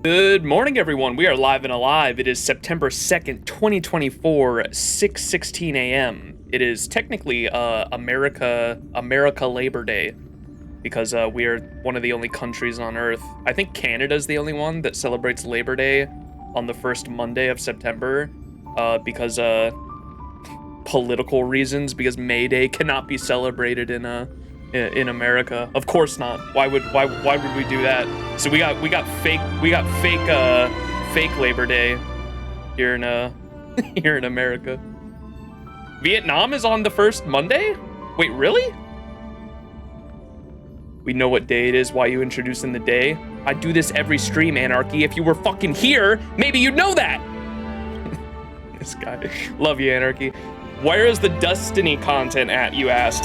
Good morning, everyone. We are live and alive. It is September 2nd, 2024, 6:16 a.m. It is technically America Labor Day because we are one of the only countries on Earth. I think Canada's the only one that celebrates Labor Day on the first Monday of September because political reasons, because May Day cannot be celebrated in America. Of course not. Why would we do that? So we got fake Labor Day here in here in America. Vietnam is on the first Monday? Wait, really? We know what day it is. Why you introducing the day? I do this every stream, Anarchy. If you were fucking here, maybe you'd know that. This guy. Love you, Anarchy. Where is the Destiny content at, you asked?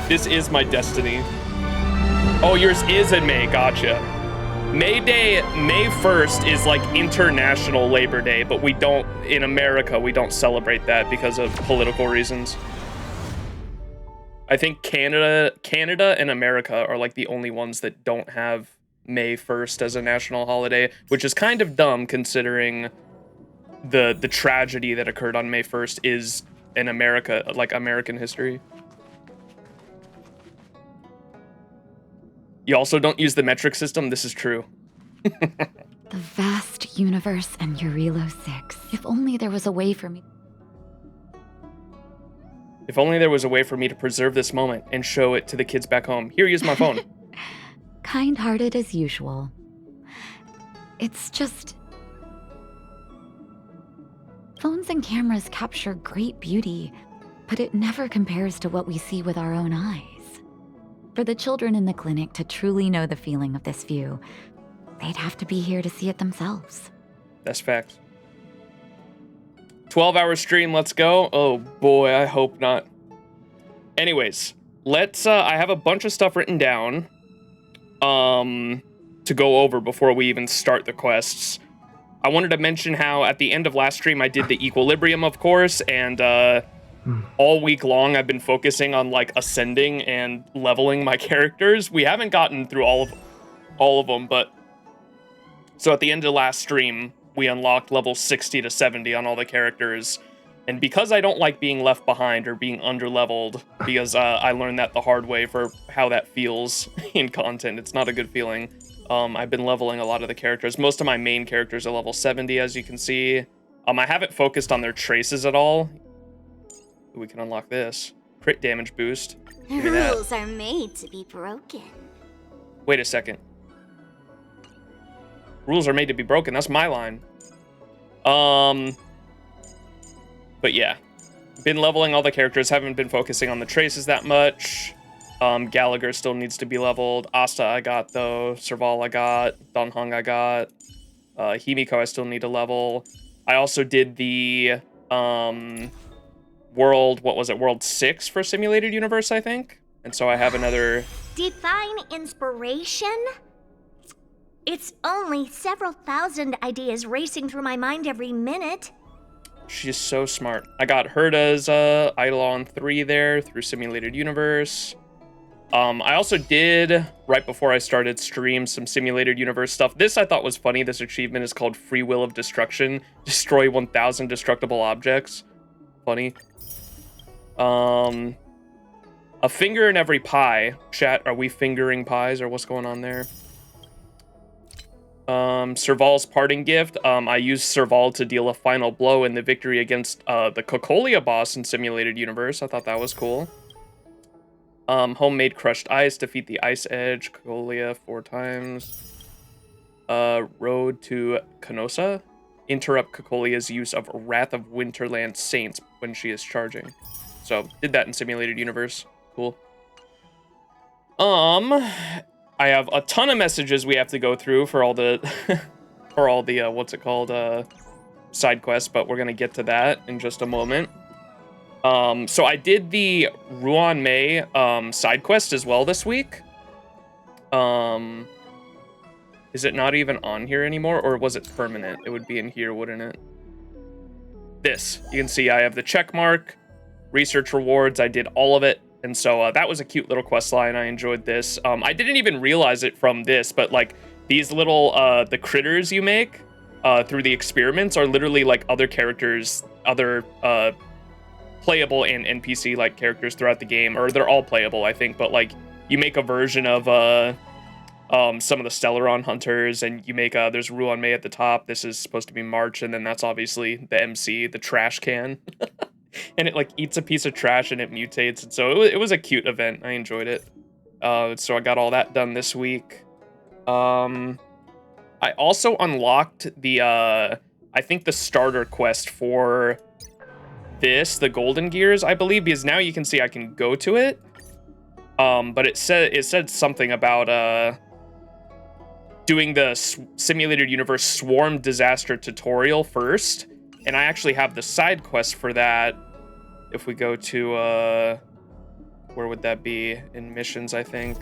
This is my Destiny. Oh, yours is in May, gotcha. May 1st is like International Labor Day, but we don't, in America, we don't celebrate that because of political reasons. I think Canada and America are like the only ones that don't have May 1st as a national holiday, which is kind of dumb considering the tragedy that occurred on May 1st is in America, like American history. You also don't use the metric system. This is true. The vast universe and Eurilo 6. If only there was a way for me. If only there was a way for me to preserve this moment and show it to the kids back home. Here, use my phone. Kind-hearted as usual. It's just... Phones and cameras capture great beauty, but it never compares to what we see with our own eyes. For the children in the clinic to truly know the feeling of this view, they'd have to be here to see it themselves. That's facts. 12-hour stream, let's go. Oh boy, I hope not. Anyways, let's, I have a bunch of stuff written down to go over before we even start the quests. I wanted to mention how at the end of last stream I did the equilibrium, of course, and all week long I've been focusing on like ascending and leveling my characters. We haven't gotten through all of them, but so at the end of last stream we unlocked level 60 to 70 on all the characters, and because I don't like being left behind or being underleveled, because I learned that the hard way for how that feels in content, it's not a good feeling. I've been leveling a lot of the characters. Most of my main characters are level 70, as you can see. I haven't focused on their traces at all. We can unlock this. Crit damage boost. Rules are made to be broken. Wait a second. Rules are made to be broken. That's my line. But yeah. Been leveling all the characters. Haven't been focusing on the traces that much. Gallagher still needs to be leveled. Asta I got, though. Serval I got. Donhong I got. Himiko I still need to level. I also did the world, what was it, world 6 for Simulated Universe, I think? And so I have another... Define inspiration? It's only several thousand ideas racing through my mind every minute. She's so smart. I got Herda's Eidolon 3 there through Simulated Universe. I also did, right before I started stream, some Simulated Universe stuff. This I thought was funny. This achievement is called Free Will of Destruction. Destroy 1,000 destructible objects. Funny. A finger in every pie. Chat, are we fingering pies or what's going on there? Serval's parting gift. I used Serval to deal a final blow in the victory against the Cocolia boss in Simulated Universe. I thought that was cool. Homemade crushed ice, defeat the ice edge, Cocolia 4 times. Road to Canossa, interrupt Cocolia's use of Wrath of Winterland Saints when she is charging. So, did that in Simulated Universe. Cool. I have a ton of messages we have to go through for all the, what's it called, side quests, but we're gonna get to that in just a moment. So I did the Ruan Mei side quest as well this week. Is it not even on here anymore, or was it permanent? It would be in here, wouldn't it? This. You can see I have the check mark, research rewards, I did all of it. And so that was a cute little quest line. I enjoyed this. I didn't even realize it from this, but like these little the critters you make through the experiments are literally like other characters, other playable and NPC like characters throughout the game, or they're all playable, I think, but like you make a version of some of the Stellaron hunters, and you make there's Ruan Mei at the top. This is supposed to be March, and then that's obviously the MC, the trash can. And it like eats a piece of trash and it mutates, and so it was a cute event. I enjoyed it. So I got all that done this week. I also unlocked the I think the starter quest for the Golden Gears, I believe, because now you can see I can go to it. But it said something about doing the simulated universe swarm disaster tutorial first, and I actually have the side quest for that. If we go to where would that be in missions? I think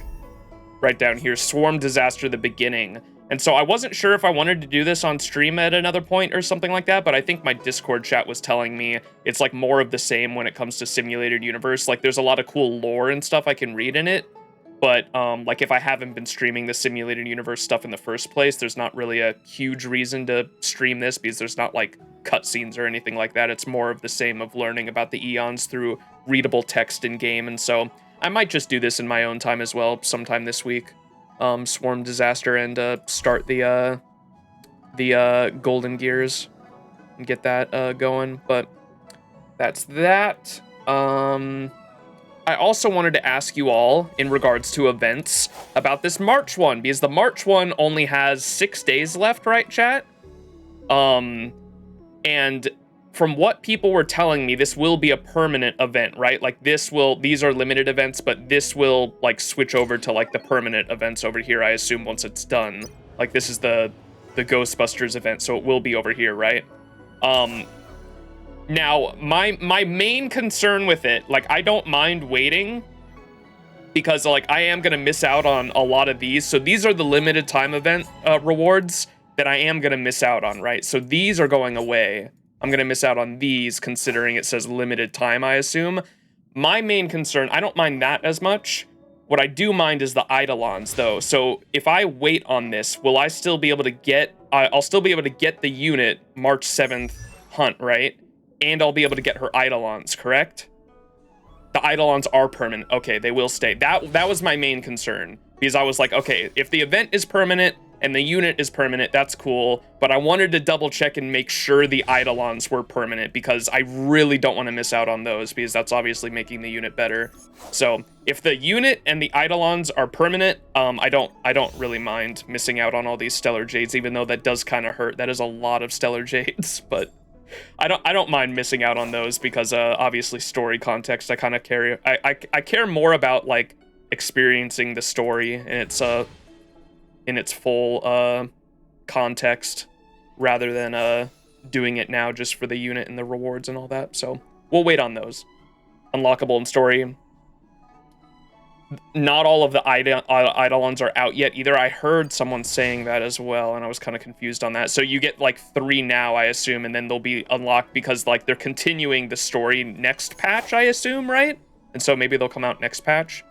right down here, swarm disaster, the beginning. And so I wasn't sure if I wanted to do this on stream at another point or something like that, but I think my Discord chat was telling me it's like more of the same when it comes to simulated universe. Like there's a lot of cool lore and stuff I can read in it, but like if I haven't been streaming the simulated universe stuff in the first place, there's not really a huge reason to stream this because there's not like cutscenes or anything like that. It's more of the same of learning about the eons through readable text in game, and so I might just do this in my own time as well sometime this week. Swarm disaster and start the Golden Gears and get that going, but that's that. I also wanted to ask you all in regards to events about this March one, because the March one only has 6 days left, right, chat? And from what people were telling me, this will be a permanent event, right? Like these are limited events, but this will like switch over to like the permanent events over here, I assume, once it's done. Like this is the Ghostbusters event, so it will be over here, right? Now, my main concern with it, like I don't mind waiting because like I am gonna miss out on a lot of these. So these are the limited time event rewards that I am gonna miss out on, right? So these are going away. I'm going to miss out on these considering it says limited time, I assume. My main concern, I don't mind that as much. What I do mind is the Eidolons, though. So if I wait on this, will I still be able to get... I'll still be able to get the unit March 7th hunt, right? And I'll be able to get her Eidolons, correct? The Eidolons are permanent. Okay, they will stay. That was my main concern. Because I was like, okay, if the event is permanent and the unit is permanent, that's cool, but I wanted to double check and make sure the Eidolons were permanent because I really don't want to miss out on those because that's obviously making the unit better. So if the unit and the Eidolons are permanent, I don't really mind missing out on all these Stellar Jades, even though that does kind of hurt. That is a lot of Stellar Jades, but I don't mind missing out on those because obviously story context, I kind of care. I care more about like experiencing the story and in its full context rather than doing it now just for the unit and the rewards and all that. So we'll wait on those. Unlockable and story. Not all of the Eidolons are out yet either. I heard someone saying that as well, and I was kind of confused on that. So you get like 3 now, I assume, and then they'll be unlocked because like they're continuing the story next patch, I assume, right? And so maybe they'll come out next patch.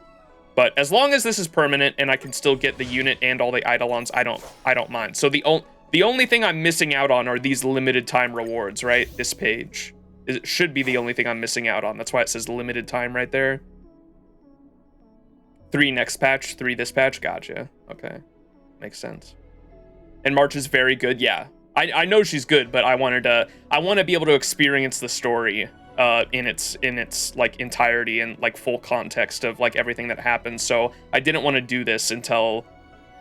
But as long as this is permanent and I can still get the unit and all the Eidolons, I don't mind. So the only thing I'm missing out on are these limited time rewards, right? This page. It should be the only thing I'm missing out on. That's why it says limited time right there. 3 next patch, 3 this patch. Gotcha. Okay. Makes sense. And March is very good. Yeah. I know she's good, but I want to be able to experience the story in its like entirety and like full context of like everything that happens. So I didn't want to do this until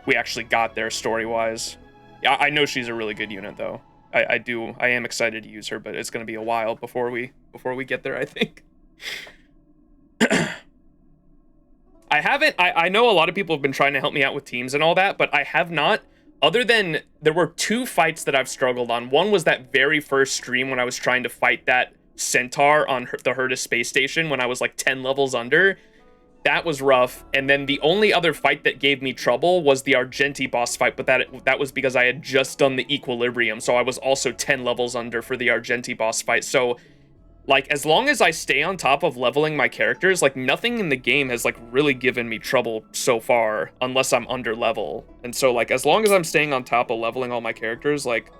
we actually got there story-wise. Yeah, I know she's a really good unit though. I am excited to use her, but it's going to be a while before we get there, I think. I know a lot of people have been trying to help me out with teams and all that, but I have not. Other than there were 2 fights that I've struggled on. One was that very first stream when I was trying to fight that Centaur on the Herta space station when I was like 10 levels under. That was rough. And then the only other fight that gave me trouble was the Argenti boss fight, but that was because I had just done the Equilibrium, so I was also 10 levels under for the Argenti boss fight. So like, as long as I stay on top of leveling my characters, like, nothing in the game has, like, really given me trouble so far, unless I'm under level. And so, like, as long as I'm staying on top of leveling all my characters, like,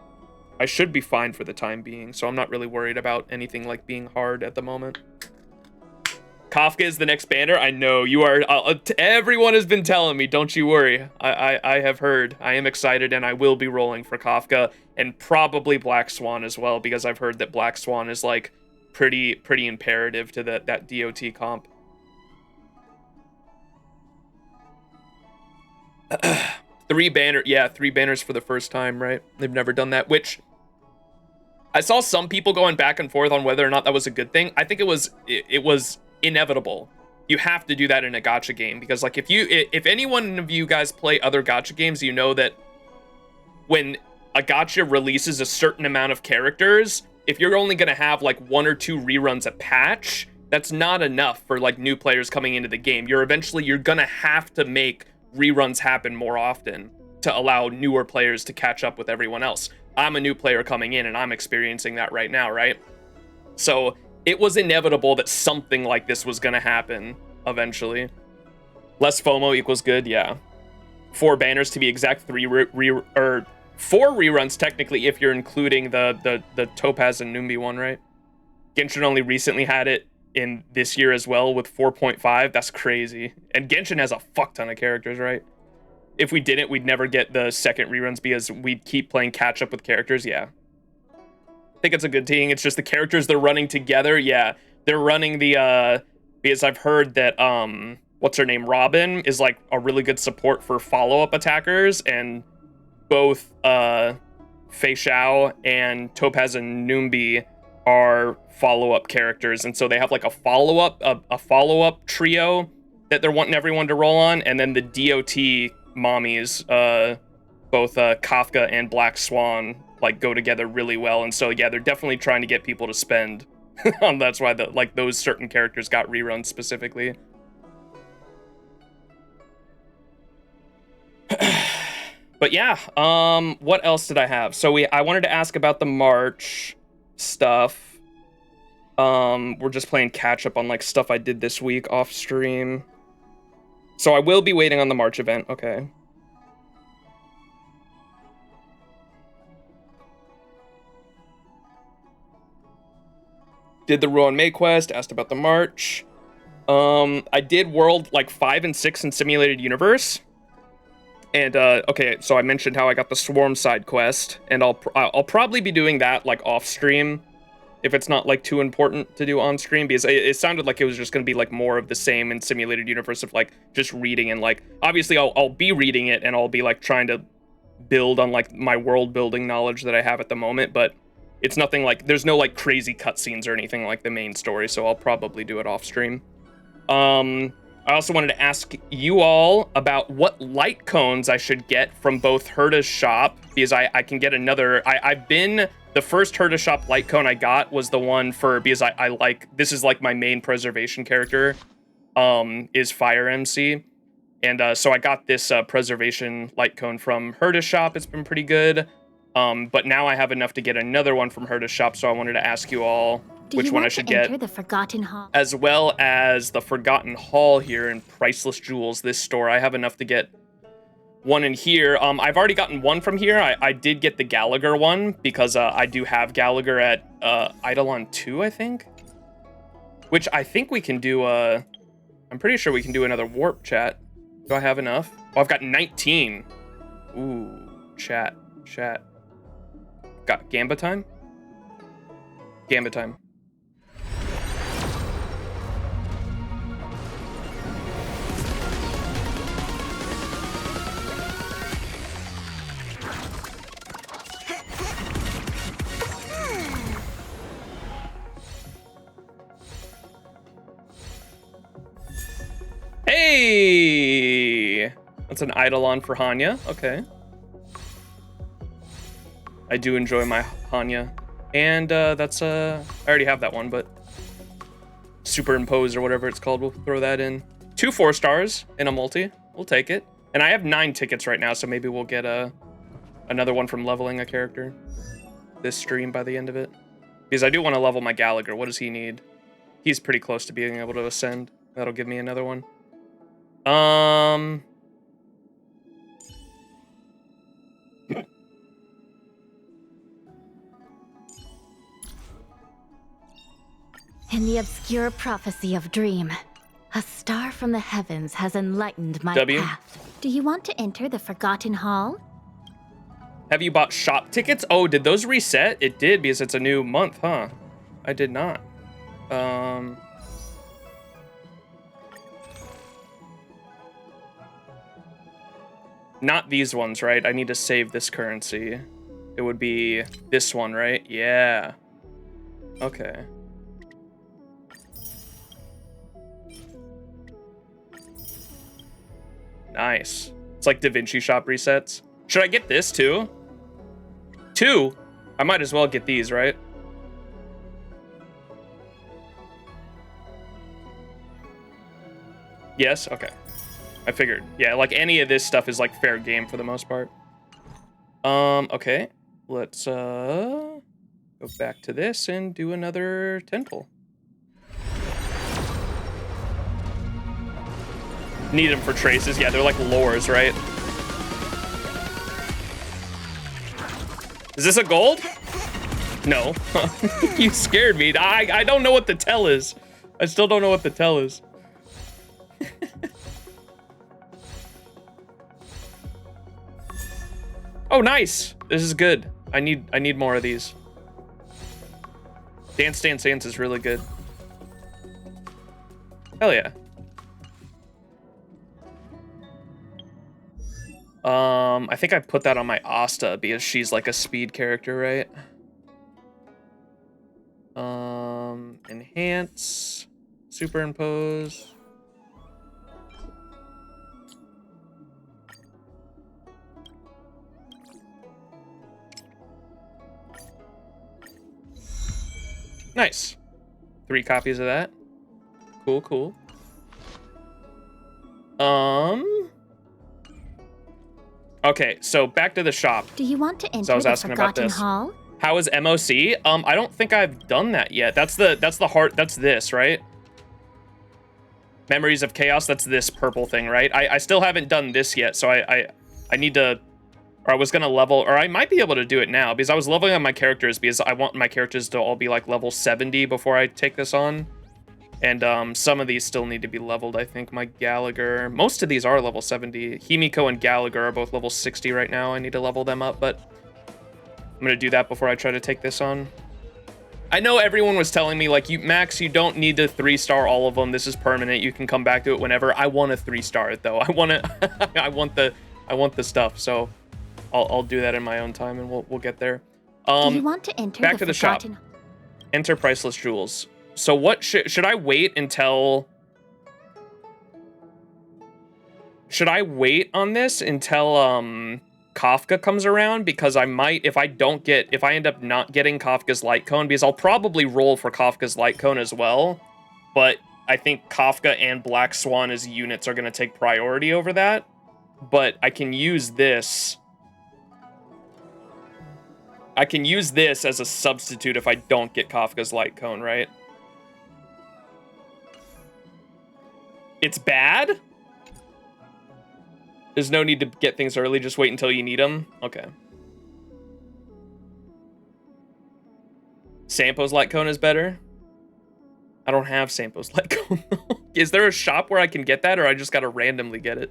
I should be fine for the time being. So I'm not really worried about anything, like, being hard at the moment. Kafka is the next banner. I know you are. Everyone has been telling me, don't you worry. I have heard. I am excited, and I will be rolling for Kafka, and probably Black Swan as well, because I've heard that Black Swan is, like, pretty imperative to that DOT comp. Three banners for the first time, right? They've never done that, which I saw some people going back and forth on whether or not that was a good thing. I think it was inevitable. You have to do that in a gacha game, because, like, if any one of you guys play other gacha games, you know that when a gacha releases a certain amount of characters, if you're only going to have, like, 1 or 2 reruns a patch, that's not enough for, like, new players coming into the game. You're going to have to make reruns happen more often to allow newer players to catch up with everyone else. I'm a new player coming in, and I'm experiencing that right now, right? So it was inevitable that something like this was going to happen eventually. Less FOMO equals good, yeah. 4 banners to be exact, 4 reruns technically if you're including the Topaz and Numbi one, right? Genshin only recently had it in this year as well with 4.5. That's crazy. And Genshin has a fuck ton of characters, right? If we didn't, we'd never get the second reruns because we'd keep playing catch up with characters. Yeah. I think it's a good thing. It's just the characters they're running together. Yeah. They're running the, because I've heard that, what's her name? Robin is, like, a really good support for follow-up attackers, and both Fei Xiao and Topaz and Numbi are follow-up characters, and so they have, like, a follow-up trio that they're wanting everyone to roll on, and then the DOT mommies, both Kafka and Black Swan, like, go together really well. And so yeah, they're definitely trying to get people to spend on. That's why those certain characters got reruns specifically. But yeah, what else did I have? So I wanted to ask about the March stuff. We're just playing catch up on, like, stuff I did this week off stream. So I will be waiting on the March event. Okay. Did the Rowan May quest, asked about the March. I did World, like, 5 and 6 in Simulated Universe. And, okay, so I mentioned how I got the Swarm side quest, and I'll probably be doing that, like, off stream, if it's not, like, too important to do on stream, because it sounded like it was just going to be, like, more of the same in Simulated Universe of, like, just reading, and, like, obviously I'll be reading it, and I'll be, like, trying to build on, like, my world building knowledge that I have at the moment, but it's nothing like, there's no, like, crazy cutscenes or anything like the main story, so I'll probably do it off stream. I also wanted to ask you all about what light cones I should get from both Herta's shop, because I can get another. The first Herta shop light cone I got was the one for, because I like, this is like my main preservation character, is Fire MC. And so I got this preservation light cone from Herta's shop. It's been pretty good. But now I have enough to get another one from Herta's shop, so I wanted to ask you all which one I should get. Enter the Forgotten Hall? As well as the Forgotten Hall here in Priceless Jewels, this store. I have enough to get one in here. I've already gotten one from here. I did get the Gallagher one because I do have Gallagher at Eidolon 2, I think. Which I think we can do I'm pretty sure we can do another warp chat. Do I have enough? Oh, I've got 19. Ooh, chat. Got Gamba time? Gamba time. Hey! That's an Eidolon for Hanya. Okay. I do enjoy my Hanya. And that's, I already have that one, but superimpose or whatever it's called, we'll throw that in. 2 4-stars in a multi. We'll take it. And I have 9 tickets right now, so maybe we'll get another one from leveling a character this stream by the end of it. Because I do want to level my Gallagher. What does he need? He's pretty close to being able to ascend. That'll give me another one. In the obscure prophecy of Dream, a star from the heavens has enlightened my W. path. Do you want to enter the Forgotten Hall? Have you bought shop tickets? Oh, did those reset? It did because it's a new month, huh? I did not. Not these ones, right? I need to save this currency. It would be this one, right? Yeah. Okay. Nice. It's like Da Vinci shop resets. Should I get this too? Two? I might as well get these, right? Yes? Okay. I figured. Yeah, like any of this stuff is like fair game for the most part. Okay. Let's go back to this and do another temple. Need them for traces. Yeah, they're like lures, right? Is this a gold? No. You scared me. I don't know what the tell is. I still don't know what the tell is. Oh, nice. This is good. I need more of these. Dance Dance Dance is really good. Hell yeah. I think I put that on my Asta because she's like a speed character, right? Enhance, superimpose. Nice. 3 copies of that. Cool, cool. Okay, so back to the shop. Do you want to enter So I was the asking about Forgotten this. Hall? How is MOC? I don't think I've done that yet. That's the heart. That's this, right? Memories of Chaos. That's this purple thing, right? I still haven't done this yet, so I need to, or I was gonna level, or I might be able to do it now because I was leveling up my characters because I want my characters to all be like level 70 before I take this on. And some of these still need to be leveled, I think. My Gallagher, most of these are level 70. Himiko and Gallagher are both level 60 right now. I need to level them up, but I'm gonna do that before I try to take this on. I know everyone was telling me, like, Max, you don't need to 3-star all of them. This is permanent. You can come back to it whenever. I want to 3-star it though. I want to. I want the stuff. So I'll do that in my own time, and we'll get there. Do you want to enter Back to the shop. Enter priceless jewels. So what should I wait until? Should I wait on this until Kafka comes around? Because I might, if I end up not getting Kafka's light cone, because I'll probably roll for Kafka's light cone as well. But I think Kafka and Black Swan as units are going to take priority over that. But I can use this. I can use this as a substitute if I don't get Kafka's light cone, right? It's bad? There's no need to get things early, just wait until you need them? Okay. Sampo's light cone is better? I don't have Sampo's light cone. Is there a shop where I can get that, or I just gotta randomly get it?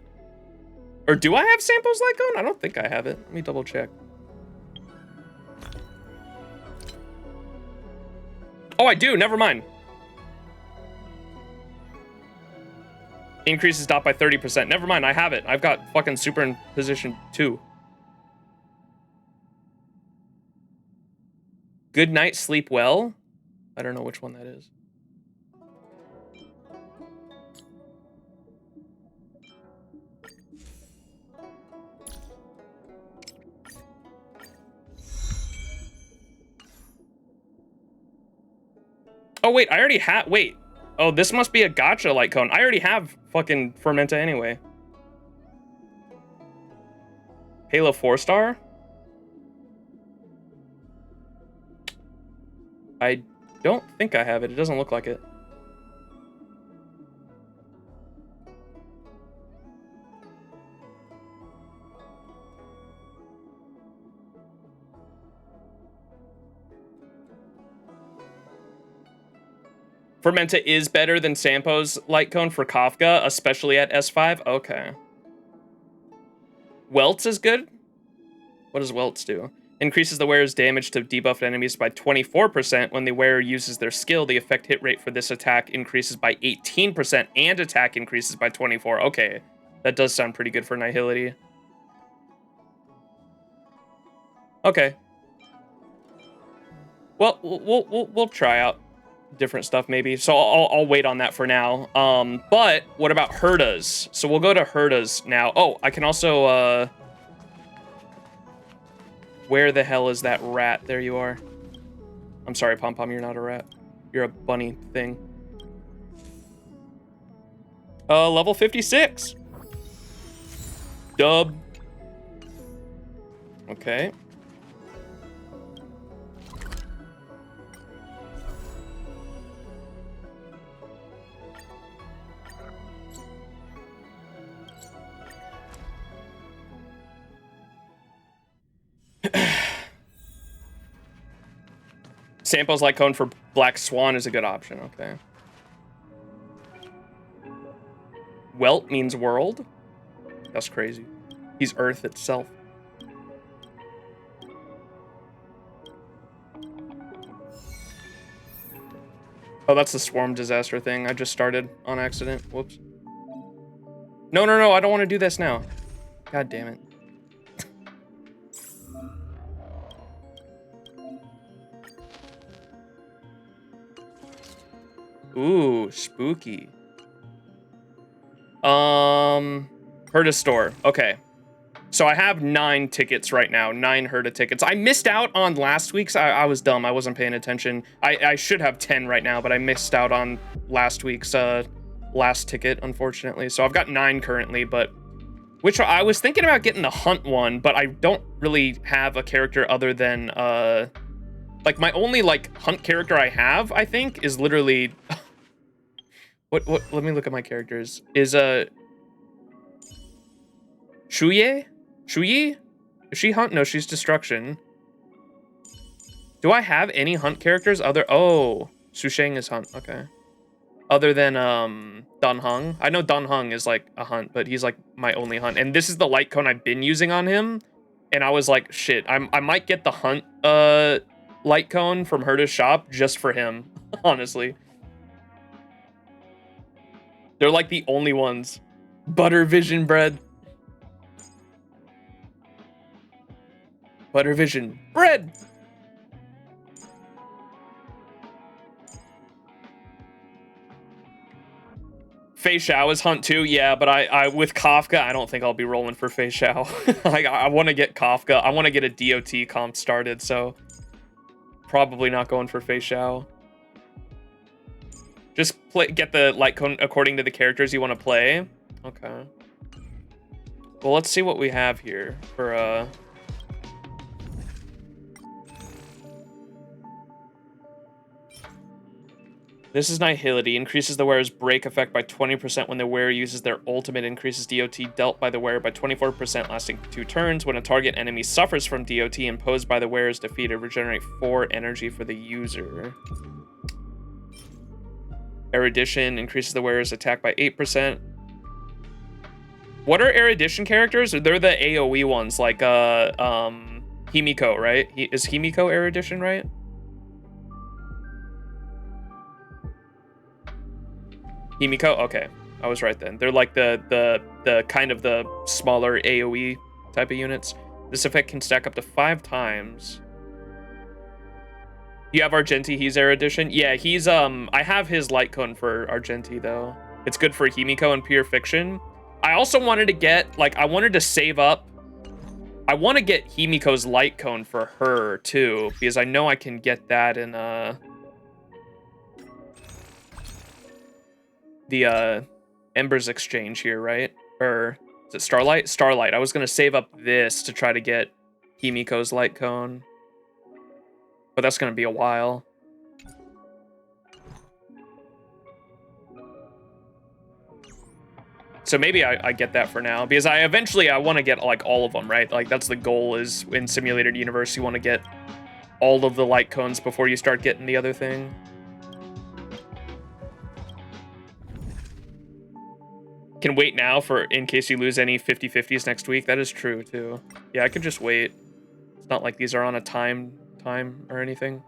Or do I have Sampo's light cone? I don't think I have it. Let me double check. Oh, I do. Never mind. Increases dot by 30%. Never mind. I have it. I've got fucking superimposition 2. Good night, sleep well. I don't know which one that is. Oh, wait. I already have... Wait. Oh, this must be a gacha light cone. I already have fucking Fermenta anyway. Halo 4-star? I don't think I have it. It doesn't look like it. Fermenta is better than Sampo's light cone for Kafka, especially at S5. Okay. Welts is good? What does Welts do? Increases the wearer's damage to debuffed enemies by 24%. When the wearer uses their skill, the effect hit rate for this attack increases by 18% and attack increases by 24. Okay, that does sound pretty good for Nihility. Okay. Well, we'll try out different stuff maybe. So I'll wait on that for now. But what about Herdas? So we'll go to Herdas now. Oh, I can also where the hell is that rat? There you are. I'm sorry, Pom Pom, you're not a rat. You're a bunny thing. Level 56. Dub. Okay. Sampo's light cone for Black Swan is a good option. Okay. Welt means world? That's crazy. He's Earth itself. Oh, that's the swarm disaster thing I just started on accident. Whoops. No, I don't want to do this now. God damn it. Ooh, spooky. Herda store. Okay. So I have 9 tickets right now. 9 Herda tickets. I missed out on last week's. I was dumb. I wasn't paying attention. I should have 10 right now, but I missed out on last week's last ticket, unfortunately. So I've got 9 currently, but which I was thinking about getting the hunt one, but I don't really have a character other than like my only like hunt character I have, I think, is literally what let me look at my characters. Is Shuye? Shuyi? Is she hunt? No, she's destruction. Do I have any hunt characters other? Oh, Susheng is hunt. Okay. Other than Dan Heng. I know Dan Heng is like a hunt, but he's like my only hunt. And this is the light cone I've been using on him. And I was like, shit, I might get the hunt light cone from Herda's shop just for him, honestly. They're like the only ones. Butter vision bread. Butter vision bread. Fei Xiao is hunt too, yeah, but I with Kafka, I don't think I'll be rolling for Fei Xiao. Like, I want to get Kafka. I want to get a DOT comp started, so probably not going for Fei Xiao. Just get the light cone according to the characters you want to play. Okay. Well, let's see what we have here for This is Nihility. Increases the wearer's break effect by 20% when the wearer uses their ultimate. Increases DOT dealt by the wearer by 24%, lasting 2 turns. When a target enemy suffers from DOT imposed by the wearer's defeat, it regenerate 4 energy for the user. Erudition increases the wearer's attack by 8%. What are Erudition characters? They're the AoE ones, like Himiko, right? Is Himiko Erudition, right? Himiko? Okay, I was right then. They're like the kind of the smaller AoE type of units. This effect can stack up to 5 times. You have Argenti, he's Erudition? Yeah, he's, I have his light cone for Argenti, though. It's good for Himiko and Pure Fiction. I also wanted to get, like, I wanted to save up. I want to get Himiko's light cone for her, too, because I know I can get that in, the Embers exchange here, right? Or is it Starlight? Starlight. I was going to save up this to try to get Himiko's light cone. But that's going to be a while. So maybe I get that for now, because I want to get like all of them, right? Like that's the goal, is in Simulated Universe, you want to get all of the light cones before you start getting the other thing. Can wait now for in case you lose any 50/50s next week. That is true too. Yeah, I could just wait. It's not like these are on a time or anything.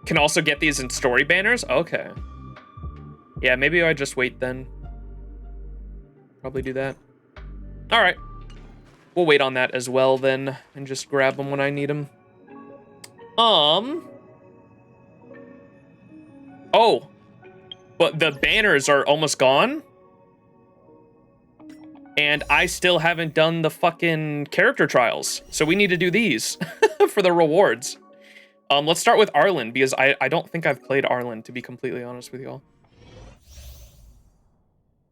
Can also get these in story banners? Okay. Yeah, maybe I just wait then. Probably do that. All right. We'll wait on that as well then, and just grab them when I need them. Oh, but the banners are almost gone. And I still haven't done the fucking character trials. So we need to do these for the rewards. Let's start with Arlen, because I don't think I've played Arlen, to be completely honest with y'all.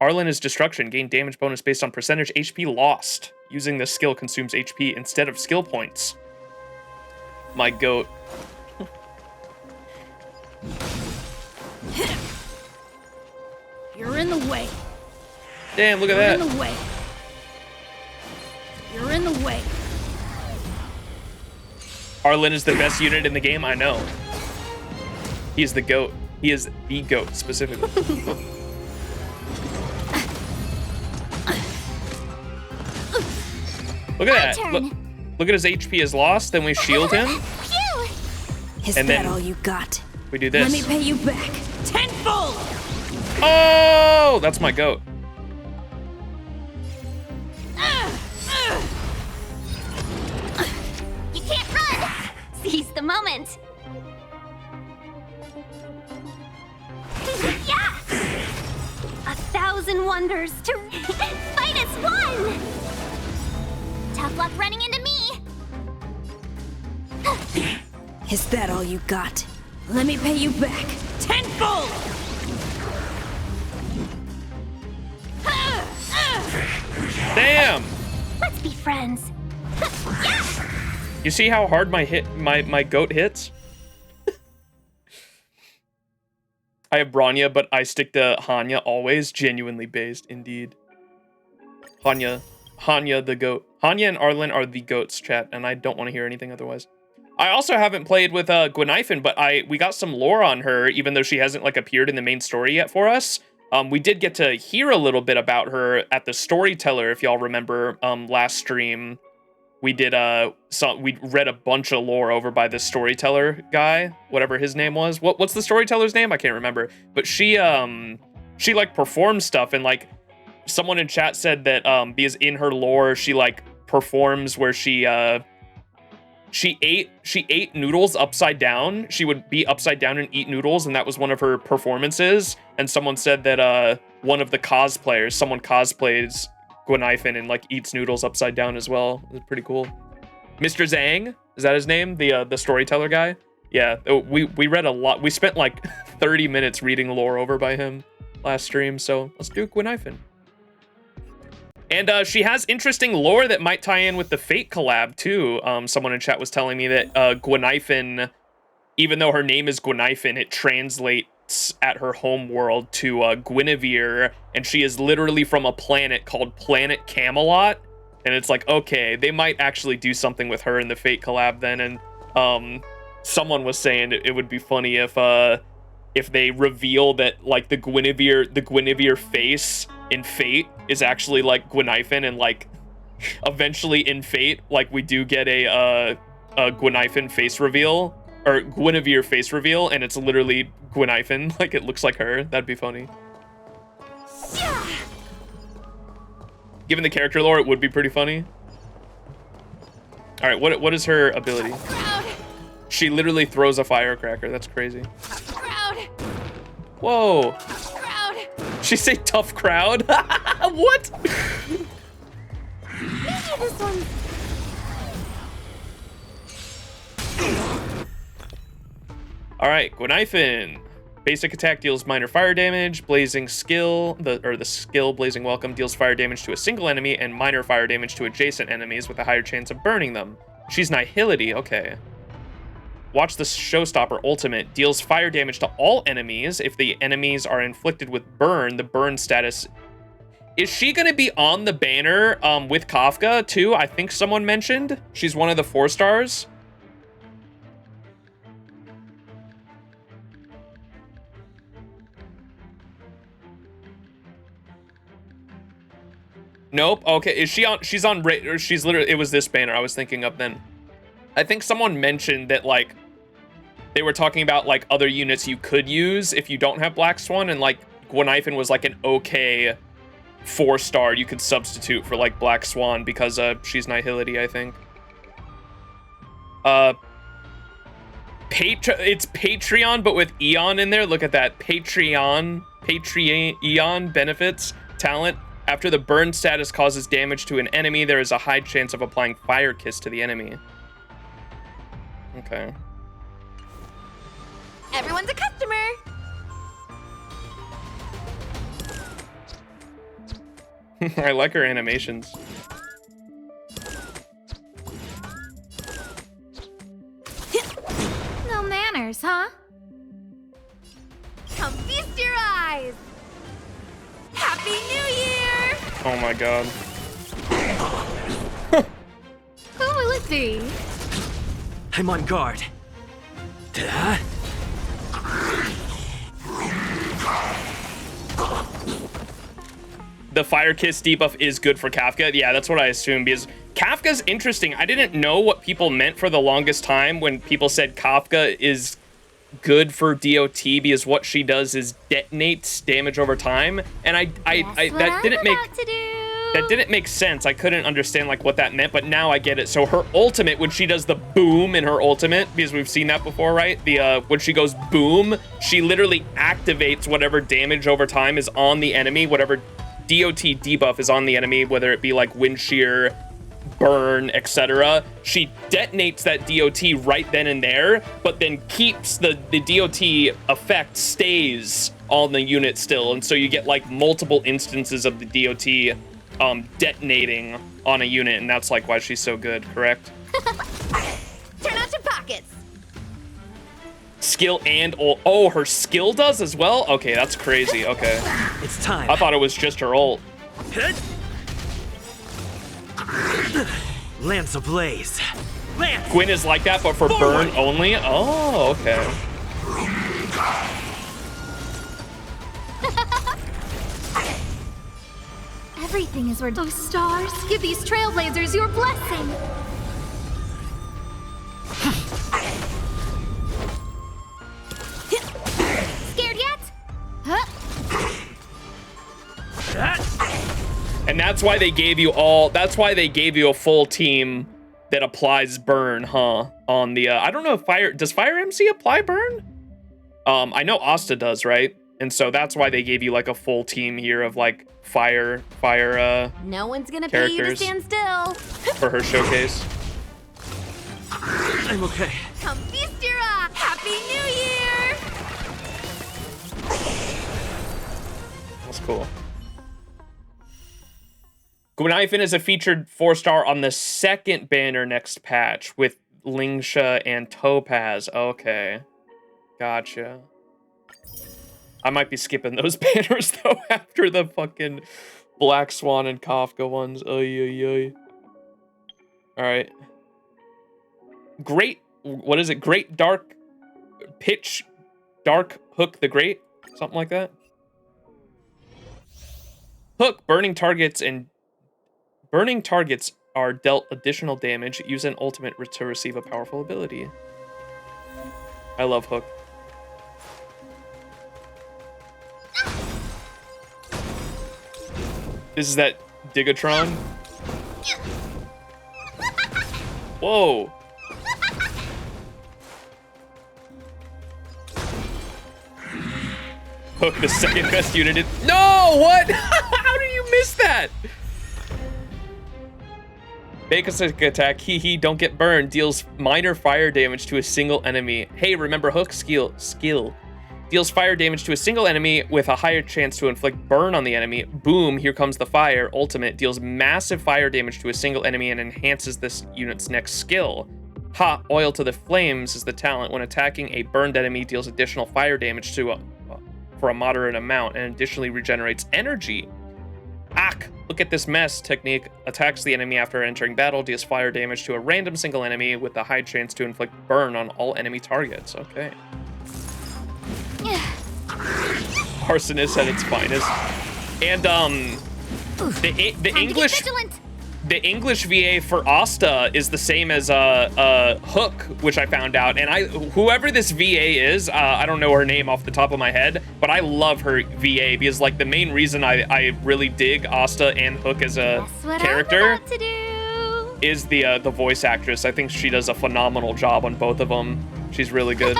Arlen is destruction. Gain damage bonus based on percentage HP lost. Using this skill consumes HP instead of skill points. My goat. You're in the way. Damn, look at that. You're in the way. You're in the way. Arlen is the best unit in the game, I know. He's the GOAT. He is the GOAT, specifically. Look at that. Look at his HP is lost, then we shield him. Is and that then all you got? We do this. Let me pay you back tenfold. Oh, that's my GOAT. You can't run! Seize the moment! Yeah! 1,000 wonders to fight as one! Tough luck running into me! Is that all you got? Let me pay you back tenfold. Damn! Let's be friends. You see how hard my GOAT hits? I have Bronya, but I stick to Hanya always. Genuinely based, indeed. Hanya the GOAT. Hanya and Arlen are the GOATs, chat, and I don't want to hear anything otherwise. I also haven't played with Gwenaifen, but we got some lore on her, even though she hasn't like appeared in the main story yet for us. We did get to hear a little bit about her at the Storyteller, if y'all remember, last stream. We did we read a bunch of lore over by the Storyteller guy, whatever his name was. What's the Storyteller's name? I can't remember. But she like performs stuff, and like someone in chat said that because in her lore she like performs where she ate noodles upside down. She would be upside down and eat noodles, and that was one of her performances. And someone said that one of the cosplayers, someone cosplays Gwenaifen and like eats noodles upside down as well. It was pretty cool. Mr. Zhang, is that his name? The Storyteller guy? Yeah, we read a lot. We spent like 30 minutes reading lore over by him last stream, so let's do Gwenaifen. And she has interesting lore that might tie in with the Fate collab too. Someone in chat was telling me that Gwenaifen, even though her name is Gwenaifen, it translates at her home world to Guinevere, and she is literally from a planet called Planet Camelot. And it's like, okay, they might actually do something with her in the Fate collab then. And someone was saying it would be funny if they reveal that like the Guinevere face in Fate is actually like Gwenaifen, and like eventually in Fate, like we do get a Gwenaifen face reveal, or Guinevere face reveal, and it's literally Gwenaifen, like it looks like her. That'd be funny. Given the character lore, it would be pretty funny. All right, what is her ability? She literally throws a firecracker. That's crazy. Whoa. She say tough crowd? What? Maybe this one. All right, Gwenaifen. Basic attack deals minor fire damage. Blazing skill, the skill Blazing Welcome deals fire damage to a single enemy and minor fire damage to adjacent enemies with a higher chance of burning them. She's Nihility, okay. Watch the Showstopper ultimate. Deals fire damage to all enemies. If the enemies are inflicted with burn, the burn status... Is she going to be on the banner with Kafka, too? I think someone mentioned. She's one of the 4 stars. Nope. Okay. Is she on? She's on. Or she's literally. It was this banner I was thinking of then. I think someone mentioned that like they were talking about like other units you could use if you don't have Black Swan, and like Gwenhyphen was like an okay 4-star you could substitute for like Black Swan because she's Nihility, I think. It's Patreon but with Eon in there. Look at that. Patreon Eon benefits talent. After the burn status causes damage to an enemy, there is a high chance of applying Fire Kiss to the enemy. Okay. Everyone's a customer. I like her animations. No manners, huh? Come feast your eyes. Happy New Year! Oh my god. Who will it be? I'm on guard. The Fire Kiss debuff is good for Kafka. Yeah, that's what I assumed, because Kafka's interesting. I didn't know what people meant for the longest time when people said Kafka is good for DOT, because what she does is detonates damage over time, and that didn't make sense. I couldn't understand like what that meant, but now I get it. So her ultimate, when she does the boom in her ultimate, because we've seen that before, right? The when she goes boom, she literally activates whatever damage over time is on the enemy, whatever DOT debuff is on the enemy, whether it be like wind shear, burn, etc. She detonates that DOT right then and there, but then keeps the DOT effect stays on the unit still, and so you get like multiple instances of the DOT detonating on a unit, and that's like why she's so good, correct? Turn out your pockets. Skill and ult. Oh, her skill does as well? Okay, that's crazy. Okay. It's time. I thought it was just her ult. Lance ablaze. Lance. Gwyn is like that, but for burn only? Oh, okay. Everything is where those stars give these trailblazers your blessing. Scared yet? Huh? And that's why they gave you a full team that applies burn, huh? On the I don't know if does Fire MC apply burn? I know Asta does, right? And so that's why they gave you like a full team here of like fire No one's gonna pay you to characters stand still. for her showcase. I'm okay. Come feast your eye. Happy New Year! That's cool. Gwenhyphen is a featured 4-star on the second banner next patch with Lingsha and Topaz. Okay. Gotcha. I might be skipping those banners though after the fucking Black Swan and Kafka ones. Alright. What is it? Great Dark Pitch Dark Hook the Great? Something like that. Hook, burning targets are dealt additional damage. Use an ultimate to receive a powerful ability. I love Hook. This is that Digatron. Whoa. Hook, the second best unit in... No, what? How did you miss that? Basic attack, hee, don't get burned. Deals minor fire damage to a single enemy. Hey, remember Hook skill. Deals fire damage to a single enemy with a higher chance to inflict burn on the enemy. Boom, here comes the fire. Ultimate deals massive fire damage to a single enemy and enhances this unit's next skill. Ha! Oil to the flames is the talent. When attacking, a burned enemy deals additional fire damage for a moderate amount and additionally regenerates energy. Ak! Look at this mess technique. Attacks the enemy after entering battle, deals fire damage to a random single enemy with a high chance to inflict burn on all enemy targets. Okay. Arsonist at its finest. And the English VA for Asta is the same as Hook, which I found out. And whoever this VA is, I don't know her name off the top of my head, but I love her VA because like the main reason I really dig Asta and Hook as a character is the voice actress. I think she does a phenomenal job on both of them. She's really good.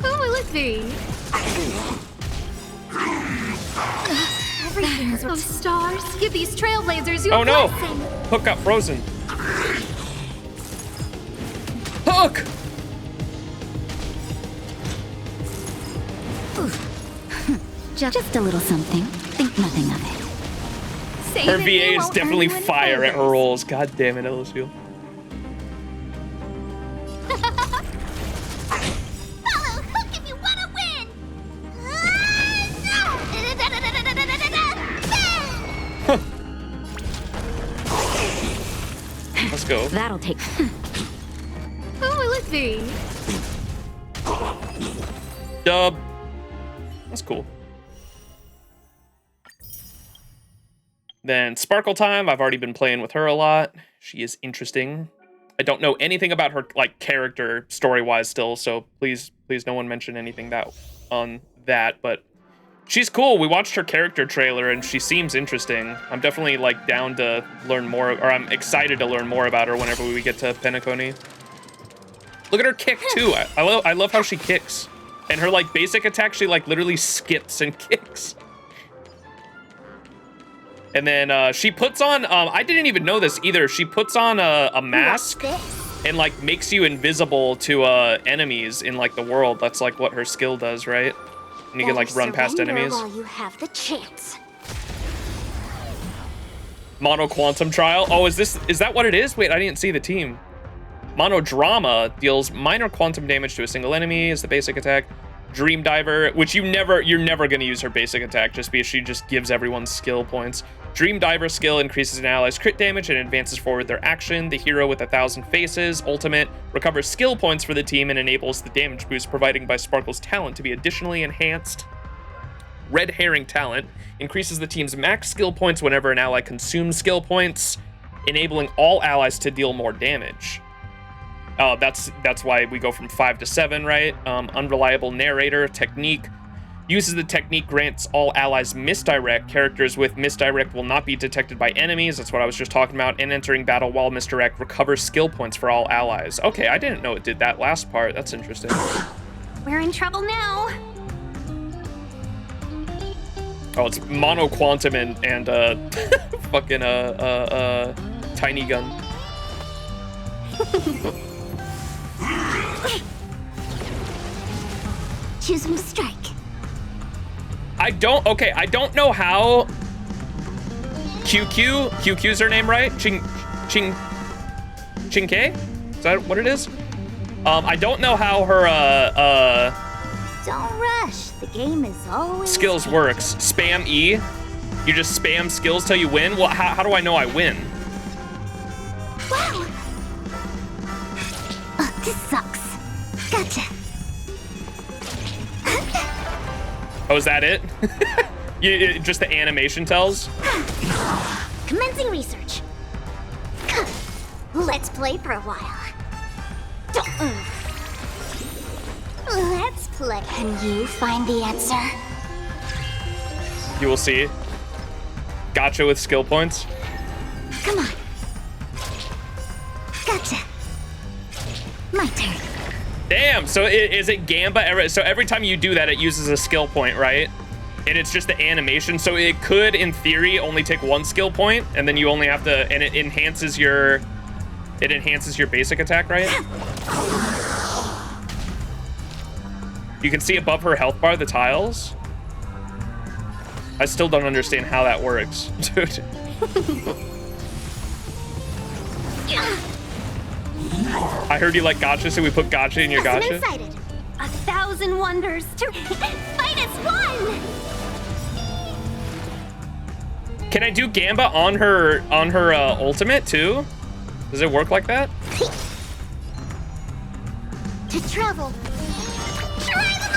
Who will it be? Banners of stars, give these trailblazers your blessing. Hook got frozen. Hook! Just a little something. Think nothing of it. Her VA is definitely fire at her rolls. God damn it, LSU. Follow Hook if you want to win! Let's go. That'll take. Who will it be? Dub. That's cool. Then Sparkle Time. I've already been playing with her a lot. She is interesting. I don't know anything about her like character story-wise still, so please no one mention anything on that, but she's cool. We watched her character trailer and she seems interesting. I'm definitely like down to learn more, or I'm excited to learn more about her whenever we get to Penacony. Look at her kick too. I love how she kicks. And her like basic attack, she like literally skips and kicks. And then she puts on, I didn't even know this either. She puts on a mask and like makes you invisible to enemies in like the world. That's like what her skill does, right? And you can like run past enemies. While you have the chance. Mono Quantum Trial. Oh, is that what it is? Wait, I didn't see the team. Monodrama deals minor quantum damage to a single enemy as the basic attack. Dream Diver, which you're never gonna use her basic attack just because she just gives everyone skill points. Dream Diver skill increases an ally's crit damage and advances forward their action. The hero with 1,000 faces ultimate recovers skill points for the team and enables the damage boost provided by Sparkle's talent to be additionally enhanced. Red Herring talent increases the team's max skill points whenever an ally consumes skill points, enabling all allies to deal more damage. That's why we go from 5 to 7, right? Unreliable narrator technique. Uses the technique grants all allies misdirect. Characters with misdirect will not be detected by enemies. That's what I was just talking about. And entering battle while misdirect recovers skill points for all allies. Okay, I didn't know it did that last part. That's interesting. We're in trouble now. Oh, it's Mono Quantum and fucking Tiny Gun. Choosing strike. I don't know how QQ's her name, right? Ching K? Is that what it is? I don't know how her Don't rush. The game is always skills works. Spam E. You just spam skills till you win. Well, how do I know I win? Wow. Oh, this sucks. Gotcha. Oh, is that it? Just the animation tells? Commencing research. Let's play for a while. Let's play. Can you find the answer? You will see. Gotcha with skill points. Come on. Gotcha. My turn. Damn, so is it Gamba? So every time you do that, it uses a skill point, right? And it's just the animation, so it could, in theory, only take one skill point, and then you only have to, and it enhances your basic attack, right? You can see above her health bar the tiles. I still don't understand how that works, dude. I heard you like gacha, so we put gacha in your Yes, I'm gacha. excited. 1,000 wonders to fight as one. Can I do Gamba on her ultimate too? Does it work like that? To travel. Try them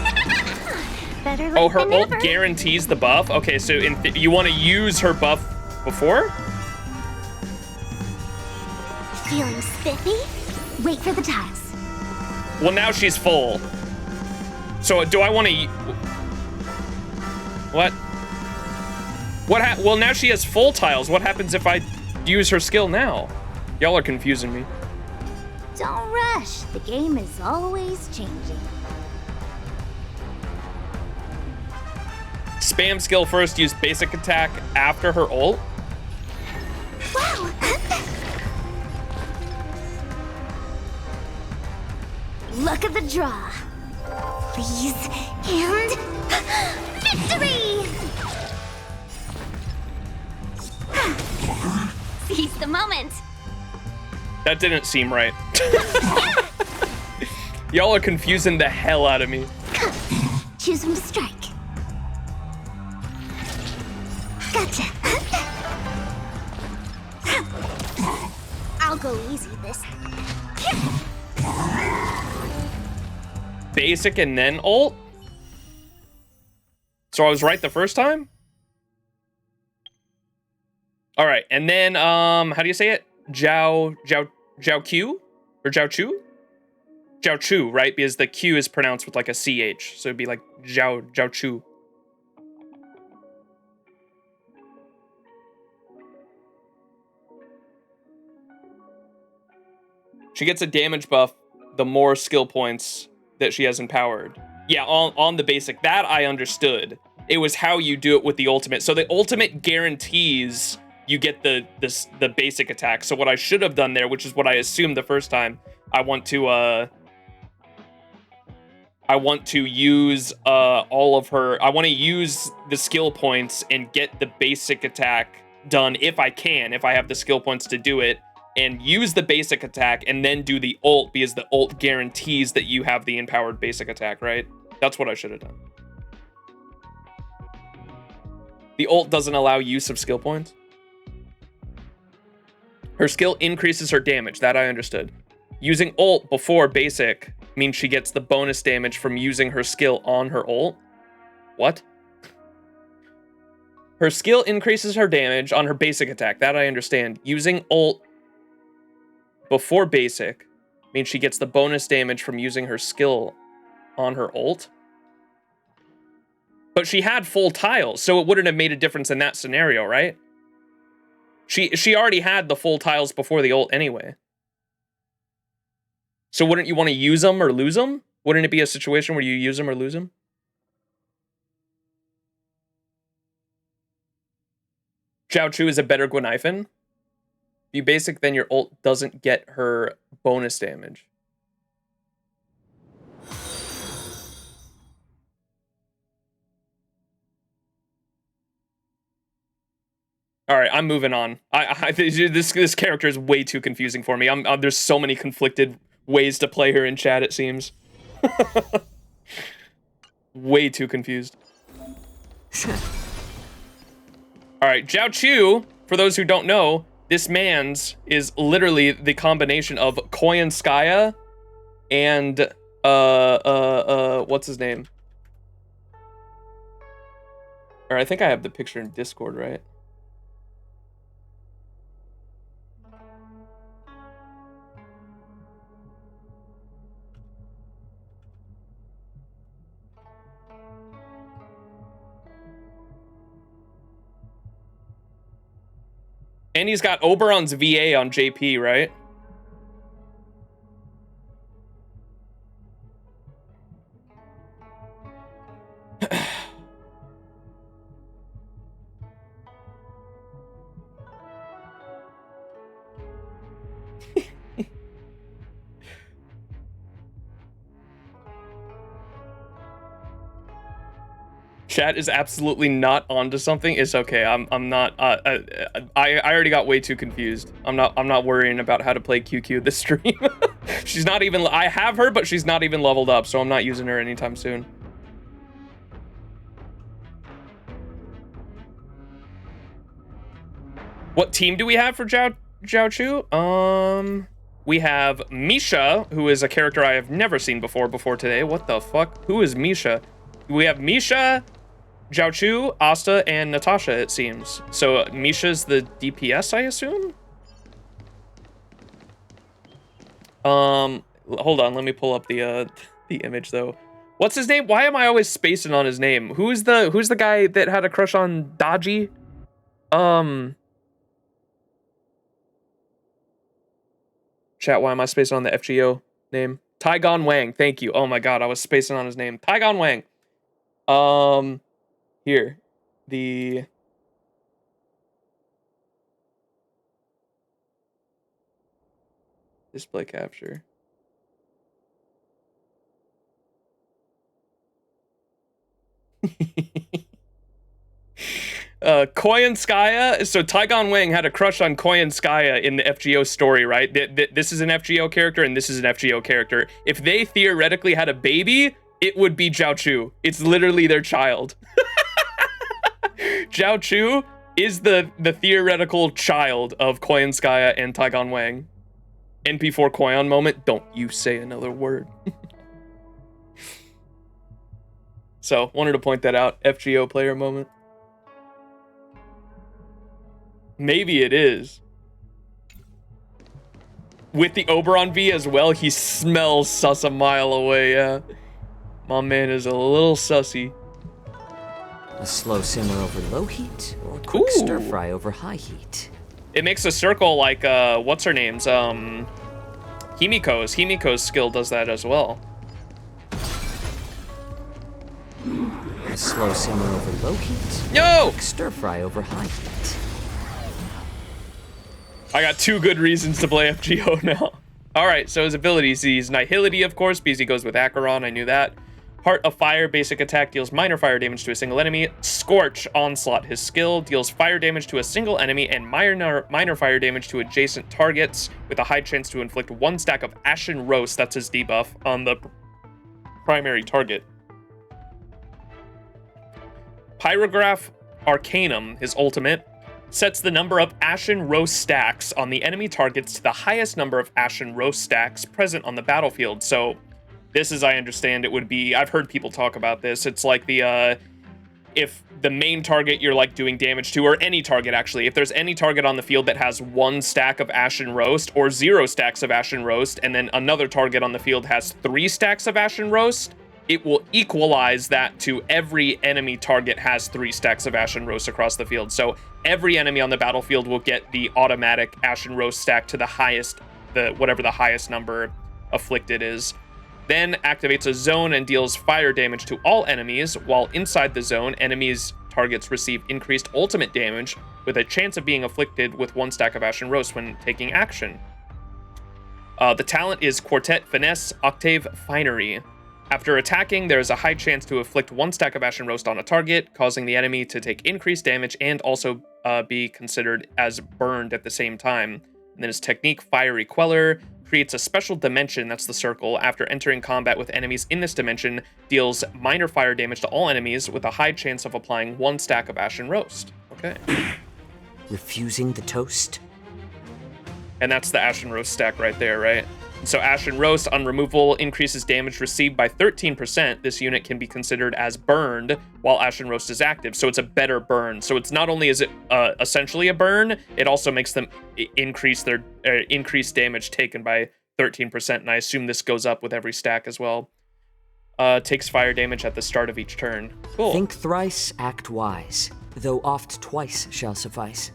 all. Better late Oh, her than ult never. guarantees the buff. Okay, so you want to use her buff before? Feeling spiffy? Wait for the tiles. Well, now she's full. So do I want to? What? Well, now she has full tiles. What happens if I use her skill now? Y'all are confusing me. Don't rush. The game is always changing. Spam skill first, use basic attack after her ult. Wow. Look at the draw. Please, and victory! Seize the moment. That didn't seem right. Y'all are confusing the hell out of me. Choose when to strike. Gotcha. I'll go easy this. Basic and then ult? So I was right the first time? All right, and then how do you say it? Jiao Q or Jiao Chu? Jiao Chu, right? Because the Q is pronounced with like a CH, so it'd be like Jiao Chu. She gets a damage buff the more skill points that she has empowered. Yeah, on the basic. That I understood. It was how you do it with the ultimate. So the ultimate guarantees you get the basic attack. So what I should have done there, which is what I assumed the first time, I want to use all of her. I want to use the skill points and get the basic attack done if I can, if I have the skill points to do it, and use the basic attack and then do the ult because the ult guarantees that you have the empowered basic attack, right? That's what I should have done. The ult doesn't allow use of skill points. Her skill increases her damage. That I understood. Using ult before basic means she gets the bonus damage from using her skill on her ult. What? Her skill increases her damage on her basic attack. That I understand. Using ult before basic means she gets the bonus damage from using her skill on her ult. But she had full tiles, so it wouldn't have made a difference in that scenario, right? She already had the full tiles before the ult anyway. So wouldn't you want to use them or lose them? Wouldn't it be a situation where you use them or lose them? Zhao Chu is a better Guanifan. If you basic, then your ult doesn't get her bonus damage. All right, I'm moving on. This character is way too confusing for me. There's so many conflicted ways to play her in chat, it seems. Way too confused. All right, Zhao Chu, for those who don't know, this man's is literally the combination of Koyanskaya and what's his name? Or I think I have the picture in Discord, right? And he's got Oberon's VA on JP, right? Chat is absolutely not onto something. It's okay. I'm not. I already got way too confused. I'm not worrying about how to play QQ this stream. She's not even. I have her, but she's not even leveled up, so I'm not using her anytime soon. What team do we have for Zhao? We have Misha, who is a character I have never seen before today. What the fuck? Who is Misha? We have Misha, Zhao, Asta, and Natasha, it seems. So Misha's the DPS, I assume? Hold on, let me pull up the image though. What's his name? Why am I always spacing on his name? Who's the guy that had a crush on Daji? Chat, why am I spacing on the FGO name? Taigon Wang, thank you. Oh my god, I was spacing on his name. Taigon Wang. Here. The... display capture. Koyanskaya. So Taigon Wang had a crush on Koyanskaya in the FGO story, right? This is an FGO character and this is an FGO character. If they theoretically had a baby, it would be Zhao Chu. It's literally their child. Zhao Chu is the theoretical child of Koyanskaya and Taigon Wang. NP4 Koyan moment, don't you say another word. So, wanted to point that out. FGO player moment. Maybe it is. With the Oberon V as well, he smells sus a mile away, yeah. My man is a little sussy. A slow simmer over low heat, or a quick stir fry over high heat? It makes a circle like, what's her name's? Himiko's. Himiko's skill does that as well. A slow simmer over low heat? No! Quick stir fry over high heat? I got 2 good reasons to play FGO now. Alright, so his abilities, he's Nihility, of course, because he goes with Acheron, I knew that. Heart of Fire, basic attack, deals minor fire damage to a single enemy. Scorch, Onslaught, his skill, deals fire damage to a single enemy and minor fire damage to adjacent targets, with a high chance to inflict 1 stack of Ashen Roast, that's his debuff, on the primary target. Pyrograph Arcanum, his ultimate, sets the number of Ashen Roast stacks on the enemy targets to the highest number of Ashen Roast stacks present on the battlefield. So this, as I understand it, would be, I've heard people talk about this, it's like the, if the main target you're like doing damage to, or any target actually, if there's any target on the field that has 1 stack of Ashen Roast or 0 stacks of Ashen Roast, and then another target on the field has 3 stacks of Ashen Roast, it will equalize that to every enemy target has 3 stacks of Ashen Roast across the field. So every enemy on the battlefield will get the automatic Ashen Roast stack to the highest, whatever the highest number afflicted is. Then activates a zone and deals fire damage to all enemies, while inside the zone, enemies targets receive increased ultimate damage with a chance of being afflicted with 1 stack of Ashen Roast when taking action. The talent is Quartet Finesse Octave Finery. After attacking, there is a high chance to afflict 1 stack of Ashen Roast on a target, causing the enemy to take increased damage and also be considered as burned at the same time. And then his technique, Fiery Queller, creates a special dimension, that's the circle. After entering combat with enemies in this dimension, deals minor fire damage to all enemies with a high chance of applying 1 stack of Ashen Roast. Okay. Refusing the toast? And that's the Ashen Roast stack right there, right? So Ashen Roast on removal increases damage received by 13%. This unit can be considered as burned while Ashen Roast is active. So it's a better burn. So it's not only is it essentially a burn, it also makes them increase their increased damage taken by 13%. And I assume this goes up with every stack as well. Takes fire damage at the start of each turn. Cool. Think thrice, act wise, though oft twice shall suffice.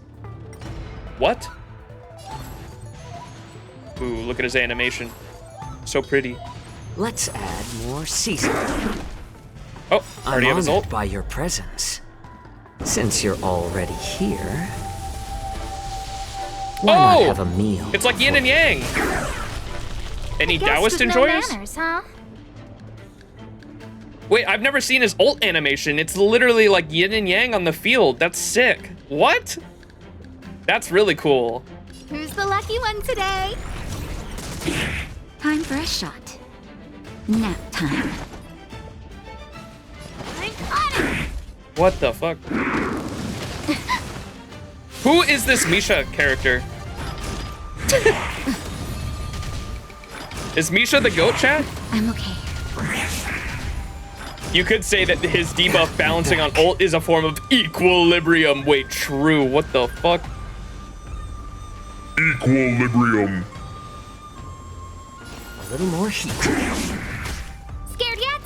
What? Ooh, look at his animation. So pretty. Let's add more seasoning. Oh, already have I'm his honored ult. by your presence. Since you're already here, why not have a meal? It's like yin and yang. Any Guess Taoist with no enjoyers? manners, huh? Wait, I've never seen his ult animation. It's literally like yin and yang on the field. That's sick. What? That's really cool. Who's the lucky one today? Time for a shot. Nap time. What the fuck? Who is this Misha character? Is Misha the goat, chat? I'm okay. You could say that his debuff balancing on ult is a form of equilibrium. Wait, true. What the fuck? Equilibrium. A little more heat. Scared yet?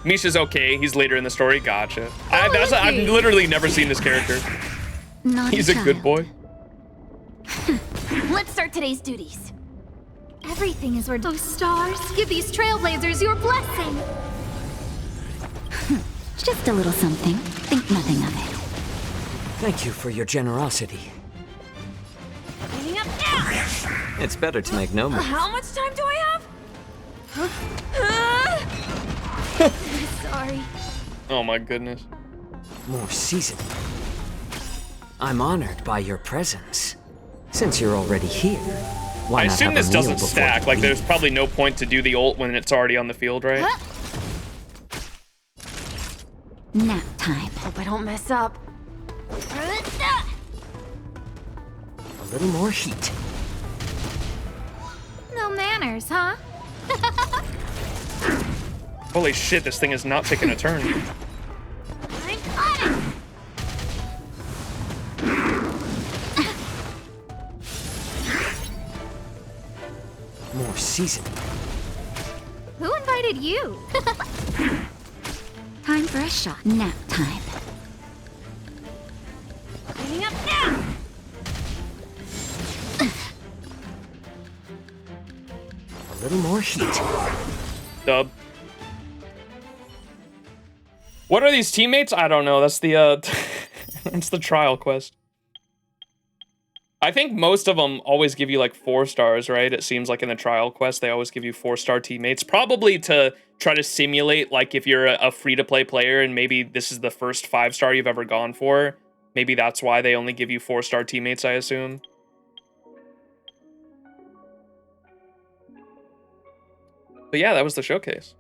Misha's okay. He's later in the story. Gotcha. I've literally never seen this character. He's a good boy. Let's start today's duties. Everything is where those stars give these trailblazers your blessing. Just a little something. Think nothing of it. Thank you for your generosity. Cleaning up now. It's better to make no move. How much time do I have? Sorry. Oh my goodness. More seasoning. I'm honored by your presence. Since you're already here, why I not assume have a this meal doesn't before stack. you Like, leave? there's probably no point to do the ult when it's already on the field, right? Nap time. Hope I don't mess up. A little more heat. No manners, huh? Holy shit, this thing is not taking a turn. More seasoning. Who invited you? Time for a shot. Nap time. Cleaning up now. A little more heat. Dub. What are these teammates? I don't know. That's the it's the trial quest. I think most of them always give you like 4 stars, right? It seems like in the trial quest they always give you 4-star teammates, probably to try to simulate like if you're a free-to-play player and maybe this is the first 5-star you've ever gone for. Maybe that's why they only give you 4-star teammates, I assume. But yeah, that was the showcase.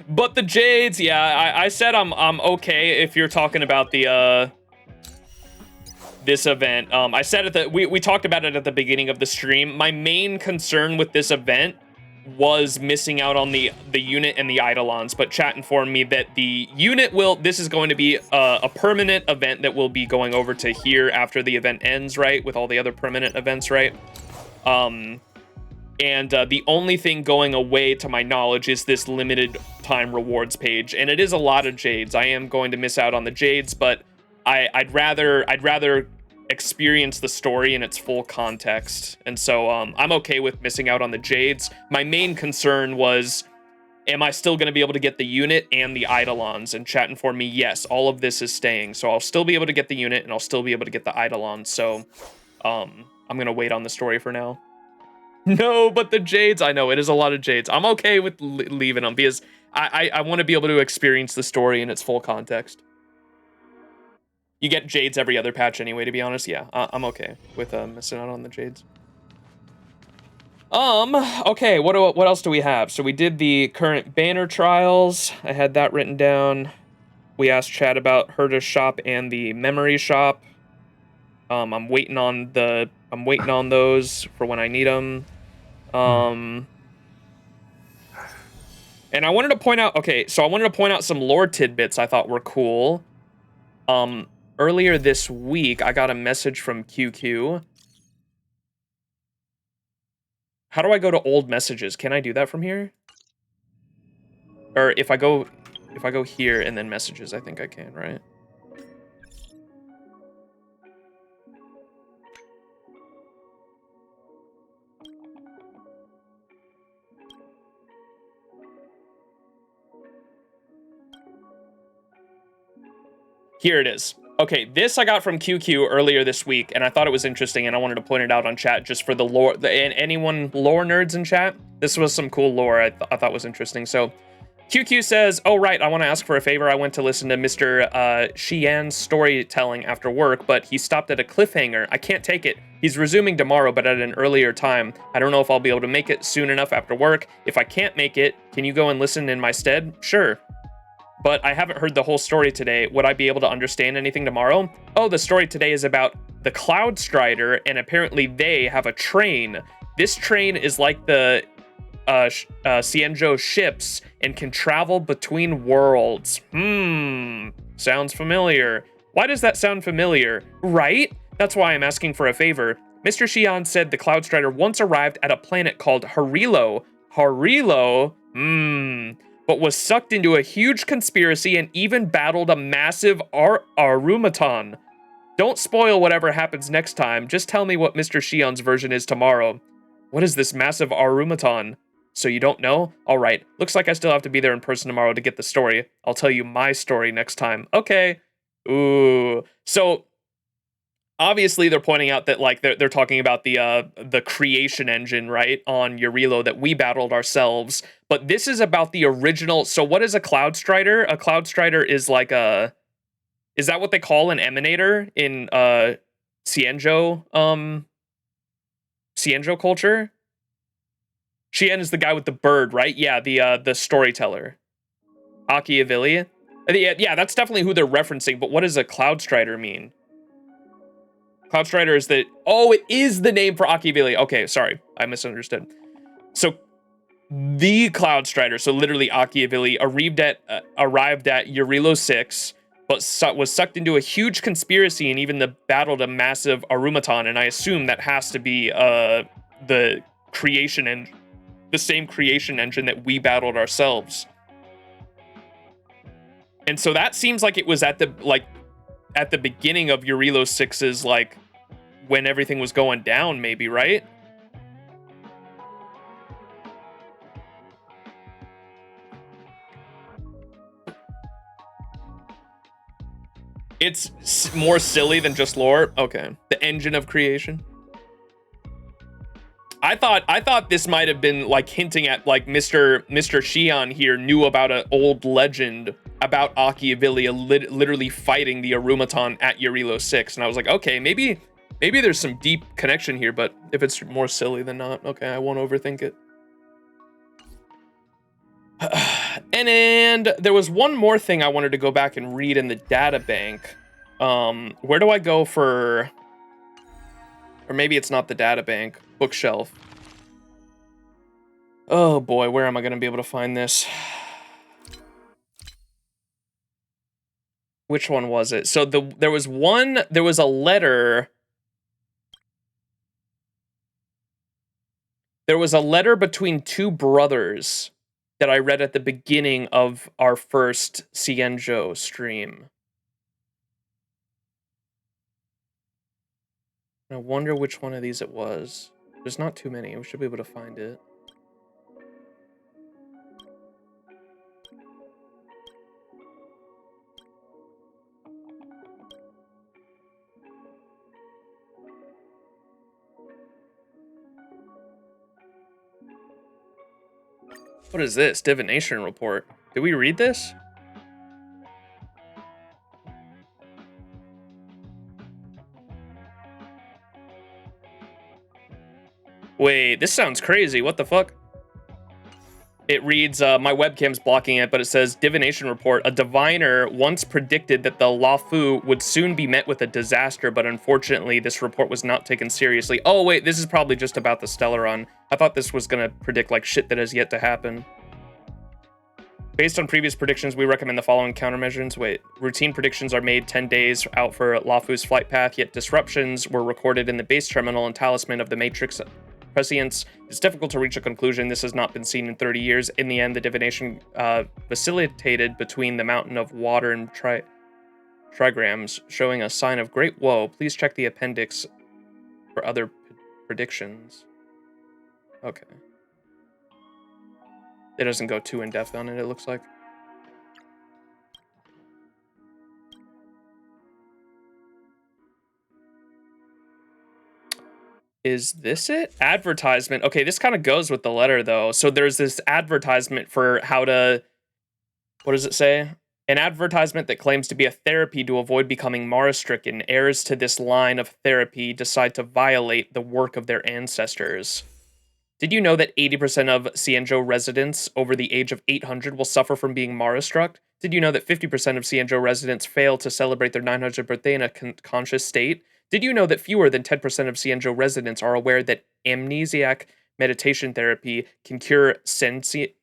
But the Jades, yeah, I said I'm okay if you're talking about the this event. I said it that we talked about it at the beginning of the stream. My main concern with this event was missing out on the unit and the Eidolons, but chat informed me that the unit this is going to be a permanent event that will be going over to here after the event ends, right? With all the other permanent events, right? And the only thing going away, to my knowledge, is this limited time rewards page, and it is a lot of Jades. I am going to miss out on the Jades, but I'd rather experience the story in its full context, and so I'm okay with missing out on the Jades. My main concern was, am I still going to be able to get the unit and the Eidolons? And chat informed me, yes, all of this is staying, so I'll still be able to get the unit and I'll still be able to get the Eidolons. So I'm gonna wait on the story for now. No, but the Jades, I know, it is a lot of Jades. I'm okay with leaving them because I want to be able to experience the story in its full context. You get Jades every other patch anyway, to be honest. Yeah, I'm okay with missing out on the Jades. Okay, what else do we have? So we did the current banner trials. I had that written down. We asked chat about Herta's shop and the memory shop. I'm waiting on those for when I need them. And I wanted to point out, some lore tidbits I thought were cool. Earlier this week, I got a message from QQ. How do I go to old messages? Can I do that from here? Or if I go here and then messages, I think I can, right? Here it is. Okay, this I got from QQ earlier this week, and I thought it was interesting, and I wanted to point it out on chat just for the lore, and anyone lore nerds in chat. This was some cool lore I thought was interesting. So, QQ says, "Oh right, I want to ask for a favor. I went to listen to Mr. Xian's storytelling after work, but he stopped at a cliffhanger. I can't take it. He's resuming tomorrow, but at an earlier time. I don't know if I'll be able to make it soon enough after work. If I can't make it, can you go and listen in my stead? Sure. But I haven't heard the whole story today. Would I be able to understand anything tomorrow? Oh, the story today is about the Cloud Strider, and apparently they have a train. This train is like the XianZhou ships and can travel between worlds. Sounds familiar. Why does that sound familiar? Right? That's why I'm asking for a favor. Mr. Xian said the Cloud Strider once arrived at a planet called Harilo. Harilo? But was sucked into a huge conspiracy and even battled a massive Arumaton. Don't spoil whatever happens next time. Just tell me what Mr. Xian's version is tomorrow. What is this massive Arumaton? So you don't know? All right. Looks like I still have to be there in person tomorrow to get the story. I'll tell you my story next time. Okay. Ooh. So obviously they're pointing out that like they're talking about the creation engine, right, on Yarilo that we battled ourselves. But this is about the original. So what is a Cloud Strider? A Cloud Strider is like is that what they call an emanator in XianZhou XianZhou culture? Xian is the guy with the bird, right? Yeah, the storyteller. Machiavelli. Yeah, that's definitely who they're referencing, but what does a Cloud Strider mean? Cloud Strider is it is the name for Machiavelli. Okay, sorry, I misunderstood. So the Cloud Strider, so literally Machiavelli, arrived at Yarilo 6, but was sucked into a huge conspiracy and even battled a massive Arumaton, and I assume that has to be the creation engine, the same creation engine that we battled ourselves. And so that seems like it was at the beginning of Yarilo 6's, like, when everything was going down, maybe, right? It's more silly than just lore. Okay. The engine of creation. I thought this might have been like hinting at like Mr. Xian here knew about an old legend about Machiavelli literally fighting the Arumaton at Yarilo 6, and I was like, okay, maybe there's some deep connection here, but if it's more silly than not, okay, I won't overthink it. And there was one more thing I wanted to go back and read in the data bank. Where do I go for, or maybe it's not the data bank, bookshelf. Oh boy, where am I going to be able to find this? Which one was it? So there was a letter. There was a letter between two brothers that I read at the beginning of our first XianZhou stream. I wonder which one of these it was. There's not too many. We should be able to find it. What is this? Divination report. Did we read this? Wait, this sounds crazy. What the fuck? It reads, my webcam's blocking it, but it says, Divination report. A diviner once predicted that the Luofu would soon be met with a disaster, but unfortunately, this report was not taken seriously. Oh, wait, this is probably just about the Stellaron. I thought this was gonna predict, like, shit that has yet to happen. Based on previous predictions, we recommend the following countermeasures. Wait, routine predictions are made 10 days out for Luofu's flight path, yet disruptions were recorded in the base terminal and talisman of the Matrix prescience. It's difficult to reach a conclusion. This has not been seen in 30 years. In the end, the divination vacillated between the mountain of water and trigrams, showing a sign of great woe. Please check the appendix for other predictions. Okay. It doesn't go too in-depth on it, it looks like. Is this it? Advertisement. Okay, this kind of goes with the letter, though. So there's this advertisement for how to... What does it say? An advertisement that claims to be a therapy to avoid becoming Mara-stricken. Heirs to this line of therapy decide to violate the work of their ancestors. Did you know that 80% of XianZhou residents over the age of 800 will suffer from being Mara-struck? Did you know that 50% of XianZhou residents fail to celebrate their 900th birthday in a conscious state? Did you know that fewer than 10% of XianZhou residents are aware that amnesiac meditation therapy can cure sentience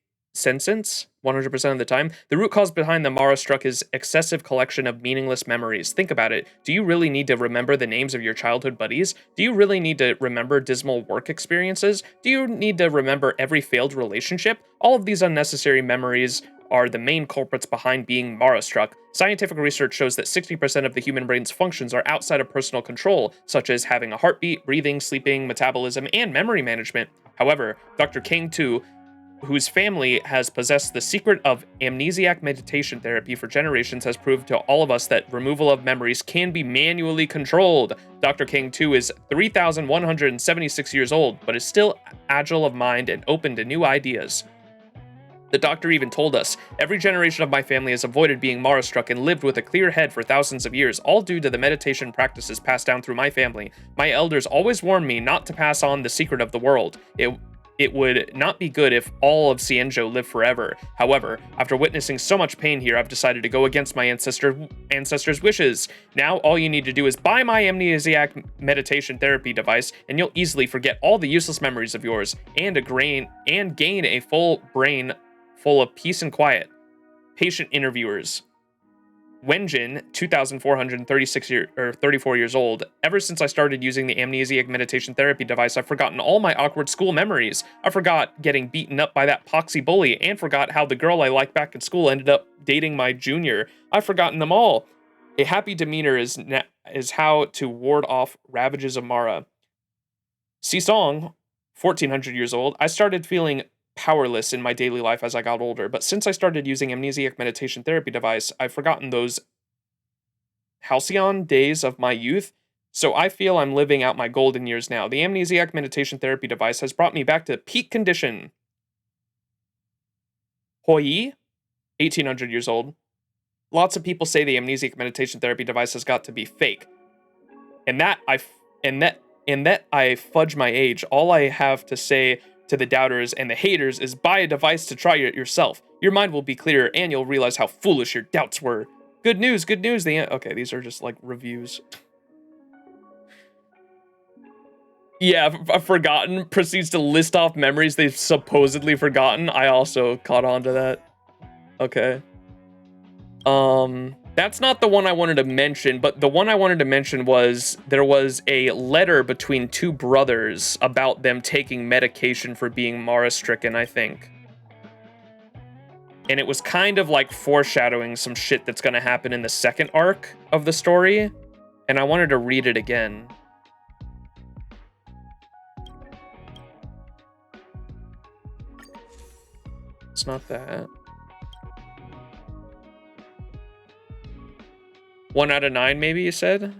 100% of the time? The root cause behind the Mara-struck is excessive collection of meaningless memories. Think about it. Do you really need to remember the names of your childhood buddies? Do you really need to remember dismal work experiences? Do you need to remember every failed relationship? All of these unnecessary memories are the main culprits behind being Mara-struck. Scientific research shows that 60% of the human brain's functions are outside of personal control, such as having a heartbeat, breathing, sleeping, metabolism, and memory management. However, Dr. King Tu, whose family has possessed the secret of amnesiac meditation therapy for generations, has proved to all of us that removal of memories can be manually controlled. Dr. King, too, is 3,176 years old, but is still agile of mind and open to new ideas. The doctor even told us, every generation of my family has avoided being Mara-struck and lived with a clear head for thousands of years, all due to the meditation practices passed down through my family. My elders always warned me not to pass on the secret of the world. It would not be good if all of XianZhou lived forever. However, after witnessing so much pain here, I've decided to go against my ancestors' wishes. Now, all you need to do is buy my amnesiac meditation therapy device, and you'll easily forget all the useless memories of yours, and gain a full brain full of peace and quiet. Patient interviewers. Wenjin, 34 years old. Ever since I started using the amnesiac meditation therapy device, I've forgotten all my awkward school memories. I forgot getting beaten up by that poxy bully, and forgot how the girl I liked back in school ended up dating my junior. I've forgotten them all. A happy demeanor is how to ward off ravages of Mara. Sisong, 1400 years old. I started feeling powerless in my daily life as I got older, but since I started using amnesiac meditation therapy device, I've forgotten those halcyon days of my youth, so I feel I'm living out my golden years now. The amnesiac meditation therapy device has brought me back to peak condition. Hoi, 1800 years old. Lots of people say the amnesiac meditation therapy device has got to be fake. And that I fudge my age. All I have to say to the doubters and the haters is buy a device to try it yourself. Your mind will be clearer and you'll realize how foolish your doubts were. Good news, good news. Okay, these are just like reviews. Yeah, I've forgotten. Proceeds to list off memories they've supposedly forgotten. I also caught on to that. Okay. That's not the one I wanted to mention, but the one I wanted to mention was there was a letter between two brothers about them taking medication for being Mara-stricken, I think. And it was kind of like foreshadowing some shit that's gonna happen in the second arc of the story, and I wanted to read it again. It's not that. 1 out of 9, maybe you said?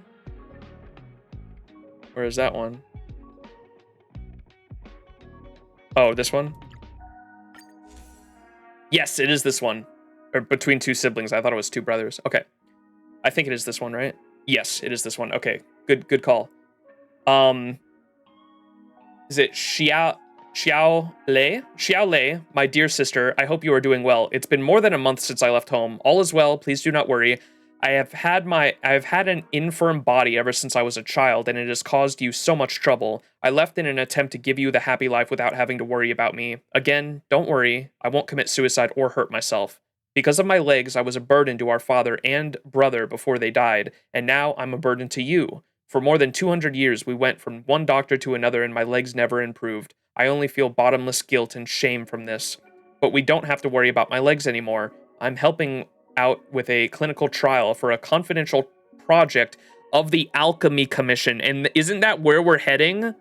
Where is that one? Oh, this one? Yes, it is this one. Or between two siblings. I thought it was two brothers. Okay. I think it is this one, right? Yes, it is this one. Okay. Good call. Is it Xiao Lei? Xiao Lei, my dear sister, I hope you are doing well. It's been more than a month since I left home. All is well, please do not worry. I have had an infirm body ever since I was a child, and it has caused you so much trouble. I left in an attempt to give you the happy life without having to worry about me. Again, don't worry. I won't commit suicide or hurt myself. Because of my legs, I was a burden to our father and brother before they died, and now I'm a burden to you. For more than 200 years, we went from one doctor to another, and my legs never improved. I only feel bottomless guilt and shame from this. But we don't have to worry about my legs anymore. I'm helping out with a clinical trial for a confidential project of the Alchemy Commission. And isn't that where we're heading?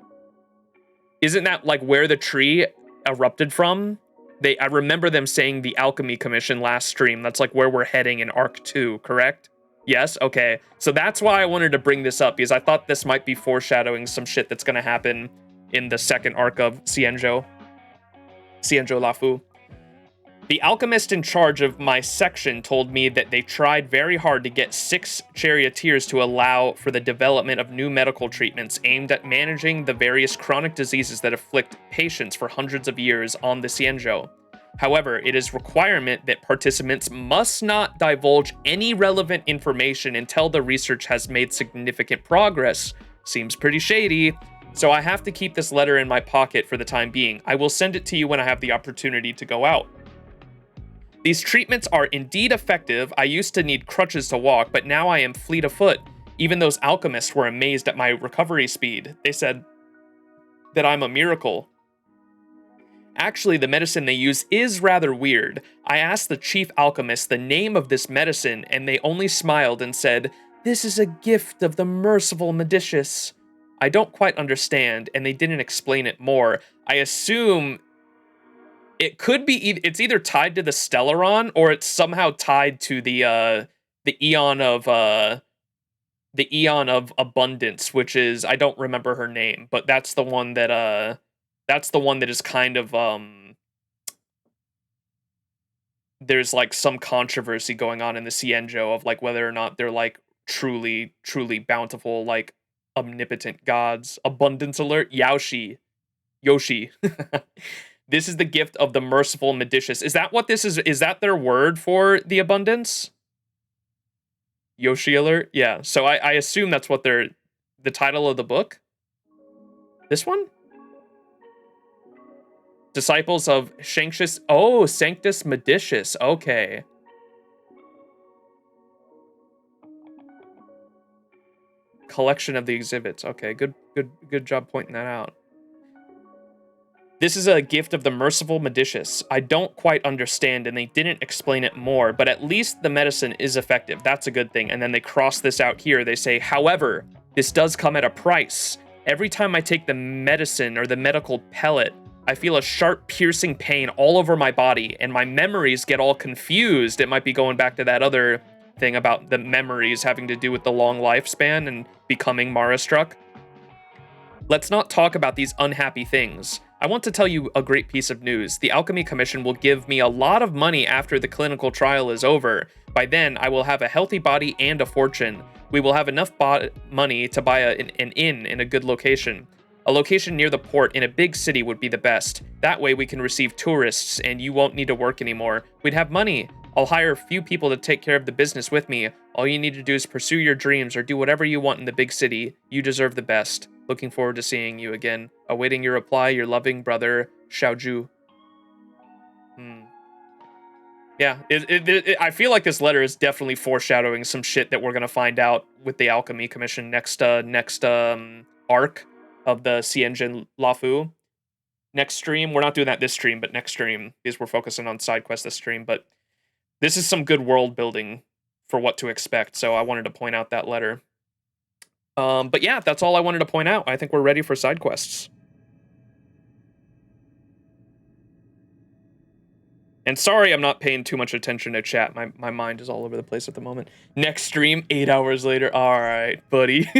Isn't that like where the tree erupted from? I remember them saying the Alchemy Commission last stream. That's like where we're heading in Arc 2, correct? Yes? Okay. So that's why I wanted to bring this up, because I thought this might be foreshadowing some shit that's going to happen in the second arc of XianZhou Luofu. The alchemist in charge of my section told me that they tried very hard to get 6 charioteers to allow for the development of new medical treatments aimed at managing the various chronic diseases that afflict patients for hundreds of years on the XianZhou. However, it is requirement that participants must not divulge any relevant information until the research has made significant progress. Seems pretty shady. So I have to keep this letter in my pocket for the time being. I will send it to you when I have the opportunity to go out. These treatments are indeed effective. I used to need crutches to walk, but now I am fleet of foot. Even those alchemists were amazed at my recovery speed. They said that I'm a miracle. Actually, the medicine they use is rather weird. I asked the chief alchemist the name of this medicine, and they only smiled and said, "This is a gift of the merciful Medicious." I don't quite understand, and they didn't explain it more. I assume it could be it's either tied to the Stellaron, or it's somehow tied to the Eon of Abundance, which is, I don't remember her name, but that's the one that is kind of there's like some controversy going on in the XianZhou of like whether or not they're like truly bountiful, like omnipotent gods. Abundance alert, Yoshi. This is the gift of the merciful Medicious. Is that what this is? Is that their word for the abundance? Yoshi alert? Yeah. So I assume that's what the title of the book? This one? Disciples of Sanctus. Oh, Sanctus Medicious. Okay. Collection of the exhibits. Okay, good job pointing that out. This is a gift of the merciful Medicious. I don't quite understand, and they didn't explain it more, but at least the medicine is effective. That's a good thing. And then they cross this out here. They say, however, this does come at a price. Every time I take the medicine or the medical pellet, I feel a sharp, piercing pain all over my body, and my memories get all confused. It might be going back to that other thing about the memories having to do with the long lifespan and becoming Mara-struck. Let's not talk about these unhappy things. I want to tell you a great piece of news. The Alchemy Commission will give me a lot of money after the clinical trial is over. By then, I will have a healthy body and a fortune. We will have enough money to buy an inn in a good location. A location near the port in a big city would be the best. That way we can receive tourists and you won't need to work anymore. We'd have money. I'll hire a few people to take care of the business with me. All you need to do is pursue your dreams or do whatever you want in the big city. You deserve the best. Looking forward to seeing you again. Awaiting your reply, your loving brother, XianZhou. Yeah, I feel like this letter is definitely foreshadowing some shit that we're going to find out with the Alchemy Commission next arc of the XianZhou Luofu. Next stream, we're not doing that this stream, but next stream, because we're focusing on side quests this stream, but this is some good world building for what to expect, so I wanted to point out that letter. But yeah, that's all I wanted to point out. I think we're ready for side quests. And sorry I'm not paying too much attention to chat. My mind is all over the place at the moment. Next stream, 8 hours later. All right, buddy.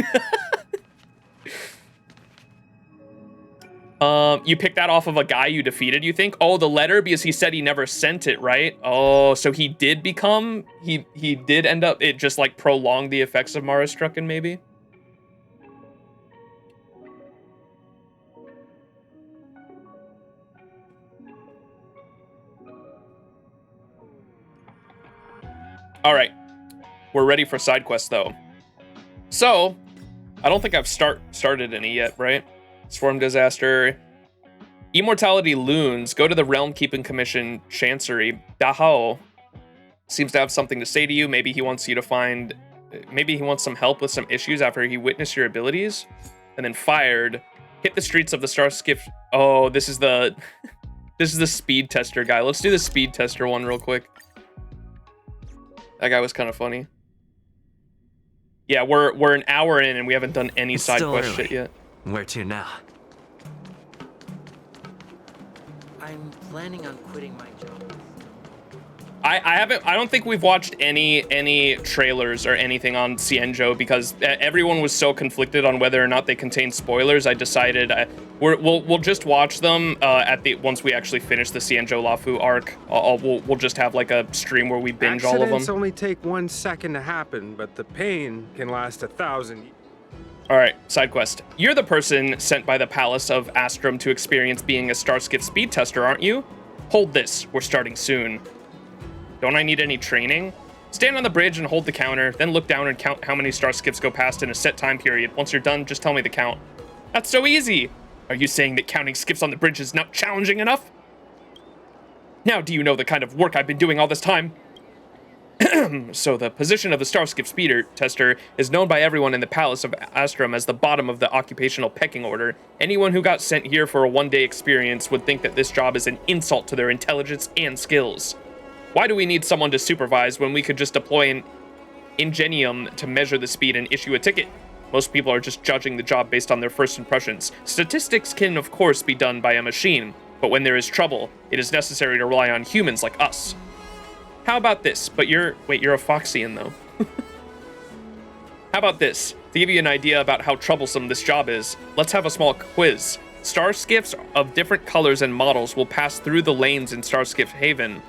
You picked that off of a guy you defeated, you think? Oh, the letter, because he said he never sent it, right? Oh, so he did become... He did end up... It just, like, prolonged the effects of Mara-strucken, maybe? Alright. We're ready for side quests, though. So, I don't think I've started any yet, right? Swarm Disaster. Immortality Loons. Go to the Realm Keeping Commission Chancery. Dahao seems to have something to say to you. Maybe he wants you to find... Maybe he wants some help with some issues after he witnessed your abilities. And then fired. Hit the streets of the Starskip... Oh, this is the... This is the speed tester guy. Let's do the speed tester one real quick. That guy was kind of funny. Yeah, we're an hour in and we haven't done any side quest shit yet. Where to now? I'm planning on quitting my job. I don't think we've watched any trailers or anything on XianZhou because everyone was so conflicted on whether or not they contain spoilers. I decided we'll just watch them once we actually finish the XianZhou Luofu arc. We'll just have like a stream where we binge all of them. Accidents only take 1 second to happen, but the pain can last 1,000 years. All right, side quest. You're the person sent by the Palace of Astrum to experience being a Starskiff speed tester, aren't you? Hold this. We're starting soon. Don't I need any training? Stand on the bridge and hold the counter, then look down and count how many Starskiffs go past in a set time period. Once you're done, just tell me the count. That's so easy! Are you saying that counting skips on the bridge is not challenging enough? Now do you know the kind of work I've been doing all this time? So the position of the Starskiff speeder tester is known by everyone in the Palace of Astrum as the bottom of the occupational pecking order. Anyone who got sent here for a one-day experience would think that this job is an insult to their intelligence and skills. Why do we need someone to supervise when we could just deploy an ingenium to measure the speed and issue a ticket? Most people are just judging the job based on their first impressions. Statistics can, of course, be done by a machine, but when there is trouble, it is necessary to rely on humans like us. How about this? But you're a Foxian, though. How about this? To give you an idea about how troublesome this job is, let's have a small quiz. Starskiffs of different colors and models will pass through the lanes in Starskiff Haven.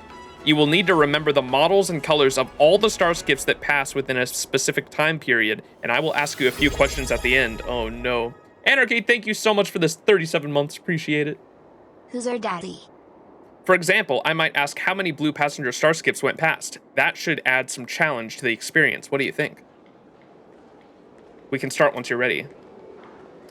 You will need to remember the models and colors of all the Starskiffs that pass within a specific time period, and I will ask you a few questions at the end. Oh no. Anarchy, thank you so much for this 37 months. Appreciate it. Who's our daddy? For example, I might ask how many blue passenger Starskiffs went past. That should add some challenge to the experience. What do you think? We can start once you're ready.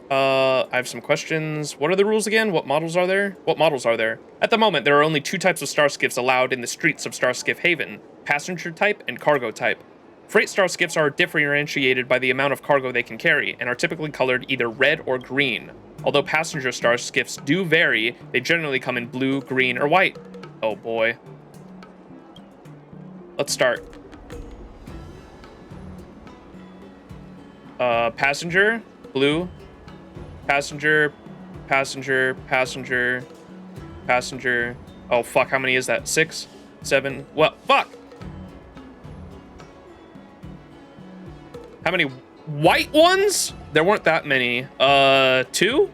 I have some questions. What are the rules again? What models are there? What models are there? At the moment, there are only 2 types of Starskiffs allowed in the streets of Starskiff Haven: passenger type and cargo type. Freight Starskiffs are differentiated by the amount of cargo they can carry and are typically colored either red or green. Although passenger Starskiffs do vary, they generally come in blue, green, or white. Oh boy. Let's start. Passenger, blue. Passenger, passenger, passenger, passenger. Oh, fuck, how many is that? 6, 7, what? Fuck! How many white ones? There weren't that many. 2?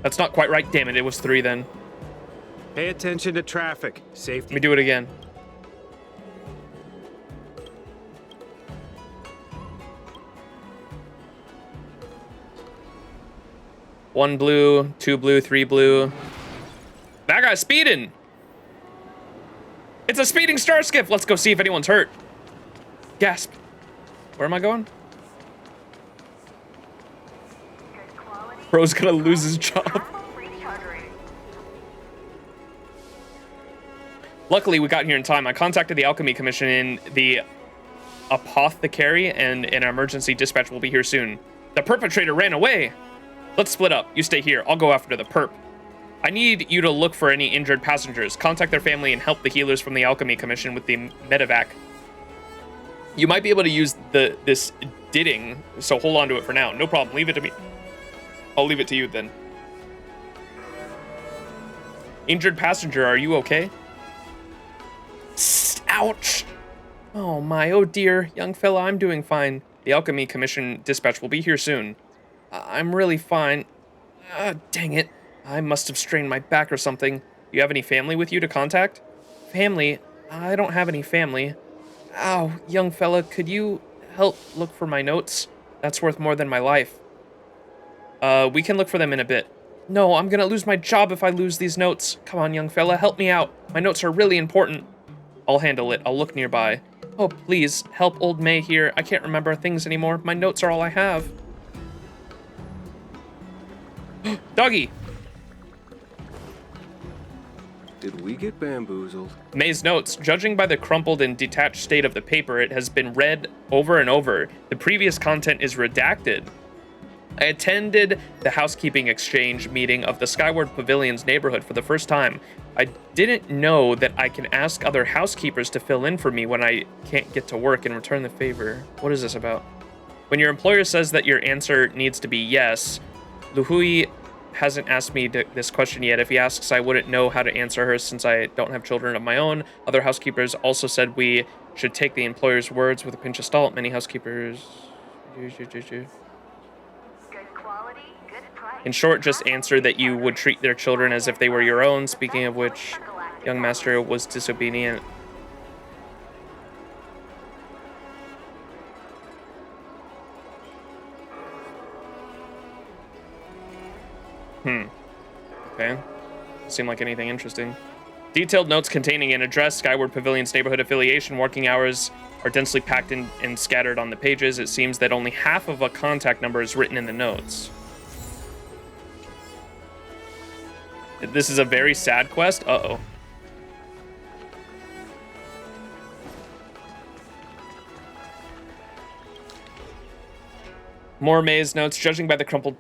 That's not quite right. Damn it, it was 3 then. Pay attention to traffic. Safety. Let me do it again. One blue, 2 blue, 3 blue. That guy's speeding. It's a speeding Starskiff. Let's go see if anyone's hurt. Gasp. Where am I going? Bro's gonna lose his job. Luckily, we got here in time. I contacted the Alchemy Commission in the apothecary, and an emergency dispatch will be here soon. The perpetrator ran away. Let's split up. You stay here. I'll go after the perp. I need you to look for any injured passengers. Contact their family and help the healers from the Alchemy Commission with the medevac. You might be able to use this didding, so hold on to it for now. No problem. Leave it to me. I'll leave it to you then. Injured passenger, are you okay? Ouch. Oh my, oh dear. Young fella, I'm doing fine. The Alchemy Commission dispatch will be here soon. I'm really fine. Dang it. I must have strained my back or something. Do you have any family with you to contact? Family? I don't have any family. Ow, young fella, could you help look for my notes? That's worth more than my life. We can look for them in a bit. No, I'm gonna lose my job if I lose these notes. Come on, young fella, help me out. My notes are really important. I'll handle it. I'll look nearby. Oh, please, help old May here. I can't remember things anymore. My notes are all I have. Doggy! Did we get bamboozled? May's notes. Judging by the crumpled and detached state of the paper, it has been read over and over. The previous content is redacted. I attended the housekeeping exchange meeting of the Skyward Pavilion's neighborhood for the first time. I didn't know that I can ask other housekeepers to fill in for me when I can't get to work and return the favor. What is this about? When your employer says that your answer needs to be yes, Luhui hasn't asked me this question yet. If he asks, I wouldn't know how to answer her since I don't have children of my own. Other housekeepers also said we should take the employer's words with a pinch of salt. Many housekeepers... In short, just answer that you would treat their children as if they were your own. Speaking of which, young master was disobedient. Okay. Seem like anything interesting. Detailed notes containing an address, Skyward Pavilion's neighborhood affiliation, working hours are densely packed and scattered on the pages. It seems that only half of a contact number is written in the notes. This is a very sad quest. Uh-oh. More maze notes. Judging by the crumpled...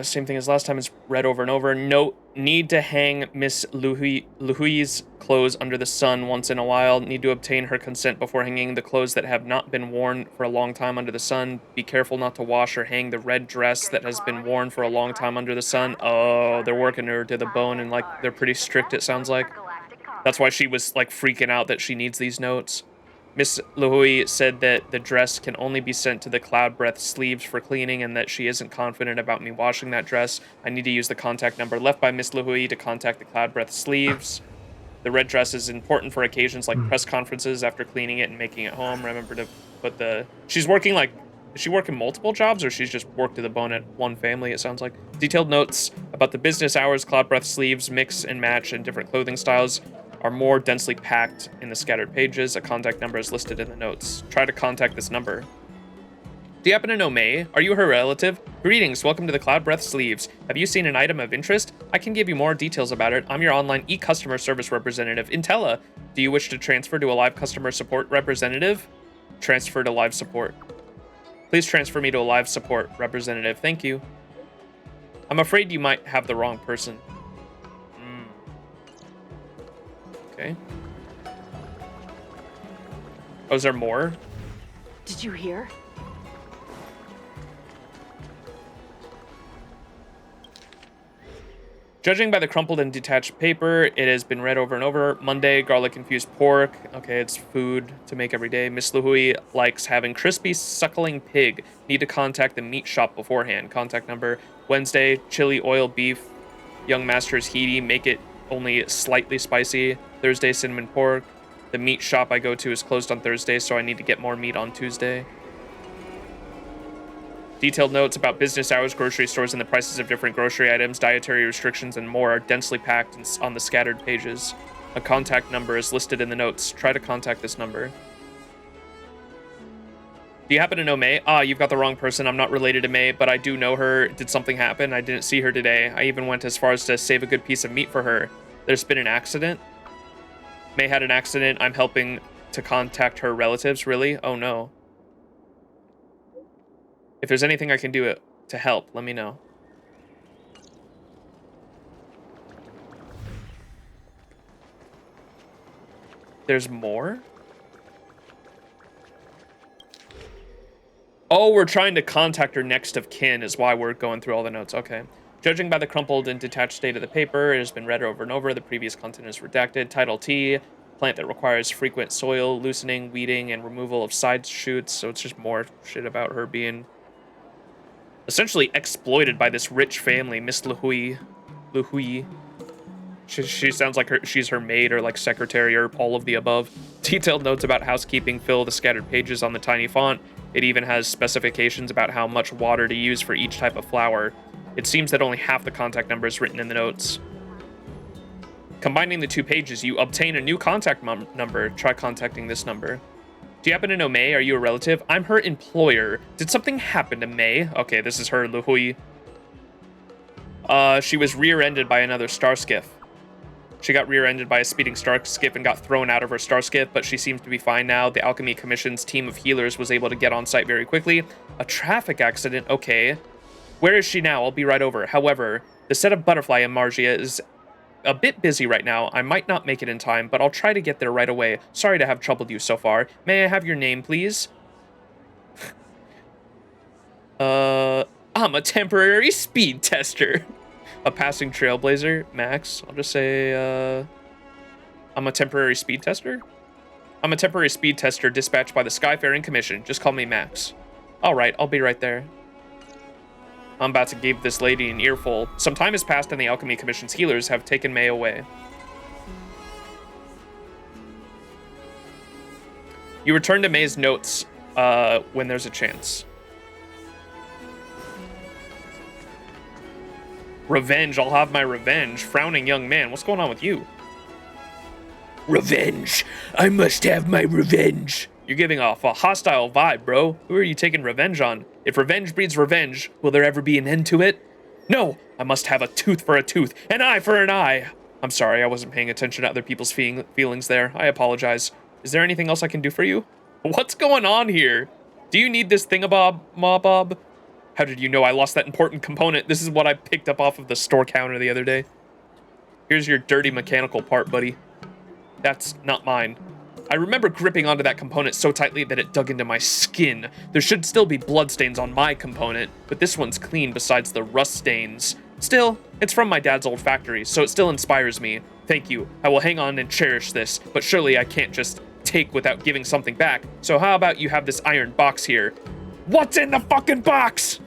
same thing as last time. It's read over and over. Note, need to hang Miss Luhui's clothes under the sun once in a while. Need to obtain her consent before hanging the clothes that have not been worn for a long time under the sun. Be careful not to wash or hang the red dress that has been worn for a long time under the sun. Oh, they're working her to the bone, and like they're pretty strict, it sounds like. That's why she was like freaking out that she needs these notes. Miss Luhui said that the dress can only be sent to the Cloud Breath sleeves for cleaning and that she isn't confident about me washing that dress. I need to use the contact number left by Miss Luhui to contact the Cloud Breath sleeves. The red dress is important for occasions like press conferences after cleaning it and making it home. Remember to put the... She's working like... Is she working multiple jobs or she's just worked to the bone at one family, it sounds like? Detailed notes about the business hours, Cloud Breath sleeves, mix and match, and different clothing styles are more densely packed in the scattered pages. A contact number is listed in the notes. Try to contact this number. Do you happen to know May? Are you her relative? Greetings, welcome to the Cloud Breath sleeves. Have you seen an item of interest? I can give you more details about it. I'm your online e-customer service representative, Intella. Do you wish to transfer to a live customer support representative? Transfer to live support. Please transfer me to a live support representative. Thank you. I'm afraid you might have the wrong person. Okay. Oh, is there more? Did you hear? Judging by the crumpled and detached paper, it has been read over and over. Monday, garlic-infused pork. Okay, it's food to make every day. Miss Luhui likes having crispy, suckling pig. Need to contact the meat shop beforehand. Contact number. Wednesday, chili oil beef. Young master's heaty. Make it only slightly spicy. Thursday, cinnamon pork. The meat shop I go to is closed on Thursday, so I need to get more meat on Tuesday. Detailed notes about business hours, grocery stores, and the prices of different grocery items, dietary restrictions, and more are densely packed on the scattered pages. A contact number is listed in the notes. Try to contact this number. Do you happen to know May? Ah, you've got the wrong person. I'm not related to May, but I do know her. Did something happen? I didn't see her today. I even went as far as to save a good piece of meat for her. There's been an accident. May had an accident. I'm helping to contact her relatives. Really? Oh no. If there's anything I can do to help, let me know. There's more? Oh, we're trying to contact her next of kin is why we're going through all the notes. Okay. Judging by the crumpled and detached state of the paper, it has been read over and over. The previous content is redacted. Title T, plant that requires frequent soil loosening, weeding, and removal of side shoots. So it's just more shit about her being essentially exploited by this rich family, Miss Luhui. She sounds like she's her maid or like secretary or all of the above. Detailed notes about housekeeping fill the scattered pages on the tiny font. It even has specifications about how much water to use for each type of flower. It seems that only half the contact number is written in the notes. Combining the two pages, you obtain a new contact number. Try contacting this number. Do you happen to know May? Are you a relative? I'm her employer. Did something happen to May? Okay, this is her, Luhui. She was rear-ended by another star skiff. She got rear-ended by a speeding star skiff and got thrown out of her star skiff, but she seems to be fine now. The Alchemy Commission's team of healers was able to get on site very quickly. A traffic accident? Okay. Where is she now? I'll be right over. However, the set of Butterfly in Margia is a bit busy right now. I might not make it in time, but I'll try to get there right away. Sorry to have troubled you so far. May I have your name, please? I'm a temporary speed tester. A passing trailblazer, Max. I'll just say, I'm a temporary speed tester. I'm a temporary speed tester dispatched by the Skyfaring Commission. Just call me Max. All right, I'll be right there. I'm about to give this lady an earful. Some time has passed and the Alchemy Commission's healers have taken May away. You return to May's notes when there's a chance. Revenge, I'll have my revenge. Frowning young man, what's going on with you? Revenge, I must have my revenge. You're giving off a hostile vibe, bro. Who are you taking revenge on? If revenge breeds revenge, will there ever be an end to it? No, I must have a tooth for a tooth, an eye for an eye. I'm sorry, I wasn't paying attention to other people's feelings there. I apologize. Is there anything else I can do for you? What's going on here? Do you need this thingabob, Bob? How did you know I lost that important component? This is what I picked up off of the store counter the other day. Here's your dirty mechanical part, buddy. That's not mine. I remember gripping onto that component so tightly that it dug into my skin. There should still be bloodstains on my component, but this one's clean besides the rust stains. Still, it's from my dad's old factory, so it still inspires me. Thank you. I will hang on and cherish this, but surely I can't just take without giving something back. So how about you have this iron box here? What's in the fucking box?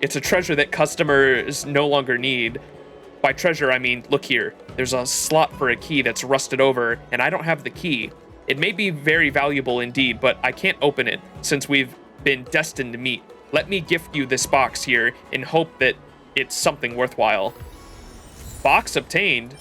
It's a treasure that customers no longer need. By treasure, I mean, look here. There's a slot for a key that's rusted over, and I don't have the key. It may be very valuable indeed, but I can't open it since we've been destined to meet. Let me gift you this box here in hope that it's something worthwhile. Box obtained.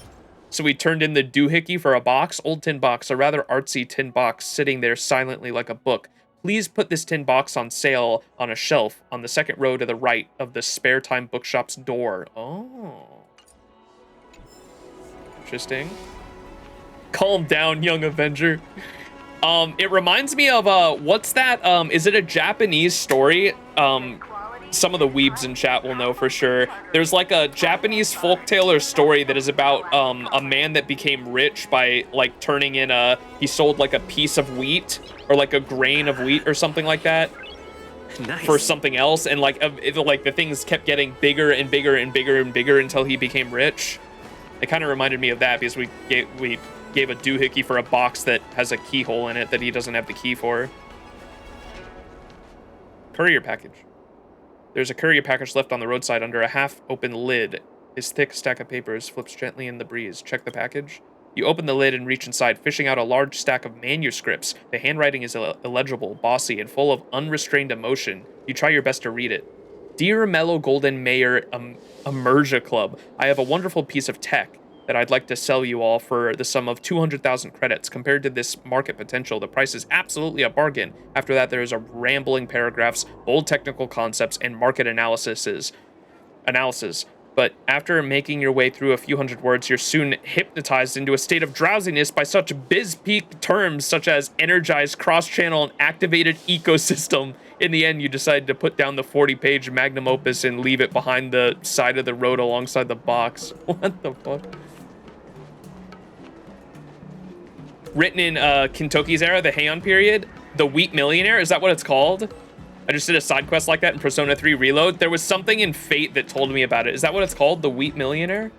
So we turned in the doohickey for a box. Old tin box, a rather artsy tin box sitting there silently like a book. Please put this tin box on sale on a shelf on the second row to the right of the spare time bookshop's door. Oh. Interesting. Calm down, young Avenger. It reminds me of, what's that? Is it a Japanese story? Some of the weebs in chat will know for sure. There's like a Japanese folktale or story that is about a man that became rich by like turning in he sold like a piece of wheat or like a grain of wheat or something like that. Nice. For something else, and like the things kept getting bigger and bigger and bigger and bigger until he became rich. It kind of reminded me of that because we gave a doohickey for a box that has a keyhole in it that he doesn't have the key for. Courier package. There's a courier package left on the roadside under a half-open lid. His thick stack of papers flips gently in the breeze. Check the package. You open the lid and reach inside, fishing out a large stack of manuscripts. The handwriting is illegible, bossy, and full of unrestrained emotion. You try your best to read it. Dear Mellow Golden Mayor Emergia Club, I have a wonderful piece of tech that I'd like to sell you all for the sum of 200,000 credits. Compared to this market potential, the price is absolutely a bargain. After that, there is a rambling paragraphs, bold technical concepts, and market analysis. But after making your way through a few hundred words, you're soon hypnotized into a state of drowsiness by such biz-peak terms such as energized cross-channel and activated ecosystem. In the end, you decide to put down the 40-page magnum opus and leave it behind the side of the road alongside the box. What the fuck? Written in Kintoki's era, the Heian period, the Wheat Millionaire, is that what it's called? I just did a side quest like that in Persona 3 Reload. There was something in Fate that told me about it. Is that what it's called? The Wheat Millionaire?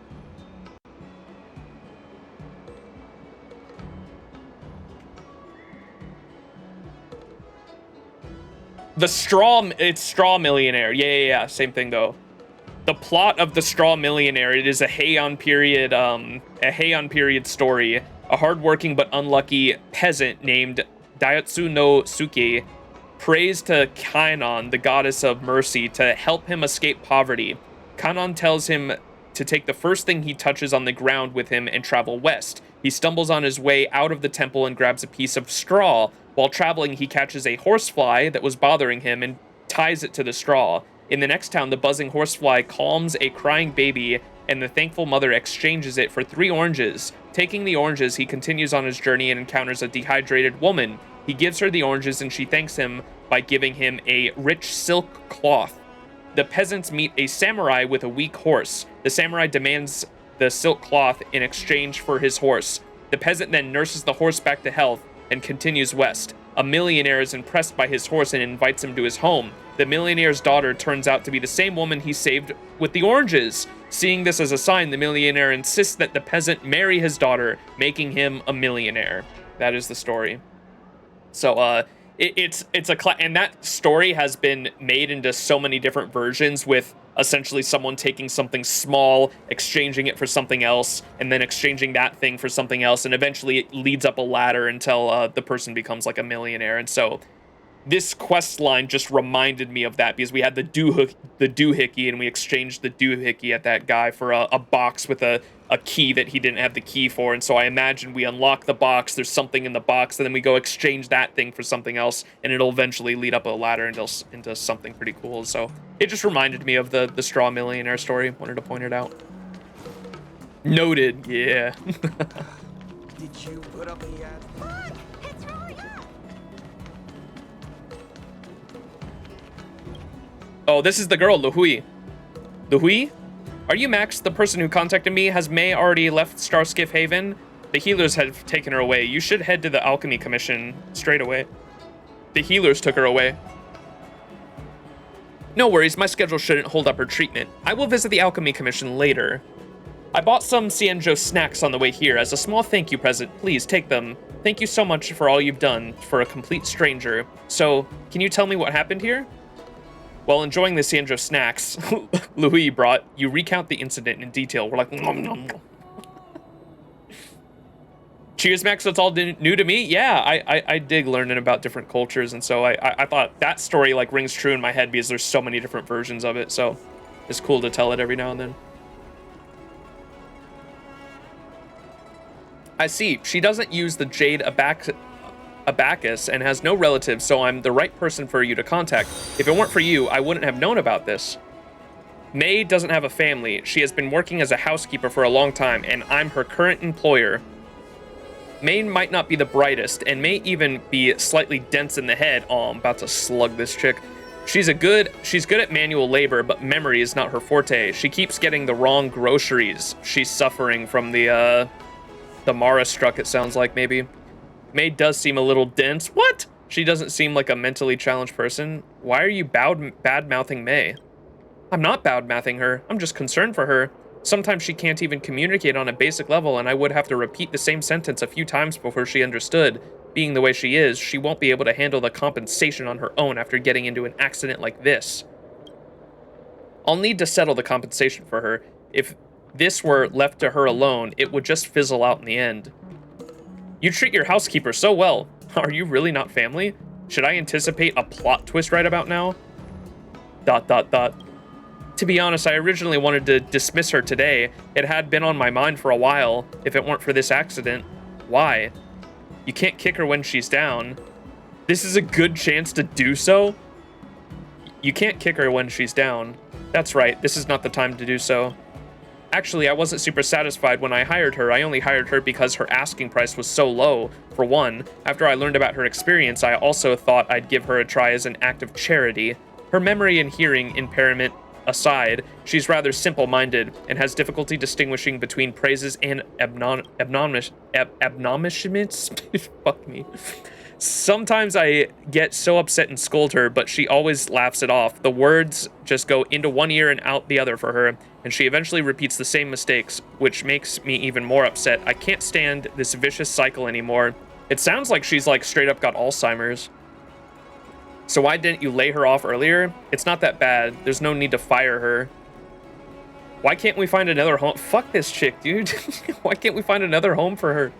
It's Straw Millionaire. Yeah. Same thing though. The plot of the Straw Millionaire, it is a Heian period story. A hardworking but unlucky peasant named Daihatsu no Suke prays to Kainon, the goddess of mercy, to help him escape poverty. Kainon tells him to take the first thing he touches on the ground with him and travel west. He stumbles on his way out of the temple and grabs a piece of straw. While traveling, he catches a horsefly that was bothering him and ties it to the straw. In the next town, the buzzing horsefly calms a crying baby, and the thankful mother exchanges it for 3 oranges. Taking the oranges, he continues on his journey and encounters a dehydrated woman. He gives her the oranges and she thanks him by giving him a rich silk cloth. The peasants meet a samurai with a weak horse. The samurai demands the silk cloth in exchange for his horse. The peasant then nurses the horse back to health and continues west. A millionaire is impressed by his horse and invites him to his home. The millionaire's daughter turns out to be the same woman he saved with the oranges. Seeing this as a sign, the millionaire insists that the peasant marry his daughter, making him a millionaire. That is the story. So, and that story has been made into so many different versions, with essentially someone taking something small, exchanging it for something else, and then exchanging that thing for something else, and eventually it leads up a ladder until the person becomes like a millionaire. And so this quest line just reminded me of that, because we had the doohickey, and we exchanged the doohickey at that guy for a box with a key that he didn't have the key for. And so I imagine we unlock the box, there's something in the box, and then we go exchange that thing for something else, and it'll eventually lead up a ladder into something pretty cool. So it just reminded me of the straw millionaire story. Wanted to point it out. Noted. Yeah. Did you put up the ad? Oh, this is the girl, Luhui. Luhui? Are you Max, the person who contacted me? Has May already left Starskiff Haven? The healers have taken her away. You should head to the Alchemy Commission straight away. The healers took her away. No worries, my schedule shouldn't hold up her treatment. I will visit the Alchemy Commission later. I bought some XianZhou snacks on the way here as a small thank you present. Please take them. Thank you so much for all you've done for a complete stranger. So, can you tell me what happened here? While enjoying the XianZhou snacks Luhui brought, you recount the incident in detail. We're like, nom, nom, nom. Cheers, Max, that's all new to me. Yeah, I dig learning about different cultures, and so I thought that story like rings true in my head because there's so many different versions of it, so it's cool to tell it every now and then. I see. She doesn't use the Jade Abacus and has no relatives, so I'm the right person for you to contact. If it weren't for you, I wouldn't have known about this. May doesn't have a family. She has been working as a housekeeper for a long time, and I'm her current employer. May might not be the brightest, and may even be slightly dense in the head. Oh, I'm about to slug this chick. She's good at manual labor, but memory is not her forte. She keeps getting the wrong groceries. She's suffering from the Mara struck, it sounds like, maybe. May does seem a little dense. What? She doesn't seem like a mentally challenged person. Why are you bad-mouthing May? I'm not bad-mouthing her. I'm just concerned for her. Sometimes she can't even communicate on a basic level, and I would have to repeat the same sentence a few times before she understood. Being the way she is, she won't be able to handle the compensation on her own after getting into an accident like this. I'll need to settle the compensation for her. If this were left to her alone, it would just fizzle out in the end. You treat your housekeeper so well. Are you really not family? Should I anticipate a plot twist right about now? ... To be honest, I originally wanted to dismiss her today. It had been on my mind for a while, if it weren't for this accident. Why? You can't kick her when she's down. This is a good chance to do so? You can't kick her when she's down. That's right, this is not the time to do so. Actually, I wasn't super satisfied when I hired her. I only hired her because her asking price was so low. For one, after I learned about her experience, I also thought I'd give her a try as an act of charity. Her memory and hearing impairment aside, she's rather simple-minded and has difficulty distinguishing between praises and admonishments. Fuck me. Sometimes I get so upset and scold her, but she always laughs it off. The words just go into one ear and out the other for her, and she eventually repeats the same mistakes, which makes me even more upset. I can't stand this vicious cycle anymore. It sounds like she's like straight up got Alzheimer's. So why didn't you lay her off earlier? It's not that bad. There's no need to fire her. Why can't we find another home? Fuck this chick, dude. Why can't we find another home for her?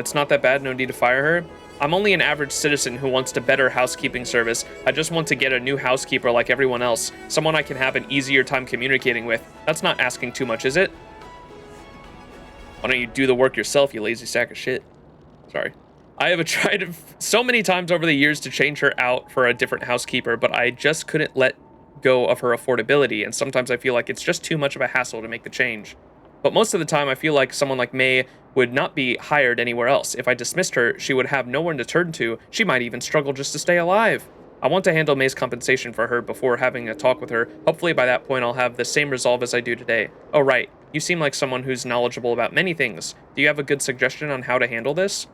It's not that bad, no need to fire her. I'm only an average citizen who wants to better housekeeping service. I just want to get a new housekeeper like everyone else. Someone I can have an easier time communicating with. That's not asking too much, is it? Why don't you do the work yourself, you lazy sack of shit? Sorry. I have tried so many times over the years to change her out for a different housekeeper, but I just couldn't let go of her affordability, and sometimes I feel like it's just too much of a hassle to make the change. But most of the time, I feel like someone like May would not be hired anywhere else. If I dismissed her, she would have no one to turn to. She might even struggle just to stay alive. I want to handle May's compensation for her before having a talk with her. Hopefully by that point, I'll have the same resolve as I do today. Oh, right. You seem like someone who's knowledgeable about many things. Do you have a good suggestion on how to handle this?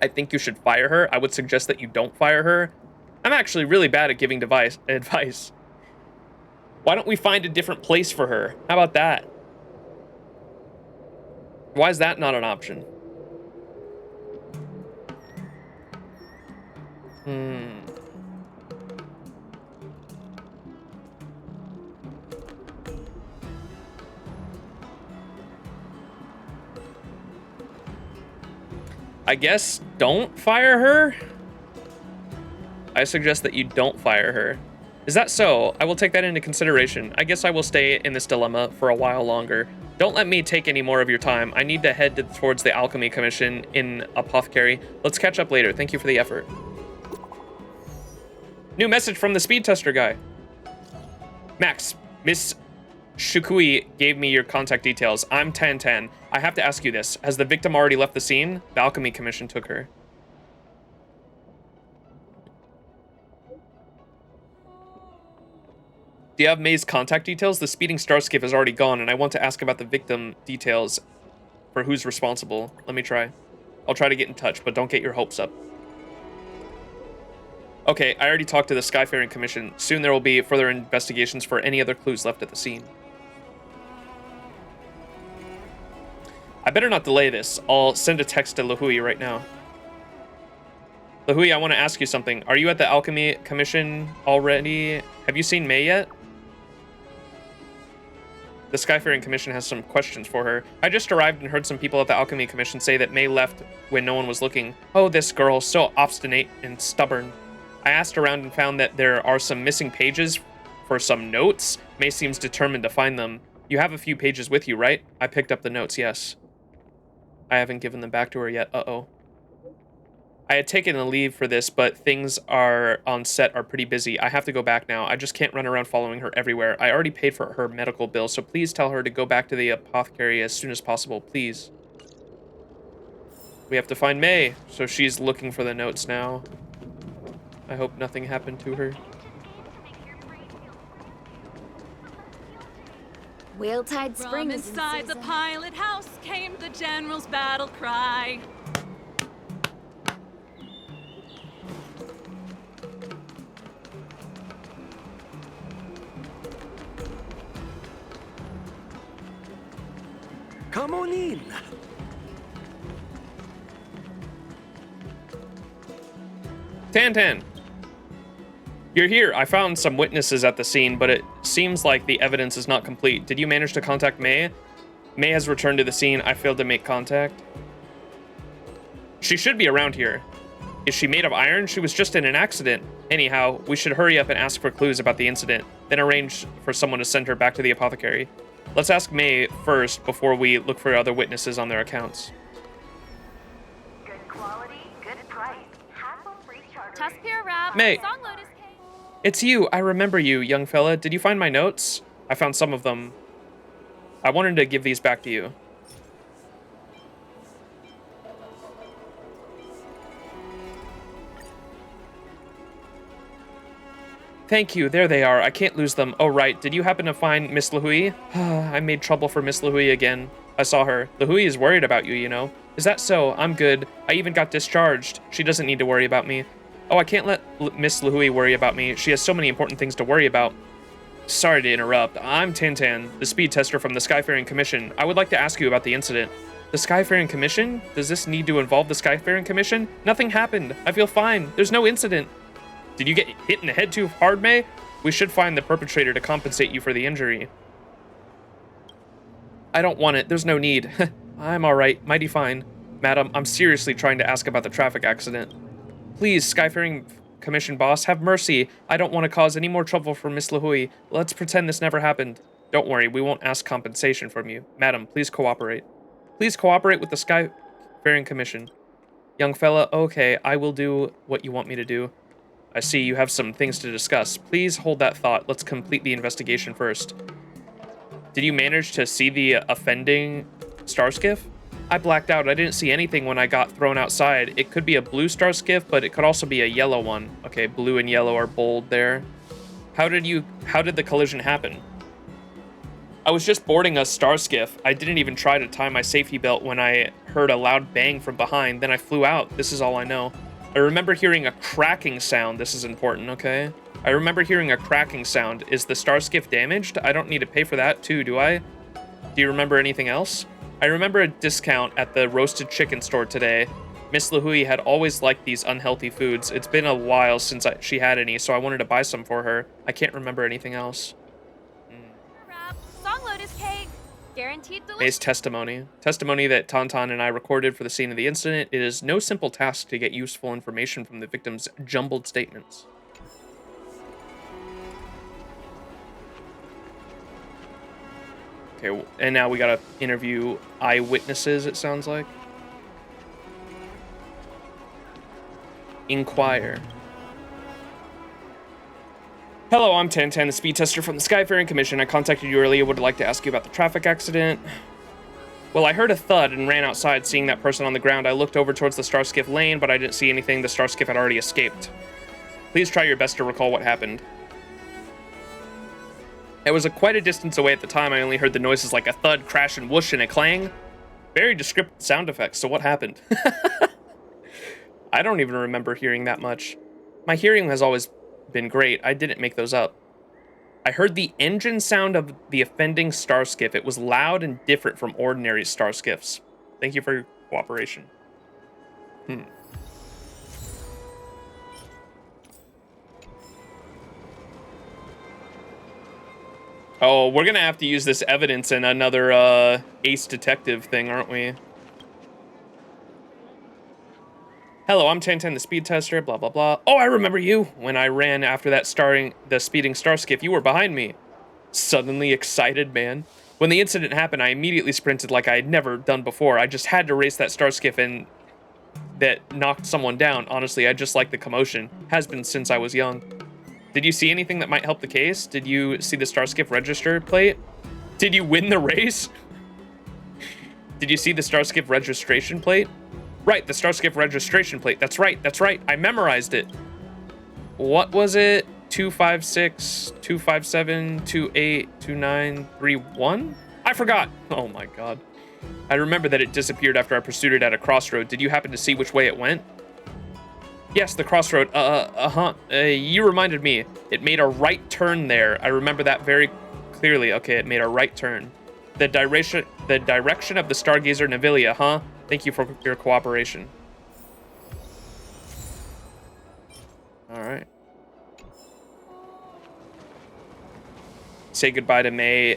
I think you should fire her. I would suggest that you don't fire her. I'm actually really bad at giving advice. Why don't we find a different place for her? How about that? Why is that not an option? I guess don't fire her? I suggest that you don't fire her. Is that so? I will take that into consideration. I guess I will stay in this dilemma for a while longer. Don't let me take any more of your time. I need to head towards the Alchemy Commission in Apothecary. Let's catch up later. Thank you for the effort. New message from the speed tester guy. Max, Miss Shukui gave me your contact details. I'm Tan. I have to ask you this. Has the victim already left the scene? The Alchemy Commission took her. Do you have May's contact details? The speeding Starskiff is already gone, and I want to ask about the victim details for who's responsible. Let me try. I'll try to get in touch, but don't get your hopes up. Okay, I already talked to the Skyfaring Commission. Soon there will be further investigations for any other clues left at the scene. I better not delay this. I'll send a text to Luofu right now. Luofu, I want to ask you something. Are you at the Alchemy Commission already? Have you seen May yet? The Skyfaring Commission has some questions for her. I just arrived and heard some people at the Alchemy Commission say that May left when no one was looking. Oh, this girl, so obstinate and stubborn. I asked around and found that there are some missing pages for some notes. May seems determined to find them. You have a few pages with you, right? I picked up the notes, yes. I haven't given them back to her yet. Uh-oh. I had taken a leave for this, but things on set are pretty busy. I have to go back now. I just can't run around following her everywhere. I already paid for her medical bill, so please tell her to go back to the apothecary as soon as possible, please. We have to find May, so she's looking for the notes now. I hope nothing happened to her. Whale-tide Spring From is in inside the season. pilot house came the general's battle cry. Come on in. Tan. You're here. I found some witnesses at the scene, but it seems like the evidence is not complete. Did you manage to contact May? May has returned to the scene. I failed to make contact. She should be around here. Is she made of iron? She was just in an accident. Anyhow, we should hurry up and ask for clues about the incident, then arrange for someone to send her back to the apothecary. Let's ask May first before we look for other witnesses on their accounts. Good quality, good price. Hassle-free charter. Test peer wrap. May. Song Lotus cake. It's you. I remember you, young fella. Did you find my notes? I found some of them. I wanted to give these back to you. Thank you. There they are. I can't lose them. Oh, right. Did you happen to find Miss Luofu? I made trouble for Miss Luofu again. I saw her. Luofu is worried about you, you know. Is that so? I'm good. I even got discharged. She doesn't need to worry about me. Oh, I can't let Miss Luofu worry about me. She has so many important things to worry about. Sorry to interrupt. I'm Tan, the speed tester from the Skyfaring Commission. I would like to ask you about the incident. The Skyfaring Commission? Does this need to involve the Skyfaring Commission? Nothing happened. I feel fine. There's no incident. Did you get hit in the head too hard, May? We should find the perpetrator to compensate you for the injury. I don't want it. There's no need. I'm all right. Mighty fine. Madam, I'm seriously trying to ask about the traffic accident. Please, Skyfaring Commission boss, have mercy. I don't want to cause any more trouble for Miss Luofu. Let's pretend this never happened. Don't worry, we won't ask compensation from you. Madam, please cooperate. Please cooperate with the Skyfaring Commission. Young fella, okay, I will do what you want me to do. I see you have some things to discuss. Please hold that thought. Let's complete the investigation first. Did you manage to see the offending Starskiff? I blacked out. I didn't see anything when I got thrown outside. It could be a blue Starskiff, but it could also be a yellow one. Okay, blue and yellow are bold there. How did the collision happen? I was just boarding a star skiff. I didn't even try to tie my safety belt when I heard a loud bang from behind. Then I flew out. This is all I know. I remember hearing a cracking sound. This is important, okay? I remember hearing a cracking sound. Is the star skiff damaged? I don't need to pay for that too, do I? Do you remember anything else? I remember a discount at the roasted chicken store today. Miss Lahui had always liked these unhealthy foods. It's been a while since she had any, so I wanted to buy some for her. I can't remember anything else. Song Lotus cake. Guaranteed delicious. May's testimony. Testimony that Tauntaun and I recorded for the scene of the incident. It is no simple task to get useful information from the victim's jumbled statements. Okay, and now we gotta interview eyewitnesses, it sounds like. Inquire. Hello, I'm Tantan, the speed tester from the Skyfaring Commission. I contacted you earlier, would like to ask you about the traffic accident. Well, I heard a thud and ran outside, seeing that person on the ground. I looked over towards the Starskiff lane, but I didn't see anything. The Starskiff had already escaped. Please try your best to recall what happened. It was quite a distance away at the time. I only heard the noises like a thud, crash, and whoosh, and a clang. Very descriptive sound effects, so what happened? I don't even remember hearing that much. My hearing has always been great. I didn't make those up. I heard the engine sound of the offending Starskiff. It was loud and different from ordinary Starskiffs. Thank you for your cooperation. Oh, we're gonna have to use this evidence in another Ace Detective thing, aren't we? Hello, I'm Tantan, the speed tester, blah, blah, blah. Oh, I remember you. When I ran after that the speeding Starskiff, you were behind me. Suddenly excited, man. When the incident happened, I immediately sprinted like I had never done before. I just had to race that Starskiff and that knocked someone down. Honestly, I just like the commotion. Has been since I was young. Did you see anything that might help the case? Did you see the Starskiff register plate? Did you win the race? Did you see the Starskiff registration plate? Right, the Starskiff registration plate. That's right. I memorized it. What was it? 256, 257, 28, 2931? I forgot. Oh my god. I remember that it disappeared after I pursued it at a crossroad. Did you happen to see which way it went? Yes, the crossroad. You reminded me. It made a right turn there. I remember that very clearly. Okay, it made a right turn. The direction of the Stargazer Navilia, huh? Thank you for your cooperation. All right. Say goodbye to May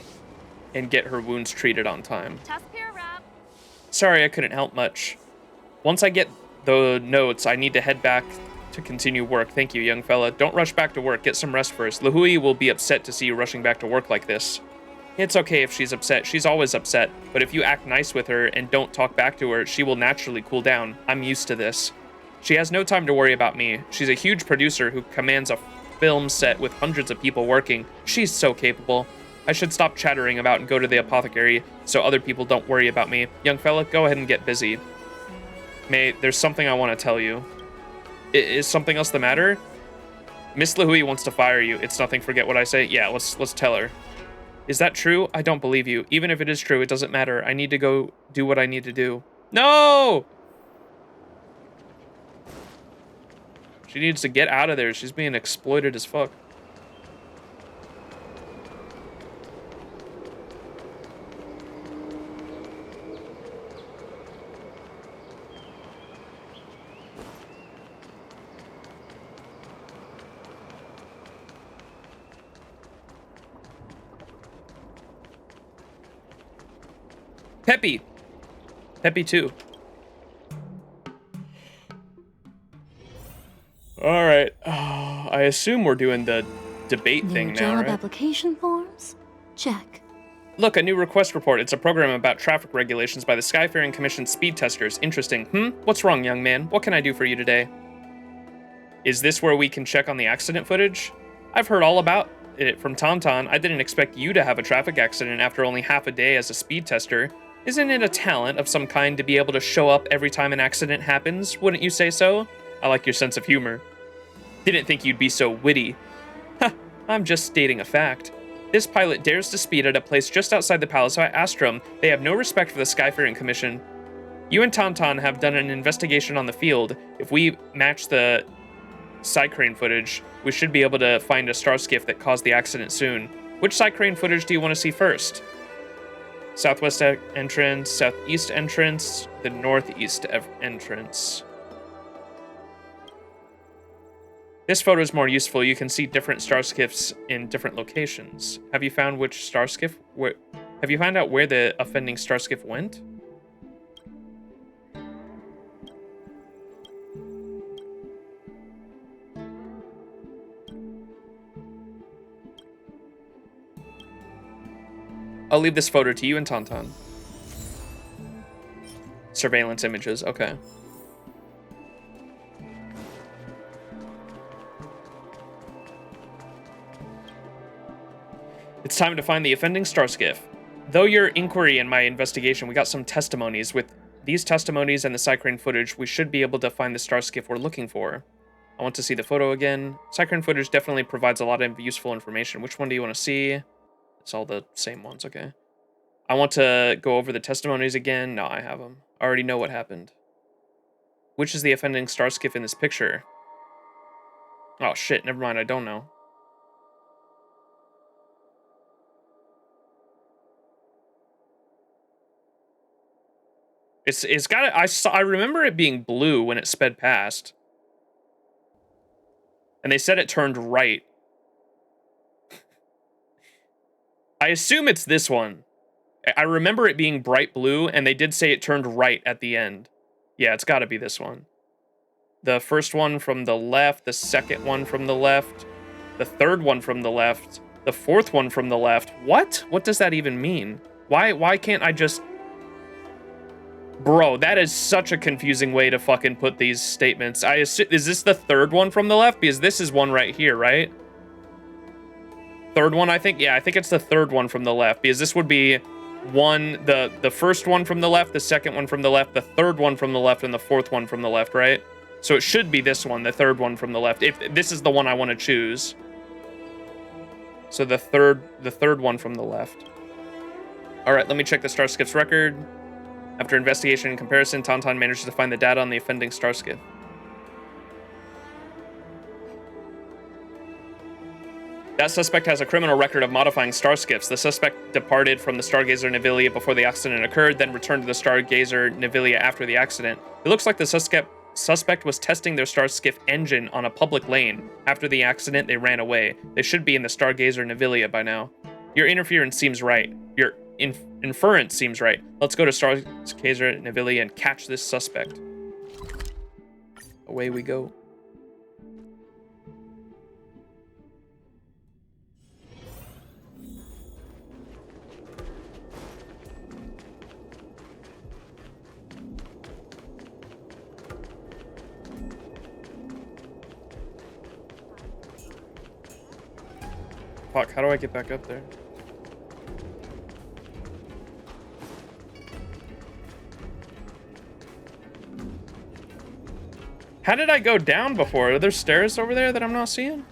and get her wounds treated on time. Sorry, I couldn't help much. Once I get the notes, I need to head back to continue work. Thank you, young fella. Don't rush back to work. Get some rest first. Lahui will be upset to see you rushing back to work like this. It's okay if she's upset. She's always upset. But if you act nice with her and don't talk back to her, she will naturally cool down. I'm used to this. She has no time to worry about me. She's a huge producer who commands a film set with hundreds of people working. She's so capable. I should stop chattering about and go to the apothecary so other people don't worry about me. Young fella, go ahead and get busy. May, there's something I want to tell you. Is something else the matter? Miss Lahui wants to fire you. It's nothing, forget what I say. Yeah, let's tell her. Is that true? I don't believe you. Even if it is true, it doesn't matter. I need to go do what I need to do. No! She needs to get out of there. She's being exploited as fuck. Peppy. Peppy too. All right. I assume we're doing the debate thing now, job right? application forms? Check. Look, a new request report. It's a program about traffic regulations by the Skyfaring Commission speed testers. Interesting. What's wrong, young man? What can I do for you today? Is this where we can check on the accident footage? I've heard all about it from Tauntaun. I didn't expect you to have a traffic accident after only half a day as a speed tester. Isn't it a talent of some kind to be able to show up every time an accident happens? Wouldn't you say so? I like your sense of humor. Didn't think you'd be so witty. Ha, I'm just stating a fact. This pilot dares to speed at a place just outside the Palace of Astrum. They have no respect for the Skyfaring Commission. You and Tauntaun have done an investigation on the field. If we match the side crane footage, we should be able to find a star skiff that caused the accident soon. Which side crane footage do you want to see first? Southwest entrance, southeast entrance, the northeast entrance. This photo is more useful. You can see different star skiffs in different locations. Have you found which star skiff? Have you found out where the offending star skiff went? I'll leave this photo to you and Tauntaun. Surveillance images, okay. It's time to find the offending star skiff. Though your inquiry and my investigation, we got some testimonies. With these testimonies and the Cycrane footage, we should be able to find the star skiff we're looking for. I want to see the photo again. Cycrane footage definitely provides a lot of useful information. Which one do you want to see? It's all the same ones, okay. I want to go over the testimonies again. No, I have them. I already know what happened. Which is the offending star skiff in this picture? Oh shit, never mind, I don't know. It's got I remember it being blue when it sped past. And they said it turned right. I assume it's this one. I remember it being bright blue, and they did say it turned right at the end. Yeah, it's got to be this one. The first one from the left, the second one from the left, the third one from the left, the fourth one from the left. What? What does that even mean? Why can't I just... Bro, that is such a confusing way to fucking put these statements. I assume, is this the third one from the left? Because this is one right here, right? Third one, I think? Yeah, I think it's the third one from the left. Because this would be one, the first one from the left, the second one from the left, the third one from the left, and the fourth one from the left, right? So it should be this one, the third one from the left. If this is the one I want to choose. So the third one from the left. All right, let me check the star skiff's record. After investigation and comparison, Tauntaun manages to find the data on the offending star skiff. That suspect has a criminal record of modifying star skiffs. The suspect departed from the Stargazer Nivilia before the accident occurred, then returned to the Stargazer Nivilia after the accident. It looks like the suspect was testing their star skiff engine on a public lane. After the accident, they ran away. They should be in the Stargazer Nivilia by now. Your interference seems right. Your inference seems right. Let's go to Stargazer Nivilia and catch this suspect. Away we go. Fuck, how do I get back up there? How did I go down before? Are there stairs over there that I'm not seeing?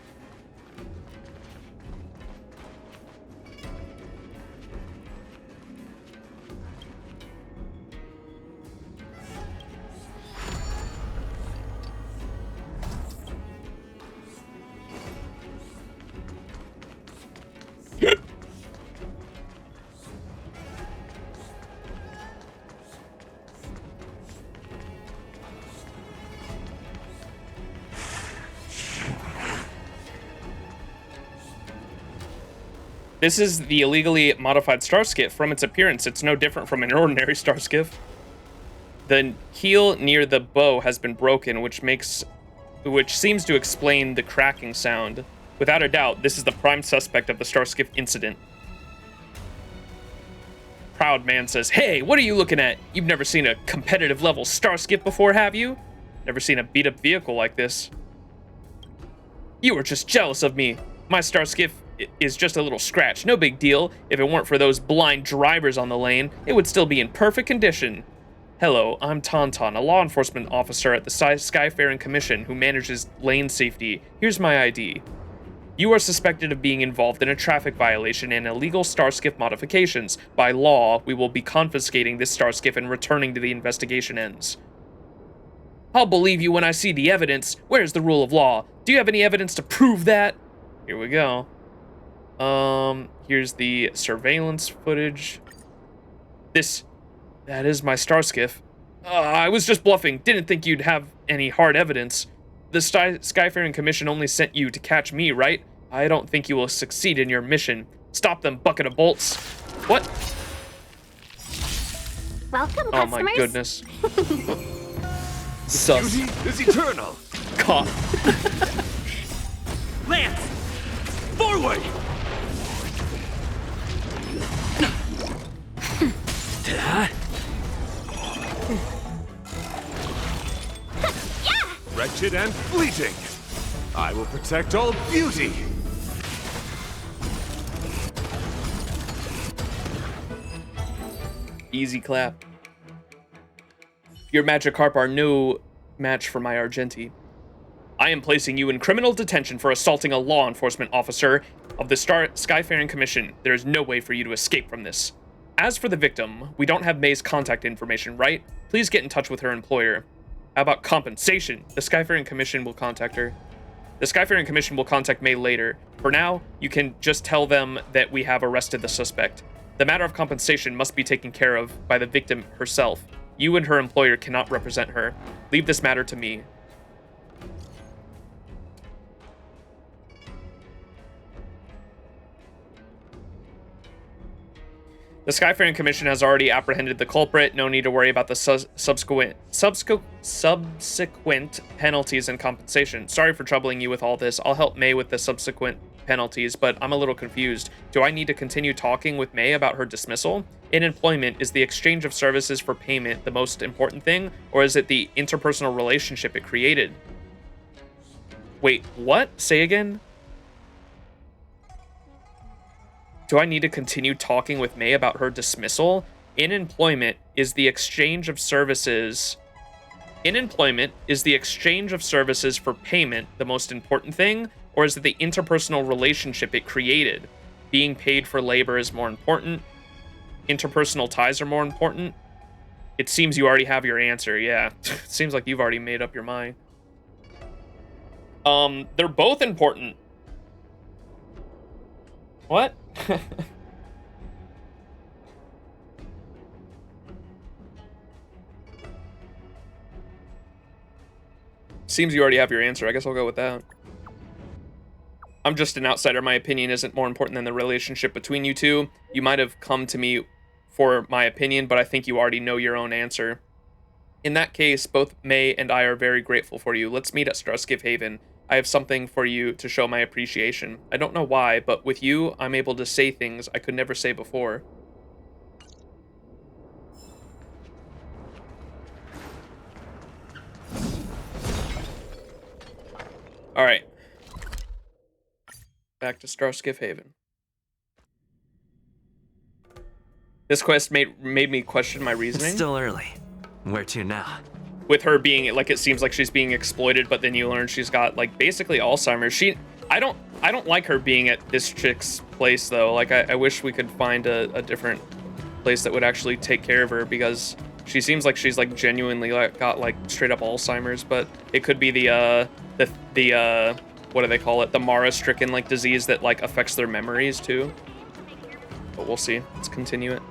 This is the illegally modified star skiff. From its appearance, it's no different from an ordinary star skiff. The keel near the bow has been broken, which seems to explain the cracking sound. Without a doubt, this is the prime suspect of the star skiff incident. Proud man says, "Hey, what are you looking at? You've never seen a competitive level star skiff before, have you? Never seen a beat-up vehicle like this. You were just jealous of me. My star skiff is just a little scratch, no big deal. If it weren't for those blind drivers on the lane, it would still be in perfect condition. Hello, I'm Tauntaun, a law enforcement officer at the Skyfaring Commission who manages lane safety. Here's my ID. You are suspected of being involved in a traffic violation and illegal starskiff modifications. By law, we will be confiscating this starskiff and returning to the investigation ends. I'll believe you when I see the evidence. Where's the rule of law? Do you have any evidence to prove that? Here we go. Here's the surveillance footage. That is my starskiff. I was just bluffing. Didn't think you'd have any hard evidence. The Skyfaring Commission only sent you to catch me, right? I don't think you will succeed in your mission. Stop them, bucket of bolts. What? Welcome, Oh customers. my goodness. Sus. Beauty is eternal. Caught. Lance! Forward! Wretched and fleeting. I will protect all beauty. Easy clap. Your Magikarp are no match for my Argenti. I am placing you in criminal detention for assaulting a law enforcement officer of the Skyfaring Commission. There is no way for you to escape from this. As for the victim, we don't have May's contact information, right? Please get in touch with her employer. How about compensation? The Skyfaring Commission will contact her. The Skyfaring Commission will contact May later. For now, you can just tell them that we have arrested the suspect. The matter of compensation must be taken care of by the victim herself. You and her employer cannot represent her. Leave this matter to me. The Skyfaring Commission has already apprehended the culprit. No need to worry about the subsequent penalties and compensation. Sorry for troubling you with all this. I'll help May with the subsequent penalties, but I'm a little confused. Do I need to continue talking with May about her dismissal? In employment, is the exchange of services for payment the most important thing, or is it the interpersonal relationship it created? Wait, what? Say again? Do I need to continue talking with May about her dismissal? In employment, is the exchange of services... In employment, is the exchange of services for payment the most important thing, or is it the interpersonal relationship it created? Being paid for labor is more important. Interpersonal ties are more important. It seems you already have your answer, yeah. It seems like you've already made up your mind. They're both important. What? Seems you already have your answer. I guess I'll go with that. I'm just an outsider. My opinion isn't more important than the relationship between you two. You might have come to me for my opinion, but I think you already know your own answer. In that case, both May and I are very grateful for you. Let's meet at Starskiff Haven. I have something for you to show my appreciation. I don't know why, but with you, I'm able to say things I could never say before. All right. Back to Starskiff Haven. This quest made me question my reasoning. It's still early. Where to now? With her being like, it seems like she's being exploited, but then you learn she's got like basically Alzheimer's. I don't like her being at this chick's place though. Like I wish we could find a different place that would actually take care of her, because she seems like she's like genuinely like got like straight up Alzheimer's. But it could be the what do they call it? The Mara-stricken like disease that like affects their memories too. But we'll see. Let's continue it.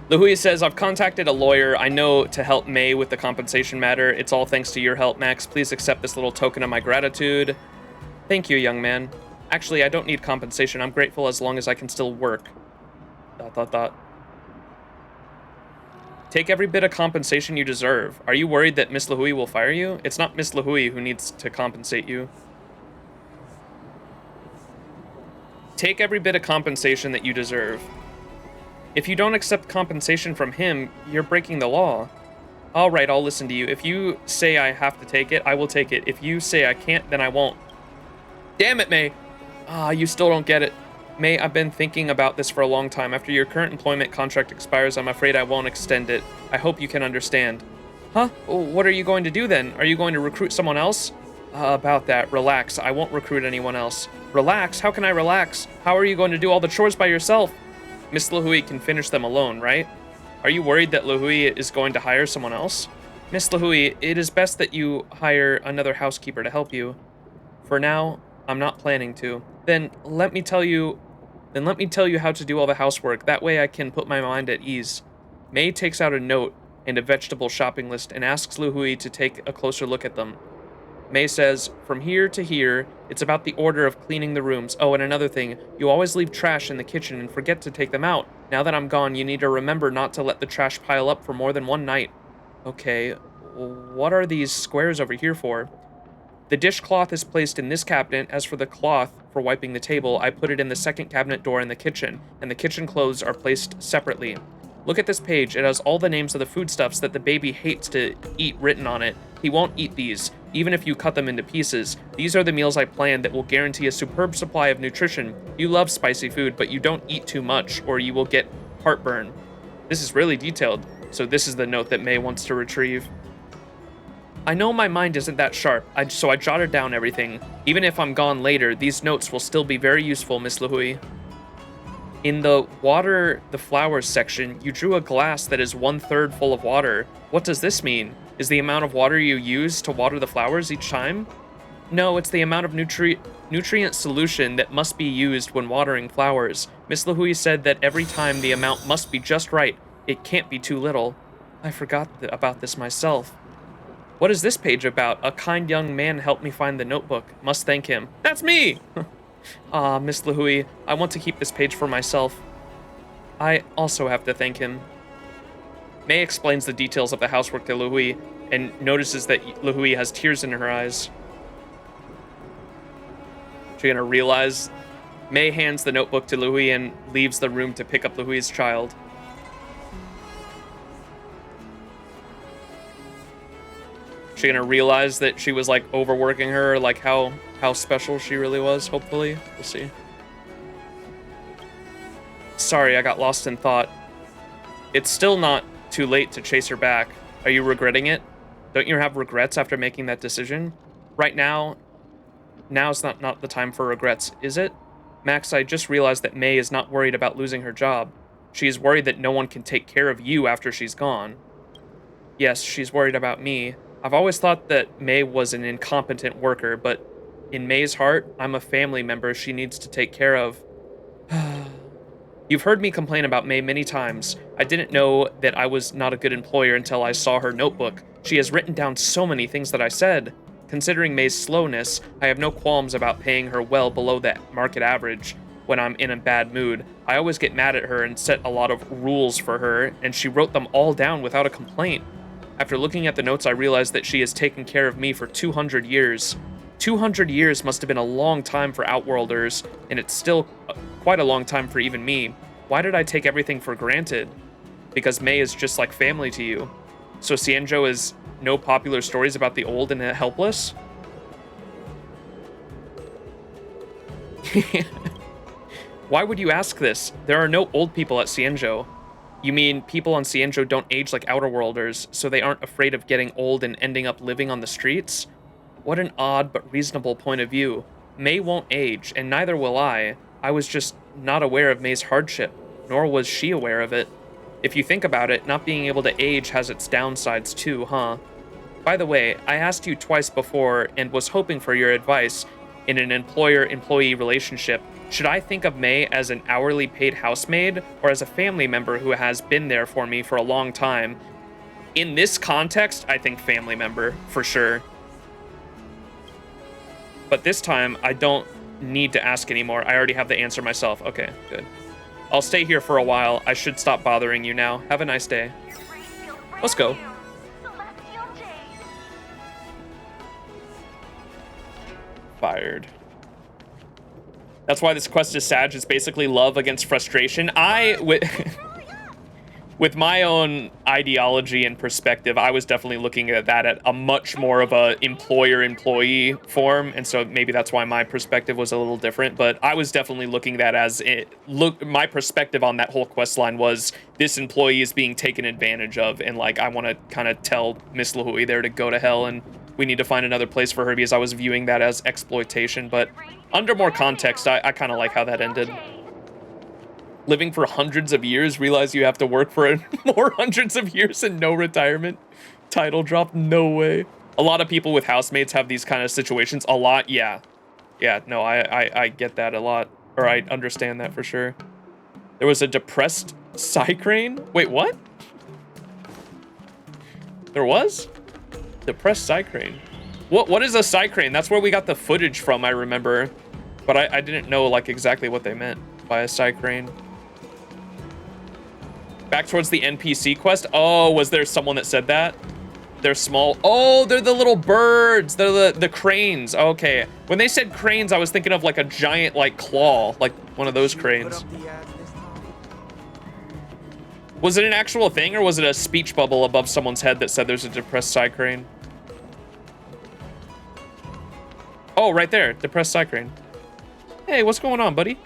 Luhui says, I've contacted a lawyer I know to help May with the compensation matter. It's all thanks to your help, Max. Please accept this little token of my gratitude. Thank you, young man. Actually, I don't need compensation. I'm grateful as long as I can still work. ... Take every bit of compensation you deserve. Are you worried that Miss Luhui will fire you? It's not Miss Luhui who needs to compensate you. Take every bit of compensation that you deserve. If you don't accept compensation from him, you're breaking the law. All right, I'll listen to you. If you say I have to take it, I will take it. If you say I can't, then I won't. Damn it, May. You still don't get it. May, I've been thinking about this for a long time. After your current employment contract expires, I'm afraid I won't extend it. I hope you can understand. Huh? What are you going to do then? Are you going to recruit someone else? About that, relax. I won't recruit anyone else. Relax? How can I relax? How are you going to do all the chores by yourself? Miss Lahui can finish them alone, right? Are you worried that Lahui is going to hire someone else? Miss Lahui, it is best that you hire another housekeeper to help you. For now, I'm not planning to. Then let me tell you how to do all the housework. That way I can put my mind at ease. May takes out a note and a vegetable shopping list and asks Lahui to take a closer look at them. May says, from here to here, it's about the order of cleaning the rooms. Oh, and another thing, you always leave trash in the kitchen and forget to take them out. Now that I'm gone, you need to remember not to let the trash pile up for more than one night. Okay, what are these squares over here for? The dishcloth is placed in this cabinet. As for the cloth for wiping the table, I put it in the second cabinet door in the kitchen, and the kitchen clothes are placed separately. Look at this page. It has all the names of the foodstuffs that the baby hates to eat written on it. He won't eat these, even if you cut them into pieces. These are the meals I planned that will guarantee a superb supply of nutrition. You love spicy food, but you don't eat too much, or you will get heartburn. This is really detailed, so this is the note that May wants to retrieve. I know my mind isn't that sharp, so I jotted down everything. Even if I'm gone later, these notes will still be very useful, Miss Lahui. In the water the flowers section, you drew a glass that is 1/3 full of water. What does this mean? Is the amount of water you use to water the flowers each time? No, it's the amount of nutrient solution that must be used when watering flowers. Miss Lahui said that every time the amount must be just right. It can't be too little. I forgot about this myself. What is this page about? A kind young man helped me find the notebook. Must thank him. That's me! Ah, Miss Lahui, I want to keep this page for myself. I also have to thank him. May explains the details of the housework to Lahui and notices that Lahui has tears in her eyes. She's gonna realize. May hands the notebook to Lahui and leaves the room to pick up Lahui's child. She gonna realize that she was like overworking her, like how special she really was, hopefully. We'll see. Sorry, I got lost in thought. It's still not too late to chase her back. Are you regretting it? Don't you have regrets after making that decision? Right now, now's not the time for regrets, is it? Max, I just realized that May is not worried about losing her job. She is worried that no one can take care of you after she's gone. Yes, she's worried about me. I've always thought that May was an incompetent worker, but in May's heart, I'm a family member she needs to take care of. You've heard me complain about May many times. I didn't know that I was not a good employer until I saw her notebook. She has written down so many things that I said. Considering May's slowness, I have no qualms about paying her well below the market average. When I'm in a bad mood, I always get mad at her and set a lot of rules for her, and she wrote them all down without a complaint. After looking at the notes, I realized that she has taken care of me for 200 years. 200 years must have been a long time for Outworlders, and it's still quite a long time for even me. Why did I take everything for granted? Because May is just like family to you. So XianZhou is no popular stories about the old and the helpless? Why would you ask this? There are no old people at XianZhou. You mean people on XianZhou don't age like Outerworlders, so they aren't afraid of getting old and ending up living on the streets? What an odd but reasonable point of view. May won't age, and neither will I. I was just not aware of May's hardship, nor was she aware of it. If you think about it, not being able to age has its downsides too, huh? By the way, I asked you twice before and was hoping for your advice. In an employer-employee relationship, should I think of May as an hourly paid housemaid or as a family member who has been there for me for a long time? In this context, I think family member, for sure. But this time, I don't need to ask anymore. I already have the answer myself. Okay, good. I'll stay here for a while. I should stop bothering you now. Have a nice day. Let's go. Fired. That's why this quest is sad. It's basically love against frustration. With my own ideology and perspective, I was definitely looking at that at a much more of a employer-employee form, and so maybe that's why my perspective was a little different. But I was definitely looking at that as my perspective on that whole quest line was this employee is being taken advantage of, and like I want to kind of tell Miss Lahui there to go to hell and we need to find another place for her because I was viewing that as exploitation, but under more context, I kind of like how that ended. Living for hundreds of years, realize you have to work for more hundreds of years and no retirement. Title drop, no way. A lot of people with housemates have these kind of situations. A lot, yeah. Yeah, no, I get that a lot. Or I understand that for sure. There was a depressed Psycrane? Wait, what? There was? Depressed Psycrane. What is a Psycrane? That's where we got the footage from, I remember. But I didn't know, like, exactly what they meant by a Psycrane. Back towards the NPC quest? Oh, was there someone that said that? They're small. Oh, they're the little birds. They're the cranes. Okay. When they said cranes, I was thinking of, like, a giant, like, claw. Like, one of those cranes. Was it an actual thing, or was it a speech bubble above someone's head that said there's a depressed Psycrane? Oh, right there. Depressed Psycrane. Hey, what's going on, buddy? ...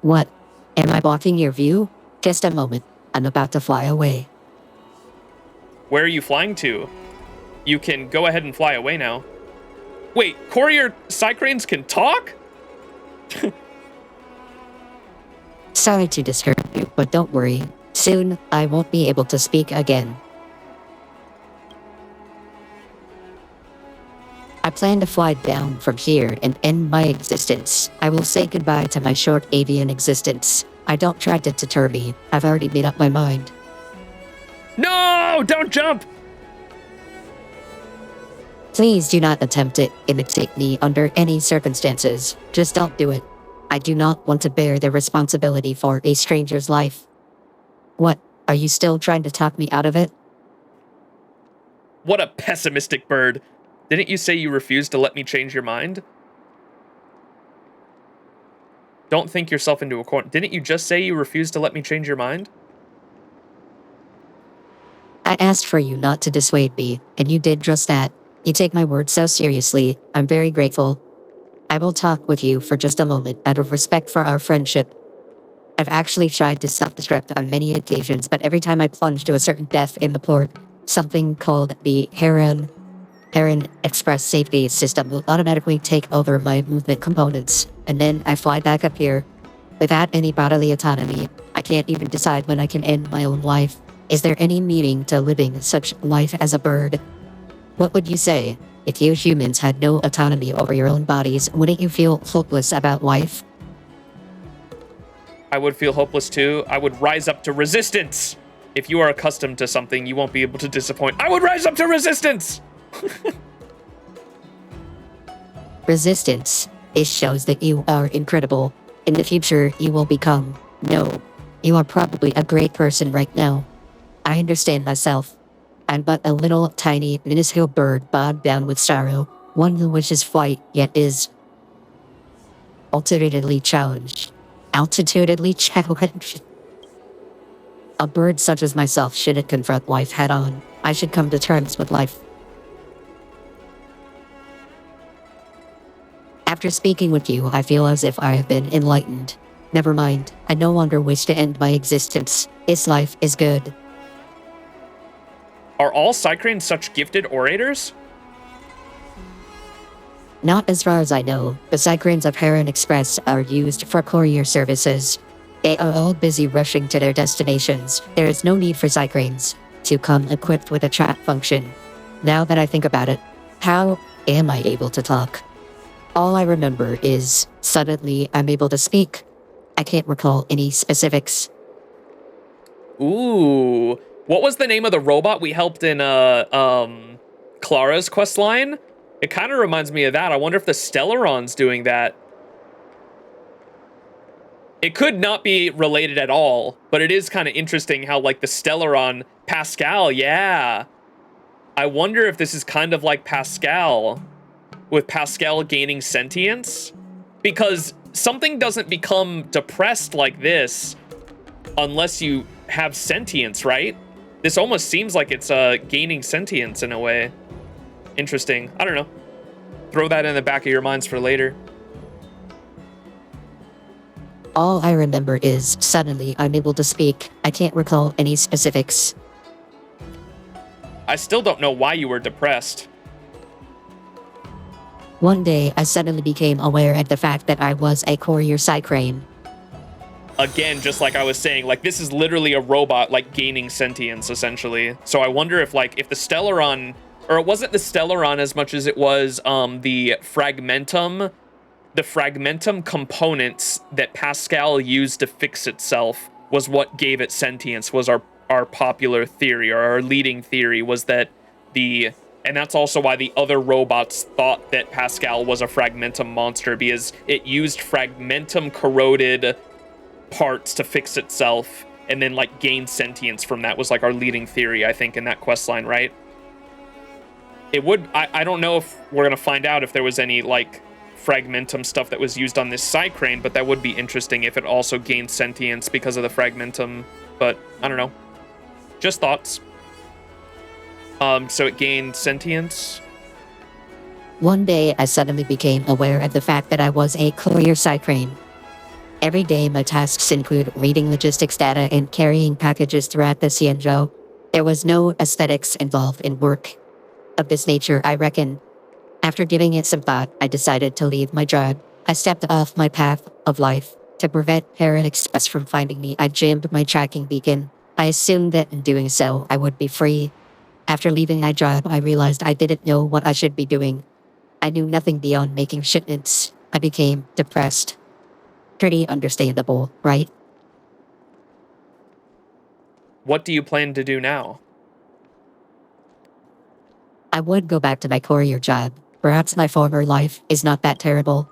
What? Am I blocking your view? Just a moment. I'm about to fly away. Where are you flying to? You can go ahead and fly away now. Wait, courier Psycranes can talk? Sorry to disturb you, but don't worry. Soon, I won't be able to speak again. I plan to fly down from here and end my existence. I will say goodbye to my short avian existence. I don't try to deter me. I've already made up my mind. No, don't jump! Please do not attempt to imitate me under any circumstances. Just don't do it. I do not want to bear the responsibility for a stranger's life. What? Are you still trying to talk me out of it? What a pessimistic bird. Didn't you say you refused to let me change your mind? Don't think yourself into a corner. Didn't you just say you refused to let me change your mind? I asked for you not to dissuade me, and you did just that. You take my words so seriously. I'm very grateful. I will talk with you for just a moment out of respect for our friendship. I've actually tried to self-destruct on many occasions, but every time I plunge to a certain depth in the port, something called the Heron Express Safety System will automatically take over my movement components, and then I fly back up here. Without any bodily autonomy, I can't even decide when I can end my own life. Is there any meaning to living such life as a bird? What would you say? If you humans had no autonomy over your own bodies, wouldn't you feel hopeless about life? I would feel hopeless too. I would rise up to resistance. If you are accustomed to something, you won't be able to disappoint. I would rise up to resistance! Resistance. It shows that you are incredible. In the future, you will become... No. You are probably a great person right now. I understand myself. I'm but a little, tiny, minuscule bird bogged down with sorrow. One who wishes flight, yet is... altitudinally challenged. Altitudinally challenged. A bird such as myself shouldn't confront life head-on. I should come to terms with life. After speaking with you, I feel as if I have been enlightened. Never mind. I no longer wish to end my existence. This life is good. Are all Psycranes such gifted orators? Not as far as I know. The Psycranes of Heron Express are used for courier services. They are all busy rushing to their destinations. There is no need for Psycranes to come equipped with a chat function. Now that I think about it, how am I able to talk? All I remember is, suddenly, I'm able to speak. I can't recall any specifics. Ooh. What was the name of the robot we helped in Clara's questline? It kind of reminds me of that. I wonder if the Stellaron's doing that. It could not be related at all, but it is kind of interesting how, like, the Stellaron... Pascal, yeah. I wonder if this is kind of like Pascal, with Pascal gaining sentience? Because something doesn't become depressed like this unless you have sentience, right? This almost seems like it's gaining sentience in a way. Interesting. I don't know. Throw that in the back of your minds for later. All I remember is, suddenly, I'm able to speak. I can't recall any specifics. I still don't know why you were depressed. One day, I suddenly became aware of the fact that I was a courier cycrane. Again, just like I was saying, like, this is literally a robot, like, gaining sentience, essentially. So I wonder if, like, if the Stellaron, or it wasn't the Stellaron as much as it was the Fragmentum components that Pascal used to fix itself was what gave it sentience, was our popular theory, or our leading theory, was that and that's also why the other robots thought that Pascal was a Fragmentum monster, because it used Fragmentum corroded parts to fix itself and then like gain sentience from that, was like our leading theory, I think, in that quest line, right? It would, I don't know if we're gonna find out if there was any like Fragmentum stuff that was used on this Cycrane, but that would be interesting if it also gained sentience because of the Fragmentum, but I don't know. Just thoughts. So it gained sentience. One day, I suddenly became aware of the fact that I was a courier cycrane. Every day, my tasks include reading logistics data and carrying packages throughout the XianZhou. There was no aesthetics involved in work of this nature, I reckon. After giving it some thought, I decided to leave my job. I stepped off my path of life. To prevent Parent Express from finding me, I jammed my tracking beacon. I assumed that in doing so, I would be free. After leaving my job, I realized I didn't know what I should be doing. I knew nothing beyond making shipments. I became depressed. Pretty understandable, right? What do you plan to do now? I would go back to my courier job. Perhaps my former life is not that terrible.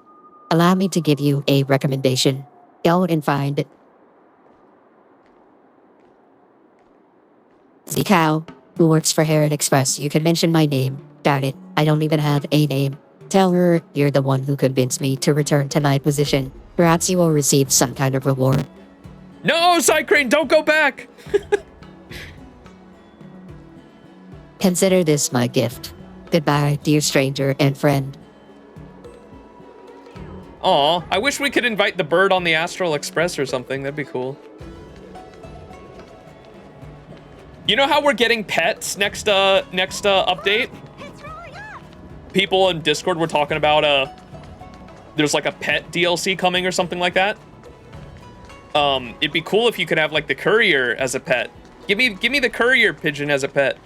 Allow me to give you a recommendation. Go and find Zikao, who works for Heron Express. You can mention my name. Doubt it. I don't even have a name. Tell her you're the one who convinced me to return to my position. Perhaps you will receive some kind of reward. No, Cycrane, don't go back! Consider this my gift. Goodbye, dear stranger and friend. Aw, I wish we could invite the bird on the Astral Express or something. That'd be cool. You know how we're getting pets next update? People in Discord were talking about there's like a pet DLC coming or something like that. It'd be cool if you could have like the courier as a pet. Give me the courier pigeon as a pet.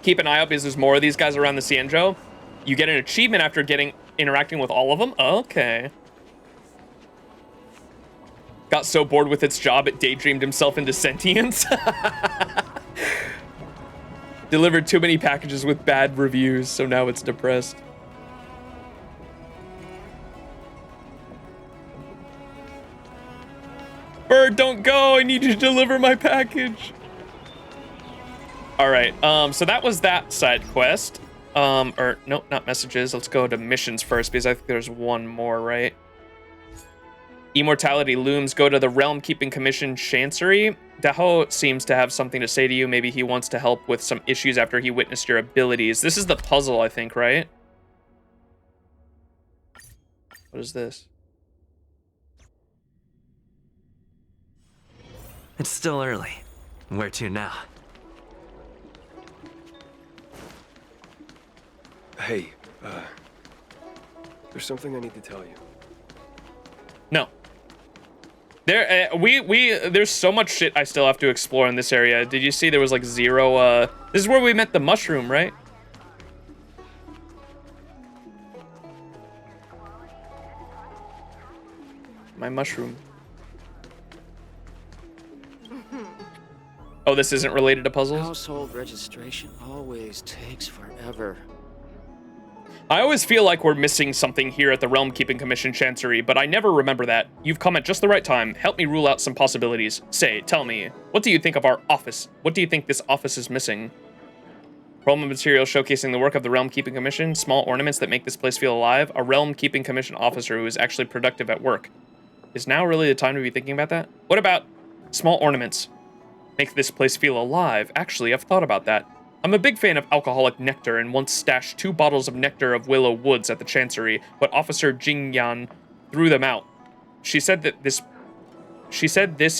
Keep an eye out because there's more of these guys around the XianZhou. You get an achievement after interacting with all of them. Okay. Got so bored with its job, it daydreamed himself into sentience. Delivered too many packages with bad reviews, so now it's depressed. Bird, don't go! I need you to deliver my package. All right, so that was that side quest. Or nope, not messages. Let's go to missions first because I think there's one more, right? Immortality looms. Go to the Realm Keeping Commission Chancery. Daho seems to have something to say to you. Maybe he wants to help with some issues after he witnessed your abilities. This is the puzzle, I think, right? What is this? It's still early. Where to now? Hey, there's something I need to tell you. No. There's so much shit I still have to explore in this area. Did you see there was like zero, this is where we met the mushroom, right? My mushroom. Oh, this isn't related to puzzles? Household registration always takes forever. I always feel like we're missing something here at the Realm Keeping Commission Chancery, but I never remember that. You've come at just the right time. Help me rule out some possibilities. Say, tell me, what do you think of our office? What do you think this office is missing? Realm material showcasing the work of the Realm Keeping Commission, small ornaments that make this place feel alive, a Realm Keeping Commission officer who is actually productive at work. Is now really the time to be thinking about that? What about small ornaments? Make this place feel alive. Actually, I've thought about that. I'm a big fan of alcoholic nectar and once stashed 2 bottles of nectar of Willow Woods at the Chancery, but Officer Jingyan threw them out. She said this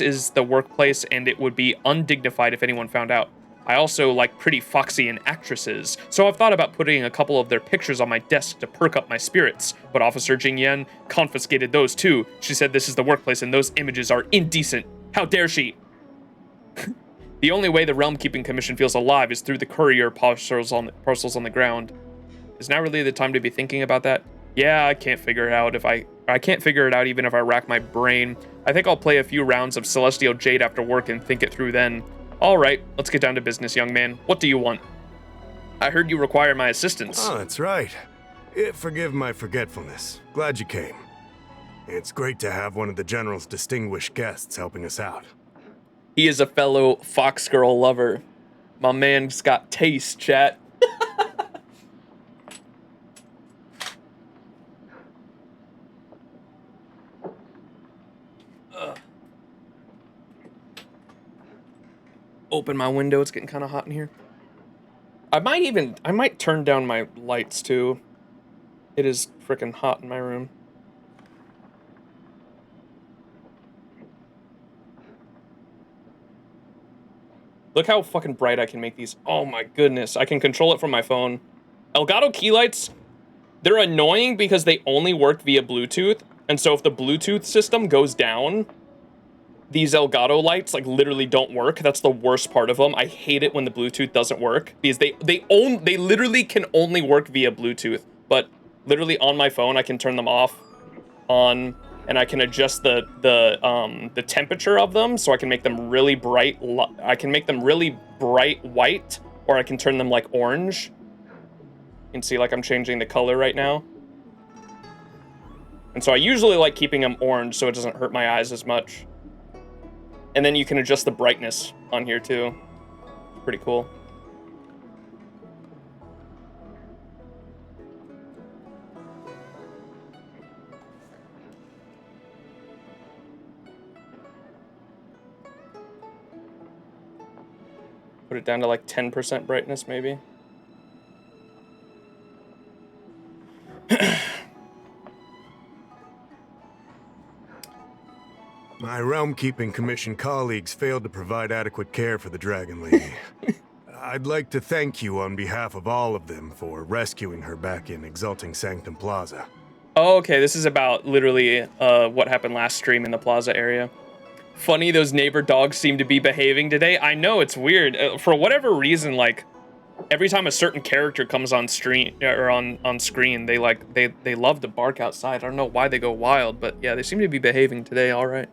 is the workplace and it would be undignified if anyone found out. I also like pretty foxy and actresses, so I've thought about putting a couple of their pictures on my desk to perk up my spirits, but Officer Jingyan confiscated those too. She said this is the workplace and those images are indecent. How dare she? The only way the Realm Keeping Commission feels alive is through the courier parcels on the ground. Is now really the time to be thinking about that? Yeah, I can't figure it out I can't figure it out even if I rack my brain. I think I'll play a few rounds of Celestial Jade after work and think it through then. All right, let's get down to business, young man. What do you want? I heard you require my assistance. Oh, that's right. Forgive my forgetfulness. Glad you came. It's great to have one of the General's distinguished guests helping us out. He is a fellow Fox Girl lover. My man's got taste, chat. Open my window, it's getting kind of hot in here. I might turn down my lights too. It is freaking hot in my room. Look how fucking bright I can make these. Oh my goodness, I can control it from my phone. Elgato key lights, they're annoying because they only work via Bluetooth, and so if the Bluetooth system goes down, these Elgato lights like literally don't work. That's the worst part of them. I hate it when the Bluetooth doesn't work because they literally can only work via Bluetooth. But literally on my phone, I can turn them off, on, and I can adjust the temperature of them so I can make them really bright. I can make them really bright white, or I can turn them like orange. You can see like I'm changing the color right now. And so I usually like keeping them orange so it doesn't hurt my eyes as much. And then you can adjust the brightness on here too. Pretty cool. Put it down to like 10% brightness maybe. My Realm Keeping Commission colleagues failed to provide adequate care for the Dragon Lady. I'd like to thank you on behalf of all of them for rescuing her back in Exalting Sanctum Plaza. Oh, okay, this is about literally what happened last stream in the Plaza area. Funny, those neighbor dogs seem to be behaving today. I know, it's weird. For whatever reason, like, every time a certain character comes on stream or on screen, they love to bark outside. I don't know why they go wild, but yeah, they seem to be behaving today all right.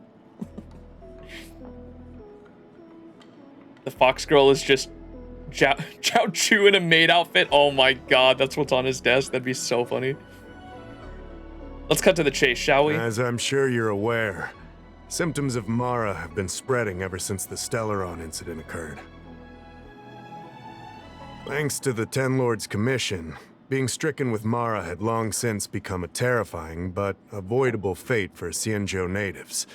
The Fox Girl is just Zhao Chu in a maid outfit. Oh my god, that's what's on his desk. That'd be so funny. Let's cut to the chase, shall we? As I'm sure you're aware, symptoms of Mara have been spreading ever since the Stellaron incident occurred. Thanks to the Ten Lords Commission, being stricken with Mara had long since become a terrifying but avoidable fate for XianZhou natives.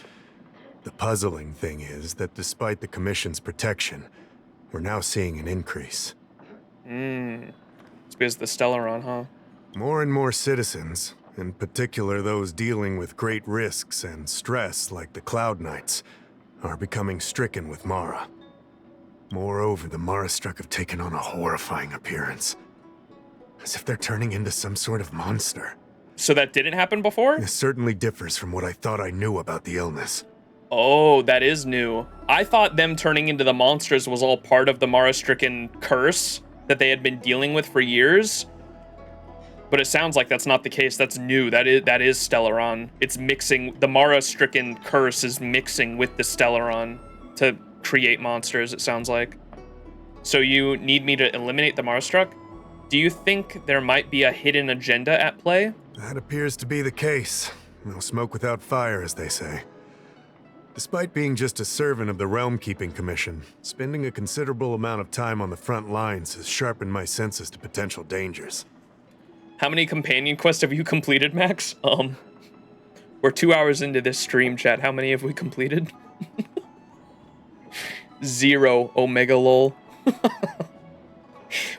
The puzzling thing is that despite the Commission's protection, we're now seeing an increase. It's because of the Stellaron, huh? More and more citizens, in particular those dealing with great risks and stress like the Cloud Knights, are becoming stricken with Mara. Moreover, the Mara-struck have taken on a horrifying appearance. As if they're turning into some sort of monster. So that didn't happen before? This certainly differs from what I thought I knew about the illness. Oh, that is new. I thought them turning into the monsters was all part of the Mara-stricken curse that they had been dealing with for years. But it sounds like that's not the case. That's new. That is Stellaron. It's mixing. The Mara-stricken curse is mixing with the Stellaron to create monsters, it sounds like. So you need me to eliminate the Mara-struck? Do you think there might be a hidden agenda at play? That appears to be the case. No smoke without fire, as they say. Despite being just a servant of the Realm Keeping Commission, spending a considerable amount of time on the front lines has sharpened my senses to potential dangers. How many companion quests have you completed, Max? We're 2 hours into this stream, chat. How many have we completed? 0, Omega lol.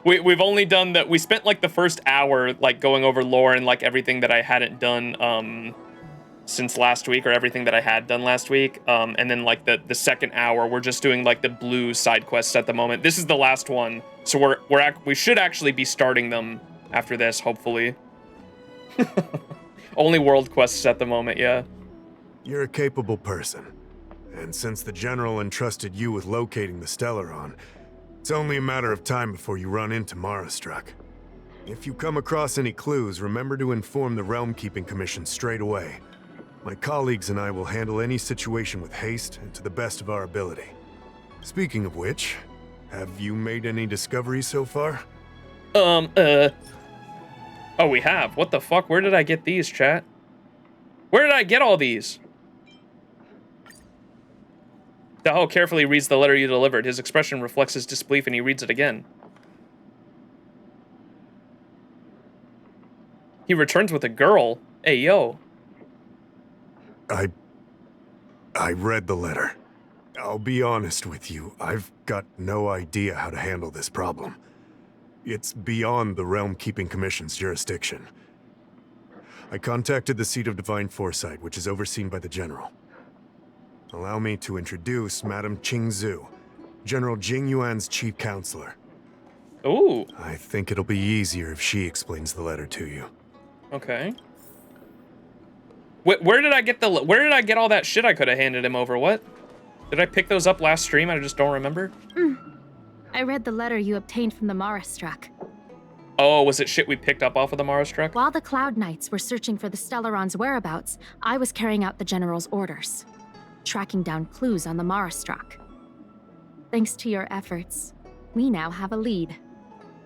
We've only done that. We spent like the first hour like going over lore and like everything that I hadn't done since last week, or everything that I had done last week. And then like the second hour, we're just doing like the blue side quests at the moment. This is the last one, so we should actually be starting them after this, hopefully. Only world quests at the moment, yeah. You're a capable person, and since the General entrusted you with locating the Stellaron, it's only a matter of time before you run into Marastruck. If you come across any clues, remember to inform the Realm Keeping Commission straight away. My colleagues and I will handle any situation with haste and to the best of our ability. Speaking of which, have you made any discoveries so far? Oh, we have. What the fuck? Where did I get these, chat? Where did I get all these? Tahoe carefully reads the letter you delivered. His expression reflects his disbelief, and he reads it again. He returns with a girl. Hey, yo. I read the letter. I'll be honest with you, I've got no idea how to handle this problem. It's beyond the Realm Keeping Commission's jurisdiction. I contacted the Seat of Divine Foresight, which is overseen by the General. Allow me to introduce Madame XianZhou, General Jing Yuan's chief counselor. Ooh. I think it'll be easier if she explains the letter to you. Okay. Where did I get all that shit I could have handed him over? What? Did I pick those up last stream? I just don't remember. I read the letter you obtained from the Marastruck. Oh, was it shit we picked up off of the Marastruck? While the Cloud Knights were searching for the Stellaron's whereabouts, I was carrying out the General's orders, tracking down clues on the Marastruck. Thanks to your efforts, we now have a lead.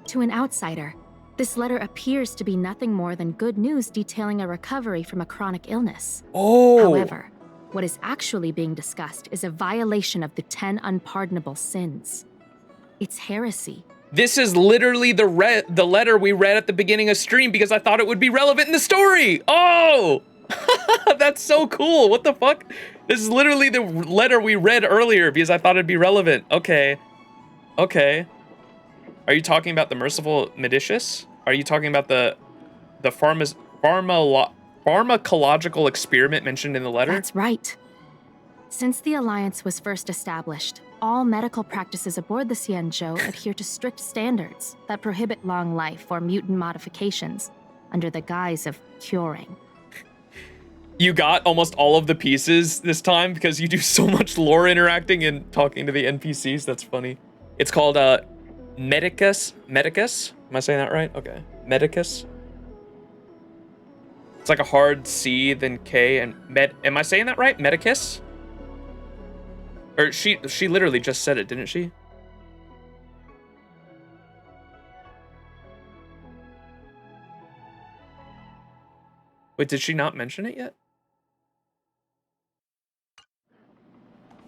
To an outsider, this letter appears to be nothing more than good news detailing a recovery from a chronic illness. Oh. However, what is actually being discussed is a violation of the 10 unpardonable sins. It's heresy. This is literally the letter we read at the beginning of stream because I thought it would be relevant in the story. Oh, that's so cool. What the fuck? This is literally the letter we read earlier because I thought it'd be relevant. Okay. Okay. Are you talking about the merciful Medicius? Are you talking about the pharmacological experiment mentioned in the letter? That's right. Since the Alliance was first established, all medical practices aboard the XianZhou adhere to strict standards that prohibit long life or mutant modifications under the guise of curing. You got almost all of the pieces this time because you do so much lore interacting and talking to the NPCs. That's funny. It's called Medicus. Medicus? Am I saying that right? Okay. Medicus. It's like a hard C, then K, and med. Am I saying that right? Medicus? Or she literally just said it, didn't she? Wait, did she not mention it yet?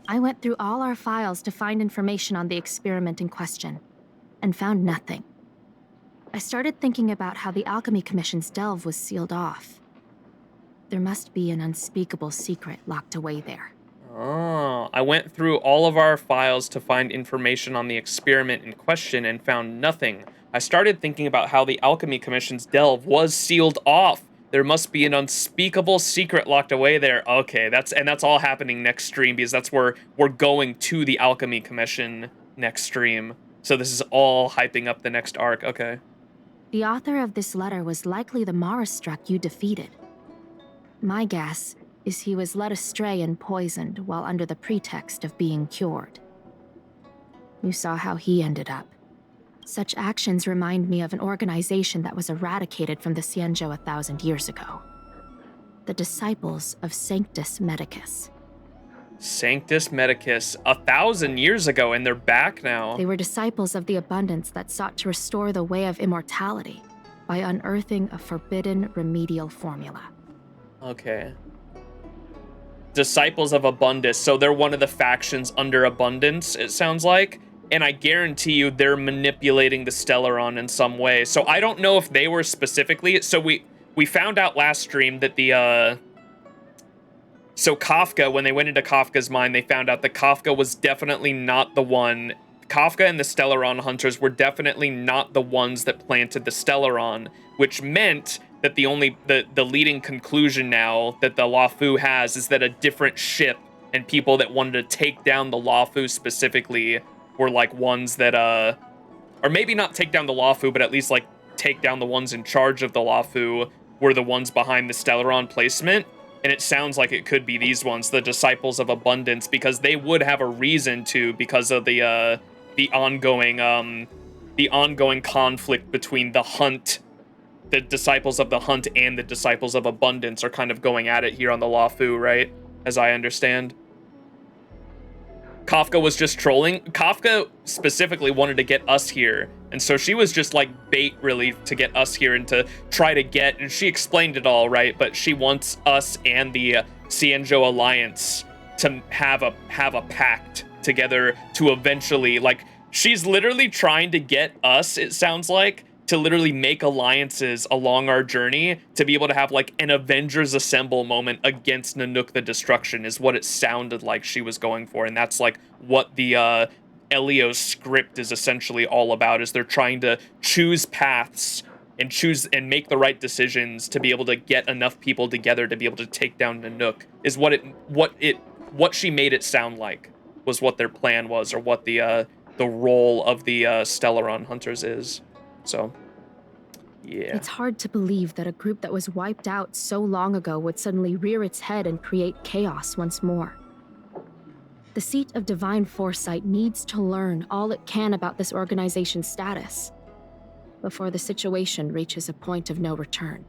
I went through all our files to find information on the experiment in question, and found nothing. I started thinking about how the Alchemy Commission's delve was sealed off. There must be an unspeakable secret locked away there. Oh, I went through all of our files to find information on the experiment in question and found nothing. I started thinking about how the Alchemy Commission's delve was sealed off. There must be an unspeakable secret locked away there. Okay, that's all happening next stream because that's where we're going to the Alchemy Commission next stream. So this is all hyping up the next arc. Okay. The author of this letter was likely the Marastruck you defeated. My guess is he was led astray and poisoned while under the pretext of being cured. You saw how he ended up. Such actions remind me of an organization that was eradicated from the XianZhou 1,000 years ago. The Disciples of Sanctus Medicus. Sanctus Medicus, 1,000 years ago, and they're back now. They were disciples of the abundance that sought to restore the way of immortality by unearthing a forbidden remedial formula. Okay. Disciples of Abundance, so they're one of the factions under Abundance, it sounds like. And I guarantee you they're manipulating the Stellaron in some way. So I don't know if they were specifically... So we found out last stream that the... So Kafka, when they went into Kafka's mind, they found out that Kafka was definitely not the one Kafka and the Stellaron hunters were definitely not the ones that planted the Stellaron, which meant that the leading conclusion now that the Luofu has is that a different ship and people that wanted to take down the Luofu specifically were like ones that or maybe not take down the Luofu, but at least like take down the ones in charge of the Luofu were the ones behind the Stellaron placement. And it sounds like it could be these ones, the Disciples of Abundance, because they would have a reason to, because of the ongoing conflict between the Hunt, the Disciples of the Hunt, and the Disciples of Abundance are kind of going at it here on the Luofu, right? As I understand. Kafka was just trolling. Kafka specifically wanted to get us here, and so she was just like bait really to get us here and to try to get, and she explained it all, right? But she wants us and the XianZhou Alliance to have a pact together to eventually, like, she's literally trying to get us, it sounds like, to literally make alliances along our journey to be able to have like an Avengers Assemble moment against Nanook the Destruction is what it sounded like she was going for. And that's like what the Elio's script is essentially all about, is they're trying to choose paths and make the right decisions to be able to get enough people together to be able to take down Nanook, is what she made it sound like was what their plan was, or what the role of the Stellaron hunters is. So, yeah. It's hard to believe that a group that was wiped out so long ago would suddenly rear its head and create chaos once more. The seat of divine foresight needs to learn all it can about this organization's status before the situation reaches a point of no return.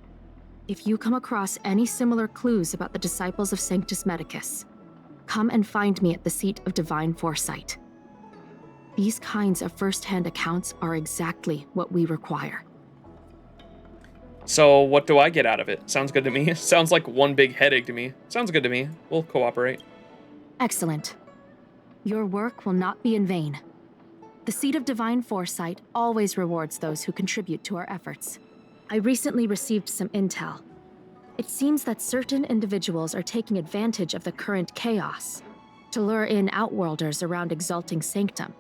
If you come across any similar clues about the disciples of Sanctus Medicus, come and find me at the seat of divine foresight. These kinds of first-hand accounts are exactly what we require. So what do I get out of it? Sounds good to me. Sounds like one big headache to me. Sounds good to me. We'll cooperate. Excellent. Your work will not be in vain. The Seat of Divine Foresight always rewards those who contribute to our efforts. I recently received some intel. It seems that certain individuals are taking advantage of the current chaos to lure in Outworlders around Exalting Sanctum.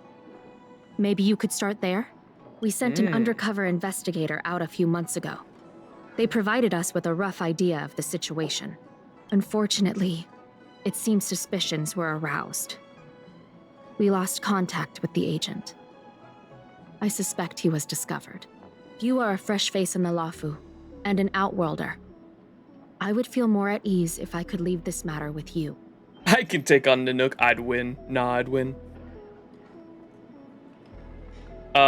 Maybe you could start there? We sent an undercover investigator out a few months ago. They provided us with a rough idea of the situation. Unfortunately, it seems suspicions were aroused. We lost contact with the agent. I suspect he was discovered. You are a fresh face in the Luofu, and an Outworlder. I would feel more at ease if I could leave this matter with you. I can take on Nanook. I'd win. Nah, I'd win.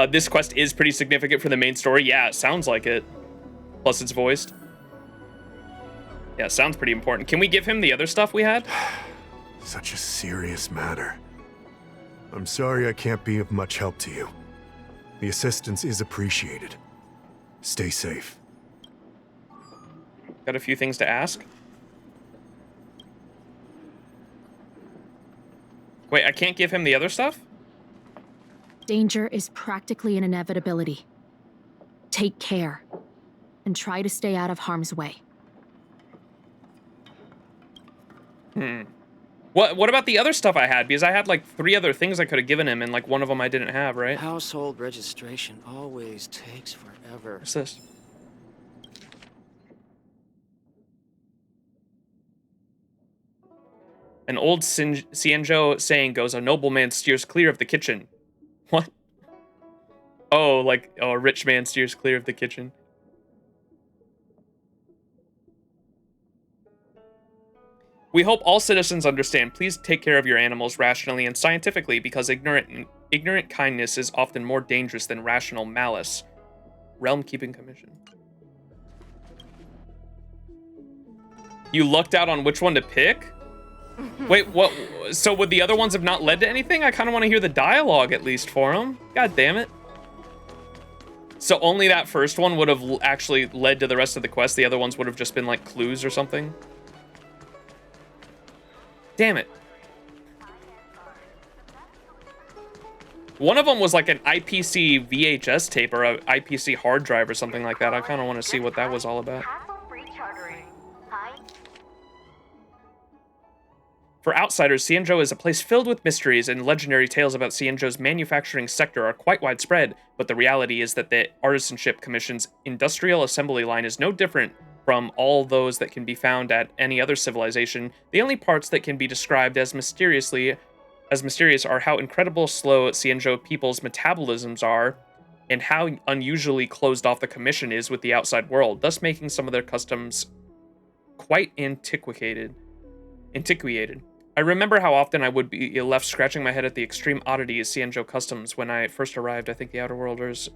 This quest is pretty significant for the main story. Yeah, it sounds like it. Plus it's voiced. Yeah, it sounds pretty important. Can we give him the other stuff we had? Such a serious matter. I'm sorry I can't be of much help to you. The assistance is appreciated. Stay safe. Got a few things to ask. Wait, I can't give him the other stuff? Danger is practically an inevitability. Take care, and try to stay out of harm's way. What about the other stuff I had? Because I had like 3 other things I could have given him, and like one of them I didn't have, right? Household registration always takes forever. What's this? An old XianZhou saying goes, a nobleman steers clear of the kitchen. What? Oh, like, oh, a rich man steers clear of the kitchen. We hope all citizens understand. Please take care of your animals rationally and scientifically, because ignorant kindness is often more dangerous than rational malice. Realm Keeping Commission. You lucked out on which one to pick? Wait, what? So would the other ones have not led to anything? I kind of want to hear the dialogue at least for them. God damn it. So only that first one would have actually led to the rest of the quest. The other ones would have just been like clues or something. Damn it. One of them was like an IPC VHS tape or an IPC hard drive or something like that. I kind of want to see what that was all about. For outsiders, XianZhou is a place filled with mysteries, and legendary tales about XianZhou's manufacturing sector are quite widespread, but the reality is that the Artisanship Commission's industrial assembly line is no different from all those that can be found at any other civilization. The only parts that can be described as mysterious are how incredibly slow XianZhou people's metabolisms are, and how unusually closed off the commission is with the outside world, thus making some of their customs quite antiquated. I remember how often I would be left scratching my head at the extreme oddities XianZhou customs when I first arrived. I think the Outer Worlders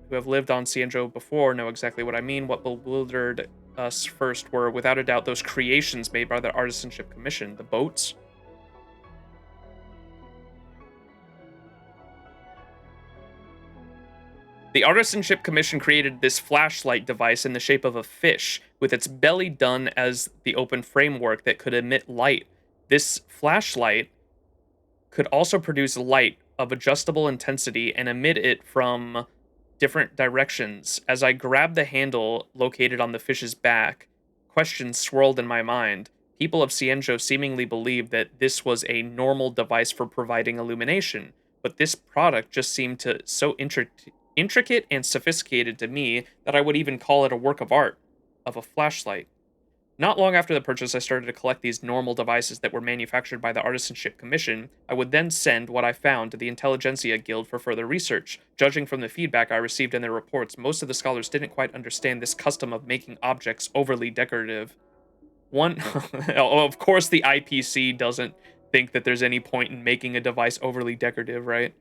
who have lived on XianZhou before know exactly what I mean. What bewildered us first were, without a doubt, those creations made by the Artisanship Commission. The boats. The Artisanship Commission created this flashlight device in the shape of a fish, with its belly done as the open framework that could emit light. This flashlight could also produce light of adjustable intensity and emit it from different directions. As I grabbed the handle located on the fish's back, questions swirled in my mind. People of XianZhou seemingly believed that this was a normal device for providing illumination, but this product just seemed so intricate and sophisticated to me that I would even call it a work of art, of a flashlight. Not long after the purchase, I started to collect these normal devices that were manufactured by the Artisanship Commission. I would then send what I found to the Intelligentsia Guild for further research. Judging from the feedback I received in their reports, most of the scholars didn't quite understand this custom of making objects overly decorative. Of course the IPC doesn't think that there's any point in making a device overly decorative, right?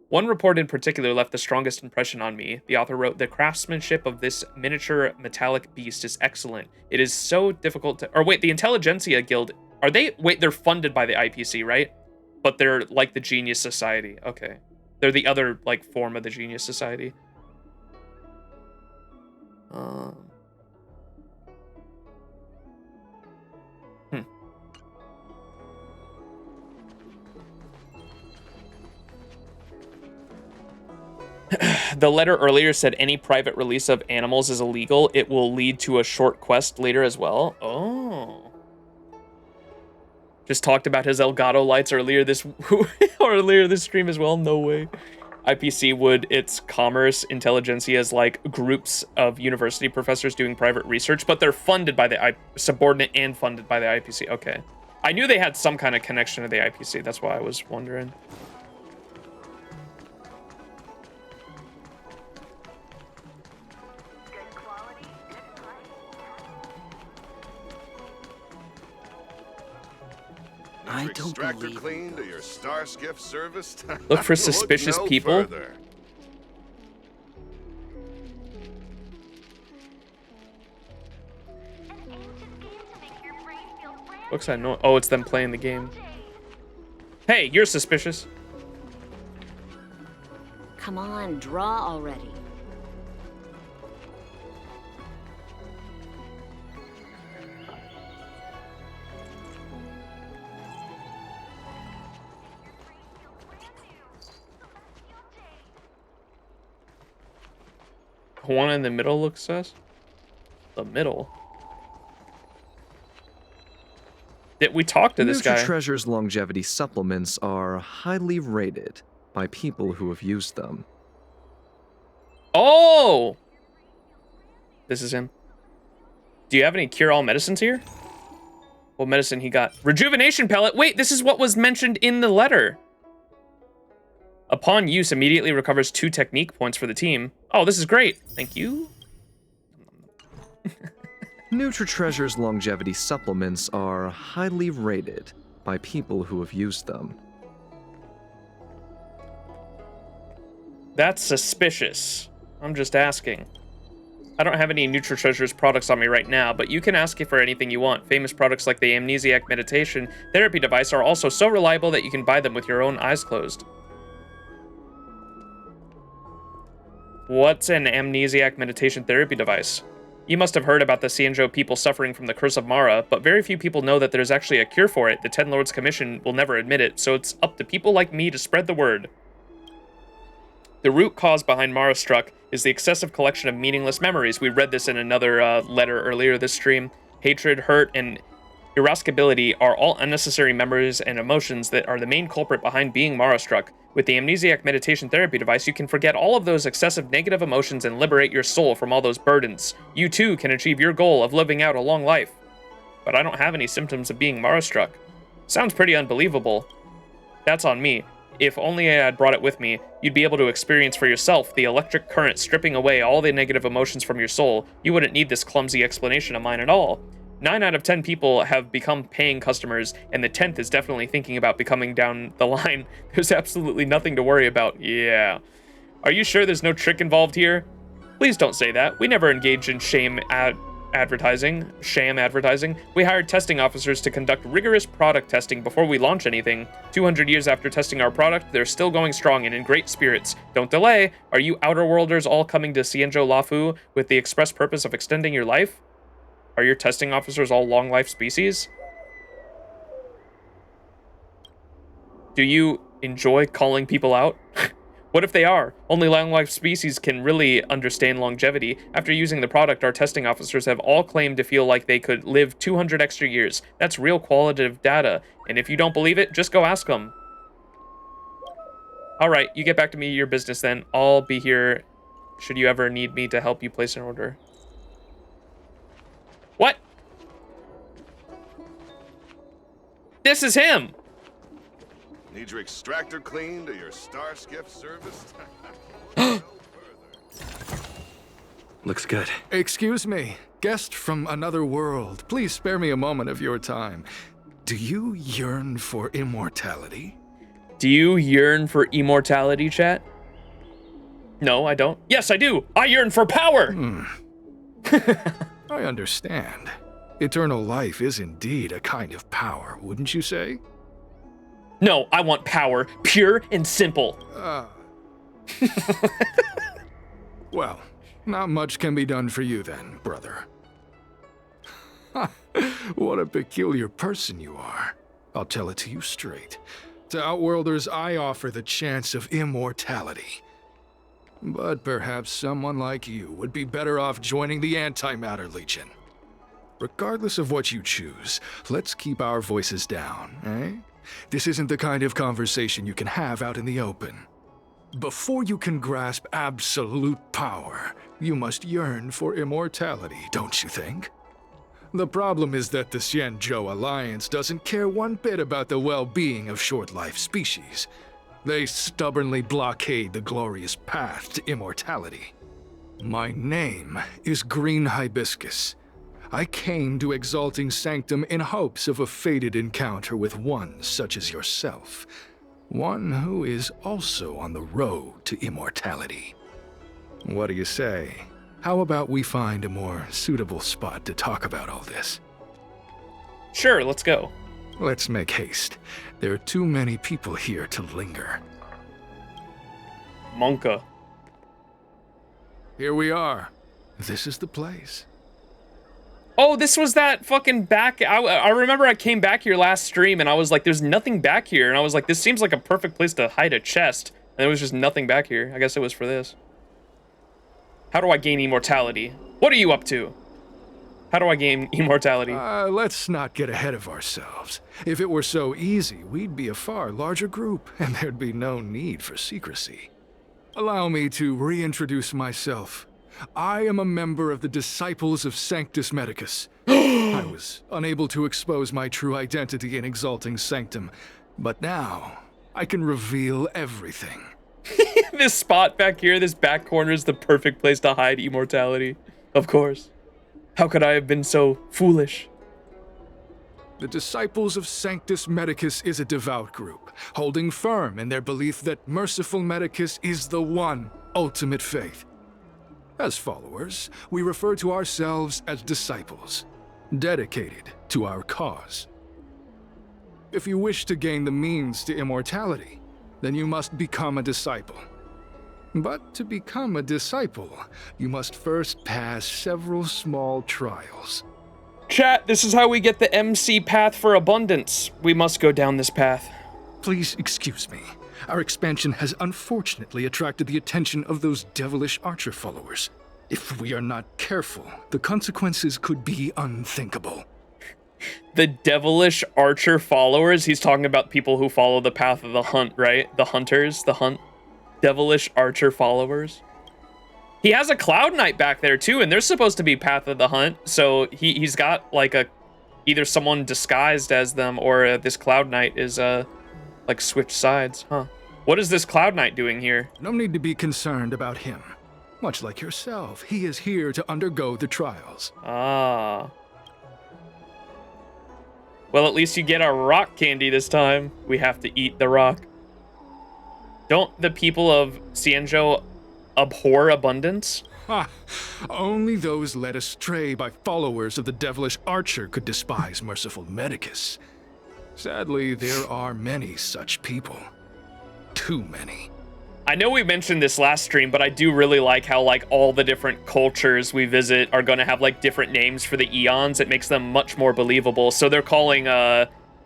One report in particular left the strongest impression on me. The author wrote, "The craftsmanship of this miniature metallic beast is excellent. It is so difficult to..." Or wait, the Intelligentsia Guild, are they... Wait, they're funded by the IPC, right? But they're like the Genius Society. Okay. They're the other, like, form of the Genius Society. The letter earlier said any private release of animals is illegal. It will lead to a short quest later as well. Oh. Just talked about his Elgato lights earlier this stream as well. No way. IPC would its commerce intelligentsia as like groups of university professors doing private research, but they're funded by the subordinate and funded by the IPC. Okay. I knew they had some kind of connection to the IPC. That's why I was wondering. I don't extractor clean to your star skiff service. Look for suspicious people. Further. Looks like no. Oh, it's them playing the game. Hey, you're suspicious. Come on, draw already. One in the middle looks sus. The middle. Did we talk to this guy? Treasure's longevity supplements are highly rated by people who have used them. Oh! This is him. Do you have any cure-all medicines here? What medicine he got? Rejuvenation pellet! Wait, this is what was mentioned in the letter. Upon use, immediately recovers 2 technique points for the team. Oh, this is great. Thank you. Treasure's longevity supplements are highly rated by people who have used them. That's suspicious. I'm just asking. I don't have any Treasure's products on me right now, but you can ask for anything you want. Famous products like the Amnesiac Meditation Therapy device are also so reliable that you can buy them with your own eyes closed. What's an Amnesiac Meditation Therapy device? You must have heard about the XianZhou people suffering from the Curse of Mara, but very few people know that there's actually a cure for it. The Ten Lords Commission will never admit it, so it's up to people like me to spread the word. The root cause behind Mara Struck is the excessive collection of meaningless memories. We read this in another letter earlier this stream. Hatred, hurt, and irascibility are all unnecessary memories and emotions that are the main culprit behind being Mara-struck. With the amnesiac meditation therapy device, you can forget all of those excessive negative emotions and liberate your soul from all those burdens. You too can achieve your goal of living out a long life. But I don't have any symptoms of being Mara-struck. Sounds pretty unbelievable. That's on me. If only I had brought it with me, you'd be able to experience for yourself the electric current stripping away all the negative emotions from your soul. You wouldn't need this clumsy explanation of mine at all. 9 out of 10 people have become paying customers, and the 10th is definitely thinking about becoming down the line. There's absolutely nothing to worry about. Yeah. Are you sure there's no trick involved here? Please don't say that. We never engaged in sham advertising. We hired testing officers to conduct rigorous product testing before we launch anything. 200 years after testing our product, they're still going strong and in great spirits. Don't delay. Are you Outer Worlders all coming to XianZhou Luofu with the express purpose of extending your life? Are your testing officers all long life species? Do you enjoy calling people out? What if they are? Only long life species can really understand longevity. After using the product, our testing officers have all claimed to feel like they could live 200 extra years. That's real qualitative data. And if you don't believe it, just go ask them. All right, you get back to me your business then. I'll be here should you ever need me to help you place an order. What? This is him. Need your extractor cleaned or your star skiff serviced? Looks good. Excuse me, guest from another world. Please spare me a moment of your time. Do you yearn for immortality? Do you yearn for immortality, chat? No, I don't. Yes, I do. I yearn for power. I understand. Eternal life is indeed a kind of power, wouldn't you say? No, I want power, pure and simple. Well, not much can be done for you then, brother. What a peculiar person you are. I'll tell it to you straight. To Outworlders, I offer the chance of immortality. But perhaps someone like you would be better off joining the Antimatter Legion. Regardless of what you choose, let's keep our voices down, eh? This isn't the kind of conversation you can have out in the open. Before you can grasp absolute power, you must yearn for immortality, don't you think? The problem is that the XianZhou Alliance doesn't care one bit about the well-being of short-life species. They stubbornly blockade the glorious path to immortality. My name is Green Hibiscus. I came to Exalting Sanctum in hopes of a fated encounter with one such as yourself. One who is also on the road to immortality. What do you say? How about we find a more suitable spot to talk about all this? Sure, let's go. Let's make haste. There are too many people here to linger. Monka. Here we are. This is the place. Oh, this was that fucking back. I remember I came back here last stream and I was like, there's nothing back here. And I was like, this seems like a perfect place to hide a chest. And there was just nothing back here. I guess it was for this. How do I gain immortality? What are you up to? How do I gain immortality? Let's not get ahead of ourselves. If it were so easy, we'd be a far larger group, and there'd be no need for secrecy. Allow me to reintroduce myself. I am a member of the Disciples of Sanctus Medicus. I was unable to expose my true identity in Exalting Sanctum, but now I can reveal everything. This spot back here, this back corner is the perfect place to hide immortality. Of course. How could I have been so foolish? The Disciples of Sanctus Medicus is a devout group, holding firm in their belief that Merciful Medicus is the one ultimate faith. As followers, we refer to ourselves as disciples, dedicated to our cause. If you wish to gain the means to immortality, then you must become a disciple. But to become a disciple, you must first pass several small trials. Chat, this is how we get the MC path for abundance. We must go down this path. Please excuse me. Our expansion has unfortunately attracted the attention of those devilish archer followers. If we are not careful, the consequences could be unthinkable. The devilish archer followers. He's talking about people who follow the path of the hunt, right? The hunters, the hunt. Devilish archer followers. He has a Cloud Knight back there too, and they're supposed to be path of the hunt. So he's got like either someone disguised as them, or this Cloud Knight is like switch sides, huh? What is this Cloud Knight doing here? No need to be concerned about him. Much like yourself, he is here to undergo the trials. Ah. Well, at least you get our rock candy this time. We have to eat the rock. Don't the people of XianZhou abhor abundance? Ha! Only those led astray by followers of the devilish archer could despise merciful Medicus. Sadly, there are many such people. Too many. I know we mentioned this last stream, but I do really like how like all the different cultures we visit are going to have like different names for the eons. It makes them much more believable. So they're calling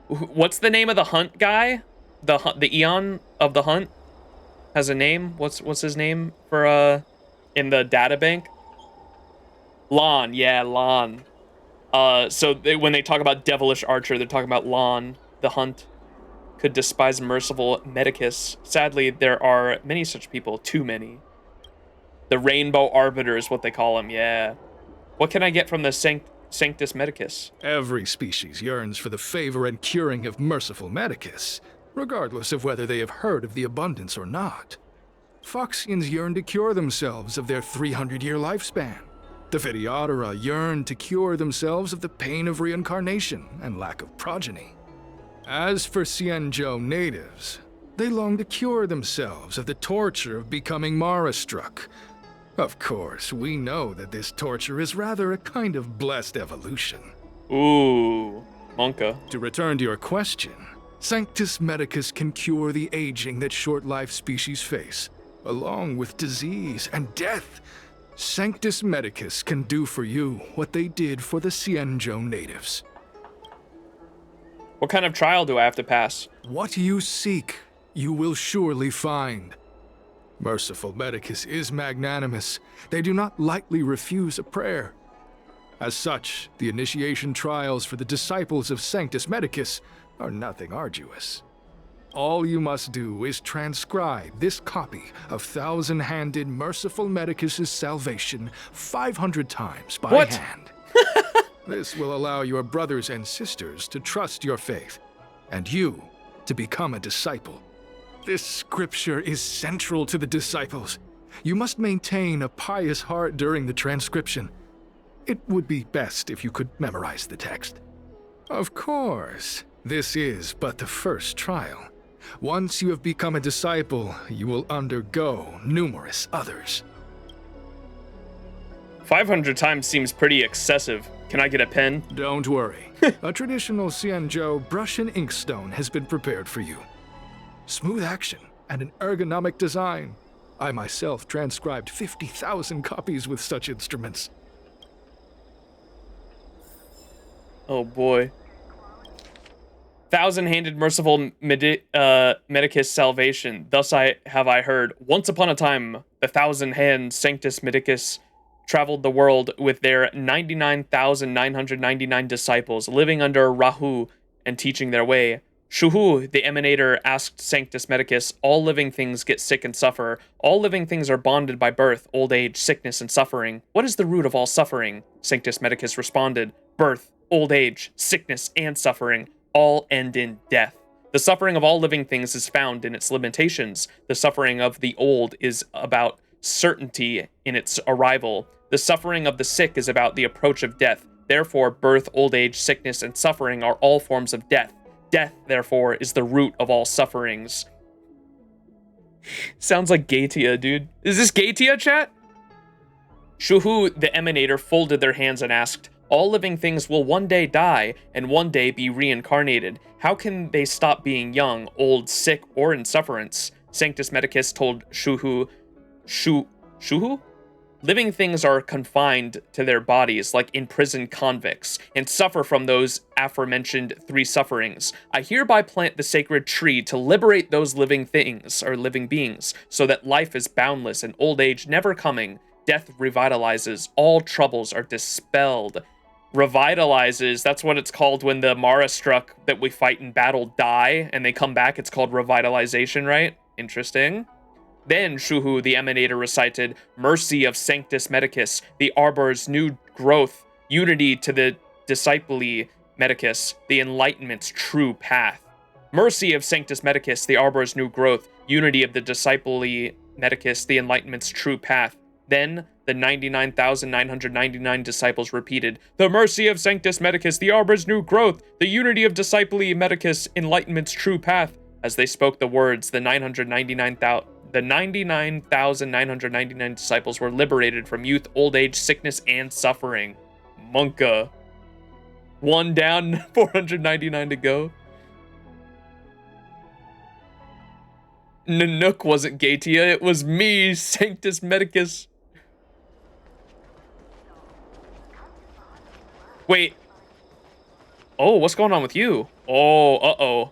what's the name of the hunt guy? The eon of the hunt has a name. What's his name for in the data bank? Lon, yeah, Lon. So when they talk about devilish archer, they're talking about Lon, the hunt. Could despise merciful Medicus. Sadly, there are many such people, too many. The Rainbow Arbiter is what they call him, yeah. What can I get from the Sanctus Medicus? Every species yearns for the favor and curing of merciful Medicus, regardless of whether they have heard of the abundance or not. Foxians yearn to cure themselves of their 300-year lifespan. The Videodara yearn to cure themselves of the pain of reincarnation and lack of progeny. As for XianZhou natives, they long to cure themselves of the torture of becoming Mara-struck. Of course, we know that this torture is rather a kind of blessed evolution. Ooh, Monka. To return to your question, Sanctus Medicus can cure the aging that short-lived species face, along with disease and death. Sanctus Medicus can do for you what they did for the XianZhou natives. What kind of trial do I have to pass? What you seek, you will surely find. Merciful Medicus is magnanimous. They do not lightly refuse a prayer. As such, the initiation trials for the disciples of Sanctus Medicus are nothing arduous. All you must do is transcribe this copy of Thousand-Handed Merciful Medicus's Salvation 500 times by hand. This will allow your brothers and sisters to trust your faith, and you to become a disciple. This scripture is central to the disciples. You must maintain a pious heart during the transcription. It would be best if you could memorize the text. Of course, this is but the first trial. Once you have become a disciple, you will undergo numerous others. 500 times seems pretty excessive. Can I get a pen? Don't worry. A traditional XianZhou brush and inkstone has been prepared for you. Smooth action and an ergonomic design. I myself transcribed 50,000 copies with such instruments. Oh boy. Thousand-handed merciful Medicus salvation. Thus have I heard. Once upon a time, the thousand-hand Sanctus Medicus traveled the world with their 99,999 disciples, living under Rahu and teaching their way. Shuhu, the emanator, asked Sanctus Medicus, all living things get sick and suffer. All living things are bonded by birth, old age, sickness, and suffering. What is the root of all suffering? Sanctus Medicus responded, birth, old age, sickness, and suffering all end in death. The suffering of all living things is found in its limitations. The suffering of the old is about certainty in its arrival. The suffering of the sick is about the approach of death. Therefore, birth, old age, sickness, and suffering are all forms of death. Death, therefore, is the root of all sufferings. Sounds like Gaitia, dude. Is this Gaitia, chat? Shuhu, the emanator, folded their hands and asked, all living things will one day die and one day be reincarnated. How can they stop being young, old, sick, or in sufferance? Sanctus Medicus told Shuhu, Shuhu? Living things are confined to their bodies like imprisoned convicts and suffer from those aforementioned three sufferings. I hereby plant the sacred tree to liberate those living things or living beings so that life is boundless and old age never coming. Death revitalizes. All troubles are dispelled. revitalizes. That's what it's called when the Mara struck that we fight in battle die and they come back. It's called revitalization, right? Interesting. Then Shuhu, the Emanator, recited, Mercy of Sanctus Medicus, the Arbor's new growth, unity to the Discipli Medicus, the Enlightenment's true path. Mercy of Sanctus Medicus, the Arbor's new growth, unity of the Discipli Medicus, the Enlightenment's true path. Then the 99,999 disciples repeated, The mercy of Sanctus Medicus, the Arbor's new growth, the unity of Discipli Medicus, Enlightenment's true path. As they spoke the words, the 99,999 disciples were liberated from youth, old age, sickness, and suffering. Monka. One down, 499 to go. Nanook wasn't Gatia, it was me, Sanctus Medicus. Wait. Oh, what's going on with you? Oh, uh-oh.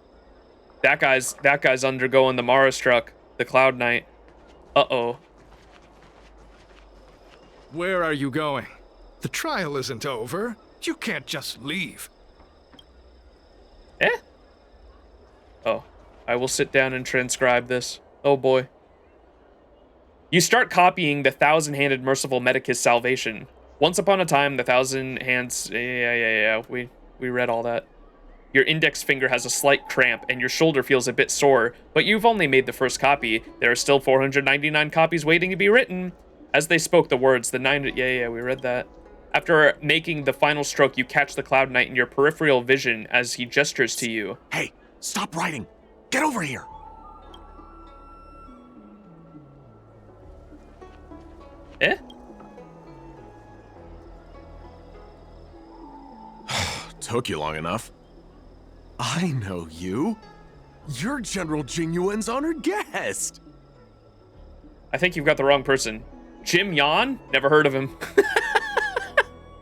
That guy's undergoing the Mara struck, the Cloud Knight. Uh-oh. Where are you going? The trial isn't over. You can't just leave. Eh? Oh. I will sit down and transcribe this. Oh boy. You start copying the thousand-handed merciful Medicus salvation. Once upon a time, the thousand hands... Yeah. We read all that. Your index finger has a slight cramp, and your shoulder feels a bit sore, but you've only made the first copy. There are still 499 copies waiting to be written. As they spoke the words, the nine... Yeah, we read that. After making the final stroke, you catch the Cloud Knight in your peripheral vision as he gestures to you. Hey, stop writing! Get over here! Eh? Took you long enough. I know you. You're General Jing Yuan's honored guest. I think you've got the wrong person. Jim Yan? Never heard of him.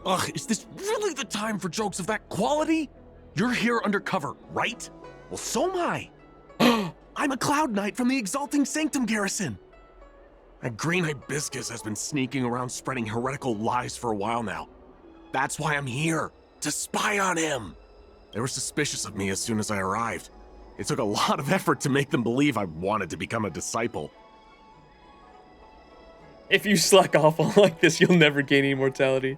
Ugh, is this really the time for jokes of that quality? You're here undercover, right? Well, so am I. I'm a Cloud Knight from the Exalting Sanctum garrison. That green hibiscus has been sneaking around spreading heretical lies for a while now. That's why I'm here, to spy on him. They were suspicious of me as soon as I arrived. It took a lot of effort to make them believe I wanted to become a disciple. If you slack off on like this, you'll never gain immortality.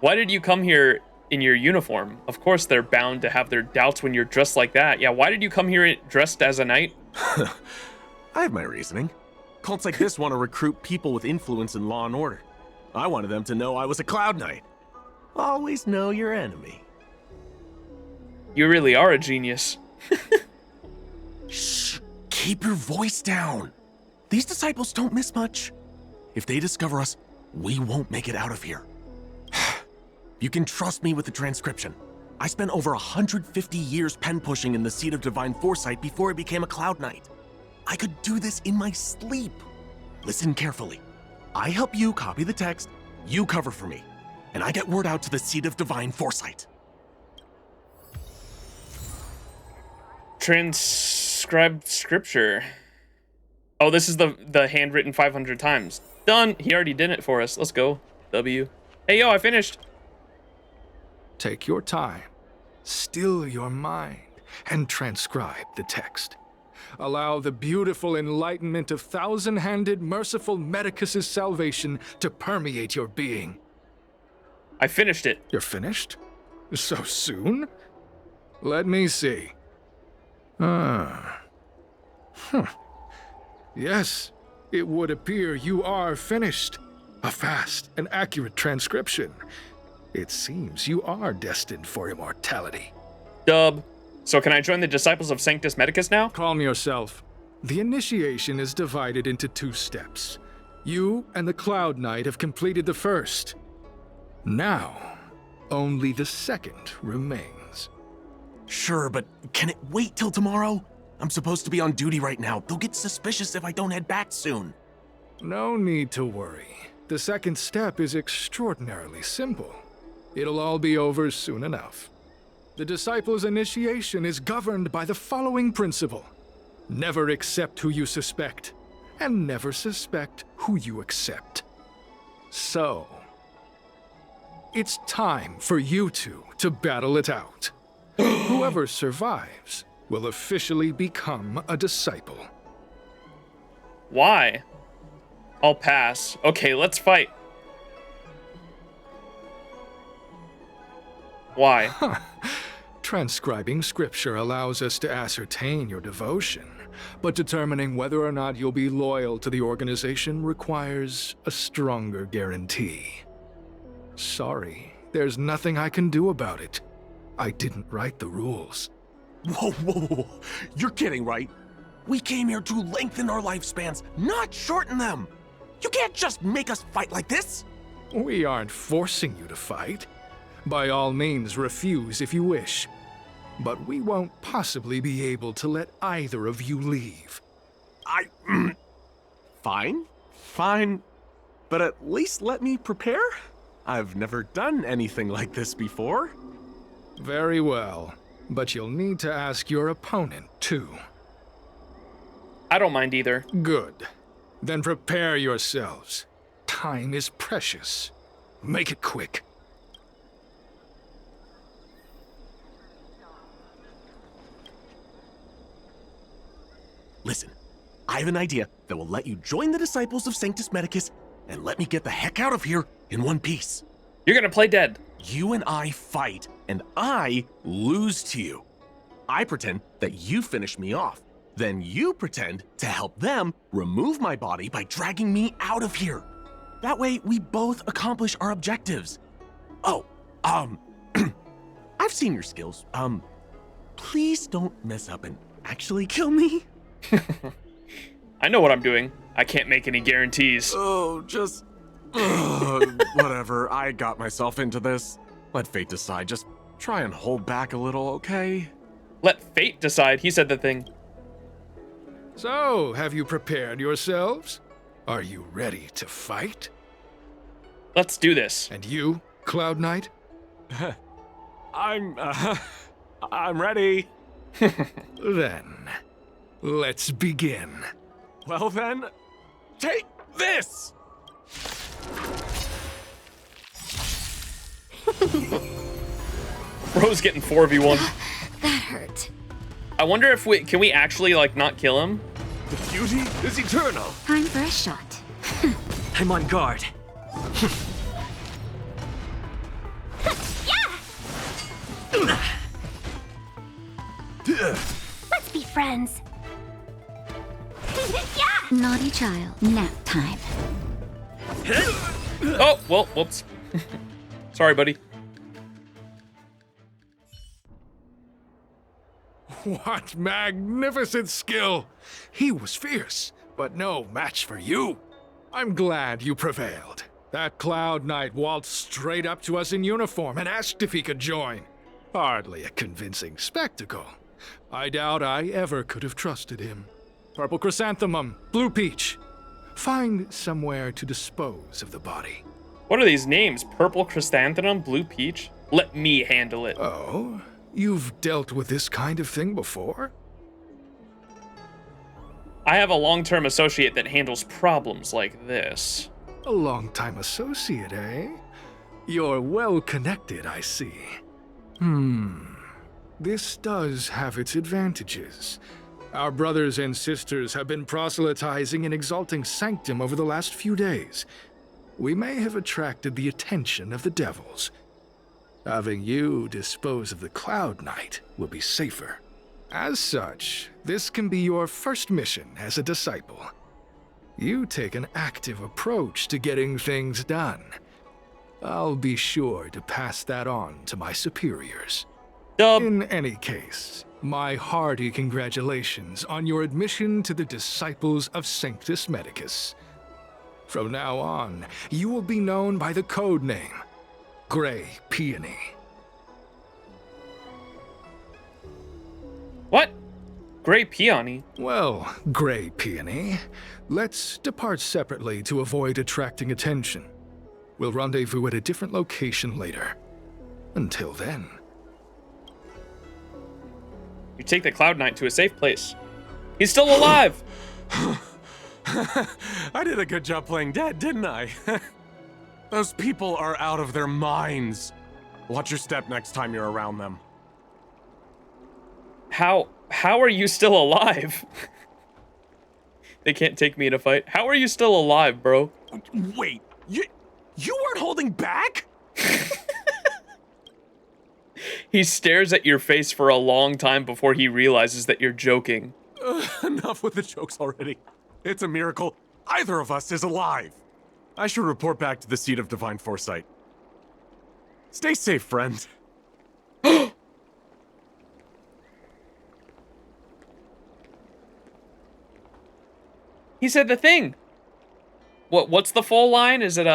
Why did you come here in your uniform? Of course they're bound to have their doubts when you're dressed like that. Yeah, why did you come here dressed as a knight? I have my reasoning. Cults like this want to recruit people with influence in law and order. I wanted them to know I was a Cloud Knight. Always know your enemy. You really are a genius. Shh! Keep your voice down. These disciples don't miss much. If they discover us, we won't make it out of here. You can trust me with the transcription. I spent over 150 years pen pushing in the seat of divine foresight before I became a Cloud Knight. I could do this in my sleep. Listen carefully. I help you copy the text, you cover for me, and I get word out to the seat of divine foresight. Transcribed scripture. Oh, this is the handwritten 500 times. Done. He already did it for us. Let's go. W. Hey, yo, I finished. Take your time, still your mind, and transcribe the text. Allow the beautiful enlightenment of thousand-handed, merciful Medicus's salvation to permeate your being. I finished it. You're finished? So soon? Let me see. Yes, it would appear you are finished. A fast and accurate transcription. It seems you are destined for immortality. Dub. So can I join the Disciples of Sanctus Medicus now? Calm yourself. The initiation is divided into 2 steps. You and the Cloud Knight have completed the first. Now, only the second remains. Sure, but can it wait till tomorrow? I'm supposed to be on duty right now. They'll get suspicious if I don't head back soon. No need to worry. The second step is extraordinarily simple. It'll all be over soon enough. The disciple's initiation is governed by the following principle. Never accept who you suspect, and never suspect who you accept. So, It's time for you two to battle it out. Whoever survives will officially become a disciple. Why? I'll pass. Okay, let's fight. Why? Transcribing scripture allows us to ascertain your devotion, but determining whether or not you'll be loyal to the organization requires a stronger guarantee. Sorry, there's nothing I can do about it. I didn't write the rules. Whoa, whoa, whoa. You're kidding, right? We came here to lengthen our lifespans, not shorten them. You can't just make us fight like this. We aren't forcing you to fight. By all means, refuse if you wish. But we won't possibly be able to let either of you leave. Fine. But at least let me prepare. I've never done anything like this before. Very well. But you'll need to ask your opponent, too. I don't mind either. Good. Then prepare yourselves. Time is precious. Make it quick. Listen, I have an idea that will let you join the disciples of Sanctus Medicus and let me get the heck out of here in one piece. You're gonna play dead. You and I fight, and I lose to you. I pretend that you finish me off. Then you pretend to help them remove my body by dragging me out of here. That way, we both accomplish our objectives. Oh, I've seen your skills. Please don't mess up and actually kill me. I know what I'm doing. I can't make any guarantees. Oh, just... whatever, I got myself into this. Let fate decide. Just try and hold back a little, okay? Let fate decide. He said the thing. So, have you prepared yourselves? Are you ready to fight? Let's do this. And you, Cloud Knight? I'm ready. Then, let's begin. Well then, take this! Bro's getting 4v1. That hurt. I wonder if can we actually like not kill him? The beauty is eternal. Time for a shot. I'm on guard. Let's be friends. Yeah! Naughty child. Nap time. Oh, well, whoops. Sorry, buddy. What magnificent skill! He was fierce, but no match for you. I'm glad you prevailed. That Cloud Knight waltzed straight up to us in uniform and asked if he could join. Hardly a convincing spectacle. I doubt I ever could have trusted him. Purple chrysanthemum, blue peach. Find somewhere to dispose of the body. What are these names? Purple chrysanthemum, blue peach? Let me handle it. Oh? You've dealt with this kind of thing before? I have a long-term associate that handles problems like this. A long-time associate, eh? You're well-connected, I see. This does have its advantages. Our brothers and sisters have been proselytizing and exalting Sanctum over the last few days. We may have attracted the attention of the devils. Having you dispose of the Cloud Knight will be safer. As such, this can be your first mission as a disciple. You take an active approach to getting things done. I'll be sure to pass that on to my superiors. In any case, my hearty congratulations on your admission to the Disciples of Sanctus Medicus. From now on, you will be known by the code name, Grey Peony. What? Grey Peony? Well, Grey Peony, let's depart separately to avoid attracting attention. We'll rendezvous at a different location later. Until then. You take the Cloud Knight to a safe place. He's still alive! I did a good job playing dead, didn't I? Those people are out of their minds. Watch your step next time you're around them. How are you still alive? They can't take me in a fight. How are you still alive, bro? Wait, you weren't holding back? He stares at your face for a long time before he realizes that you're joking. Enough with the jokes already. It's a miracle either of us is alive. I should report back to the seat of divine foresight. Stay safe, friend. He said the thing. What's the full line? Is it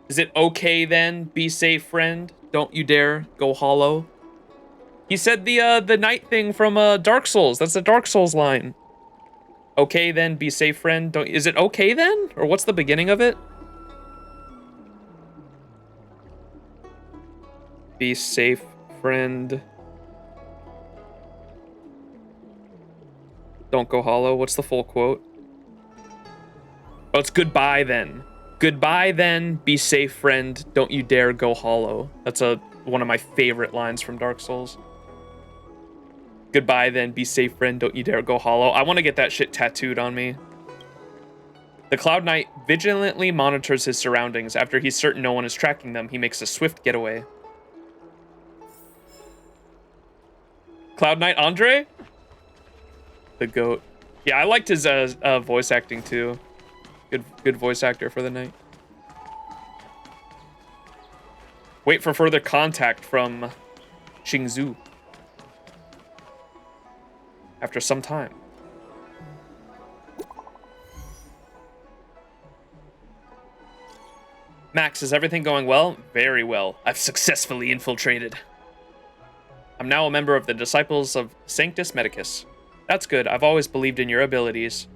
Is it okay then? Be safe, friend. Don't you dare go hollow. He said the knight thing from Dark Souls. That's the Dark Souls line. Okay then, be safe, friend. Don't. Is it okay then? Or what's the beginning of it? Be safe, friend. Don't go hollow. What's the full quote? Oh, it's goodbye then. Goodbye then, be safe, friend. Don't you dare go hollow. That's one of my favorite lines from Dark Souls. Goodbye then, be safe, friend. Don't you dare go hollow. I want to get that shit tattooed on me. The Cloud Knight vigilantly monitors his surroundings. After he's certain no one is tracking them, he makes a swift getaway. Cloud Knight Andre? The GOAT. Yeah, I liked his voice acting too. Good voice actor for the night. Wait for further contact from XianZhou. After some time. Max, is everything going well? Very well. I've successfully infiltrated. I'm now a member of the Disciples of Sanctus Medicus. That's good. I've always believed in your abilities.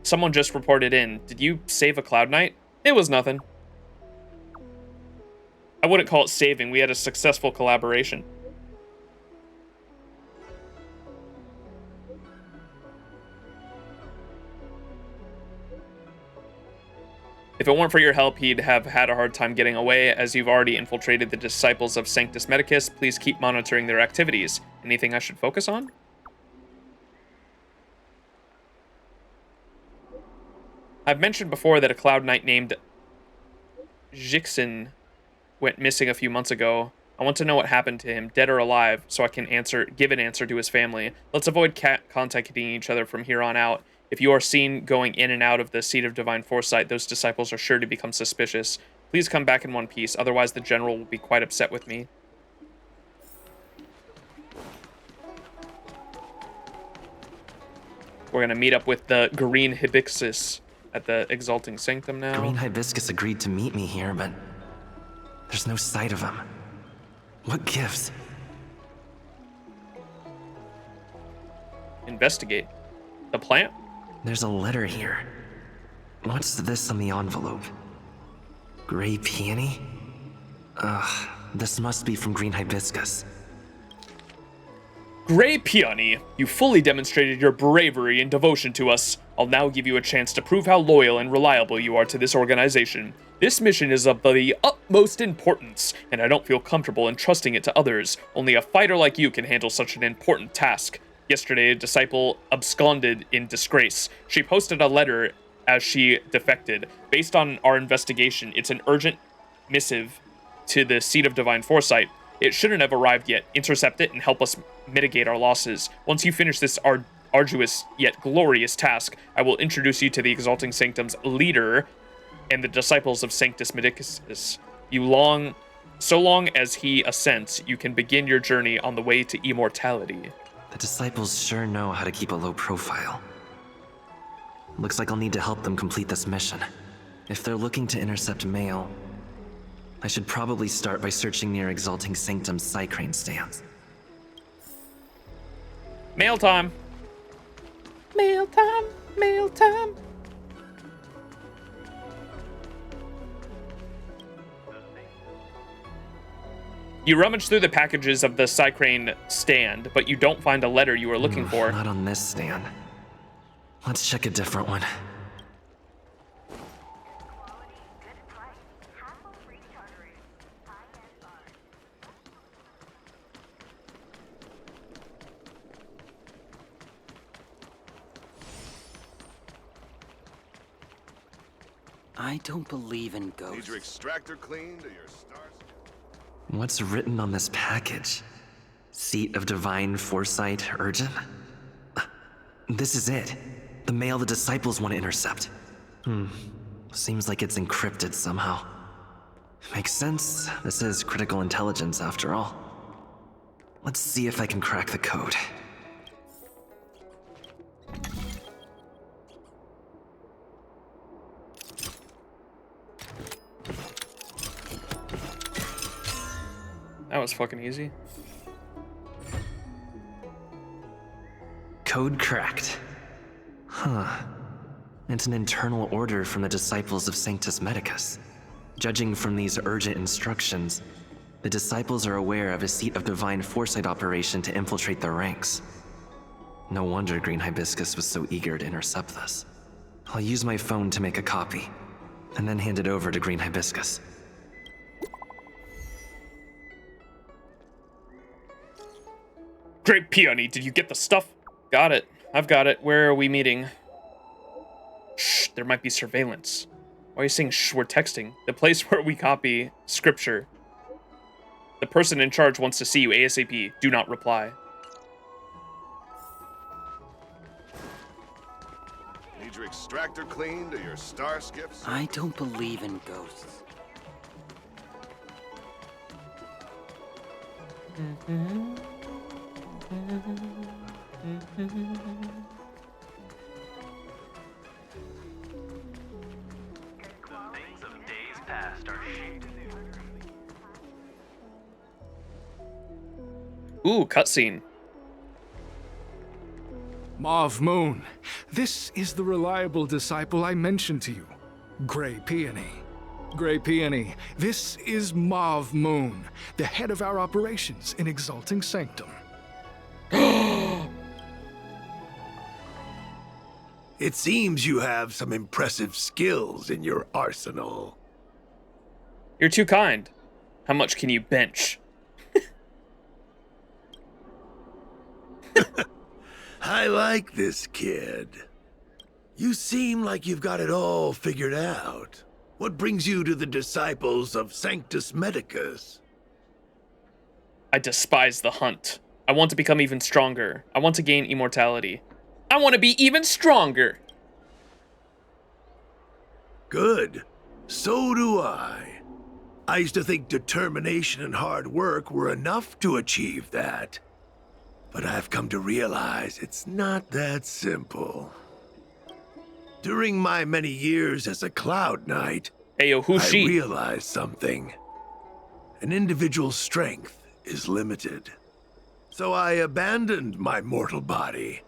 Someone just reported in. Did you save a Cloud Knight? It was nothing. I wouldn't call it saving. We had a successful collaboration. If it weren't for your help, he'd have had a hard time getting away. As you've already infiltrated the Disciples of Sanctus Medicus, please keep monitoring their activities. Anything I should focus on? I've mentioned before that a Cloud Knight named Jixin went missing a few months ago. I want to know what happened to him, dead or alive, so I can give an answer to his family. Let's avoid contacting each other from here on out. If you are seen going in and out of the seat of divine foresight, those disciples are sure to become suspicious. Please come back in one piece, otherwise the general will be quite upset with me. We're gonna meet up with the Green Hibiscus at the Exalting Sanctum now. Green Hibiscus agreed to meet me here, but there's no sight of him. What gives? Investigate. The plant? There's a letter here. What's this on the envelope? Gray peony? Ugh, this must be from Green Hibiscus. Gray Peony, you fully demonstrated your bravery and devotion to us. I'll now give you a chance to prove how loyal and reliable you are to this organization. This mission is of the utmost importance, and I don't feel comfortable entrusting it to others. Only a fighter like you can handle such an important task. Yesterday, a disciple absconded in disgrace. She posted a letter as she defected. Based on our investigation, it's an urgent missive to the Seat of Divine Foresight. It shouldn't have arrived yet. Intercept it and help us mitigate our losses. Once you finish this arduous yet glorious task, I will introduce you to the Exalting Sanctum's leader and the disciples of Sanctus Medicus. So long as he assents, you can begin your journey on the way to immortality. The disciples sure know how to keep a low profile. Looks like I'll need to help them complete this mission. If they're looking to intercept mail, I should probably start by searching near Exalting Sanctum's Psycrane stands. Mail time. Mail time. Mail time. You rummage through the packages of the Cycrane stand, but you don't find a letter you were looking for. Not on this stand. Let's check a different one. I don't believe in ghosts. Need your extractor cleaned or your stars? What's written on this package? Seat of Divine Foresight, urgent? This is it. The mail the disciples want to intercept. Seems like it's encrypted somehow. Makes sense. This is critical intelligence after all. Let's see if I can crack the code. That was fucking easy. Code cracked. Huh. It's an internal order from the disciples of Sanctus Medicus. Judging from these urgent instructions, the disciples are aware of a Seat of Divine Foresight operation to infiltrate their ranks. No wonder Green Hibiscus was so eager to intercept this. I'll use my phone to make a copy, and then hand it over to Green Hibiscus. Great Peony, did you get the stuff? Got it. I've got it. Where are we meeting? Shh, there might be surveillance. Why are you saying shh? We're texting. The place where we copy scripture. The person in charge wants to see you ASAP. Do not reply. Need your extractor cleaned or your star skiffs? I don't believe in ghosts. Things of days past are shaped. Ooh, cutscene. Mauve Moon, this is the reliable disciple I mentioned to you, Grey Peony. Grey Peony, this is Mauve Moon, the head of our operations in Exalting Sanctum. It seems you have some impressive skills in your arsenal. You're too kind. How much can you bench? I like this kid. You seem like you've got it all figured out. What brings you to the disciples of Sanctus Medicus? I despise the hunt. I want to become even stronger. I want to gain immortality. I want to be even stronger. Good. So do I. I used to think determination and hard work were enough to achieve that. But I've come to realize it's not that simple. During my many years as a Cloud Knight, Ayo, who's she? I realized something. An individual's strength is limited. So I abandoned my mortal body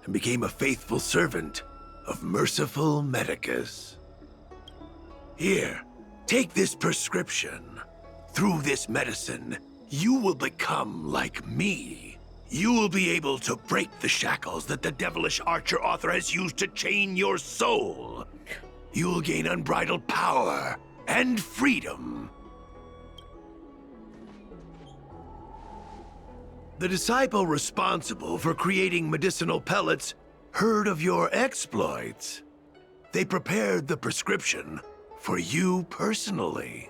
and became a faithful servant of merciful Medicus. Here, take this prescription. Through this medicine, you will become like me. You will be able to break the shackles that the devilish archer author has used to chain your soul. You will gain unbridled power and freedom. The disciple responsible for creating medicinal pellets heard of your exploits. They prepared the prescription for you personally.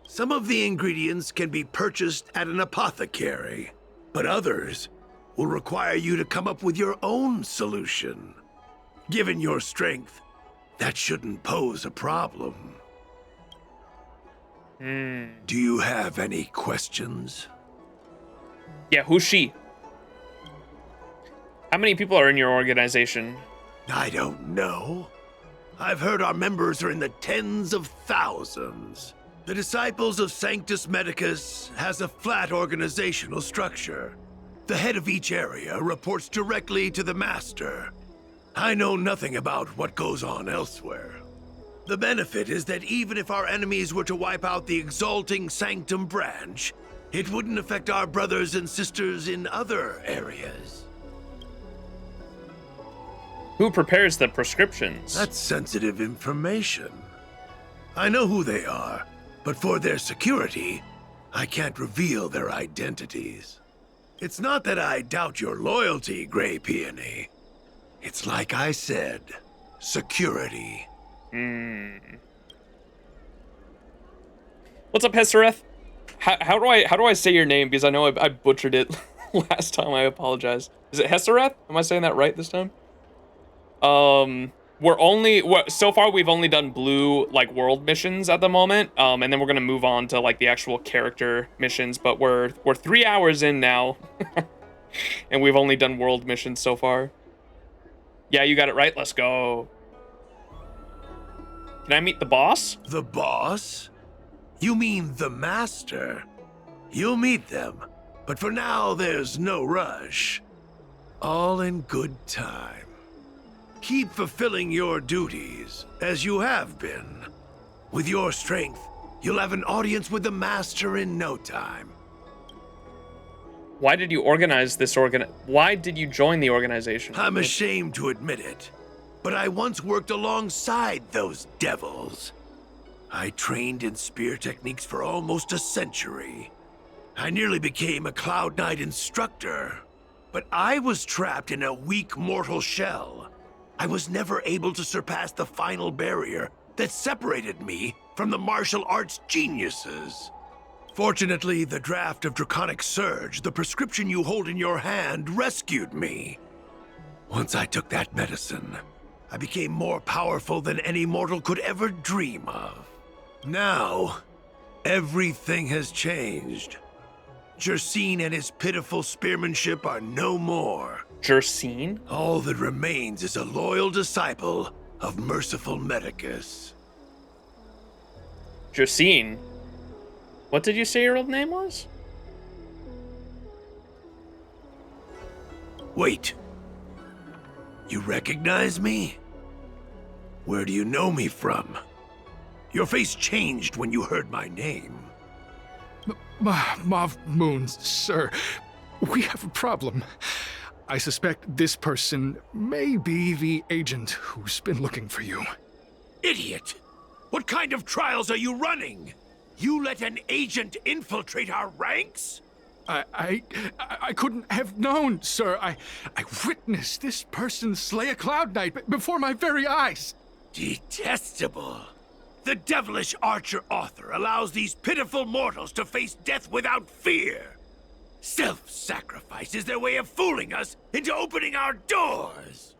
Some of the ingredients can be purchased at an apothecary, but others will require you to come up with your own solution. Given your strength, that shouldn't pose a problem. Do you have any questions? Yeah, who's she? How many people are in your organization? I don't know. I've heard our members are in the tens of thousands. The Disciples of Sanctus Medicus has a flat organizational structure. The head of each area reports directly to the Master. I know nothing about what goes on elsewhere. The benefit is that even if our enemies were to wipe out the Exalting Sanctum branch, it wouldn't affect our brothers and sisters in other areas. Who prepares the prescriptions? That's sensitive information. I know who they are, but for their security, I can't reveal their identities. It's not that I doubt your loyalty, Grey Peony. It's like I said, security. What's up, Hessereth? How do I say your name? Because I know I butchered it last time. I apologize. Is it Hessereth? Am I saying that right this time? So far we've only done blue like world missions at the moment, and then we're gonna move on to like the actual character missions. But we're 3 hours in now, and we've only done world missions so far. Yeah, you got it right. Let's go. Can I meet the boss? The boss? You mean the master? You'll meet them, but for now there's no rush. All in good time. Keep fulfilling your duties, as you have been. With your strength, you'll have an audience with the master in no time. Why did you organize this Why did you join the organization? I'm ashamed to admit it, but I once worked alongside those devils. I trained in spear techniques for almost a century. I nearly became a Cloud Knight instructor, but I was trapped in a weak mortal shell. I was never able to surpass the final barrier that separated me from the martial arts geniuses. Fortunately, the draft of Draconic Surge, the prescription you hold in your hand, rescued me. Once I took that medicine, I became more powerful than any mortal could ever dream of. Now, everything has changed. Jersine and his pitiful spearmanship are no more. Jersine? All that remains is a loyal disciple of merciful Medicus. Jersine? What did you say your old name was? Wait. You recognize me? Where do you know me from? Your face changed when you heard my name. Mauve Moon, sir. We have a problem. I suspect this person may be the agent who's been looking for you. Idiot! What kind of trials are you running? You let an agent infiltrate our ranks? I couldn't have known, sir. I witnessed this person slay a Cloud Knight before my very eyes. Detestable. The devilish archer author allows these pitiful mortals to face death without fear. Self-sacrifice is their way of fooling us into opening our doors.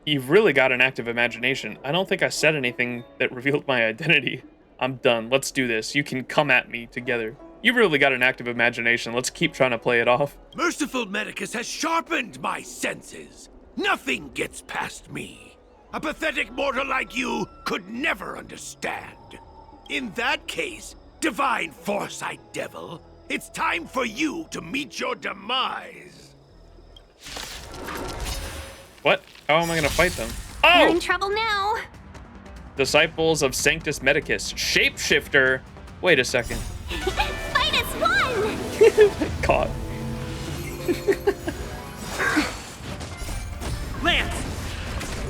You've really got an active imagination. I don't think I said anything that revealed my identity. I'm done. Let's do this. You can come at me together. You've really got an active imagination. Let's keep trying to play it off. Merciful Medicus has sharpened my senses. Nothing gets past me. A pathetic mortal like you could never understand. In that case, Divine Foresight Devil, it's time for you to meet your demise. What? How am I gonna fight them? You're Oh! in trouble now. Disciples of Sanctus Medicus. Shapeshifter. Wait a second. Fight us one! Caught. Lance!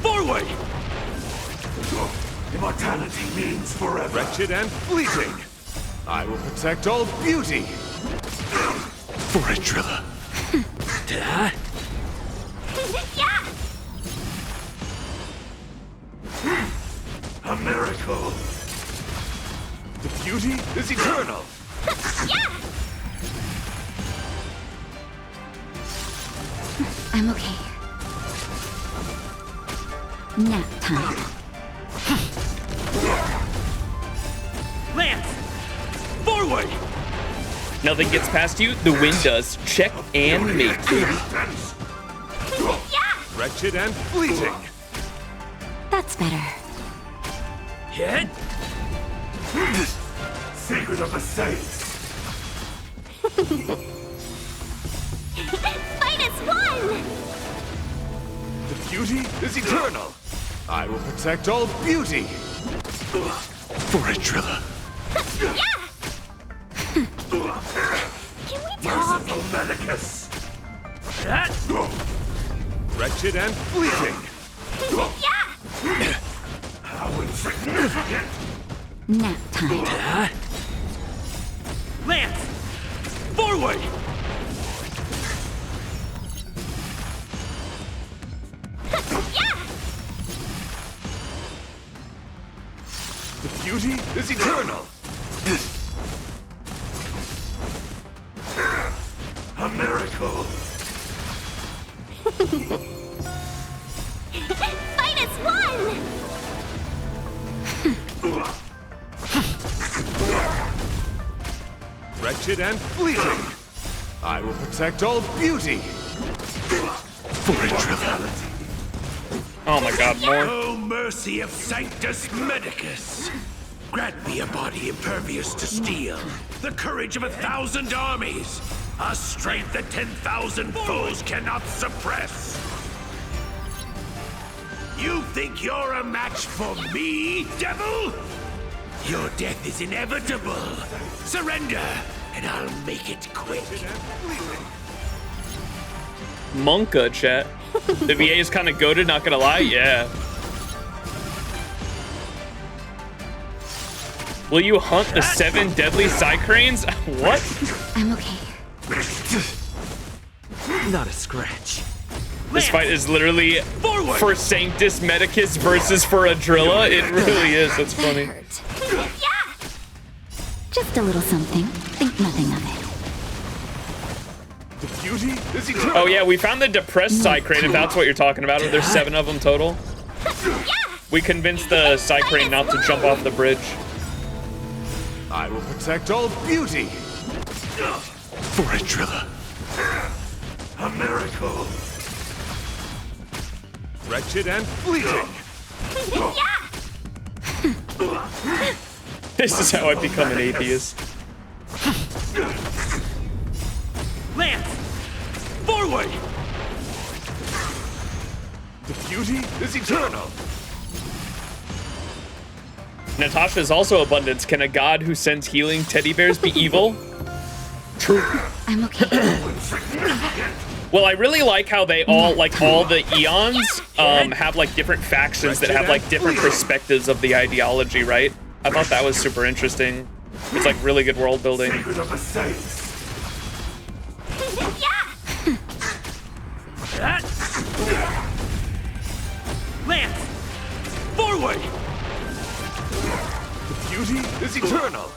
Forward! Immortality means forever. Wretched and fleeting. I will protect all beauty. For a driller. Yeah! A miracle. The beauty is eternal. Yeah! I'm okay. Nap time. Lance! Forward! Nothing gets past you. The wind does. Check and mate. Wretched and fleeting. That's better. Hit! Secret of the Saints! Fight us one! The beauty is eternal. I will protect all beauty. For a driller. Can we talk? Merciful Medicus. Wretched and fleeting. How insignificant. Nap time. Lance! Forward! The beauty is eternal. A miracle. Fight as one! Wretched and fleeting. I will protect all beauty. For a driller. Oh my god, more. Oh, mercy of Sanctus Medicus! Grant me a body impervious to steel, the courage of 1,000 armies, a strength that 10,000 foes cannot suppress. You think you're a match for me, devil? Your death is inevitable. Surrender, and I'll make it quick. Monka, chat. The VA is kind of goated, not gonna lie. Yeah. Will you hunt the 7 deadly Psycranes? What? I'm okay. Not a scratch. This fight is literally for Sanctus Medicus versus for Adrilla. It really is. That's funny. Just a little something. Think nothing of it. The beauty is eternal. Oh yeah, we found the depressed Psycrane, if that's what you're talking about. There's 7 of them total. We convinced the Psycrane not to jump off the bridge. I will protect all beauty. For a driller. A miracle. Wretched and fleeting. This is how I become an atheist. Lance! Forward! The beauty is eternal. Natasha is also abundance. Can a god who sends healing teddy bears be evil? True. I'm okay. Well, I really like how they all, like all the eons, have like different factions that have like different perspectives of the ideology, right? I thought that was super interesting. It's like really good world building. Lance! Forward! The beauty is eternal.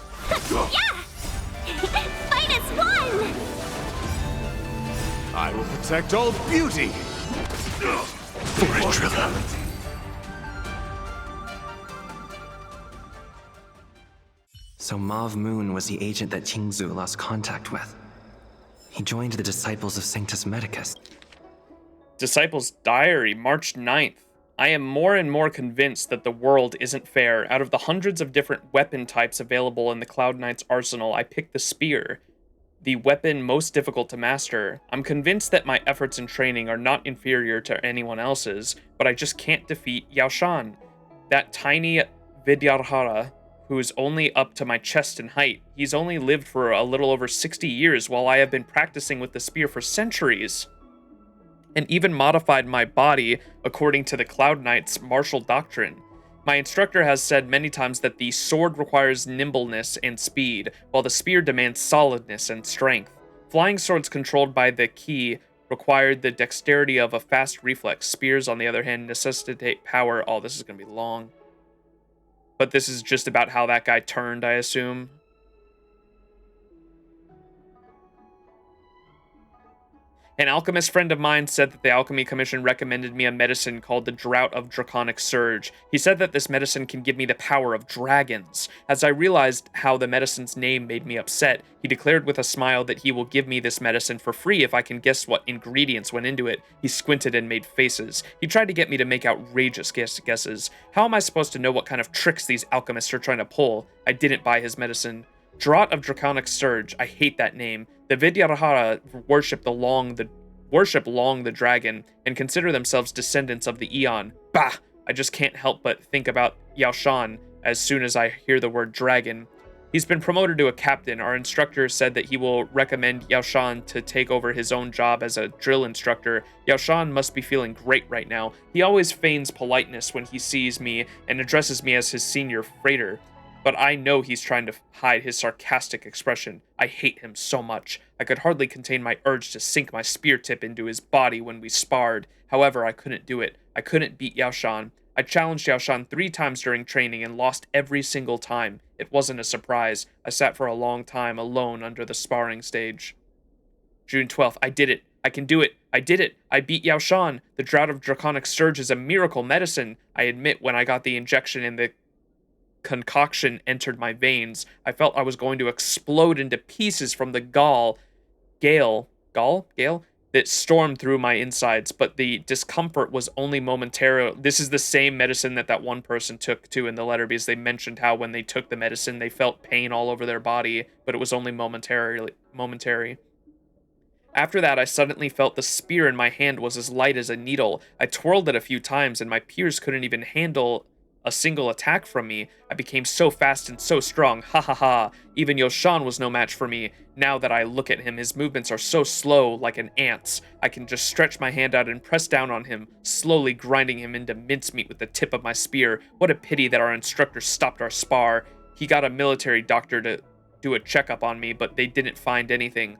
Fight as one! I will protect all beauty. For a driller. So Mauve Moon was the agent that XianZhou lost contact with. He joined the Disciples of Sanctus Medicus. Disciples Diary, March 9th. I am more and more convinced that the world isn't fair. Out of the hundreds of different weapon types available in the Cloud Knight's arsenal, I picked the spear, the weapon most difficult to master. I'm convinced that my efforts and training are not inferior to anyone else's, but I just can't defeat Yao Shan, that tiny Vidyadhara who is only up to my chest in height. He's only lived for a little over 60 years, while I have been practicing with the spear for centuries, and even modified my body according to the Cloud Knight's martial doctrine. My instructor has said many times that the sword requires nimbleness and speed, while the spear demands solidness and strength. Flying swords controlled by the ki required the dexterity of a fast reflex. Spears, on the other hand, necessitate power. Oh, this is going to be long. But this is just about how that guy turned, I assume. An alchemist friend of mine said that the Alchemy Commission recommended me a medicine called the Drought of Draconic Surge. He said that this medicine can give me the power of dragons. As I realized how the medicine's name made me upset, he declared with a smile that he will give me this medicine for free if I can guess what ingredients went into it. He squinted and made faces. He tried to get me to make outrageous guesses. How am I supposed to know what kind of tricks these alchemists are trying to pull? I didn't buy his medicine. Drought of Draconic Surge. I hate that name. The Vidyadhara worship Long the dragon and consider themselves descendants of the Eon. Bah! I just can't help but think about Yao Shan as soon as I hear the word dragon. He's been promoted to a captain. Our instructor said that he will recommend Yao Shan to take over his own job as a drill instructor. Yao Shan must be feeling great right now. He always feigns politeness when he sees me and addresses me as his senior freighter. But I know he's trying to hide his sarcastic expression. I hate him so much. I could hardly contain my urge to sink my spear tip into his body when we sparred. However, I couldn't do it. I couldn't beat Yao Shan. I challenged Yao Shan 3 times during training and lost every single time. It wasn't a surprise. I sat for a long time alone under the sparring stage. June 12th. I did it. I can do it. I did it. I beat Yao Shan. The Drought of Draconic Surge is a miracle medicine. I admit when I got the injection and the concoction entered my veins, I felt I was going to explode into pieces from the gale that stormed through my insides, but the discomfort was only momentary. This is the same medicine that one person took too in the letter, because they mentioned how when they took the medicine, they felt pain all over their body, but it was only momentary. After that, I suddenly felt the spear in my hand was as light as a needle. I twirled it a few times, and my peers couldn't even handle a single attack from me. I became so fast and so strong. Ha ha ha. Even Yao Shan was no match for me. Now that I look at him, his movements are so slow, like an ant's. I can just stretch my hand out and press down on him, slowly grinding him into mincemeat with the tip of my spear. What a pity that our instructor stopped our spar. He got a military doctor to do a checkup on me, but they didn't find anything.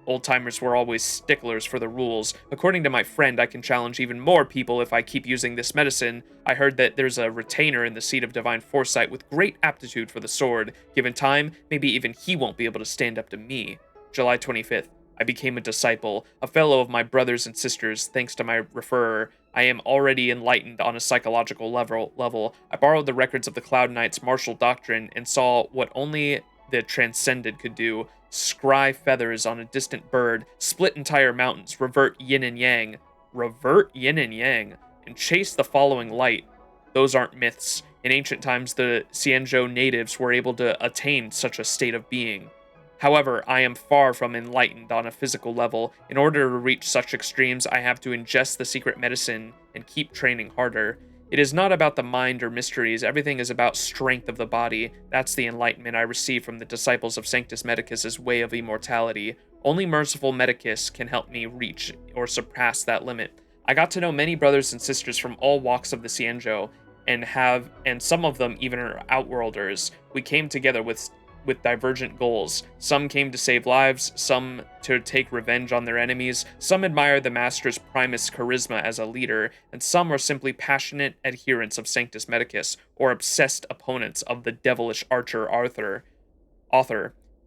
Old-timers were always sticklers for the rules. According to my friend, I can challenge even more people if I keep using this medicine. I heard that there's a retainer in the seat of divine foresight with great aptitude for the sword. Given time, maybe even he won't be able to stand up to me. July 25th. I became a disciple, a fellow of my brothers and sisters, thanks to my referrer. I am already enlightened on a psychological level. I borrowed the records of the Cloud Knight's martial doctrine and saw what only the transcended could do. Scry feathers on a distant bird, split entire mountains, revert yin and yang, and chase the following light. Those aren't myths. In ancient times, the XianZhou natives were able to attain such a state of being. However, I am far from enlightened on a physical level. In order to reach such extremes, I have to ingest the secret medicine and keep training harder. It is not about the mind or mysteries. Everything is about strength of the body. That's the enlightenment I received from the disciples of Sanctus Medicus' way of immortality. Only merciful Medicus can help me reach or surpass that limit. I got to know many brothers and sisters from all walks of the XianZhou, and some of them even are outworlders. We came together with divergent goals. Some came to save lives, some to take revenge on their enemies, some admire the Master's Primus charisma as a leader, and some are simply passionate adherents of Sanctus Medicus, or obsessed opponents of the devilish archer author.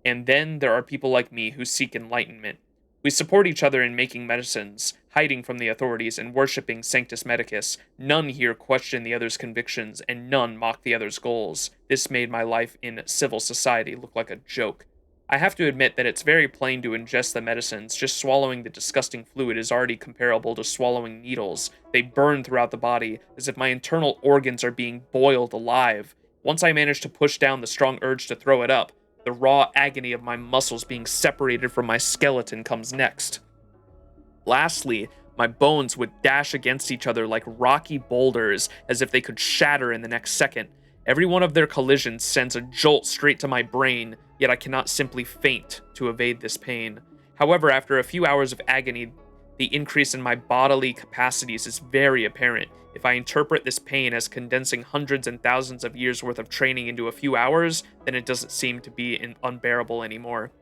And then there are people like me who seek enlightenment. We support each other in making medicines, hiding from the authorities, and worshipping Sanctus Medicus. None here question the other's convictions, and none mock the other's goals. This made my life in civil society look like a joke. I have to admit that it's very plain to ingest the medicines. Just swallowing the disgusting fluid is already comparable to swallowing needles. They burn throughout the body, as if my internal organs are being boiled alive. Once I manage to push down the strong urge to throw it up, the raw agony of my muscles being separated from my skeleton comes next. Lastly, my bones would dash against each other like rocky boulders, as if they could shatter in the next second. Every one of their collisions sends a jolt straight to my brain, yet I cannot simply faint to evade this pain. However, after a few hours of agony, the increase in my bodily capacities is very apparent. If I interpret this pain as condensing hundreds and thousands of years worth of training into a few hours, then it doesn't seem to be unbearable anymore.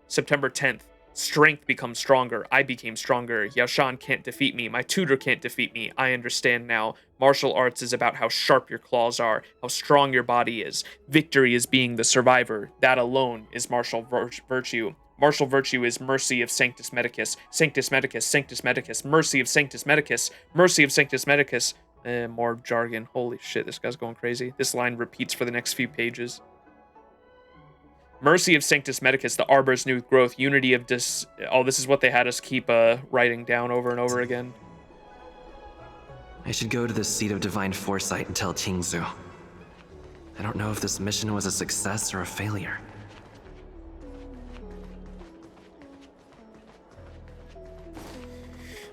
September 10th. Strength becomes stronger. I became stronger. Yao Shan can't defeat me. My tutor can't defeat me. I understand now. Martial arts is about how sharp your claws are, how strong your body is. Victory is being the survivor. That alone is martial virtue. Martial virtue is mercy of Sanctus Medicus. Sanctus Medicus, Sanctus Medicus, mercy of Sanctus Medicus, mercy of Sanctus Medicus. More jargon. Holy shit, this guy's going crazy. This line repeats for the next few pages. Mercy of Sanctus Medicus, the Arbor's new growth, unity of Oh, this is what they had us keep writing down over and over again. I should go to the seat of divine foresight and tell XianZhou. I don't know if this mission was a success or a failure.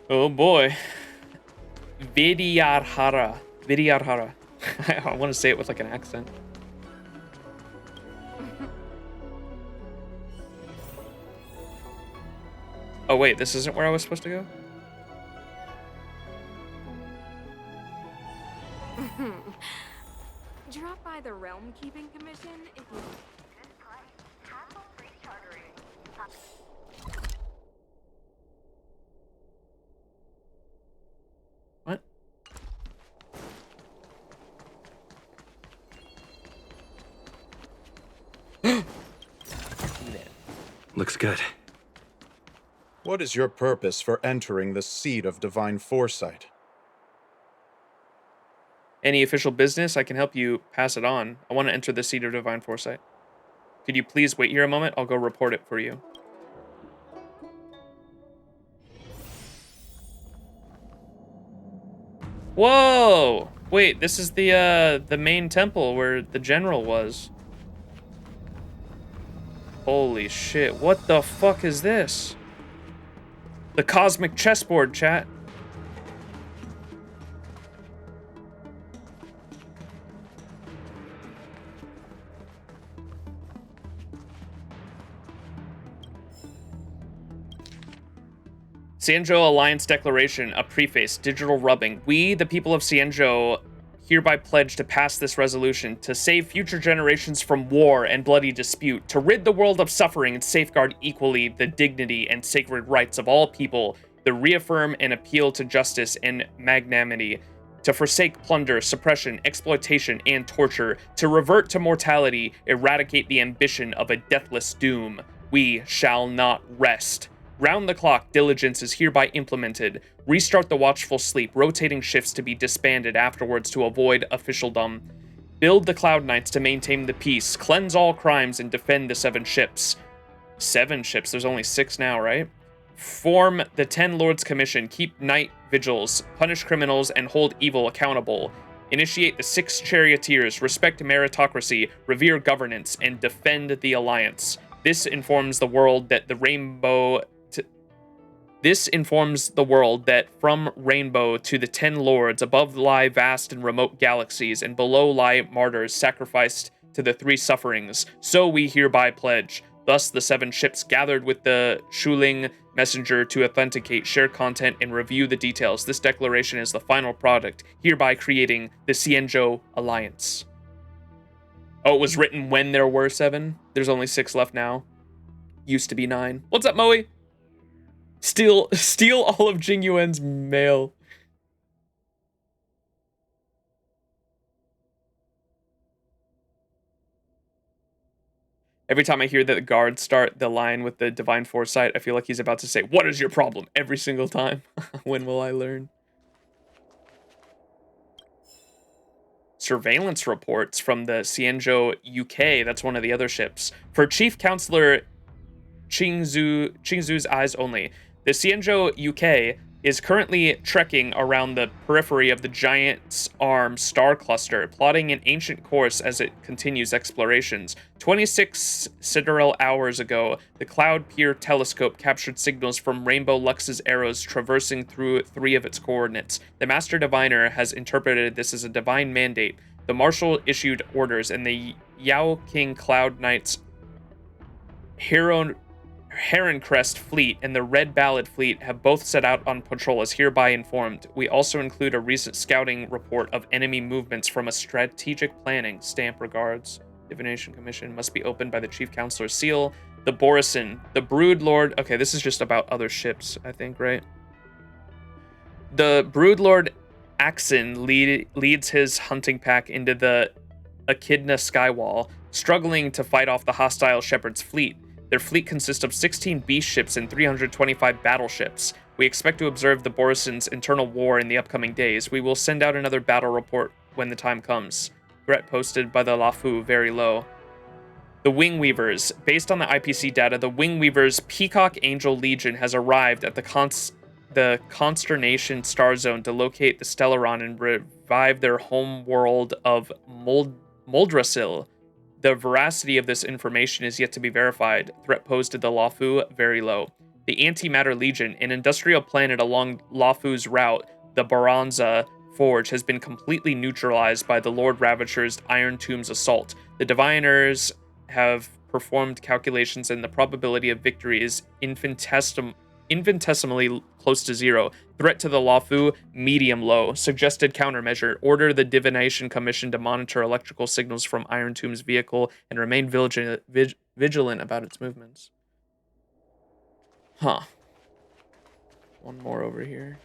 Oh boy. Vidyadhara. Vidyadhara. I want to say it with like an accent. Oh wait, this isn't where I was supposed to go? Drop by the Realm Keeping Commission if you... What? Looks good. What is your purpose for entering the seat of divine foresight? Any official business? I can help you pass it on. I want to enter the seat of divine foresight. Could you please wait here a moment? I'll go report it for you. Whoa! Wait, this is the main temple where the general was. Holy shit, what the fuck is this? The cosmic chessboard, chat. XianZhou Alliance Declaration, a preface, digital rubbing. We, the people of XianZhou, hereby pledge to pass this resolution, to save future generations from war and bloody dispute, to rid the world of suffering and safeguard equally the dignity and sacred rights of all people, to reaffirm and appeal to justice and magnanimity, to forsake plunder, suppression, exploitation, and torture, to revert to mortality, eradicate the ambition of a deathless doom. We shall not rest. Round-the-clock diligence is hereby implemented. Restart the watchful sleep, rotating shifts to be disbanded afterwards to avoid officialdom. Build the Cloud Knights to maintain the peace, cleanse all crimes, and defend the 7 ships. 7 ships? There's only 6 now, right? Form the 10 Lords Commission, keep night vigils, punish criminals, and hold evil accountable. Initiate the 6 Charioteers, respect meritocracy, revere governance, and defend the Alliance. This informs the world that from Rainbow to the 10 Lords, above lie vast and remote galaxies, and below lie martyrs sacrificed to the 3 sufferings. So we hereby pledge. Thus the 7 ships gathered with the Shuling messenger to authenticate, share content, and review the details. This declaration is the final product, hereby creating the XianZhou Alliance. Oh, it was written when there were 7? There's only 6 left now. Used to be 9. What's up, Moe? Steal all of Jing Yuan's mail. Every time I hear that the guards start the line with the divine foresight, I feel like he's about to say, "What is your problem?" every single time. When will I learn? Surveillance reports from the XianZhou UK, that's one of the other ships. For Chief Counselor Qingzhu's eyes only. The XianZhou UK is currently trekking around the periphery of the Giant's Arm star cluster, plotting an ancient course as it continues explorations. 26 sidereal hours ago, the Cloud Pier telescope captured signals from Rainbow Lux's arrows traversing through 3 of its coordinates. The Master Diviner has interpreted this as a divine mandate. The Marshal issued orders, and the Yao King Cloud Knights Heroncrest Fleet and the Red Ballad Fleet have both set out on patrol as hereby informed. We also include a recent scouting report of enemy movements from a strategic planning. Stamp regards. Divination Commission must be opened by the Chief Counselor's seal. The Borison, the Brood Lord. Okay, this is just about other ships, I think, right? The Brood Lord Axon leads his hunting pack into the Echidna Skywall, struggling to fight off the hostile Shepherd's fleet. Their fleet consists of 16 beast ships and 325 battleships. We expect to observe the Borison's internal war in the upcoming days. We will send out another battle report when the time comes. Threat posted by the Luofu very low. The Wing Weavers. Based on the IPC data, the Wing Weavers' Peacock Angel Legion has arrived at the Consternation Star Zone to locate the Stellaron and revive their home world of Moldrasil. The veracity of this information is yet to be verified. Threat posed to the Luofu, very low. The Antimatter Legion, an industrial planet along Luofu's route, the Baranza, forge has been completely neutralized by the Lord Ravager's Iron Tomb's assault. The diviners have performed calculations and the probability of victory is infinitesimally close to zero. Threat to the Luofu, medium low. Suggested countermeasure. Order the Divination Commission to monitor electrical signals from Iron Tomb's vehicle and remain vigilant about its movements. Huh. One more over here.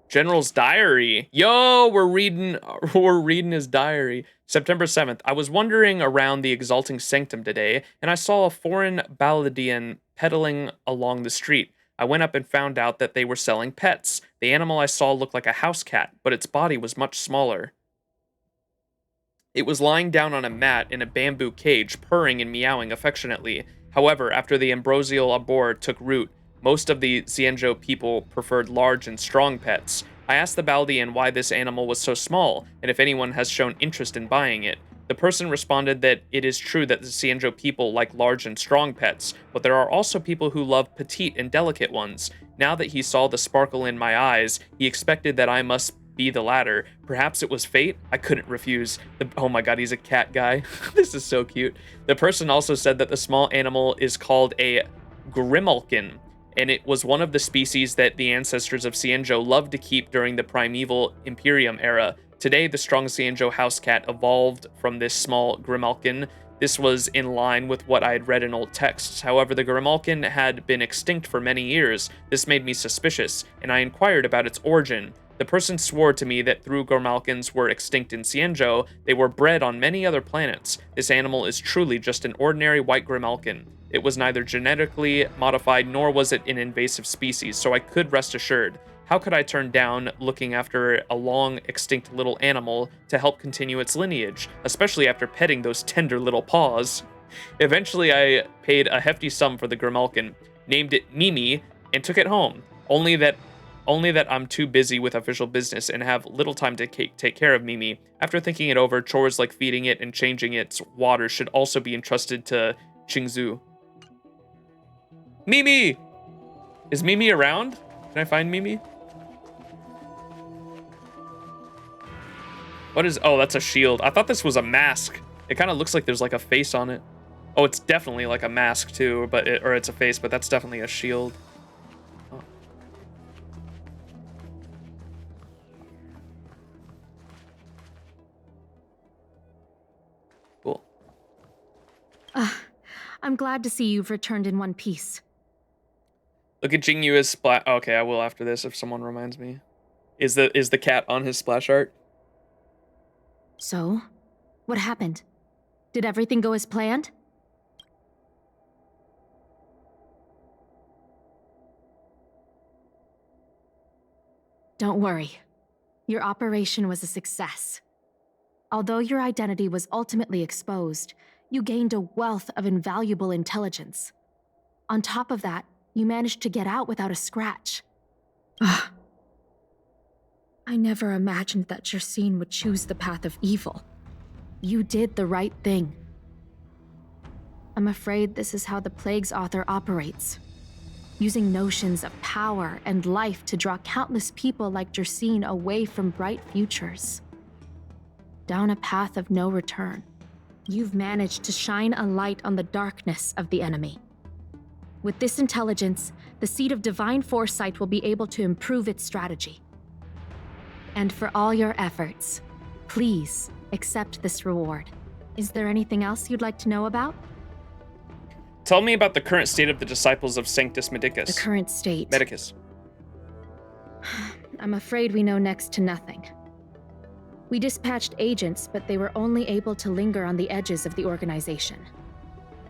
General's diary. Yo, we're reading his diary. September 7th. I was wandering around the Exalting Sanctum today, and I saw a foreign Baladian pedaling along the street. I went up and found out that they were selling pets. The animal I saw looked like a house cat, but its body was much smaller. It was lying down on a mat in a bamboo cage, purring and meowing affectionately. However, after the ambrosial abhor took root, most of the XianZhou people preferred large and strong pets. I asked the Baldian why this animal was so small, and if anyone has shown interest in buying it. The person responded that it is true that the XianZhou people like large and strong pets, but there are also people who love petite and delicate ones. Now that he saw the sparkle in my eyes, he expected that I must be the latter. Perhaps it was fate? I couldn't refuse. Oh my god, he's a cat guy. This is so cute. The person also said that the small animal is called a Grimalkin, and it was one of the species that the ancestors of XianZhou loved to keep during the primeval Imperium era. Today, the strong XianZhou house cat evolved from this small Grimalkin. This was in line with what I had read in old texts. However, the Grimalkin had been extinct for many years. This made me suspicious, and I inquired about its origin. The person swore to me that through Grimalkins were extinct in XianZhou, they were bred on many other planets. This animal is truly just an ordinary white Grimalkin. It was neither genetically modified nor was it an invasive species, so I could rest assured. How could I turn down looking after a long extinct little animal to help continue its lineage, especially after petting those tender little paws? Eventually, I paid a hefty sum for the Grimalkin, named it Mimi, and took it home. Only that I'm too busy with official business and have little time to take care of Mimi. After thinking it over, chores like feeding it and changing its water should also be entrusted to XianZhou. Mimi! Is Mimi around? Can I find Mimi? What is... Oh, that's a shield. I thought this was a mask. It kind of looks like there's like a face on it. Oh, it's definitely like a mask too, but or it's a face, but that's definitely a shield. Oh. Cool. I'm glad to see you've returned in one piece. Look at Jingyu as splash. Okay, I will after this if someone reminds me. Is the cat on his splash art? So, what happened? Did everything go as planned? Don't worry. Your operation was a success. Although your identity was ultimately exposed, you gained a wealth of invaluable intelligence. On top of that, you managed to get out without a scratch. I never imagined that Jersine would choose the path of evil. You did the right thing. I'm afraid this is how the Plague's author operates. Using notions of power and life to draw countless people like Jersine away from bright futures. Down a path of no return. You've managed to shine a light on the darkness of the enemy. With this intelligence, the Seed of Divine Foresight will be able to improve its strategy. And for all your efforts, please accept this reward. Is there anything else you'd like to know about? Tell me about the current state of the disciples of Sanctus Medicus. The current state? Medicus. I'm afraid we know next to nothing. We dispatched agents, but they were only able to linger on the edges of the organization.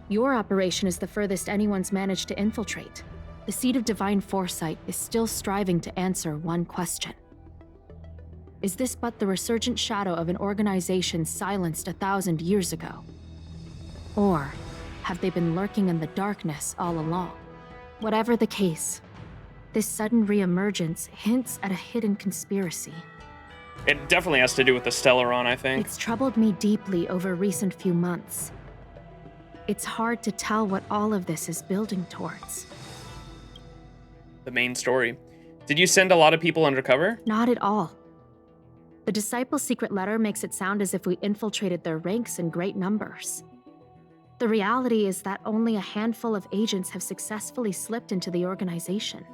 Your operation is the furthest anyone's managed to infiltrate. The Seed of Divine Foresight is still striving to answer one question. Is this but the resurgent shadow of an organization silenced 1,000 years ago? Or have they been lurking in the darkness all along? Whatever the case, this sudden reemergence hints at a hidden conspiracy. It definitely has to do with the Stellaron, I think. It's troubled me deeply over recent few months. It's hard to tell what all of this is building towards. The main story. Did you send a lot of people undercover? Not at all. The Disciples' secret letter makes it sound as if we infiltrated their ranks in great numbers. The reality is that only a handful of agents have successfully slipped into the organization.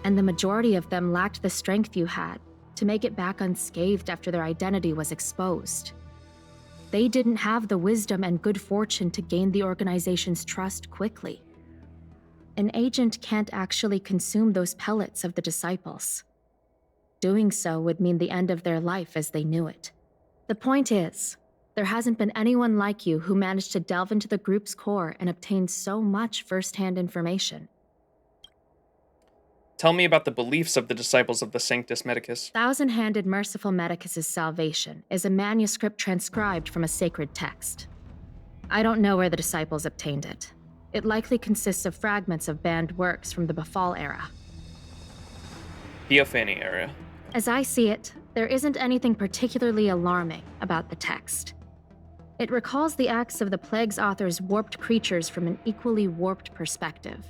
And the majority of them lacked the strength you had to make it back unscathed after their identity was exposed. They didn't have the wisdom and good fortune to gain the organization's trust quickly. An agent can't actually consume those pellets of the Disciples. Doing so would mean the end of their life as they knew it. The point is, there hasn't been anyone like you who managed to delve into the group's core and obtain so much first-hand information. Tell me about the beliefs of the disciples of the Sanctus Medicus. Thousand-handed Merciful Medicus's salvation is a manuscript transcribed from a sacred text. I don't know where the disciples obtained it. It likely consists of fragments of banned works from the Befall era. Theophany era. As I see it, there isn't anything particularly alarming about the text. It recalls the acts of the Plague's author's warped creatures from an equally warped perspective.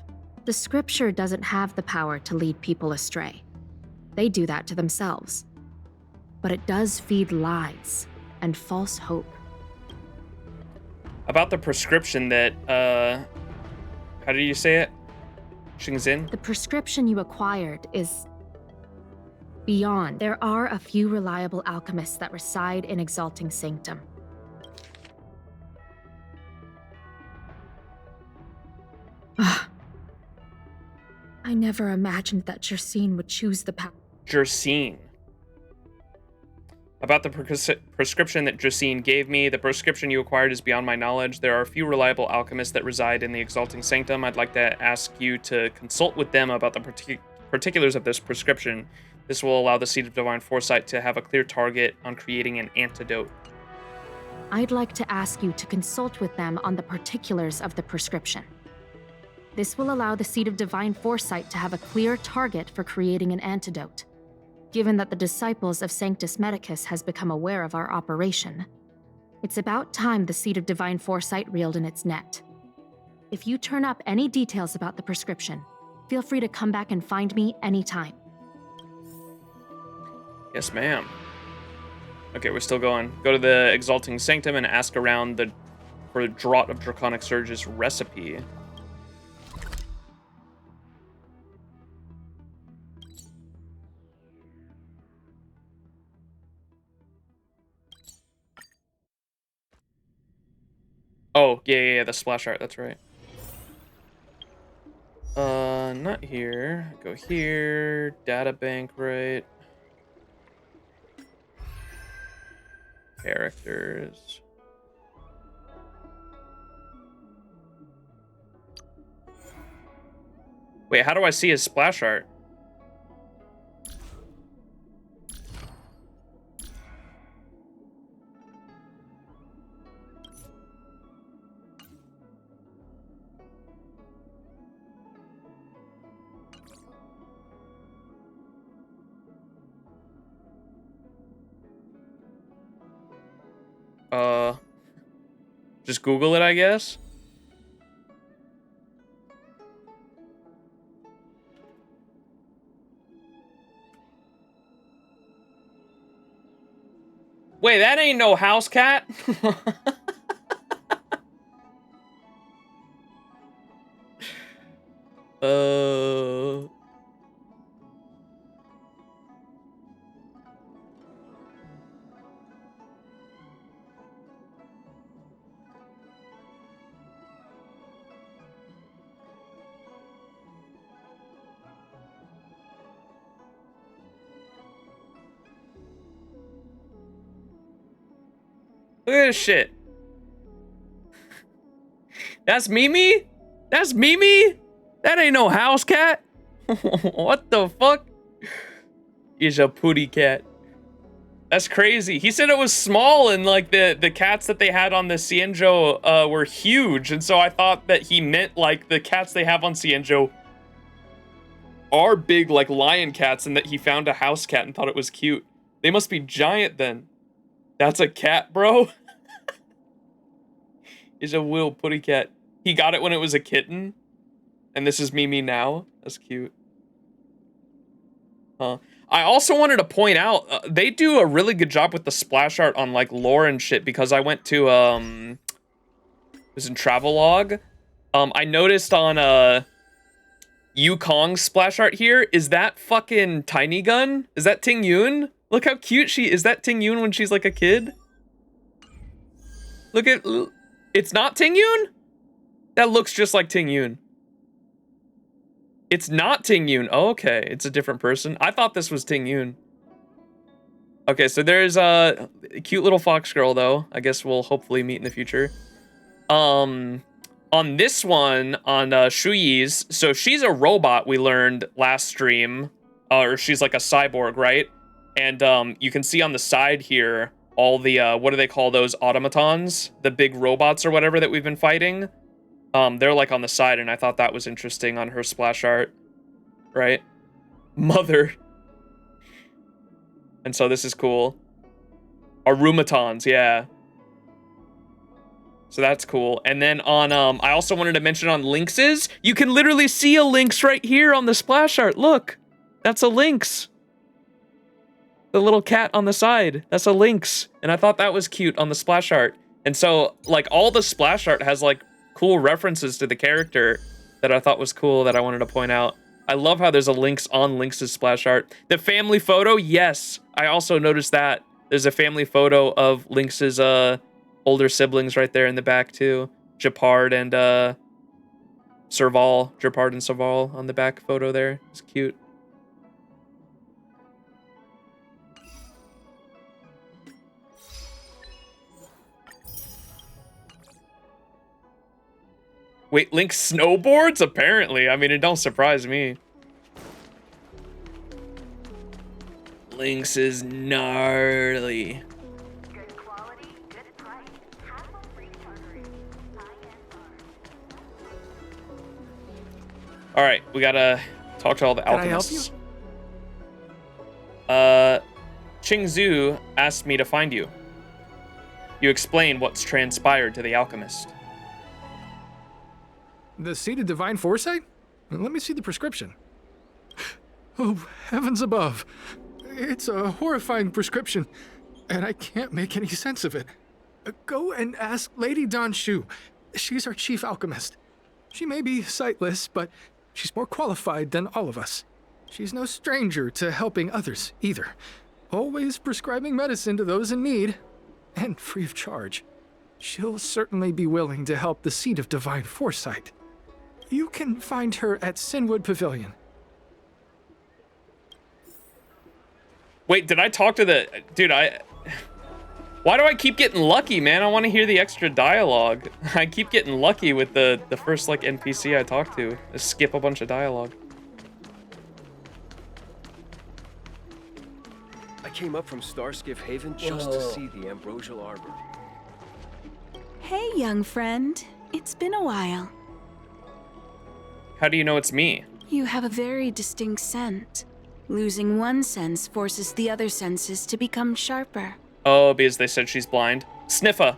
The scripture doesn't have the power to lead people astray. They do that to themselves. But it does feed lies and false hope. About the prescription that, how did you say it? Xingzin? The prescription you acquired is beyond. There are a few reliable alchemists that reside in Exalting Sanctum. I never imagined that Jersine would choose the path. Jersine. About the prescription that Jersine gave me, the prescription you acquired is beyond my knowledge. There are a few reliable alchemists that reside in the Exalting Sanctum. I'd like to ask you to consult with them about the particulars of this prescription. This will allow the Seed of Divine Foresight to have a clear target on creating an antidote. I'd like to ask you to consult with them on the particulars of the prescription. This will allow the Seed of Divine Foresight to have a clear target for creating an antidote. Given that the Disciples of Sanctus Medicus has become aware of our operation, it's about time the Seed of Divine Foresight reeled in its net. If you turn up any details about the prescription, feel free to come back and find me anytime. Yes, ma'am. Okay, we're still going. Go to the Exalting Sanctum and ask around for Draught of Draconic Surge's recipe. Oh, yeah, the splash art, that's right. Not here. Go here. Data bank, right? Characters. Wait, how do I see his splash art? Just Google it, I guess. Wait, that ain't no house cat. Look at this shit. That's Mimi? That's Mimi? That ain't no house cat. What the fuck? Is a pooty cat. That's crazy. He said it was small and like the cats that they had on the XianZhou were huge. And so I thought that he meant like the cats they have on XianZhou are big like lion cats and that he found a house cat and thought it was cute. They must be giant then. That's a cat, bro. Is a little putty cat. He got it when it was a kitten. And this is me now. That's cute. Huh. I also wanted to point out, they do a really good job with the splash art on like lore and shit, because I went to, it was in Travelog. I noticed on, Yukong's splash art here, is that fucking Tiny Gun? Is that Ting Yun? Look how cute she is. That Ting Yun when she's like a kid? Look at, it's not Ting Yun? That looks just like Ting Yun. It's not Ting Yun. Oh, okay, it's a different person. I thought this was Ting Yun. Okay, so there's a cute little fox girl, though. I guess we'll hopefully meet in the future. On this one, on Shuyi's, so she's a robot, we learned last stream. Or she's like a cyborg, right? And you can see on the side here, all the, what do they call those automatons? The big robots or whatever that we've been fighting. They're like on the side, and I thought that was interesting on her splash art. Right? Mother. And so this is cool. Arumatons, yeah. So that's cool. And then on, I also wanted to mention on Lynxes, you can literally see a lynx right here on the splash art. Look, that's a lynx. The little cat on the side, that's a lynx. And I thought that was cute on the splash art. And so, like, all the splash art has, like, cool references to the character that I thought was cool that I wanted to point out. I love how there's a lynx on Lynx's splash art. The family photo, yes. I also noticed that. There's a family photo of Lynx's, older siblings right there in the back too. Japard and Serval. Japard and Serval on the back photo there. It's cute. Wait, Link snowboards? Apparently. I mean, it don't surprise me. Lynx is gnarly. All right, we gotta talk to all the alchemists. XianZhou asked me to find you. You explain what's transpired to the alchemist. The seed of divine foresight? Let me see the prescription. Oh, heavens above. It's a horrifying prescription, and I can't make any sense of it. Go and ask Lady Dan Shu. She's our chief alchemist. She may be sightless, but she's more qualified than all of us. She's no stranger to helping others, either. Always prescribing medicine to those in need, and free of charge. She'll certainly be willing to help the Seed of Divine Foresight. You can find her at Sinwood Pavilion. Wait, did I talk to the... Dude, why do I keep getting lucky, man? I want to hear the extra dialogue. I keep getting lucky with the first, like, NPC I talk to. I skip a bunch of dialogue. I came up from Starskiff Haven just to see the Ambrosial Arbor. Hey, young friend. It's been a while. How do you know it's me? You have a very distinct scent. Losing one sense forces the other senses to become sharper. Oh, because they said she's blind. Sniffa.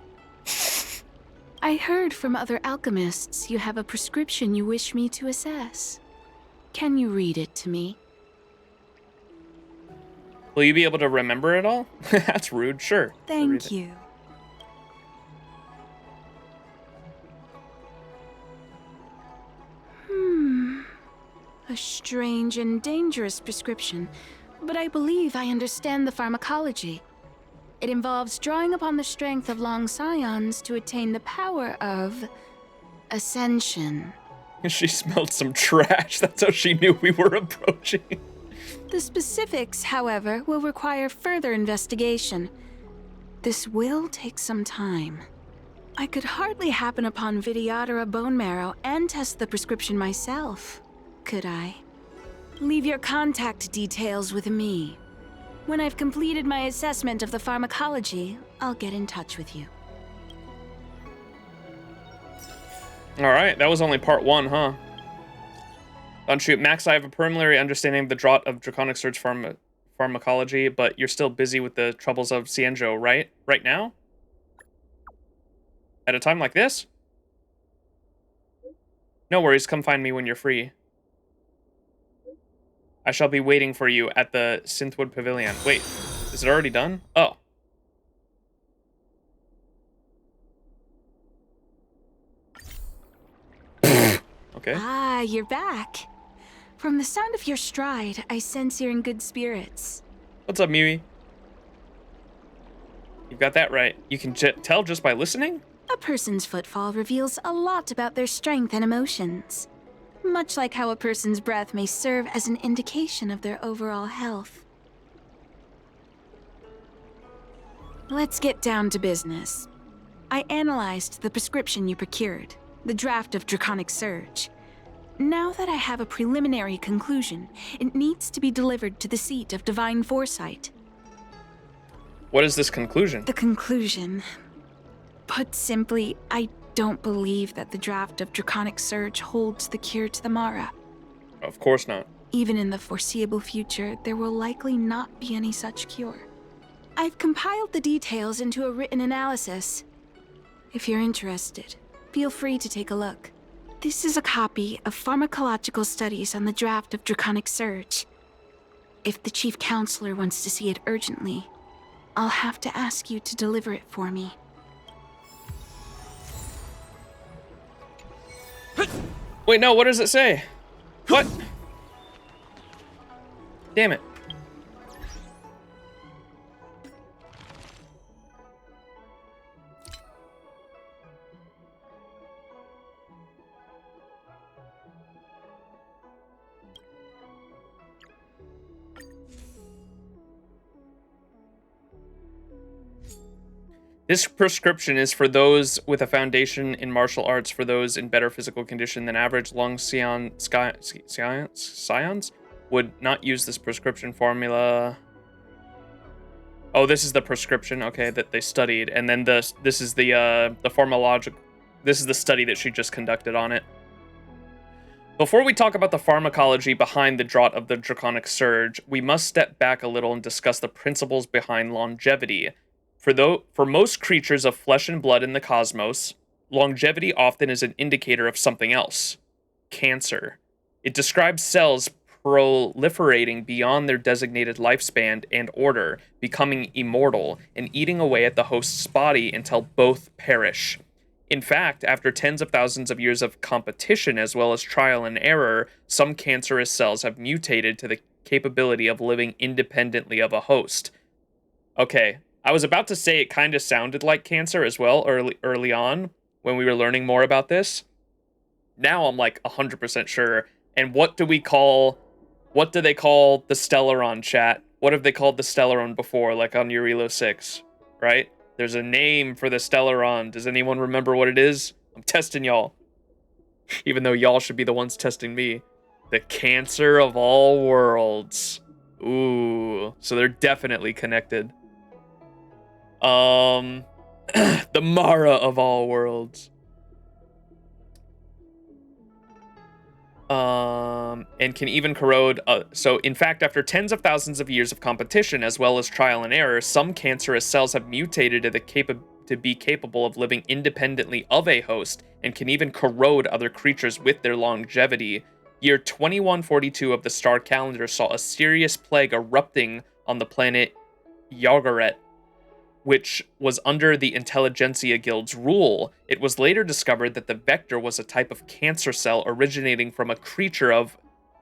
I heard from other alchemists you have a prescription you wish me to assess. Can you read it to me? Will you be able to remember it all? That's rude, sure. Thank you. A strange and dangerous prescription, but I believe I understand the pharmacology. It involves drawing upon the strength of long scions to attain the power of ascension. She smelled some trash. That's how she knew we were approaching. The specifics, however, will require further investigation. This will take some time. I could hardly happen upon Vidyadhara bone marrow and test the prescription myself, could I? Leave your contact details with me. When I've completed my assessment of the pharmacology, I'll get in touch with you. All right, that was only part 1, huh? Don't shoot, Max, I have a preliminary understanding of the draught of Draconic Surge pharmacology, but you're still busy with the troubles of XianZhou, right? Right now? At a time like this? No worries, come find me when you're free. I shall be waiting for you at the Synthwood Pavilion. Wait, is it already done? Oh. Okay. Ah, you're back. From the sound of your stride, I sense you're in good spirits. What's up, Miwi? You've got that right. You can tell just by listening? A person's footfall reveals a lot about their strength and emotions. Much like how a person's breath may serve as an indication of their overall health. Let's get down to business. I analyzed the prescription you procured, the draft of Draconic Surge. Now that I have a preliminary conclusion, it needs to be delivered to the seat of Divine Foresight. What is this conclusion? The conclusion. Put simply, I don't believe that the draft of Draconic Surge holds the cure to the Mara. Of course not. Even in the foreseeable future, there will likely not be any such cure. I've compiled the details into a written analysis. If you're interested, feel free to take a look. This is a copy of pharmacological studies on the draft of Draconic Surge. If the Chief Counselor wants to see it urgently, I'll have to ask you to deliver it for me. Wait, no, what does it say? What? Damn it. This prescription is for those with a foundation in martial arts, for those in better physical condition than average. Long scions would not use this prescription formula. Oh, this is the prescription, okay, that they studied, and then this is the pharmacological. This is the study that she just conducted on it. Before we talk about the pharmacology behind the draught of the Draconic Surge, we must step back a little and discuss the principles behind longevity. For most creatures of flesh and blood in the cosmos, longevity often is an indicator of something else. Cancer. It describes cells proliferating beyond their designated lifespan and order, becoming immortal, and eating away at the host's body until both perish. In fact, after tens of thousands of years of competition as well as trial and error, some cancerous cells have mutated to the capability of living independently of a host. Okay. I was about to say it kind of sounded like cancer as well early on when we were learning more about this. Now I'm like 100% sure. And what do they call the Stellaron, chat? What have they called the Stellaron before, like on Eurilo 6, right? There's a name for the Stellaron. Does anyone remember what it is? I'm testing y'all. Even though y'all should be the ones testing me. The Cancer of all worlds. Ooh, so they're definitely connected. The Mara of all worlds. And can even corrode. So, in fact, after tens of thousands of years of competition, as well as trial and error, some cancerous cells have mutated to be capable of living independently of a host, and can even corrode other creatures with their longevity. Year 2142 of the star calendar saw a serious plague erupting on the planet Yagaret, which was under the Intelligentsia Guild's rule. It was later discovered that the vector was a type of cancer cell originating from a creature of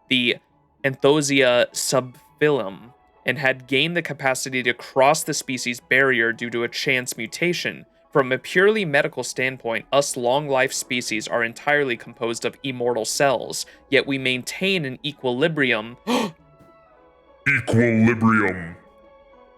the Anthosia subphylum, and had gained the capacity to cross the species barrier due to a chance mutation. From a purely medical standpoint, us long-life species are entirely composed of immortal cells, yet we maintain an equilibrium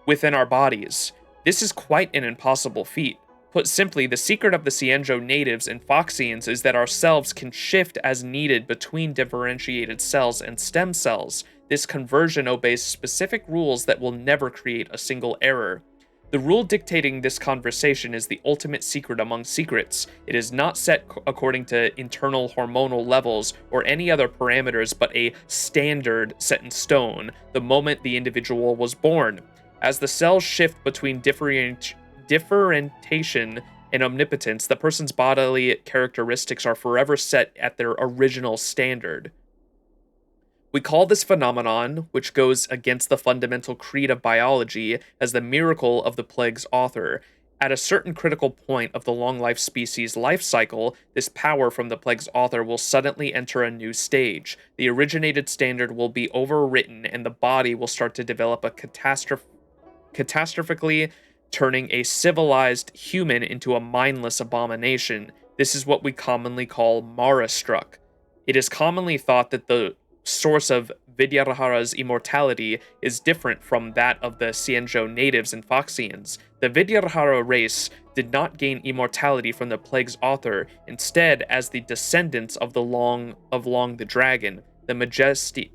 within our bodies. This is quite an impossible feat. Put simply, the secret of the XianZhou natives and Foxians is that our selves can shift as needed between differentiated cells and stem cells. This conversion obeys specific rules that will never create a single error. The rule dictating this conversation is the ultimate secret among secrets. It is not set according to internal hormonal levels or any other parameters, but a standard set in stone the moment the individual was born. As the cells shift between differentiation and omnipotence, the person's bodily characteristics are forever set at their original standard. We call this phenomenon, which goes against the fundamental creed of biology, as the miracle of the plague's author. At a certain critical point of the long-life species' life cycle, this power from the plague's author will suddenly enter a new stage. The originated standard will be overwritten, and the body will start to develop a catastrophically turning a civilized human into a mindless abomination. This is what we commonly call Mara-struck. It is commonly thought that the source of Vidyadhara's immortality is different from that of the XianZhou natives and Foxians. The Vidyadhara race did not gain immortality from the plague's author. Instead, as the descendants of Long the Dragon, the majesty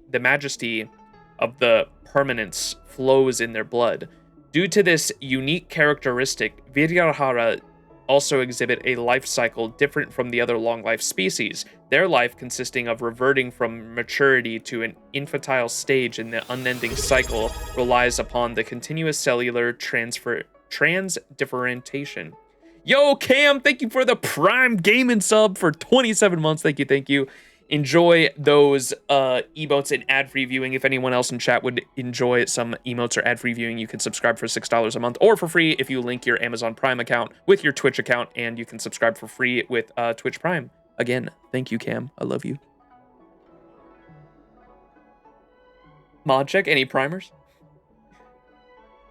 of the permanence flows in their blood. Due to this unique characteristic, Vidyadhara also exhibit a life cycle different from the other long-life species, their life consisting of reverting from maturity to an infantile stage in the unending cycle relies upon the continuous cellular transdifferentiation. Yo, Cam, thank you for the Prime Gaming sub for 27 months. Thank you. Enjoy those emotes and ad-free viewing. If anyone else in chat would enjoy some emotes or ad-free viewing, you can subscribe for $6 a month or for free if you link your Amazon Prime account with your Twitch account, and you can subscribe for free with Twitch Prime. Again, thank you, Cam. I love you. Mod check, any primers?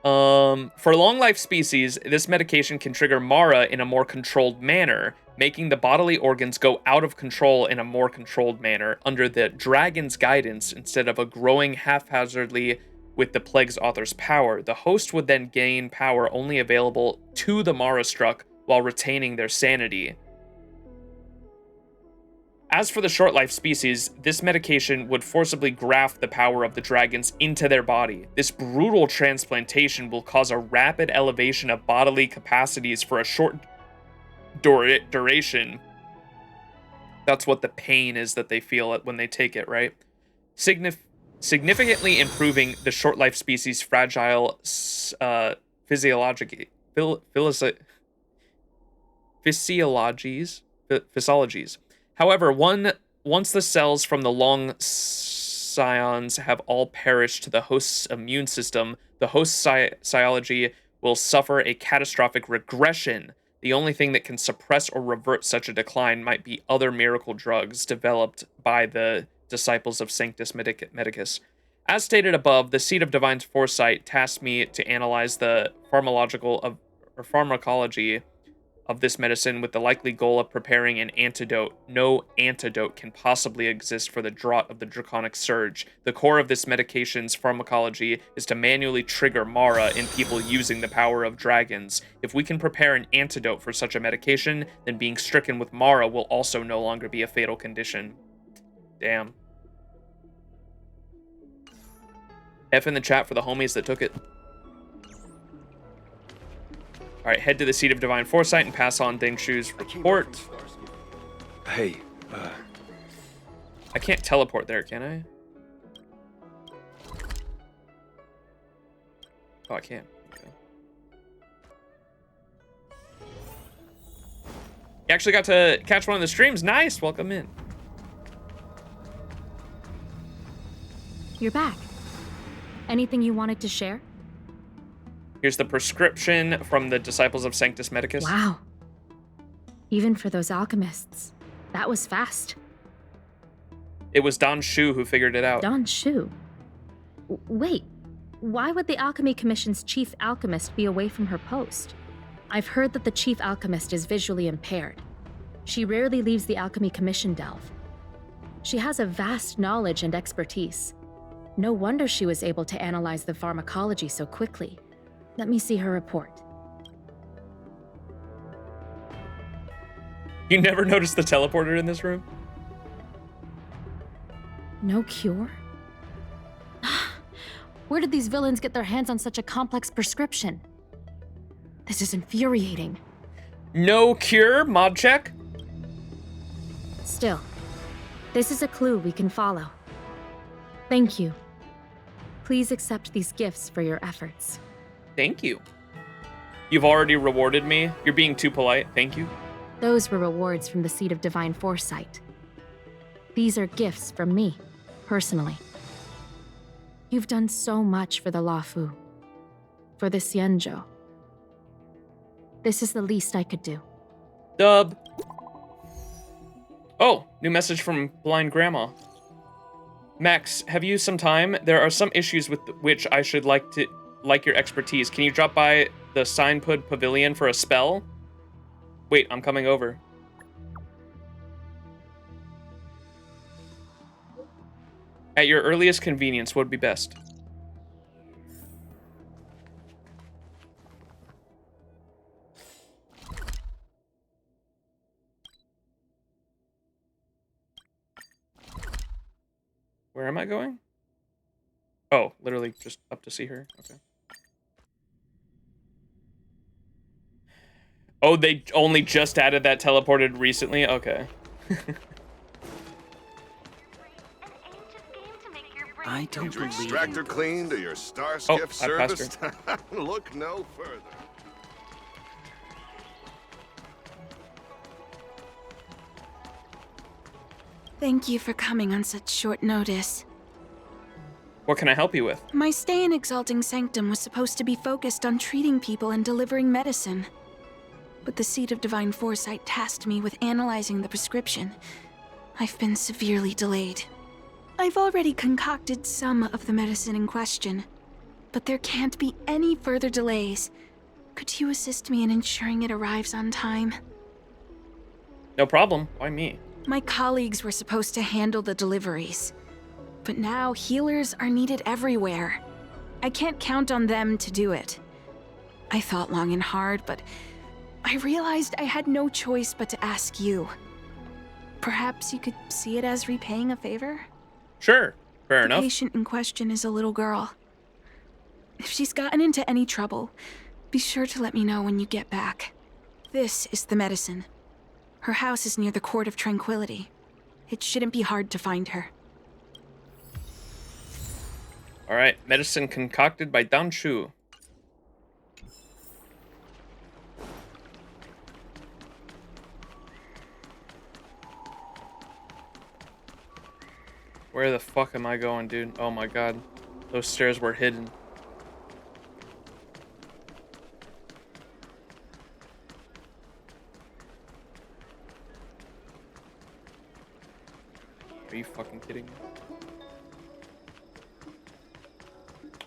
For long-life species, this medication can trigger Mara in a more controlled manner, making the bodily organs go out of control in a more controlled manner under the dragon's guidance instead of a growing haphazardly with the plague's author's power. The host would then gain power only available to the Mara-struck while retaining their sanity. As for the short-life species, this medication would forcibly graft the power of the dragons into their body. This brutal transplantation will cause a rapid elevation of bodily capacities for a short duration. That's what the pain is that they feel when they take it, right? Significantly improving the short-life species' fragile physiologies. However, once the cells from the long scions have all perished to the host's immune system, the host's physiology will suffer a catastrophic regression. The only thing that can suppress or revert such a decline might be other miracle drugs developed by the disciples of Sanctus Medicus. As stated above, the Seat of Divine Foresight tasked me to analyze the pharmacology of this medicine with the likely goal of preparing an antidote. No antidote can possibly exist for the draught of the draconic surge. The core of this medication's pharmacology is to manually trigger Mara in people using the power of dragons. If we can prepare an antidote for such a medication, then being stricken with Mara will also no longer be a fatal condition. Damn. F in the chat for the homies that took it. Alright, head to the Seat of Divine Foresight and pass on Dengshu's report. Hey, I can't teleport there, can I? Oh, I can. Okay. You actually got to catch one of the streams. Nice, welcome in. You're back. Anything you wanted to share? Here's the prescription from the Disciples of Sanctus Medicus. Wow. Even for those alchemists, that was fast. It was Don Shu who figured it out. Don Shu? Wait, why would the Alchemy Commission's chief alchemist be away from her post? I've heard that the chief alchemist is visually impaired. She rarely leaves the Alchemy Commission delve. She has a vast knowledge and expertise. No wonder she was able to analyze the pharmacology so quickly. Let me see her report. You never noticed the teleporter in this room? No cure? Where did these villains get their hands on such a complex prescription? This is infuriating. No cure? Mod check? Still, this is a clue we can follow. Thank you. Please accept these gifts for your efforts. Thank you. You've already rewarded me. You're being too polite. Thank you. Those were rewards from the Seed of Divine Foresight. These are gifts from me, personally. You've done so much for the Luofu, for the XianZhou. This is the least I could do. Dub. Oh, new message from Blind Grandma. Max, have you some time? There are some issues with which I should like your expertise. Can you drop by the Signpud Pavilion for a spell? Wait, I'm coming over. At your earliest convenience, what would be best? Where am I going? Oh, literally just up to see her. Okay. Oh, they only just added that teleported recently? Okay. I don't Your believe extractor cleaned or your star skiff serviced? Look no further. Thank you for coming on such short notice. What can I help you with? My stay in Exalting Sanctum was supposed to be focused on treating people and delivering medicine. But the Seed of Divine Foresight tasked me with analyzing the prescription. I've been severely delayed. I've already concocted some of the medicine in question, but there can't be any further delays. Could you assist me in ensuring it arrives on time? No problem. Why me? My colleagues were supposed to handle the deliveries, but now healers are needed everywhere. I can't count on them to do it. I thought long and hard, but I realized I had no choice but to ask you. Perhaps you could see it as repaying a favor? Sure, fair The enough. patient in question is a little girl. If she's gotten into any trouble, be sure to let me know when you get back. This is the medicine. Her house is near the Court of Tranquility. It shouldn't be hard to find her. All right, medicine concocted by Dan Shu. Where the fuck am I going, dude? Oh my god. Those stairs were hidden. Are you fucking kidding me?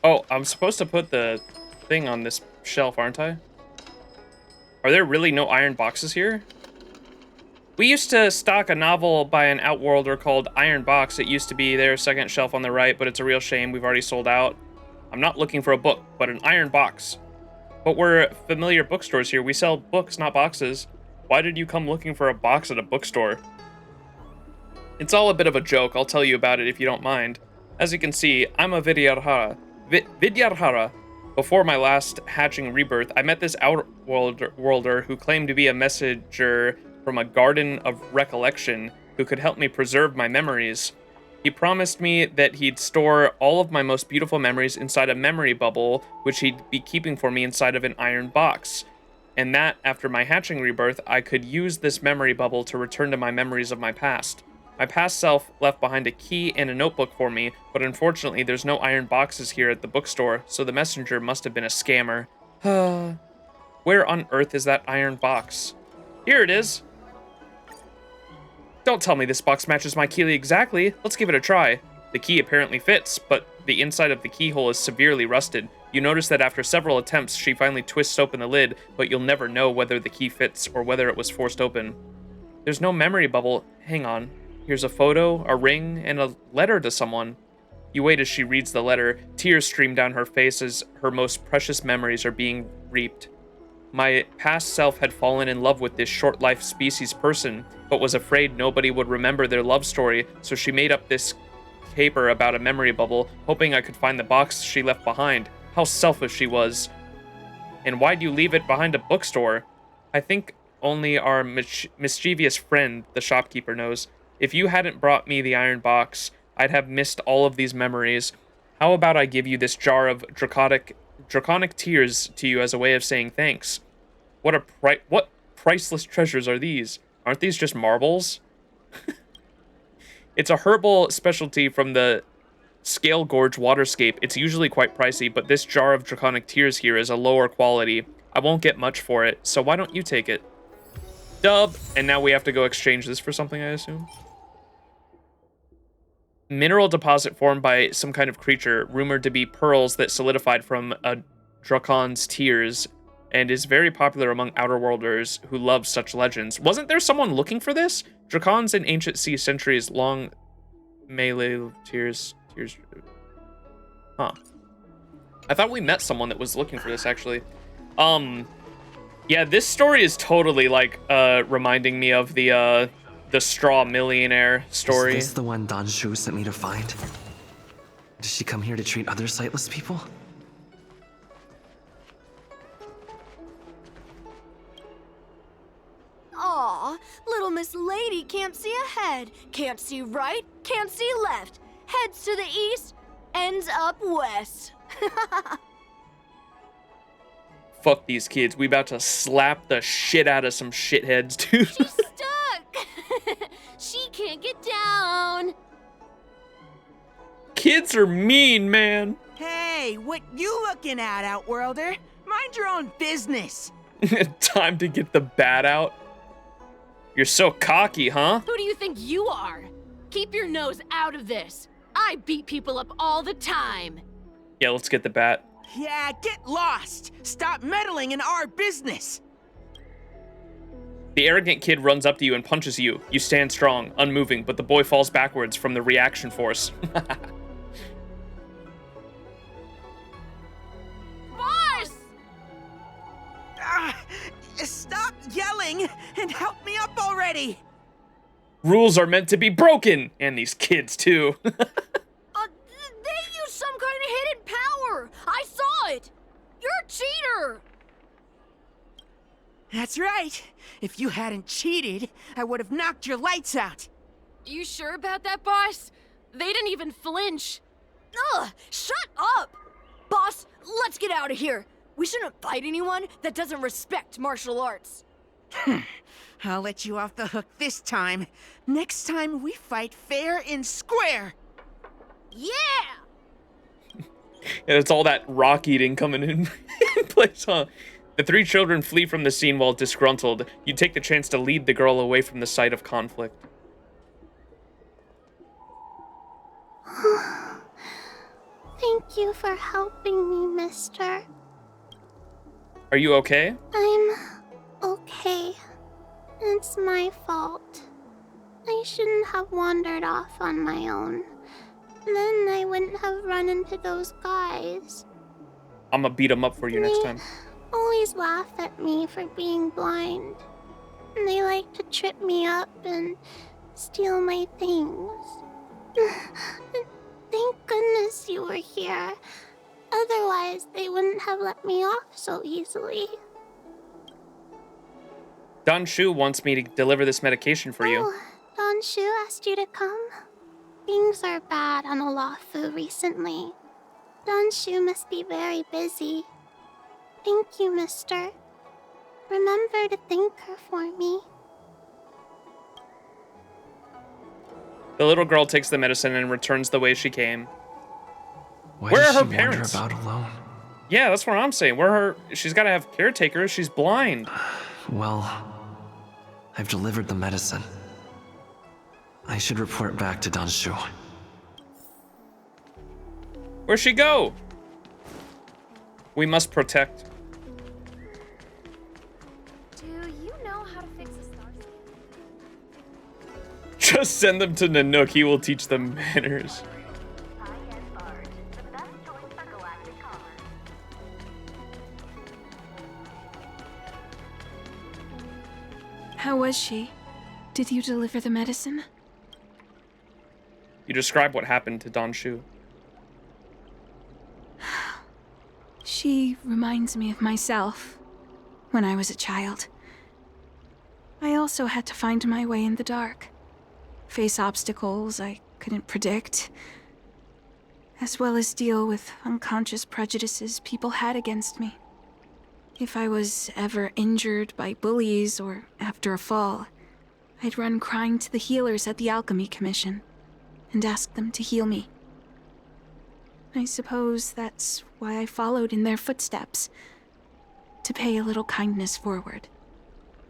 Oh, I'm supposed to put the thing on this shelf, aren't I? Are there really no iron boxes here? We used to stock a novel by an outworlder called Iron Box. It used to be their second shelf on the right, but it's a real shame. We've already sold out. I'm not looking for a book, but an iron box. But we're familiar bookstores here. We sell books, not boxes. Why did you come looking for a box at a bookstore? It's all a bit of a joke. I'll tell you about it if you don't mind. As you can see, I'm a Vidyadhara. Vidyadhara. Before my last hatching rebirth, I met this outworlder who claimed to be a messenger from a garden of recollection who could help me preserve my memories. He promised me that he'd store all of my most beautiful memories inside a memory bubble, which he'd be keeping for me inside of an iron box. And that, after my hatching rebirth, I could use this memory bubble to return to my memories of my past. My past self left behind a key and a notebook for me, but unfortunately there's no iron boxes here at the bookstore, so the messenger must have been a scammer. Where on earth is that iron box? Here it is! Don't tell me this box matches my key exactly. Let's give it a try. The key apparently fits, but the inside of the keyhole is severely rusted. You notice that after several attempts, she finally twists open the lid, but you'll never know whether the key fits or whether it was forced open. There's no memory bubble. Hang on. Here's a photo, a ring, and a letter to someone. You wait as she reads the letter. Tears stream down her face as her most precious memories are being reaped. My past self had fallen in love with this short-life species person, but was afraid nobody would remember their love story, so she made up this caper about a memory bubble, hoping I could find the box she left behind. How selfish she was. And why'd you leave it behind a bookstore? I think only our mischievous friend, the shopkeeper, knows. If you hadn't brought me the iron box, I'd have missed all of these memories. How about I give you this jar of draconic tears to you as a way of saying thanks. What priceless treasures are these? Aren't these just marbles? It's a herbal specialty from the Scale Gorge waterscape. It's usually quite pricey, but this jar of draconic tears here is a lower quality. I won't get much for it, so why don't you take it? Dub. And now we have to go exchange this for something, I assume. Mineral deposit formed by some kind of creature, rumored to be pearls that solidified from a dracon's tears, and is very popular among Outerworlders who love such legends. Wasn't there someone looking for this? Dracons in ancient sea centuries long melee tears. Huh. I thought we met someone that was looking for this, actually. Yeah, this story is totally, like, reminding me of the straw millionaire story. Is this the one Danshu sent me to find? Does she come here to treat other sightless people? Aw, little Miss Lady can't see ahead, can't see right, can't see left. Heads to the east, ends up west. Fuck these kids. We about to slap the shit out of some shitheads, dude. She's stuck. She can't get down. Kids are mean, man. Hey, what you looking at, Outworlder? Mind your own business. Time to get the bat out. You're so cocky, huh? Who do you think you are? Keep your nose out of this. I beat people up all the time. Yeah, let's get the bat. Yeah, get lost. Stop meddling in our business. The arrogant kid runs up to you and punches you. You stand strong, unmoving, but the boy falls backwards from the reaction force. Boss! Stop yelling and help me up already. Rules are meant to be broken, and these kids too. They used some kind of hidden power. I saw it. You're a cheater. That's right. If you hadn't cheated, I would have knocked your lights out. You sure about that, boss? They didn't even flinch. Ugh, shut up. Boss, let's get out of here. We shouldn't fight anyone that doesn't respect martial arts. I'll let you off the hook this time. Next time we fight fair and square. Yeah! And it's all that rock eating coming in place, huh? The three children flee from the scene while disgruntled. You take the chance to lead the girl away from the site of conflict. Thank you for helping me, mister. Are you okay? I'm okay. It's my fault. I shouldn't have wandered off on my own. Then I wouldn't have run into those guys. I'm gonna beat them up for you next time. Always laugh at me for being blind. And they like to trip me up and steal my things. Thank goodness you were here. Otherwise, they wouldn't have let me off so easily. Don Shu wants me to deliver this medication for you. Oh, Don Shu asked you to come? Things are bad on Luofu recently. Don Shu must be very busy. Thank you, mister. Remember to thank her for me. The little girl takes the medicine and returns the way she came. Why Where does are her she parents? wander about alone? Yeah, that's what I'm saying. She's got to have caretakers. She's blind. Well, I've delivered the medicine. I should report back to Danshu. Where'd she go? We must protect. Do you know how to fix a star? Just send them to Nanook. He will teach them manners. How was she? Did you deliver the medicine? You describe what happened to Don Shu. She reminds me of myself when I was a child. I also had to find my way in the dark, face obstacles I couldn't predict, as well as deal with unconscious prejudices people had against me. If I was ever injured by bullies or after a fall, I'd run crying to the healers at the Alchemy Commission and ask them to heal me. I suppose that's why I followed in their footsteps, to pay a little kindness forward.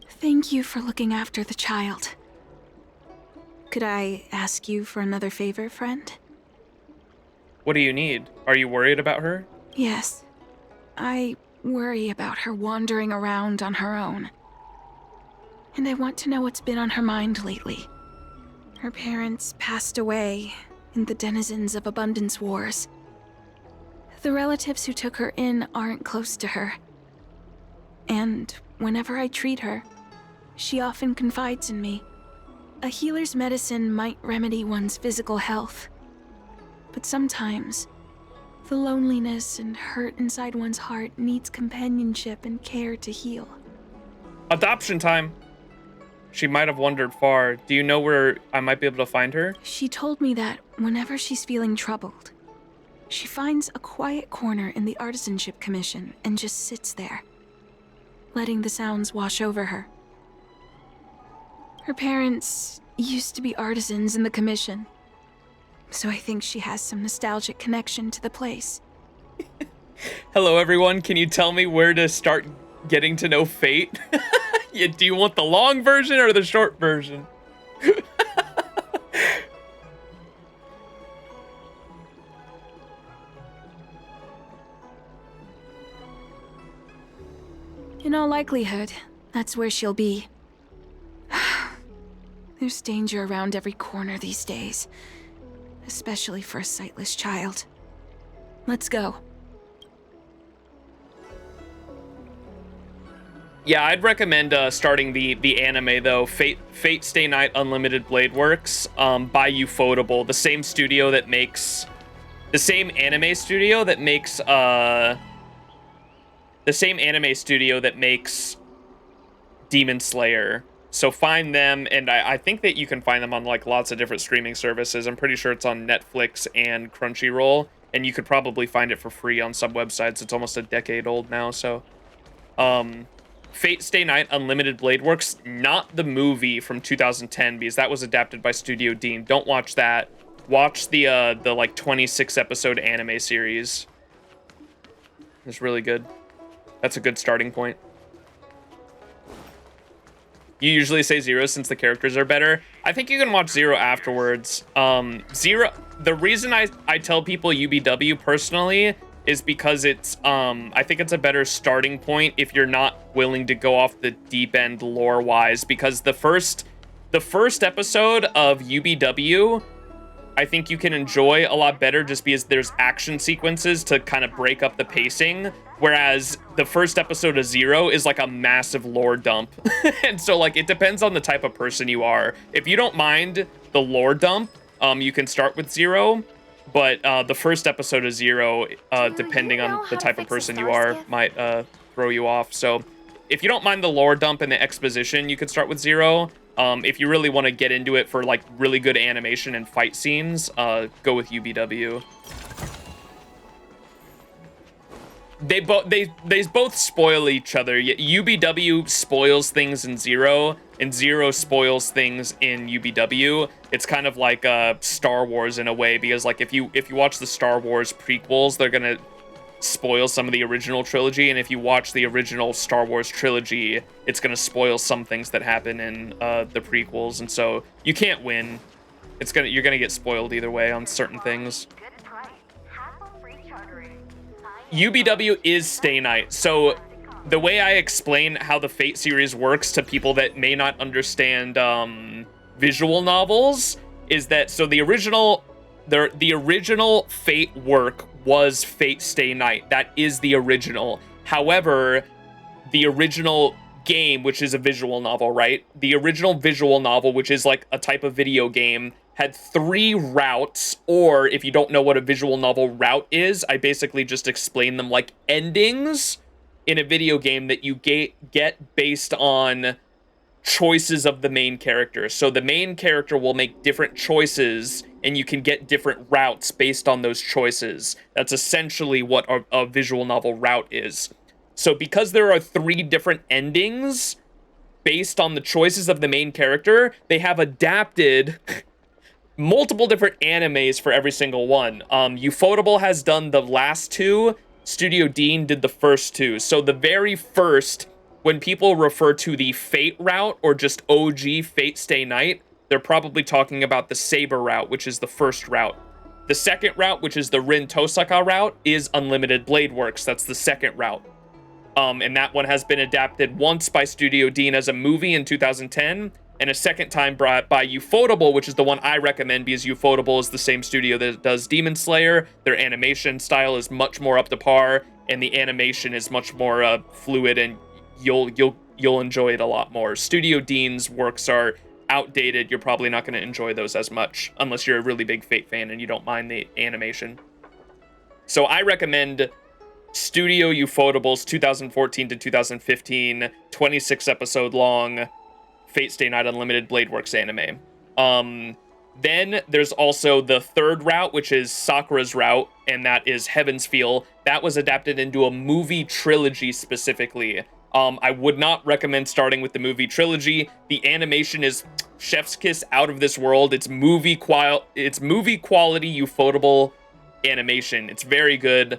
Thank you for looking after the child. Could I ask you for another favor, friend? What do you need? Are you worried about her? Yes. I worry about her wandering around on her own. And I want to know what's been on her mind lately. Her parents passed away in the denizens of Abundance Wars. The relatives who took her in aren't close to her. And whenever I treat her, she often confides in me. A healer's medicine might remedy one's physical health, but sometimes the loneliness and hurt inside one's heart needs companionship and care to heal. Adoption time. She might have wandered far. Do you know where I might be able to find her? She told me that whenever she's feeling troubled, she finds a quiet corner in the Artisanship Commission and just sits there, letting the sounds wash over her. Her parents used to be artisans in the commission, so I think she has some nostalgic connection to the place. Hello, everyone. Can you tell me where to start getting to know Fate? Yeah, do you want the long version or the short version? In all likelihood, that's where she'll be. There's danger around every corner these days, especially for a sightless child. Let's go. Yeah, I'd recommend starting the anime though. Fate Stay Night Unlimited Blade Works by Ufotable, the same studio that makes the same anime studio that makes Demon Slayer. So find them, and I think that you can find them on like lots of different streaming services. I'm pretty sure it's on Netflix and Crunchyroll, and you could probably find it for free on some websites. It's almost a decade old now, so Fate Stay Night Unlimited Blade Works, not the movie from 2010, because that was adapted by Studio Dean. Don't watch that. Watch the like 26 episode anime series. It's really good. That's a good starting point. You usually say Zero since the characters are better. I think you can watch Zero afterwards. Zero, the reason I tell people UBW personally is because it's I think it's a better starting point if you're not willing to go off the deep end lore wise, because the first episode of UBW I think you can enjoy a lot better just because there's action sequences to kind of break up the pacing, whereas the first episode of Zero is like a massive lore dump. And so like it depends on the type of person you are. If you don't mind the lore dump, you can start with Zero, but the first episode of Zero, depending on the type of person you are, might throw you off. So if you don't mind the lore dump and the exposition, you could start with Zero. If you really want to get into it for like really good animation and fight scenes, go with UBW. They both spoil each other. UBW spoils things in Zero, and Zero spoils things in UBW. It's kind of like Star Wars in a way, because like if you watch the Star Wars prequels, they're gonna spoil some of the original trilogy, and if you watch the original Star Wars trilogy, it's gonna spoil some things that happen in the prequels, and so you can't win. You're gonna get spoiled either way on certain things. UBW is Stay Night, so the way I explain how the Fate series works to people that may not understand visual novels is that the original Fate work was Fate Stay Night. That is the original. However, the original game, which is a visual novel, right? The original visual novel, which is like a type of video game, had 3 routes, or if you don't know what a visual novel route is, I basically just explain them like endings in a video game that you get based on choices of the main character. So the main character will make different choices, and you can get different routes based on those choices. That's essentially what a visual novel route is. So because there are 3 different endings based on the choices of the main character, they have adapted multiple different animes for every single one. Ufotable has done the last 2. Studio Dean did the first 2. So the very first, when people refer to the Fate route or just OG Fate Stay Night, they're probably talking about the Saber route, which is the first route. The second route, which is the Rin Tosaka route, is Unlimited Blade Works. That's the second route. And that one has been adapted once by Studio Dean as a movie in 2010, and a second time brought by Ufotable, which is the one I recommend because Ufotable is the same studio that does Demon Slayer. Their animation style is much more up to par, and the animation is much more fluid, and you'll enjoy it a lot more. Studio Dean's works are outdated. You're probably not going to enjoy those as much unless you're a really big Fate fan and you don't mind the animation. So I recommend Studio Ufotable's 2014 to 2015 26 episode long Fate Stay Night Unlimited Blade Works anime. Then there's also the third route, which is Sakura's route, and that is Heaven's Feel. That was adapted into a movie trilogy specifically. I would not recommend starting with the movie trilogy. The animation is chef's kiss, out of this world. It's movie quality Ufotable animation. It's very good.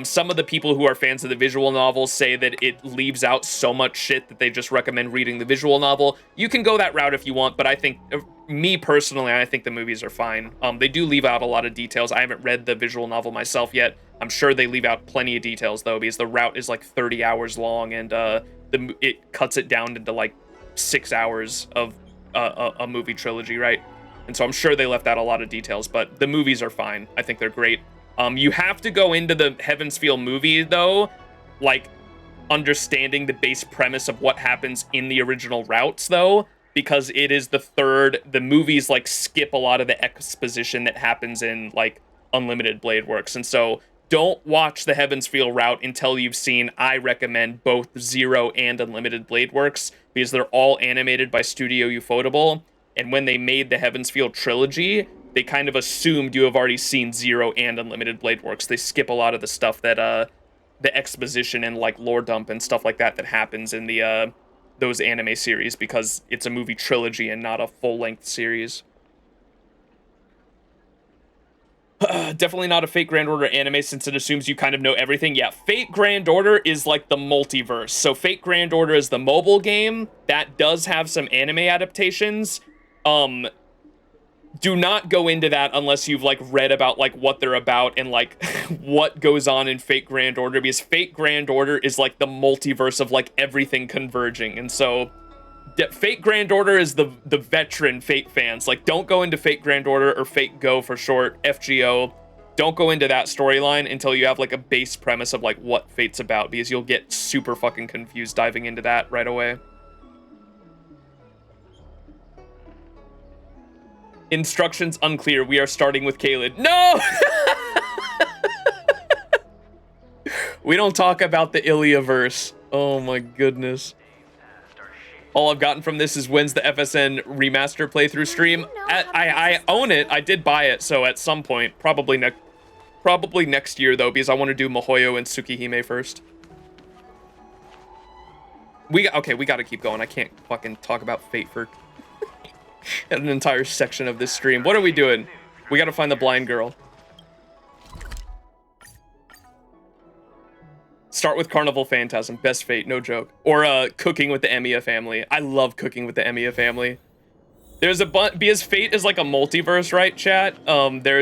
Some of the people who are fans of the visual novel say that it leaves out so much shit that they just recommend reading the visual novel. You can go that route if you want, but I think, me personally, I think the movies are fine. They do leave out a lot of details. I haven't read the visual novel myself yet. I'm sure they leave out plenty of details, though, because the route is like 30 hours long, and it cuts it down into like 6 hours of a movie trilogy, right? And so I'm sure they left out a lot of details, but the movies are fine. I think they're great. You have to go into the Heaven's Feel movie, though, like, understanding the base premise of what happens in the original routes, though, because it is the movies, like, skip a lot of the exposition that happens in, like, Unlimited Blade Works, and so don't watch the Heaven's Feel route until you've seen, I recommend, both Zero and Unlimited Blade Works, because they're all animated by Studio Ufotable, and when they made the Heaven's Feel trilogy, they kind of assumed you have already seen Zero and Unlimited Blade Works. They skip a lot of the stuff that, the exposition and, like, lore dump and stuff like that happens in the, those anime series, because it's a movie trilogy and not a full-length series. Definitely not a Fate Grand Order anime, since it assumes you kind of know everything. Yeah, Fate Grand Order is like the multiverse. So Fate Grand Order is the mobile game. That does have some anime adaptations. Do not go into that unless you've, like, read about, like, what they're about and, like, what goes on in Fate Grand Order, because Fate Grand Order is, like, the multiverse of, like, everything converging, and so Fate Grand Order is the veteran Fate fans. Like, don't go into Fate Grand Order, or Fate Go for short, FGO. Don't go into that storyline until you have, like, a base premise of, like, what Fate's about, because you'll get super fucking confused diving into that right away. Instructions unclear. We are starting with Kaled. No! We don't talk about the Ilya-verse. Oh my goodness. All I've gotten from this is when's the FSN remaster playthrough stream. I own it. I did buy it, so at some point, probably next year though, because I want to do Mihoyo and Tsukihime first. Okay, we got to keep going. I can't fucking talk about Fate for an entire section of this stream. What are we doing? We gotta find the blind girl. Start with Carnival Phantasm. Best Fate, no joke. Or Cooking with the Emiya Family. I love Cooking with the Emiya Family. There's a because Fate is like a multiverse, right, chat? There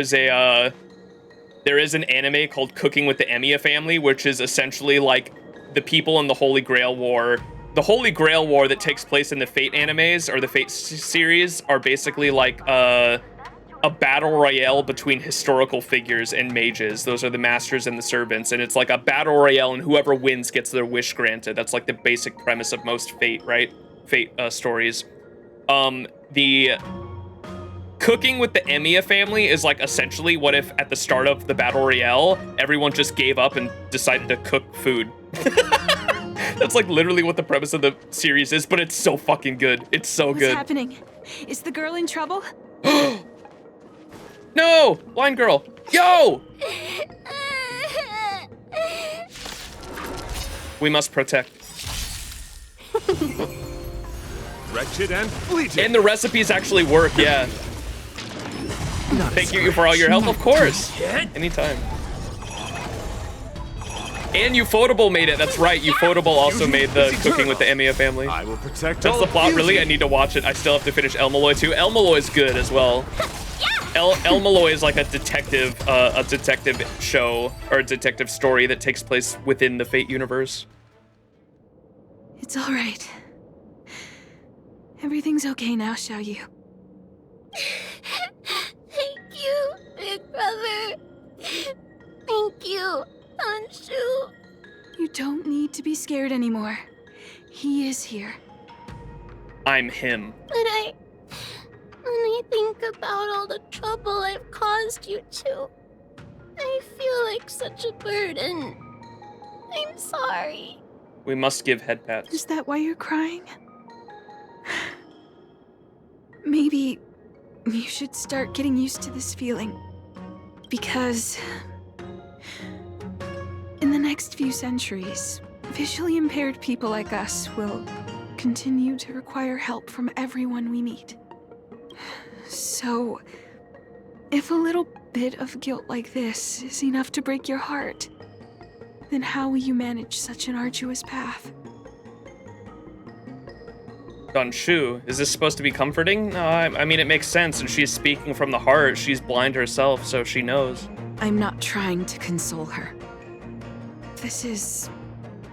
is an anime called Cooking with the Emiya Family, which is essentially like the people in the Holy Grail War. The Holy Grail War that takes place in the Fate animes, or the Fate series, are basically like a battle royale between historical figures and mages. Those are the masters and the servants, and it's like a battle royale, and whoever wins gets their wish granted. That's like the basic premise of most Fate, right? Fate stories. The Cooking with the Emiya Family is like essentially what if at the start of the battle royale, everyone just gave up and decided to cook food. That's like literally what the premise of the series is, but it's so fucking good. It's so What's good. happening? Is the girl in trouble? No! Blind girl. Yo! We must protect. Wretched and fleeting. And the recipes actually work, yeah. Thank you for all your help, of course. Anytime. And Ufotable made it, that's right. Ufotable also made the Cooking with the Emiya Family. I will protect That's all the plot, of really. I need to watch it. I still have to finish El Malloy too. El Malloy is good as well. El Malloy is like a detective show, or a detective story that takes place within the Fate universe. It's all right. Everything's okay now, Xiaoyu. Thank you, big brother. Thank you, Anshu. You don't need to be scared anymore. He is here. I'm him. When I think about all the trouble I've caused you two, I feel like such a burden. I'm sorry. We must give head pats. Is that why you're crying? Maybe you should start getting used to this feeling. Because in the next few centuries, visually impaired people like us will continue to require help from everyone we meet. So, if a little bit of guilt like this is enough to break your heart, then how will you manage such an arduous path? Shu, is this supposed to be comforting? No, I mean, it makes sense, and she's speaking from the heart. She's blind herself, so she knows. I'm not trying to console her. This is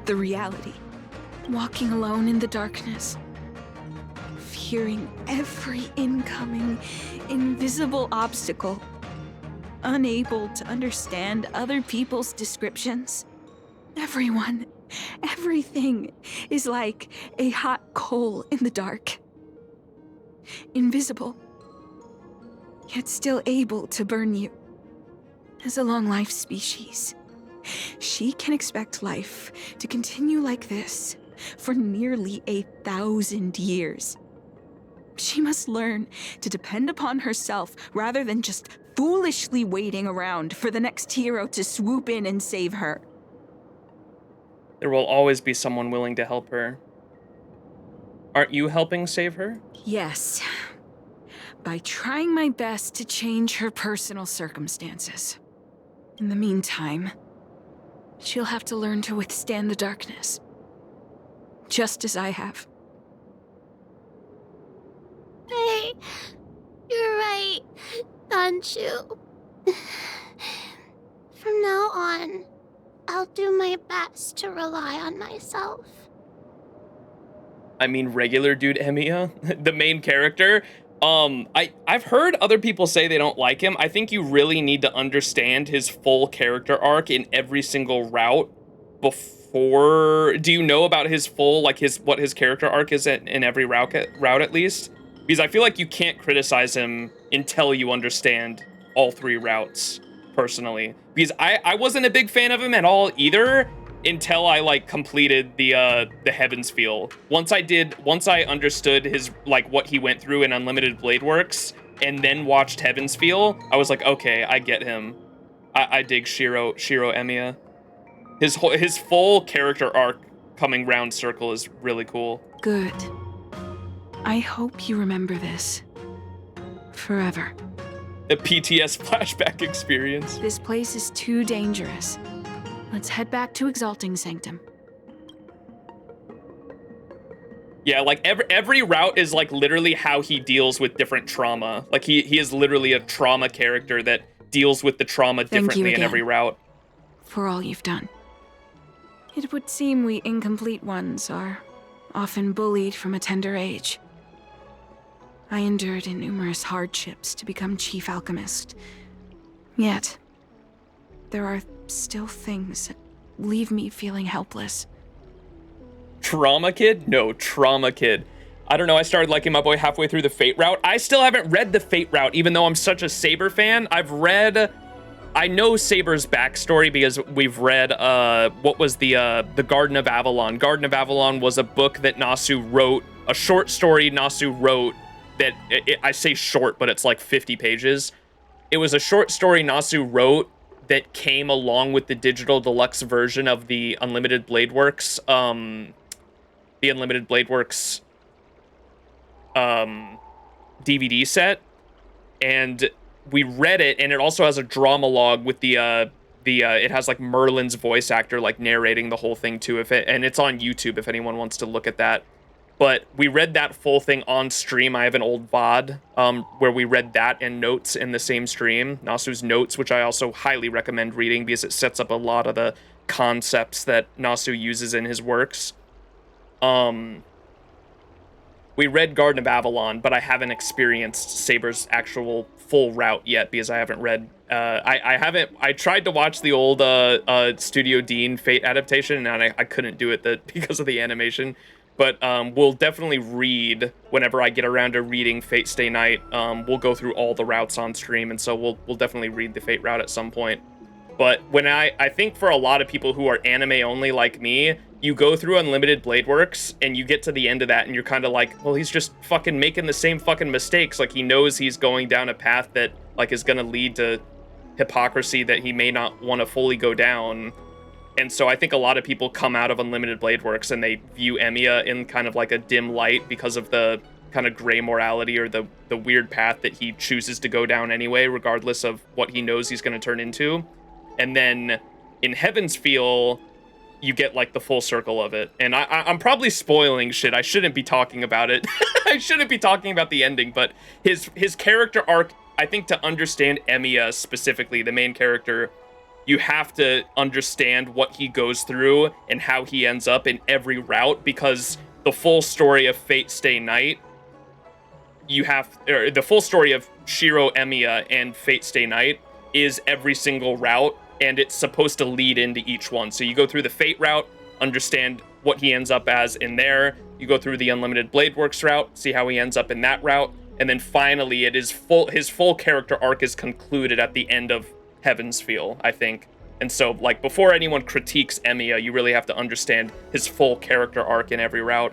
the reality. Walking alone in the darkness. Fearing every incoming, invisible obstacle. Unable to understand other people's descriptions. Everyone, everything is like a hot coal in the dark. Invisible, yet still able to burn you. As a long-life species, she can expect life to continue like this for nearly 1,000 years. She must learn to depend upon herself rather than just foolishly waiting around for the next hero to swoop in and save her. There will always be someone willing to help her. Aren't you helping save her? Yes. By trying my best to change her personal circumstances. In the meantime, she'll have to learn to withstand the darkness. Just as I have. Hey, you're right, Anshu. From now on, I'll do my best to rely on myself. I mean, regular dude Emiya, the main character. I've heard other people say they don't like him. I think you really need to understand his full character arc in every single route before. Do you know about his full, like what his character arc is in every route at least? Because I feel like you can't criticize him until you understand all three routes, personally. Because I wasn't a big fan of him at all either until I like completed the Heaven's Feel. Once I understood his like what he went through in Unlimited Blade Works and then watched Heaven's Feel, I was like, okay, I get him. I dig Shiro Emiya. His full character arc coming round circle is really cool. Good. I hope you remember this. Forever. A PTS flashback experience. This place is too dangerous. Let's head back to Exalting Sanctum. Yeah, like every route is like literally how he deals with different trauma. Like he is literally a trauma character that deals with the trauma differently in every route. For all you've done. It would seem we incomplete ones are often bullied from a tender age. I endured numerous hardships to become Chief Alchemist. Yet, there are still things that leave me feeling helpless. Trauma Kid? No, Trauma Kid. I don't know, I started liking my boy halfway through the Fate route. I still haven't read the Fate route, even though I'm such a Saber fan. I've read I know Saber's backstory because we've read what was the Garden of Avalon. Garden of Avalon was a book that Nasu wrote, a short story Nasu wrote that I say short, but it's like 50 pages. It was a short story Nasu wrote that came along with the digital deluxe version of the Unlimited Blade Works DVD set, and we read it, and it also has a drama log with it has like Merlin's voice actor like narrating the whole thing too, and it's on YouTube if anyone wants to look at that. But we read that full thing on stream. I have an old VOD where we read that and notes in the same stream. Nasu's notes, which I also highly recommend reading because it sets up a lot of the concepts that Nasu uses in his works. We read Garden of Avalon, but I haven't experienced Saber's actual full route yet because I haven't read. I tried to watch the old Studio Dean Fate adaptation, and I couldn't do it because of the animation. But we'll definitely read whenever I get around to reading Fate Stay Night. We'll go through all the routes on stream, and so we'll definitely read the Fate route at some point. But when I think for a lot of people who are anime only like me, you go through Unlimited Blade Works and you get to the end of that and you're kind of like, well, he's just fucking making the same fucking mistakes. Like, he knows he's going down a path that like is going to lead to hypocrisy that he may not want to fully go down. And so I think a lot of people come out of Unlimited Blade Works and they view Emiya in kind of like a dim light because of the kind of gray morality or the weird path that he chooses to go down anyway, regardless of what he knows he's going to turn into. And then in Heaven's Feel, you get like the full circle of it. And I'm probably spoiling shit. I shouldn't be talking about it. I shouldn't be talking about the ending, but his character arc, I think to understand Emiya specifically, the main character, you have to understand what he goes through and how he ends up in every route, because the full story of Fate Stay Night, the full story of Shiro, Emiya, and Fate Stay Night is every single route, and it's supposed to lead into each one. So you go through the Fate route, understand what he ends up as in there. You go through the Unlimited Blade Works route, see how he ends up in that route, and then finally his full character arc is concluded at the end of Heaven's Feel, I think. And so, like, before anyone critiques Emiya, you really have to understand his full character arc in every route.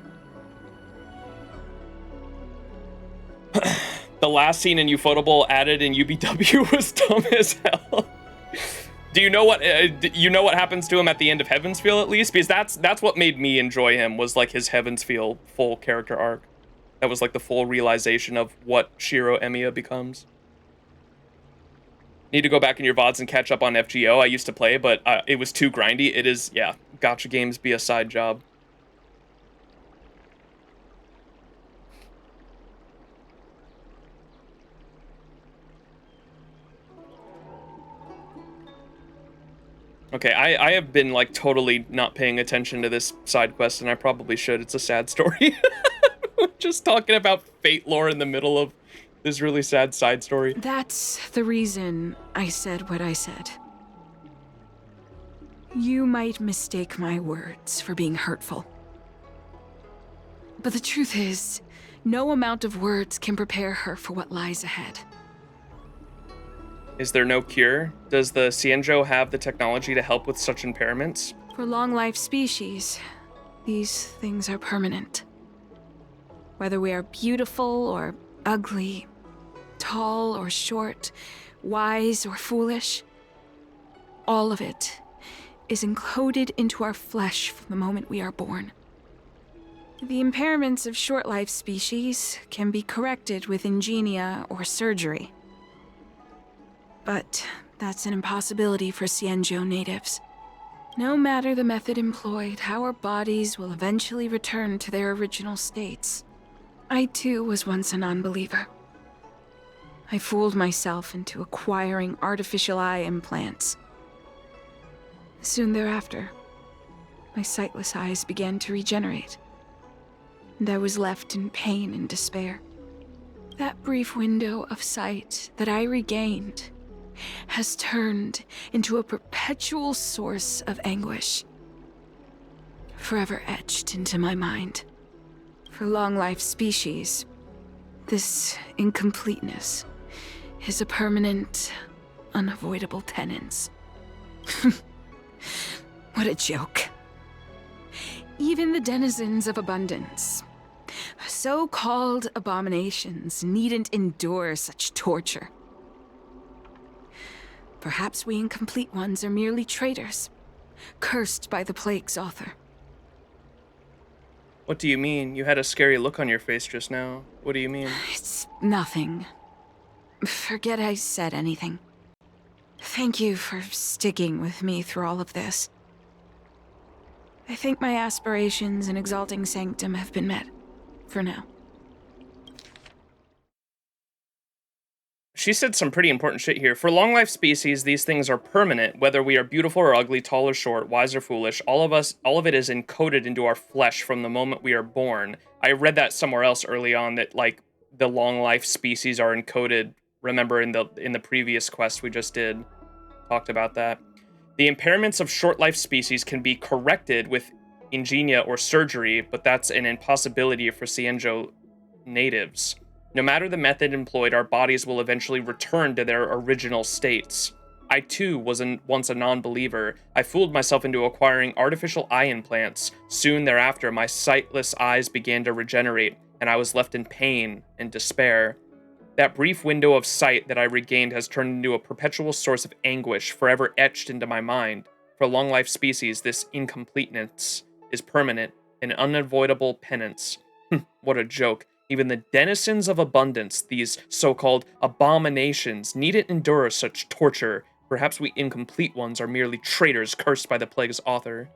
The last scene in Ufotable added in UBW was dumb as hell. Do you know what happens to him at the end of Heaven's Feel, at least? Because that's what made me enjoy him, was like his Heaven's Feel full character arc. That was like the full realization of what Shiro Emiya becomes. Need to go back in your VODs and catch up on FGO. I used to play, but it was too grindy. It is, yeah, gacha games be a side job. Okay, I have been, like, totally not paying attention to this side quest, and I probably should. It's a sad story. Just talking about Fate lore in the middle of this really sad side story. That's the reason I said what I said. You might mistake my words for being hurtful. But the truth is, no amount of words can prepare her for what lies ahead. Is there no cure? Does the XianZhou have the technology to help with such impairments? For long-life species, these things are permanent. Whether we are beautiful or ugly, tall or short, wise or foolish, all of it is encoded into our flesh from the moment we are born. The impairments of short-life species can be corrected with ingenia or surgery. But that's an impossibility for XianZhou natives. No matter the method employed, our bodies will eventually return to their original states. I too was once a non-believer. I fooled myself into acquiring artificial eye implants. Soon thereafter, my sightless eyes began to regenerate, and I was left in pain and despair. That brief window of sight that I regained has turned into a perpetual source of anguish, forever etched into my mind. For long-life species, this incompleteness is a permanent unavoidable tenants. What a joke. Even the denizens of abundance, so-called abominations, needn't endure such torture. Perhaps we incomplete ones are merely traitors, cursed by the plague's author. What do you mean? You had a scary look on your face just now. What do you mean? It's nothing. Forget I said anything. Thank you for sticking with me through all of this. I think my aspirations in Exalting Sanctum have been met, for now. She said some pretty important shit here. For long life species, these things are permanent, whether we are beautiful or ugly, tall or short, wise or foolish. All of it is encoded into our flesh from the moment we are born. I read that somewhere else early on that like the long life species are encoded. Remember in the previous quest we just did, talked about that. The impairments of short life species can be corrected with ingenia or surgery, but that's an impossibility for XianZhou natives. No matter the method employed, our bodies will eventually return to their original states. I too was once a non-believer. I fooled myself into acquiring artificial eye implants. Soon thereafter, my sightless eyes began to regenerate, and I was left in pain and despair. That brief window of sight that I regained has turned into a perpetual source of anguish, forever etched into my mind. For long life species, this incompleteness is permanent, an unavoidable penance. What a joke. Even the denizens of abundance, these so-called abominations, needn't endure such torture. Perhaps we incomplete ones are merely traitors cursed by the plague's author.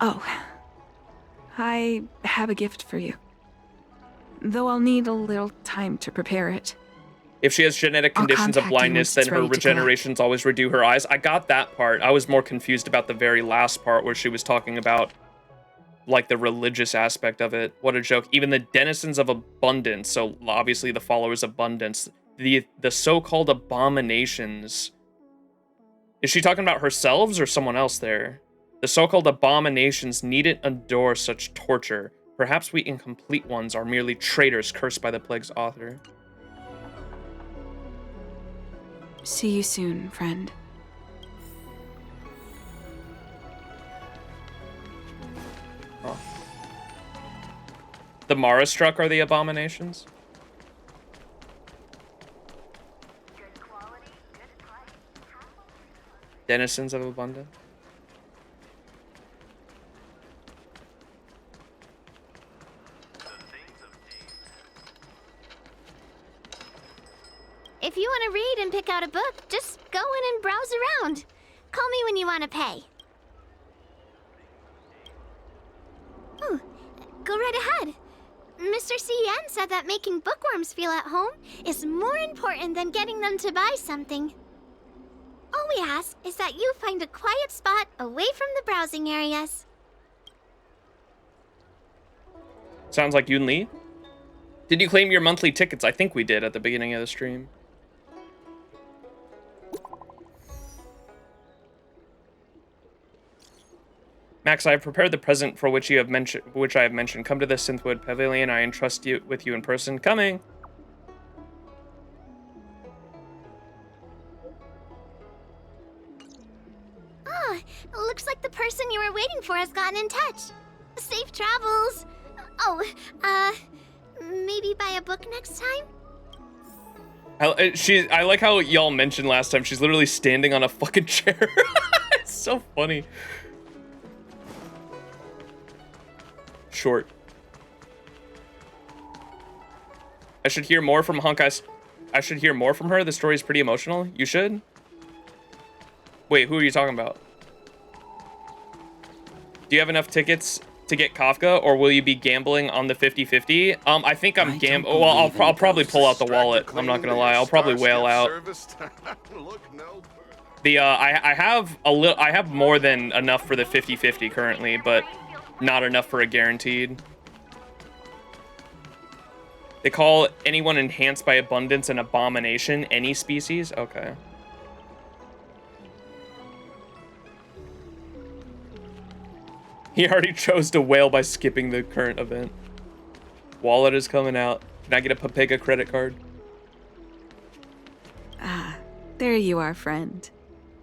Oh, I have a gift for you. Though I'll need a little time to prepare it. If she has genetic conditions of blindness, then her regenerations always redo her eyes. I got that part. I was more confused about the very last part where she was talking about like the religious aspect of it. What a joke. Even the denizens of abundance, so obviously the followers of abundance, the so-called abominations. Is she talking about herself or someone else there? The so-called abominations needn't endure such torture. Perhaps we incomplete ones are merely traitors cursed by the plague's author. See you soon, friend. Oh. The Mara struck are the abominations? Denizens of abundance? If you want to read and pick out a book, just go in and browse around. Call me when you want to pay. Ooh, go right ahead. Mr. CN said that making bookworms feel at home is more important than getting them to buy something. All we ask is that you find a quiet spot away from the browsing areas. Sounds like Yoon Lee. Did you claim your monthly tickets? I think we did at the beginning of the stream. Max, I have prepared the present for which I have mentioned. Come to the Synthwood Pavilion. I entrust you with you in person. Coming. Ah, looks like the person you were waiting for has gotten in touch. Safe travels. Oh, maybe buy a book next time? I like how y'all mentioned last time. She's literally standing on a fucking chair. It's so funny. Short. I should hear more from Honkai. I should hear more from her. The story's pretty emotional. You should? Wait, who are you talking about? Do you have enough tickets to get Kafka, or will you be gambling on the 50-50? I think I'm gambling. Well, I'll probably pull out the wallet. I'm not gonna lie. I'll probably whale out. The I have more than enough for the 50-50 currently, but not enough for a guaranteed. They call anyone enhanced by abundance an abomination. Any species? Okay. He already chose to whale by skipping the current event. Wallet is coming out. Can I get a Papega credit card? Ah, There you are, friend.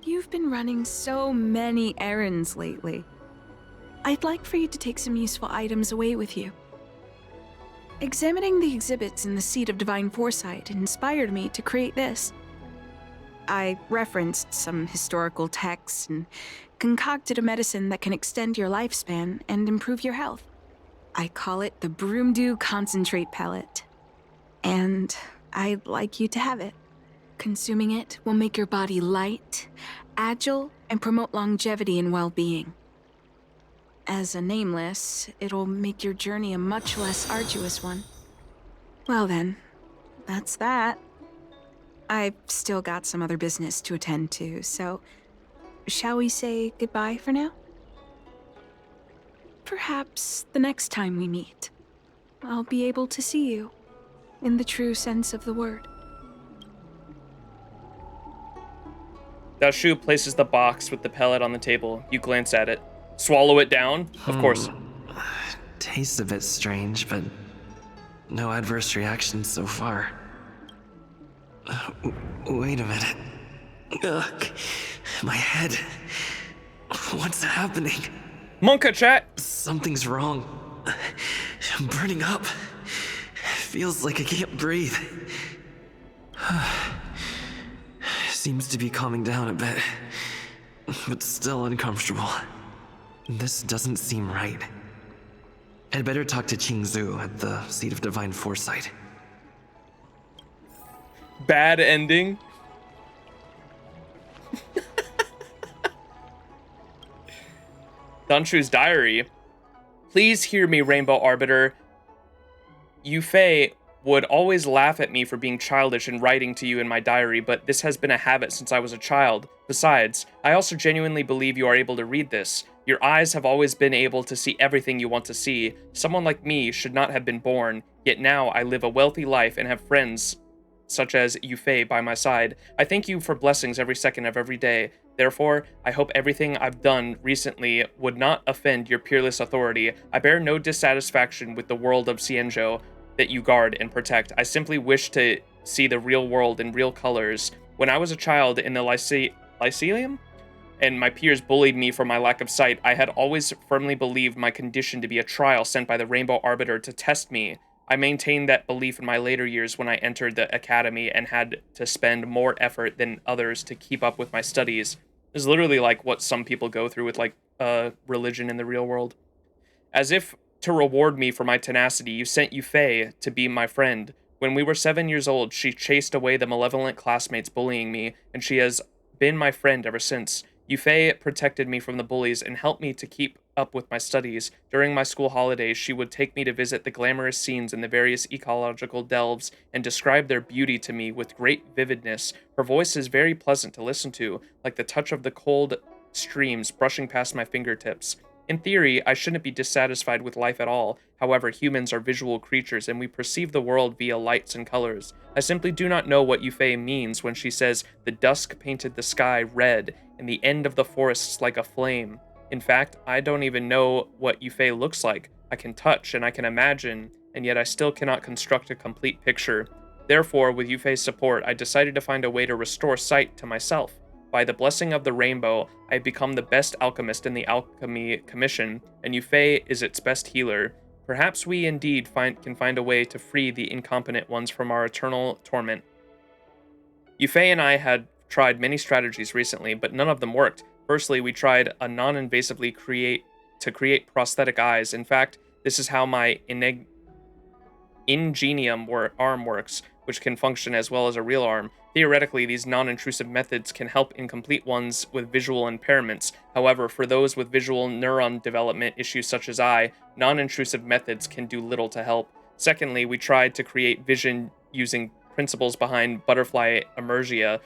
You've been running so many errands lately. I'd like for you to take some useful items away with you. Examining the exhibits in the Seat of Divine Foresight inspired me to create this. I referenced some historical texts and concocted a medicine that can extend your lifespan and improve your health. I call it the Broomdew Concentrate Pellet. And I'd like you to have it. Consuming it will make your body light, agile, and promote longevity and well-being. As a nameless, it'll make your journey a much less arduous one. Well then, that's that. I've still got some other business to attend to, so shall we say goodbye for now? Perhaps the next time we meet, I'll be able to see you, in the true sense of the word. Shu places the box with the pellet on the table. You glance at it. Swallow it down? Of course. Tastes a bit strange, but no adverse reactions so far. Wait a minute. Ugh, my head. What's happening? Monka chat! Something's wrong. I'm burning up. Feels like I can't breathe. Seems to be calming down a bit, but still uncomfortable. This doesn't seem right. I'd better talk to XianZhou at the Seat of Divine Foresight. Bad ending. Dunshu's diary. Please hear me, Rainbow Arbiter. Yufei would always laugh at me for being childish and writing to you in my diary, but this has been a habit since I was a child. Besides, I also genuinely believe you are able to read this. Your eyes have always been able to see everything you want to see. Someone like me should not have been born, yet now I live a wealthy life and have friends such as Yufei by my side. I thank you for blessings every second of every day. Therefore, I hope everything I've done recently would not offend your peerless authority. I bear no dissatisfaction with the world of XianZhou that you guard and protect. I simply wish to see the real world in real colors. When I was a child in the Lyceum, and my peers bullied me for my lack of sight, I had always firmly believed my condition to be a trial sent by the Rainbow Arbiter to test me. I maintained that belief in my later years when I entered the academy and had to spend more effort than others to keep up with my studies. It's literally like what some people go through with like religion in the real world. As if to reward me for my tenacity, you sent Yufei to be my friend. When we were 7 years old, she chased away the malevolent classmates bullying me, and she has been my friend ever since. Yufei protected me from the bullies and helped me to keep up with my studies. During my school holidays, she would take me to visit the glamorous scenes in the various ecological delves and describe their beauty to me with great vividness. Her voice is very pleasant to listen to, like the touch of the cold streams brushing past my fingertips. In theory, I shouldn't be dissatisfied with life at all. However, humans are visual creatures and we perceive the world via lights and colors. I simply do not know what Yufei means when she says, "The dusk painted the sky red and the end of the forests like a flame." In fact, I don't even know what Yufei looks like. I can touch and I can imagine, and yet I still cannot construct a complete picture. Therefore, with Yufei's support, I decided to find a way to restore sight to myself. By the blessing of the rainbow, I have become the best alchemist in the Alchemy Commission, and Yufei is its best healer. Perhaps we indeed can find a way to free the incompetent ones from our eternal torment. Yufei and I had tried many strategies recently, but none of them worked. Firstly, we tried a non-invasively create prosthetic eyes. In fact, this is how my ingenium arm works, which can function as well as a real arm. Theoretically, these non-intrusive methods can help incomplete ones with visual impairments. However, for those with visual neuron development issues such as I, non-intrusive methods can do little to help. Secondly, we tried to create vision using principles behind butterfly emergia.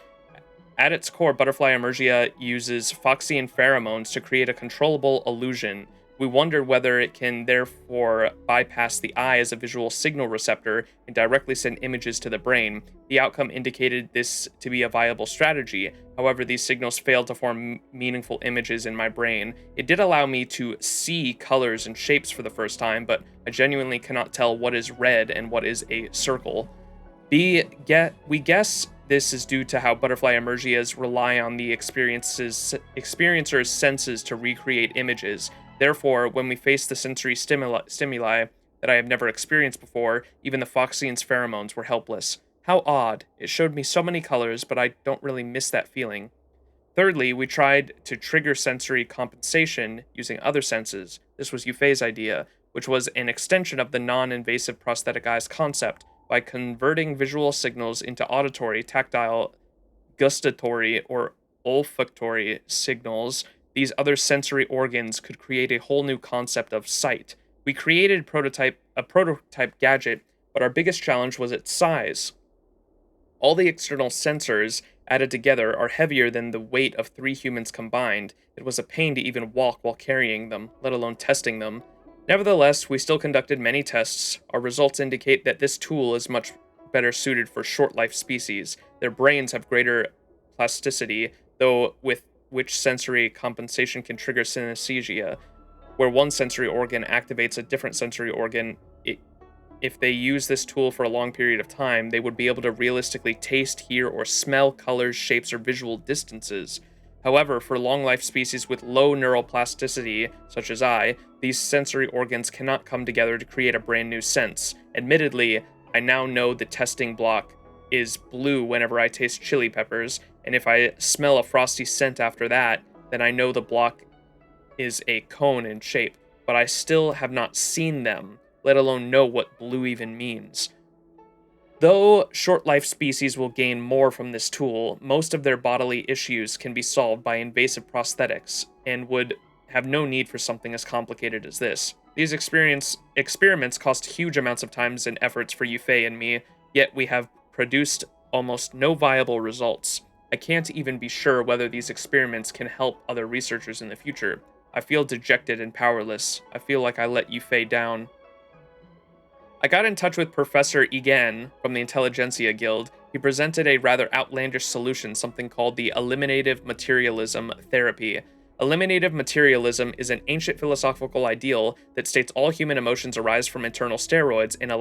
At its core, butterfly emergia uses Foxian pheromones to create a controllable illusion. We wondered whether it can therefore bypass the eye as a visual signal receptor and directly send images to the brain. The outcome indicated this to be a viable strategy. However, these signals failed to form meaningful images in my brain. It did allow me to see colors and shapes for the first time, but I genuinely cannot tell what is red and what is a circle. We guess this is due to how butterfly emergias rely on the experiencer's senses to recreate images. Therefore, when we face the sensory stimuli that I have never experienced before, even the Foxian's pheromones were helpless. How odd. It showed me so many colors, but I don't really miss that feeling. Thirdly, we tried to trigger sensory compensation using other senses. This was Yufei's idea, which was an extension of the non-invasive prosthetic eyes concept by converting visual signals into auditory, tactile, gustatory, or olfactory signals. These other sensory organs could create a whole new concept of sight. We created a prototype gadget, but our biggest challenge was its size. All the external sensors added together are heavier than the weight of 3 humans combined. It was a pain to even walk while carrying them, let alone testing them. Nevertheless, we still conducted many tests. Our results indicate that this tool is much better suited for short-life species. Their brains have greater plasticity, though with which sensory compensation can trigger synesthesia, where one sensory organ activates a different sensory organ. If they use this tool for a long period of time, they would be able to realistically taste, hear, or smell colors, shapes, or visual distances. However, for long-life species with low neural plasticity, such as I, these sensory organs cannot come together to create a brand new sense. Admittedly, I now know the testing block is blue whenever I taste chili peppers, and if I smell a frosty scent after that, then I know the block is a cone in shape, but I still have not seen them, let alone know what blue even means. Though short-life species will gain more from this tool, most of their bodily issues can be solved by invasive prosthetics, and would have no need for something as complicated as this. These experiments cost huge amounts of time and efforts for Yufei and me, yet we have produced almost no viable results. I can't even be sure whether these experiments can help other researchers in the future. I feel dejected and powerless. I feel like I let Yufei down. I got in touch with Professor Egan from the Intelligentsia Guild. He presented a rather outlandish solution, something called the eliminative materialism therapy. Eliminative materialism is an ancient philosophical ideal that states all human emotions arise from internal steroids and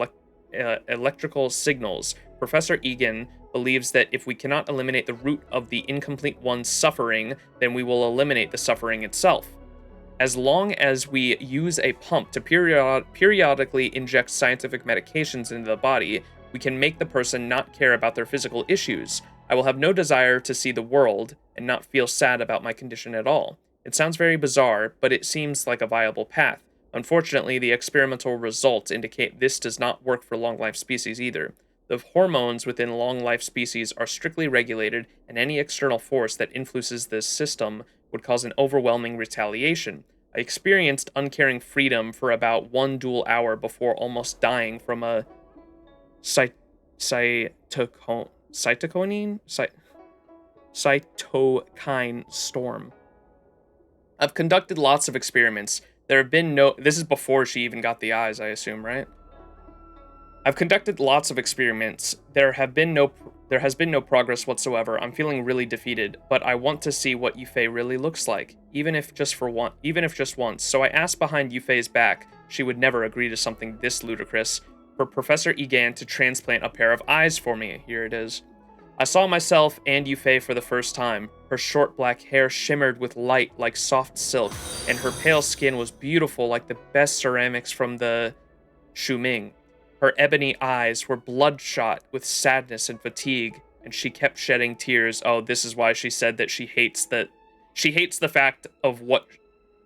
electrical signals. Professor Egan believes that if we cannot eliminate the root of the incomplete one's suffering, then we will eliminate the suffering itself. As long as we use a pump to periodically inject scientific medications into the body, we can make the person not care about their physical issues. I will have no desire to see the world and not feel sad about my condition at all. It sounds very bizarre, but it seems like a viable path. Unfortunately, the experimental results indicate this does not work for long-life species either. The hormones within long-life species are strictly regulated, and any external force that influences this system would cause an overwhelming retaliation. I experienced uncaring freedom for about 1 dual hour before almost dying from a cytokine storm. I've conducted lots of experiments. There have been no... This is before she even got the eyes, I assume, right? I've conducted lots of experiments. There has been no progress whatsoever. I'm feeling really defeated, but I want to see what Yufei really looks like, even if just once. So I asked behind Yufei's back. She would never agree to something this ludicrous. For Professor Egan to transplant a pair of eyes for me. Here it is. I saw myself and Yufei for the first time. Her short black hair shimmered with light like soft silk, and her pale skin was beautiful like the best ceramics from the Shuming. Her ebony eyes were bloodshot with sadness and fatigue, and she kept shedding tears. Oh, this is why she said that she hates the fact of what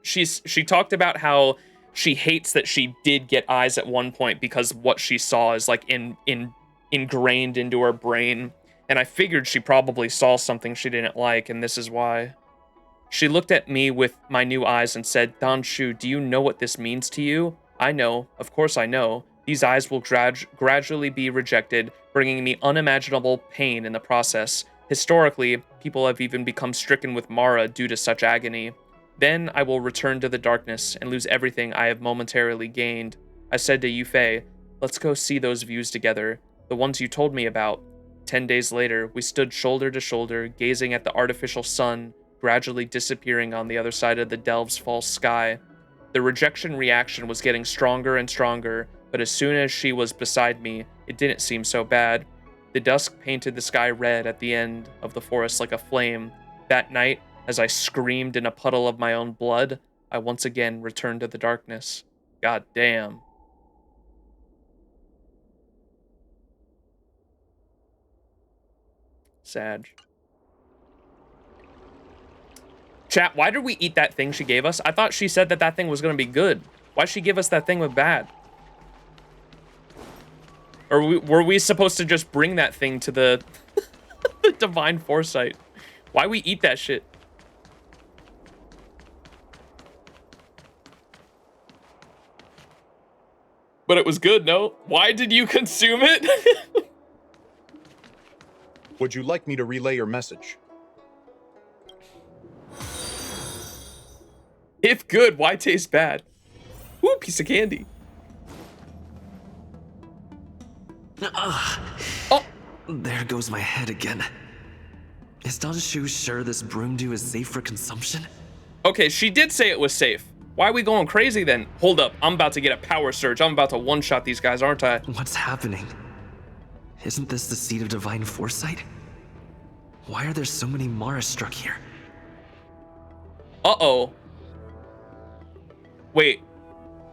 she talked about, how she hates that she did get eyes at one point because what she saw is like ingrained into her brain. And I figured she probably saw something she didn't like, and this is why. She looked at me with my new eyes and said, "Dan Shu, do you know what this means to you?" I know. Of course I know. These eyes will gradually be rejected, bringing me unimaginable pain in the process. Historically, people have even become stricken with Mara due to such agony. Then I will return to the darkness and lose everything I have momentarily gained. I said to Yufei, "Let's go see those views together, the ones you told me about." 10 days later, we stood shoulder to shoulder, gazing at the artificial sun gradually disappearing on the other side of the Delve's false sky. The rejection reaction was getting stronger and stronger, but as soon as she was beside me, it didn't seem so bad. The dusk painted the sky red at the end of the forest like a flame. That night, as I screamed in a puddle of my own blood, I once again returned to the darkness. God damn. Sad. Chat, why did we eat that thing she gave us? I thought she said that that thing was going to be good. Why'd she give us that thing with bad? Or were we supposed to just bring that thing to the, the divine foresight? Why we eat that shit? But it was good, no? Why did you consume it? Would you like me to relay your message? If good, why taste bad? Ooh, piece of candy. Oh! There goes my head again. Is Danshu sure this broom dew is safe for consumption? Okay, she did say it was safe. Why are we going crazy then? Hold up, I'm about to get a power surge. I'm about to one-shot these guys, aren't I? What's happening? Isn't this the seed of divine foresight? Why are there so many Mara struck here? Uh-oh. Wait,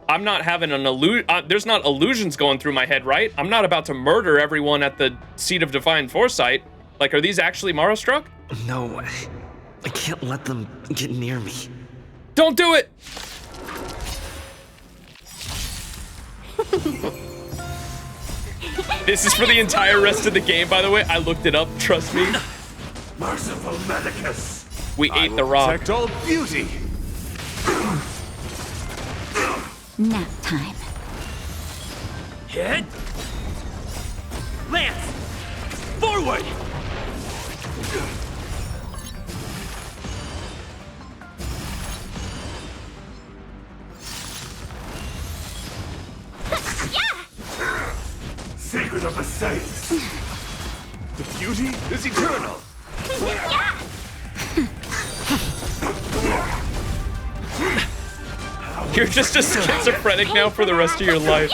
I'm not having an illusion. There's not illusions going through my head, right? I'm not about to murder everyone at the seed of divine foresight. Like, are these actually Mara struck? No, I can't let them get near me. Don't do it! This is for the entire rest of the game, by the way. I looked it up, trust me. Merciful Medicus. We ate the rock. Protect all beauty. Nap time. Hit. Lance. Forward. Secret of the Saints. The beauty is eternal. You're just a schizophrenic now for the rest of your life.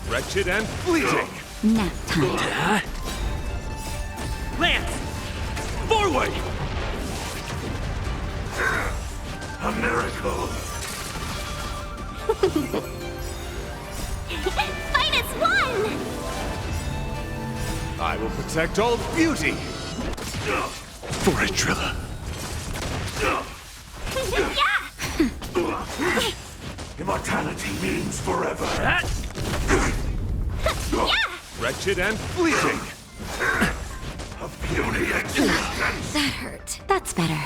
Wretched and fleeting. Nap time. Lance. Forward. A miracle. Fight is won! I will protect all beauty. For it, Trilla. Immortality means forever. Wretched and fleeting. A puny existence. That hurt. That's better.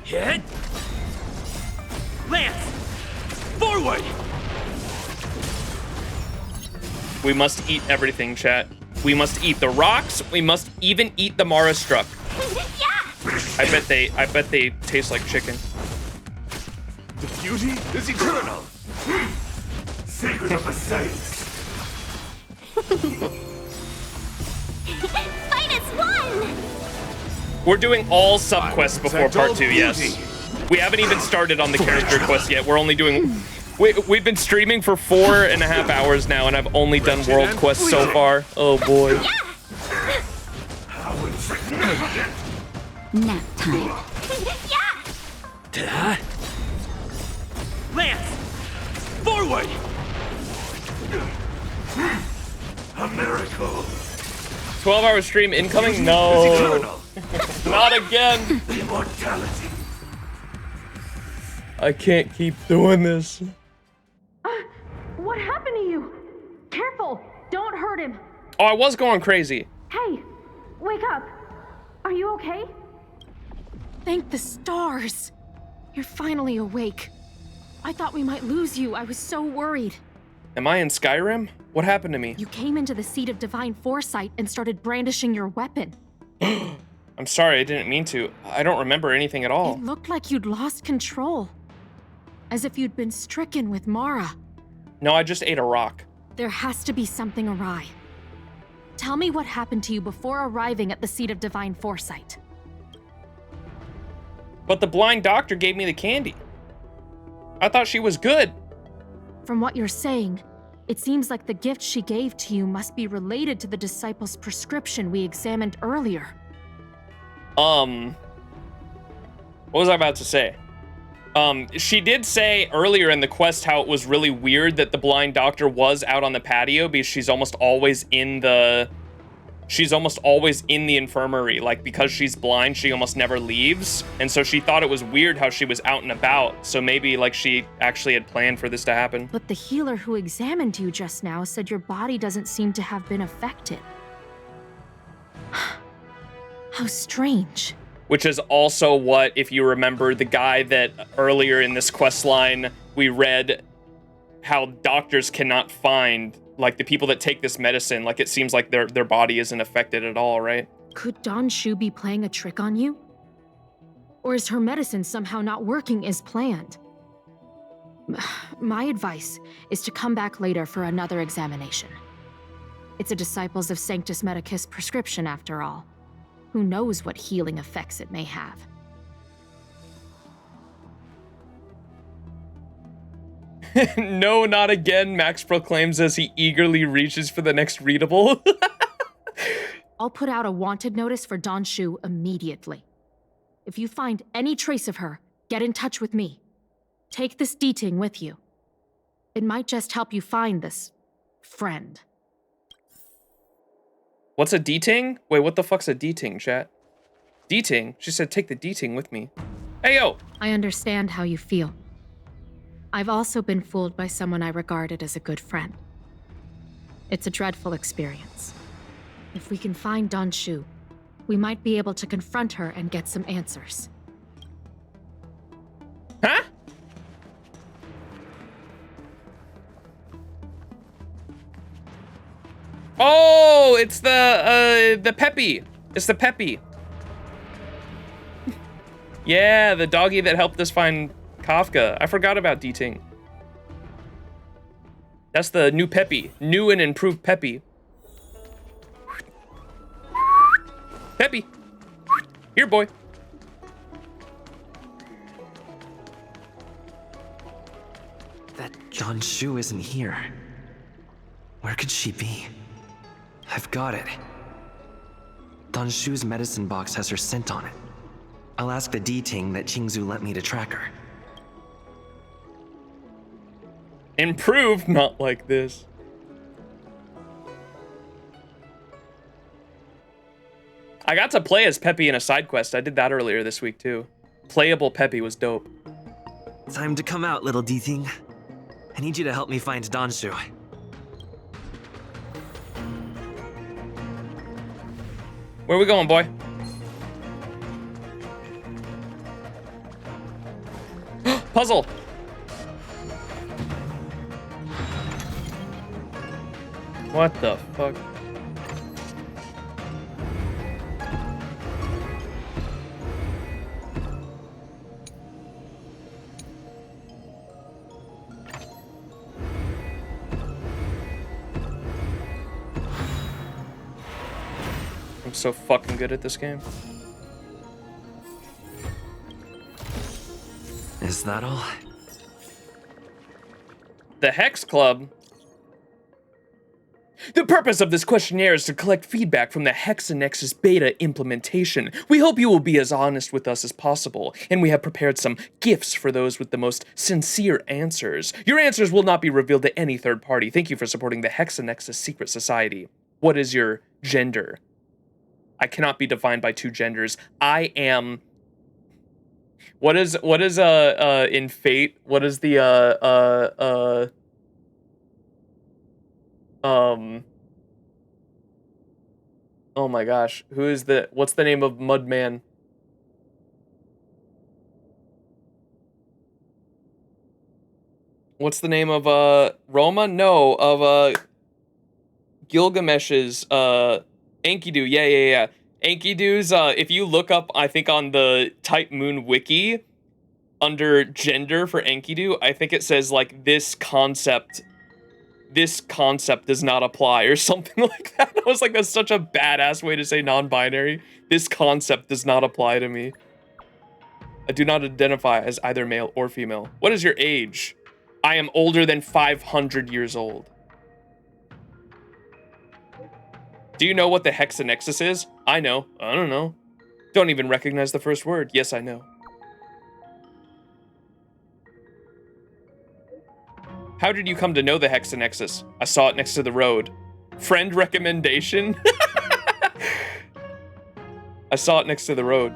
Hit. Lance. Forward. We must eat everything, chat. We must eat the rocks. We must even eat the Mara struck. I bet they taste like chicken. The beauty is eternal. Secret of the Saints. Fight is won! We're doing all sub-quests before part 2, yes. We haven't even started on the character quest yet. We're only doing... We've been streaming for 4.5 hours now, and I've only done world quests so far. Oh boy. Nap time. Lance. Forward. A miracle. 12-hour stream incoming? No. Not again. Immortality. I can't keep doing this. What happened to you? Careful! Don't hurt him! Oh, I was going crazy. Hey! Wake up! Are you okay? Thank the stars! You're finally awake. I thought we might lose you. I was so worried. Am I in Skyrim? What happened to me? You came into the seat of divine foresight and started brandishing your weapon. I'm sorry, I didn't mean to. I don't remember anything at all. It looked like you'd lost control. As if you'd been stricken with Mara. No, I just ate a rock. There has to be something awry. Tell me what happened to you before arriving at the seat of divine foresight. But the blind doctor gave me the candy. I thought she was good. From what you're saying, It seems like the gift she gave to you must be related to the disciple's prescription we examined earlier. What was I about to say? She did say earlier in the quest how it was really weird that the blind doctor was out on the patio because she's almost always in the infirmary. Like, because she's blind, she almost never leaves. And so she thought it was weird how she was out and about. So maybe, like, she actually had planned for this to happen. But the healer who examined you just now said your body doesn't seem to have been affected. How strange. Which is also what, if you remember, the guy that earlier in this quest line we read how doctors cannot find, like, the people that take this medicine, like, it seems like their body isn't affected at all, right? Could Don Shu be playing a trick on you? Or is her medicine somehow not working as planned? My advice is to come back later for another examination. It's a Disciples of Sanctus Medicus prescription, after all. Who knows what healing effects it may have? No, not again, Max proclaims as he eagerly reaches for the next readable. I'll put out a wanted notice for Don Shu immediately. If you find any trace of her, get in touch with me. Take this D-Ting with you. It might just help you find this friend. What's a D-Ting? Wait, what the fuck's a D-Ting, chat? D-Ting? She said take the D-Ting with me. Hey, yo! I understand how you feel. I've also been fooled by someone I regarded as a good friend. It's a dreadful experience. If we can find Don Shu, we might be able to confront her and get some answers. Huh? Oh, it's the Peppy. It's the Peppy. Yeah, the doggy that helped us find Kafka. I forgot about D-Ting. That's the new Peppy. New and improved Peppy. Peppy. Here, boy. That Don Shu isn't here. Where could she be? I've got it. Don Shu's medicine box has her scent on it. I'll ask the D-Ting that XianZhou lent me to track her. Improved, not like this. I got to play as Peppy in a side quest. I did that earlier this week too. Playable Peppy was dope. Time to come out, little D-Ting. I need you to help me find Don Shu. Where we going, boy? Puzzle! What the fuck? I'm so fucking good at this game. Is that all? The Hex Club? The purpose of this questionnaire is to collect feedback from the Hexanexus beta implementation. We hope you will be as honest with us as possible, and we have prepared some gifts for those with the most sincere answers. Your answers will not be revealed to any third party. Thank you for supporting the Hexanexus secret society. What is your gender? I cannot be defined by two genders. I am... What is in Fate? What is the oh my gosh, what's the name of Mudman? What's the name of Roma? No, of Gilgamesh's Enkidu. Yeah. Enkidu's, if you look up, I think on the Type Moon wiki, under gender for Enkidu, I think it says like this concept does not apply or something like that. I was like, that's such a badass way to say non-binary. This concept does not apply to me. I do not identify as either male or female. What is your age? I am older than 500 years old. Do you know what the hexanexus is? I know. I don't know. Don't even recognize the first word. Yes, I know. How did you come to know the hexanexus? I saw it next to the road. Friend recommendation? I saw it next to the road.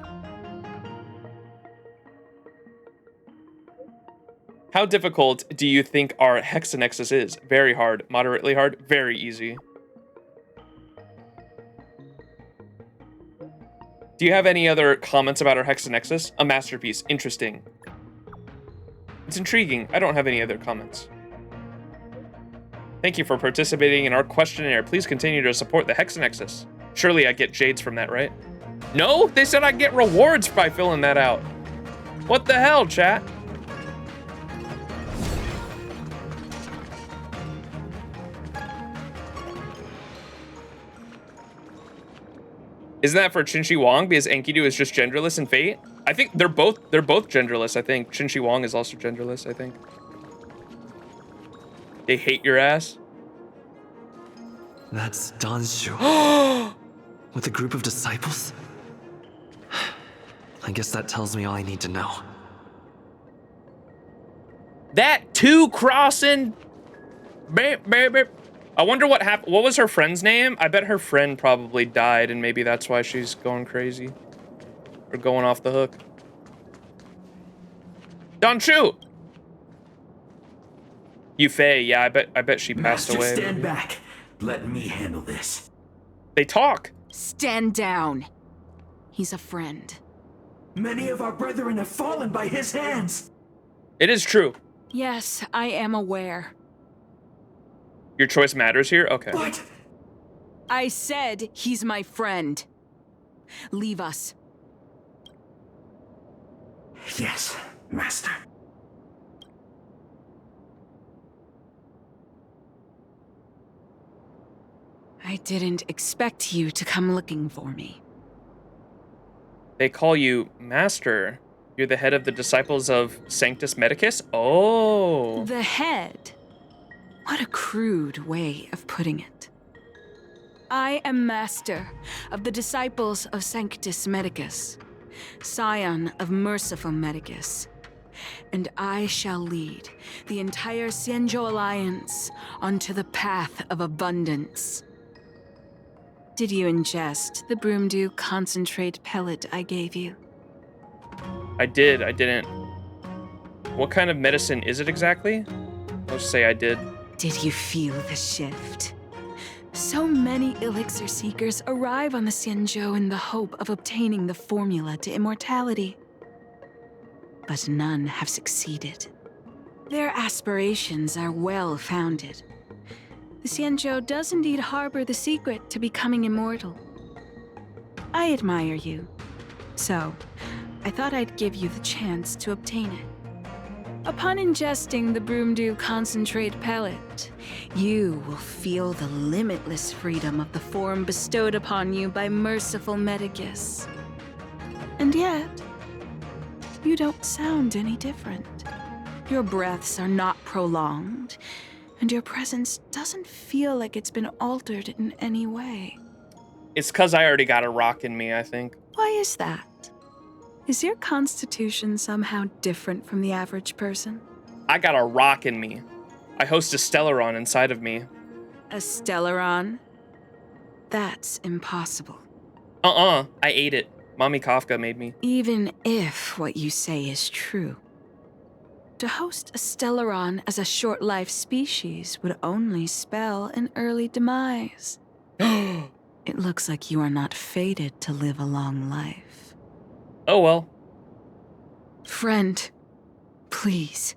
How difficult do you think our hexanexus is? Very hard, moderately hard, very easy. Do you have any other comments about our hexanexus? A masterpiece, interesting. It's intriguing. I don't have any other comments. Thank you for participating in our questionnaire. Please continue to support the hexanexus. Surely I get jades from that, right? No, they said I get rewards by filling that out. What the hell, chat? Isn't that for Qinshi Wang because Enkidu is just genderless in Fate? I think they're both genderless, I think. Qinshi Wang is also genderless, I think. They hate your ass. That's XianZhou. With a group of disciples? I guess that tells me all I need to know. That two crossing baby. I wonder what happened. What was her friend's name? I bet her friend probably died and maybe that's why she's going crazy. Or going off the hook. Danshu! Yufei, yeah, I bet she passed away. Stand back. Let me handle this. They talk. Stand down. He's a friend. Many of our brethren have fallen by his hands. It is true. Yes, I am aware. Your choice matters here? Okay. What? I said he's my friend. Leave us. Yes, Master. I didn't expect you to come looking for me. They call you Master. You're the head of the disciples of Sanctus Medicus? Oh. The head? What a crude way of putting it. I am master of the disciples of Sanctus Medicus, scion of Merciful Medicus, and I shall lead the entire XianZhou Alliance onto the path of abundance. Did you ingest the Broomdew concentrate pellet I gave you? I did, I didn't. What kind of medicine is it exactly? I'll just say I did. Did you feel the shift? So many elixir seekers arrive on the XianZhou in the hope of obtaining the formula to immortality. But none have succeeded. Their aspirations are well-founded. The XianZhou does indeed harbor the secret to becoming immortal. I admire you, so I thought I'd give you the chance to obtain it. Upon ingesting the Broomdew concentrate pellet, you will feel the limitless freedom of the form bestowed upon you by Merciful Medicus. And yet, you don't sound any different. Your breaths are not prolonged, and your presence doesn't feel like it's been altered in any way. It's because I already got a rock in me, I think. Why is that? Is your constitution somehow different from the average person? I got a rock in me. I host a Stellaron inside of me. A Stellaron? That's impossible. I ate it. Mommy Kafka made me. Even if what you say is true. To host a Stellaron as a short-life species would only spell an early demise. It looks like you are not fated to live a long life. Oh well. Friend, please.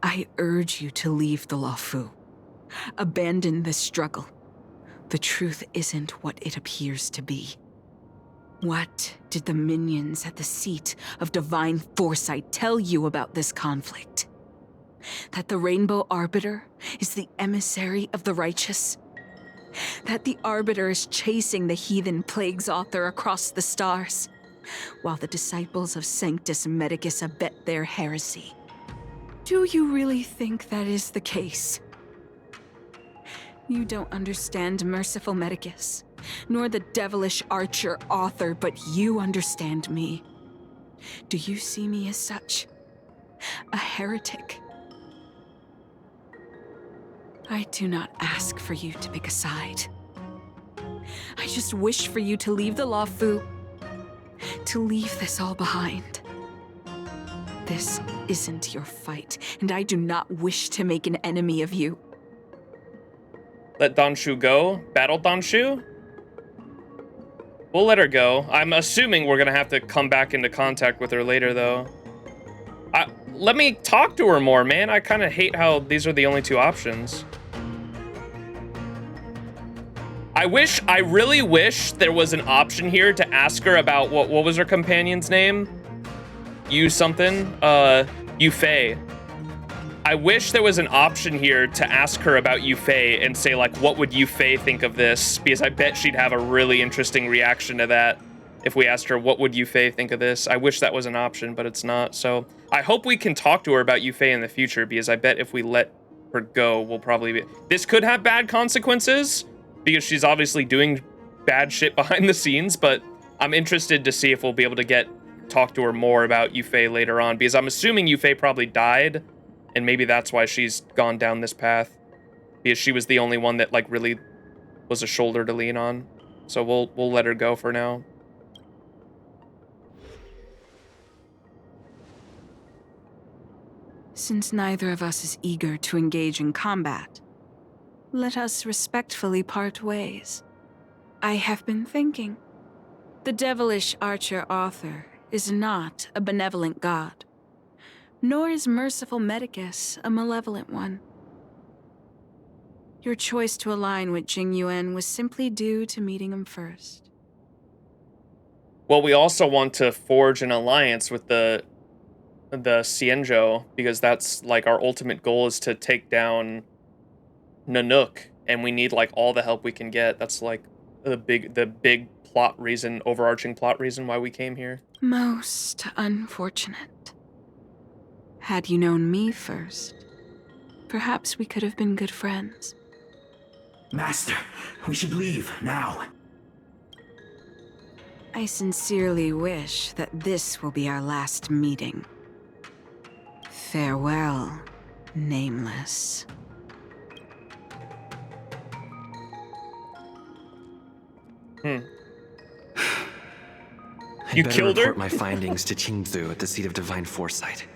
I urge you to leave the Luofu. Abandon this struggle. The truth isn't what it appears to be. What did the minions at the seat of divine foresight tell you about this conflict? That the Rainbow Arbiter is the emissary of the righteous? That the Arbiter is chasing the heathen plagues author across the stars, while the disciples of Sanctus Medicus abet their heresy? Do you really think that is the case? You don't understand Merciful Medicus. nor the devilish archer author, but you understand me. Do you see me as such? A heretic? I do not ask for you to pick a side. I just wish for you to leave the Luofu, to leave this all behind. This isn't your fight, and I do not wish to make an enemy of you. Let Donshu go? Battle Donshu? We'll let her go. I'm assuming we're gonna have to come back into contact with her later, though. Let me talk to her more, man. I kind of hate how these are the only two options. I really wish there was an option here to ask her about what was her companion's name? Yu something? Yu Fei. I wish there was an option here to ask her about Yu Fei and say, like, what would Yu Fei think of this? Because I bet she'd have a really interesting reaction to that if we asked her, what would Yu Fei think of this? I wish that was an option, but it's not. So I hope we can talk to her about Yu Fei in the future, because I bet if we let her go, we'll probably be... This could have bad consequences, because she's obviously doing bad shit behind the scenes, but I'm interested to see if we'll be able to talk to her more about Yu Fei later on, because I'm assuming Yu Fei probably died, and maybe that's why she's gone down this path, because she was the only one that, like, really was a shoulder to lean on. So we'll let her go for now. Since neither of us is eager to engage in combat, let us respectfully part ways. I have been thinking. The devilish archer author is not a benevolent god, nor is merciful Medicus a malevolent one. Your choice to align with Jing Yuan was simply due to meeting him first. Well, we also want to forge an alliance with the XianZhou, because that's, like, our ultimate goal is to take down Nanook, and we need, like, all the help we can get. That's, like, the big plot reason, overarching plot reason why we came here. Most unfortunate. Had you known me first, perhaps we could have been good friends. Master, we should leave now. I sincerely wish that this will be our last meeting. Farewell, Nameless. You killed her? Report my findings to XianZhou at the seat of divine foresight.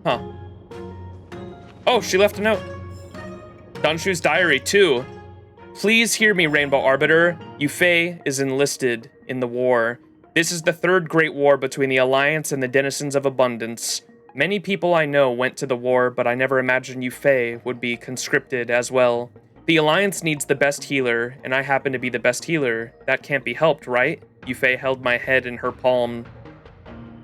Huh. Oh, she left a note. Donshu's diary, too. Please hear me, Rainbow Arbiter. Yu Fei is enlisted in the war. This is the third great war between the Alliance and the denizens of Abundance. Many people I know went to the war, but I never imagined Yu Fei would be conscripted as well. The Alliance needs the best healer, and I happen to be the best healer. That can't be helped, right? Yu Fei held my head in her palm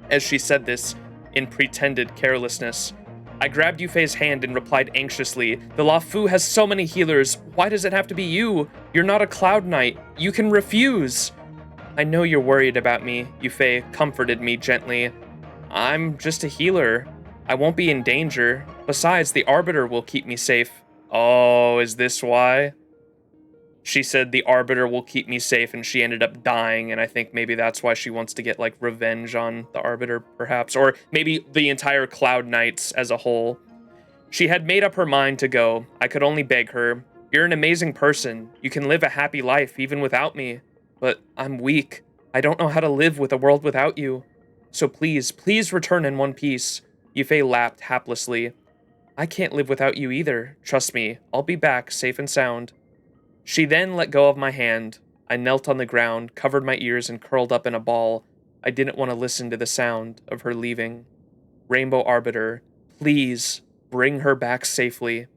as she said this in pretended carelessness. I grabbed Yu Fei's hand and replied anxiously, the Luofu has so many healers. Why does it have to be you? You're not a Cloud Knight. You can refuse. I know you're worried about me, Yu Fei comforted me gently. I'm just a healer. I won't be in danger. Besides, the Arbiter will keep me safe. Oh, is this why? She said the Arbiter will keep me safe, and she ended up dying, and I think maybe that's why she wants to get, like, revenge on the Arbiter, perhaps, or maybe the entire Cloud Knights as a whole. She had made up her mind to go. I could only beg her. You're an amazing person. You can live a happy life even without me. But I'm weak. I don't know how to live with a world without you. So please, please return in one piece. Yu Fei laughed haplessly. I can't live without you either. Trust me, I'll be back safe and sound. She then let go of my hand. I knelt on the ground, covered my ears, and curled up in a ball. I didn't want to listen to the sound of her leaving. Rainbow Arbiter, please bring her back safely.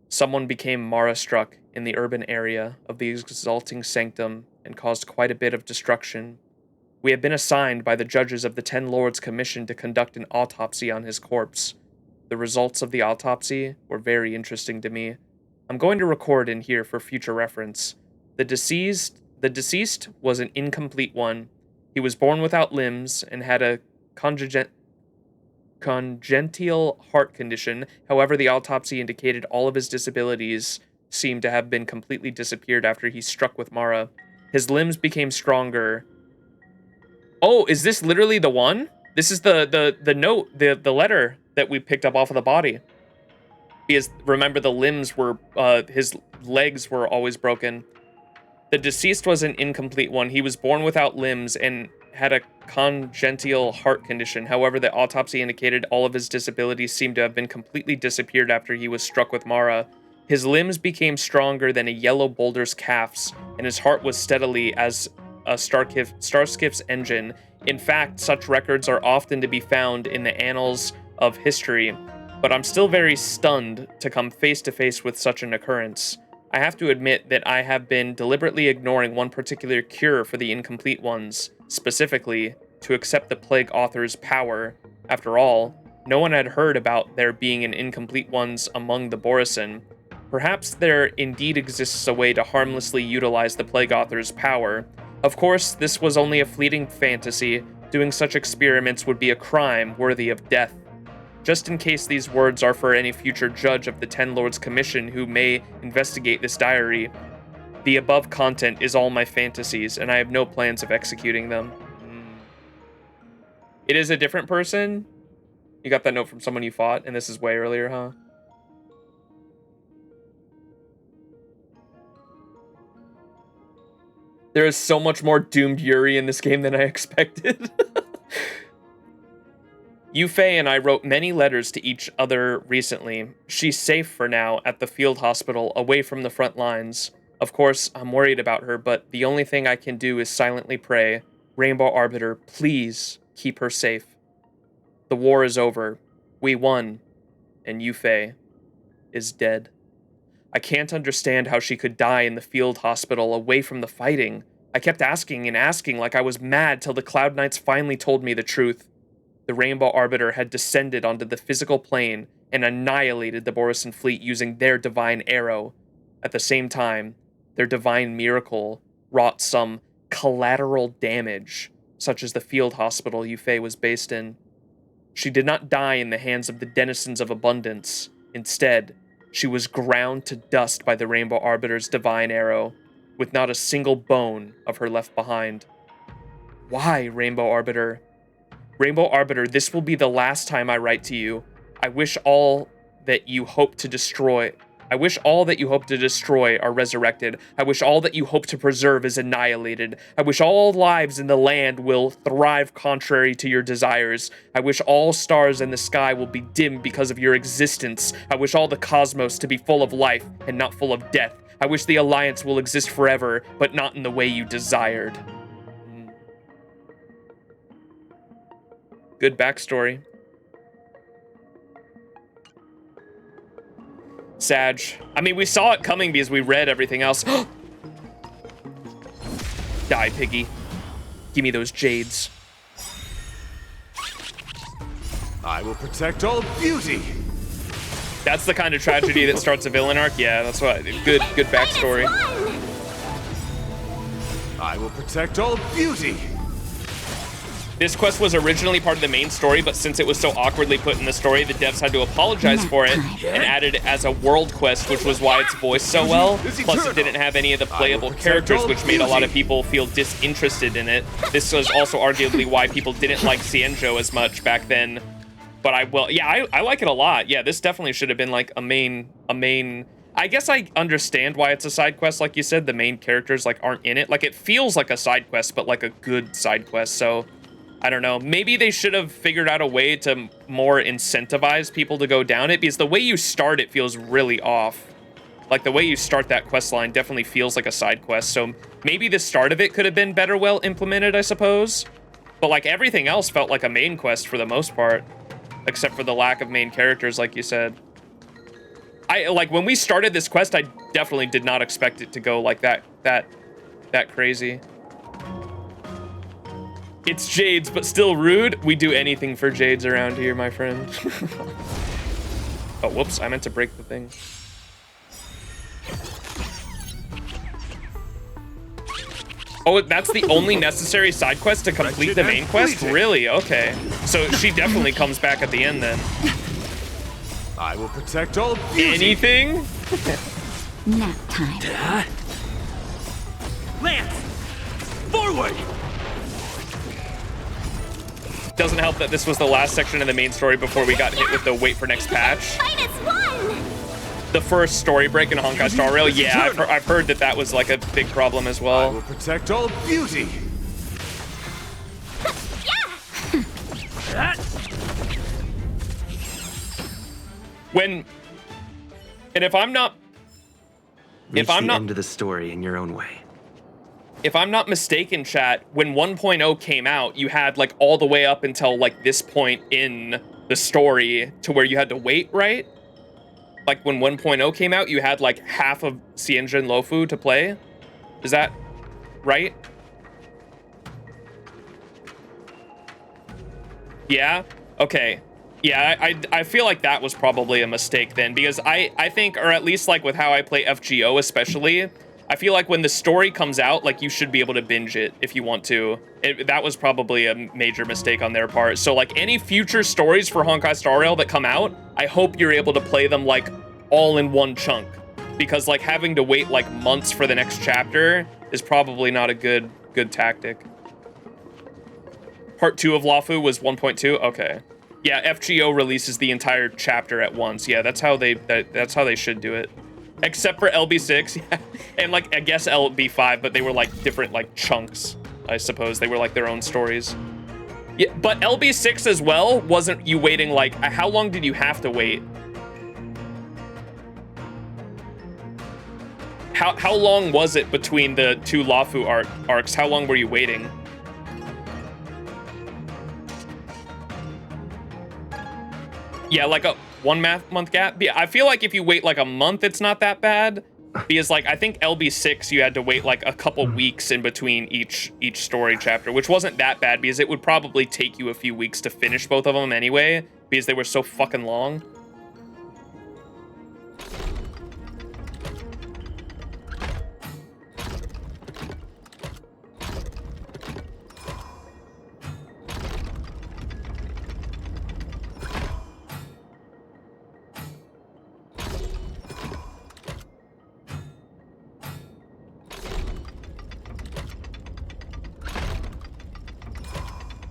Someone became Mara-struck in the urban area of the exalting sanctum and caused quite a bit of destruction. We have been assigned by the judges of the 10 Lords Commission to conduct an autopsy on his corpse. The results of the autopsy were very interesting to me. I'm going to record in here for future reference. The deceased was an incomplete one. He was born without limbs and had a congenital heart condition. However, the autopsy indicated all of his disabilities seemed to have been completely disappeared after he struck with Mara. His limbs became stronger. Oh, is this literally the one? This is the note, the letter that we picked up off of the body. Because remember, the limbs were, his legs were always broken. The deceased was an incomplete one. He was born without limbs and had a congenital heart condition. However, the autopsy indicated all of his disabilities seemed to have been completely disappeared after he was struck with Mara. His limbs became stronger than a yellow boulder's calves, and his heart was steadily as a starskiff's engine. In fact, such records are often to be found in the annals of history, but I'm still very stunned to come face to face with such an occurrence. I have to admit that I have been deliberately ignoring one particular cure for the incomplete ones, specifically to accept the plague author's power. After all, no one had heard about there being an incomplete ones among the Borisin. Perhaps there indeed exists a way to harmlessly utilize the plague author's power. Of course, this was only a fleeting fantasy. Doing such experiments would be a crime worthy of death. Just in case these words are for any future judge of the Ten Lords Commission who may investigate this diary, the above content is all my fantasies, and I have no plans of executing them. It is a different person? You got that note from someone you fought, and this is way earlier, huh? There is so much more doomed Yuri in this game than I expected. Yufei and I wrote many letters to each other recently. She's safe for now at the field hospital, away from the front lines. Of course, I'm worried about her, but the only thing I can do is silently pray, Rainbow Arbiter, please keep her safe. The war is over. We won. And Yufei is dead. I can't understand how she could die in the field hospital away from the fighting. I kept asking and asking like I was mad till the Cloud Knights finally told me the truth. The Rainbow Arbiter had descended onto the physical plane and annihilated the Borisin fleet using their divine arrow. At the same time, their divine miracle wrought some collateral damage, such as the field hospital Yufei was based in. She did not die in the hands of the denizens of abundance. Instead, she was ground to dust by the Rainbow Arbiter's divine arrow, with not a single bone of her left behind. Why, Rainbow Arbiter? Rainbow Arbiter, this will be the last time I write to you. I wish all that you hope to destroy are resurrected. I wish all that you hope to preserve is annihilated. I wish all lives in the land will thrive contrary to your desires. I wish all stars in the sky will be dim because of your existence. I wish all the cosmos to be full of life and not full of death. I wish the Alliance will exist forever, but not in the way you desired. Good backstory. Sag. I mean, we saw it coming because we read everything else. Die, piggy. Give me those jades. I will protect all beauty. That's the kind of tragedy that starts a villain arc. Yeah, that's what. Good backstory. I will protect all beauty. This quest was originally part of the main story, but since it was so awkwardly put in the story, the devs had to apologize for it and added it as a world quest, which was why it's voiced so well. Plus, it didn't have any of the playable characters, which made a lot of people feel disinterested in it. This was also arguably why people didn't like XianZhou as much back then. But I like it a lot. Yeah, this definitely should have been like a main. I guess I understand why it's a side quest. Like you said, the main characters like aren't in it. Like it feels like a side quest, but like a good side quest. So I don't know. Maybe they should have figured out a way to more incentivize people to go down it, because the way you start it feels really off. Like the way you start that quest line definitely feels like a side quest. So maybe the start of it could have been better well implemented, I suppose. But like everything else felt like a main quest for the most part, except for the lack of main characters, like you said. Like when we started this quest, I definitely did not expect it to go like that crazy. It's Jades, but still rude. We do anything for Jades around here, my friend. Oh, whoops, I meant to break the thing. Oh, that's the only necessary side quest to complete the main quest? Really? Okay. So she definitely comes back at the end then. I will protect all beauty. Anything? Nap time. Lance! Forward! Doesn't help that this was the last section of the main story before we got hit with the wait for next patch. The first story break in Honkai Star Rail. Yeah, I've heard that was like a big problem as well. I will protect all beauty. If I'm not Reach the end of the story in your own way. If I'm not mistaken, chat, when 1.0 came out, you had like all the way up until like this point in the story to where you had to wait, right? Like when 1.0 came out, you had like half of XianZhou Luofu to play. Is that right? Yeah? Okay. Yeah, I feel like that was probably a mistake then, because I think, or at least like with how I play FGO especially, I feel like when the story comes out, like you should be able to binge it if you want to. That was probably a major mistake on their part. So like any future stories for Honkai Star Rail that come out, I hope you're able to play them like all in one chunk, because like having to wait like months for the next chapter is probably not a good tactic. Part 2 of Luofu was 1.2. Okay. Yeah, FGO releases the entire chapter at once. Yeah, that's how they should do it. Except for LB6, yeah. And like I guess LB5, but they were like different like chunks, I suppose. They were like their own stories. Yeah, but LB6 as well, wasn't you waiting like, how long did you have to wait? How long was it between the two Luofu arcs? How long were you waiting? Yeah, like a 1 month gap. Yeah, I feel like if you wait like a month, it's not that bad. Because like I think LB6 you had to wait like a couple weeks in between each story chapter, which wasn't that bad because it would probably take you a few weeks to finish both of them anyway, because they were so fucking long.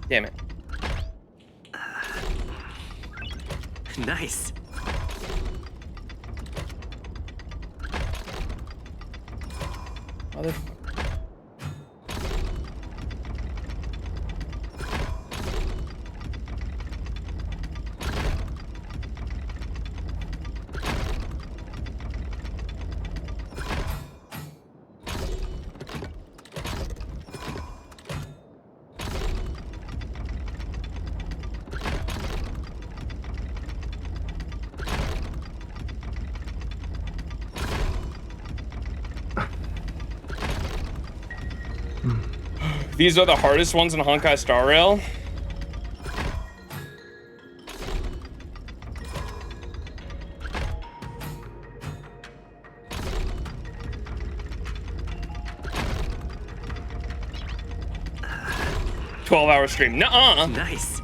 Damn it. Nice. Mother. These are the hardest ones in Honkai Star Rail. "12-hour stream." Nuh-uh. Nice.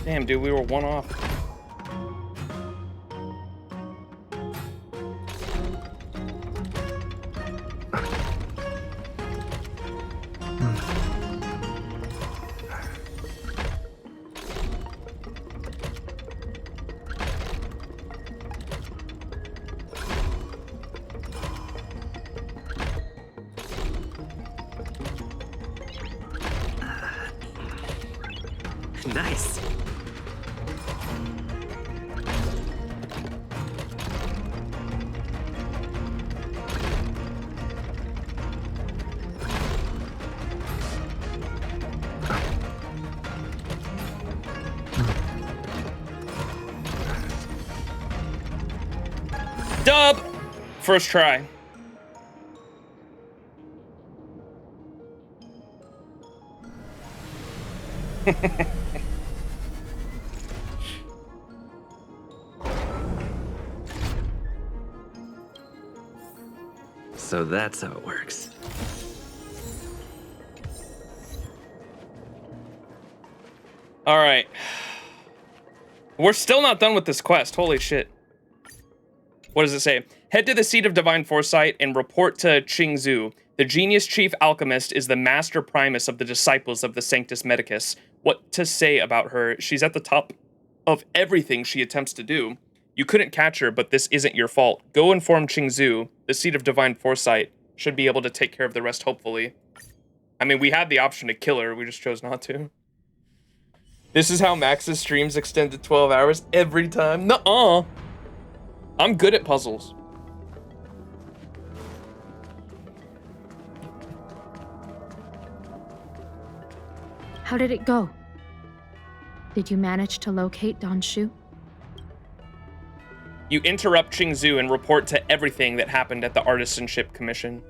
Damn, dude, we were one off. Nice. Dub! First try. So that's how it works. All right. We're still not done with this quest. Holy shit. What does it say? Head to the seat of divine foresight and report to XianZhou. The genius chief alchemist is the master primus of the disciples of the Sanctus Medicus. What to say about her? She's at the top of everything she attempts to do. You couldn't catch her, but this isn't your fault. Go inform XianZhou. The seat of divine foresight should be able to take care of the rest, hopefully. I mean, we had the option to kill her. We just chose not to. This is how Max's streams extend to 12 hours every time. Nuh-uh. I'm good at puzzles. How did it go? Did you manage to locate Don Shu? You interrupt XianZhou and report to everything that happened at the Artisanship Commission.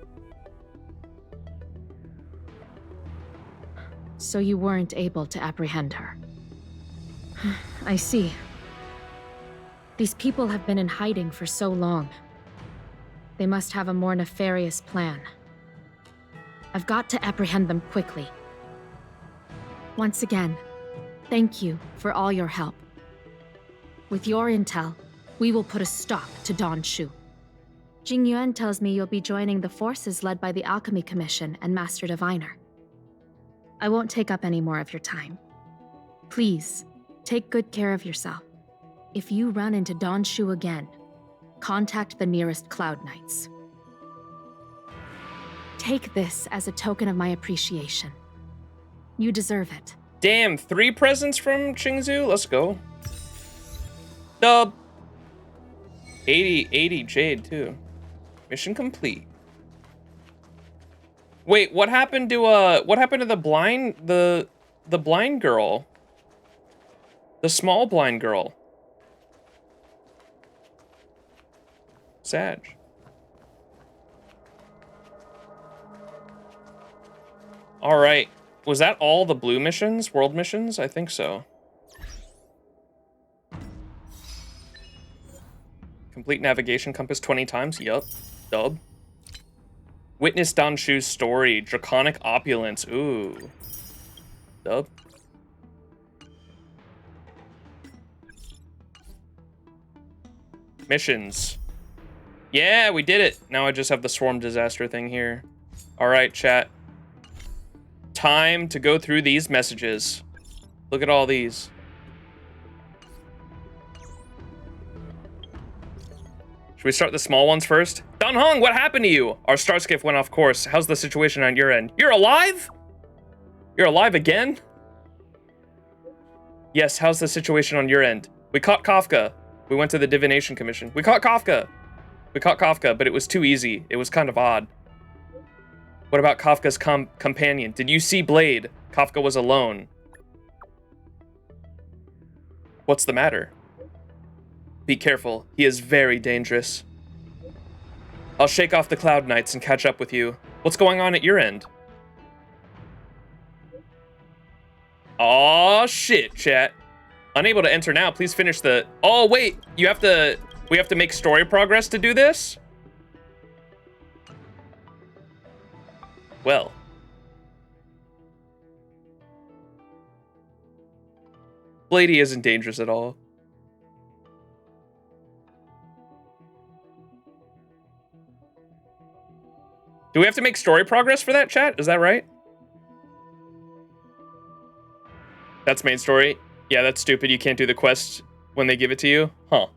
So you weren't able to apprehend her. I see. These people have been in hiding for so long. They must have a more nefarious plan. I've got to apprehend them quickly. Once again, thank you for all your help. With your intel, we will put a stop to Don Shu. Jing Yuan tells me you'll be joining the forces led by the Alchemy Commission and Master Diviner. I won't take up any more of your time. Please, take good care of yourself. If you run into Don Shu again, contact the nearest Cloud Knights. Take this as a token of my appreciation. You deserve it. Damn, 3 presents from XianZhou? Let's go. Dub. 80 Jade, too. Mission complete. Wait, what happened to the blind, the blind girl? The small blind girl. Sag. All right. Was that all the blue missions? World missions? I think so. Complete navigation compass 20 times? Yup. Dub. Witness Don Shu's story. Draconic opulence. Ooh. Dub. Missions. Yeah, we did it. Now I just have the swarm disaster thing here. All right, chat. Time to go through these messages. Look at all these. Should we start the small ones first? Don Hong, what happened to you? Our star skiff went off course. How's the situation on your end? You're alive? You're alive again? Yes, how's the situation on your end? We caught Kafka. We went to the Divination Commission. We caught Kafka. We caught Kafka, but it was too easy. It was kind of odd. What about Kafka's companion? Did you see Blade? Kafka was alone. What's the matter? Be careful. He is very dangerous. I'll shake off the Cloud Knights and catch up with you. What's going on at your end? Aw, shit, chat. Unable to enter now. Please finish the... Oh, wait. We have to make story progress to do this? Well. Blady isn't dangerous at all. Do we have to make story progress for that, chat? Is that right? That's main story. Yeah, that's stupid. You can't do the quest when they give it to you. Huh.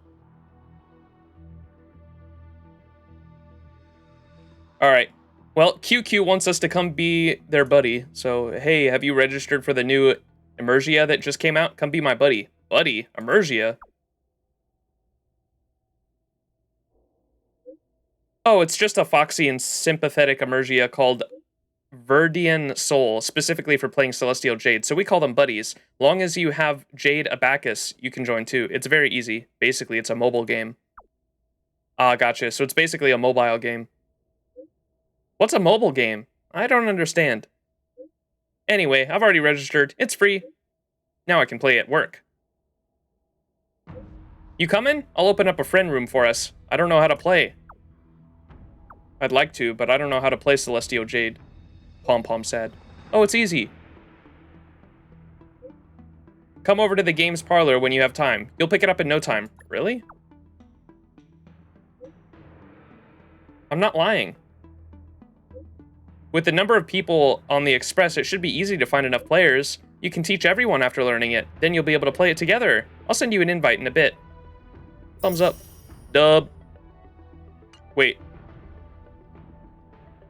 All right. Well, QQ wants us to come be their buddy. So, hey, have you registered for the new Emergia that just came out? Come be my buddy. Buddy? Emergia? Oh, it's just a foxy and sympathetic Emergia called Verdian Soul, specifically for playing Celestial Jade. So we call them buddies. Long as you have Jade Abacus, you can join too. It's very easy. Basically, it's a mobile game. Ah, gotcha. So it's basically a mobile game. What's a mobile game? I don't understand. Anyway, I've already registered. It's free. Now I can play at work. You coming? I'll open up a friend room for us. I don't know how to play. I'd like to, but I don't know how to play Celestial Jade. Pom Pom said. Oh, it's easy. Come over to the games parlor when you have time. You'll pick it up in no time. Really? I'm not lying. With the number of people on the Express, it should be easy to find enough players. You can teach everyone after learning it. Then you'll be able to play it together. I'll send you an invite in a bit. Thumbs up. Dub. Wait.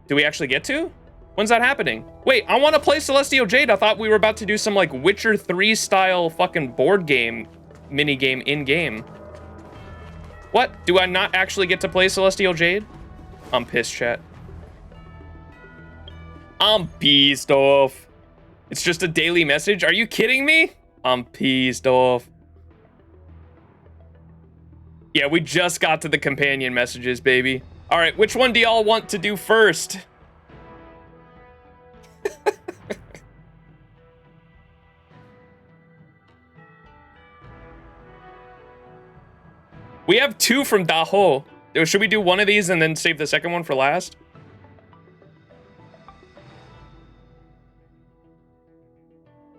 Do we actually get to? When's that happening? Wait, I want to play Celestial Jade. I thought we were about to do some like Witcher 3 style fucking board game, mini game in-game. What? Do I not actually get to play Celestial Jade? I'm pissed, chat. I'm pissed off. It's just a daily message? Are you kidding me? I'm pissed off. Yeah, we just got to the companion messages, baby. All right, which one do y'all want to do first? We have 2 from Daho. Should we do one of these and then save the second one for last?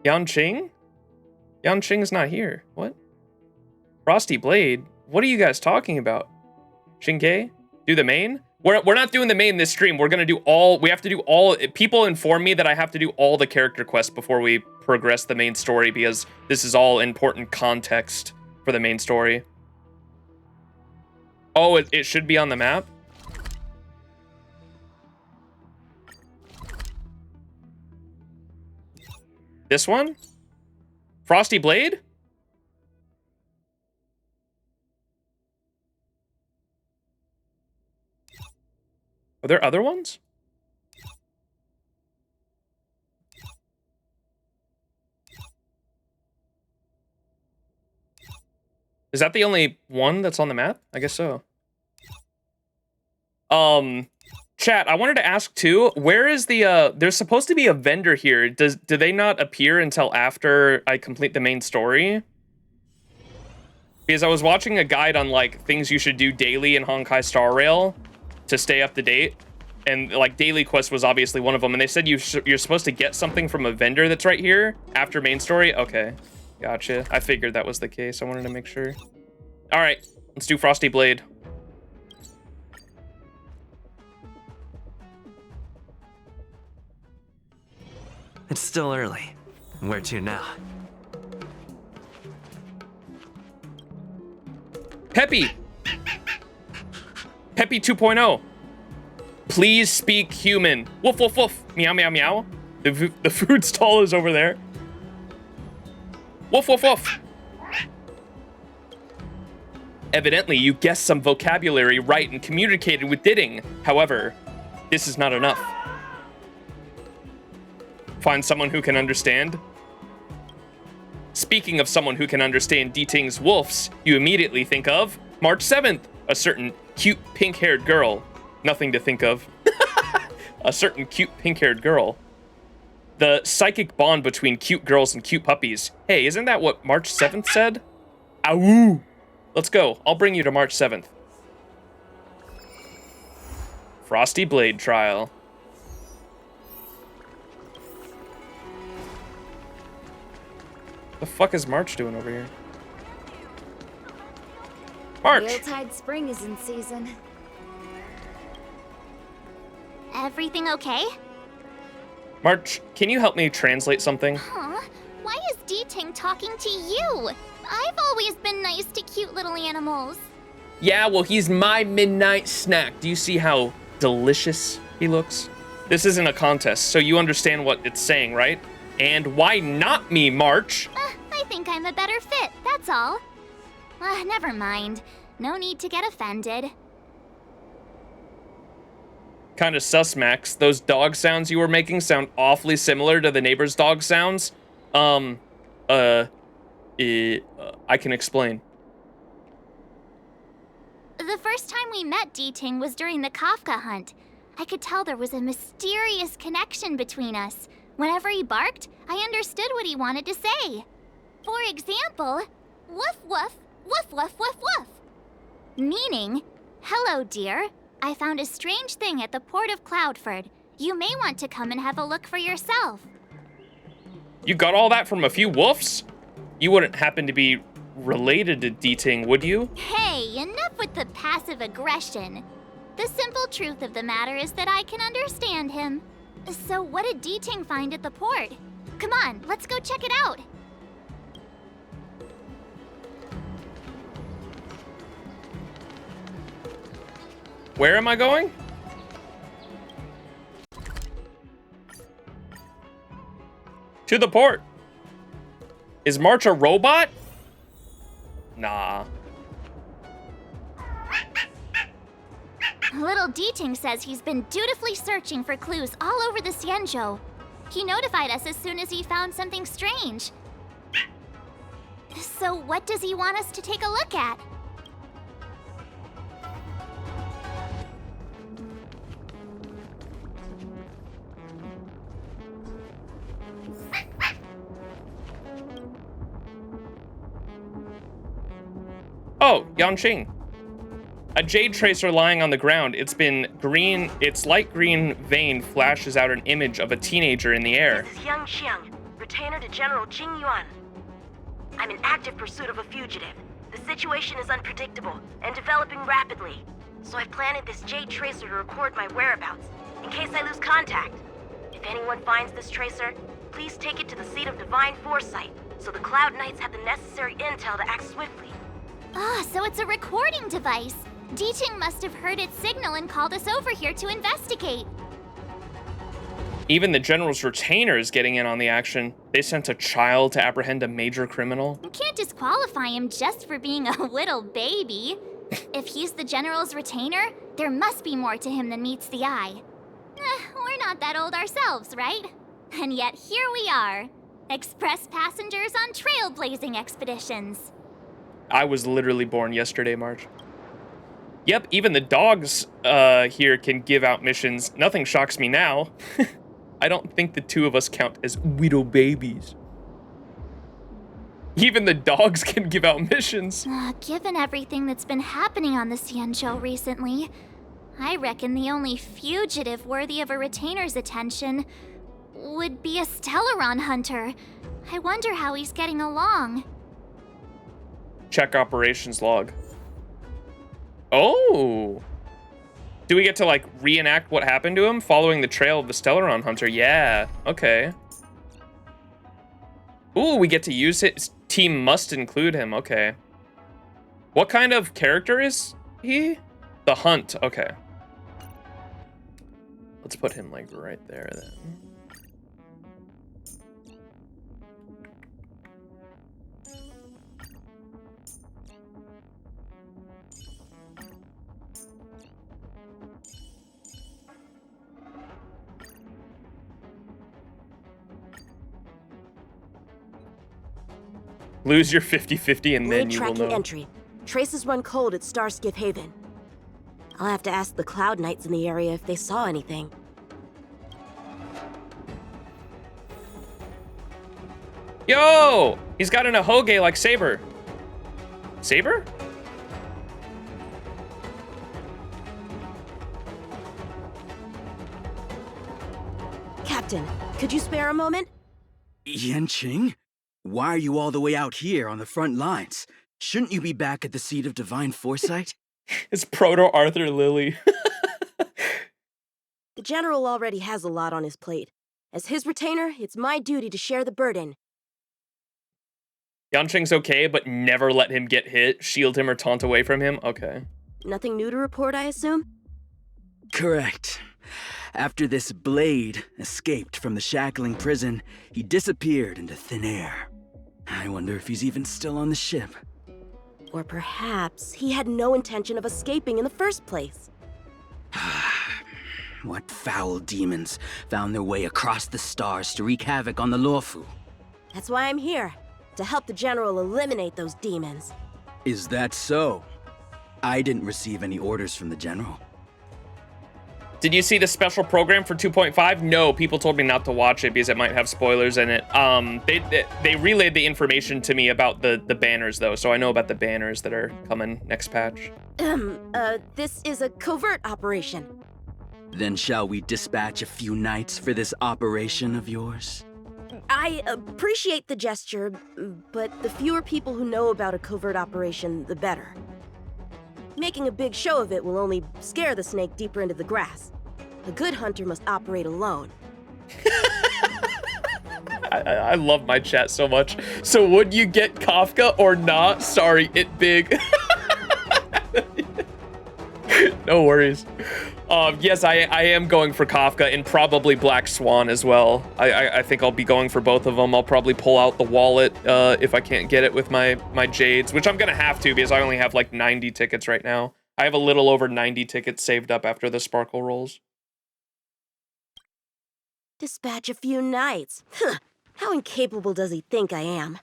Yanqing? Yanqing's not here. What? Frosty Blade? What are you guys talking about? Shinkai? Do the main? We're not doing the main this stream. We're gonna do all, we have to do all, people inform me that I have to do all the character quests before we progress the main story because this is all important context for the main story. Oh, it should be on the map? This one? Frosty Blade? Are there other ones? Is that the only one that's on the map? I guess so. Chat, I wanted to ask too, where is the, there's supposed to be a vendor here. Do they not appear until after I complete the main story? Because I was watching a guide on like things you should do daily in Honkai Star Rail to stay up to date. And like daily quest was obviously one of them. And they said you're supposed to get something from a vendor that's right here after main story. Okay, gotcha. I figured that was the case. I wanted to make sure. All right, let's do Frosty Blade. It's still early. Where to now? Peppy! Peppy 2.0. Please speak human. Woof, woof, woof. Meow, meow, meow. The food stall is over there. Woof, woof, woof. Evidently, you guessed some vocabulary right and communicated with Ditting. However, this is not enough. Find someone who can understand. Speaking of someone who can understand Ditting's wolves, you immediately think of March 7th, a certain cute pink-haired girl. Nothing to think of. A certain cute pink-haired girl. The psychic bond between cute girls and cute puppies. Hey, isn't that what March 7th said? Awoo! Let's go. I'll bring you to March 7th. Frosty Blade trial. The fuck is March doing over here? March! Yuletide spring is in season. Everything okay? March, can you help me translate something? Huh? Why is D-Ting talking to you? I've always been nice to cute little animals. Yeah, well, he's my midnight snack. Do you see how delicious he looks? This isn't a contest, so you understand what it's saying, right? And why not me, March? I think I'm a better fit, that's all. Never mind. No need to get offended. Kind of sus, Max. Those dog sounds you were making sound awfully similar to the neighbor's dog sounds. I can explain. The first time we met D-Ting was during the Kafka hunt. I could tell there was a mysterious connection between us. Whenever he barked, I understood what he wanted to say. For example, woof woof, woof woof woof woof. Meaning, hello dear, I found a strange thing at the port of Cloudford. You may want to come and have a look for yourself. You got all that from a few woofs? You wouldn't happen to be related to D-Ting, would you? Hey, enough with the passive aggression. The simple truth of the matter is that I can understand him. So what did D-Ting find at the port? Come on, let's go check it out. Where am I going? To the port. Is March a robot? Nah. Little D-Ting says he's been dutifully searching for clues all over the XianZhou. He notified us as soon as he found something strange. So what does he want us to take a look at? Oh, Yanqing. A jade tracer lying on the ground. Its light green vein flashes out an image of a teenager in the air. This is Yang Xiang, retainer to General Jing Yuan. I'm in active pursuit of a fugitive. The situation is unpredictable and developing rapidly, so I've planted this jade tracer to record my whereabouts, in case I lose contact. If anyone finds this tracer, please take it to the seat of divine foresight, so the Cloud Knights have the necessary intel to act swiftly. Ah, so it's a recording device. D-Ting must have heard its signal and called us over here to investigate. Even the General's retainer is getting in on the action. They sent a child to apprehend a major criminal. You can't disqualify him just for being a little baby. If he's the General's retainer, there must be more to him than meets the eye. We're not that old ourselves, right? And yet here we are, express passengers on trailblazing expeditions. I was literally born yesterday, March. Yep, even the dogs here can give out missions. Nothing shocks me now. I don't think the two of us count as widow babies. Even the dogs can give out missions. Given everything that's been happening on the XianZhou recently, I reckon the only fugitive worthy of a retainer's attention would be a Stellaron hunter. I wonder how he's getting along. Check operations log. Oh. Do we get to, like, reenact what happened to him following the trail of the Stellaron hunter? Yeah, okay. Ooh, we get to use it. Team must include him, okay. What kind of character is he? The Hunt, okay. Let's put him, like, right there, then. Lose your 50-50 and then you will know. Entry. Traces run cold at Starskiff Haven. I'll have to ask the Cloud Knights in the area if they saw anything. Yo! He's got an ahoge like Saber. Saber? Captain, could you spare a moment? Yanqing? Why are you all the way out here on the front lines? Shouldn't you be back at the seat of divine foresight? It's Proto-Arthur Lily. The General already has a lot on his plate. As his retainer, it's my duty to share the burden. Yanqing's okay, but never let him get hit, shield him, or taunt away from him? Okay. Nothing new to report, I assume? Correct. After this blade escaped from the shackling prison, he disappeared into thin air. I wonder if he's even still on the ship. Or perhaps he had no intention of escaping in the first place. What foul demons found their way across the stars to wreak havoc on the Luofu? That's why I'm here, to help the General eliminate those demons. Is that so? I didn't receive any orders from the General. Did you see the special program for 2.5? No, people told me not to watch it because it might have spoilers in it. They relayed the information to me about the banners, though, so I know about the banners that are coming next patch. This is a covert operation. Then shall we dispatch a few knights for this operation of yours? I appreciate the gesture, but the fewer people who know about a covert operation, the better. Making a big show of it will only scare the snake deeper into the grass. A good hunter must operate alone. I love my chat so much. So would you get Kafka or not? Sorry, it big. No worries. Yes, I am going for Kafka and probably Black Swan as well. I think I'll be going for both of them. I'll probably pull out the wallet if I can't get it with my Jades, which I'm gonna have to because I only have like 90 tickets right now. I have a little over 90 tickets saved up after the Sparkle rolls. Dispatch a few knights. Huh. How incapable does he think I am?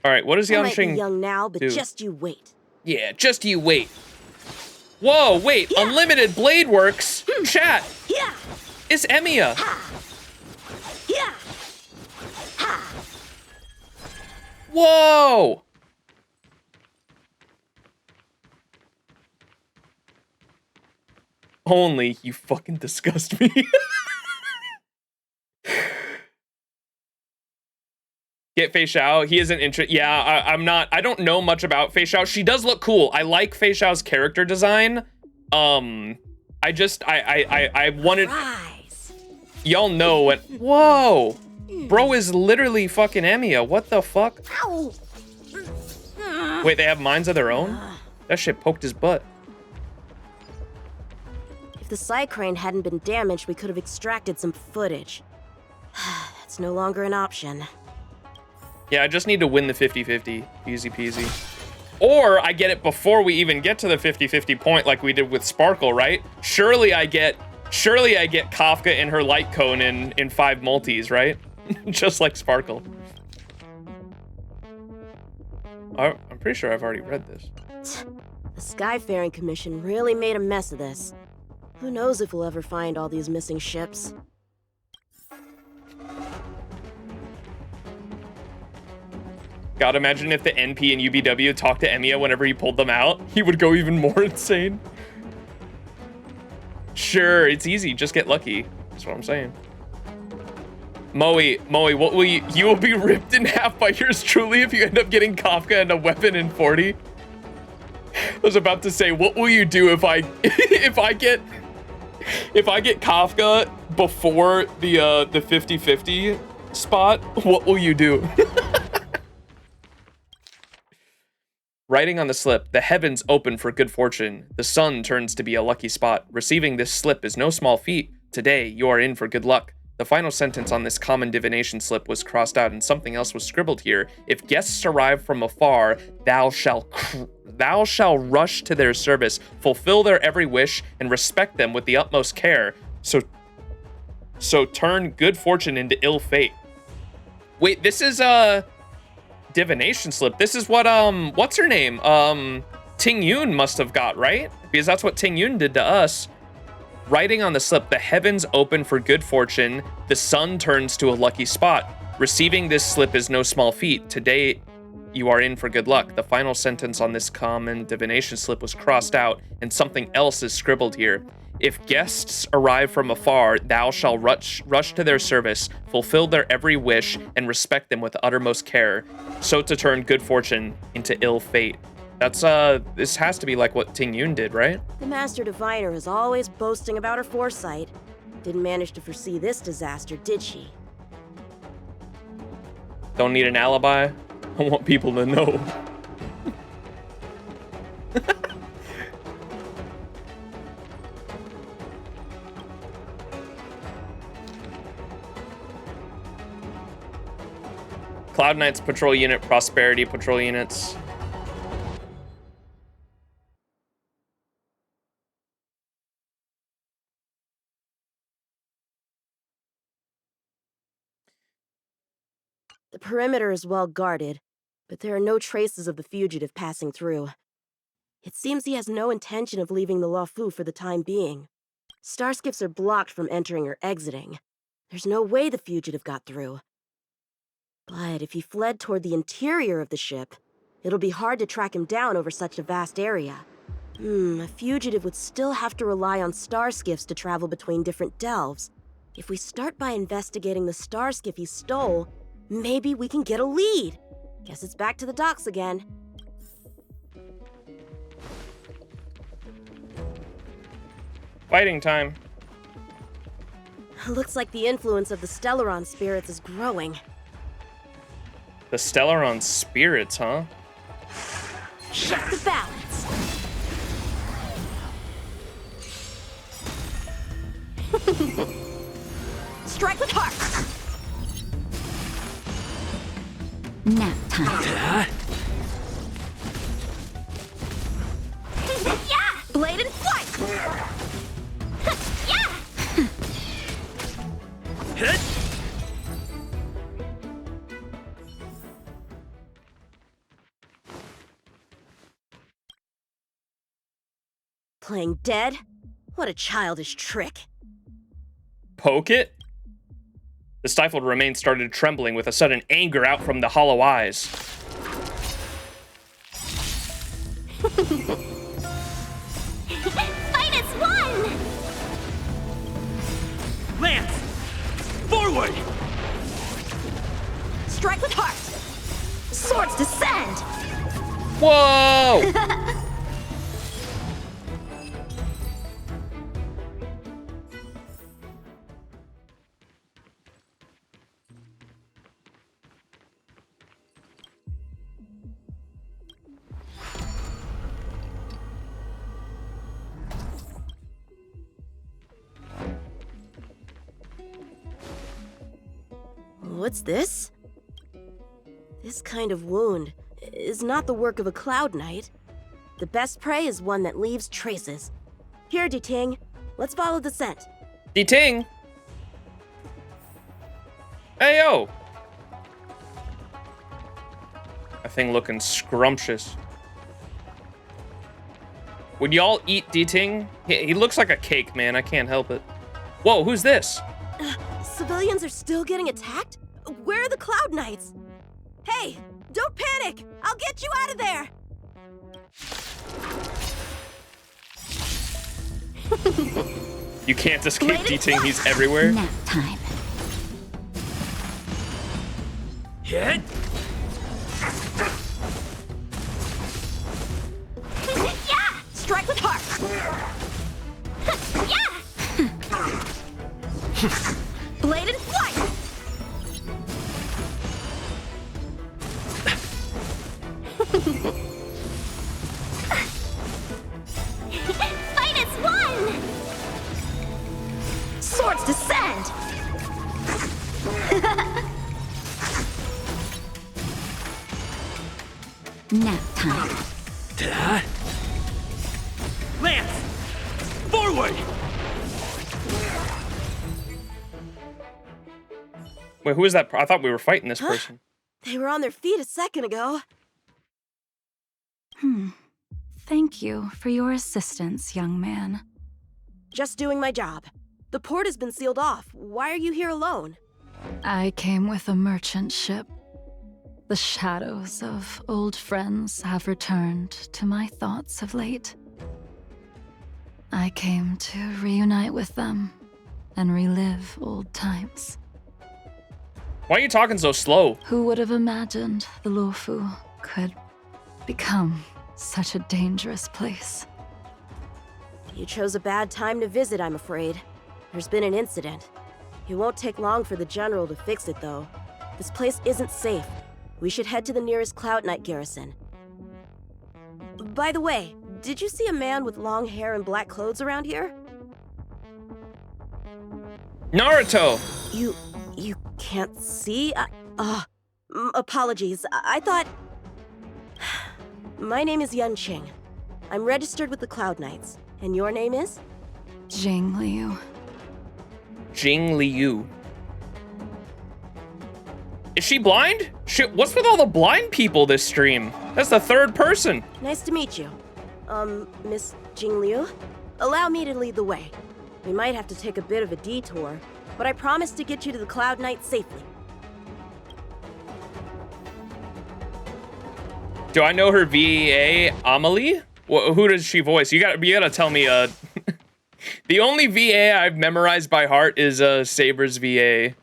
All right, what does I might be Yanqing young now, but do? just you wait. Yeah, just you wait. Whoa, wait, yeah. Unlimited Blade Works? Chat. Yeah. It's Emiya. Yeah. Whoa. Only you fucking disgust me. Get Fei Xiao. He isn't interested. Yeah, I'm not. I don't know much about Fei Xiao. She does look cool. I like Fei Xiao's character design. I wanted. Y'all know what. Whoa, bro is literally fucking Emiya. What the fuck? Ow. Wait, they have minds of their own? That shit poked his butt. If the Psycrane hadn't been damaged, we could have extracted some footage. That's no longer an option. Yeah, I just need to win the 50-50. Easy peasy. Or I get it before we even get to the 50-50 point like we did with Sparkle, right? Surely I get Kafka in her light cone in 5 multis, right? Just like Sparkle. I'm pretty sure I've already read this. The Skyfaring Commission really made a mess of this. Who knows if we'll ever find all these missing ships? God, imagine if the NP and UBW talked to Emiya whenever he pulled them out. He would go even more insane. Sure, it's easy. Just get lucky. That's what I'm saying. Moe, what will you will be ripped in half by yours truly if you end up getting Kafka and a weapon in 40. I was about to say, what will you do if I get Kafka before the 50-50 spot? What will you do? Writing on the slip, the heavens open for good fortune. The sun turns to be a lucky spot. Receiving this slip is no small feat. Today, you are in for good luck. The final sentence on this common divination slip was crossed out and something else was scribbled here. If guests arrive from afar, thou shall rush to their service, fulfill their every wish, and respect them with the utmost care. So turn good fortune into ill fate. Wait, this is divination slip. This is what what's her name? Ting Yun must have got, right? Because that's what Ting Yun did to us. Writing on the slip, the heavens open for good fortune, the sun turns to a lucky spot. Receiving this slip is no small feat. Today, you are in for good luck. The final sentence on this common divination slip was crossed out, and something else is scribbled here. If guests arrive from afar, thou shalt rush to their service, fulfill their every wish, and respect them with uttermost care, so to turn good fortune into ill fate. That's, this has to be like what Ting Yun did, right? The Master Diviner is always boasting about her foresight. Didn't manage to foresee this disaster, did she? Don't need an alibi. I want people to know. Cloud Knight's patrol unit, Prosperity patrol units. The perimeter is well guarded, but there are no traces of the fugitive passing through. It seems he has no intention of leaving the Luofu for the time being. Starskiffs are blocked from entering or exiting. There's no way the fugitive got through. But if he fled toward the interior of the ship, it'll be hard to track him down over such a vast area. A fugitive would still have to rely on starskiffs to travel between different delves. If we start by investigating the star skiff he stole, maybe we can get a lead. Guess it's back to the docks again. Fighting time. Looks like the influence of the Stellaron spirits is growing. The Stellaron spirits, huh? Check the balance. Strike with heart. Nap time. Yeah! Blade and flight! Yeah! Hit! Playing dead? What a childish trick. Poke it? The stifled remains started trembling with a sudden anger out from the hollow eyes. Fight as one! Lance! Forward! Strike with heart! Swords descend! Whoa! What's this? This kind of wound is not the work of a Cloud Knight. The best prey is one that leaves traces. Here, Diting, let's follow the scent. Diting! Hey, yo! That thing looking scrumptious. Would y'all eat Diting? He looks like a cake, man. I can't help it. Whoa, who's this? Civilians are still getting attacked? Where are the Cloud Knights? Hey, don't panic! I'll get you out of there! You can't escape Diting, he's everywhere. Nap time. Hit! Yeah! Strike with heart! Yeah! Blade and flight! Fight as one! Swords descend! Nap time. Lance! Forward! Wait, who is that? I thought we were fighting this person. They were on their feet a second ago. Thank you for your assistance, young man. Just doing my job. The port has been sealed off. Why are you here alone? I came with a merchant ship. The shadows of old friends have returned to my thoughts of late. I came to reunite with them and relive old times. Why are you talking so slow? Who would have imagined the Luofu could become such a dangerous place? You chose a bad time to visit, I'm afraid. There's been an incident. It won't take long for the General to fix it, though. This place isn't safe. We should head to the nearest Cloud Knight garrison. By the way, did you see a man with long hair and black clothes around here? Naruto! You can't see? Apologies. I thought... My name is Yunqing. I'm registered with the Cloud Knights. And your name is? Jing Liu. Jing Liu. Is she blind? Shit, what's with all the blind people this stream? That's the third person. Nice to meet you. Miss Jing Liu? Allow me to lead the way. We might have to take a bit of a detour, but I promise to get you to the Cloud Knight safely. Do I know her VA, Amelie? Who does she voice? You gotta tell me The only VA I've memorized by heart is Saber's VA.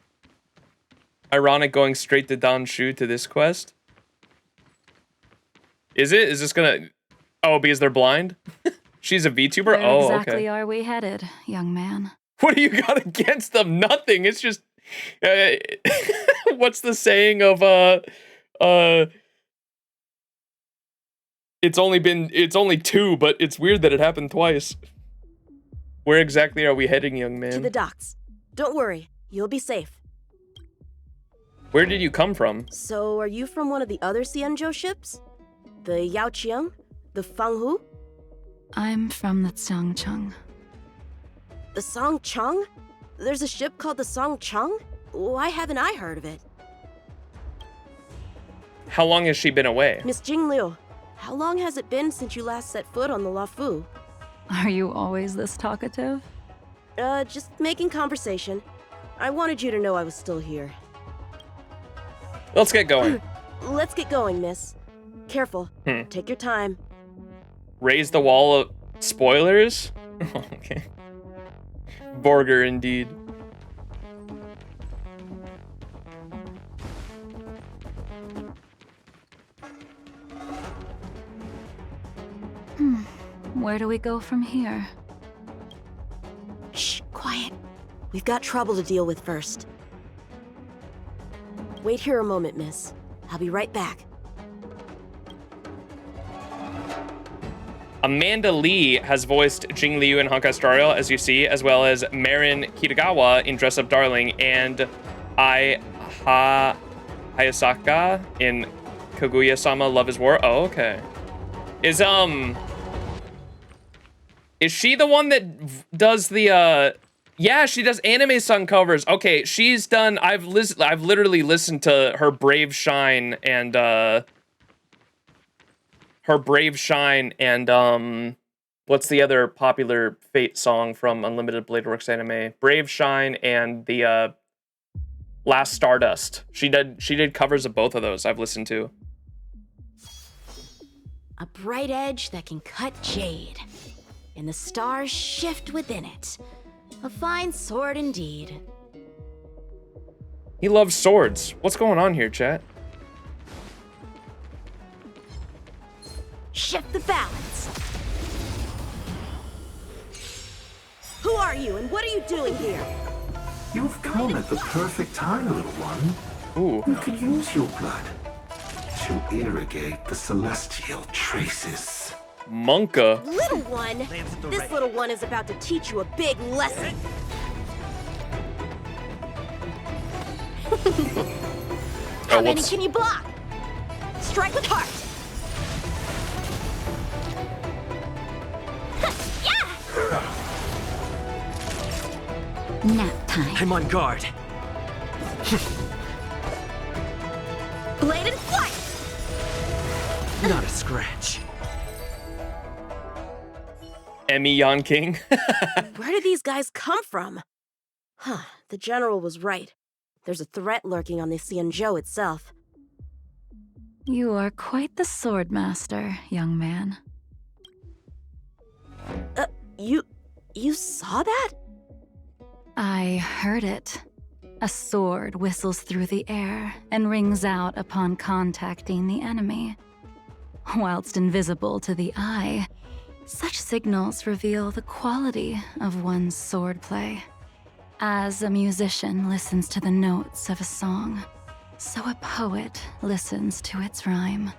Ironic going straight to Danshu to this quest. Is it? Is this gonna... Oh, because they're blind? She's a VTuber? Where Oh, exactly okay. are we headed, young man? What do you got against them? Nothing. It's just... what's the saying of, it's only two, but it's weird that it happened twice. Where exactly are we heading, young man? To the docks. Don't worry, you'll be safe. Where did you come from? So, are you from one of the other XianZhou ships? The Yaoqiang? The Fanghu? I'm from the Xiangcheng. The Songcheng? There's a ship called the Songcheng? Why haven't I heard of it? How long has she been away? Miss Jingliu, how long has it been since you last set foot on the Luofu? Are you always this talkative? Just making conversation. I wanted you to know I was still here. Let's get going. Let's get going, miss. Careful. Take your time. Raise the wall of spoilers? Okay. Borger, indeed. Where do we go from here? Shh, quiet. We've got trouble to deal with first. Wait here a moment, miss. I'll be right back. Amanda Lee has voiced Jing Liu in Honkai Star Rail, as you see, as well as Marin Kitagawa in Dress Up Darling, and Hayasaka in Kaguya-sama Love is War. Oh, okay. Is she the one that does the yeah, she does anime song covers. Okay, she's done... I've literally listened to her Brave Shine and what's the other popular Fate song from Unlimited Blade Works anime? Brave Shine and the Last Stardust. She did covers of both of those I've listened to. A bright edge that can cut jade, and the stars shift within it. A fine sword indeed. He loves swords. What's going on here, chat? Shift the balance. Who are you, and what are you doing here? You've come at the perfect time, little one. Ooh. You could use your blood to irrigate the celestial traces. Monka. Little one! This little one is about to teach you a big lesson. How many can you block? Strike with heart. Nap time. I'm on guard. Blade and flight! Not a scratch. Emmy Yon King. Where did these guys come from? Huh, the general was right. There's a threat lurking on the XianZhou itself. You are quite the sword master, young man. You saw that? I heard it. A sword whistles through the air and rings out upon contacting the enemy. Whilst invisible to the eye, such signals reveal the quality of one's swordplay. As a musician listens to the notes of a song, so a poet listens to its rhyme.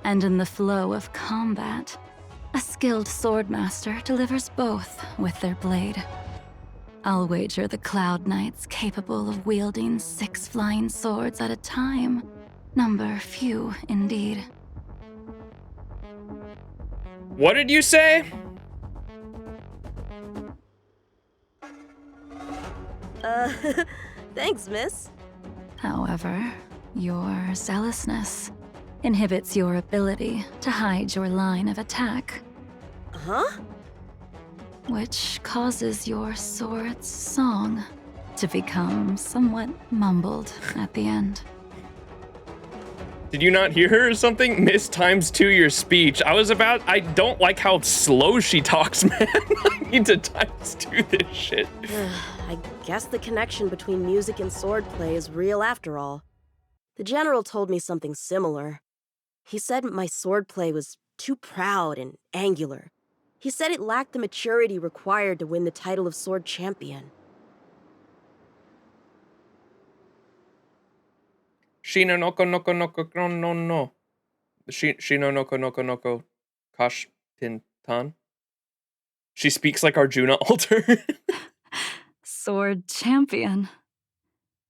And in the flow of combat, a skilled swordmaster delivers both with their blade. I'll wager the Cloud Knights capable of wielding 6 flying swords at a time number few indeed. What did you say? Thanks, miss. However, your zealousness inhibits your ability to hide your line of attack. Huh? Which causes your sword's song to become somewhat mumbled at the end. Did you not hear her or something? Miss ×2 your speech. I don't like how slow she talks, man. I need to ×2 this shit. I guess the connection between music and swordplay is real after all. The general told me something similar. He said my swordplay was too proud and angular. He said it lacked the maturity required to win the title of sword champion. Shino noko noko noko no no. Shino noko noko noko Kash Tan. She speaks like Arjuna alter. Sword champion.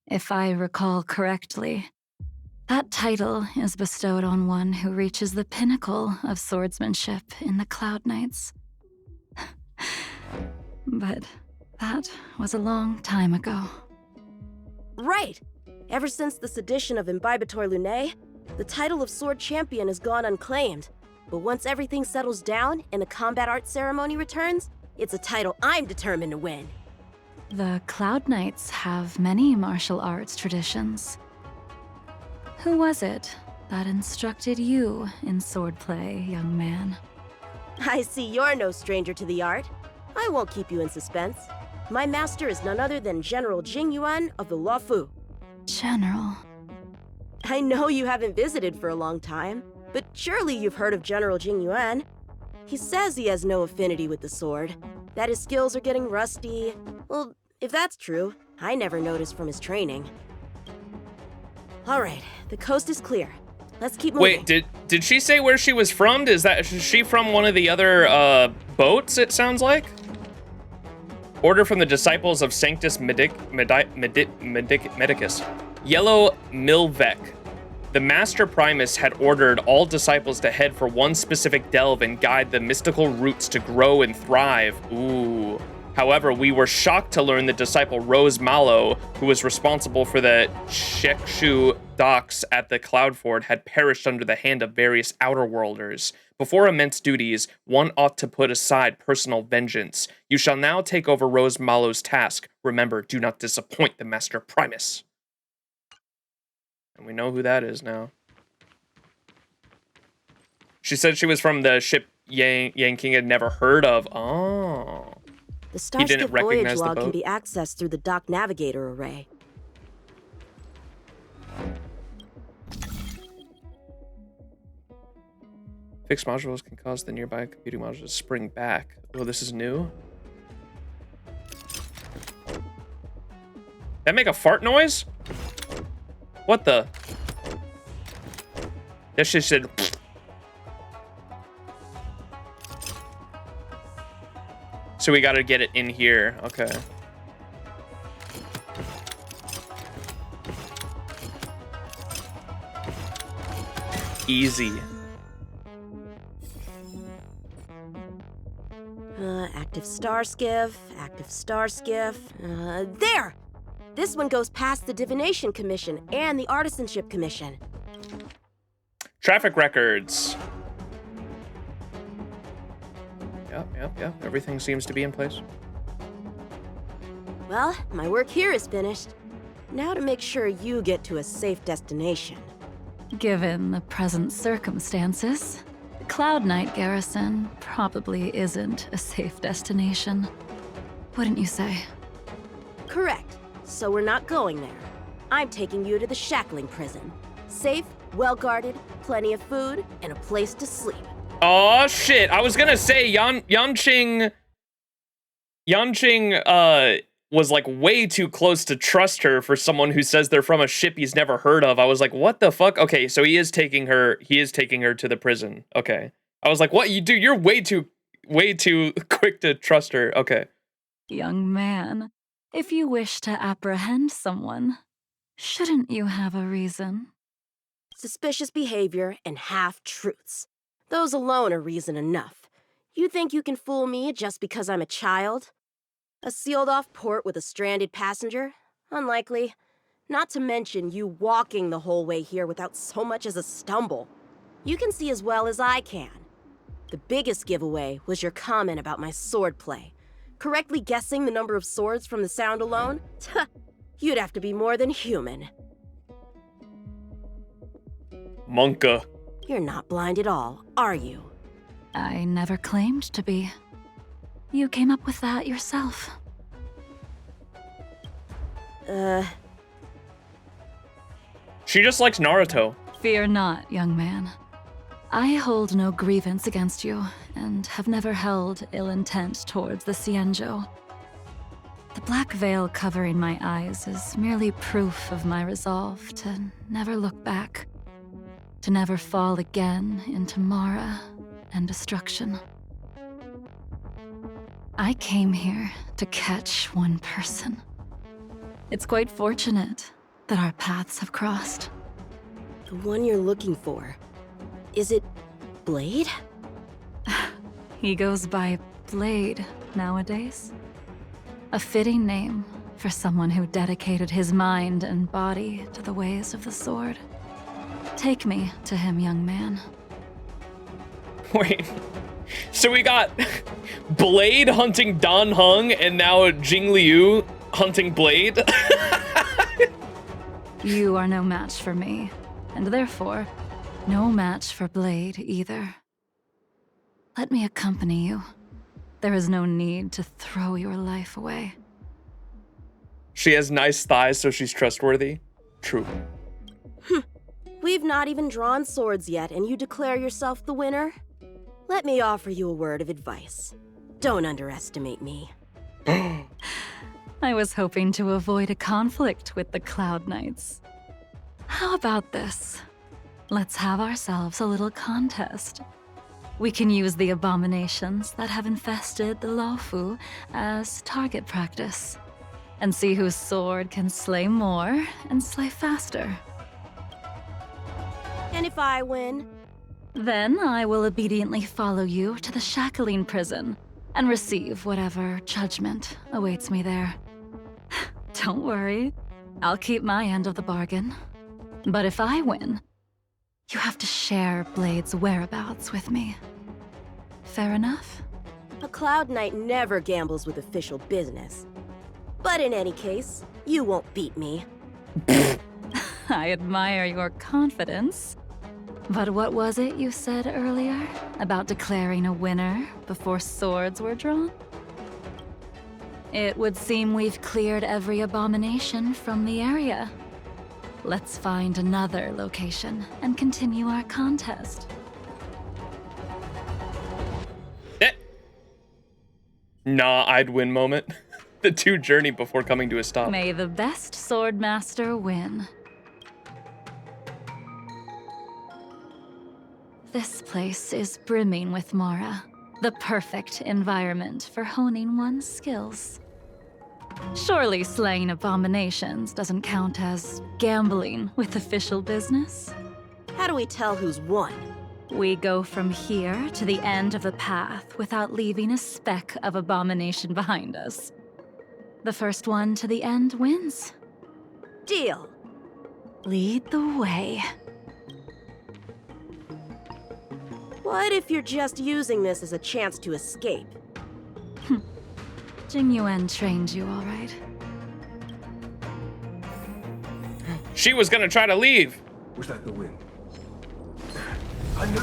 If I recall correctly, that title is bestowed on one who reaches the pinnacle of swordsmanship in the Cloud Knights. But that was a long time ago. Right! Ever since the sedition of Imbibitor Lunae, the title of Sword Champion has gone unclaimed. But once everything settles down and the combat art ceremony returns, it's a title I'm determined to win. The Cloud Knights have many martial arts traditions. Who was it that instructed you in swordplay, young man? I see you're no stranger to the art. I won't keep you in suspense. My master is none other than General Jingyuan of the Luofu. General. I know you haven't visited for a long time, but surely you've heard of General Jingyuan. He says he has no affinity with the sword, that his skills are getting rusty. Well, if that's true, I never noticed from his training. All right, the coast is clear. Let's keep moving. Wait, did she say where she was from? Is she from one of the other boats, it sounds like? Order from the disciples of Sanctus Medicus. Yellow Milvec. The Master Primus had ordered all disciples to head for one specific delve and guide the mystical roots to grow and thrive. Ooh. However, we were shocked to learn that disciple Rose Malo, who was responsible for the Shekshu docks at the Cloudford, had perished under the hand of various outerworlders. Before immense duties, one ought to put aside personal vengeance. You shall now take over Rose Malo's task. Remember, do not disappoint the Master Primus. And we know who that is now. She said she was from the ship Yang King had never heard of. Oh. The Starship voyage log can be accessed through the dock navigator array. Fixed modules can cause the nearby computing module to spring back. Oh, this is new? That make a fart noise? What the? That shit said... So we gotta get it in here. Okay. Easy. Active star skiff, active star skiff. There! This one goes past the Divination Commission and the Artisanship Commission. Traffic records. Yep. Everything seems to be in place. Well, my work here is finished. Now to make sure you get to a safe destination. Given the present circumstances, the Cloud Knight garrison probably isn't a safe destination. Wouldn't you say? Correct. So we're not going there. I'm taking you to the shackling prison. Safe, well-guarded, plenty of food, and a place to sleep. Oh shit! I was gonna say Yanqing was like way too close to trust her for someone who says they're from a ship he's never heard of. I was like, what the fuck? Okay, so he is taking her to the prison. Okay. I was like, what you do? You're way too quick to trust her. Okay. Young man, if you wish to apprehend someone, shouldn't you have a reason? Suspicious behavior and half-truths. Those alone are reason enough. You think you can fool me just because I'm a child? A sealed-off port with a stranded passenger? Unlikely. Not to mention you walking the whole way here without so much as a stumble. You can see as well as I can. The biggest giveaway was your comment about my swordplay. Correctly guessing the number of swords from the sound alone? You'd have to be more than human. Monka. You're not blind at all, are you? I never claimed to be. You came up with that yourself. She just likes Naruto. Fear not, young man. I hold no grievance against you, and have never held ill intent towards the XianZhou. The black veil covering my eyes is merely proof of my resolve to never look back, to never fall again into Mara and destruction. I came here to catch one person. It's quite fortunate that our paths have crossed. The one you're looking for. Is it Blade? He goes by Blade nowadays. A fitting name for someone who dedicated his mind and body to the ways of the sword. Take me to him, young man. Wait. So we got Blade hunting Dan Heng, and now Jing Liu hunting Blade? You are no match for me, and therefore, no match for Blade either. Let me accompany you. There is no need to throw your life away. She has nice thighs, so she's trustworthy. True. We've not even drawn swords yet, and you declare yourself the winner? Let me offer you a word of advice. Don't underestimate me. I was hoping to avoid a conflict with the Cloud Knights. How about this? Let's have ourselves a little contest. We can use the abominations that have infested the Luofu as target practice, and see whose sword can slay more and slay faster. And if I win? Then I will obediently follow you to the shackling prison and receive whatever judgment awaits me there. Don't worry, I'll keep my end of the bargain. But if I win, you have to share Blade's whereabouts with me. Fair enough? A Cloud Knight never gambles with official business. But in any case, you won't beat me. I admire your confidence. But what was it you said earlier about declaring a winner before swords were drawn? It would seem we've cleared every abomination from the area. Let's find another location and continue our contest. Nah, I'd win moment. The two journey before coming to a stop. May the best swordmaster win. This place is brimming with Mara, the perfect environment for honing one's skills. Surely slaying abominations doesn't count as gambling with official business? How do we tell who's won? We go from here to the end of the path without leaving a speck of abomination behind us. The first one to the end wins. Deal. Lead the way. What if you're just using this as a chance to escape? Jing Yuan trained you, all right. She was gonna try to leave. Was that the wind? I knew.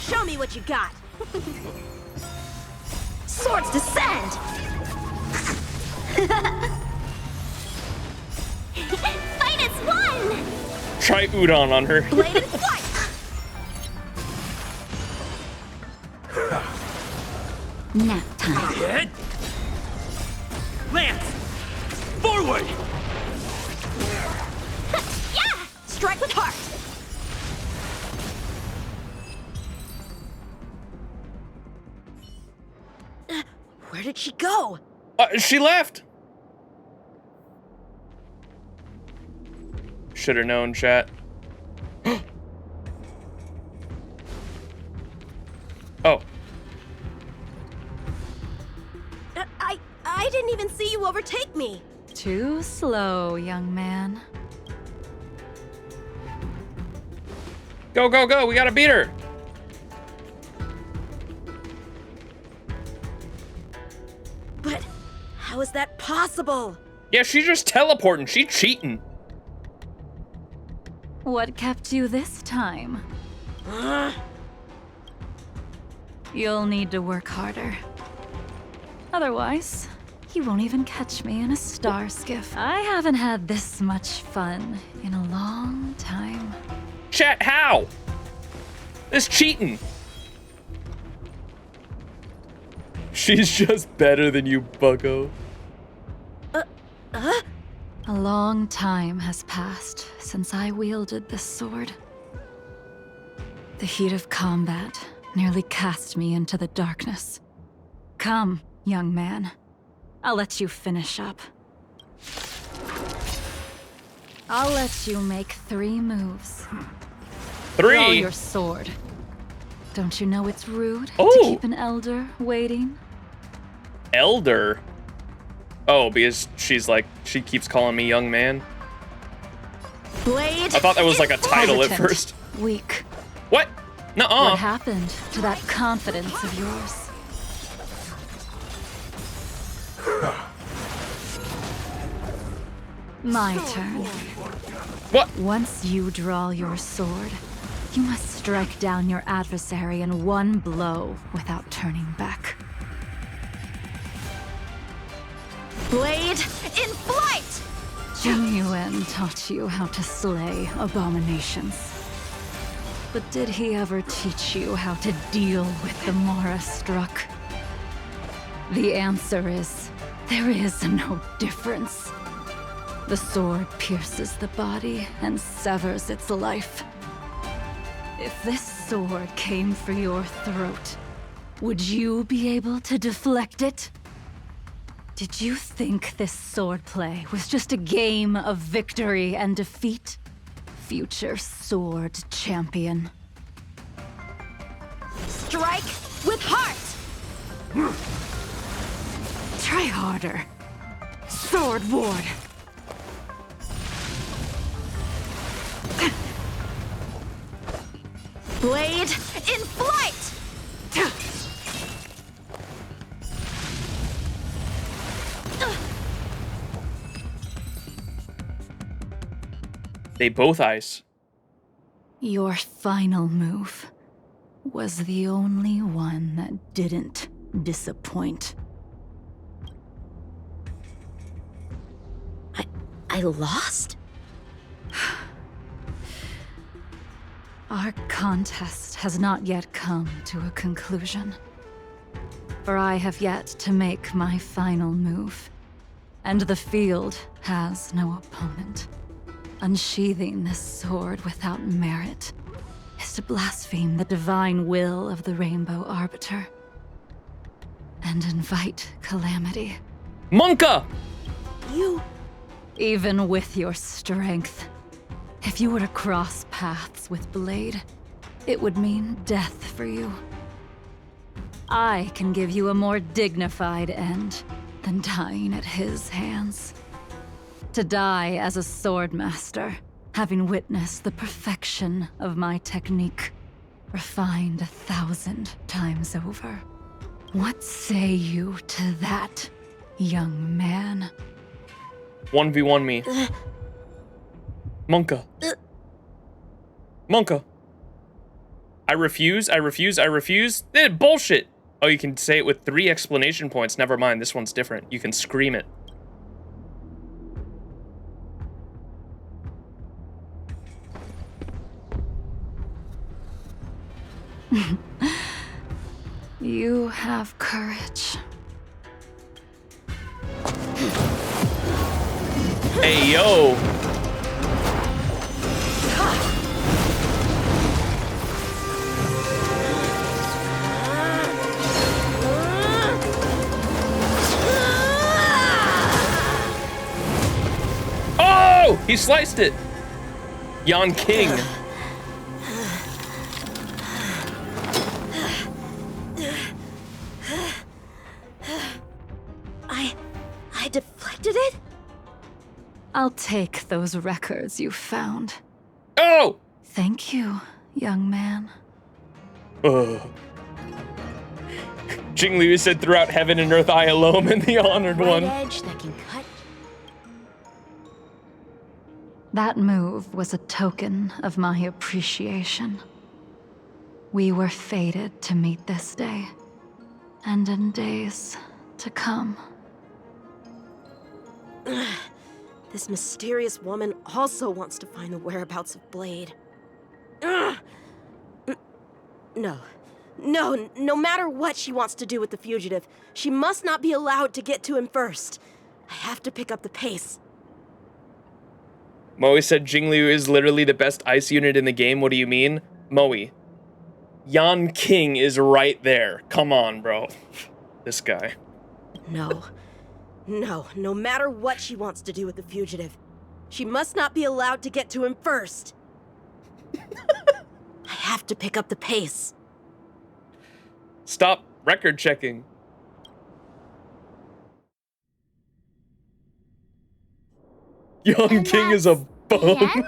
Show me what you got. Swords descend! Fight as one! Try udon on her. Blade and flight! Nap time. Hit! Lance! Forward! Yeah! Strike with heart! Where did she go? She left. Should have known, chat. Oh. I didn't even see you overtake me. Too slow, young man. Go, go, go. We gotta beat her. But how is that possible? Yeah, she's just teleporting. She's cheating. What kept you this time? You'll need to work harder. Otherwise, you won't even catch me in a star skiff. I haven't had this much fun in a long time. Chat, how? This cheating. She's just better than you, bucko. A long time has passed since I wielded this sword. The heat of combat nearly cast me into the darkness. Come, young man. I'll let you finish up. I'll let you make 3 moves. 3? Draw your sword. Don't you know it's rude to keep an elder waiting? Elder? Oh, because she's like, she keeps calling me young man. Blade. I thought that was like a title at Hesitant. first. Weak. What? Nuh-uh. What happened to that confidence of yours? My turn. What? Once you draw your sword, you must strike down your adversary in one blow without turning back. Blade in flight! Jing Yuan taught you how to slay abominations. But did he ever teach you how to deal with the Mara struck? The answer is, there is no difference. The sword pierces the body and severs its life. If this sword came for your throat, would you be able to deflect it? Did you think this swordplay was just a game of victory and defeat? Future sword champion. Strike with heart! Try harder. Sword ward. Blade in flight! They both ice. Your final move was the only one that didn't disappoint. I lost? Our contest has not yet come to a conclusion. For I have yet to make my final move, and the field has no opponent. Unsheathing this sword without merit is to blaspheme the divine will of the Rainbow Arbiter and invite calamity. Monka! You... Even with your strength, if you were to cross paths with Blade, it would mean death for you. I can give you a more dignified end than dying at his hands. To die as a swordmaster, having witnessed the perfection of my technique, refined 1,000 times over. What say you to that, young man? 1v1 me. Monka. Monka. I refuse, I refuse, I refuse. Bullshit! Oh, you can say it with 3 explanation points. Never mind, this one's different. You can scream it. You have courage. Hey, yo! Oh! He sliced it! Yan King. I deflected it? I'll take those records you found. Oh! Thank you, young man. Jing Liu said throughout heaven and earth I alone am the honored one. Edge that can cut. That move was a token of my appreciation. We were fated to meet this day, and in days to come. This mysterious woman also wants to find the whereabouts of Blade. No matter what she wants to do with the fugitive, she must not be allowed to get to him first. I have to pick up the pace. Moe said Jingliu is literally the best ice unit in the game. What do you mean? Moe, Yan King is right there. Come on, bro. This guy. No matter what she wants to do with the fugitive, she must not be allowed to get to him first. I have to pick up the pace. Stop record checking. Young King is a bum.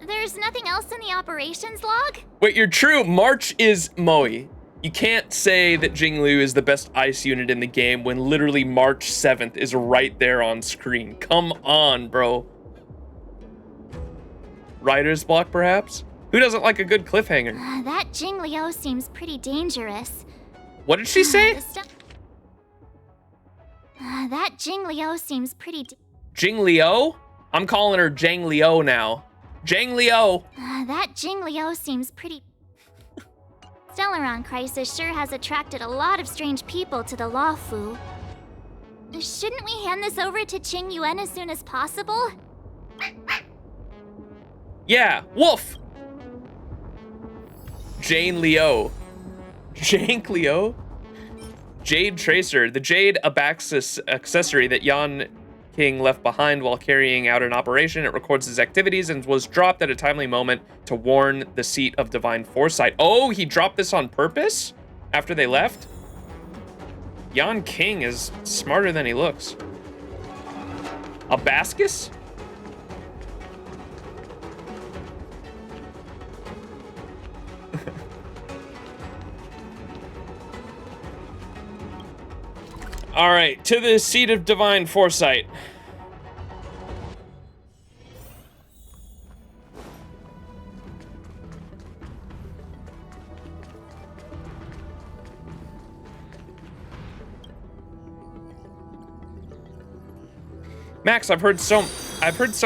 There's nothing else in the operations log? Wait, you're true. March is Moe. You can't say that Jingliu is the best ice unit in the game when literally March 7th is right there on screen. Come on, bro. Writer's block, perhaps? Who doesn't like a good cliffhanger? That Jingliu seems pretty dangerous. What did she say? That Jingliu seems pretty... Jingliu? I'm calling her Jangliu now. Jangliu! That Jingliu seems pretty... Stellaron Crisis sure has attracted a lot of strange people to the Luofu. Shouldn't we hand this over to Qing Yuan as soon as possible? Yeah, Wolf! Jane Leo. Jank Leo? Jade Tracer, the Jade Abaxis accessory that Yan King left behind while carrying out an operation. It records his activities and was dropped at a timely moment to warn the seat of divine foresight. Oh, he dropped this on purpose after they left? Yan King is smarter than he looks. Abascus? All right, to the seat of divine foresight. Max, I've heard so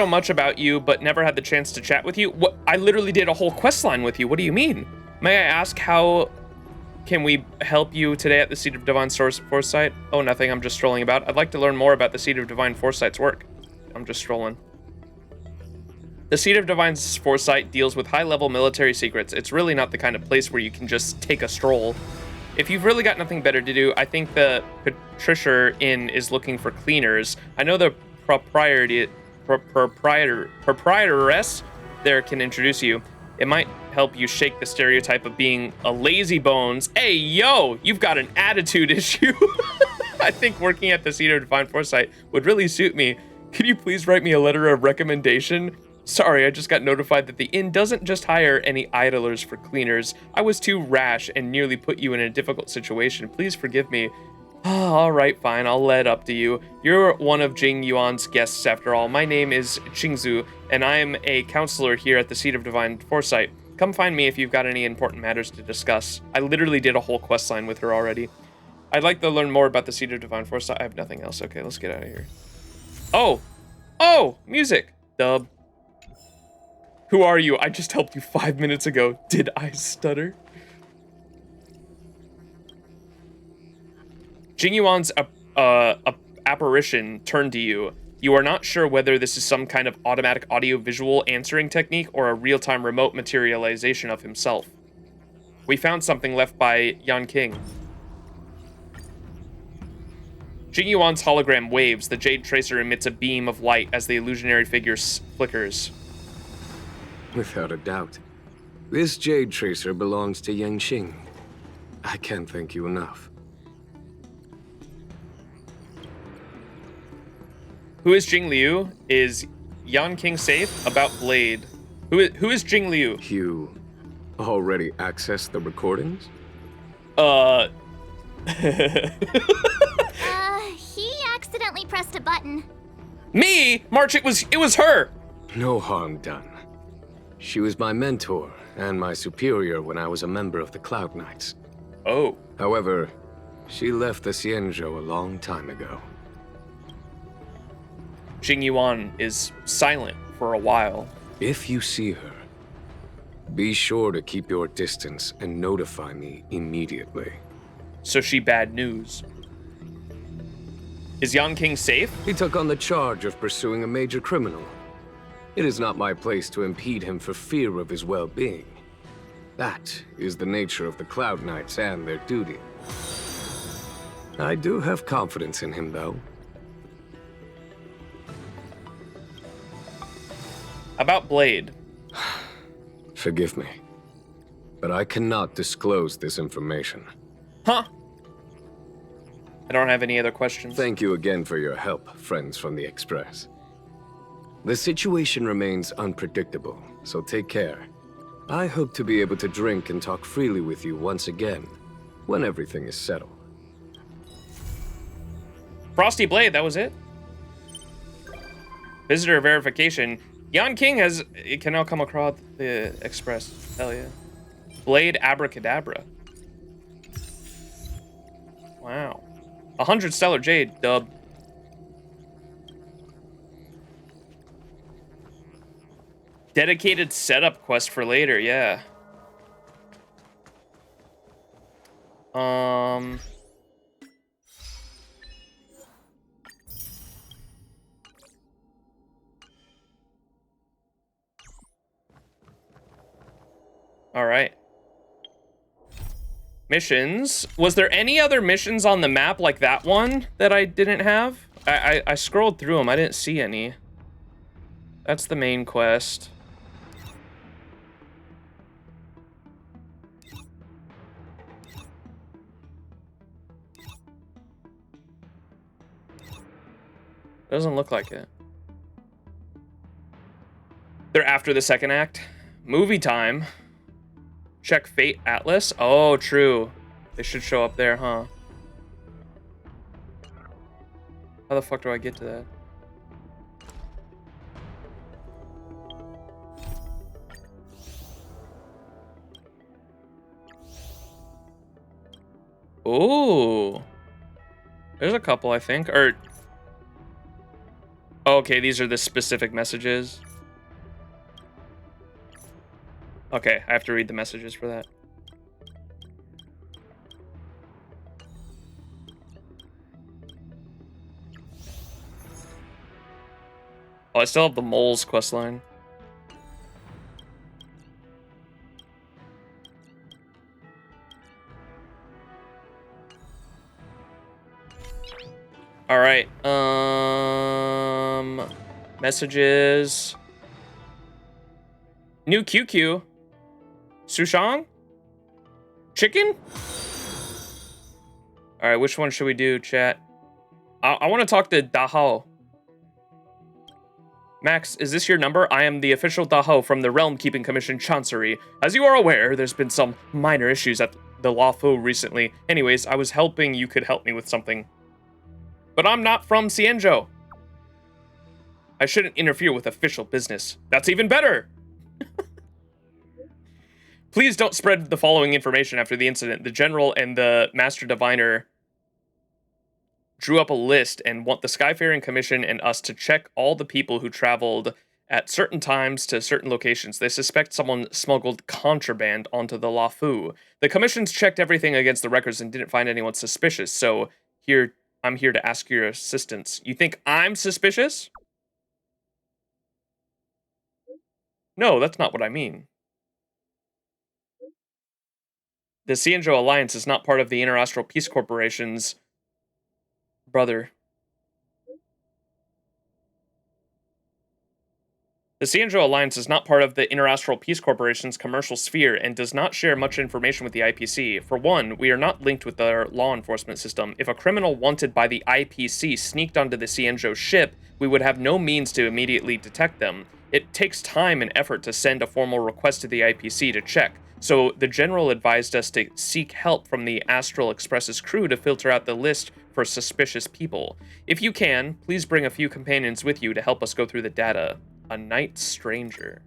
much about you, but never had the chance to chat with you. What? I literally did a whole quest line with you. What do you mean? May I ask how can we help you today at the Seat of Divine Foresight? Oh, nothing. I'm just strolling about. I'd like to learn more about the Seat of Divine Foresight's work. I'm just strolling. The Seat of Divine Foresight deals with high-level military secrets. It's really not the kind of place where you can just take a stroll. If you've really got nothing better to do, I think the Patricia Inn is looking for cleaners. I know the proprietress there can introduce you. It might help you shake the stereotype of being a lazy bones. Hey, yo, you've got an attitude issue. I think working at the Seat of Divine Foresight would really suit me. Could you please write me a letter of recommendation? Sorry, I just got notified that the inn doesn't just hire any idlers for cleaners. I was too rash and nearly put you in a difficult situation. Please forgive me. Oh, all right, fine, I'll let up to you. You're one of Jing Yuan's guests after all. My name is XianZhou, and I am a counselor here at the Seat of Divine Foresight. Come find me if you've got any important matters to discuss. I literally did a whole quest line with her already. I'd like to learn more about the Seat of Divine Foresight. I have nothing else. Okay, let's get out of here. Oh, music. Dub. Who are you? I just helped you 5 minutes ago. Did I stutter? Jing Yuan's apparition turned to you. You are not sure whether this is some kind of automatic audio-visual answering technique or a real-time remote materialization of himself. We found something left by Yan King. Jing Yuan's hologram waves. The Jade Tracer emits a beam of light as the illusionary figure flickers. Without a doubt. This Jade Tracer belongs to Yang Xing. I can't thank you enough. Who is Jing Liu? Is Yan King safe? About Blade. Who is Jing Liu? You already accessed the recordings? He accidentally pressed a button. Me? March, it was her! No harm done. She was my mentor and my superior when I was a member of the Cloud Knights. Oh. However, she left the XianZhou a long time ago. Jing Yuan is silent for a while. If you see her, be sure to keep your distance and notify me immediately. So she bad news. Is Yan King safe? He took on the charge of pursuing a major criminal. It is not my place to impede him for fear of his well-being. That is the nature of the Cloud Knights and their duty. I do have confidence in him, though. About Blade. Forgive me, but I cannot disclose this information. Huh? I don't have any other questions. Thank you again for your help, friends from the Express. The situation remains unpredictable, so take care. I hope to be able to drink and talk freely with you once again, when everything is settled. Frosty Blade, that was it? Visitor verification. Yan King can now come across the Express. Hell yeah. Blade Abracadabra. Wow. 100 Stellar Jade, dub. Dedicated setup quest for later, yeah. All right. Missions. Was there any other missions on the map like that one that I didn't have? I scrolled through them. I didn't see any. That's the main quest. Doesn't look like it. They're after the second act. Movie time. Check Fate Atlas. Oh, true. They should show up there, huh? How the fuck do I get to that? Ooh. There's a couple, I think. Or... okay, these are the specific messages. Okay, I have to read the messages for that. Oh, I still have the Moles questline. All right. Messages. New QQ. Sushang? Chicken? All right, which one should we do, chat? I want to talk to Dahao. Max, is this your number? I am the official Dahao from the Realm Keeping Commission Chancery. As you are aware, there's been some minor issues at the Luofu recently. Anyways, I was hoping you could help me with something. But I'm not from XianZhou. I shouldn't interfere with official business. That's even better! Please don't spread the following information after the incident. The General and the Master Diviner drew up a list and want the Skyfaring Commission and us to check all the people who traveled at certain times to certain locations. They suspect someone smuggled contraband onto the Luofu. The Commission's checked everything against the records and didn't find anyone suspicious, so I'm here to ask your assistance. You think I'm suspicious? No, that's not what I mean. The XianZhou Alliance is not part of the Interastral Peace Corporation's... brother. The XianZhou Alliance is not part of the Interastral Peace Corporation's commercial sphere and does not share much information with the IPC. For one, we are not linked with their law enforcement system. If a criminal wanted by the IPC sneaked onto the XianZhou ship, we would have no means to immediately detect them. It takes time and effort to send a formal request to the IPC to check. So the General advised us to seek help from the Astral Express's crew to filter out the list for suspicious people. If you can, please bring a few companions with you to help us go through the data. A night stranger.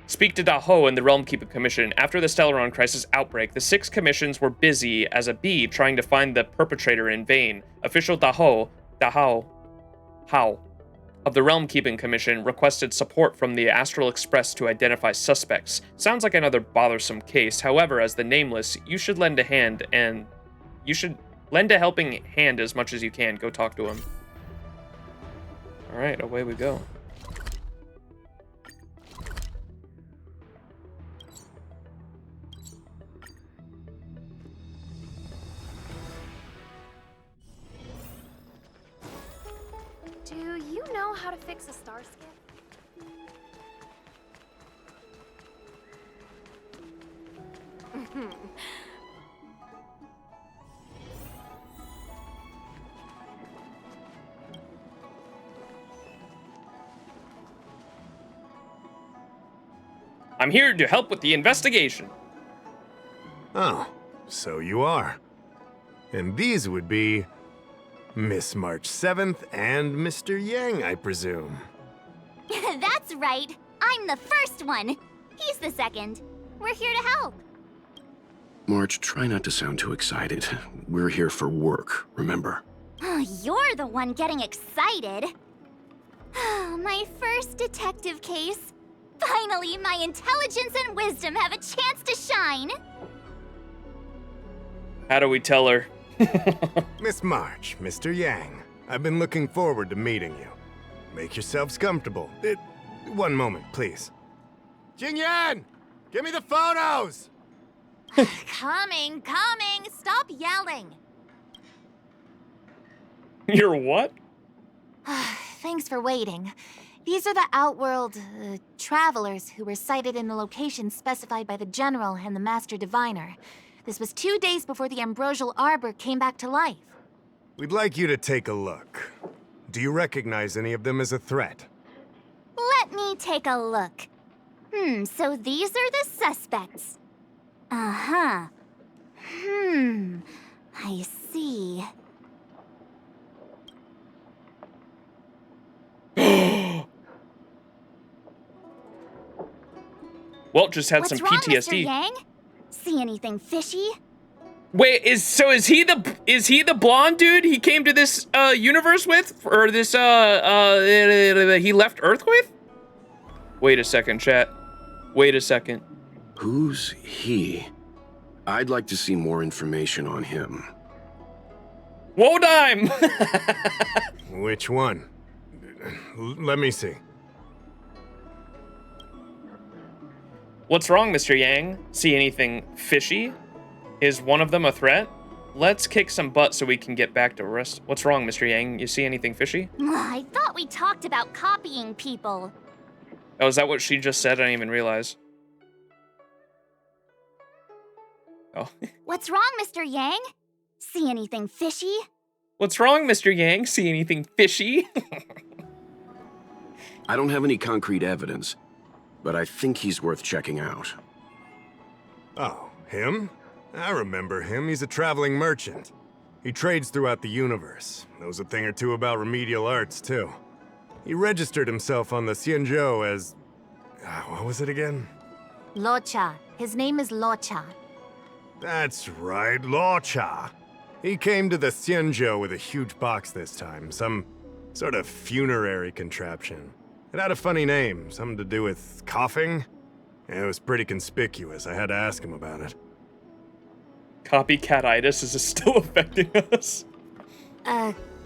Speak to Daho and the Realm Keeping Commission. After the Stellaron crisis outbreak, the 6 commissions were busy as a bee trying to find the perpetrator in vain. Official Daho of the Realm Keeping Commission requested support from the Astral Express to identify suspects. Sounds like another bothersome case. However, as the Nameless, you should lend a hand, and you should lend a helping hand as much as you can. Go talk to him. All right, away we go. Do you know how to fix a star skip? I'm here to help with the investigation. Oh, so you are. And these would be Miss March 7th and Mr. Yang, I presume. That's right. I'm the first one. He's the second. We're here to help. March, try not to sound too excited. We're here for work, remember? You're the one getting excited. My first detective case. Finally, my intelligence and wisdom have a chance to shine. How do we tell her? Miss March, Mr. Yang, I've been looking forward to meeting you. Make yourselves comfortable. One moment, please. Jingyan! Give me the photos! Coming. Stop yelling. You're what? Thanks for waiting. These are the Outworld travelers who were sighted in the location specified by the General and the Master Diviner. This was 2 days before the Ambrosial Arbor came back to life. We'd like you to take a look. Do you recognize any of them as a threat? Let me take a look. So these are the suspects. Uh-huh. I see. Walt just had What's some wrong, PTSD. Mr. Yang? See anything fishy? Wait, is he the blonde dude he came to this universe with, or this he left Earth with? Wait a second, chat. Wait a second. Who's he? I'd like to see more information on him. Wodime! Which one? Let me see. What's wrong, Mr. Yang? See anything fishy? Is one of them a threat? Let's kick some butt so we can get back to rest. What's wrong, Mr. Yang? You see anything fishy? I thought we talked about copying people. Oh, is that what she just said? I didn't even realize. Oh. What's wrong, Mr. Yang? See anything fishy? What's wrong, Mr. Yang? See anything fishy? I don't have any concrete evidence, but I think he's worth checking out. Oh, him? I remember him. He's a traveling merchant. He trades throughout the universe. Knows a thing or two about remedial arts, too. He registered himself on the XianZhou as... what was it again? Luocha. His name is Luocha. That's right, Luocha. He came to the XianZhou with a huge box this time. Some sort of funerary contraption. It had a funny name. Something to do with coughing. It was pretty conspicuous. I had to ask him about it. Copycatitis is still affecting us.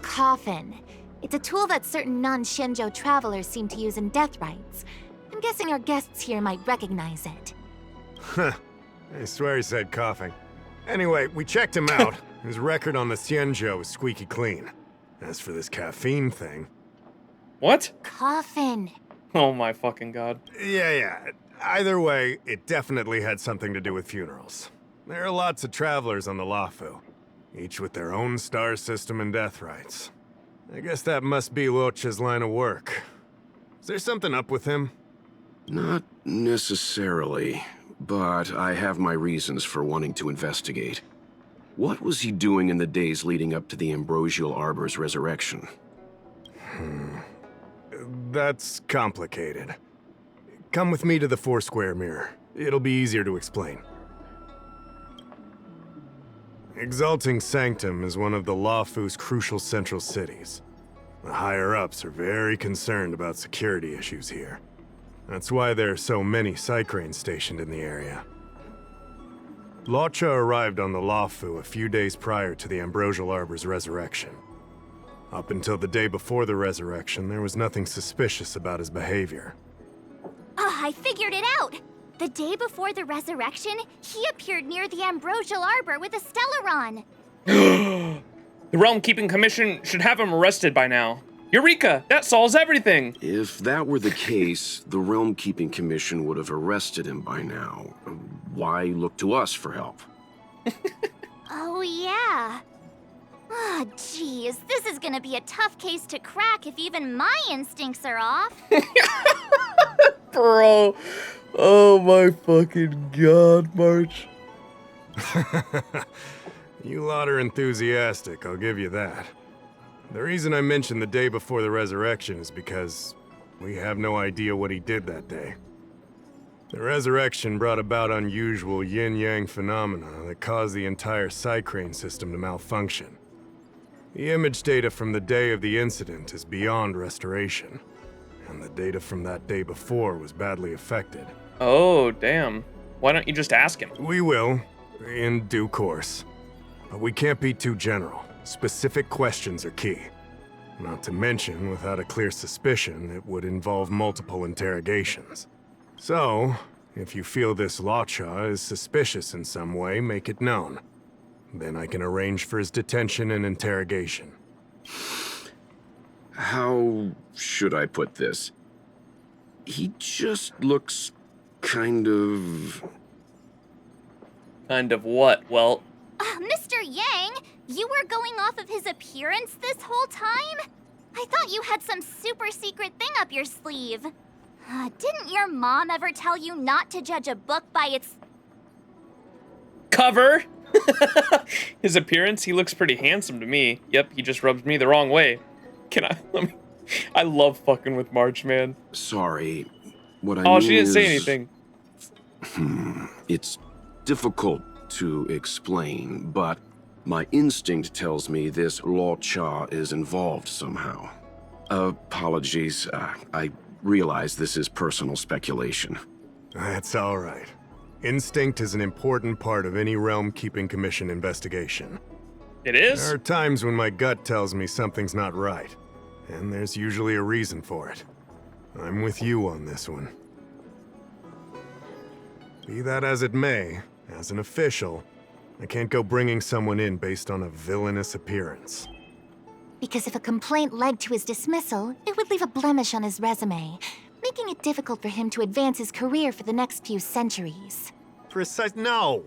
Coffin. It's a tool that certain non-XianZhou travelers seem to use in death rites. I'm guessing our guests here might recognize it. Huh. I swear he said coughing. Anyway, we checked him out. His record on the XianZhou is squeaky clean. As for this caffeine thing... What? Coffin. Oh my fucking god. Yeah. Either way, it definitely had something to do with funerals. There are lots of travelers on the Luofu, each with their own star system and death rites. I guess that must be Luocha's line of work. Is there something up with him? Not necessarily, but I have my reasons for wanting to investigate. What was he doing in the days leading up to the Ambrosial Arbor's resurrection? That's complicated. Come with me to the Foursquare Mirror. It'll be easier to explain. Exalting Sanctum is one of the Luofu's crucial central cities. The higher-ups are very concerned about security issues here. That's why there are so many Psycranes stationed in the area. Luocha arrived on the Luofu a few days prior to the Ambrosial Arbor's resurrection. Up until the day before the resurrection, there was nothing suspicious about his behavior. Oh, I figured it out! The day before the resurrection, he appeared near the Ambrosial Arbor with a Stellaron. The Realm Keeping Commission should have him arrested by now. Eureka! That solves everything! If that were the case, the Realm Keeping Commission would have arrested him by now. Why look to us for help? Oh, yeah. Oh, geez. This is gonna be a tough case to crack if even my instincts are off. Bro. Oh my fucking god, March. You lot are enthusiastic, I'll give you that. The reason I mentioned the day before the resurrection is because we have no idea what he did that day. The resurrection brought about unusual yin-yang phenomena that caused the entire Psycrane system to malfunction. The image data from the day of the incident is beyond restoration, and the data from that day before was badly affected. Oh, damn. Why don't you just ask him? We will, in due course. But we can't be too general. Specific questions are key. Not to mention, without a clear suspicion, it would involve multiple interrogations. So, if you feel this Luocha is suspicious in some way, make it known. Then I can arrange for his detention and interrogation. How should I put this? He just looks kind of... Kind of what? Well... Mr. Yang, you were going off of his appearance this whole time? I thought you had some super secret thing up your sleeve. Didn't your mom ever tell you not to judge a book by its... cover? His appearance, he looks pretty handsome to me. Yep, he just rubs me the wrong way. I love fucking with March, man. Sorry, what I mean mean she didn't say is- anything. It's difficult to explain, but my instinct tells me this Luocha is involved somehow. Apologies, I realize this is personal speculation. That's all right. Instinct is an important part of any Realm Keeping Commission investigation. It is? There are times when my gut tells me something's not right, and there's usually a reason for it. I'm with you on this one. Be that as it may, as an official, I can't go bringing someone in based on a villainous appearance. Because if a complaint led to his dismissal, it would leave a blemish on his resume, making it difficult for him to advance his career for the next few centuries. No!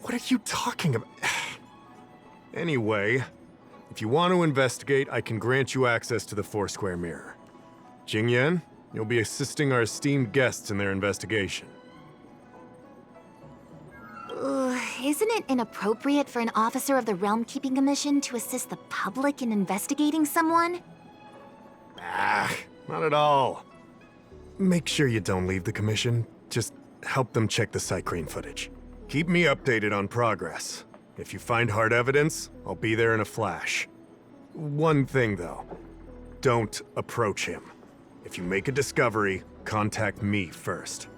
What are you talking about? Anyway, if you want to investigate, I can grant you access to the Foursquare Mirror. Jingyan, you'll be assisting our esteemed guests in their investigation. Isn't it inappropriate for an officer of the Realm Keeping Commission to assist the public in investigating someone? Not at all. Make sure you don't leave the commission. Just help them check the Psycrane footage. Keep me updated on progress. If you find hard evidence, I'll be there in a flash. One thing, though. Don't approach him. If you make a discovery, contact me first.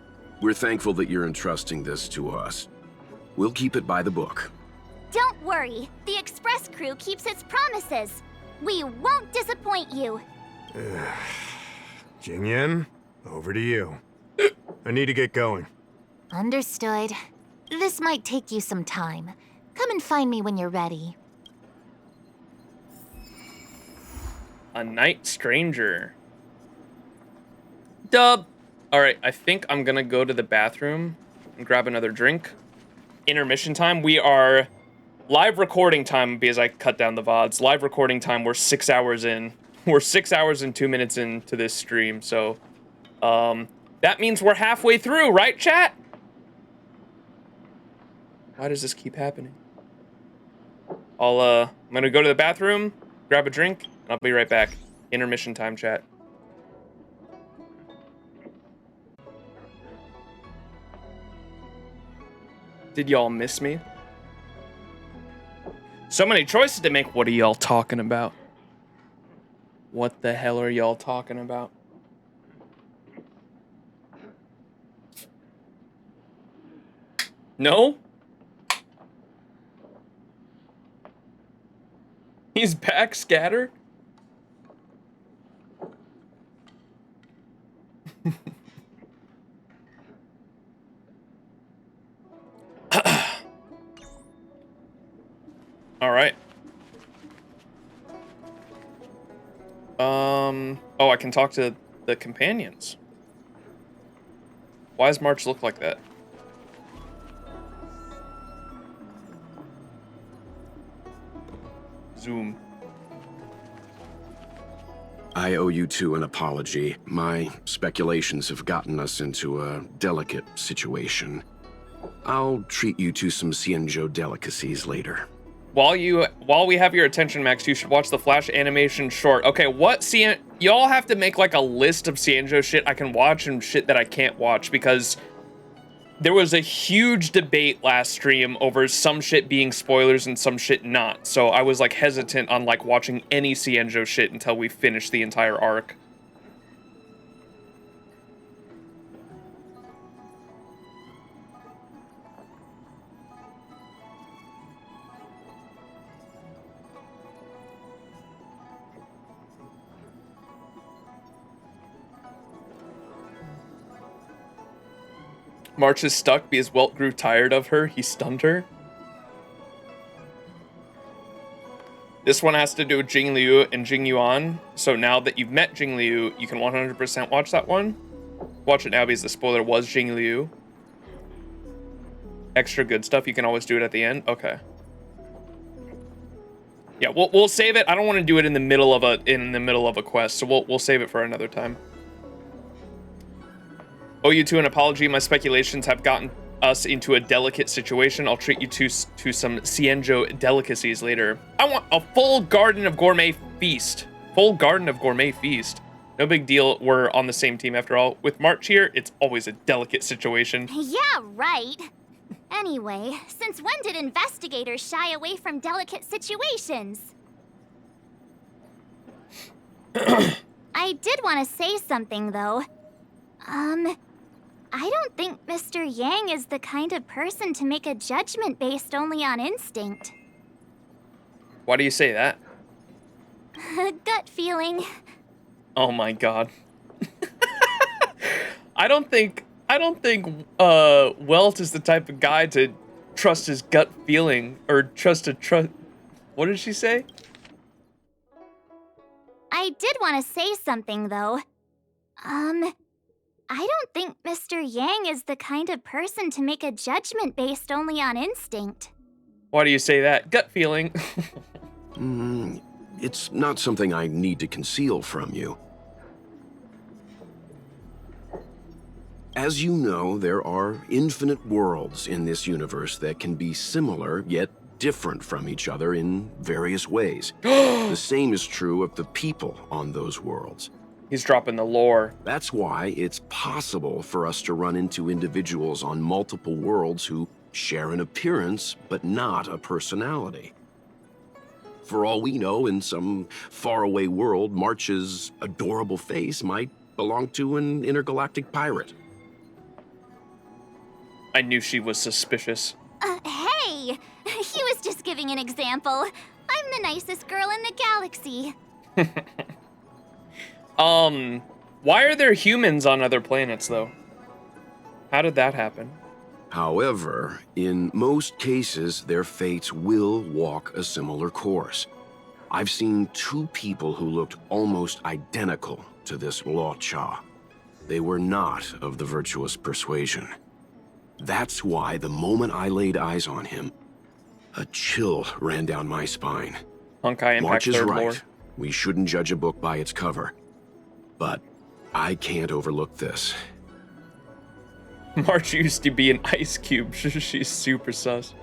We're thankful that you're entrusting this to us. We'll keep it by the book. Don't worry, the Express crew keeps its promises. We won't disappoint you. Jingyan, over to you. I need to get going. Understood. This might take you some time. Come and find me when you're ready. A night stranger. Dub. Alright, I think I'm gonna go to the bathroom and grab another drink. Intermission time, we are live recording time because I cut down the VODs. Live recording time, we're 6 hours in. We're 6 hours and 2 minutes into this stream, so that means we're halfway through, right, chat? Why does this keep happening? I'm gonna go to the bathroom, grab a drink, and I'll be right back. Intermission time, chat. Did y'all miss me? So many choices to make. What are y'all talking about? What the hell are y'all talking about? No? He's back, Scatter? All right. Oh, I can talk to the companions. Why does March look like that? Zoom. I owe you two an apology. My speculations have gotten us into a delicate situation. I'll treat you to some XianZhou delicacies later. While we have your attention, Max, you should watch the Flash animation short. Okay, what y'all have to make like a list of XianZhou shit I can watch and shit that I can't watch, because there was a huge debate last stream over some shit being spoilers and some shit not. So I was like hesitant on like watching any XianZhou shit until we finished the entire arc. March is stuck because Welt grew tired of her. He stunned her. This one has to do with Jing Liu and Jing Yuan. So now that you've met Jing Liu, you can 100% watch that one. Watch it now because the spoiler was Jing Liu. Extra good stuff. You can always do it at the end. Okay. Yeah, we'll save it. I don't want to do it in the middle of a quest, so we'll save it for another time. Owe you two an apology. My speculations have gotten us into a delicate situation. I'll treat you to some XianZhou delicacies later. I want a full garden of gourmet feast. Full garden of gourmet feast. No big deal. We're on the same team after all. With March here, it's always a delicate situation. Yeah, right. Anyway, since when did investigators shy away from delicate situations? I did want to say something, though. I don't think Mr. Yang is the kind of person to make a judgment based only on instinct. Why do you say that? Gut feeling. Oh my god. I don't think Welt is the type of guy to trust his gut feeling or trust. What did she say? I did want to say something, though. I don't think Mr. Yang is the kind of person to make a judgment based only on instinct. Why do you say that? Gut feeling. It's not something I need to conceal from you. As you know, there are infinite worlds in this universe that can be similar, yet different from each other in various ways. The same is true of the people on those worlds. He's dropping the lore. That's why it's possible for us to run into individuals on multiple worlds who share an appearance, but not a personality. For all we know, in some faraway world, March's adorable face might belong to an intergalactic pirate. I knew she was suspicious. Hey! He was just giving an example. I'm the nicest girl in the galaxy. Why are there humans on other planets, though? How did that happen? However, in most cases, their fates will walk a similar course. I've seen two people who looked almost identical to this Luofu. They were not of the virtuous persuasion. That's why the moment I laid eyes on him, a chill ran down my spine. Honkai Impact March is third right. lore. We shouldn't judge a book by its cover. But I can't overlook this. March used to be an ice cube. She's super sus.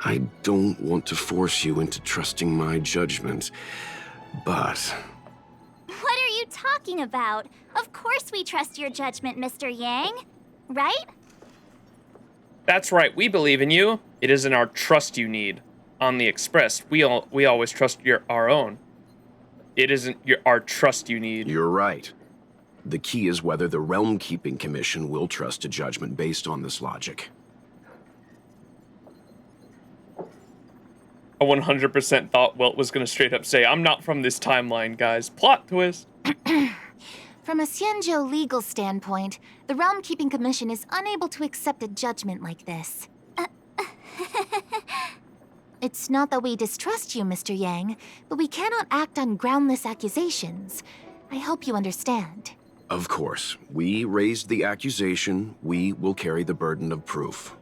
I don't want to force you into trusting my judgment, but... What are you talking about? Of course we trust your judgment, Mr. Yang. Right? That's right, we believe in you. It isn't our trust you need. On the Express, we always trust our own. It isn't our trust you need. You're right. The key is whether the Realm Keeping Commission will trust a judgment based on this logic. I 100% thought Welt was going to straight up say, I'm not from this timeline, guys. Plot twist. From a XianZhou legal standpoint, the Realm Keeping Commission is unable to accept a judgment like this. It's not that we distrust you, Mr. Yang, but we cannot act on groundless accusations. I hope you understand. Of course. We raised the accusation. We will carry the burden of proof.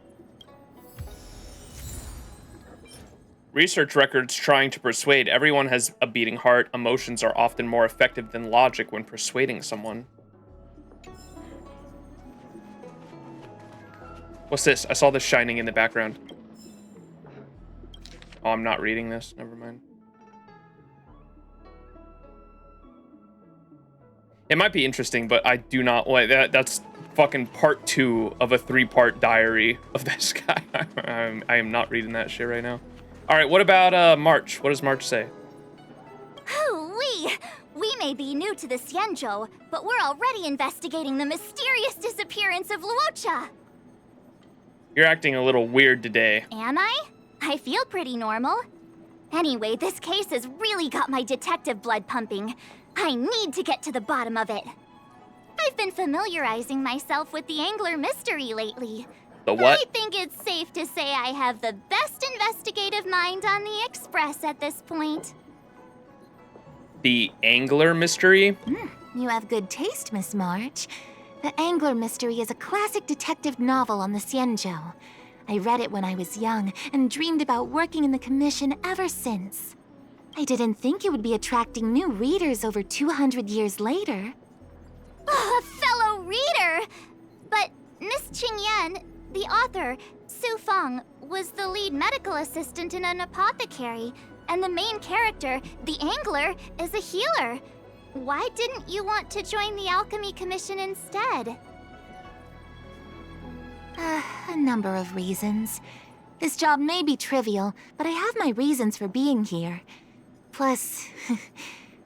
Research records trying to persuade. Everyone has a beating heart. Emotions are often more effective than logic when persuading someone. What's this? I saw this shining in the background. Oh, I'm not reading this. Never mind. It might be interesting, but I do not like that. That's fucking part 2 of a 3-part diary of this guy. I am not reading that shit right now. All right, what about March? What does March say? Hoo-wee! We may be new to the XianZhou, but we're already investigating the mysterious disappearance of Luocha. You're acting a little weird today. Am I? I feel pretty normal. Anyway, this case has really got my detective blood pumping. I need to get to the bottom of it. I've been familiarizing myself with the Angler mystery lately. The what? I think it's safe to say I have the best investigative mind on the Express at this point. The Angler mystery? You have good taste, Miss March. The Angler Mystery is a classic detective novel on the XianZhou. I read it when I was young and dreamed about working in the commission ever since. I didn't think it would be attracting new readers over 200 years later. A fellow reader! But Miss Qingyan, the author, Su Feng, was the lead medical assistant in an apothecary, and the main character, the Angler, is a healer. Why didn't you want to join the Alchemy Commission instead? A number of reasons. This job may be trivial, but I have my reasons for being here. Plus,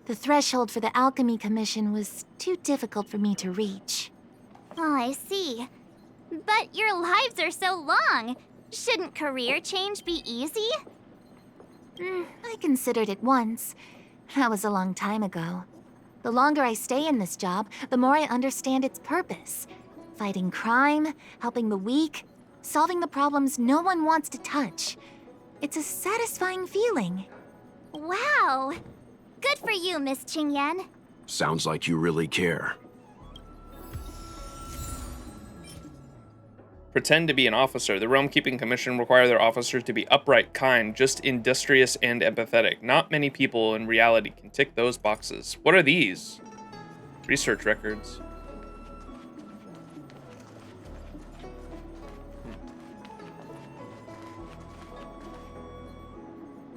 the threshold for the Alchemy Commission was too difficult for me to reach. Oh, I see. But your lives are so long. Shouldn't career change be easy? I considered it once. That was a long time ago. The longer I stay in this job, the more I understand its purpose. Fighting crime, helping the weak, solving the problems no one wants to touch. It's a satisfying feeling. Wow! Good for you, Miss Qingyan. Sounds like you really care. Pretend to be an officer. The Realm Keeping Commission require their officers to be upright, kind, just industrious, and empathetic. Not many people in reality can tick those boxes. What are these? Research records.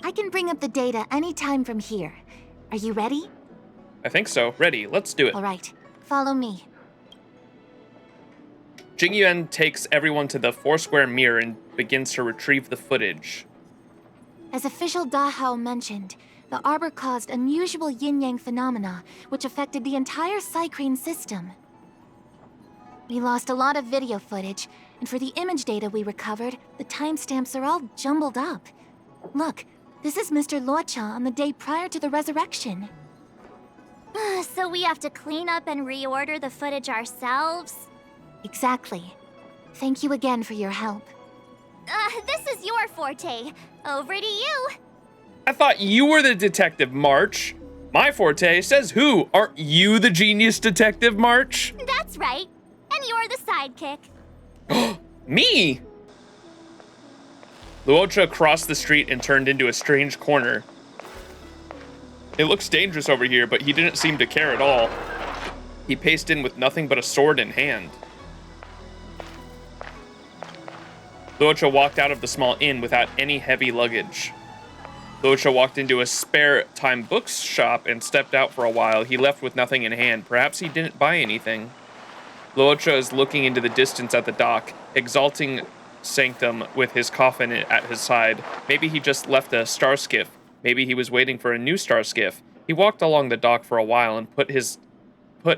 I can bring up the data anytime from here. Are you ready? I think so. Ready. Let's do it. All right. Follow me. Jingyuan takes everyone to the Foursquare mirror and begins to retrieve the footage. As official Dahao mentioned, the arbor caused unusual yin-yang phenomena, which affected the entire Cycrane system. We lost a lot of video footage, and for the image data we recovered, the timestamps are all jumbled up. Look, this is Mr. Luocha on the day prior to the resurrection. So we have to clean up and reorder the footage ourselves? Exactly. Thank you again for your help. This is your forte. Over to you. I thought you were the detective, March. My forte says who? Aren't you the genius detective, March? That's right. And you're the sidekick. Me? Luocha crossed the street and turned into a strange corner. It looks dangerous over here, but he didn't seem to care at all. He paced in with nothing but a sword in hand. Luocha walked out of the small inn without any heavy luggage. Luocha walked into a spare-time books shop and stepped out for a while. He left with nothing in hand. Perhaps he didn't buy anything. Luocha is looking into the distance at the dock, exulting sanctum with his coffin at his side. Maybe he just left a star skiff. Maybe he was waiting for a new star skiff. He walked along the dock for a while and put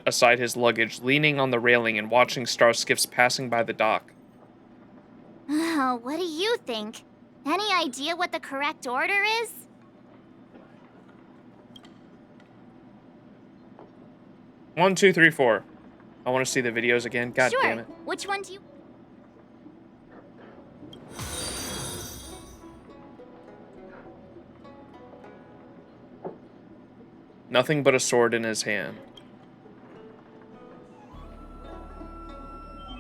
aside his luggage, leaning on the railing and watching star skiffs passing by the dock. Oh, what do you think? Any idea what the correct order is? One, two, three, four. I want to see the videos again. God Sure. damn it. Which one do you... Nothing but a sword in his hand.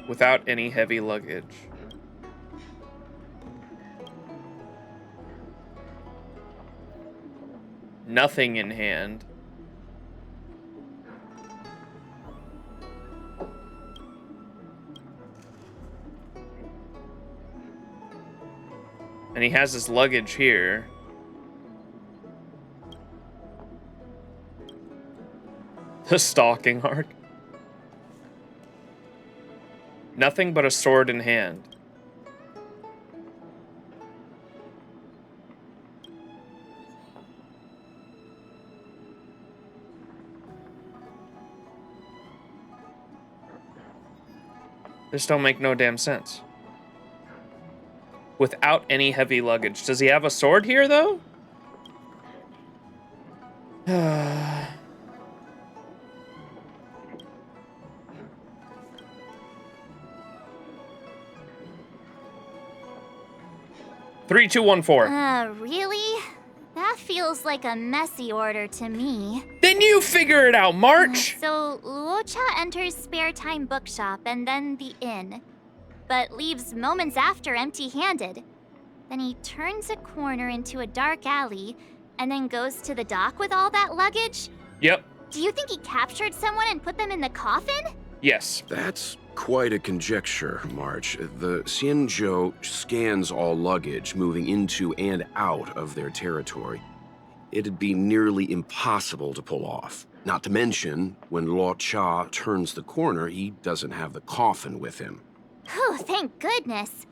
Without any heavy luggage. Nothing in hand. And he has his luggage here. The stalking arc. Nothing but a sword in hand. This don't make no damn sense. Without any heavy luggage. Does he have a sword here, though? 3214. Really? That feels like a messy order to me. Then you figure it out, March! So, Luocha enters Spare Time Bookshop and then the inn, but leaves moments after empty-handed. Then he turns a corner into a dark alley, and then goes to the dock with all that luggage? Yep. Do you think he captured someone and put them in the coffin? Yes. That's quite a conjecture, March. The XianZhou scans all luggage moving into and out of their territory. It'd be nearly impossible to pull off. Not to mention, when Luocha turns the corner, he doesn't have the coffin with him. Whew, thank goodness.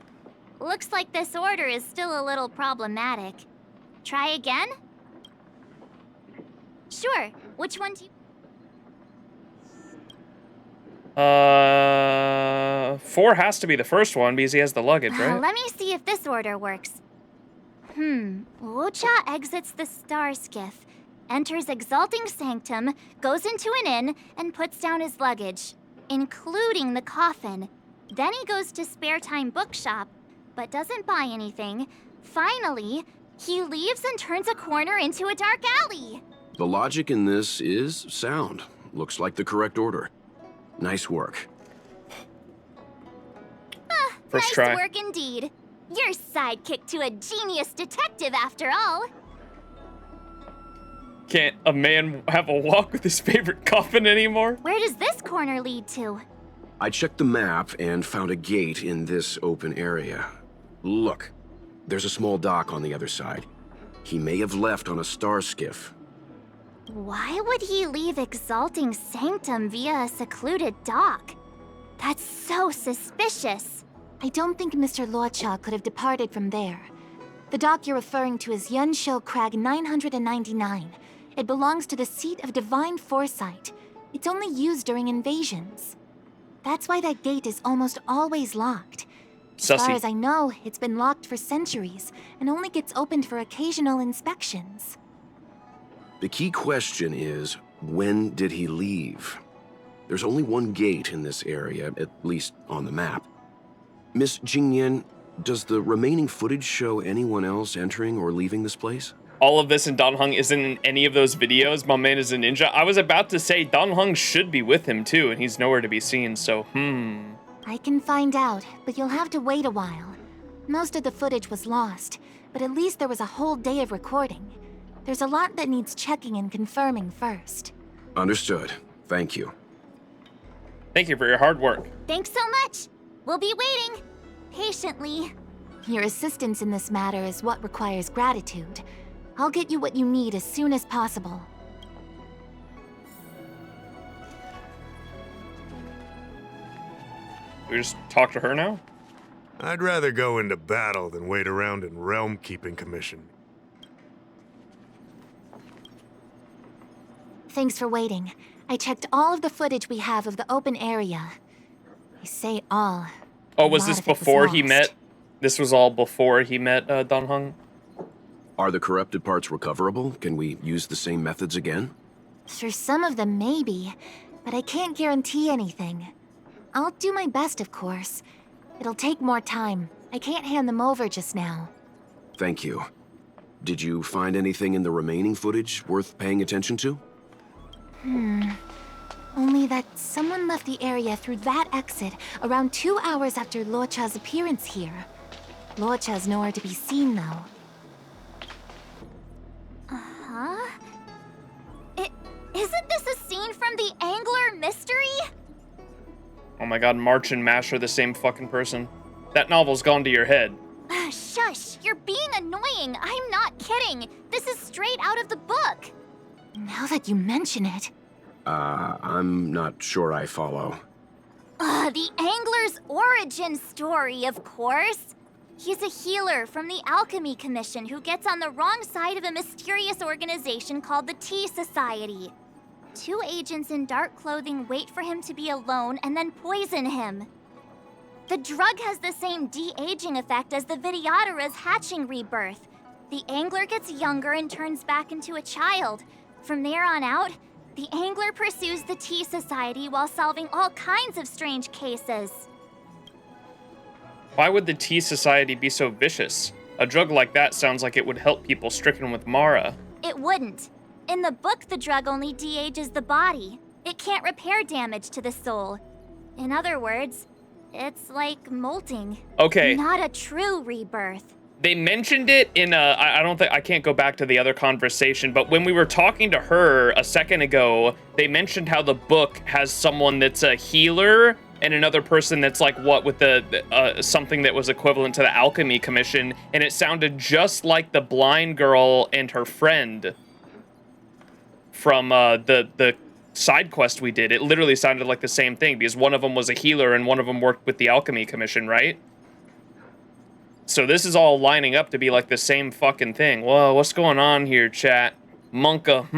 Looks like this order is still a little problematic. Try again? Sure. Which one do you... 4 has to be the first one because he has the luggage, right? Let me see if this order works. Luocha exits the star skiff, enters Exalting Sanctum, goes into an inn, and puts down his luggage, including the coffin. Then he goes to Spare Time Bookshop, but doesn't buy anything. Finally, he leaves and turns a corner into a dark alley. The logic in this is sound. Looks like the correct order. Nice work. First Nice try. work indeed. You're sidekick to a genius detective after all. Can't a man have a walk with his favorite coffin anymore? Where does this corner lead to? I checked the map and found a gate in this open area. Look, there's a small dock on the other side. He may have left on a star skiff. Why would he leave Exalting Sanctum via a secluded dock? That's so suspicious. I don't think Mr. Luocha could have departed from there. The dock you're referring to is XianZhou Crag 999. It belongs to the seat of divine foresight. It's only used during invasions. That's why that gate is almost always locked. As far as I know, it's been locked for centuries and only gets opened for occasional inspections. The key question is, when did he leave? There's only one gate in this area, at least on the map. Miss Jingyan, does the remaining footage show anyone else entering or leaving this place? All of this and Dan Heng isn't in any of those videos. My man is a ninja. I was about to say Dan Heng should be with him too, and he's nowhere to be seen, so I can find out, but you'll have to wait a while. Most of the footage was lost, but at least there was a whole day of recording. There's a lot that needs checking and confirming first. Understood. Thank you. Thank you for your hard work. Thanks so much. We'll be waiting. Patiently. Your assistance in this matter is what requires gratitude. I'll get you what you need as soon as possible. We just talk to her now? I'd rather go into battle than wait around in Realm Keeping Commission. Thanks for waiting. I checked all of the footage we have of the open area. I say all. Oh, was A this lot of it was before he lost. met? This was all before he met Don Hung? Are the corrupted parts recoverable? Can we use the same methods again? For some of them, maybe. But I can't guarantee anything. I'll do my best, of course. It'll take more time. I can't hand them over just now. Thank you. Did you find anything in the remaining footage worth paying attention to? Only that someone left the area through that exit around 2 hours after Luocha's appearance here. Luocha's nowhere to be seen, though. Uh-huh. Isn't this a scene from the Angler Mystery? Oh my god, March and Mash are the same fucking person. That novel's gone to your head. Shush, you're being annoying. I'm not kidding. This is straight out of the book. Now that you mention it... I'm not sure I follow. The Angler's origin story, of course. He's a healer from the Alchemy Commission who gets on the wrong side of a mysterious organization called the Tea Society. 2 agents in dark clothing wait for him to be alone and then poison him. The drug has the same de-aging effect as the Vidyadhara's hatching rebirth. The Angler gets younger and turns back into a child. From there on out, the Angler pursues the Tea Society while solving all kinds of strange cases. Why would the Tea Society be so vicious? A drug like that sounds like it would help people stricken with Mara. It wouldn't. In the book, the drug only de-ages the body. It can't repair damage to the soul. In other words, it's like molting. Okay. Not a true rebirth. They mentioned it in I don't think, I can't go back to the other conversation, but when we were talking to her a second ago, they mentioned how the book has someone that's a healer and another person that's like what with the something that was equivalent to the Alchemy Commission, and it sounded just like the blind girl and her friend from the side quest we did. It literally sounded like the same thing because one of them was a healer and one of them worked with the Alchemy Commission, right? So this is all lining up to be like the same fucking thing. Whoa, what's going on here, chat? Monka,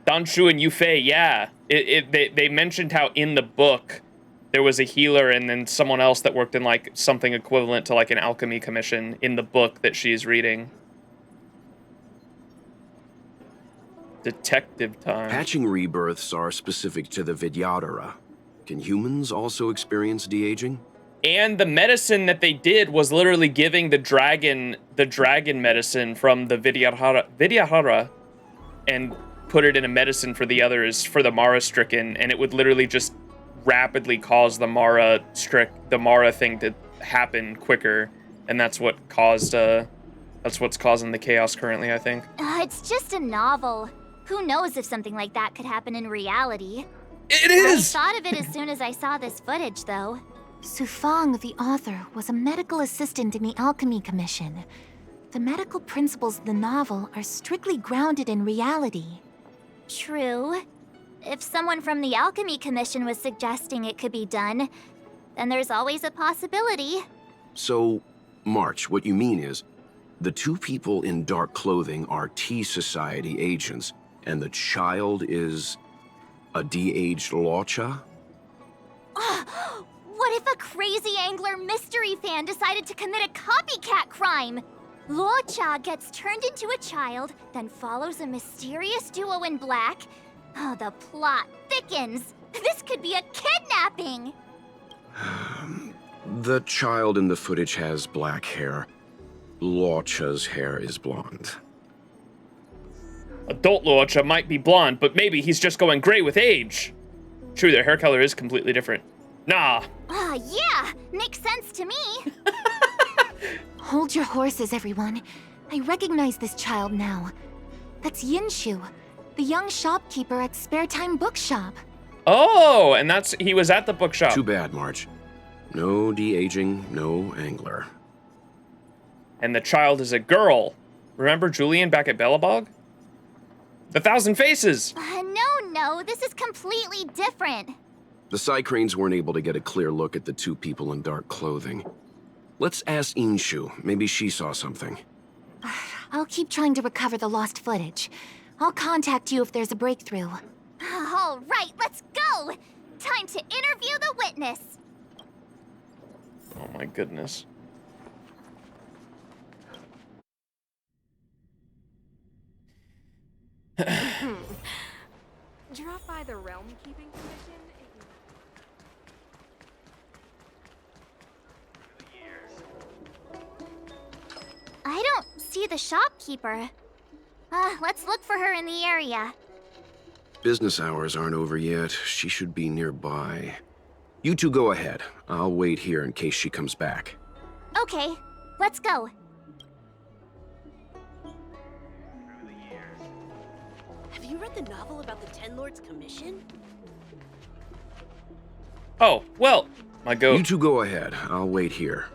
Danshu and Yufei, yeah. They mentioned how in the book there was a healer and then someone else that worked in like something equivalent to like an Alchemy Commission in the book that she's reading. Detective time. Hatching rebirths are specific to the Vidyadhara. Can humans also experience de-aging? And the medicine that they did was literally giving the dragon medicine from the Vidyadhara and put it in a medicine for the others, for the Mara stricken, and it would literally just rapidly cause the Mara thing to happen quicker, and that's what caused that's what's causing the chaos currently, I think. It's just a novel. Who knows if something like that could happen in reality? It is! I thought of it as soon as I saw this footage, though. Sufang, the author, was a medical assistant in the Alchemy Commission. The medical principles of the novel are strictly grounded in reality. True. If someone from the Alchemy Commission was suggesting it could be done, then there's always a possibility. So, March, what you mean is, the 2 people in dark clothing are Tea Society agents, and the child is a de-aged Luocha? What if a crazy Angler mystery fan decided to commit a copycat crime? Luocha gets turned into a child, then follows a mysterious duo in black. Oh, the plot thickens. This could be a kidnapping. The child in the footage has black hair. Luocha's hair is blonde. Adult Luocha might be blonde, but maybe he's just going gray with age. True, their hair color is completely different. Nah. Yeah, makes sense to me. Hold your horses, everyone. I recognize this child now. That's Yinshu, the young shopkeeper at Spare Time Bookshop. Oh, and he was at the bookshop. Too bad, March. No de-aging, no Angler. And the child is a girl. Remember Julian back at Belobog? The Thousand Faces! No, this is completely different. The Psycranes weren't able to get a clear look at the two people in dark clothing. Let's ask XianZhou. Maybe she saw something. I'll keep trying to recover the lost footage. I'll contact you if there's a breakthrough. All right, let's go! Time to interview the witness. Oh my goodness. Drop by the Realm Keeping Commission. I don't see the shopkeeper. Let's look for her in the area. Business hours aren't over yet. She should be nearby. You two go ahead. I'll wait here in case she comes back. Okay, let's go. Have you read the novel about the Ten Lords Commission? Oh, well, my goat. You two go ahead. I'll wait here.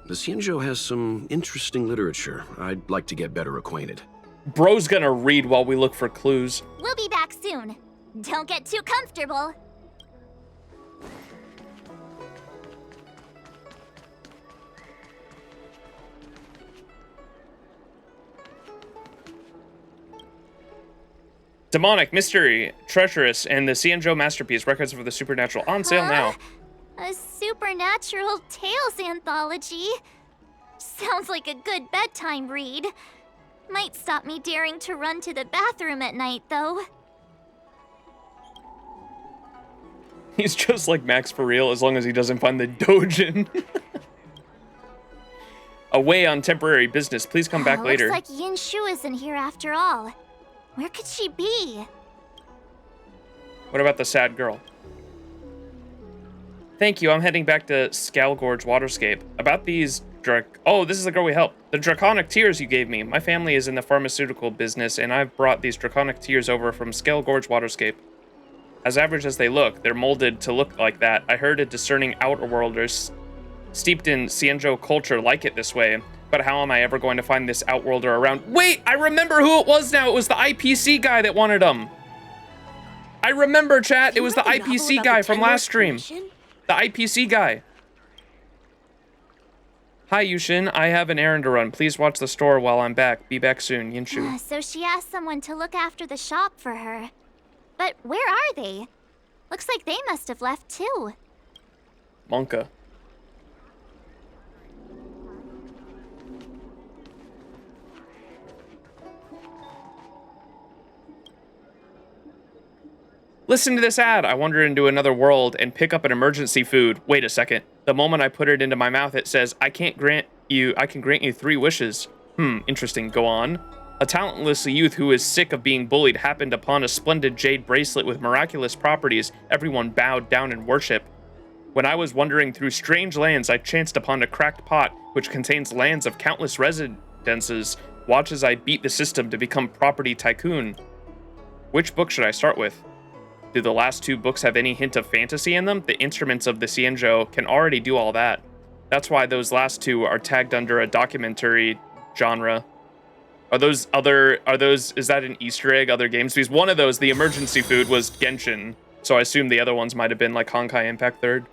The XianZhou has some interesting literature. I'd like to get better acquainted. Bro's gonna read while we look for clues. We'll be back soon. Don't get too comfortable. Demonic, mystery, treacherous, and the XianZhou masterpiece, records for the supernatural, on sale now. A supernatural tales anthology. Sounds like a good bedtime read. Might stop me daring to run to the bathroom at night, though. He's just like Max for real, as long as he doesn't find the Dojin. Away on temporary business. Please come back later. Looks like XianZhou isn't here after all. Where could she be? What about the sad girl? Thank you. I'm heading back to Skalgorge Waterscape. About these Oh, this is the girl we helped. The draconic tears you gave me. My family is in the pharmaceutical business, and I've brought these draconic tears over from Skalgorge Waterscape. As average as they look, they're molded to look like that. I heard a discerning outerworlders steeped in XianZhou culture like it this way. But how am I ever going to find this outworlder around? Wait, I remember who it was now. It was the IPC guy that wanted them. I remember, chat. It was the IPC guy from last stream. The IPC guy. Hi, Yushin. I have an errand to run. Please watch the store while I'm back. Be back soon, XianZhou. So she asked someone to look after the shop for her. But where are they? Looks like they must have left too. Monka. Listen to this ad. I wander into another world and pick up an emergency food. Wait a second. The moment I put it into my mouth, it says, I can grant you 3 wishes. Interesting. Go on. A talentless youth who is sick of being bullied happened upon a splendid jade bracelet with miraculous properties. Everyone bowed down in worship. When I was wandering through strange lands, I chanced upon a cracked pot, which contains lands of countless residences. Watch as I beat the system to become property tycoon. Which book should I start with? Do the last 2 books have any hint of fantasy in them? The instruments of the XianZhou can already do all that. That's why those last 2 are tagged under a documentary genre. Is that an Easter egg, other games? Because one of those, the emergency food, was Genshin. So I assume the other ones might have been like Honkai Impact 3rd.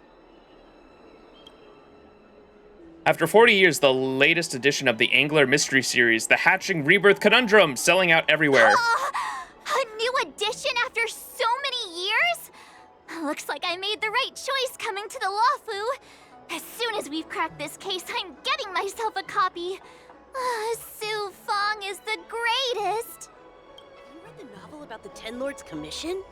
After 40 years, the latest edition of the Angler Mystery Series, The Hatching Rebirth Conundrum, selling out everywhere. A new edition after so many years? Looks like I made the right choice coming to the Luofu. As soon as we've cracked this case, I'm getting myself a copy. Su Fong is the greatest. Have you read the novel about the Ten Lords Commission?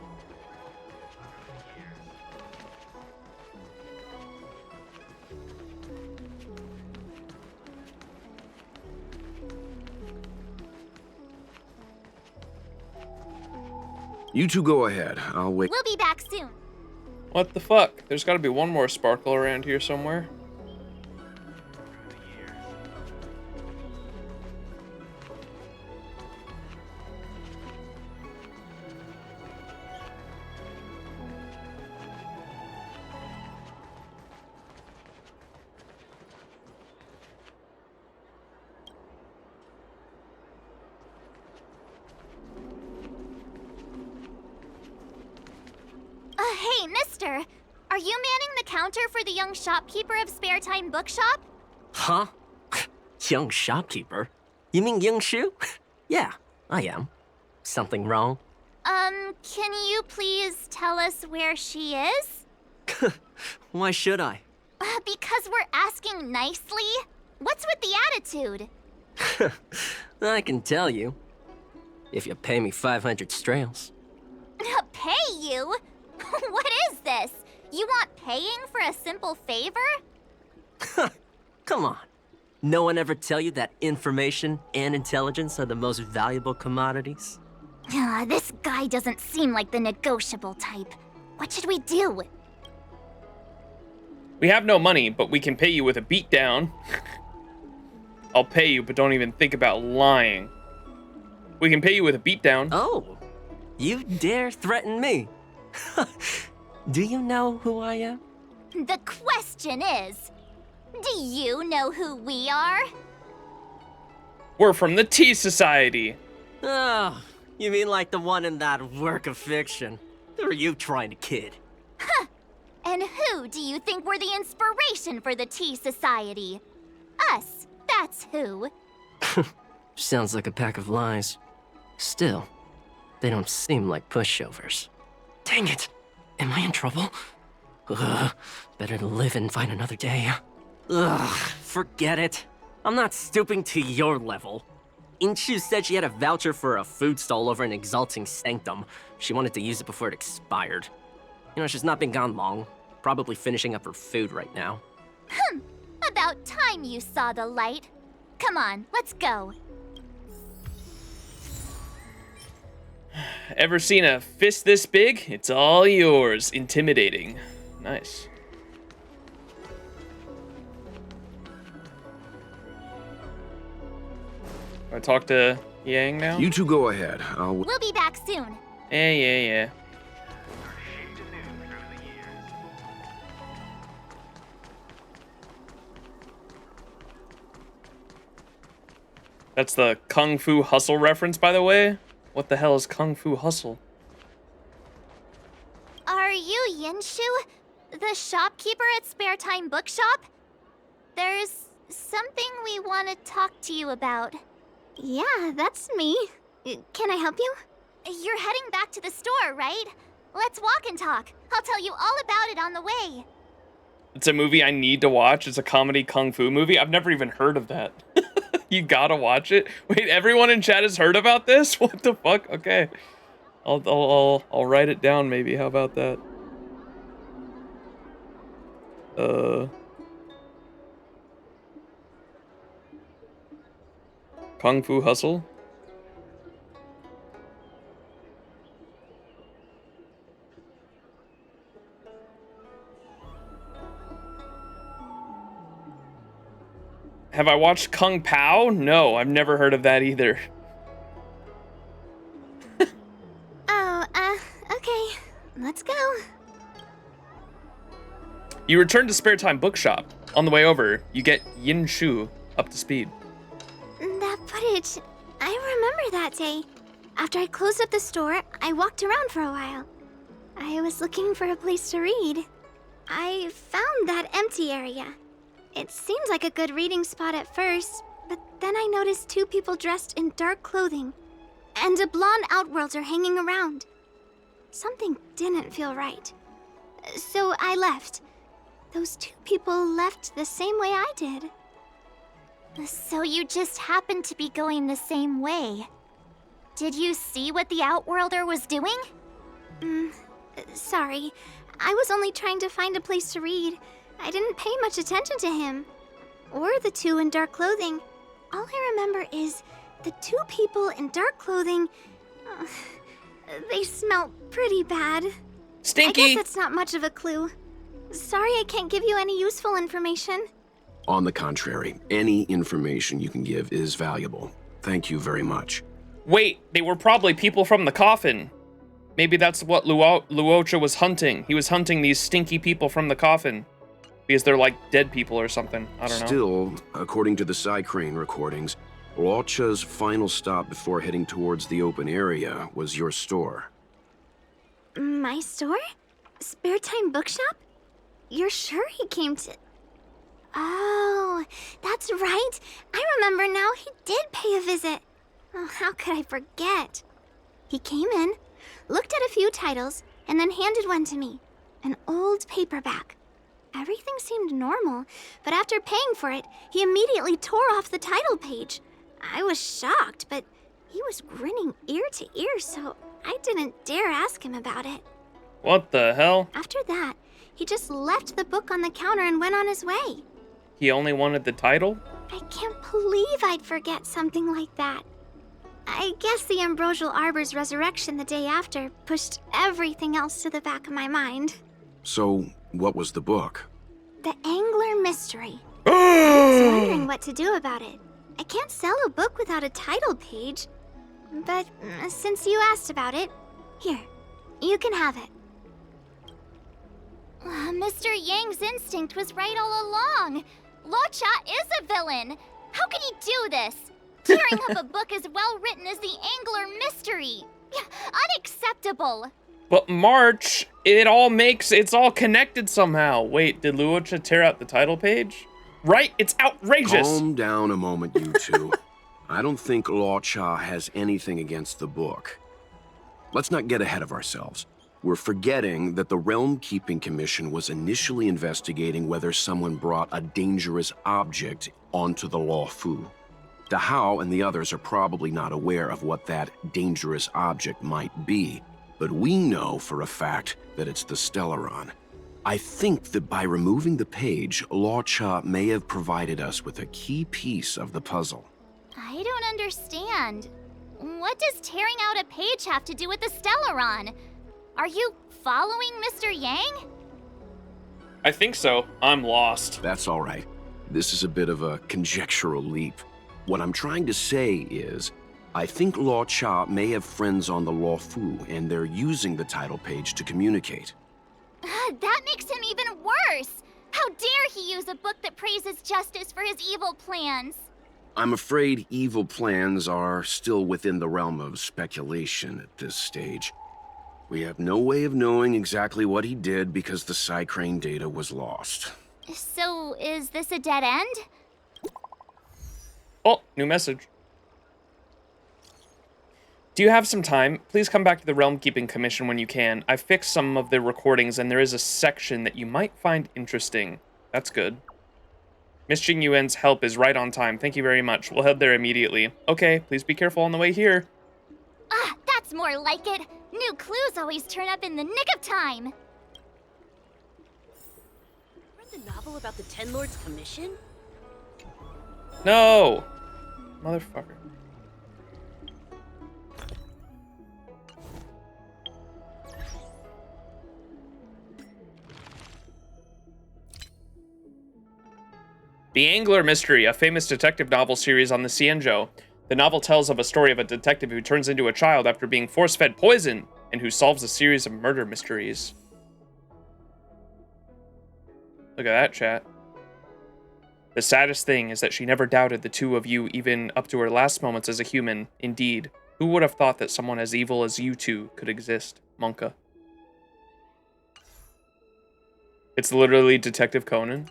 You two go ahead. I'll wait. We'll be back soon. What the fuck? There's gotta be one more sparkle around here somewhere. Hey, mister! Are you manning the counter for the young shopkeeper of Spare Time Bookshop? Huh? Young shopkeeper? You mean Yangshu? Yeah, I am. Something wrong? Can you please tell us where she is? Why should I? Because we're asking nicely. What's with the attitude? I can tell you. If you pay me 500 strails. Pay you? What is this? You want paying for a simple favor? Come on. No one ever tell you that information and intelligence are the most valuable commodities? This guy doesn't seem like the negotiable type. What should we do? We have no money, but we can pay you with a beatdown. I'll pay you, but don't even think about lying. We can pay you with a beatdown. Oh, you dare threaten me? Do you know who I am? The question is, do you know who we are? We're from the Tea Society. Oh, you mean like the one in that work of fiction? Who are you trying to kid? Huh. And who do you think were the inspiration for the Tea Society? Us, that's who. Sounds like a pack of lies. Still, they don't seem like pushovers. Dang it! Am I in trouble? Ugh, better to live and find another day. Ugh, forget it. I'm not stooping to your level. Inshu said she had a voucher for a food stall over in Exalting Sanctum. She wanted to use it before it expired. You know, she's not been gone long. Probably finishing up her food right now. About time you saw the light. Come on, let's go. Ever seen a fist this big? It's all yours. Intimidating. Nice. I talk to Yang now? You two go ahead. We'll be back soon. Yeah. That's the Kung Fu Hustle reference, by the way. What the hell is Kung Fu Hustle? Are you Yanshu, the shopkeeper at Spare Time Bookshop? There's something we want to talk to you about. Yeah, that's me. Can I help you? You're heading back to the store, right? Let's walk and talk. I'll tell you all about it on the way. It's a movie I need to watch. It's a comedy kung fu movie. I've never even heard of that. You gotta watch it. Wait, everyone in chat has heard about this? What the fuck? Okay. I'll write it down maybe. How about that? Kung Fu Hustle? Have I watched Kung Pao? No, I've never heard of that either. Okay. Let's go. You return to Spare Time Bookshop. On the way over, you get Yin Shu up to speed. That footage, I remember that day. After I closed up the store, I walked around for a while. I was looking for a place to read. I found that empty area. It seemed like a good reading spot at first, but then I noticed two people dressed in dark clothing, and a blonde outworlder hanging around. Something didn't feel right. So I left. Those two people left the same way I did. So you just happened to be going the same way. Did you see what the Outworlder was doing? Sorry. I was only trying to find a place to read. I didn't pay much attention to him. Or the two in dark clothing. All I remember is the two people in dark clothing... they smell pretty bad. Stinky! I guess that's not much of a clue. Sorry I can't give you any useful information. On the contrary, any information you can give is valuable. Thank you very much. Wait, they were probably people from the coffin. Maybe that's what Luocha was hunting. He was hunting these stinky people from the coffin. Because they're like dead people or something. I don't know. Still, according to the Psycrane recordings, Luocha's final stop before heading towards the open area was your store. My store? Spare Time Bookshop? You're sure he came to... Oh, that's right. I remember now. He did pay a visit. Oh, how could I forget? He came in, looked at a few titles, and then handed one to me. An old paperback. Everything seemed normal, but after paying for it, he immediately tore off the title page. I was shocked, but he was grinning ear to ear, so I didn't dare ask him about it. What the hell? After that, he just left the book on the counter and went on his way. He only wanted the title? I can't believe I'd forget something like that. I guess the Ambrosial Arbor's resurrection the day after pushed everything else to the back of my mind. So, what was the book? The Angler Mystery. I was wondering what to do about it. I can't sell a book without a title page. But since you asked about it, here, you can have it. Mr. Yang's instinct was right all along. Luocha is a villain. How can he do this? Tearing up a book as well written as the Angler Mystery. Unacceptable. But March, it's all connected somehow. Wait, did Luocha tear out the title page? Right? It's outrageous. Calm down a moment, you two. I don't think Luocha has anything against the book. Let's not get ahead of ourselves. We're forgetting that the Realm Keeping Commission was initially investigating whether someone brought a dangerous object onto the Luofu. Dahao and the others are probably not aware of what that dangerous object might be, but we know for a fact that it's the Stellaron. I think that by removing the page, Luocha may have provided us with a key piece of the puzzle. I don't understand. What does tearing out a page have to do with the Stellaron? Are you following Mr. Yang? I think so. I'm lost. That's all right. This is a bit of a conjectural leap. What I'm trying to say is, I think Luocha may have friends on the Luofu, and they're using the title page to communicate. That makes him even worse! How dare he use a book that praises justice for his evil plans? I'm afraid evil plans are still within the realm of speculation at this stage. We have no way of knowing exactly what he did because the Psycrane data was lost. So, is this a dead end? Oh, new message. Do you have some time? Please come back to the Realm Keeping Commission when you can. I've fixed some of the recordings and there is a section that you might find interesting. That's good. Miss Jing Yuan's help is right on time. Thank you very much. We'll head there immediately. Okay, please be careful on the way here. Ah, that's more like it. New clues always turn up in the nick of time. Read the novel about the Ten Lords Commission? No! Motherfucker. The Angler Mystery, a famous detective novel series on the XianZhou. The novel tells of a story of a detective who turns into a child after being force-fed poison and who solves a series of murder mysteries. Look at that, chat. The saddest thing is that she never doubted the two of you even up to her last moments as a human. Indeed, who would have thought that someone as evil as you two could exist, Monka? It's literally Detective Conan.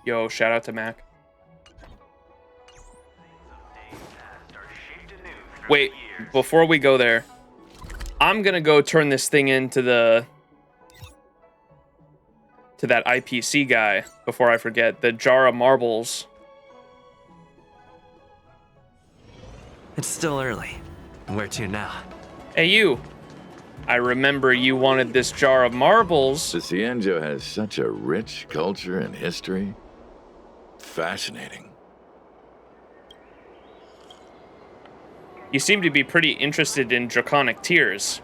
Yo, shout out to Mac. Wait, before we go there, I'm gonna go turn this thing into that IPC guy before I forget. The jar of marbles. It's still early. Where to now? Hey, you. I remember you wanted this jar of marbles. The XianZhou has such a rich culture and history. Fascinating. You seem to be pretty interested in draconic tears.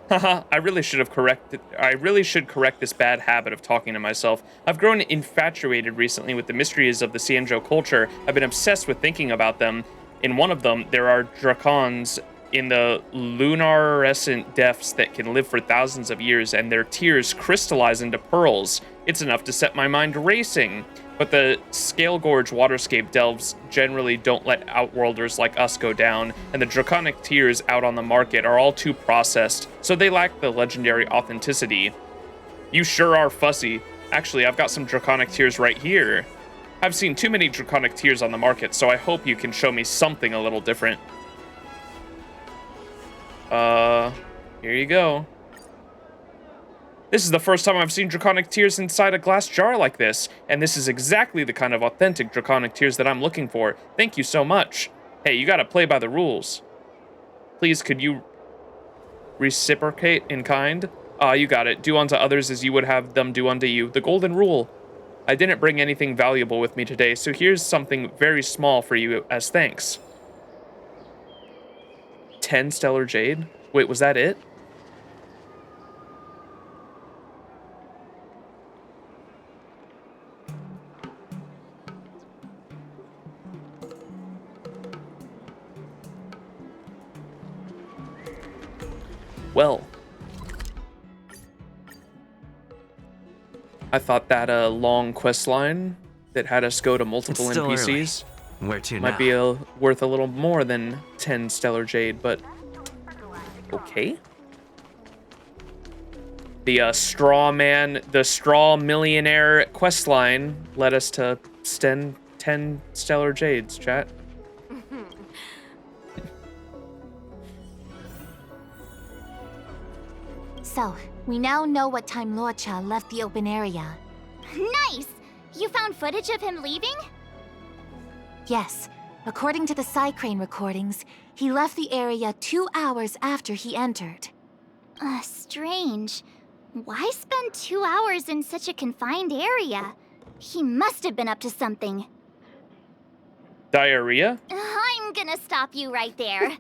Haha, I really should correct this bad habit of talking to myself. I've grown infatuated recently with the mysteries of the XianZhou culture. I've been obsessed with thinking about them. In one of them, there are dracons in the lunarescent depths that can live for thousands of years, and their tears crystallize into pearls. It's enough to set my mind racing. But the Scale Gorge waterscape delves generally don't let outworlders like us go down, and the draconic tears out on the market are all too processed, so they lack the legendary authenticity. You sure are fussy. Actually, I've got some draconic tears right here. I've seen too many draconic tears on the market, so I hope you can show me something a little different. Here you go. This is the first time I've seen draconic tears inside a glass jar like this, and this is exactly the kind of authentic draconic tears that I'm looking for. Thank you so much. Hey, you gotta play by the rules. Please, could you reciprocate in kind? You got it. Do unto others as you would have them do unto you. The golden rule. I didn't bring anything valuable with me today, so here's something very small for you as thanks. 10 stellar jade? Wait, was that it? Well, I thought that a long quest line that had us go to multiple It's still NPCs early. Where to might now? be worth a little more than 10 stellar jade, but okay. The straw millionaire quest line led us to 10 stellar jades, chat. So, we now know what time Luocha left the open area. Nice! You found footage of him leaving? Yes. According to the Psycrane recordings, he left the area 2 hours after he entered. Strange. Why spend 2 hours in such a confined area? He must have been up to something. Diarrhea? I'm gonna stop you right there.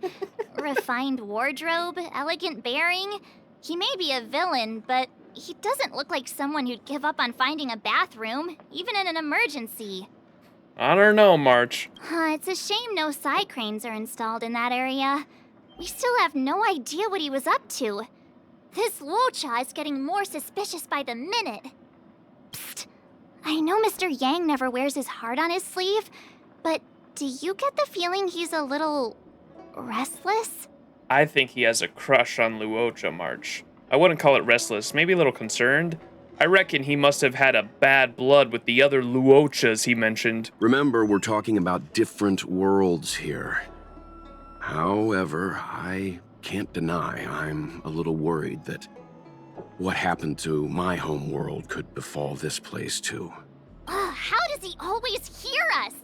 Refined wardrobe, elegant bearing. He may be a villain, but he doesn't look like someone who'd give up on finding a bathroom, even in an emergency. I don't know, March. It's a shame no side cranes are installed in that area. We still have no idea what he was up to. This Luocha is getting more suspicious by the minute. Psst. I know Mr. Yang never wears his heart on his sleeve, but do you get the feeling he's a little restless? I think he has a crush on Luocha, March. I wouldn't call it restless, maybe a little concerned. I reckon he must have had a bad blood with the other Luochas he mentioned. Remember, we're talking about different worlds here. However, I can't deny I'm a little worried that what happened to my home world could befall this place too. How does he always hear us?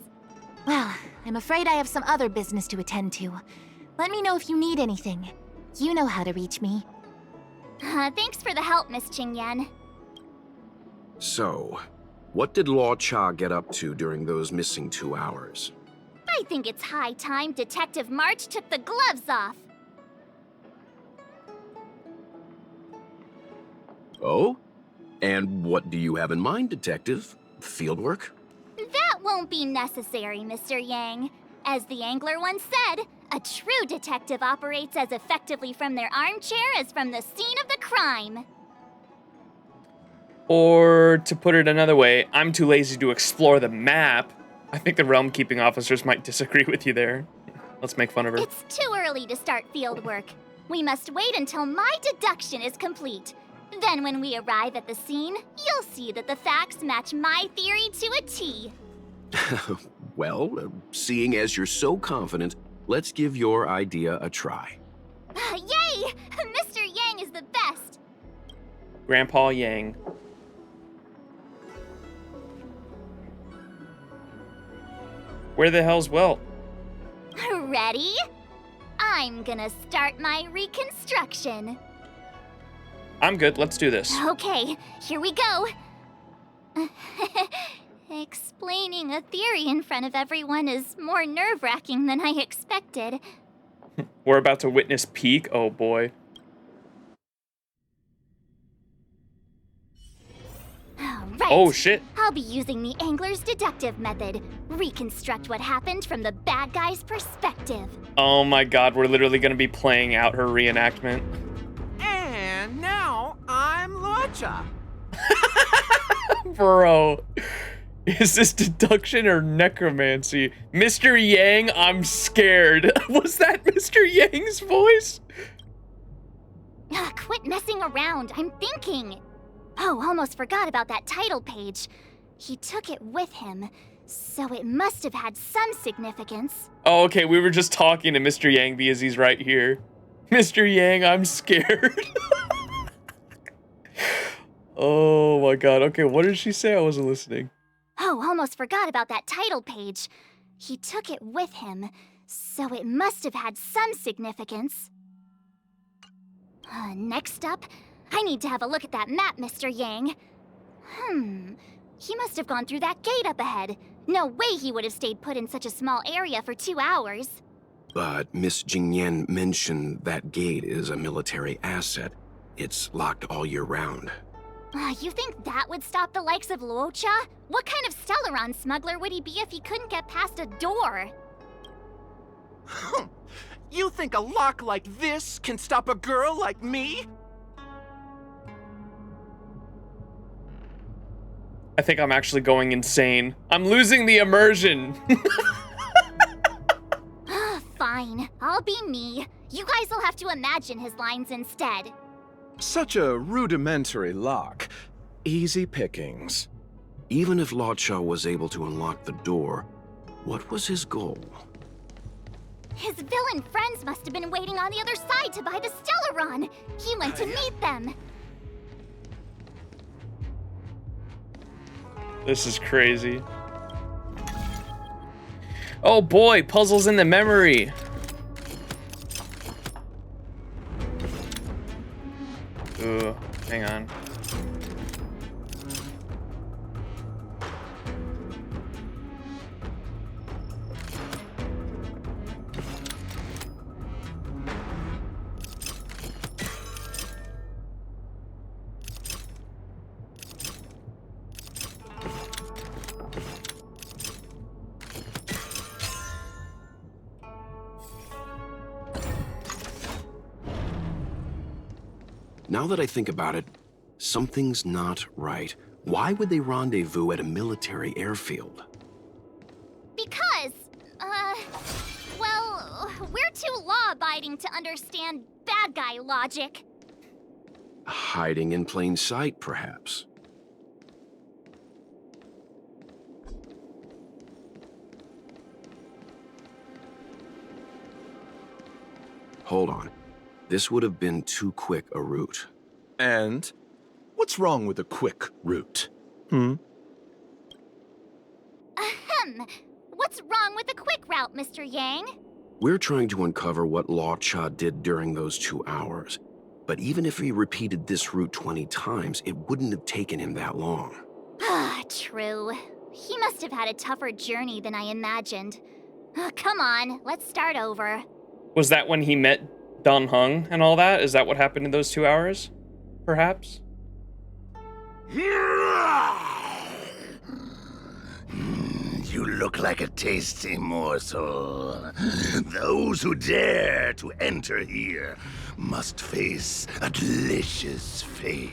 Well, I'm afraid I have some other business to attend to. Let me know if you need anything. You know how to reach me. Thanks for the help, Miss Qingyan. So, what did Luocha get up to during those missing 2 hours? I think it's high time Detective March took the gloves off. Oh? And what do you have in mind, Detective? Fieldwork? That won't be necessary, Mr. Yang. As the angler once said, a true detective operates as effectively from their armchair as from the scene of the crime. Or, to put it another way, I'm too lazy to explore the map. I think the realm keeping officers might disagree with you there. Let's make fun of her. It's too early to start field work. We must wait until my deduction is complete. Then when we arrive at the scene, you'll see that the facts match my theory to a T. Well, seeing as you're so confident, let's give your idea a try. Yay! Mr. Yang is the best! Grandpa Yang. Where the hell's Welt? Ready? I'm gonna start my reconstruction. I'm good, let's do this. Okay, here we go. Explaining a theory in front of everyone is more nerve-wracking than I expected. We're about to witness peak, oh boy. Right. Oh shit. I'll be using the angler's deductive method. Reconstruct what happened from the bad guy's perspective. Oh my god, we're literally gonna be playing out her reenactment. And now I'm Luocha. Bro. Is this deduction or necromancy? Mr. Yang, I'm scared. Was that Mr. Yang's voice? Quit messing around. I'm thinking. Oh, almost forgot about that title page. He took it with him, so it must have had some significance. Oh, okay, we were just talking to Mr. Yang because he's right here. Mr. Yang, I'm scared. Oh my god. Okay, what did she say? I wasn't listening. Oh, almost forgot about that title page. He took it with him, so it must have had some significance. Next up, I need to have a look at that map, Mr. Yang. He must have gone through that gate up ahead. No way he would have stayed put in such a small area for 2 hours. But Miss Jingyan mentioned that gate is a military asset. It's locked all year round. You think that would stop the likes of Luocha? What kind of Stellaron smuggler would he be if he couldn't get past a door? You think a lock like this can stop a girl like me? I think I'm actually going insane. I'm losing the immersion. Fine, I'll be me. You guys will have to imagine his lines instead. Such a rudimentary lock. Easy pickings. Even if Luocha was able to unlock the door, what was his goal? His villain friends must have been waiting on the other side to buy the Stellaron. He went to meet them. This is crazy. Oh boy, puzzles in the memory. Ooh, hang on. Now that I think about it, something's not right. Why would they rendezvous at a military airfield? Because, well, we're too law-abiding to understand bad guy logic. Hiding in plain sight, perhaps. Hold on. This would have been too quick a route. And what's wrong with a quick route? Ahem. What's wrong with the quick route, Mr. Yang? We're trying to uncover what Luocha did during those 2 hours. But even if he repeated this route 20 times, it wouldn't have taken him that long. True. He must have had a tougher journey than I imagined. Come on, let's start over. Was that when he met Dan Heng and all that? Is that what happened in those 2 hours? Perhaps? You look like a tasty morsel. Those who dare to enter here must face a delicious fate.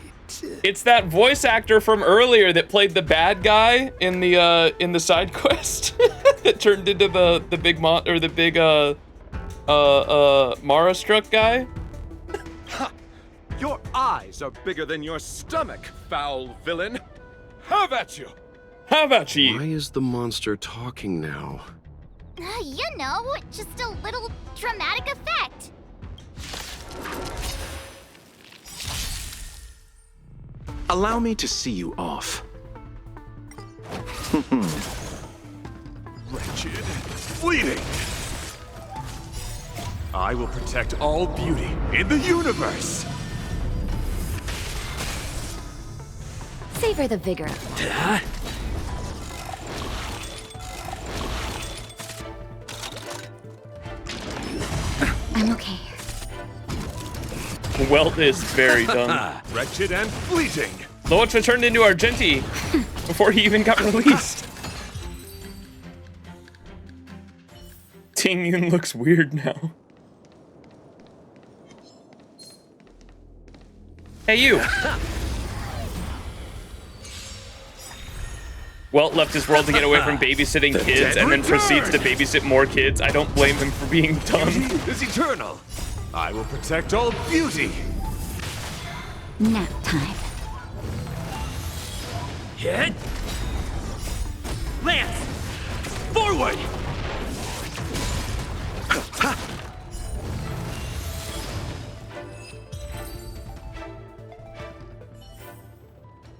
It's that voice actor from earlier that played the bad guy in the side quest that turned into the big Mara struck guy. Your eyes are bigger than your stomach, foul villain. Have at you! Have at ye! Why is the monster talking now? You know, just a little dramatic effect. Allow me to see you off. Wretched, fleeting. I will protect all beauty in the universe. Savor the vigor. I'm okay. Welt is very dumb. Wretched and fleeting. Luocha turned into Argenti before he even got released. Ting Yun looks weird now. Hey, you. Welt left his world to get away from babysitting kids and then proceeds to babysit more kids. I don't blame him for being dumb. Beauty is eternal. I will protect all beauty. Nap time. Hit! Lance! Forward!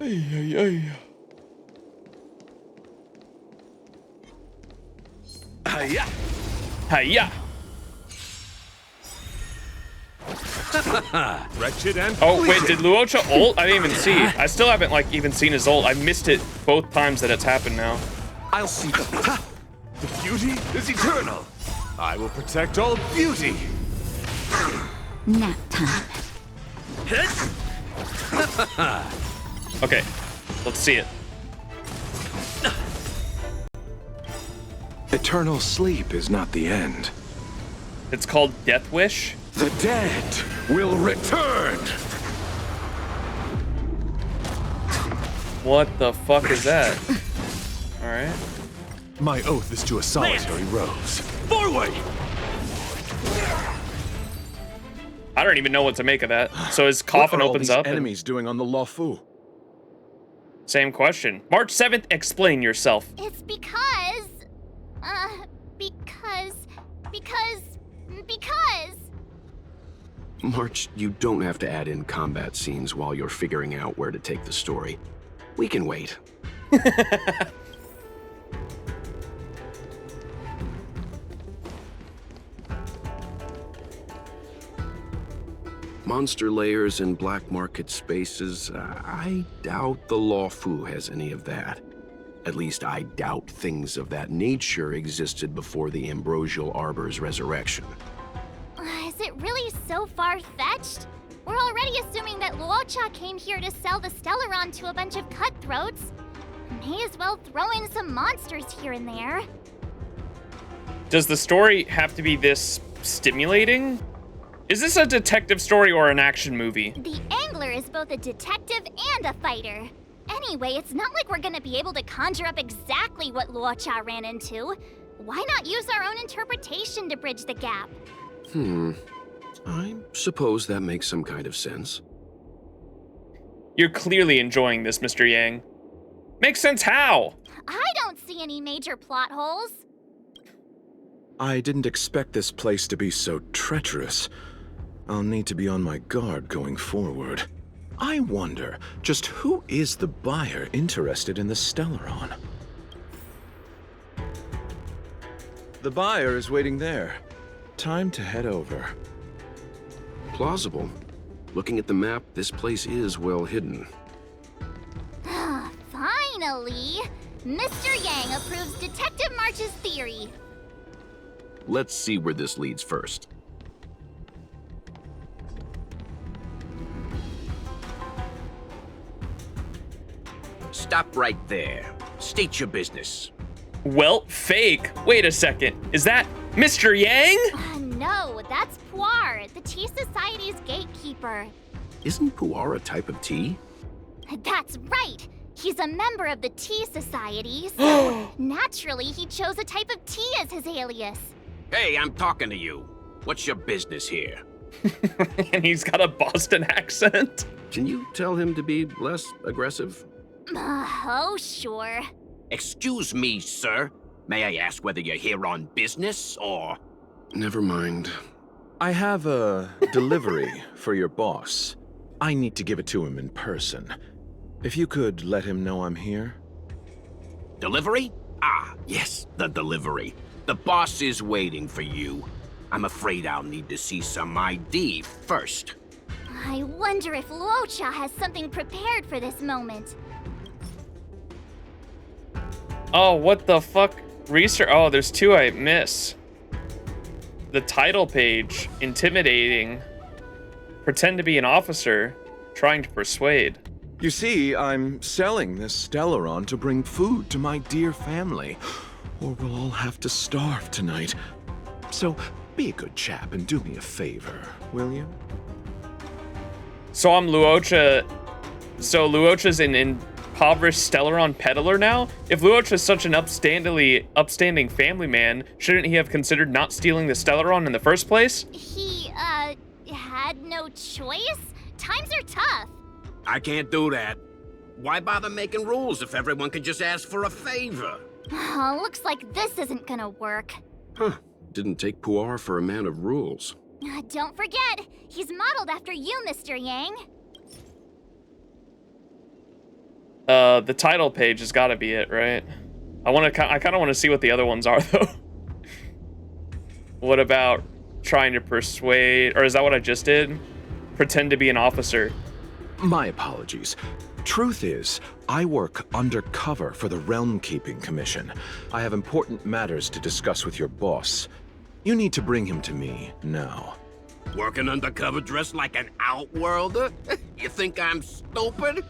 Ay, ay, ay. Hiya! Hiya! Wretched and Oh, wait, fleeting. did Luocha ult? I didn't even see. I still haven't, like, even seen his ult. I missed it both times that it's happened now. I'll see. The beauty is eternal. I will protect all beauty. Nap time. Okay, let's see it. Eternal sleep is not the end. It's called Death Wish? The dead will return! What the fuck is that? Alright. My oath is to a solitary rose. Forward! I don't even know what to make of that. So his coffin What are all opens these up. enemies doing on the Luofu? Same question. March 7th, explain yourself. It's because... because... March, you don't have to add in combat scenes while you're figuring out where to take the story. We can wait. Monster layers and black market spaces, I doubt the Luofu has any of that. At least I doubt things of that nature existed before the Ambrosial Arbor's resurrection. Is it really so far-fetched? We're already assuming that Luocha came here to sell the Stellaron to a bunch of cutthroats. May as well throw in some monsters here and there. Does the story have to be this stimulating? Is this a detective story or an action movie? The Angler is both a detective and a fighter. Anyway, it's not like we're gonna be able to conjure up exactly what Luocha ran into. Why not use our own interpretation to bridge the gap? I suppose that makes some kind of sense. You're clearly enjoying this, Mr. Yang. Makes sense how? I don't see any major plot holes. I didn't expect this place to be so treacherous. I'll need to be on my guard going forward. I wonder, just who is the buyer interested in the Stellaron? The buyer is waiting there. Time to head over. Plausible. Looking at the map, this place is well hidden. Finally! Mr. Yang approves Detective March's theory. Let's see where this leads first. Stop right there. State your business. Well, fake. Wait a second. Is that Mr. Yang? No, that's Puar, the Tea Society's gatekeeper. Isn't Puar a type of tea? That's right! He's a member of the Tea Society, so naturally he chose a type of tea as his alias. Hey, I'm talking to you. What's your business here? And he's got a Boston accent. Can you tell him to be less aggressive? Oh, sure. Excuse me, sir. May I ask whether you're here on business, or... Never mind. I have a delivery for your boss. I need to give it to him in person. If you could let him know I'm here. Delivery? Ah, yes, the delivery. The boss is waiting for you. I'm afraid I'll need to see some ID first. I wonder if Luocha has something prepared for this moment. Oh, what the fuck? Research. Oh, there's two I miss. The title page, intimidating. Pretend to be an officer, trying to persuade. You see, I'm selling this Stellaron to bring food to my dear family, or we'll all have to starve tonight. So, be a good chap and do me a favor, will you? So I'm Luocha. So Luocha's impoverished Stellaron peddler now? If Luocha is such an upstanding family man, shouldn't he have considered not stealing the Stellaron in the first place? He, had no choice? Times are tough. I can't do that. Why bother making rules if everyone could just ask for a favor? Looks like this isn't gonna work. Huh. Didn't take Puar for a man of rules. Don't forget, he's modeled after you, Mr. Yang. The title page has got to be it, right? I kind of want to see what the other ones are, though. What about trying to persuade, or is that what I just did? Pretend to be an officer. My apologies. Truth is, I work undercover for the Realm Keeping Commission. I have important matters to discuss with your boss. You need to bring him to me now. Working undercover dressed like an outworlder? You think I'm stupid?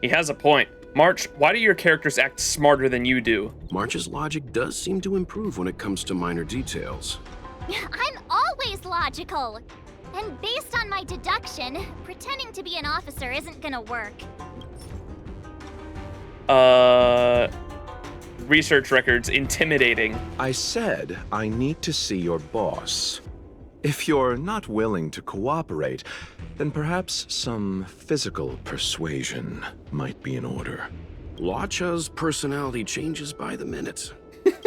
He has a point. March, why do your characters act smarter than you do? March's logic does seem to improve when it comes to minor details. I'm always logical. And based on my deduction, pretending to be an officer isn't gonna work. Research records intimidating. I said I need to see your boss. If you're not willing to cooperate, then perhaps some physical persuasion might be in order. Luocha's personality changes by the minute.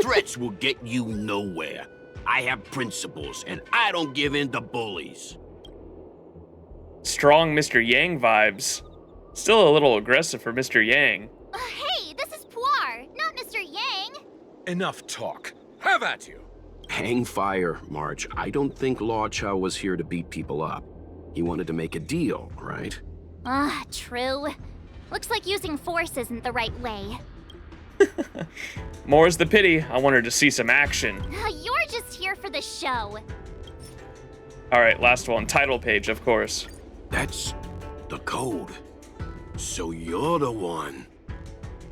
Threats will get you nowhere. I have principles, and I don't give in to bullies. Strong Mr. Yang vibes. Still a little aggressive for Mr. Yang. Hey, this is Puar, not Mr. Yang. Enough talk. Have at you. Hang fire, March. I don't think Luocha was here to beat people up. He wanted to make a deal, right? True. Looks like using force isn't the right way. More's the pity. I wanted to see some action. You're just here for the show. All right, last one. Title page, of course. That's the code. So you're the one.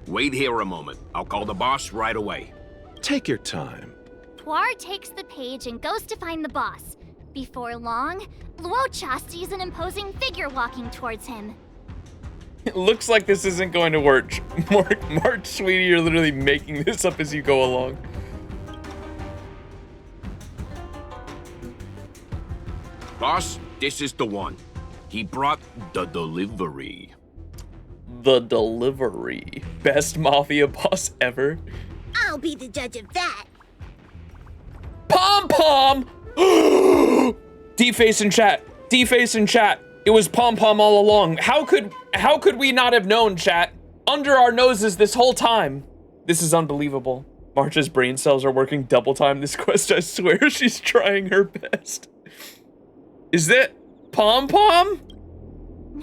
Wait here a moment. I'll call the boss right away. Take your time. Puar takes the page and goes to find the boss. Before long, Luocha sees an imposing figure walking towards him. It looks like this isn't going to work. March, sweetie, you're literally making this up as you go along. Boss, this is the one. He brought the delivery. The delivery. Best mafia boss ever. I'll be the judge of that. Pom Pom! Deface in chat. Deface in chat. It was Pom Pom all along. How could we not have known, chat? Under our noses this whole time. This is unbelievable. March's brain cells are working double time this quest. I swear she's trying her best. Is that Pom Pom?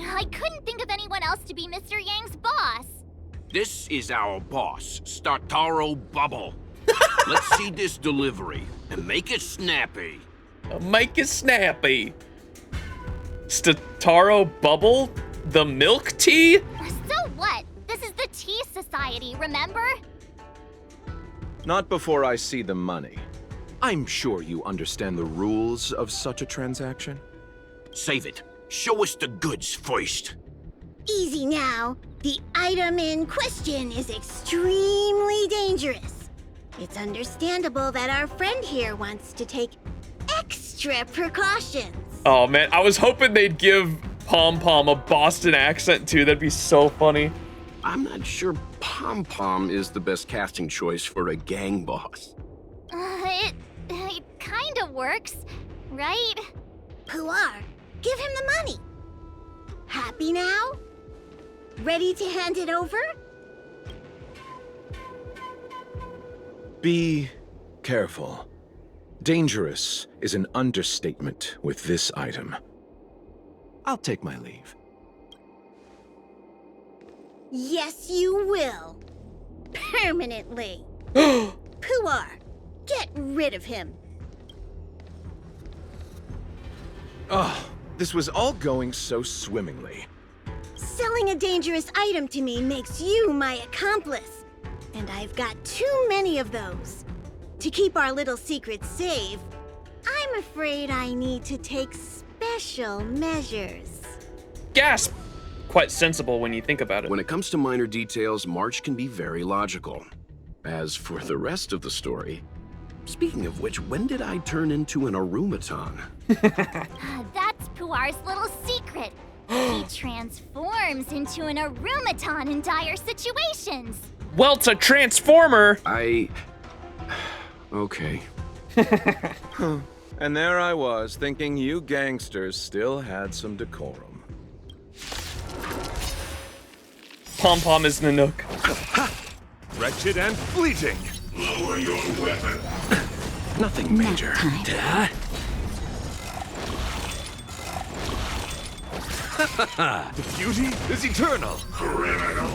I couldn't think of anyone else to be Mr. Yang's boss. This is our boss, Startaro Bubble. Let's see this delivery and make it snappy. Make it snappy. Startaro Bubble? The milk tea? So what? This is the Tea Society, remember? Not before I see the money. I'm sure you understand the rules of such a transaction. Save it. Show us the goods first. Easy now. The item in question is extremely dangerous. It's understandable that our friend here wants to take extra precautions. Oh man, I was hoping they'd give Pom Pom a Boston accent too. That'd be so funny. I'm not sure Pom Pom is the best casting choice for a gang boss. It kinda works, right? Puar, give him the money. Happy now? Ready to hand it over? Be careful. Dangerous is an understatement with this item. I'll take my leave. Yes, you will. Permanently. Puar, get rid of him. Oh, this was all going so swimmingly. Selling a dangerous item to me makes you my accomplice. And I've got too many of those. To keep our little secret safe, I'm afraid I need to take special measures. Gasp! quite sensible when you think about it. When it comes to minor details, March can be very logical. As for the rest of the story, speaking of which, when did I turn into an Arumaton? That's Puar's little secret. He transforms into an Arumaton in dire situations. Well, it's a transformer. Okay. And there I was, thinking you gangsters still had some decorum. Pom Pom is Nanook. Wretched and fleeting. Lower your weapon. Nothing major. The beauty is eternal. Criminal.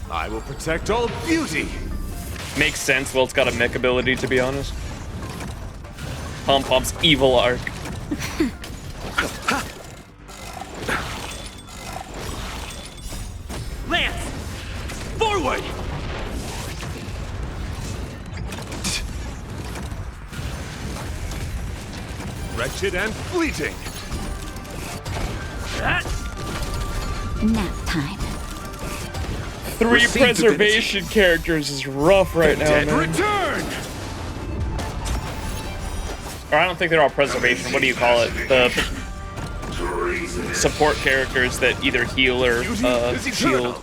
I will protect all beauty. Makes sense. Well, it's got a mech ability, to be honest. Pom Pom's evil arc. Lance! Forward! Wretched and fleeting. Nap time. 3 Receive preservation characters is rough right now, Dead man. return! Or I don't think they're all preservation. What do you call it? The support characters that either heal or shield.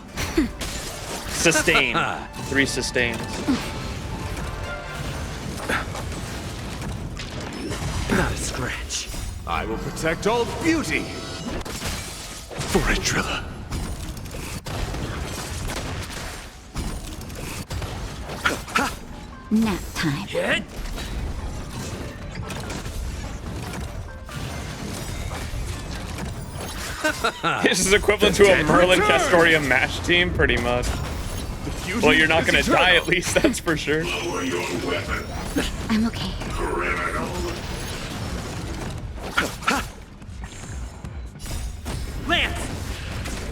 Sustain. 3 sustains. Not a scratch. I will protect all beauty. For a driller. Nap time. Hit. This is equivalent to a Merlin Castoria mash team, pretty much. Well, you're not gonna die at least, that's for sure. Lower your weapon. I'm okay. Criminal. Lance!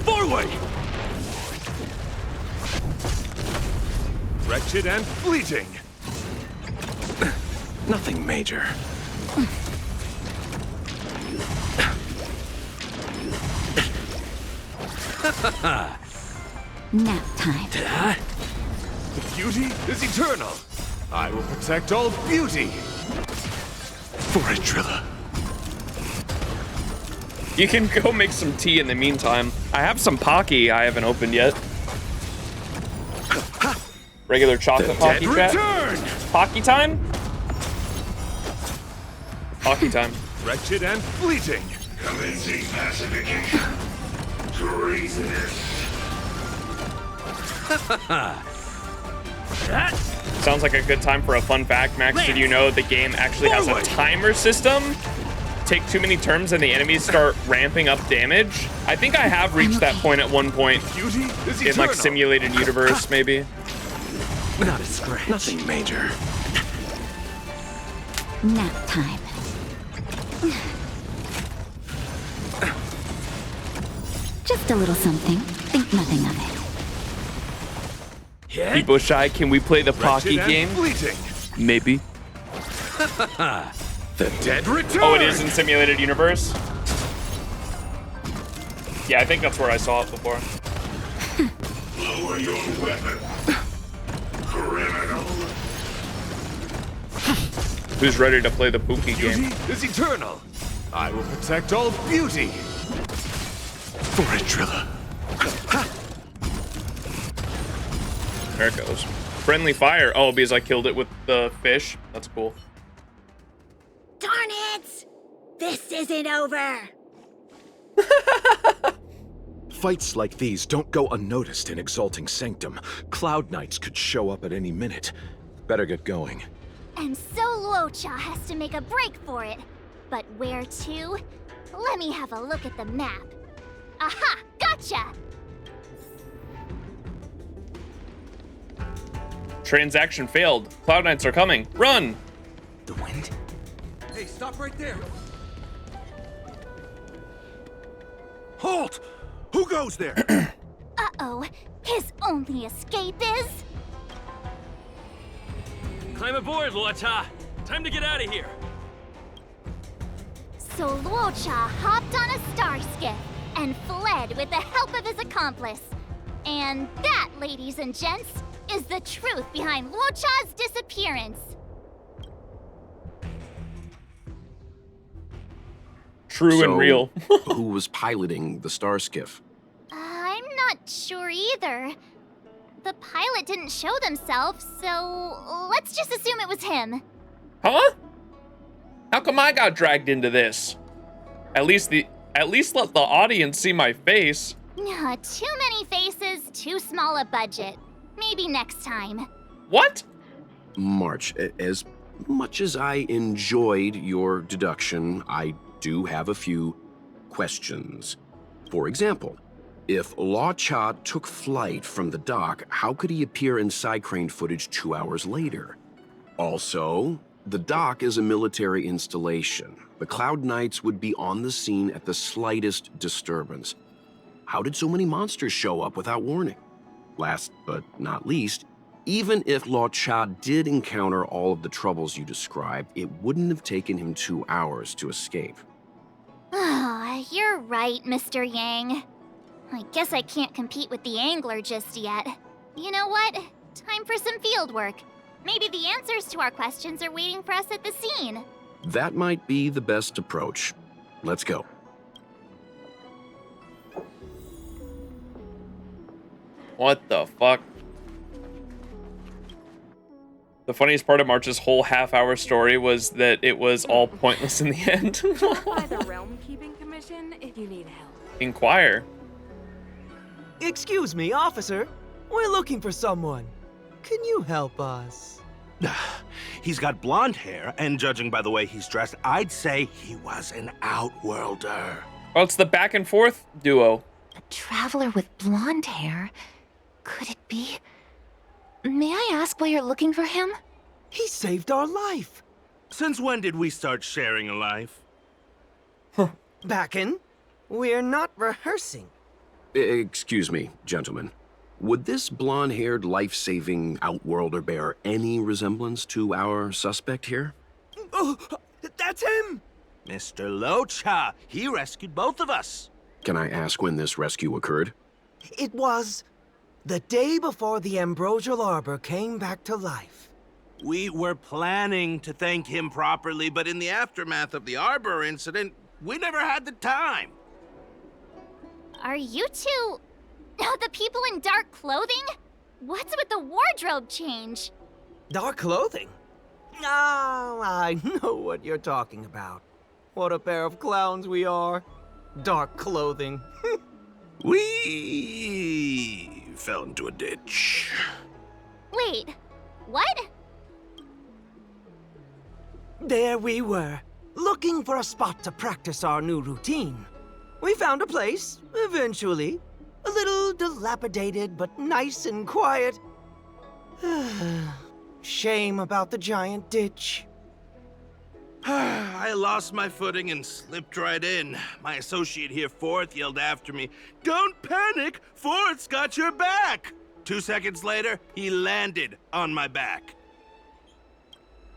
Forward! Wretched and fleeting. Nothing major. Nap time. The beauty is eternal. I will protect all beauty. For a driller. You can go make some tea in the meantime. I have some Pocky I haven't opened yet. Regular chocolate Pocky chat. Pocky time? Pocky time. Wretched and fleeting. Commencing pacification. Treasonous. Sounds like a good time for a fun fact, Max. Did you know the game actually has a timer system? Take too many turns and the enemies start ramping up damage. I think I have reached that point at one point in like simulated universe, maybe. Not a scratch. Nothing major. Nap time. Just a little something. Think nothing of it. People shy, can we play the Pocky game? Fleeting. Maybe. The dead return. Oh, it is in simulated universe? Yeah, I think that's where I saw it before. Lower your weapon. Criminal. Who's ready to play the Pookie Beauty game? is eternal. I will protect all beauty. For a driller. There it goes. Friendly fire. Oh, because I killed it with the fish. That's cool. Darn it! This isn't over. Fights like these don't go unnoticed in Exalting Sanctum. Cloud Knights could show up at any minute. Better get going. And so Luocha has to make a break for it. But where to? Let me have a look at the map. Aha! Gotcha! Transaction failed. Cloud Knights are coming. Run! The wind? Hey, stop right there! Halt! Who goes there? Uh-oh. His only escape is... Climb aboard, Luocha! Time to get out of here! So Luocha hopped on a star skiff. and fled with the help of his accomplice. And that, ladies and gents, is the truth behind Luocha's disappearance. True and real. Who was piloting the star skiff? I'm not sure either. The pilot didn't show themselves, so let's just assume it was him. Huh? How come I got dragged into this? At least let the audience see my face. Too many faces, too small a budget. Maybe next time. What? March, as much as I enjoyed your deduction, I do have a few questions. For example, if Luocha took flight from the dock, how could he appear in side crane footage 2 hours later? Also, the dock is a military installation. The Cloud Knights would be on the scene at the slightest disturbance. How did so many monsters show up without warning? Last but not least, even if Luocha did encounter all of the troubles you described, it wouldn't have taken him 2 hours to escape. You're right, Mr. Yang. I guess I can't compete with the angler just yet. You know what? Time for some field work. Maybe the answers to our questions are waiting for us at the scene. That might be the best approach. Let's go. What the fuck? The funniest part of March's whole half-hour story was that it was all pointless in the end. By the Realm Keeping Commission if you need help. Inquire. Excuse me, officer. We're looking for someone. Can you help us? He's got blonde hair, and judging by the way he's dressed, I'd say he was an outworlder. Oh, it's the back and forth duo. A traveler with blonde hair? Could it be? May I ask why you're looking for him? He saved our life. Since when did we start sharing a life? Backen, we're not rehearsing. Excuse me, gentlemen. Would this blonde-haired, life-saving outworlder bear any resemblance to our suspect here? Oh, that's him! Mr. Luocha, he rescued both of us. Can I ask when this rescue occurred? It was the day before the Ambrosial Arbor came back to life. We were planning to thank him properly, but in the aftermath of the Arbor incident, we never had the time. Are you two the people in dark clothing? What's with the wardrobe change? Dark clothing? Ah, I know what you're talking about. What a pair of clowns we are. Dark clothing. We fell into a ditch. Wait, what? There we were, looking for a spot to practice our new routine. We found a place, eventually. A little dilapidated, but nice and quiet. Shame about the giant ditch. I lost my footing and slipped right in. My associate here, Fourth, yelled after me, "Don't panic! Fourth's got your back!" 2 seconds later, he landed on my back.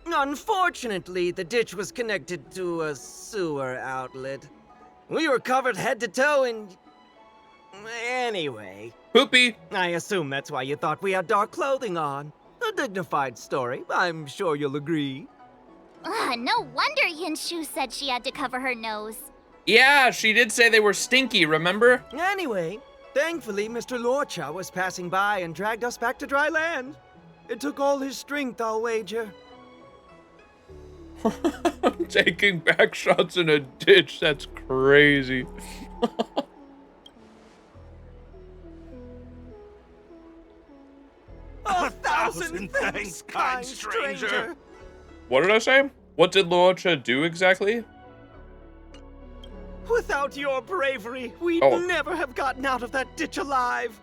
Unfortunately, the ditch was connected to a sewer outlet. We were covered head to toe in... Anyway. Poopy. I assume that's why you thought we had dark clothing on. A dignified story, I'm sure you'll agree. No wonder XianZhou said she had to cover her nose. Yeah, she did say they were stinky, remember? Anyway, thankfully Mr. Luocha was passing by and dragged us back to dry land. It took all his strength, I'll wager. Taking back shots in a ditch, that's crazy. 1,000 thanks, kind stranger. What did I say? What did Luocha do exactly? Without your bravery, we'd never have gotten out of that ditch alive.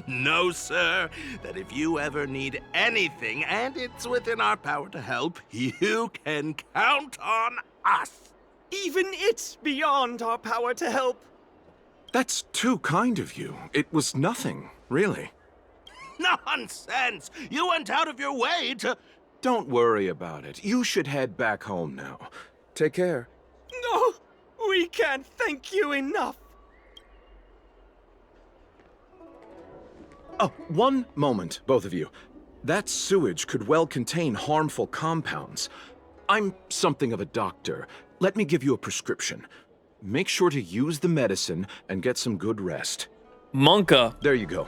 No, sir. That if you ever need anything, and it's within our power to help, you can count on us. Even it's beyond our power to help. That's too kind of you. It was nothing, really. Nonsense! You went out of your way to... Don't worry about it. You should head back home now. Take care. No, we can't thank you enough. Oh, one moment, both of you. That sewage could well contain harmful compounds. I'm something of a doctor. Let me give you a prescription. Make sure to use the medicine and get some good rest. Monka. There you go.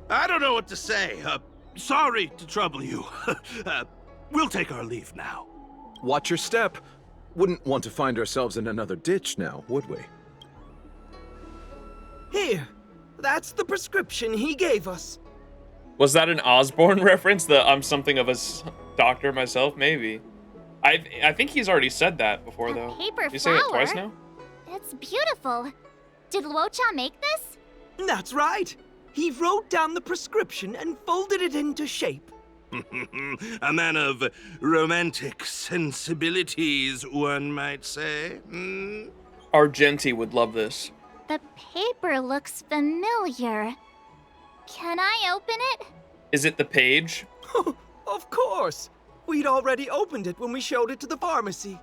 I don't know what to say. Sorry to trouble you. We'll take our leave now. Watch your step. Wouldn't want to find ourselves in another ditch now, would we? Here, that's the prescription he gave us. Was that an Osborne reference? The I'm something of a doctor myself? Maybe. I think he's already said that before, though. Paper Did you say it flower? twice now? It's beautiful. Did Luocha make this? That's right. He wrote down the prescription and folded it into shape. A man of romantic sensibilities, one might say. Argenti would love this. The paper looks familiar. Can I open it? Is it the page? Of course. We'd already opened it when we showed it to the pharmacy.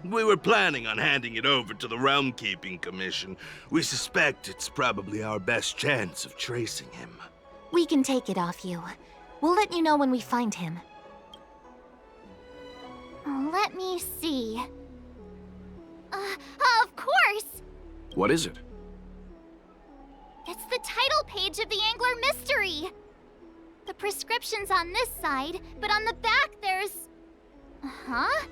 We were planning on handing it over to the Realm Keeping Commission. We suspect it's probably our best chance of tracing him. We can take it off you. We'll let you know when we find him. Let me see. Of course! What is it? It's the title page of the Angler Mystery! The prescription's on this side, but on the back there's... Huh?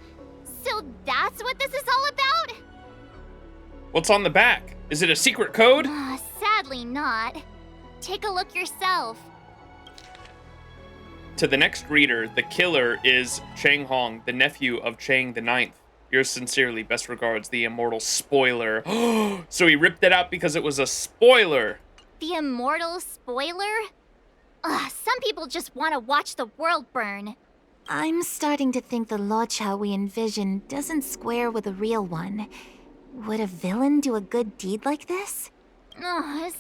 So that's what this is all about? What's on the back? Is it a secret code? Sadly not. Take a look yourself. To the next reader, the killer is Chang Hong, the nephew of Chang the Ninth. Yours sincerely, best regards, the immortal spoiler. So he ripped it out because it was a spoiler. The immortal spoiler? Some people just want to watch the world burn. I'm starting to think the Luocha we envision doesn't square with a real one. Would a villain do a good deed like this?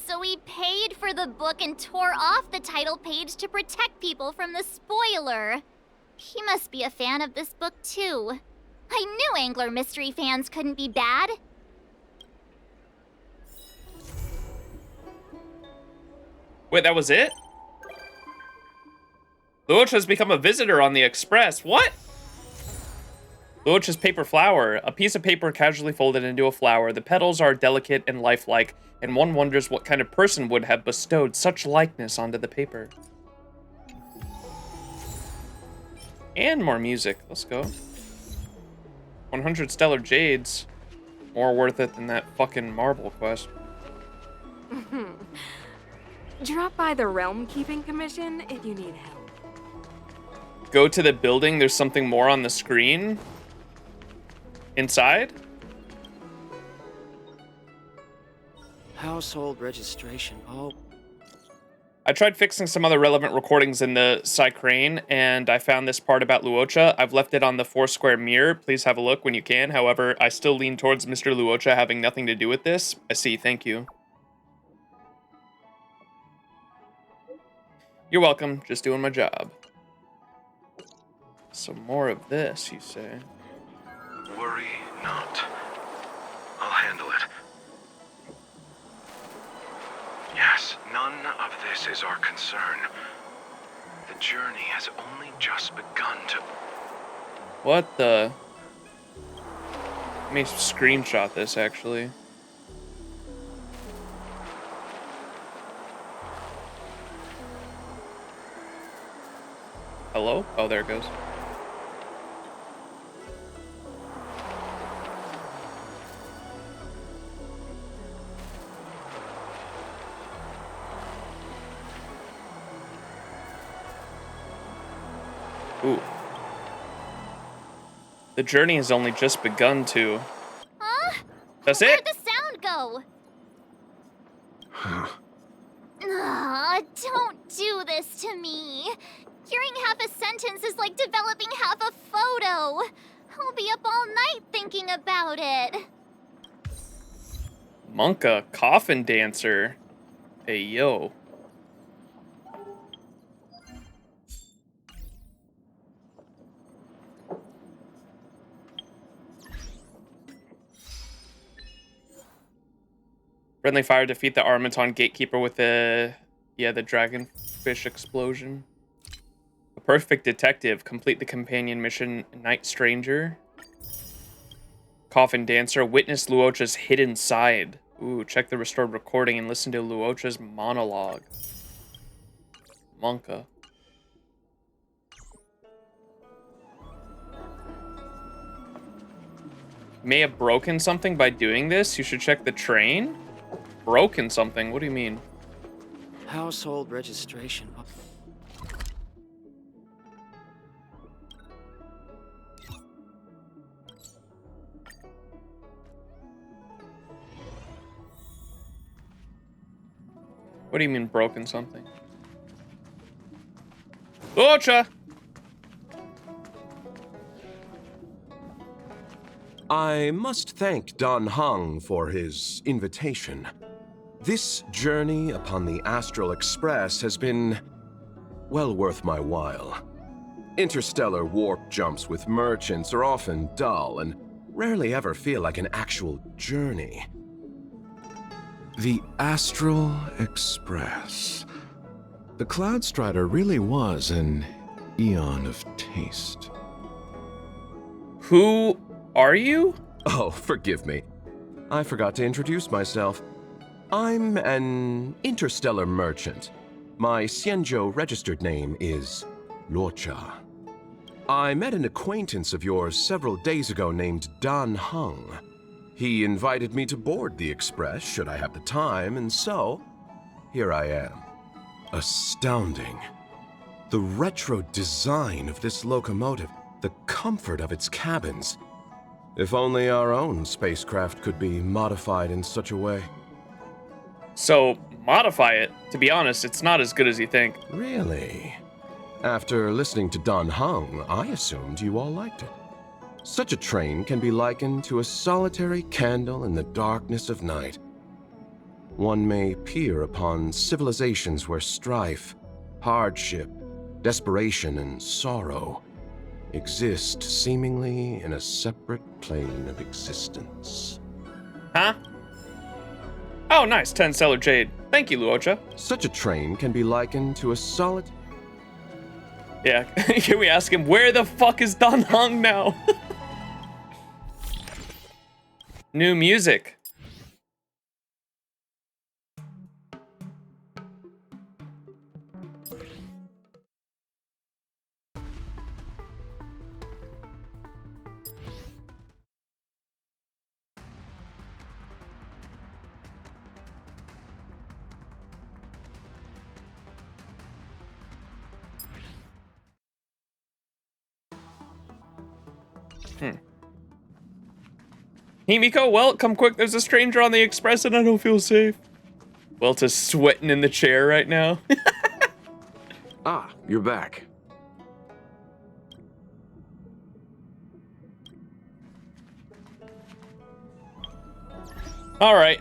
So he paid for the book and tore off the title page to protect people from the spoiler. He must be a fan of this book too. I knew Angler Mystery fans couldn't be bad. Wait, that was it? Luocha's become a visitor on the Express. What? Luocha's paper flower. A piece of paper casually folded into a flower. The petals are delicate and lifelike, and one wonders what kind of person would have bestowed such likeness onto the paper. And more music. Let's go. 100 stellar jades. More worth it than that fucking marble quest. Drop by the Realm Keeping Commission if you need help. Go to the building. There's something more on the screen. Inside? Household registration. Oh. I tried fixing some other relevant recordings in the Cycrane, and I found this part about Luocha. I've left it on the Foursquare mirror. Please have a look when you can. However, I still lean towards Mr. Luocha having nothing to do with this. I see. Thank you. You're welcome. Just doing my job. Some more of this, you say? Worry not. I'll handle it. Yes, none of this is our concern. The journey has only just begun to... What the? Let me screenshot this, actually. Hello? Oh, there it goes. Ooh. The journey has only just begun to... Huh? That's Where'd it? the sound go? Huh. Don't do this to me. Hearing half a sentence is like developing half a photo. I'll be up all night thinking about it. Monka, coffin dancer. Hey, yo. Friendly fire, defeat the Armaton gatekeeper with the dragonfish explosion. A perfect detective, complete the companion mission Night Stranger. Coffin dancer, witness Luocha's hidden side. Ooh, check the restored recording and listen to Luocha's monologue. Monka. May have broken something by doing this. You should check the train. Broken something? What do you mean? Household registration. What do you mean broken something? Luocha! I must thank Don Hung for his invitation. This journey upon the Astral Express has been well worth my while. Interstellar warp jumps with merchants are often dull and rarely ever feel like an actual journey. The Astral Express. The Cloud Strider really was an eon of taste. Who are you? Oh, forgive me. I forgot to introduce myself. I'm an interstellar merchant. My XianZhou registered name is Luocha. I met an acquaintance of yours several days ago named Don Hung. He invited me to board the Express should I have the time, and so here I am. Astounding. The retro design of this locomotive, the comfort of its cabins. If only our own spacecraft could be modified in such a way. So, modify it. To be honest, it's not as good as you think. Really? After listening to Don Hung, I assumed you all liked it. Such a train can be likened to a solitary candle in the darkness of night. One may peer upon civilizations where strife, hardship, desperation, and sorrow exist seemingly in a separate plane of existence. Huh? Oh, nice. 10 Stellar Jade. Thank you, Luocha. Such a train can be likened to a solid... Yeah, can we ask him, where the fuck is Don Hung now? New music. Himiko, well, come quick, there's a stranger on the express and I don't feel safe. Welta's sweating in the chair right now. Ah, you're back. All right.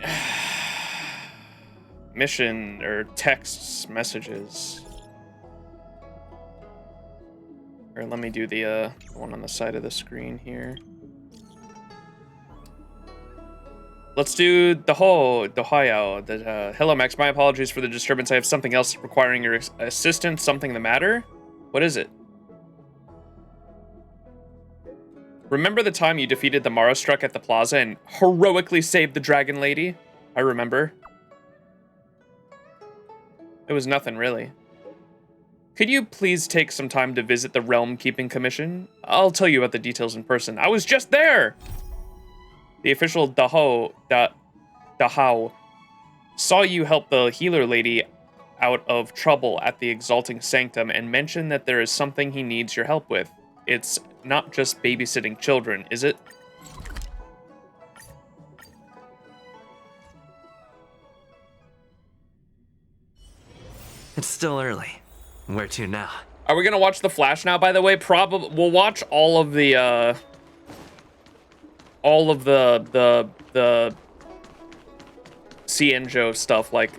Mission, or texts, messages. Or let me do the one on the side of the screen here. Let's do Dohayao. Hello, Max. My apologies for the disturbance. I have something else requiring your assistance. Something the matter? What is it? Remember the time you defeated the Marastruck at the plaza and heroically saved the dragon lady? I remember. It was nothing, really. Could you please take some time to visit the Realm Keeping Commission? I'll tell you about the details in person. I was just there! The official Dahao saw you help the healer lady out of trouble at the Exalting Sanctum and mentioned that there is something he needs your help with. It's not just babysitting children, is it? It's still early. Where to now? Are we gonna watch The Flash now, by the way? Probably. We'll watch all of the XianZhou stuff, like,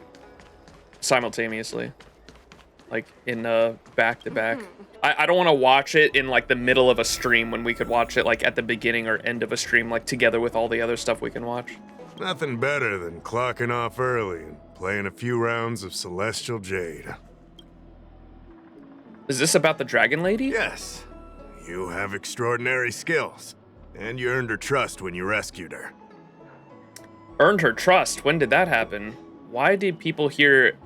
simultaneously. Like, in, back to back. I don't want to watch it in like the middle of a stream when we could watch it like at the beginning or end of a stream, like together with all the other stuff we can watch. Nothing better than clocking off early and playing a few rounds of Celestial Jade. Is this about the Dragon Lady? Yes. You have extraordinary skills, and you earned her trust when you rescued her. Earned her trust? When did that happen? Why did people here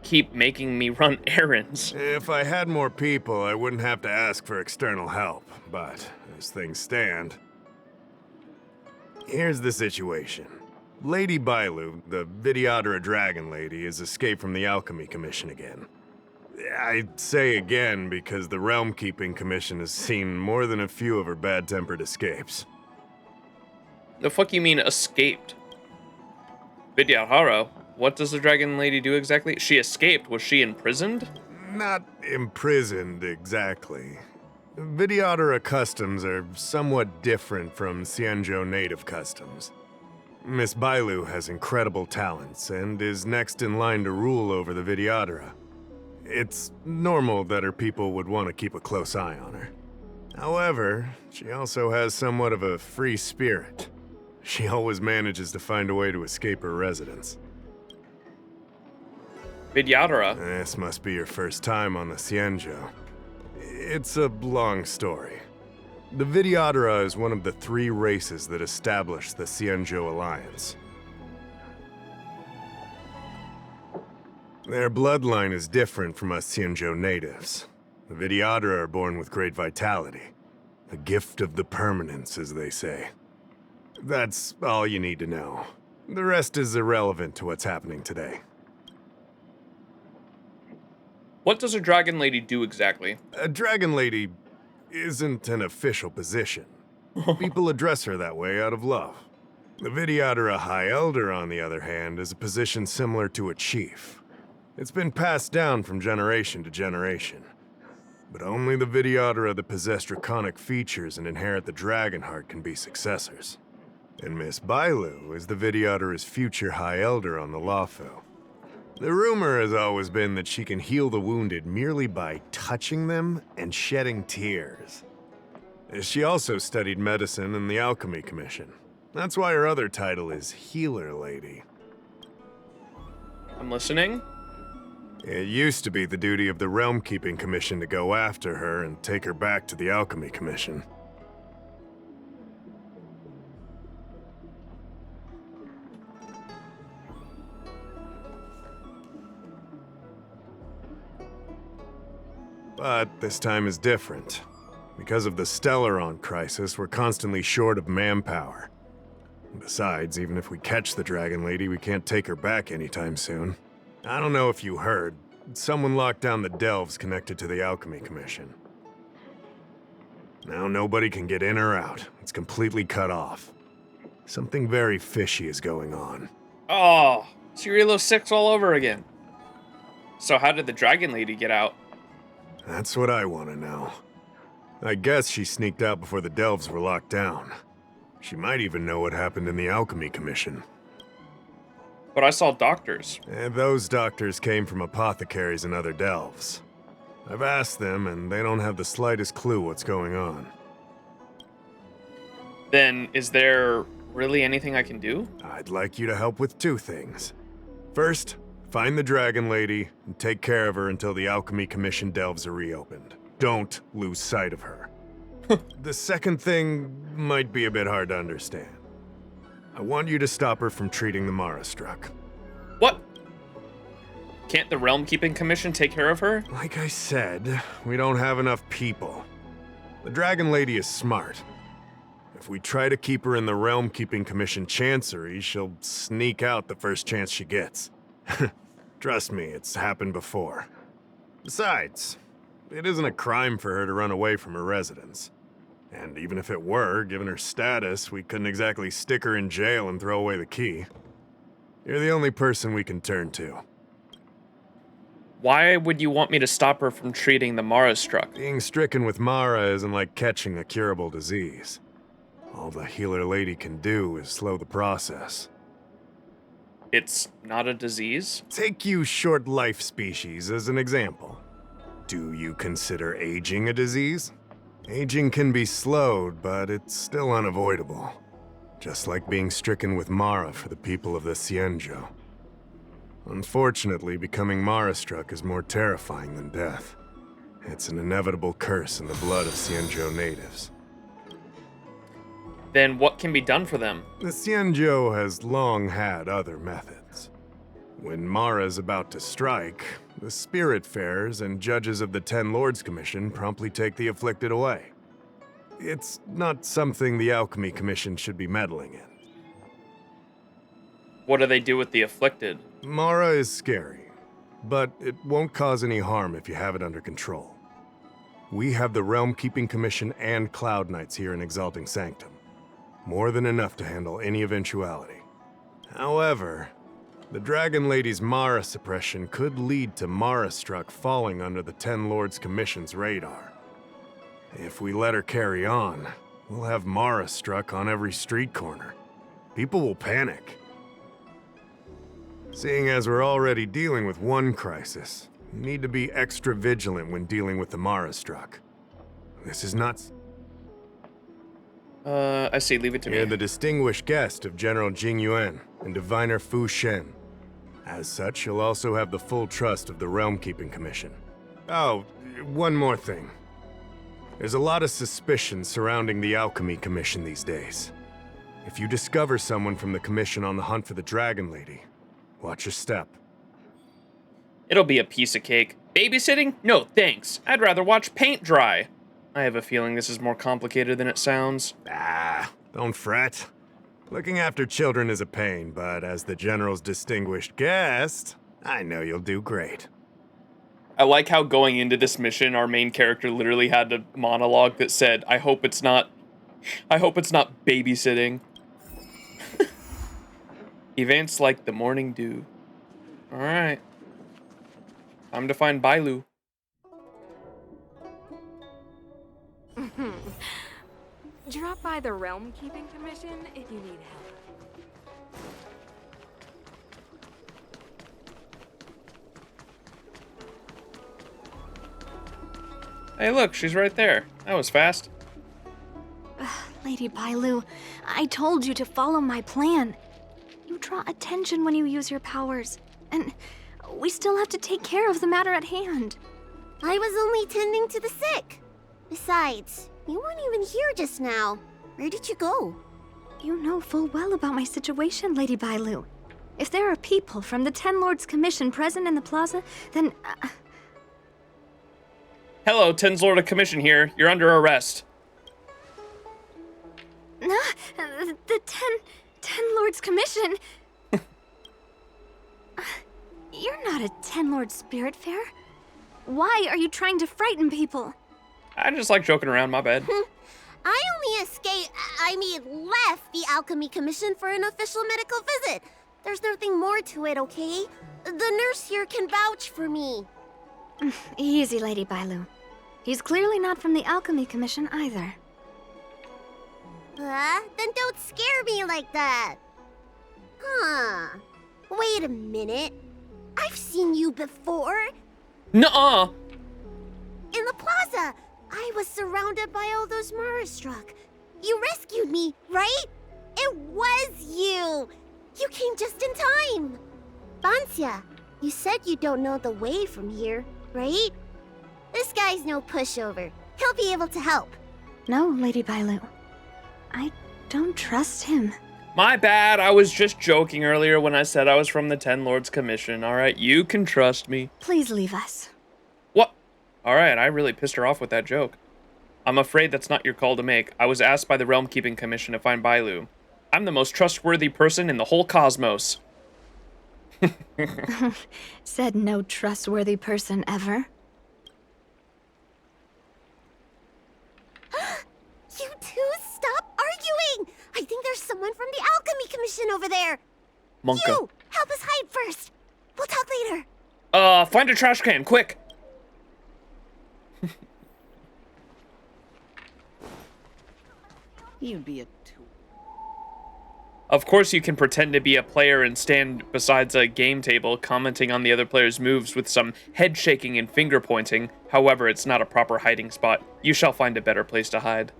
keep making me run errands? If I had more people, I wouldn't have to ask for external help, but as things stand... Here's the situation. Lady Bailu, the Vidyadhara Dragon Lady, has escaped from the Alchemy Commission again. I say again because the Realm Keeping Commission has seen more than a few of her bad-tempered escapes. The fuck you mean escaped? Vidyadhara? What does the Dragon Lady do exactly? She escaped. Was she imprisoned? Not imprisoned, exactly. Vidyadhara customs are somewhat different from XianZhou native customs. Miss Bailu has incredible talents and is next in line to rule over the Vidyadhara. It's normal that her people would want to keep a close eye on her. However, she also has somewhat of a free spirit. She always manages to find a way to escape her residence. Vidyadhara? This must be your first time on the XianZhou. It's a long story. The Vidyadhara is one of the 3 races that established the XianZhou Alliance. Their bloodline is different from us XianZhou natives. The Vidyadhara are born with great vitality. A gift of the permanence, as they say. That's all you need to know. The rest is irrelevant to what's happening today. What does a Dragon Lady do exactly? A Dragon Lady isn't an official position. People address her that way out of love. The Vidyadhara High Elder, on the other hand, is a position similar to a chief. It's been passed down from generation to generation. But only the Vidyadhara that possess draconic features and inherit the Dragon Heart can be successors. And Miss Bailu is the Vidyadhara's future High Elder on the Luofu. The rumor has always been that she can heal the wounded merely by touching them and shedding tears. She also studied medicine in the Alchemy Commission. That's why her other title is Healer Lady. I'm listening. It used to be the duty of the Realm Keeping Commission to go after her and take her back to the Alchemy Commission. But this time is different. Because of the Stellaron crisis, we're constantly short of manpower. Besides, even if we catch the Dragon Lady, we can't take her back anytime soon. I don't know if you heard, someone locked down the delves connected to the Alchemy Commission. Now nobody can get in or out. It's completely cut off. Something very fishy is going on. Oh, Cirilo 6 all over again. So how did the Dragon Lady get out? That's what I want to know. I guess she sneaked out before the delves were locked down. She might even know what happened in the Alchemy Commission. But I saw doctors. Those doctors came from apothecaries and other delves. I've asked them, and they don't have the slightest clue what's going on. Then, is there really anything I can do? I'd like you to help with 2 things. First, find the Dragon Lady and take care of her until the Alchemy Commission delves are reopened. Don't lose sight of her. The second thing might be a bit hard to understand. I want you to stop her from treating the Mara Struck. What? Can't the Realm Keeping Commission take care of her? Like I said, we don't have enough people. The Dragon Lady is smart. If we try to keep her in the Realm Keeping Commission Chancery, she'll sneak out the first chance she gets. Trust me, it's happened before. Besides, it isn't a crime for her to run away from her residence. And even if it were, given her status, we couldn't exactly stick her in jail and throw away the key. You're the only person we can turn to. Why would you want me to stop her from treating the Mara Struck? Being stricken with Mara isn't like catching a curable disease. All the Healer Lady can do is slow the process. It's not a disease? Take you short life species as an example. Do you consider aging a disease? Aging can be slowed, but it's still unavoidable. Just like being stricken with Mara for the people of the XianZhou. Unfortunately, becoming Mara-struck is more terrifying than death. It's an inevitable curse in the blood of XianZhou natives. Then what can be done for them? The XianZhou has long had other methods. When Mara is about to strike, the Spiritfarers and judges of the Ten Lords Commission promptly take the afflicted away. It's not something the Alchemy Commission should be meddling in. What do they do with the afflicted? Mara is scary, but it won't cause any harm if you have it under control. We have the Realm Keeping Commission and Cloud Knights here in Exalting Sanctum. More than enough to handle any eventuality. However, the Dragon Lady's Mara suppression could lead to Mara-struck falling under the Ten Lords Commission's radar. If we let her carry on, we'll have Mara-struck on every street corner. People will panic. Seeing as we're already dealing with one crisis, we need to be extra vigilant when dealing with the Mara-struck. This is not... I see, leave it to me. You're the distinguished guest of General Jing Yuan and Diviner Fu Shen. As such, you'll also have the full trust of the Realm Keeping Commission. Oh, one more thing. There's a lot of suspicion surrounding the Alchemy Commission these days. If you discover someone from the Commission on the hunt for the Dragon Lady, watch your step. It'll be a piece of cake. Babysitting? No, thanks. I'd rather watch paint dry. I have a feeling this is more complicated than it sounds. Ah, don't fret. Looking after children is a pain, but as the General's distinguished guest, I know you'll do great. I like how going into this mission, our main character literally had a monologue that said, I hope it's not babysitting. Events like the morning dew. Alright. Time to find Bailu. Drop by the Realm Keeping Commission if you need help. Hey, look, she's right there. That was fast. Lady Bailu, I told you to follow my plan. You draw attention when you use your powers, and we still have to take care of the matter at hand. I was only tending to the sick. Besides, you weren't even here just now. Where did you go? You know full well about my situation, Lady Bailu. If there are people from the Ten Lords Commission present in the plaza, then... Hello, Ten's Lord of Commission here. You're under arrest. The Ten Lords Commission? You're not a Ten Lord Spiritfarer. Why are you trying to frighten people? I just like joking around, my bad. I only left the Alchemy Commission for an official medical visit. There's nothing more to it, okay? The nurse here can vouch for me. Easy, Lady Bailu. He's clearly not from the Alchemy Commission either. Then don't scare me like that. Huh. Wait a minute. I've seen you before. Nuh-uh. In the plaza. I was surrounded by all those Mara-struck. You rescued me, right? It was you. You came just in time. Bancia, you said you don't know the way from here, right? This guy's no pushover. He'll be able to help. No, Lady Bailu. I don't trust him. My bad. I was just joking earlier when I said I was from the Ten Lords Commission. All right, you can trust me. Please leave us. What? All right, I really pissed her off with that joke. I'm afraid that's not your call to make. I was asked by the Realm Keeping Commission to find Bailu. I'm the most trustworthy person in the whole cosmos. Said no trustworthy person ever. You two, stop arguing! I think there's someone from the Alchemy Commission over there. Monka. You, help us hide first. We'll talk later. Find a trash can, quick! You'd be a tool. Of course, you can pretend to be a player and stand besides a game table, commenting on the other player's moves with some head shaking and finger pointing. However, it's not a proper hiding spot. You shall find a better place to hide.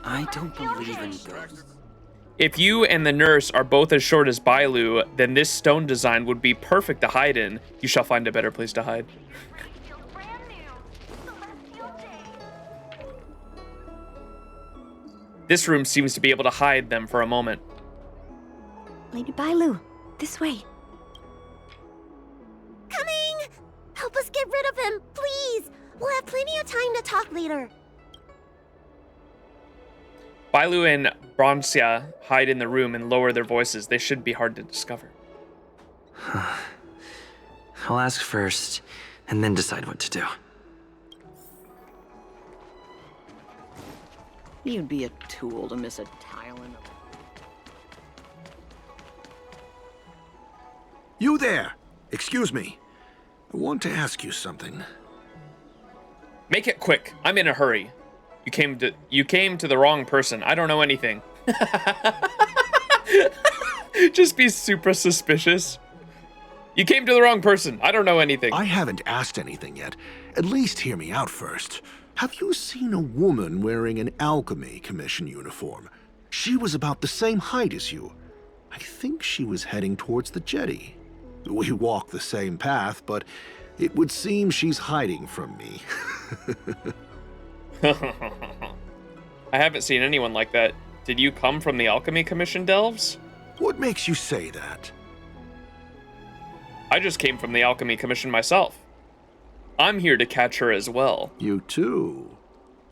I don't believe in ghosts. If you and the nurse are both as short as Bailu, then this stone design would be perfect to hide in. You shall find a better place to hide. This room seems to be able to hide them for a moment. Lady Bailu, this way. Coming! Help us get rid of him, please! We'll have plenty of time to talk later. Bailu and Bronxia hide in the room and lower their voices. They should be hard to discover. I'll ask first, and then decide what to do. You'd be a tool to miss a tile in a... You there! Excuse me. I want to ask you something. Make it quick. I'm in a hurry. You came to the wrong person. I don't know anything. Just be super suspicious. You came to the wrong person. I don't know anything. I haven't asked anything yet. At least hear me out first. Have you seen a woman wearing an alchemy commission uniform? She was about the same height as you. I think she was heading towards the jetty. We walk the same path, but it would seem she's hiding from me. I haven't seen anyone like that. Did you come from the Alchemy Commission delves? What makes you say that? I just came from the Alchemy Commission myself. I'm here to catch her as well. You too.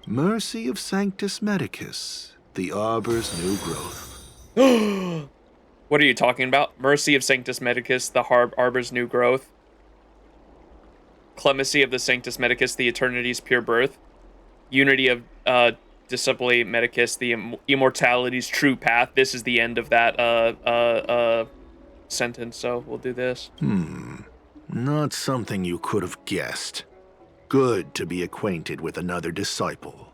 Mercy of Sanctus Medicus, the Arbor's new growth. What are you talking about? Mercy of Sanctus Medicus, the Arbor's new growth. Clemency of the Sanctus Medicus, the Eternity's pure birth. Unity of Discipli Medicus, the Immortality's true path. This is the end of that sentence, so we'll do this. Not something you could have guessed. Good to be acquainted with another disciple,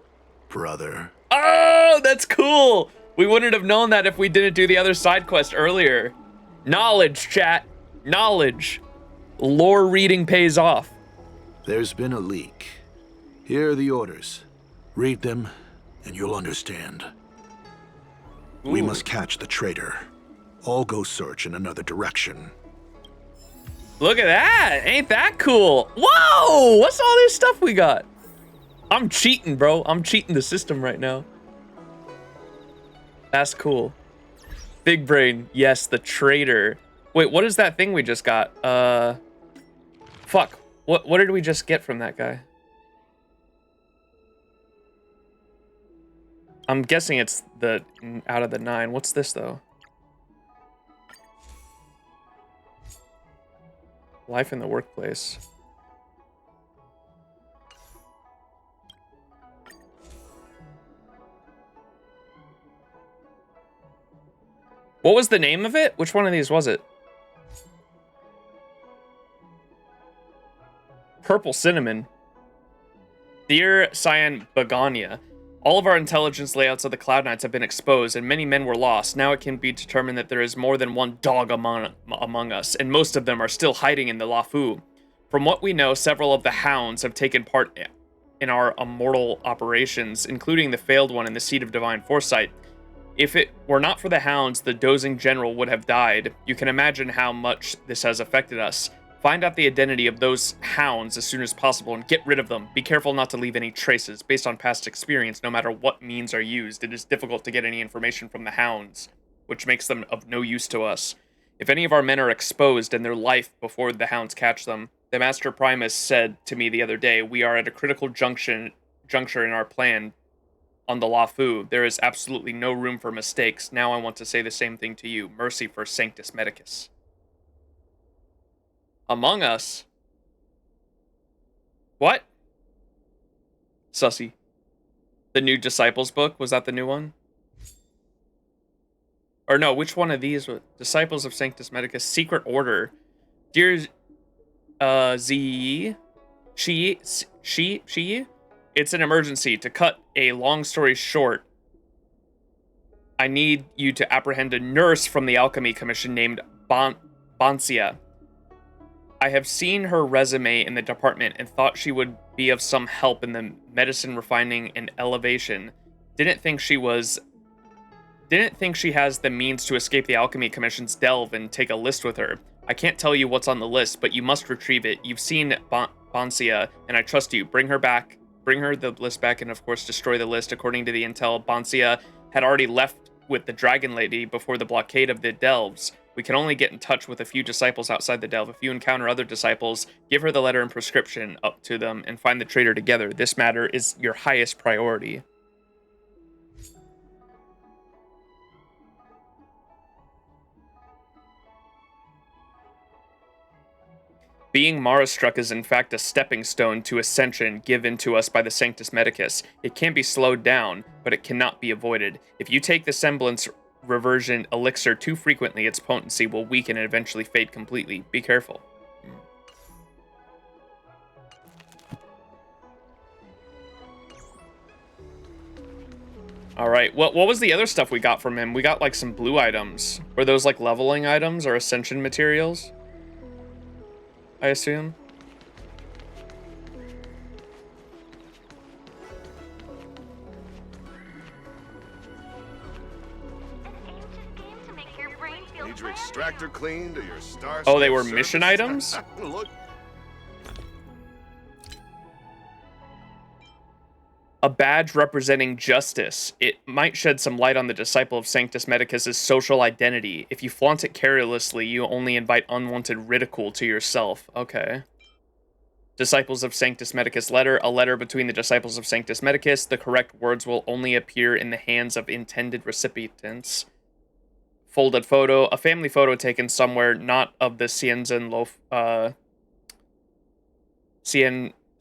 brother. Oh, that's cool! We wouldn't have known that if we didn't do the other side quest earlier. Knowledge, chat. Knowledge. Lore reading pays off. There's been a leak. Here are the orders. Read them, and you'll understand. Ooh. We must catch the traitor. All go search in another direction. Look at that! Ain't that cool? Whoa! What's all this stuff we got? I'm cheating, bro. I'm cheating the system right now. That's cool. Big brain. Yes, the traitor. Wait, what is that thing we just got? Fuck. What did we just get from that guy? I'm guessing it's the out of the 9. What's this though? Life in the workplace. What was the name of it? Which one of these was it? Purple cinnamon. Dear Cyan Begonia, all of our intelligence layouts of the Cloud Knights have been exposed, and many men were lost. Now it can be determined that there is more than one dog among us, and most of them are still hiding in the Luofu. From what we know, several of the hounds have taken part in our immortal operations, including the failed one in the Seat of Divine Foresight. If it were not for the hounds, the dozing general would have died. You can imagine how much this has affected us. Find out the identity of those hounds as soon as possible and get rid of them. Be careful not to leave any traces. Based on past experience, no matter what means are used, it is difficult to get any information from the hounds, which makes them of no use to us. If any of our men are exposed and their life before the hounds catch them, the Master Primus said to me the other day, we are at a critical juncture in our plan on the Luofu. There is absolutely no room for mistakes. Now I want to say the same thing to you. Mercy for Sanctus Medicus. Among Us? What? Sussy. The new Disciples book? Was that the new one? Or no, which one of these? Disciples of Sanctus Medicus. Secret Order. Dear She? It's an emergency. To cut a long story short, I need you to apprehend a nurse from the Alchemy Commission named Bancia. I have seen her resume in the department and thought she would be of some help in the medicine refining and elevation. Didn't think she has the means to escape the Alchemy Commission's delve and take a list with her. I can't tell you what's on the list, but you must retrieve it. You've seen Bancia, and I trust you. Bring her the list back, and of course destroy the list. According to the intel, Bancia had already left with the Dragon Lady before the blockade of the delves. We can only get in touch with a few disciples outside the delve. If you encounter other disciples, give her the letter and prescription up to them and find the traitor together. This matter is your highest priority. Being Mara-struck is in fact a stepping stone to ascension given to us by the Sanctus Medicus. It can be slowed down, but it cannot be avoided. If you take the semblance reversion elixir too frequently, its potency will weaken and eventually fade completely. Be careful. Alright, what was the other stuff we got from him? We got like some blue items. Were those like leveling items or ascension materials? I assume. Need your extractor cleaned or your star. Oh, they were mission items? Look. A badge representing justice. It might shed some light on the disciple of Sanctus Medicus' social identity. If you flaunt it carelessly, you only invite unwanted ridicule to yourself. Okay. Disciples of Sanctus Medicus letter. A letter between the disciples of Sanctus Medicus. The correct words will only appear in the hands of intended recipients. Folded photo. A family photo taken somewhere not of the XianZhou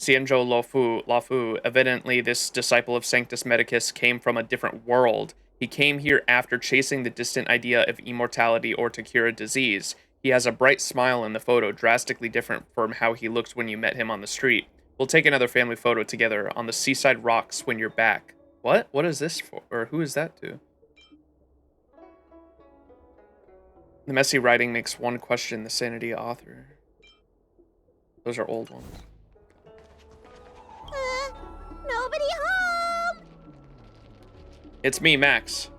Luofu. Evidently, this disciple of Sanctus Medicus came from a different world. He came here after chasing the distant idea of immortality or to cure a disease. He has a bright smile in the photo, drastically different from how he looked when you met him on the street. We'll take another family photo together on the seaside rocks when you're back. What? What is this for? Or who is that to? The messy writing makes one question the sanity of author. Those are old ones. Nobody home! It's me, Max.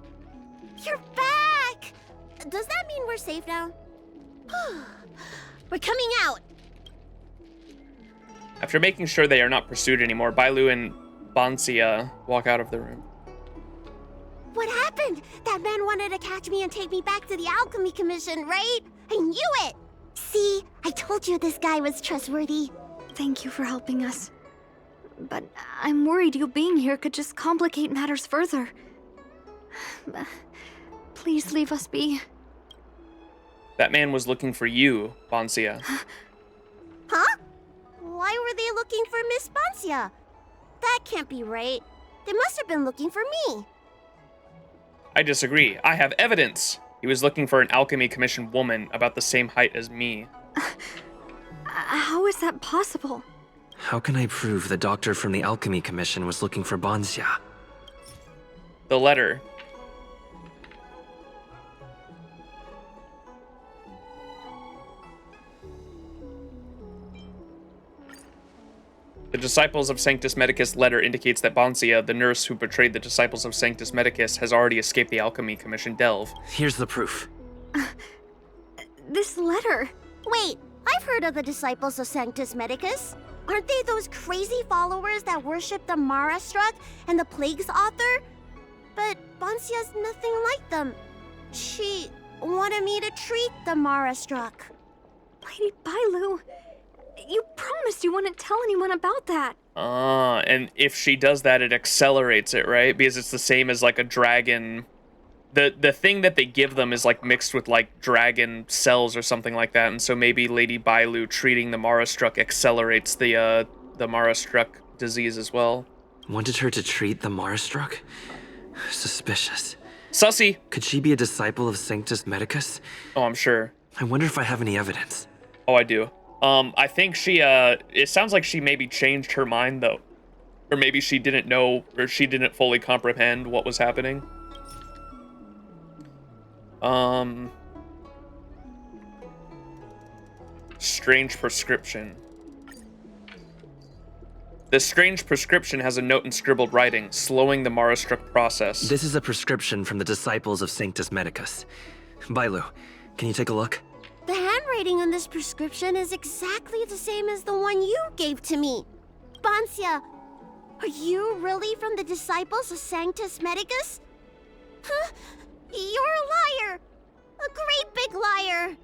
You're back! Does that mean we're safe now? We're coming out! After making sure they are not pursued anymore, Bailu and Bancia walk out of the room. What happened? That man wanted to catch me and take me back to the Alchemy Commission, right? I knew it! See, I told you this guy was trustworthy. Thank you for helping us. But I'm worried you being here could just complicate matters further. Please leave us be. That man was looking for you, Bancia. Huh? Why were they looking for Miss Bancia? That can't be right. They must have been looking for me. I disagree. I have evidence. He was looking for an Alchemy Commission woman about the same height as me. How is that possible? How can I prove the doctor from the Alchemy Commission was looking for Bancia? The letter. The Disciples of Sanctus Medicus letter indicates that Bancia, the nurse who betrayed the Disciples of Sanctus Medicus, has already escaped the Alchemy Commission delve. Here's the proof. This letter. Wait, I've heard of the Disciples of Sanctus Medicus. Aren't they those crazy followers that worship the Mara-struck and the Plague's author? But Bancia's nothing like them. She wanted me to treat the Mara-struck. Lady Bailu, you promised you wouldn't tell anyone about that. And if she does that, it accelerates it, right? Because it's the same as like a dragon. The thing that they give them is like mixed with like dragon cells or something like that, and so maybe Lady Bailu treating the Mara-struck accelerates the Mara-struck disease as well. Wanted her to treat the Mara-struck? Suspicious. Sussy! Could she be a disciple of Sanctus Medicus? Oh, I'm sure. I wonder if I have any evidence. Oh, I do. I think she, it sounds like she maybe changed her mind, though. Or maybe she didn't know, or she didn't fully comprehend what was happening. Strange prescription. This strange prescription has a note in scribbled writing, slowing the Mara-struck process. This is a prescription from the disciples of Sanctus Medicus. Bailu, can you take a look? The handwriting on this prescription is exactly the same as the one you gave to me. Bancia, are you really from the disciples of Sanctus Medicus? Huh? You're a liar! A great big liar!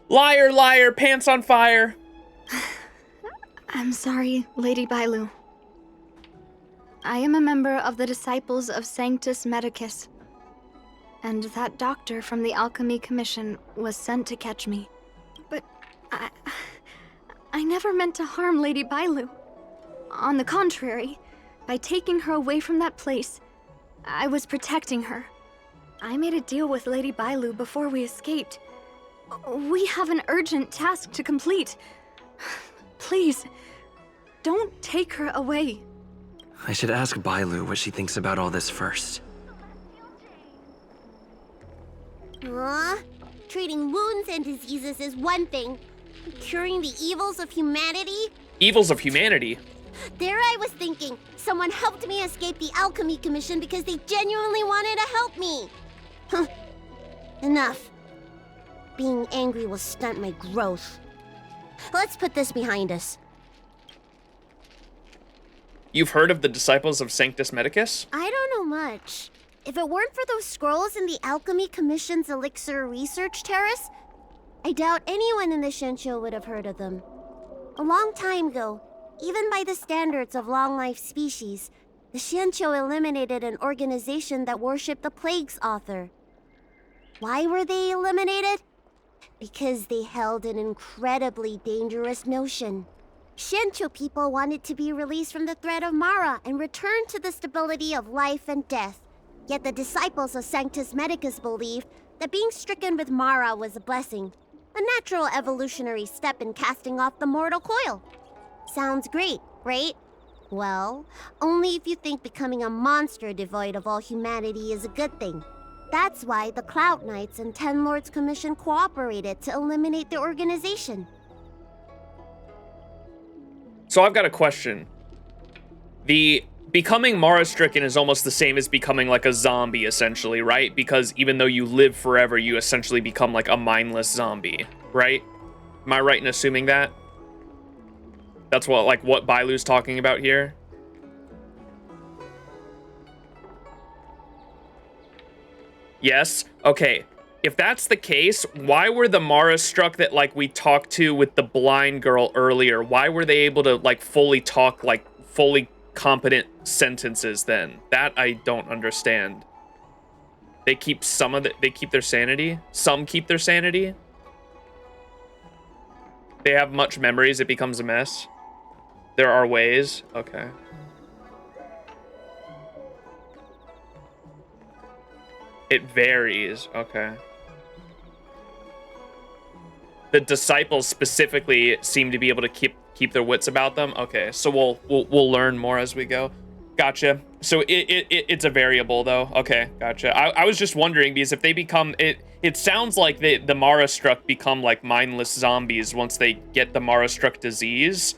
Liar, liar, pants on fire! I'm sorry, Lady Bailu. I am a member of the Disciples of Sanctus Medicus. And that doctor from the Alchemy Commission was sent to catch me. But I never meant to harm Lady Bailu. On the contrary, by taking her away from that place, I was protecting her. I made a deal with Lady Bailu before we escaped. We have an urgent task to complete. Please, don't take her away. I should ask Bailu what she thinks about all this first. Treating wounds and diseases is one thing. Curing the evils of humanity? Evils of humanity? There I was thinking, someone helped me escape the Alchemy Commission because they genuinely wanted to help me. Enough. Being angry will stunt my growth. Let's put this behind us. You've heard of the Disciples of Sanctus Medicus? I don't know much. If it weren't for those scrolls in the Alchemy Commission's Elixir Research Terrace, I doubt anyone in the XianZhou would have heard of them. A long time ago, even by the standards of long-life species, the XianZhou eliminated an organization that worshipped the Plague's author. Why were they eliminated? Because they held an incredibly dangerous notion. XianZhou people wanted to be released from the threat of Mara and return to the stability of life and death. Yet the disciples of Sanctus Medicus believed that being stricken with Mara was a blessing, a natural evolutionary step in casting off the mortal coil. Sounds great, right? Well, only if you think becoming a monster devoid of all humanity is a good thing. That's why the Cloud Knights and Ten Lords Commission cooperated to eliminate the organization. So I've got a question. The becoming Mara-stricken is almost the same as becoming like a zombie, essentially, right? Because even though you live forever, you essentially become like a mindless zombie, right? Am I right in assuming that? That's what Bailu's talking about here? Yes? Okay. If that's the case, why were the Mara-struck that, we talked to with the blind girl earlier, why were they able to, fully talk, fully competent sentences then? That I don't understand. They keep they keep their sanity? Some keep their sanity? They have much memories, it becomes a mess? There are ways? Okay. It varies, okay. The disciples specifically seem to be able to keep their wits about them. Okay, so we'll learn more as we go. Gotcha. So it's a variable though. Okay, gotcha. I was just wondering because if they become it sounds like the Mara-struck become like mindless zombies once they get the Mara-struck disease.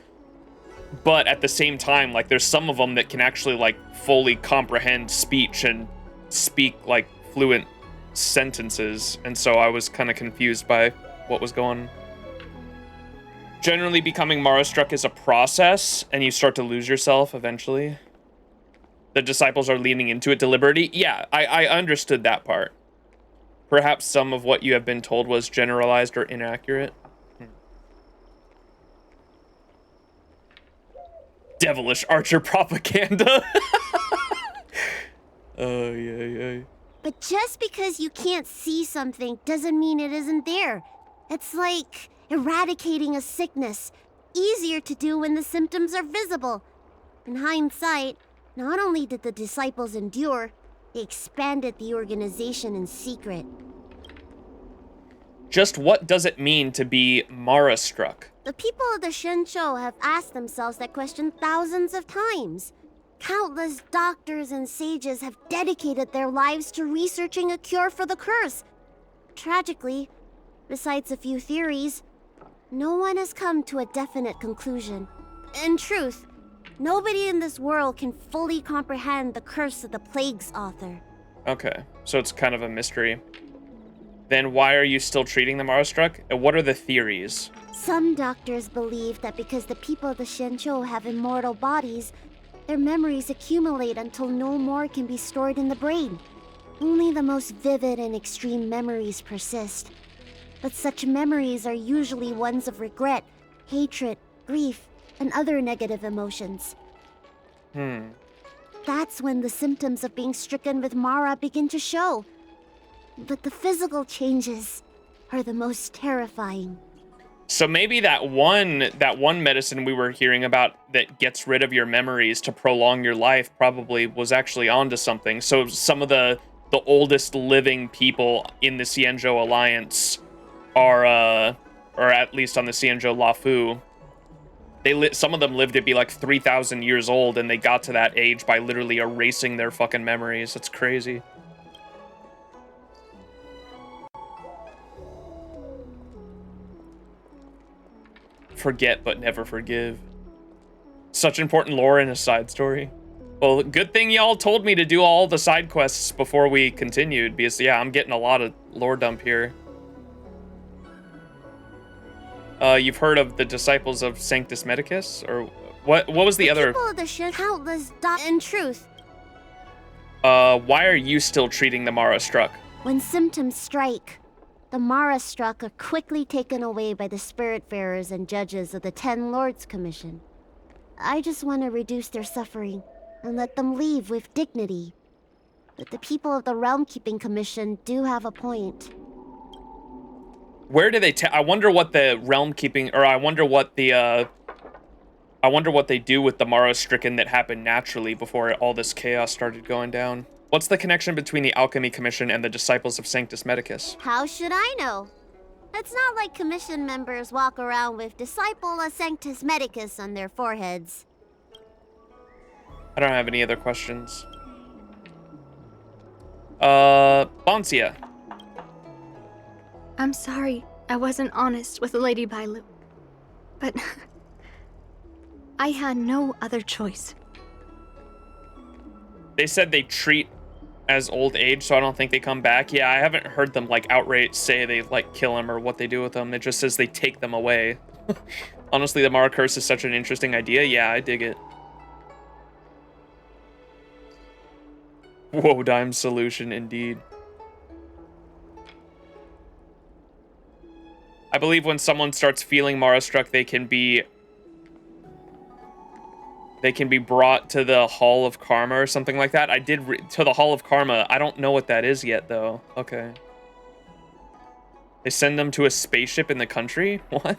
But at the same time, there's some of them that can actually fully comprehend speech and speak fluent sentences, and so I was kind of confused by what was going on. Generally, becoming Mara-struck is a process, and you start to lose yourself eventually. The disciples are leaning into it deliberately. Yeah, I understood that part. Perhaps some of what you have been told was generalized or inaccurate. Devilish archer propaganda. Oh, yeah. But just because you can't see something doesn't mean it isn't there. It's like eradicating a sickness. Easier to do when the symptoms are visible. In hindsight, not only did the disciples endure, they expanded the organization in secret. Just what does it mean to be Mara-struck? The people of the XianZhou have asked themselves that question thousands of times. Countless doctors and sages have dedicated their lives to researching a cure for the curse. Tragically, besides a few theories, no one has come to a definite conclusion. In truth, nobody in this world can fully comprehend the curse of the plague's author. Okay, so it's kind of a mystery. Then why are you still treating them awestruck? And what are the theories? Some doctors believe that because the people of the XianZhou have immortal bodies, their memories accumulate until no more can be stored in the brain. Only the most vivid and extreme memories persist. But such memories are usually ones of regret, hatred, grief, and other negative emotions. That's when the symptoms of being stricken with Mara begin to show. But the physical changes are the most terrifying. So maybe that one medicine we were hearing about that gets rid of your memories to prolong your life probably was actually onto something. So some of the oldest living people in the XianZhou Alliance are, or at least on the XianZhou Luofu, some of them lived to be like 3,000 years old, and they got to that age by literally erasing their fucking memories. That's crazy. Forget but never forgive. Such important lore in a side story. Well, good thing y'all told me to do all the side quests before we continued, because yeah, I'm getting a lot of lore dump here. You've heard of the disciples of Sanctus Medicus, or what was the other? People of the countless in truth. Why are you still treating the Mara struck? When symptoms strike, the Mara struck are quickly taken away by the spiritfarers and judges of the 10 Lords Commission. I just want to reduce their suffering and let them leave with dignity. But the people of the Realm Keeping Commission do have a point. Where do they I wonder what the Realm Keeping, or I wonder what they do with the Mara stricken that happened naturally before all this chaos started going down. What's the connection between the Alchemy Commission and the Disciples of Sanctus Medicus? How should I know? It's not like Commission members walk around with Disciple of Sanctus Medicus on their foreheads. I don't have any other questions. Boncia. I'm sorry I wasn't honest with Lady Bailu, but I had no other choice. They said they treat as old age, so I don't think they come back. Yeah, I haven't heard them like outright say they like kill them or what they do with them. It just says they take them away. Honestly, the Mara Curse is such an interesting idea. Yeah, I dig it. Whoa, dime solution indeed. I believe when someone starts feeling Mara struck, they can be brought to the Hall of Karma or something like that. I did to the Hall of Karma. I don't know what that is yet, though. Okay. They send them to a spaceship in the country? What?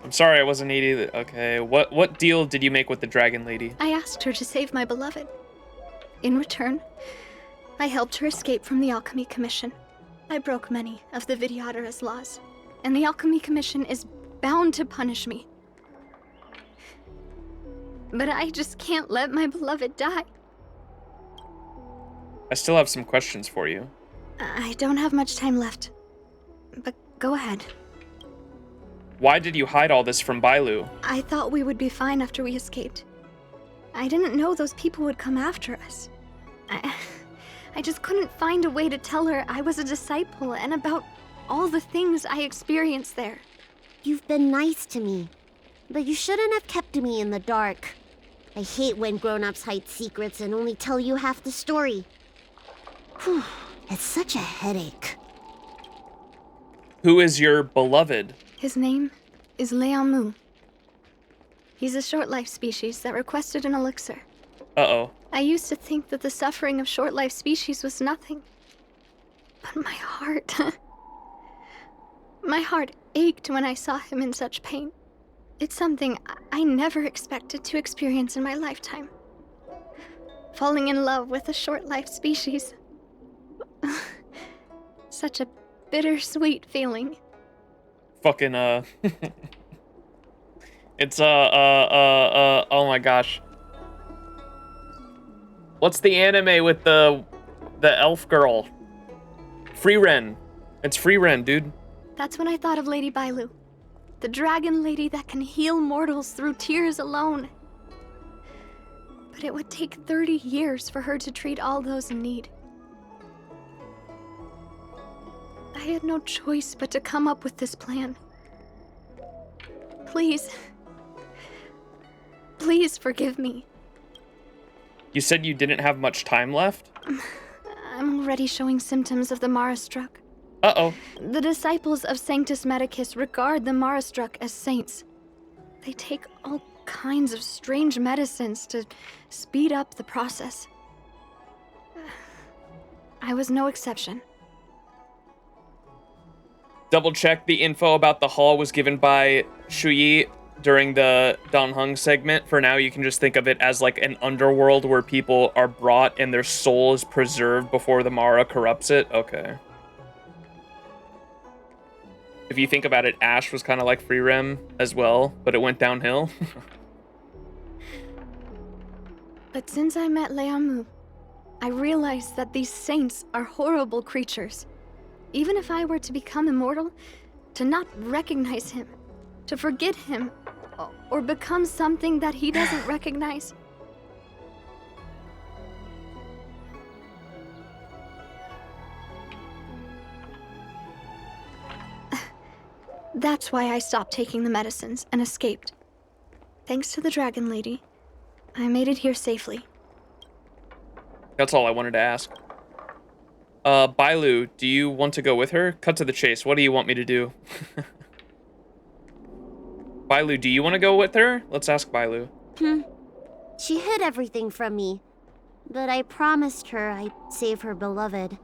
I'm sorry I wasn't needy. Okay, what deal did you make with the Dragon Lady? I asked her to save my beloved. In return, I helped her escape from the Alchemy Commission. I broke many of the Vidyadhara's laws, and the Alchemy Commission is bound to punish me. But I just can't let my beloved die. I still have some questions for you. I don't have much time left, but go ahead. Why did you hide all this from Bailu? I thought we would be fine after we escaped. I didn't know those people would come after us. I just couldn't find a way to tell her I was a disciple and about all the things I experienced there. You've been nice to me, but you shouldn't have kept me in the dark. I hate when grown-ups hide secrets and only tell you half the story. Whew, it's such a headache. Who is your beloved? His name is Liamu. He's a short-life species that requested an elixir. Uh-oh. I used to think that the suffering of short-life species was nothing. But my heart... my heart ached when I saw him in such pain. It's something I never expected to experience in my lifetime. Falling in love with a short-life species. Such a bittersweet feeling. Fucking, It's oh my gosh. What's the anime with the elf girl? Frieren. It's Frieren, dude. That's when I thought of Lady Bailu. The dragon lady that can heal mortals through tears alone. But it would take 30 years for her to treat all those in need. I had no choice but to come up with this plan. Please. Please forgive me. You said you didn't have much time left? I'm already showing symptoms of the Marastruck. Uh-oh. The disciples of Sanctus Medicus regard the Marastruck as saints. They take all kinds of strange medicines to speed up the process. I was no exception. Double check the info about the hall was given by Shuyi during the Dan Heng segment. For now, you can just think of it as like an underworld where people are brought and their soul is preserved before the Mara corrupts it. Okay. If you think about it, Ash was kind of like Frieren as well, but it went downhill. But since I met Lianmu, I realized that these saints are horrible creatures. Even if I were to become immortal, to not recognize him, to forget him, or become something that he doesn't recognize. That's why I stopped taking the medicines and escaped. Thanks to the Dragon Lady, I made it here safely. That's all I wanted to ask. Bailu, do you want to go with her? Cut to the chase. What do you want me to do? Bailu, do you want to go with her? Let's ask Bailu. She hid everything from me, but I promised her I'd save her beloved.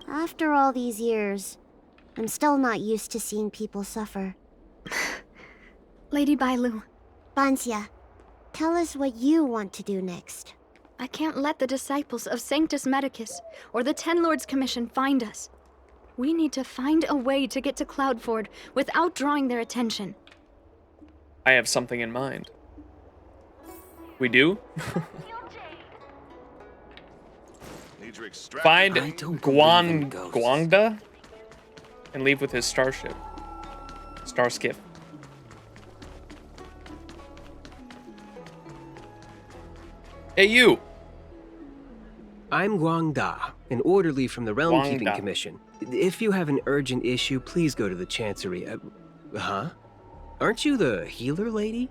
After all these years, I'm still not used to seeing people suffer. Lady Bailu. Banxia, tell us what you want to do next. I can't let the disciples of Sanctus Medicus or the Ten Lords Commission find us. We need to find a way to get to Cloudford without drawing their attention. I have something in mind. We do? Find Guangda and leave with his starship. Starskiff. Hey, you! I'm Guangda, an orderly from the Realm Keeping Commission. If you have an urgent issue, please go to the Chancery. Huh? Aren't you the healer lady?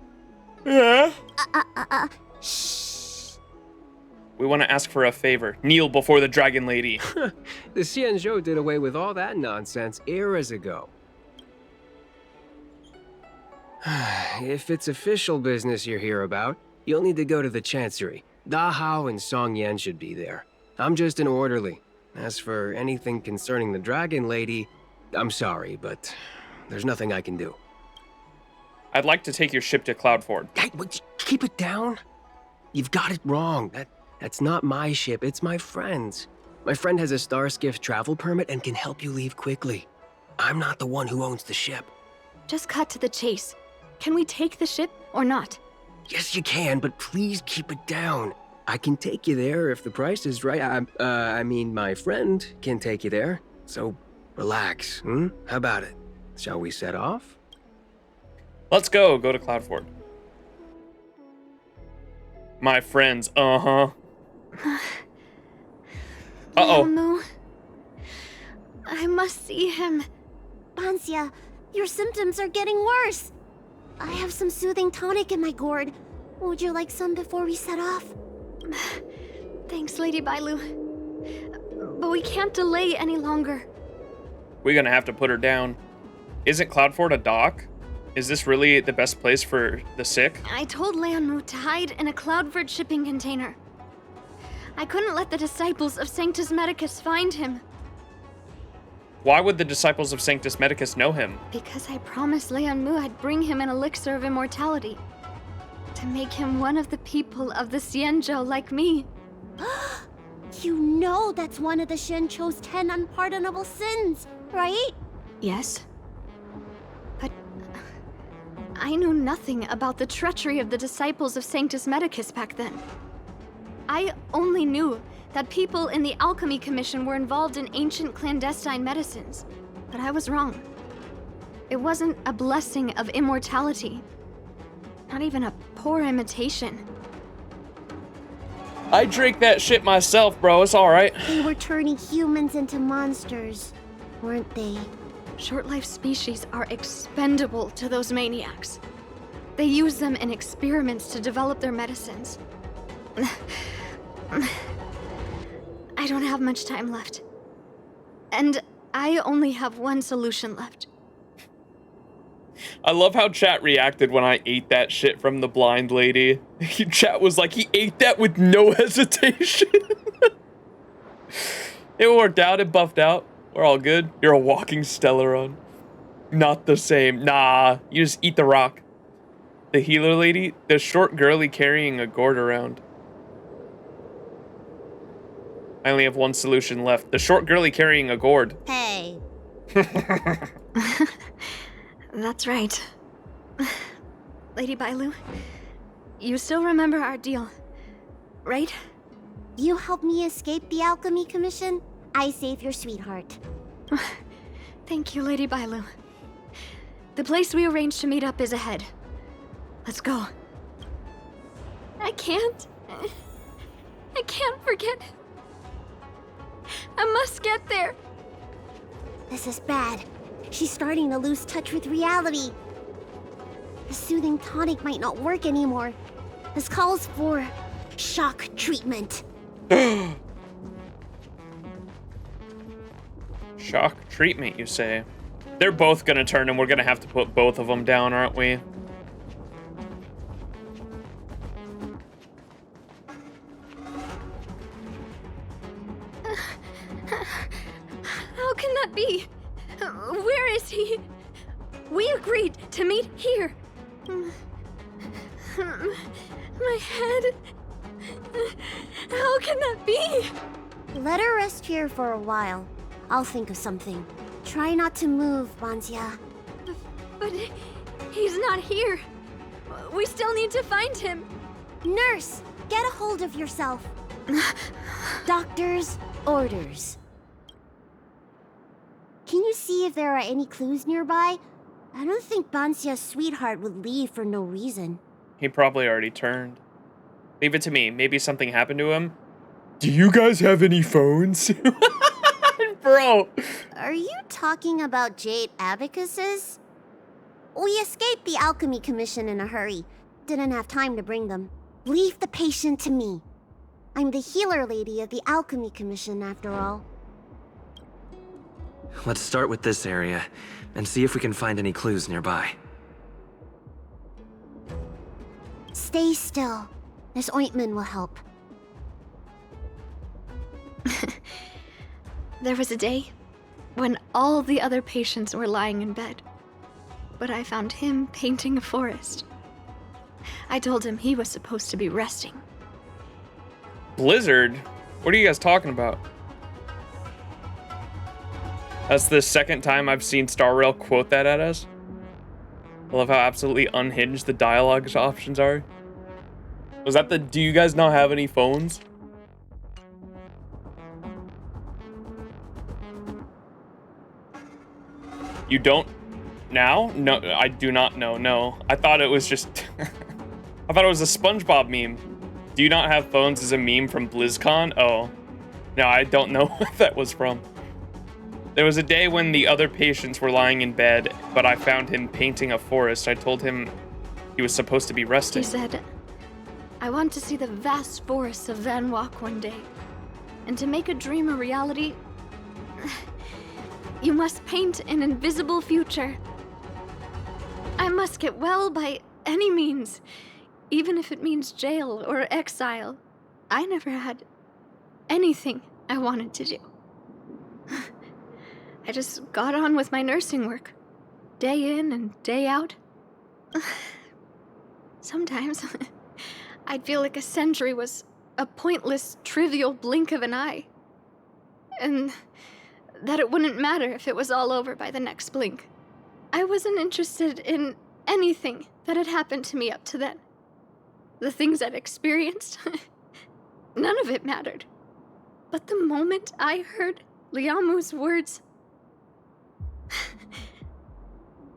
Yeah. We want to ask for a favor. Kneel before the Dragon Lady. The XianZhou did away with all that nonsense eras ago. If it's official business you're here about, you'll need to go to the Chancery. Da Hao and Song Yan should be there. I'm just an orderly. As for anything concerning the Dragon Lady, I'm sorry, but there's nothing I can do. I'd like to take your ship to Cloudford. Hey, keep it down. You've got it wrong. That's not my ship, it's my friend's. My friend has a Starskiff travel permit and can help you leave quickly. I'm not the one who owns the ship. Just cut to the chase. Can we take the ship or not? Yes, you can, but please keep it down. I can take you there if the price is right. I mean, my friend can take you there. So, relax, How about it? Shall we set off? Let's go to Cloudford. My friends, Uh-oh. Lianmu, I must see him. Banxia, your symptoms are getting worse. I have some soothing tonic in my gourd. Would you like some before we set off? Thanks, Lady Bailu. But we can't delay any longer. We're gonna have to put her down. Isn't Cloudford a dock? Is this really the best place for the sick? I told Lianmu to hide in a Cloudford shipping container. I couldn't let the disciples of Sanctus Medicus find him. Why would the disciples of Sanctus Medicus know him? Because I promised Lianmu I'd bring him an elixir of immortality. To make him one of the people of the XianZhou like me. You know that's one of the XianZhou's 10 unpardonable sins, right? Yes. But I knew nothing about the treachery of the disciples of Sanctus Medicus back then. I only knew that people in the Alchemy Commission were involved in ancient clandestine medicines. But I was wrong. It wasn't a blessing of immortality. Not even a poor imitation. I drank that shit myself, bro. It's alright. They were turning humans into monsters, weren't they? Short-life species are expendable to those maniacs. They use them in experiments to develop their medicines. I don't have much time left. And I only have one solution left. I love how chat reacted when I ate that shit from the blind lady. Chat was like, he ate that with no hesitation. It worked out, it buffed out. We're all good. You're a walking Stellaron. Not the same. Nah, you just eat the rock. The healer lady, the short girlie carrying a gourd around. I only have one solution left. The short girlie carrying a gourd. Hey. That's right. Lady Bailu, you still remember our deal, right? You helped me escape the Alchemy Commission. I saved your sweetheart. Thank you, Lady Bailu. The place we arranged to meet up is ahead. Let's go. I can't forget. I must get there. This is bad. She's starting to lose touch with reality. The soothing tonic might not work anymore. This calls for shock treatment. Shock treatment, you say? They're both gonna turn and we're gonna have to put both of them down, aren't we? How can that be? Where is he? We agreed to meet here. My head. How can that be? Let her rest here for a while. I'll think of something. Try not to move, Banzia. But he's not here. We still need to find him. Nurse, get a hold of yourself. Doctor's orders. Can you see if there are any clues nearby? I don't think Banzia's sweetheart would leave for no reason. He probably already turned. Leave it to me. Maybe something happened to him. Do you guys have any phones? Bro. Are you talking about jade abacuses? We escaped the Alchemy Commission in a hurry. Didn't have time to bring them. Leave the patient to me. I'm the healer lady of the Alchemy Commission, after all. Let's start with this area and see if we can find any clues nearby. Stay still. This ointment will help. There was a day when all the other patients were lying in bed, but I found him painting a forest. I told him he was supposed to be resting. Blizzard? What are you guys talking about? That's the second time I've seen Star Rail quote that at us. I love how absolutely unhinged the dialogue options are. Was that the, do you guys not have any phones? You don't now? No, I do not know, no. I thought it was just, I thought it was a SpongeBob meme. Do you not have phones as a meme from BlizzCon? Oh, no, I don't know what that was from. There was a day when the other patients were lying in bed, but I found him painting a forest. I told him he was supposed to be resting. He said, I want to see the vast forests of Van Walk one day. And to make a dream a reality, you must paint an invisible future. I must get well by any means, even if it means jail or exile. I never had anything I wanted to do. I just got on with my nursing work, day in and day out. Sometimes I'd feel like a century was a pointless, trivial blink of an eye. And that it wouldn't matter if it was all over by the next blink. I wasn't interested in anything that had happened to me up to then. The things I'd experienced, none of it mattered. But the moment I heard Liamu's words,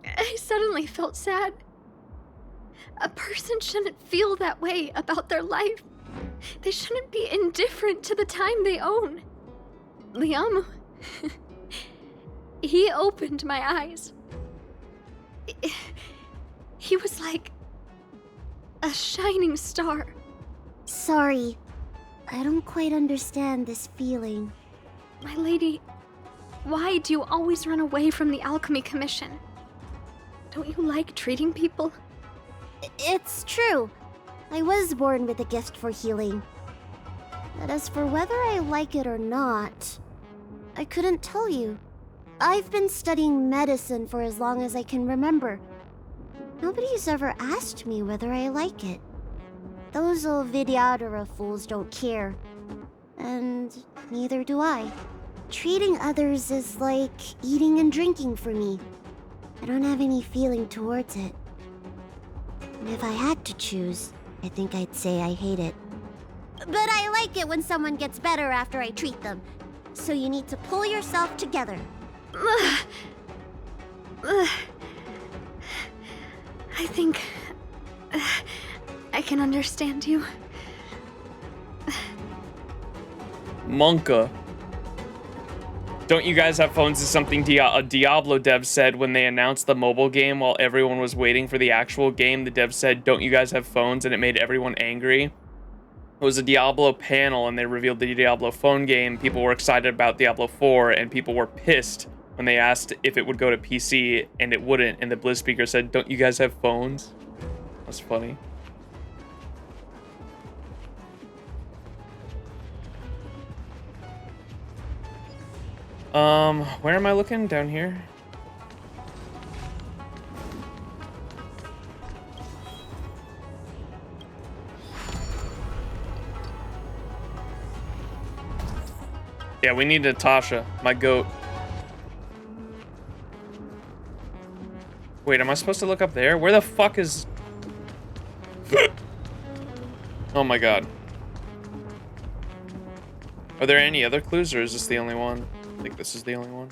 I suddenly felt sad. A person shouldn't feel that way about their life. They shouldn't be indifferent to the time they own. Liamu, he opened my eyes. He was like a shining star. Sorry, I don't quite understand this feeling. My lady, why do you always run away from the Alchemy Commission? Don't you like treating people? It's true. I was born with a gift for healing. But as for whether I like it or not, I couldn't tell you. I've been studying medicine for as long as I can remember. Nobody's ever asked me whether I like it. Those old Vidyadhara fools don't care. And neither do I. Treating others is like eating and drinking for me. I don't have any feeling towards it. And if I had to choose, I think I'd say I hate it. But I like it when someone gets better after I treat them. So you need to pull yourself together. I think I can understand you. Monka. Don't you guys have phones is something a Diablo dev said when they announced the mobile game while everyone was waiting for the actual game. The dev said, don't you guys have phones? And it made everyone angry. It was a Diablo panel and they revealed the Diablo phone game. People were excited about Diablo 4 and people were pissed when they asked if it would go to PC and it wouldn't. And the Blizz speaker said, don't you guys have phones? That's funny. Where am I looking? Down here? Yeah, we need Natasha, my goat. Wait, am I supposed to look up there? Where the fuck is... Oh my god. Are there any other clues, or is this the only one? I think this is the only one.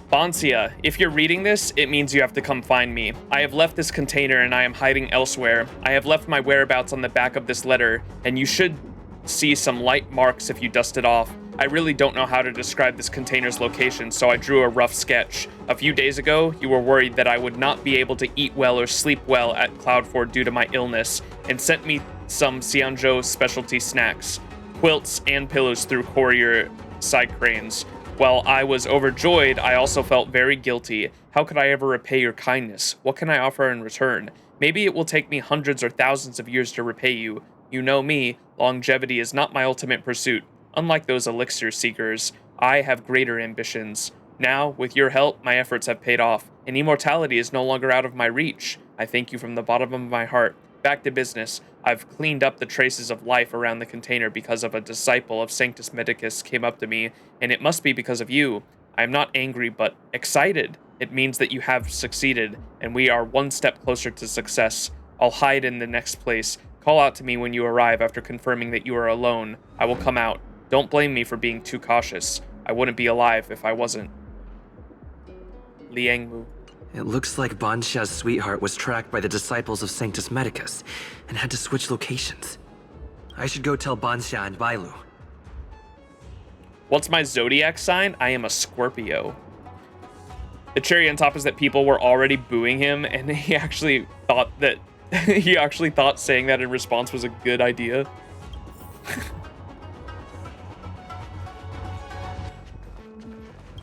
Bonsia, if you're reading this, it means you have to come find me. I have left this container and I am hiding elsewhere. I have left my whereabouts on the back of this letter, and you should see some light marks if you dust it off. I really don't know how to describe this container's location, so I drew a rough sketch. A few days ago, you were worried that I would not be able to eat well or sleep well at Cloudford due to my illness, and sent me some XianZhou specialty snacks, quilts, and pillows through courier side cranes. While I was overjoyed, I also felt very guilty. How could I ever repay your kindness? What can I offer in return? Maybe it will take me hundreds or thousands of years to repay you. You know me, longevity is not my ultimate pursuit. Unlike those elixir seekers, I have greater ambitions. Now, with your help, my efforts have paid off, and immortality is no longer out of my reach. I thank you from the bottom of my heart. Back to business. I've cleaned up the traces of life around the container because of a disciple of Sanctus Medicus came up to me, and it must be because of you. I am not angry, but excited. It means that you have succeeded, and we are one step closer to success. I'll hide in the next place. Call out to me when you arrive after confirming that you are alone. I will come out. Don't blame me for being too cautious. I wouldn't be alive if I wasn't. Liangmu. It looks like Banxia's sweetheart was tracked by the disciples of Sanctus Medicus and had to switch locations. I should go tell Banxia and Bailu. What's my zodiac sign? I am a Scorpio. The cherry on top is that people were already booing him, and he actually thought saying that in response was a good idea.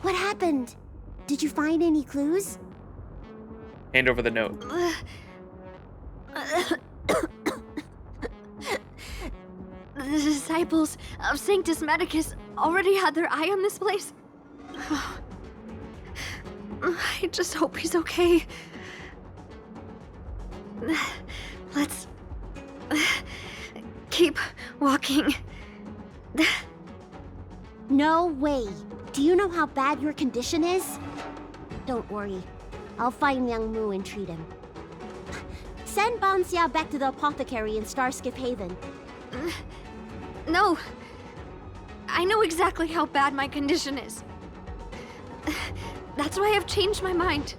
What happened? Did you find any clues? Hand over the note. The disciples of Sanctus Medicus already had their eye on this place. I just hope he's okay. Let's keep walking. No way. Do you know how bad your condition is? Don't worry. I'll find Yang Mu and treat him. Send Banxia back to the apothecary in Starskip Haven. No. I know exactly how bad my condition is. That's why I've changed my mind.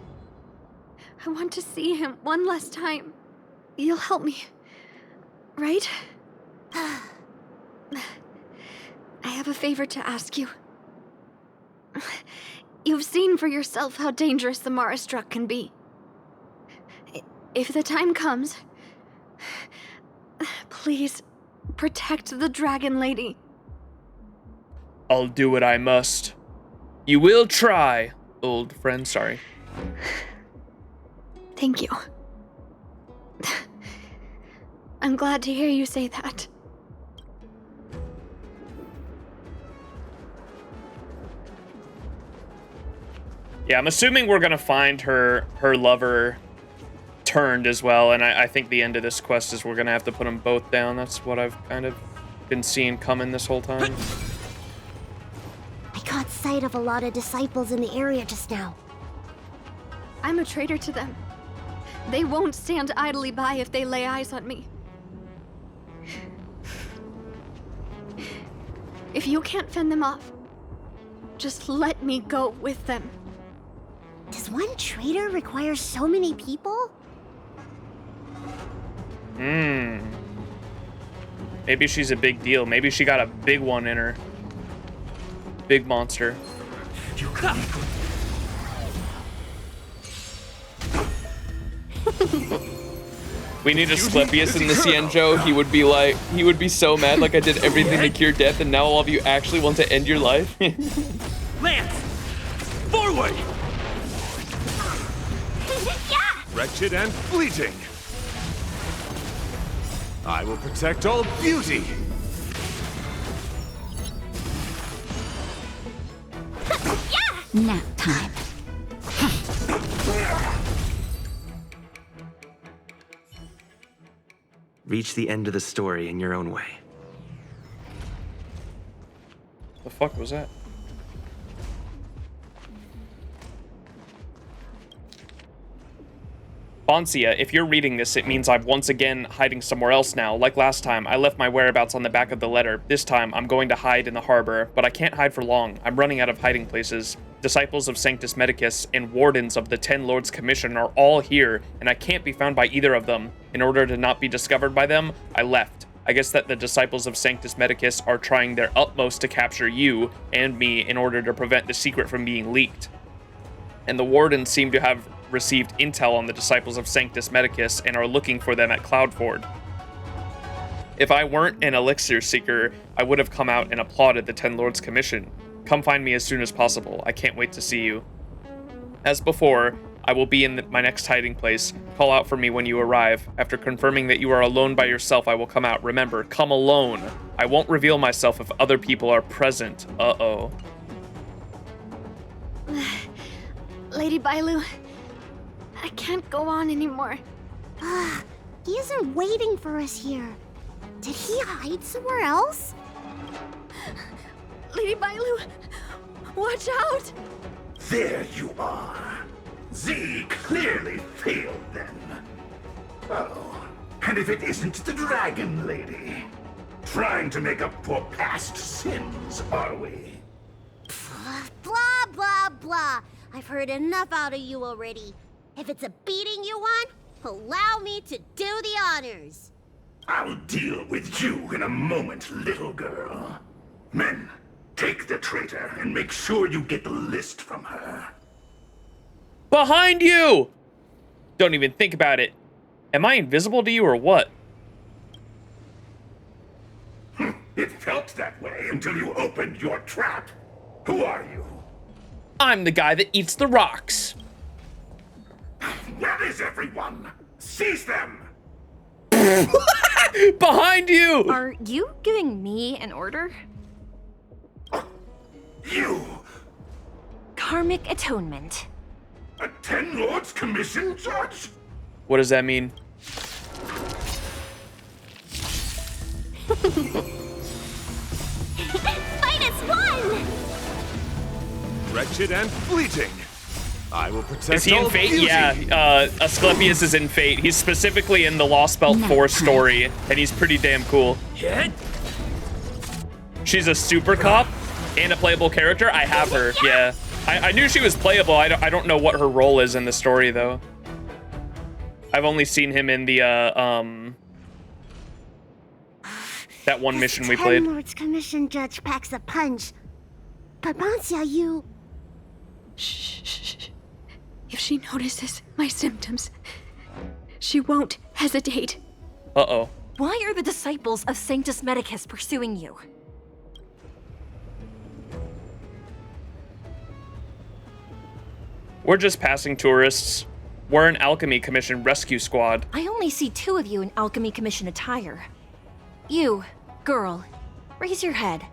I want to see him one last time. You'll help me, right? I have a favor to ask you. You've seen for yourself how dangerous the Mara Struck can be. If the time comes, please protect the Dragon Lady. I'll do what I must. You will try, old friend. Sorry. Thank you. I'm glad to hear you say that. Yeah, I'm assuming we're gonna find her lover turned as well, and I think the end of this quest is we're gonna have to put them both down. That's what I've kind of been seeing coming this whole time. I caught sight of a lot of disciples in the area just now. I'm a traitor to them. They won't stand idly by if they lay eyes on me. If you can't fend them off, just let me go with them. Does one traitor require so many people? Maybe she's a big deal. Maybe she got a big one in her. Big monster. We need Asclepius in the XianZhou. He would be so mad, like I did everything to cure death, and now all of you actually want to end your life. Lance! Forward! Wretched and fleeting. I will protect all beauty. Nap time. Reach the end of the story in your own way. The fuck was that? Banxia, if you're reading this, it means I'm once again hiding somewhere else now. Like last time, I left my whereabouts on the back of the letter. This time, I'm going to hide in the harbor, but I can't hide for long. I'm running out of hiding places. Disciples of Sanctus Medicus and wardens of the Ten Lords Commission are all here, and I can't be found by either of them. In order to not be discovered by them, I left. I guess that the disciples of Sanctus Medicus are trying their utmost to capture you and me in order to prevent the secret from being leaked. And the wardens seem to have received intel on the disciples of Sanctus Medicus and are looking for them at Cloudford. If I weren't an elixir seeker, I would have come out and applauded the Ten Lords Commission. Come find me as soon as possible. I can't wait to see you. As before, I will be in my next hiding place. Call out for me when you arrive. After confirming that you are alone by yourself, I will come out. Remember, come alone. I won't reveal myself if other people are present. Uh-oh. Lady Bailu, I can't go on anymore. He isn't waiting for us here. Did he hide somewhere else? Lady Bailu, watch out! There you are. Z clearly failed them. Oh, and if it isn't the Dragon Lady, trying to make up for past sins, are we? Blah, blah, blah. I've heard enough out of you already. If it's a beating you want, allow me to do the honors. I'll deal with you in a moment, little girl. Men, take the traitor and make sure you get the list from her. Behind you! Don't even think about it. Am I invisible to you or what? It felt that way until you opened your trap. Who are you? I'm the guy that eats the rocks. Where is everyone? Seize them! Behind you! Are you giving me an order? You! Karmic atonement. A Ten Lords Commission judge? What does that mean? Fight us one! Wretched and fleeting. I will protect Is he in all Fate? beauty. Yeah, Asclepius is in Fate. He's specifically in the Lost Belt 4 story, and he's pretty damn cool. She's a super cop and a playable character. I have her, yeah. I knew she was playable. I don't know what her role is in the story, though. I've only seen him in the, that one mission we played. Lord's Commission Judge packs a punch. But Bancia, you... Shh. If she notices my symptoms, she won't hesitate. Uh-oh. Why are the disciples of Sanctus Medicus pursuing you? We're just passing tourists. We're an Alchemy Commission rescue squad. I only see 2 of you in Alchemy Commission attire. You, girl, raise your head.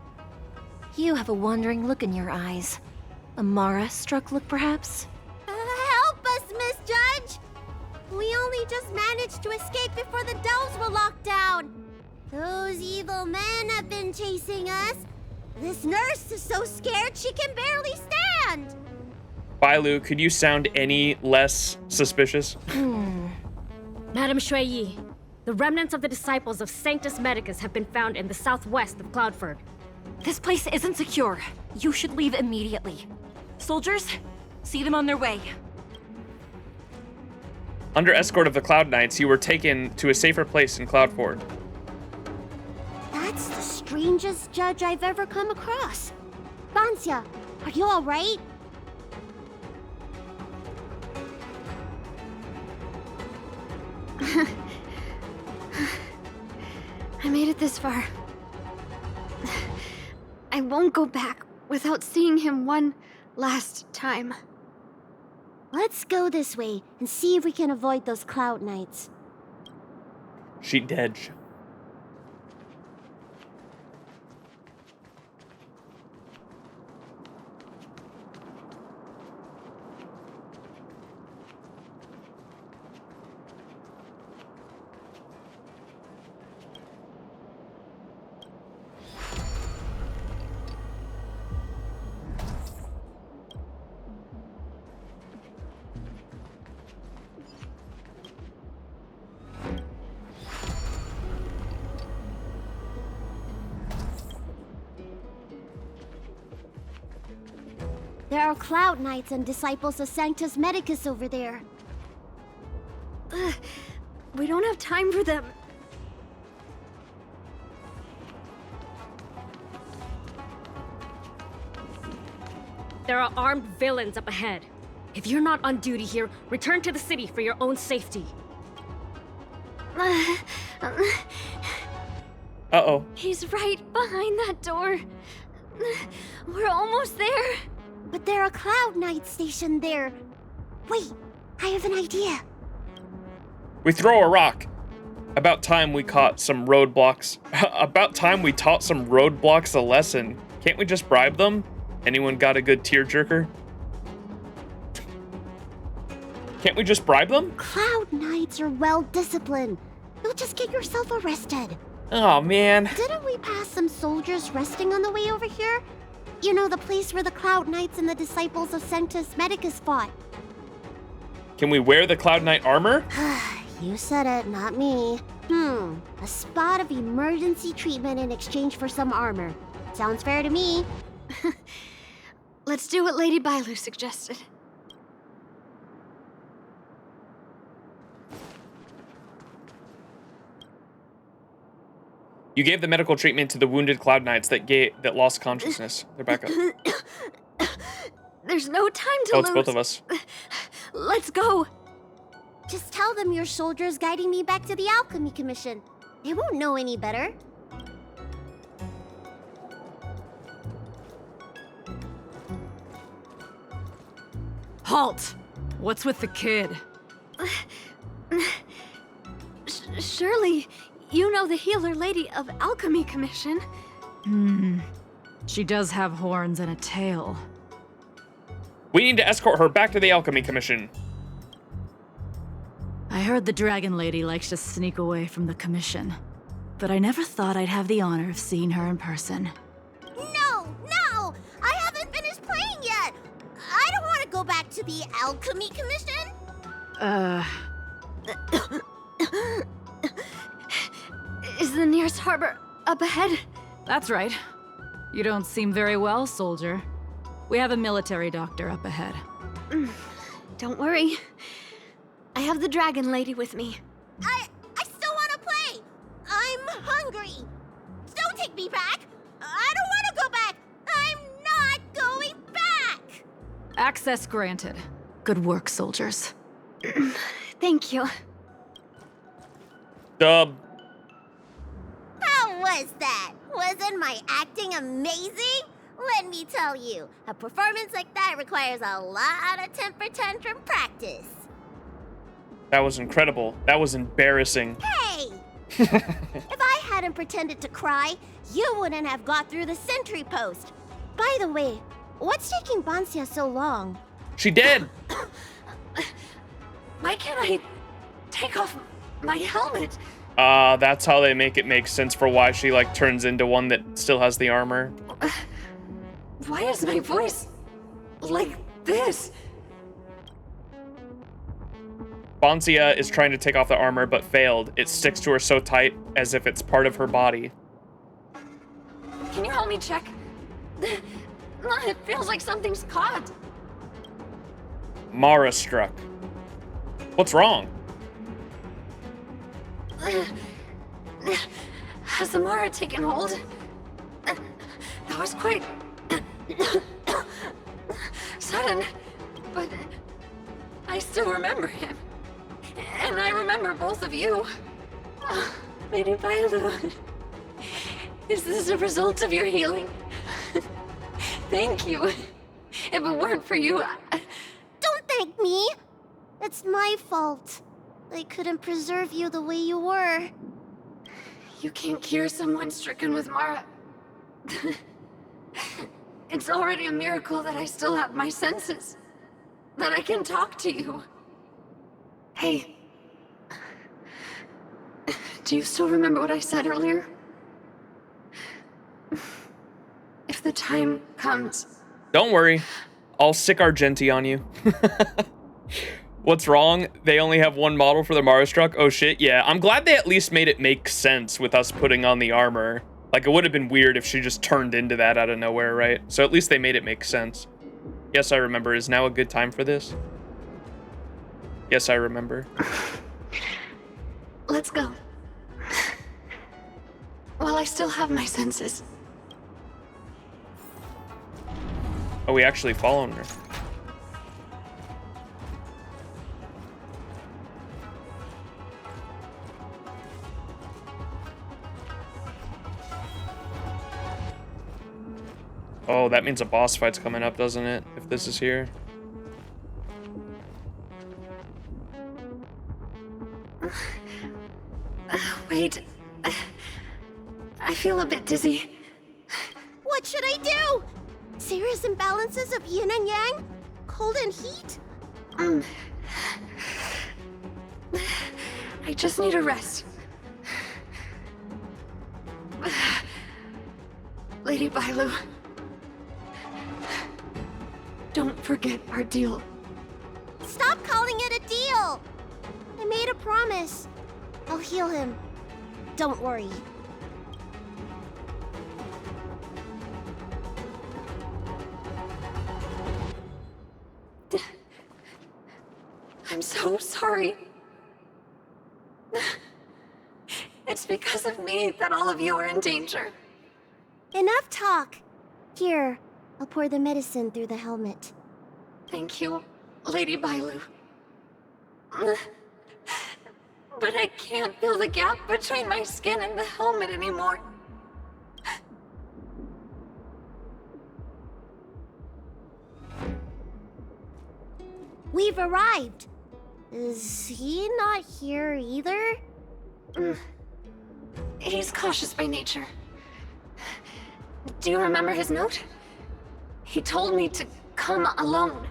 You have a wandering look in your eyes. A Mara-struck look, perhaps? Help us, Miss Judge! We only just managed to escape before the delves were locked down. Those evil men have been chasing us. This nurse is so scared she can barely stand. Bailu, could you sound any less suspicious? Madame Shui, the remnants of the disciples of Sanctus Medicus have been found in the southwest of Cloudford. This place isn't secure. You should leave immediately. Soldiers, see them on their way. Under escort of the Cloud Knights, you were taken to a safer place in Cloudford. That's the strangest judge I've ever come across. Bancia, are you all right? I made it this far. I won't go back without seeing him one last time. Let's go this way and see if we can avoid those Cloud Knights. She dead. There are Cloud Knights and disciples of Sanctus Medicus over there. We don't have time for them. There are armed villains up ahead. If you're not on duty here, return to the city for your own safety. Uh-oh. He's right behind that door. We're almost there. But there are Cloud Knights stationed there. Wait, I have an idea. We throw a rock. About time we caught some roadblocks. About time we taught some roadblocks a lesson. Can't we just bribe them? Anyone got a good tearjerker? Can't we just bribe them? Cloud Knights are well disciplined. You'll just get yourself arrested. Oh, man. Didn't we pass some soldiers resting on the way over here? You know, the place where the Cloud Knights and the disciples of Sanctus Medicus fought. Can we wear the Cloud Knight armor? You said it, not me. A spot of emergency treatment in exchange for some armor. Sounds fair to me. Let's do what Lady Bailu suggested. You gave the medical treatment to the wounded Cloud Knights that lost consciousness. They're back up. There's no time to Oh, lose. it's both of us. Let's go. Just tell them your soldiers guiding me back to the Alchemy Commission. They won't know any better. Halt! What's with the kid? Surely, you know the healer lady of Alchemy Commission. She does have horns and a tail. We need to escort her back to the Alchemy Commission. I heard the Dragon Lady likes to sneak away from the Commission, but I never thought I'd have the honor of seeing her in person. No! I haven't finished playing yet! I don't want to go back to to the Alchemy Commission? Is the nearest harbor up ahead? That's right. You don't seem very well, soldier. We have a military doctor up ahead. Don't worry. I have the dragon lady with me. I still want to play. I'm hungry. Don't take me back. I don't want to go back. I'm not going back. Access granted. Good work, soldiers. Thank you. Dub. How was that? Wasn't my acting amazing? Let me tell you, a performance like that requires a lot of temper tantrum practice. That was incredible. That was embarrassing. Hey! If I hadn't pretended to cry, you wouldn't have got through the sentry post. By the way, what's taking Bansia so long? She did. Why can't I take off my helmet? That's how they make it make sense for why she like turns into one that still has the armor. Why is my voice like this? Bansia is trying to take off the armor but failed. It sticks to her so tight as if it's part of her body. Can you help me check? It feels like something's caught. Mara struck. What's wrong? Has the Mara taken hold? That was quite sudden, but I still remember him. And I remember both of you. Lady Bailu, is this a result of your healing? Thank you. If it weren't for you, Don't thank me. It's my fault. I couldn't preserve you the way you were. You can't cure someone stricken with Mara. It's already a miracle that I still have my senses. That I can talk to you. Hey. Do you still remember what I said earlier? If the time comes... Don't worry. I'll sick Argenti on you. What's wrong? They only have one model for the Mara Struck? Oh shit, yeah. I'm glad they at least made it make sense with us putting on the armor. Like, it would have been weird if she just turned into that out of nowhere, right? So at least they made it make sense. Yes, I remember. Is now a good time for this? Yes, I remember. Let's go. While I still have my senses. Oh, we actually following her. Oh, that means a boss fight's coming up, doesn't it? If this is here. Wait. I feel a bit dizzy. What should I do? Serious imbalances of yin and yang? Cold and heat? I just need a rest. Lady Bailu. Don't forget our deal. Stop calling it a deal! I made a promise. I'll heal him. Don't worry. I'm so sorry. It's because of me that all of you are in danger. Enough talk. Here, I'll pour the medicine through the helmet. Thank you, Lady Bailu. But I can't feel the gap between my skin and the helmet anymore. We've arrived. Is he not here either? He's cautious by nature. Do you remember his note? He told me to come alone.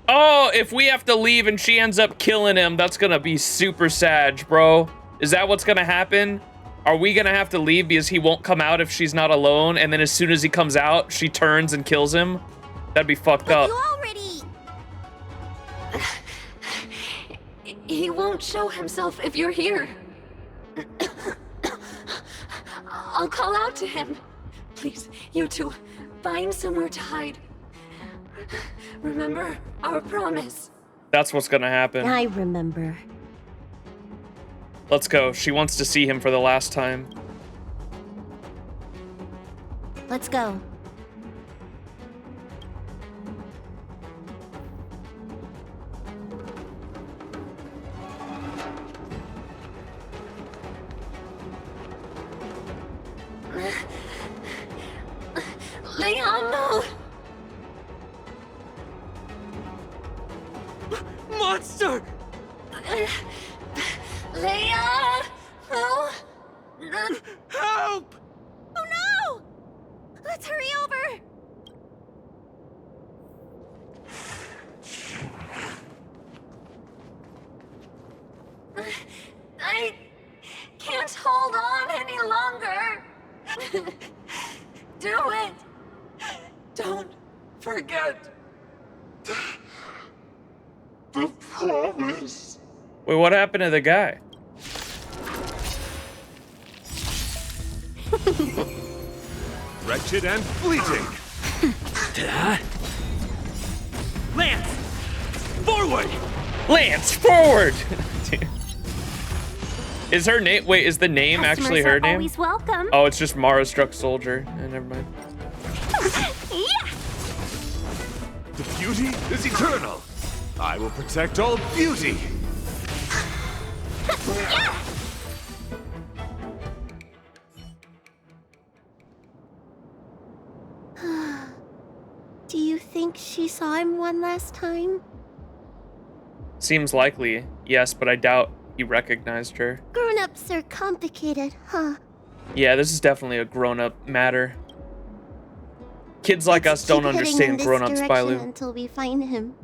Oh, if we have to leave and she ends up killing him, that's gonna be super sad, bro. Is that what's gonna happen? Are we gonna have to leave because he won't come out if she's not alone, and then as soon as he comes out, she turns and kills him? That'd be fucked up. You already... He won't show himself if you're here. I'll call out to him. Please, you two, find somewhere to hide. Remember our promise. That's what's gonna happen. I remember. Let's go. She wants to see him for the last time. Let's go. Leon, no! Monster! Leon! No! Help! Oh no! Let's hurry over! I can't hold on any longer. Do it! Don't forget the promise. Wait, what happened to the guy? Wretched and fleeting. Lance! Forward! Lance, forward! Is her name? Wait, is the name actually her name? Always welcome. Oh, it's just Mara Struck Soldier. Never mind. The beauty is eternal. I will protect all beauty. Do you think she saw him one last time? Seems likely, yes, but I doubt he recognized her. Grown-ups are complicated, huh? Yeah, this is definitely a grown-up matter. Kids like us don't Keep heading in understand this grown-ups, direction Bailu. until we find him.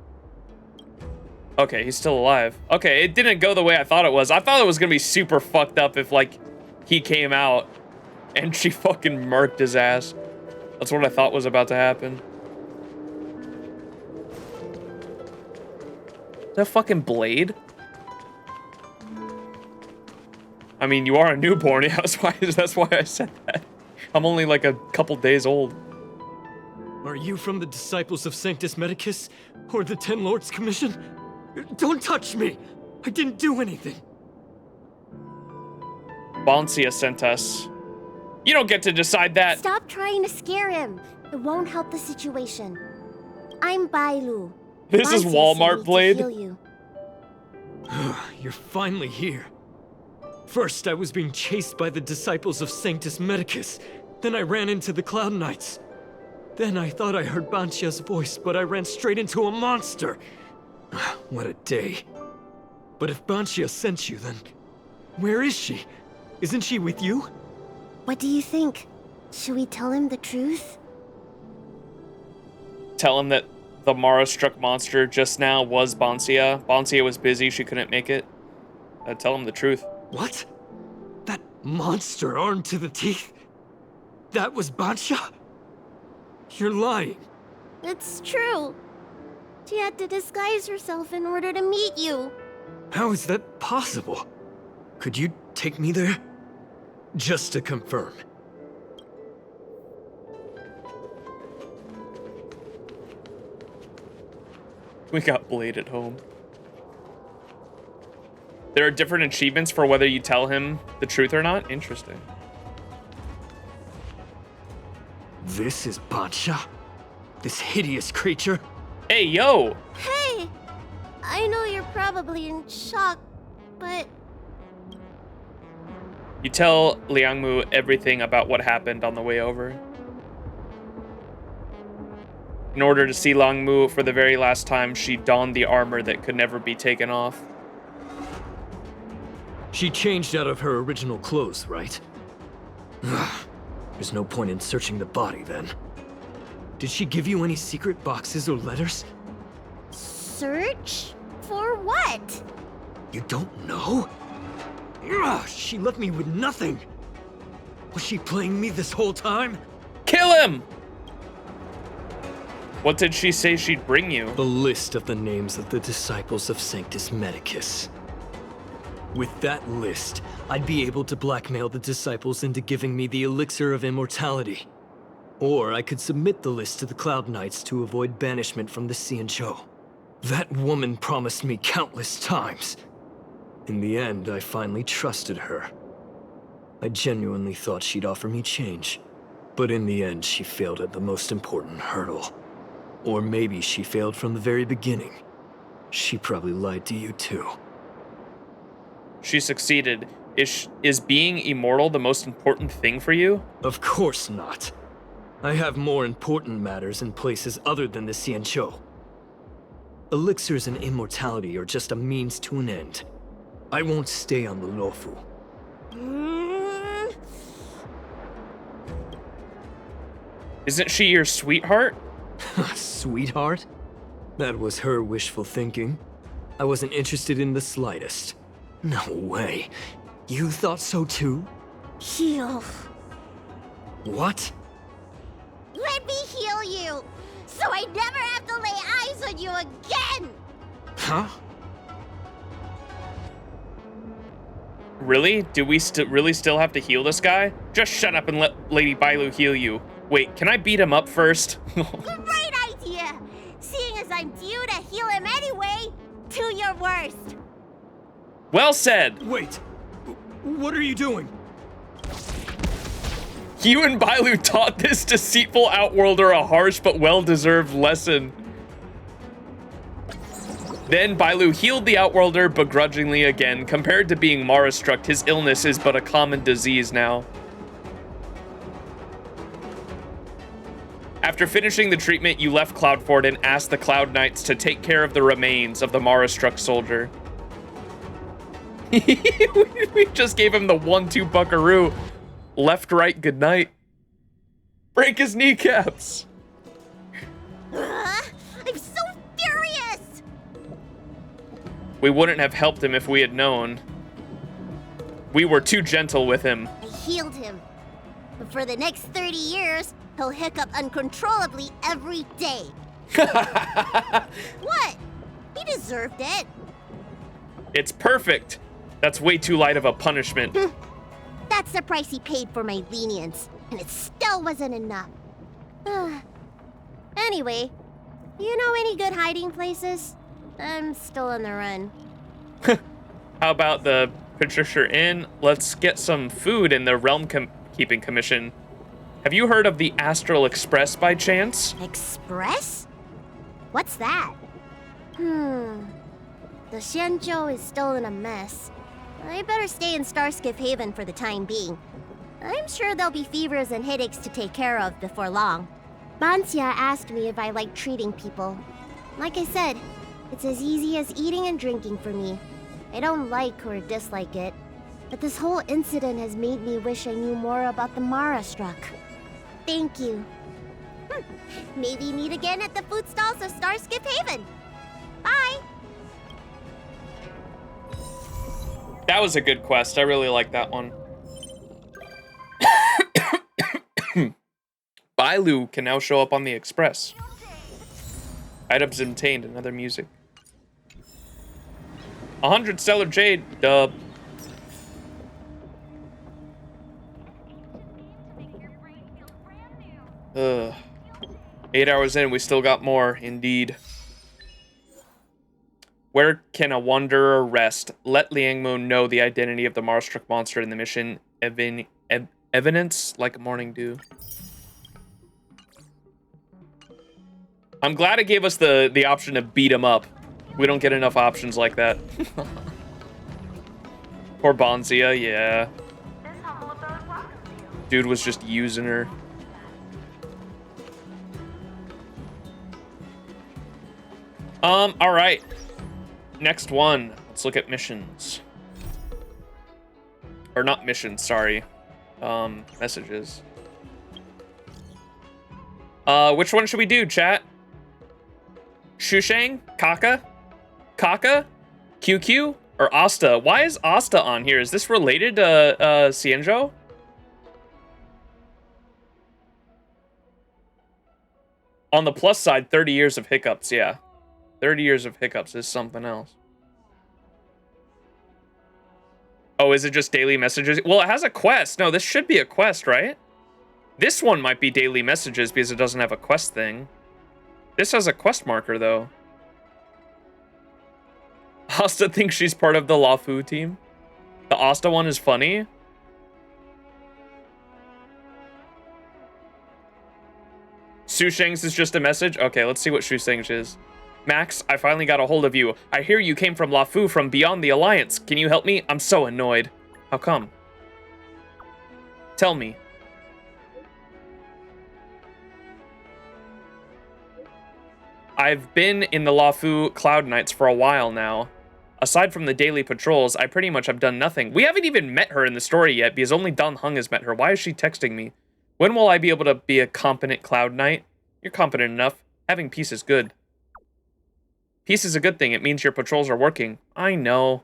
Okay, he's still alive. Okay, it didn't go the way I thought it was. I thought it was gonna be super fucked up if, like, he came out and she fucking murked his ass. That's what I thought was about to happen. Is that a fucking blade? I mean, you are a newborn. Yeah, that's why I said that. I'm only like a couple days old. Are you from the Disciples of Sanctus Medicus? Or the Ten Lords Commission? Don't touch me! I didn't do anything. Boncia sent us. You don't get to decide that. Stop trying to scare him. It won't help the situation. I'm Bailu. This is Boncia Walmart sent me to Blade. heal you. You're finally here. First, I was being chased by the Disciples of Sanctus Medicus. Then I ran into the Cloud Knights. Then I thought I heard Bancia's voice, but I ran straight into a monster. What a day. But if Bancia sent you, then where is she? Isn't she with you? What do you think? Should we tell him the truth? Tell him that the Mara-struck monster just now was Boncia. Boncia was busy, she couldn't make it. Tell him the truth. What? That monster armed to the teeth? That was Bancia? You're lying. It's true. She had to disguise herself in order to meet you. How is that possible? Could you take me there? Just to confirm. We got Blade at home. There are different achievements for whether you tell him the truth or not? Interesting. This is Bancia? This hideous creature? Hey, yo! Hey! I know you're probably in shock, but... You tell Liangmu everything about what happened on the way over. In order to see Liangmu for the very last time, she donned the armor that could never be taken off. She changed out of her original clothes, right? There's no point in searching the body, then. Did she give you any secret boxes or letters? Search? For what? You don't know? She left me with nothing. Was she playing me this whole time? Kill him! What did she say she'd bring you? A list of the names of the Disciples of Sanctus Medicus. With that list, I'd be able to blackmail the disciples into giving me the elixir of immortality. Or I could submit the list to the Cloud Knights to avoid banishment from the XianZhou. That woman promised me countless times. In the end, I finally trusted her. I genuinely thought she'd offer me change. But in the end, she failed at the most important hurdle. Or maybe she failed from the very beginning. She probably lied to you too. She succeeded. Is being immortal the most important thing for you? Of course not. I have more important matters in places other than the XianZhou. Elixirs and immortality are just a means to an end. I won't stay on the Luofu. Isn't she your sweetheart? Sweetheart? That was her wishful thinking. I wasn't interested in the slightest. No way. You thought so too? Heal. What? Let me heal you, so I never have to lay eyes on you again! Huh? Really? Do we really still have to heal this guy? Just shut up and let Lady Bailu heal you. Wait, can I beat him up first? Great idea! Seeing as I'm due to heal him anyway, do your worst. Well said! Wait, what are you doing? You and Bailu taught this deceitful outworlder a harsh but well-deserved lesson. Then Bailu healed the outworlder begrudgingly again. Compared to being Mara-struck, his illness is but a common disease now. After finishing the treatment, you left Cloudfort and asked the Cloud Knights to take care of the remains of the Mara-struck soldier. We just gave him the 1-2 buckaroo. Left, right, good night. Break his kneecaps. I'm so furious! We wouldn't have helped him if we had known. We were too gentle with him. I healed him. But for the next 30 years, he'll hiccup uncontrollably every day. What? He deserved it. It's perfect. That's way too light of a punishment. That's the price he paid for my lenience, and it still wasn't enough. Anyway, you know any good hiding places? I'm still on the run. How about the Patricia Inn? Let's get some food in the Realm Keeping Commission. Have you heard of the Astral Express by chance? Express? What's that? The XianZhou is still in a mess. I better stay in Starskiff Haven for the time being. I'm sure there'll be fevers and headaches to take care of before long. Banxia asked me if I like treating people. Like I said, it's as easy as eating and drinking for me. I don't like or dislike it, but this whole incident has made me wish I knew more about the Mara-struck. Thank you. Maybe meet again at the food stalls of Starskiff Haven. Bye! That was a good quest. I really like that one. Bailu can now show up on the Express. Items obtained and other music. 100 Stellar Jade, dub. Ugh. 8 hours in, we still got more, indeed. Where can a wanderer rest? Let Liang Moon know the identity of the Mara-struck monster in the mission. Evidence like morning dew. I'm glad it gave us the option to beat him up. We don't get enough options like that. Poor Banxia, yeah. Dude was just using her. Alright. Next one. Let's look at missions. Or not missions, sorry. Messages. Which one should we do, chat? Shushang? Kaka? Kaka? QQ? Or Asta? Why is Asta on here? Is this related to XianZhou? On the plus side, 30 years of hiccups, yeah. 30 years of hiccups is something else. Oh, is it just daily messages? Well, it has a quest. No, this should be a quest, right? This one might be daily messages because it doesn't have a quest thing. This has a quest marker, though. Asta thinks she's part of the Luofu team. The Asta one is funny. Su Sheng's is just a message? Okay, let's see what Su Sheng's is. Max, I finally got a hold of you. I hear you came from Luofu from beyond the Alliance. Can you help me? I'm so annoyed. How come? Tell me. I've been in the Luofu Cloud Knights for a while now. Aside from the daily patrols, I pretty much have done nothing. We haven't even met her in the story yet because only Dan Heng has met her. Why is she texting me? When will I be able to be a competent Cloud Knight? You're competent enough. Having peace is good. Peace is a good thing. It means your patrols are working. I know.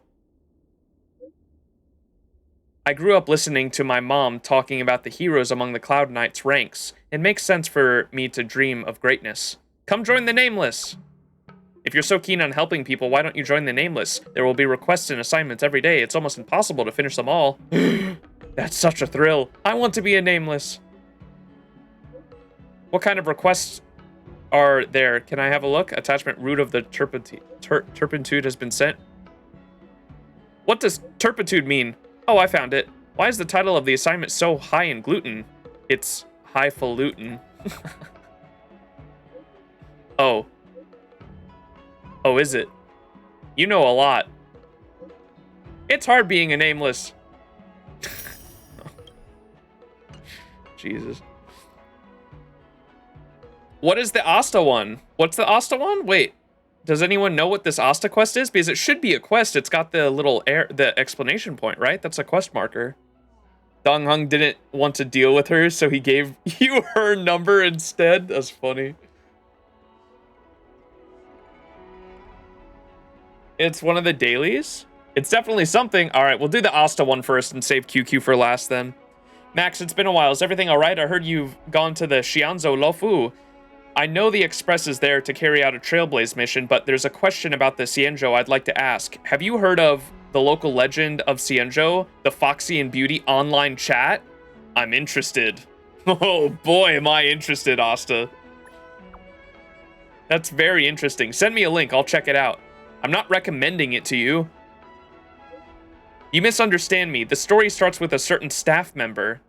I grew up listening to my mom talking about the heroes among the Cloud Knights ranks. It makes sense for me to dream of greatness. Come join the Nameless! If you're so keen on helping people, why don't you join the Nameless? There will be requests and assignments every day. It's almost impossible to finish them all. That's such a thrill. I want to be a Nameless. What kind of requests are there? Can I have a look? Attachment root of the turpitude has been sent. What does turpitude mean? Oh, I found it. Why is the title of the assignment so high in gluten? It's highfalutin. Oh. Oh, is it? You know a lot. It's hard being a Nameless. Jesus. What is the Asta one? What's the Asta one? Wait. Does anyone know what this Asta quest is? Because it should be a quest. It's got the little the exclamation point, right? That's a quest marker. Dong Heng didn't want to deal with her, so he gave you her number instead. That's funny. It's one of the dailies? It's definitely something. All right, we'll do the Asta one first and save QQ for last then. Max, it's been a while. Is everything all right? I heard you've gone to the XianZhou Luofu. I know the Express is there to carry out a Trailblaze mission, but there's a question about the XianZhou I'd like to ask. Have you heard of the local legend of XianZhou, the Foxy and Beauty online chat? I'm interested. Oh boy, am I interested, Asta. That's very interesting. Send me a link, I'll check it out. I'm not recommending it to you. You misunderstand me. The story starts with a certain staff member.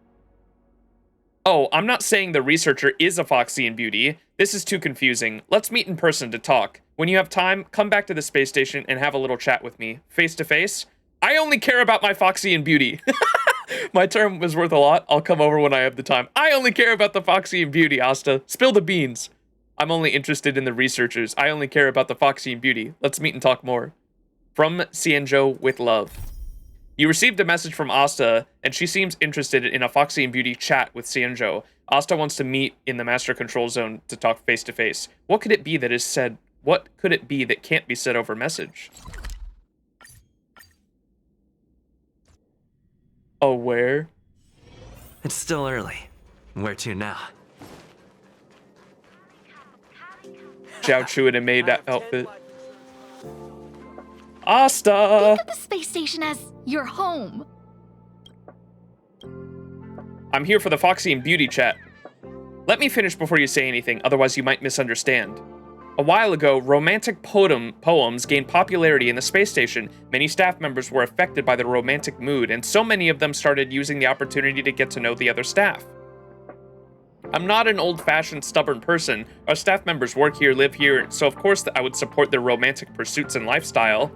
Oh, I'm not saying the researcher is a Foxy and Beauty. This is too confusing. Let's meet in person to talk. When you have time, come back to the space station and have a little chat with me. Face to face. I only care about my Foxy and Beauty. My term was worth a lot. I'll come over when I have the time. I only care about the Foxy and Beauty, Asta. Spill the beans. I'm only interested in the researchers. I only care about the Foxy and Beauty. Let's meet and talk more. From XianZhou with love. You received a message from Asta, and she seems interested in a Foxy and Beauty chat with XianZhou. Asta wants to meet in the Master Control Zone to talk face to face. What could it be that is said? What could it be that can't be said over message? Oh, where? It's still early. Where to now? Zhao Chu in a maid outfit. Asta! Think of the space station as your home. I'm here for the Foxy and Beauty chat. Let me finish before you say anything, otherwise you might misunderstand. A while ago, romantic poems gained popularity in the space station. Many staff members were affected by the romantic mood, and so many of them started using the opportunity to get to know the other staff. I'm not an old-fashioned, stubborn person. Our staff members work here, live here, so of course I would support their romantic pursuits and lifestyle.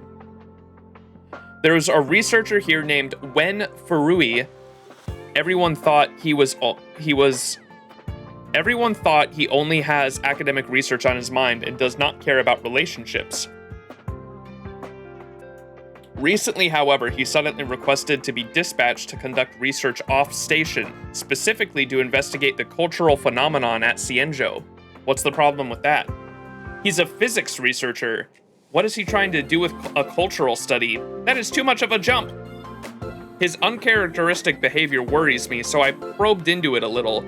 There's a researcher here named Wen Furui. Everyone thought he only has academic research on his mind and does not care about relationships. Recently, however, he suddenly requested to be dispatched to conduct research off-station, specifically to investigate the cultural phenomenon at XianZhou. What's the problem with that? He's a physics researcher. What is he trying to do with a cultural study? That is too much of a jump. His uncharacteristic behavior worries me, so I probed into it a little.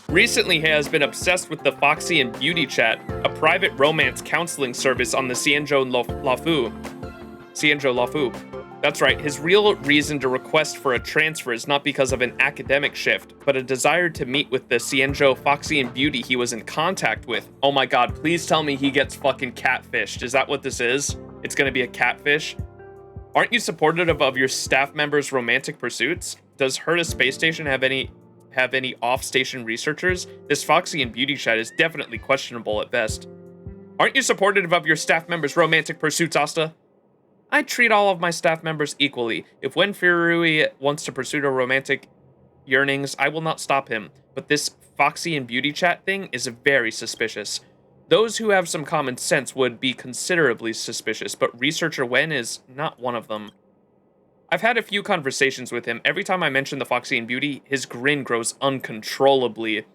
Recently, he has been obsessed with the Foxy and Beauty chat, a private romance counseling service on the XianZhou Luofu. XianZhou Luofu. That's right, his real reason to request for a transfer is not because of an academic shift, but a desire to meet with the XianZhou Foxy and Beauty he was in contact with. Oh my god, please tell me he gets fucking catfished. Is that what this is? It's gonna be a catfish? Aren't you supportive of your staff members' romantic pursuits? Does Herta Space Station have any off-station researchers? This Foxy and Beauty chat is definitely questionable at best. Aren't you supportive of your staff members' romantic pursuits, Asta? I treat all of my staff members equally. If Wen Furui wants to pursue her romantic yearnings, I will not stop him. But this Foxy and Beauty chat thing is very suspicious. Those who have some common sense would be considerably suspicious, but Researcher Wen is not one of them. I've had a few conversations with him. Every time I mention the Foxy and Beauty, his grin grows uncontrollably.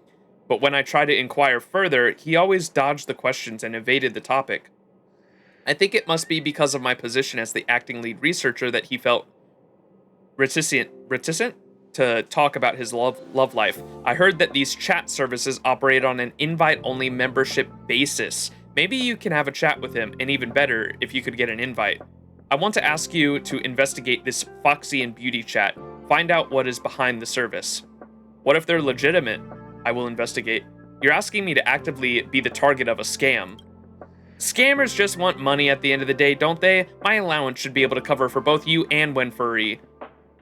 But when I try to inquire further, he always dodged the questions and evaded the topic. I think it must be because of my position as the acting lead researcher that he felt reticent to talk about his love life. I heard that these chat services operate on an invite-only membership basis. Maybe you can have a chat with him, and even better, if you could get an invite. I want to ask you to investigate this Foxy and Beauty chat. Find out what is behind the service. What if they're legitimate? I will investigate. You're asking me to actively be the target of a scam. Scammers just want money at the end of the day, don't they? My allowance should be able to cover for both you and Wen Furry.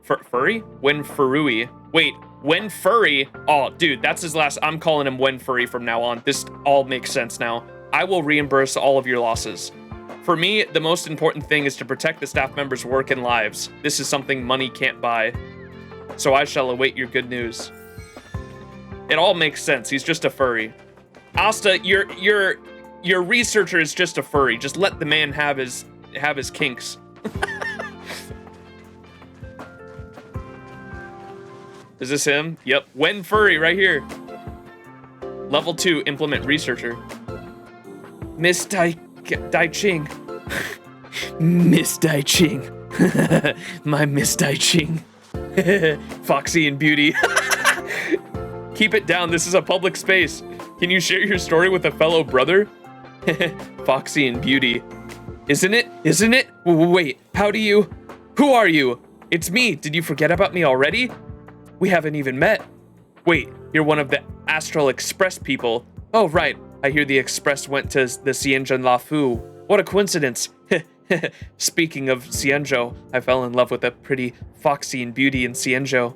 Furry? Wen Furui. Wait, Wen Furry? Oh, dude, that's his last. I'm calling him Wen Furry from now on. This all makes sense now. I will reimburse all of your losses. For me, the most important thing is to protect the staff members' work and lives. This is something money can't buy. So I shall await your good news. It all makes sense. He's just a furry. Asta, your researcher is just a furry. Just let the man have his kinks. Is this him? Yep. Wen Furry right here. Level 2, implement researcher. Miss Dai Ching. Miss Dai Ching. My Miss Dai Ching. Foxy and Beauty. Keep it down. This is a public space. Can you share your story with a fellow brother? Foxy and Beauty. Isn't it? Isn't it? Wait, who are you? It's me. Did you forget about me already? We haven't even met. Wait, you're one of the Astral Express people. Oh, right. I hear the Express went to the XianZhou Luofu. What a coincidence. Speaking of XianZhou, I fell in love with a pretty Foxy and Beauty in XianZhou.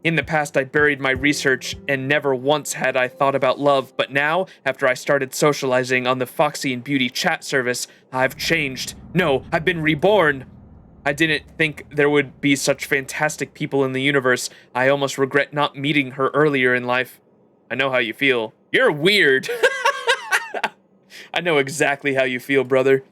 In the past, I buried my research, and never once had I thought about love, but now, after I started socializing on the Foxy and Beauty chat service, I've changed. No, I've been reborn. I didn't think there would be such fantastic people in the universe. I almost regret not meeting her earlier in life. I know how you feel. You're weird. I know exactly how you feel, brother.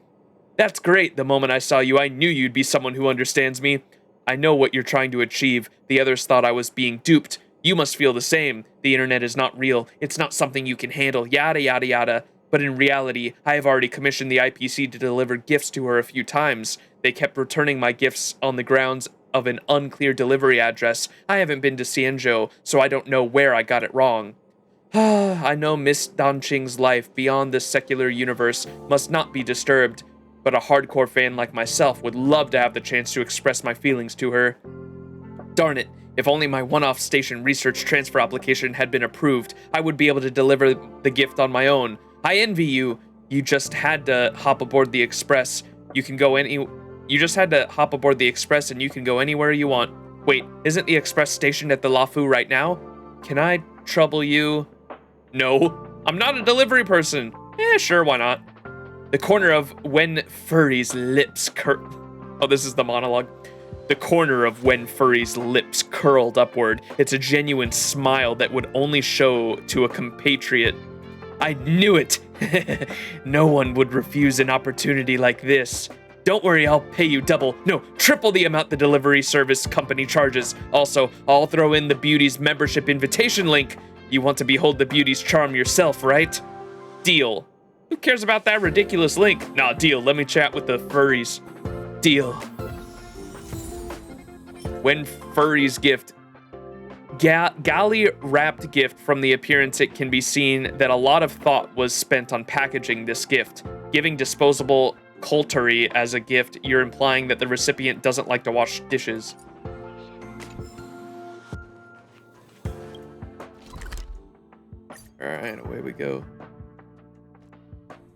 That's great. The moment I saw you, I knew you'd be someone who understands me. I know what you're trying to achieve. The others thought I was being duped. You must feel the same. The internet is not real. It's not something you can handle, yada yada yada. But in reality, I have already commissioned the IPC to deliver gifts to her a few times. They kept returning my gifts on the grounds of an unclear delivery address. I haven't been to XianZhou, so I don't know where I got it wrong. I know Miss Danqing's life beyond this secular universe must not be disturbed, but a hardcore fan like myself would love to have the chance to express my feelings to her. Darn it, if only my one-off station research transfer application had been approved, I would be able to deliver the gift on my own. I envy you. You just had to hop aboard the Express. You just had to hop aboard the Express and you can go anywhere you want. Wait, isn't the Express stationed at the Luofu right now? Can I trouble you? No, I'm not a delivery person. Sure, why not? The corner of Wen Furry's lips Oh, this is the monologue. The corner of Wen Furry's lips curled upward. It's a genuine smile that would only show to a compatriot. I knew it! No one would refuse an opportunity like this. Don't worry, I'll pay you double, no, triple the amount the delivery service company charges. Also, I'll throw in the Beauty's membership invitation link. You want to behold the Beauty's charm yourself, right? Deal. Who cares about that ridiculous link? Nah, deal. Let me chat with the furries. Deal. Wen Furry's gift. Galley-wrapped gift. From the appearance, it can be seen that a lot of thought was spent on packaging this gift. Giving disposable cutlery as a gift, you're implying that the recipient doesn't like to wash dishes. Alright, away we go.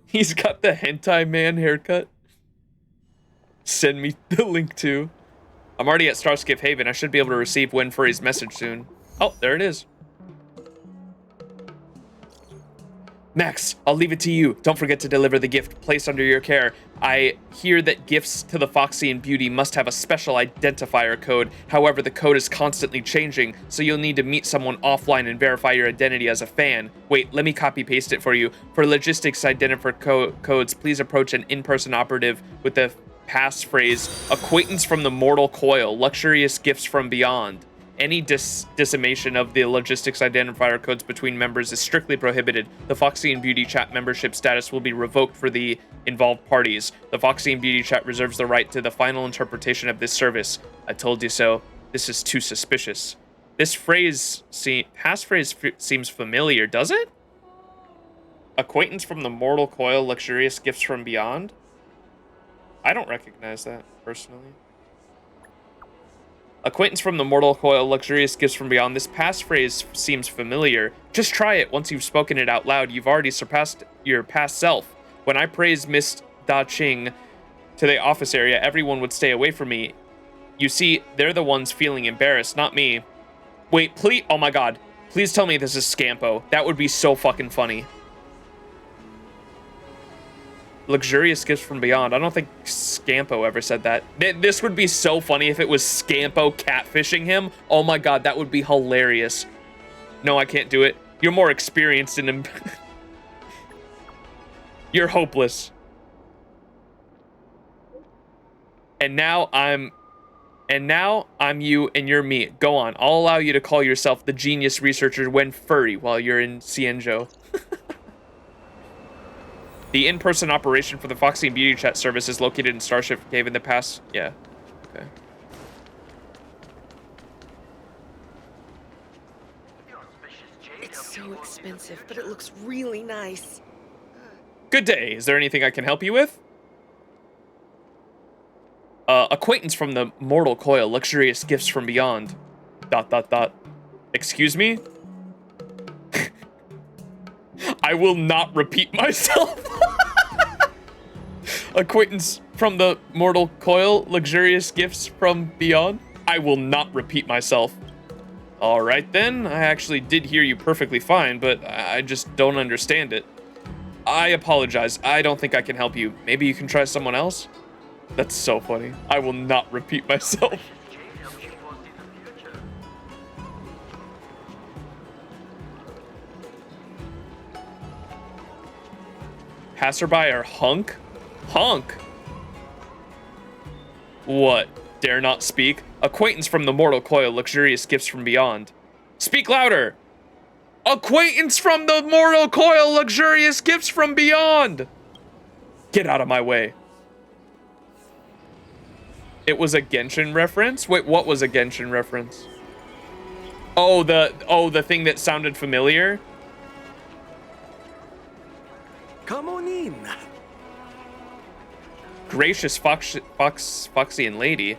He's got the hentai man haircut. Send me the link too. I'm already at Starskip Haven. I should be able to receive Wen Furry's message soon. Oh, there it is. Max, I'll leave it to you. Don't forget to deliver the gift placed under your care. I hear that gifts to the Foxian Beauty must have a special identifier code. However, the code is constantly changing, so you'll need to meet someone offline and verify your identity as a fan. Wait, let me copy paste it for you. For logistics identifier codes, please approach an in-person operative with the passphrase, acquaintance from the mortal coil, luxurious gifts from beyond. Any dissemination of the logistics identifier codes between members is strictly prohibited. The Foxy and Beauty Chat membership status will be revoked for the involved parties. The Foxy and Beauty Chat reserves the right to the final interpretation of this service. I told you so. This is too suspicious. This passphrase seems familiar, does it? Acquaintance from the mortal coil, luxurious gifts from beyond? I don't recognize that, personally. Acquaintance from the mortal coil, luxurious gifts from beyond. This passphrase seems familiar. Just try it. Once you've spoken it out loud, you've already surpassed your past self. When I praised Miss Da Ching to the office area, everyone would stay away from me. You see, they're the ones feeling embarrassed, not me. Wait, please. Oh my god. Please tell me this is Scampo. That would be so fucking funny. Luxurious gifts from beyond. I don't think Scampo ever said that. This would be so funny if it was Scampo catfishing him. Oh my god, that would be hilarious. No, I can't do it. You're more experienced in him. You're hopeless. And now I'm you and you're me. Go on. I'll allow you to call yourself the genius researcher Wen Furry while you're in XianZhou. The in-person operation for the Foxy and Beauty Chat service is located in Starship Cave in the past. Yeah. Okay. It's so expensive, but it looks really nice. Good day. Is there anything I can help you with? Acquaintance from the mortal coil, luxurious gifts from beyond. ... Excuse me? I will not repeat myself. Acquaintance from the mortal coil, luxurious gifts from beyond. I will not repeat myself. All right then, I actually did hear you perfectly fine, but I just don't understand it. I apologize. I don't think I can help you. Maybe you can try someone else? That's so funny. I will not repeat myself. Passerby or hunk? Hunk? What? Dare not speak? Acquaintance from the mortal coil, luxurious gifts from beyond. Speak louder! Acquaintance from the mortal coil, luxurious gifts from beyond! Get out of my way. It was a Genshin reference? Wait, what was a Genshin reference? Oh, the thing that sounded familiar? Come on in. Gracious Foxian lady.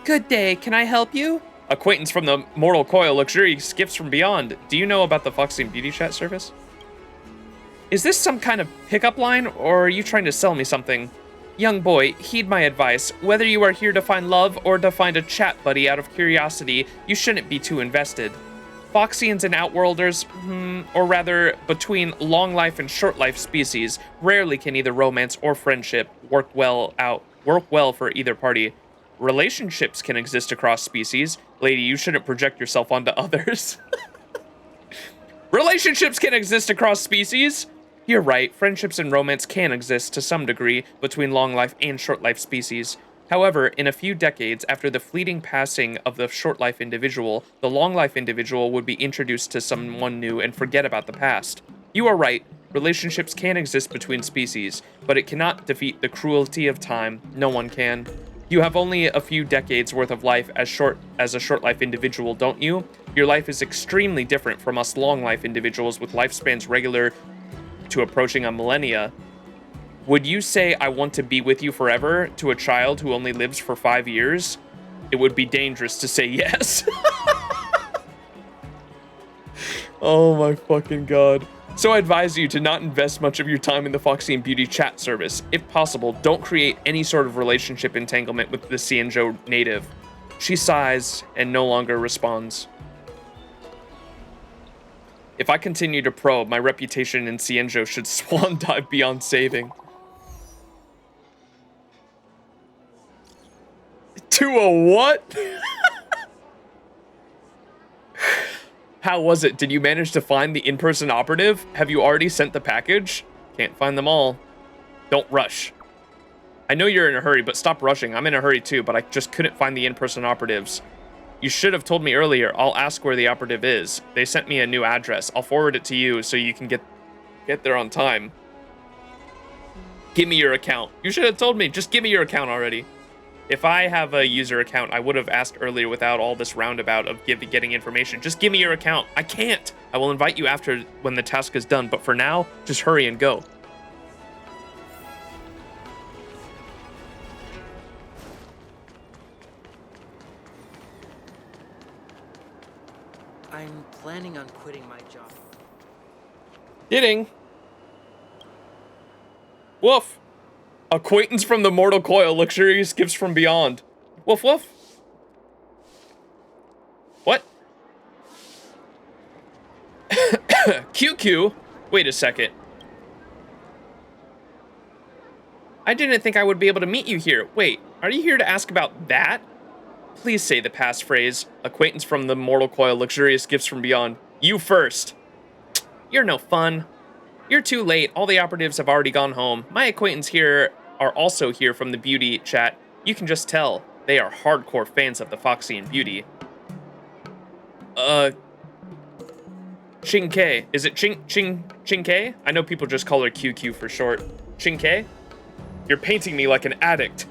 Good day, can I help you? Acquaintance from the mortal coil, luxurious gifts from beyond. Do you know about the Foxian Beauty Chat service? Is this some kind of pickup line, or are you trying to sell me something? Young boy, heed my advice. Whether you are here to find love or to find a chat buddy out of curiosity, you shouldn't be too invested. Foxians and Outworlders, or rather, between long life and short life species, rarely can either romance or friendship work well for either party. Relationships can exist across species. Lady, you shouldn't project yourself onto others. Relationships can exist across species. You're right, friendships and romance can exist to some degree between long life and short life species. However, in a few decades after the fleeting passing of the short-life individual, the long-life individual would be introduced to someone new and forget about the past. You are right, relationships can exist between species, but it cannot defeat the cruelty of time. No one can. You have only a few decades worth of life as a short-life individual, don't you? Your life is extremely different from us long-life individuals with lifespans regular to approaching a millennia. Would you say I want to be with you forever to a child who only lives for 5 years? It would be dangerous to say yes. Oh my fucking god. So I advise you to not invest much of your time in the Foxy and Beauty chat service. If possible, don't create any sort of relationship entanglement with the XianZhou native. She sighs and no longer responds. If I continue to probe, my reputation in XianZhou should swan dive beyond saving. To a what? How was it? Did you manage to find the in-person operative? Have you already sent the package? Can't find them all. Don't rush. I know you're in a hurry, but stop rushing. I'm in a hurry too, but I just couldn't find the in-person operatives. You should have told me earlier. I'll ask where the operative is. They sent me a new address. I'll forward it to you so you can get there on time. Give me your account. You should have told me. Just give me your account already. If I have a user account, I would have asked earlier without all this roundabout of getting information. Just give me your account. I can't. I will invite you after when the task is done, but for now, just hurry and go. I'm planning on quitting my job. Kidding. Woof. Acquaintance from the mortal coil, luxurious gifts from beyond. Woof woof. What? QQ? Wait a second. I didn't think I would be able to meet you here. Wait, are you here to ask about that? Please say the passphrase. Acquaintance from the mortal coil, luxurious gifts from beyond. You first. You're no fun. You're too late. All the operatives have already gone home. My acquaintance here are also here from the Beauty chat. You can just tell. They are hardcore fans of the Foxy and Beauty. Ching-K. Is it Ching-K? I know people just call her QQ for short. Ching-K? You're painting me like an addict.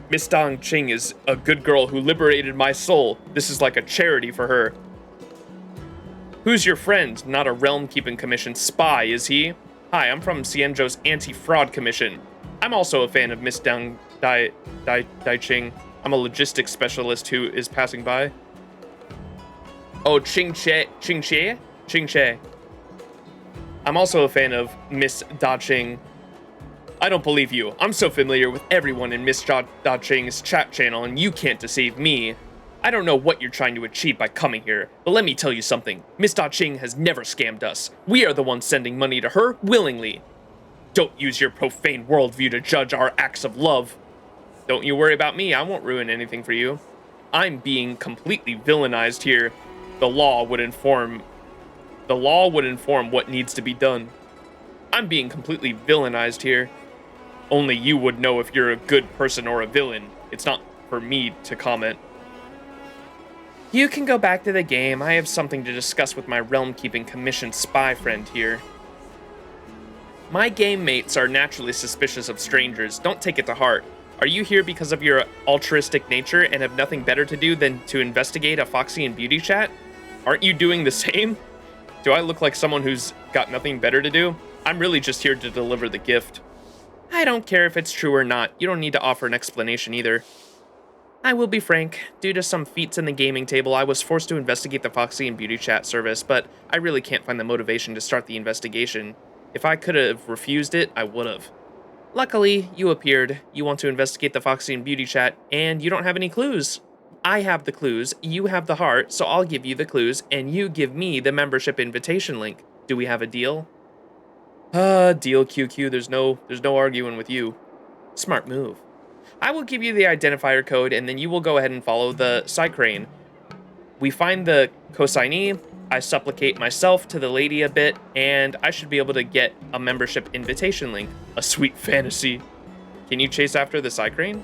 Miss Dong Ching is a good girl who liberated my soul. This is like a charity for her. Who's your friend? Not a Realm-Keeping Commission spy, is he? Hi, I'm from XianZhou's Anti-Fraud Commission. I'm also a fan of Miss Dong Dai Ching. I'm a logistics specialist who is passing by. Oh, Ching-Che. I'm also a fan of Miss Da Ching. I don't believe you. I'm so familiar with everyone in Miss Da Ching's chat channel, and you can't deceive me. I don't know what you're trying to achieve by coming here, but let me tell you something. Miss Da Ching has never scammed us. We are the ones sending money to her willingly. Don't use your profane worldview to judge our acts of love. Don't you worry about me. I won't ruin anything for you. I'm being completely villainized here. The law would inform what needs to be done. I'm being completely villainized here. Only you would know if you're a good person or a villain. It's not for me to comment. You can go back to the game. I have something to discuss with my Realm-Keeping Commission spy friend here. My game mates are naturally suspicious of strangers. Don't take it to heart. Are you here because of your altruistic nature and have nothing better to do than to investigate a Foxy and Beauty chat? Aren't you doing the same? Do I look like someone who's got nothing better to do? I'm really just here to deliver the gift. I don't care if it's true or not. You don't need to offer an explanation either. I will be frank. Due to some feats in the gaming table, I was forced to investigate the Foxy and Beauty chat service, but I really can't find the motivation to start the investigation. If I could have refused it, I would have. Luckily, you appeared. You want to investigate the Foxy and Beauty chat, and you don't have any clues. I have the clues, you have the heart, so I'll give you the clues, and you give me the membership invitation link. Do we have a deal? Deal QQ, there's no arguing with you. Smart move. I will give you the identifier code, and then you will go ahead and follow the Cycrane. We find the consignee, I supplicate myself to the lady a bit, and I should be able to get a membership invitation link. A sweet fantasy. Can you chase after the Cycrane?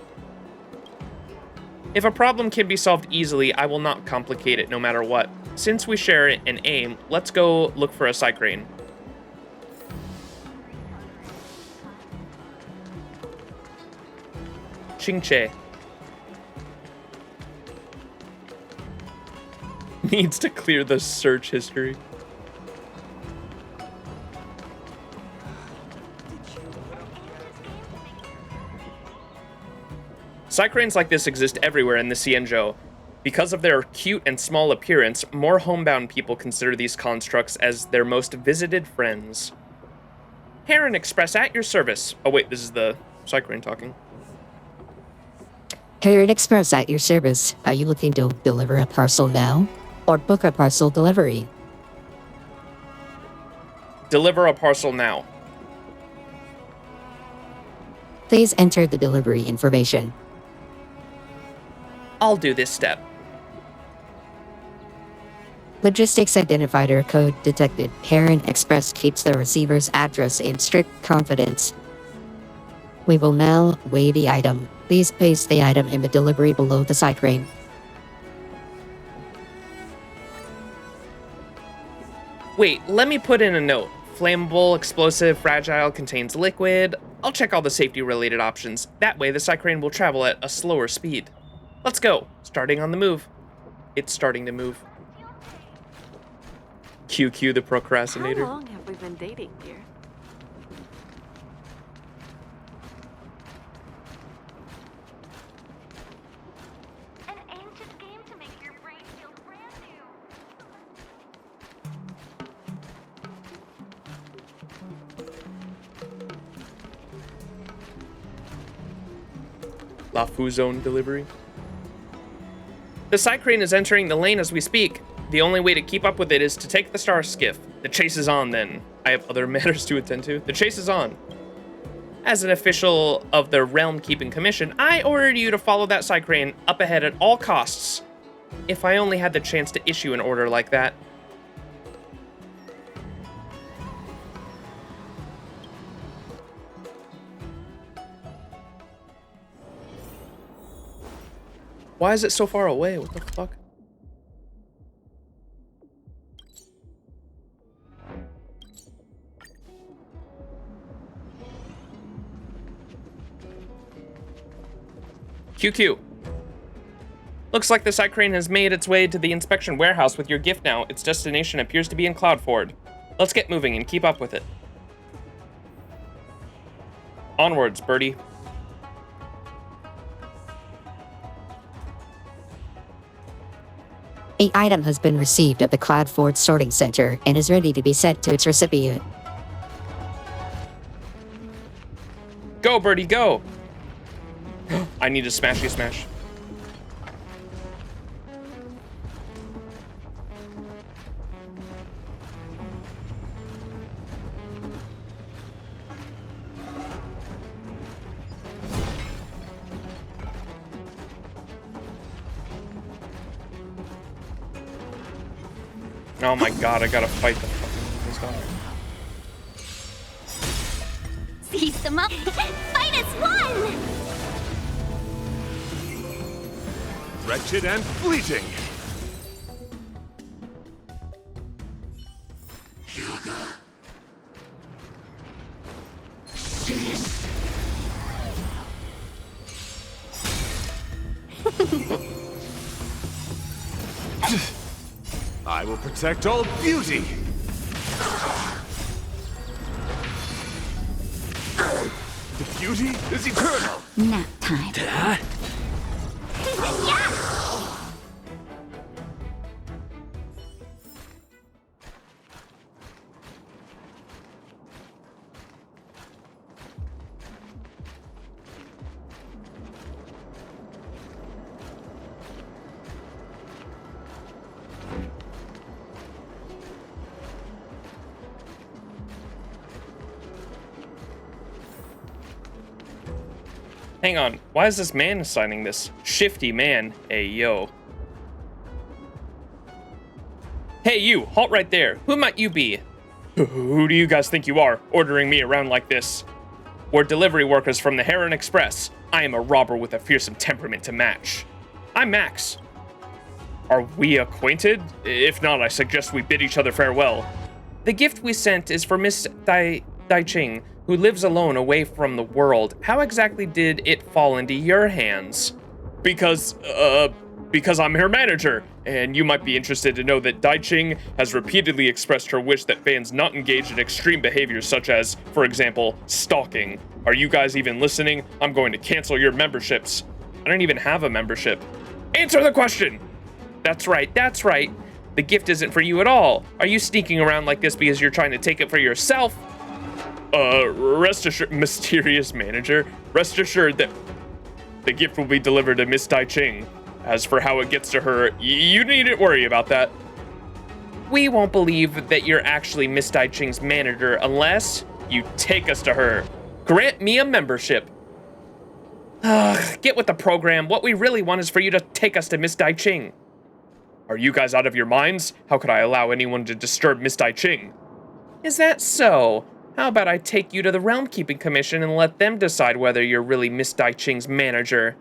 If a problem can be solved easily, I will not complicate it no matter what. Since we share an aim, let's go look for a Cycrane. Ching-Che. Needs to clear the search history. Cycranes like this exist everywhere in the XianZhou. Because of their cute and small appearance, more homebound people consider these constructs as their most visited friends. Heron Express at your service. Oh wait, this is the Cycrane talking. Heron Express at your service. Are you looking to deliver a parcel now? Or book a parcel delivery? Deliver a parcel now. Please enter the delivery information. I'll do this step. Logistics identifier code detected. Heron Express keeps the receiver's address in strict confidence. We will now weigh the item. Please place the item in the delivery below the Cycrane. Wait, let me put in a note. Flammable, explosive, fragile, contains liquid. I'll check all the safety-related options. That way the Cycrane will travel at a slower speed. Let's go. Starting on the move. It's starting to move. QQ the procrastinator. How long have we been dating, dear? Luofu zone delivery. The Cycrane is entering the lane as we speak. The only way to keep up with it is to take the star skiff. The chase is on then. I have other matters to attend to. The chase is on. As an official of the Realm Keeping Commission, I ordered you to follow that Cycrane up ahead at all costs. If I only had the chance to issue an order like that. Why is it so far away? What the fuck? QQ. Looks like the Cycrane has made its way to the inspection warehouse with your gift now. Its destination appears to be in Cloudford. Let's get moving and keep up with it. Onwards, birdie. The item has been received at the Cloudford sorting center and is ready to be sent to its recipient. Go, birdie, go! I need a smashy smash. Oh my god, I gotta fight the fucking guy. Seize them up! Fight as one! Wretched and fleeting. I will protect all beauty. The beauty is eternal. Nap time. Hang on, why is this man signing this? Shifty man. Hey, yo. Hey, you, halt right there. Who might you be? Who do you guys think you are, ordering me around like this? We're delivery workers from the Heron Express. I am a robber with a fearsome temperament to match. I'm Max. Are we acquainted? If not, I suggest we bid each other farewell. The gift we sent is for Miss Dai Ching, who lives alone away from the world. How exactly did it fall into your hands? Because I'm her manager, and you might be interested to know that Dai Ching has repeatedly expressed her wish that fans not engage in extreme behaviors such as, for example, stalking. Are you guys even listening? I'm going to cancel your memberships. don't even have a membership. Answer the question! That's right, that's right. The gift isn't for you at all. Are you sneaking around like this because you're trying to take it for yourself? Rest assured, mysterious manager, rest assured that the gift will be delivered to Miss Dai Ching. As for how it gets to her, you needn't worry about that. We won't believe that you're actually Miss Dai Ching's manager unless you take us to her. Grant me a membership. Get with the program. What we really want is for you to take us to Miss Dai Ching. Are you guys out of your minds? How could I allow anyone to disturb Miss Dai Ching? Is that so? How about I take you to the Realm Keeping Commission and let them decide whether you're really Miss Dai Ching's manager?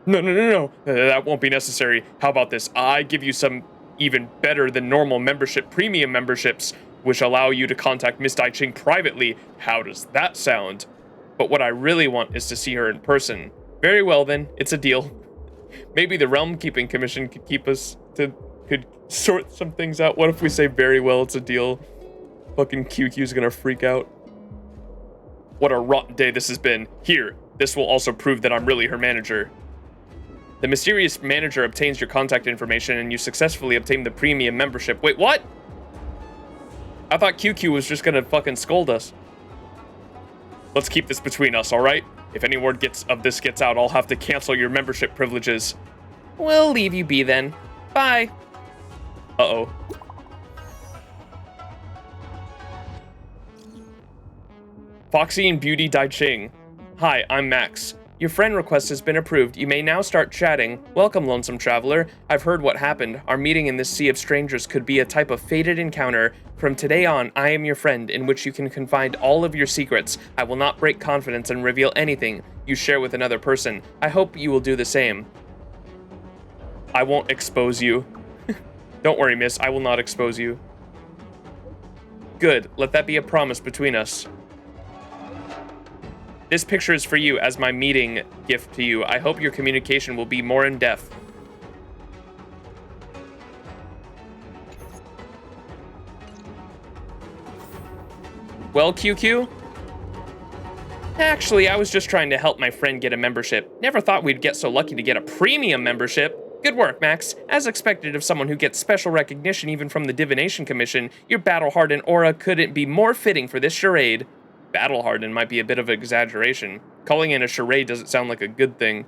No. That won't be necessary. How about this? I give you some even better than normal membership premium memberships, which allow you to contact Miss Dai Ching privately. How does that sound? But what I really want is to see her in person. Very well then, it's a deal. Maybe the Realm Keeping Commission could sort some things out. What if we say very well, it's a deal? Fucking QQ's gonna freak out. What a rotten day this has been. Here, this will also prove that I'm really her manager. The mysterious manager obtains your contact information and you successfully obtain the premium membership. Wait, what? I thought QQ was just gonna fucking scold us. Let's keep this between us, alright? If any word of this gets out, I'll have to cancel your membership privileges. We'll leave you be then. Bye. Uh-oh. Foxy and Beauty Dai Ching. Hi, I'm Max. Your friend request has been approved. You may now start chatting. Welcome, lonesome traveler. I've heard what happened. Our meeting in this sea of strangers could be a type of fated encounter. From today on, I am your friend, in which you can confide all of your secrets. I will not break confidence and reveal anything you share with another person. I hope you will do the same. I won't expose you. Don't worry, miss. I will not expose you. Good. Let that be a promise between us. This picture is for you as my meeting gift to you. I hope your communication will be more in-depth. Well, QQ? Actually, I was just trying to help my friend get a membership. Never thought we'd get so lucky to get a premium membership. Good work, Max. As expected of someone who gets special recognition even from the Divination Commission, your battle-hardened aura couldn't be more fitting for this charade. Battle-hardened might be a bit of an exaggeration. Calling it a charade doesn't sound like a good thing.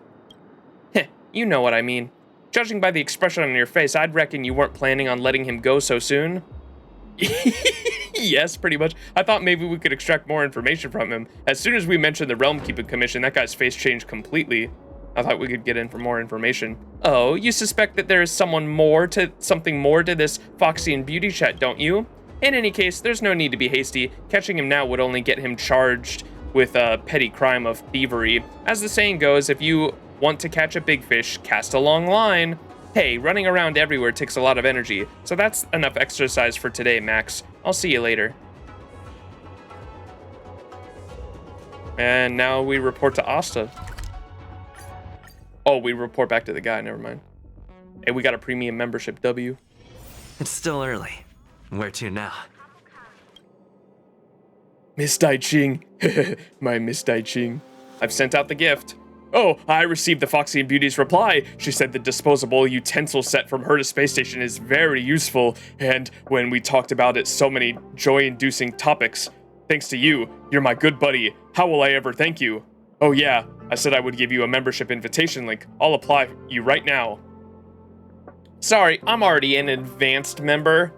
Heh, you know what I mean. Judging by the expression on your face, I'd reckon you weren't planning on letting him go so soon. Yes, pretty much. I thought maybe we could extract more information from him. As soon as we mentioned the Realm Keeping Commission, that guy's face changed completely. I thought we could get in for more information. Oh, you suspect that there is something more to this Foxy and Beauty chat, don't you? In any case, there's no need to be hasty. Catching him now would only get him charged with a petty crime of thievery. As the saying goes, if you want to catch a big fish, cast a long line. Hey, running around everywhere takes a lot of energy, so that's enough exercise for today, Max. I'll see you later. And now we report to Asta. Oh, we report back to the guy, never mind. Hey, we got a premium membership W. It's still early. Where to now? Miss Dai Ching. My Miss Dai Ching. I've sent out the gift. Oh, I received the Foxy and Beauty's reply. She said the disposable utensil set from her to space station is very useful, and when we talked about it, so many joy-inducing topics. Thanks to you, you're my good buddy. How will I ever thank you? Oh yeah, I said I would give you a membership invitation link. I'll apply you right now. Sorry, I'm already an advanced member. ...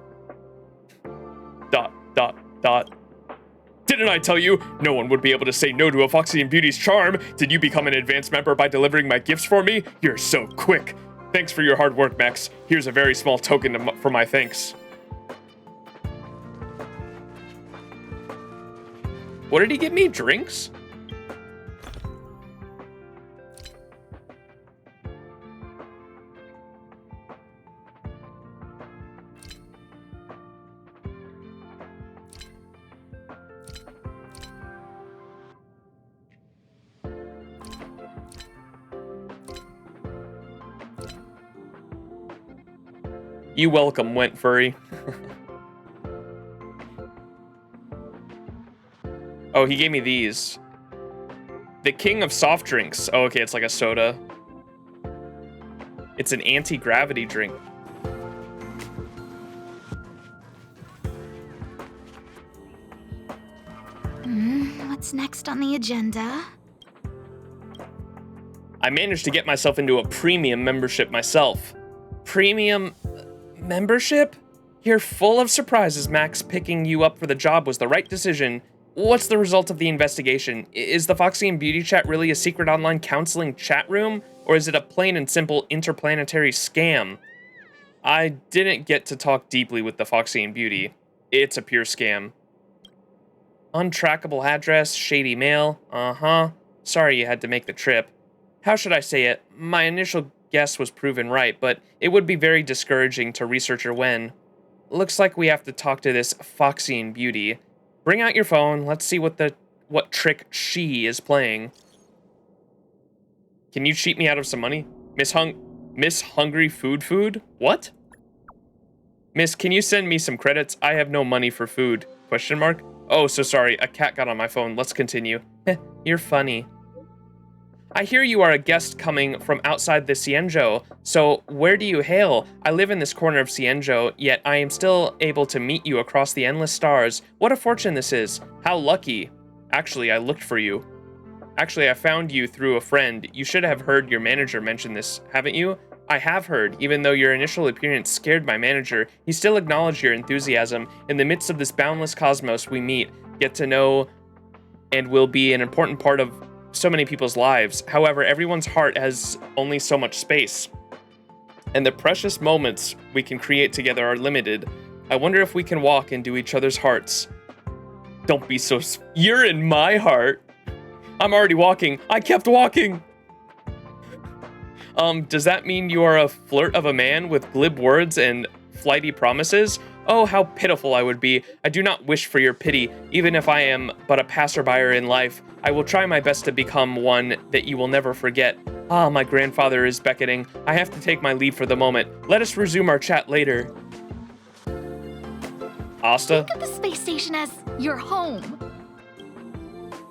Didn't I tell you? No one would be able to say no to a Foxy and Beauty's charm. Did you become an advanced member by delivering my gifts for me? You're so quick. Thanks for your hard work, Max. Here's a very small token for my thanks. What did he give me? Drinks? You welcome, Went Furry. Oh, he gave me these. The king of soft drinks. Oh, okay, it's like a soda. It's an anti-gravity drink. What's next on the agenda? I managed to get myself into a premium membership myself. Premium membership? You're full of surprises, Max. Picking you up for the job was the right decision. What's the result of the investigation? Is the Foxy and Beauty chat really a secret online counseling chat room? Or is it a plain and simple interplanetary scam? I didn't get to talk deeply with the Foxy and Beauty. It's a pure scam. Untrackable address, shady mail. Uh-huh. Sorry you had to make the trip. How should I say it? My initial guess was proven right, but it would be very discouraging to researcher Wen. Looks like we have to talk to this Foxy and Beauty. Bring out your phone. Let's see what trick she is playing. Can you cheat me out of some money? Miss Hungry Food? What? Miss, can you send me some credits? I have no money for food. Question mark? Oh, so sorry. A cat got on my phone. Let's continue. You're funny. I hear you are a guest coming from outside the XianZhou, so where do you hail? I live in this corner of XianZhou, yet I am still able to meet you across the endless stars. What a fortune this is. How lucky. Actually, I looked for you. Actually, I found you through a friend. You should have heard your manager mention this, haven't you? I have heard. Even though your initial appearance scared my manager, he still acknowledged your enthusiasm. In the midst of this boundless cosmos we meet, get to know, and will be an important part of so many people's lives. However, everyone's heart has only so much space, and the precious moments we can create together are limited. I wonder if we can walk into each other's hearts. Don't be so... You're in my heart. I'm already walking. I kept walking. Does that mean you are a flirt of a man with glib words and flighty promises? Oh, how pitiful I would be. I do not wish for your pity, even if I am but a passerby in life. I will try my best to become one that you will never forget. Ah, my grandfather is beckoning. I have to take my leave for the moment. Let us resume our chat later. Asta? Think of the space station as your home.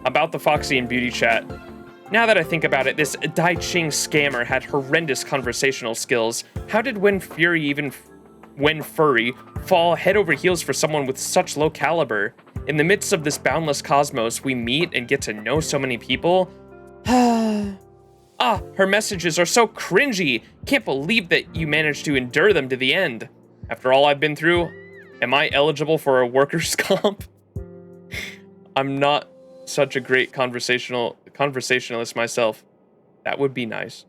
About the Foxy and Beauty chat. Now that I think about it, this Dai Ching scammer had horrendous conversational skills. How did Wen Furry fall head over heels for someone with such low caliber? In the midst of this boundless cosmos, we meet and get to know so many people. Her messages are so cringy. Can't believe that you managed to endure them to the end. After all I've been through, am I eligible for a workers' comp? I'm not such a great conversationalist myself. That would be nice.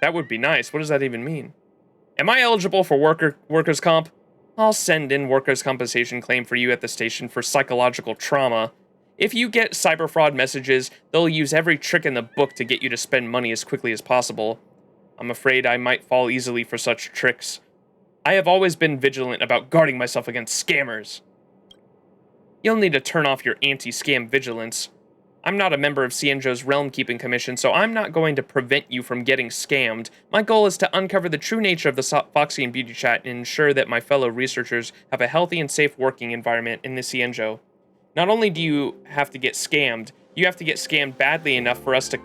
That would be nice. What does that even mean? Am I eligible for workers' comp? I'll send in workers' compensation claim for you at the station for psychological trauma. If you get cyber fraud messages, they'll use every trick in the book to get you to spend money as quickly as possible. I'm afraid I might fall easily for such tricks. I have always been vigilant about guarding myself against scammers. You'll need to turn off your anti-scam vigilance. I'm not a member of XianZhou's Realm Keeping Commission, so I'm not going to prevent you from getting scammed. My goal is to uncover the true nature of the Foxy and Beauty chat and ensure that my fellow researchers have a healthy and safe working environment in the XianZhou. Not only do you have to get scammed, you have to get scammed badly enough for us to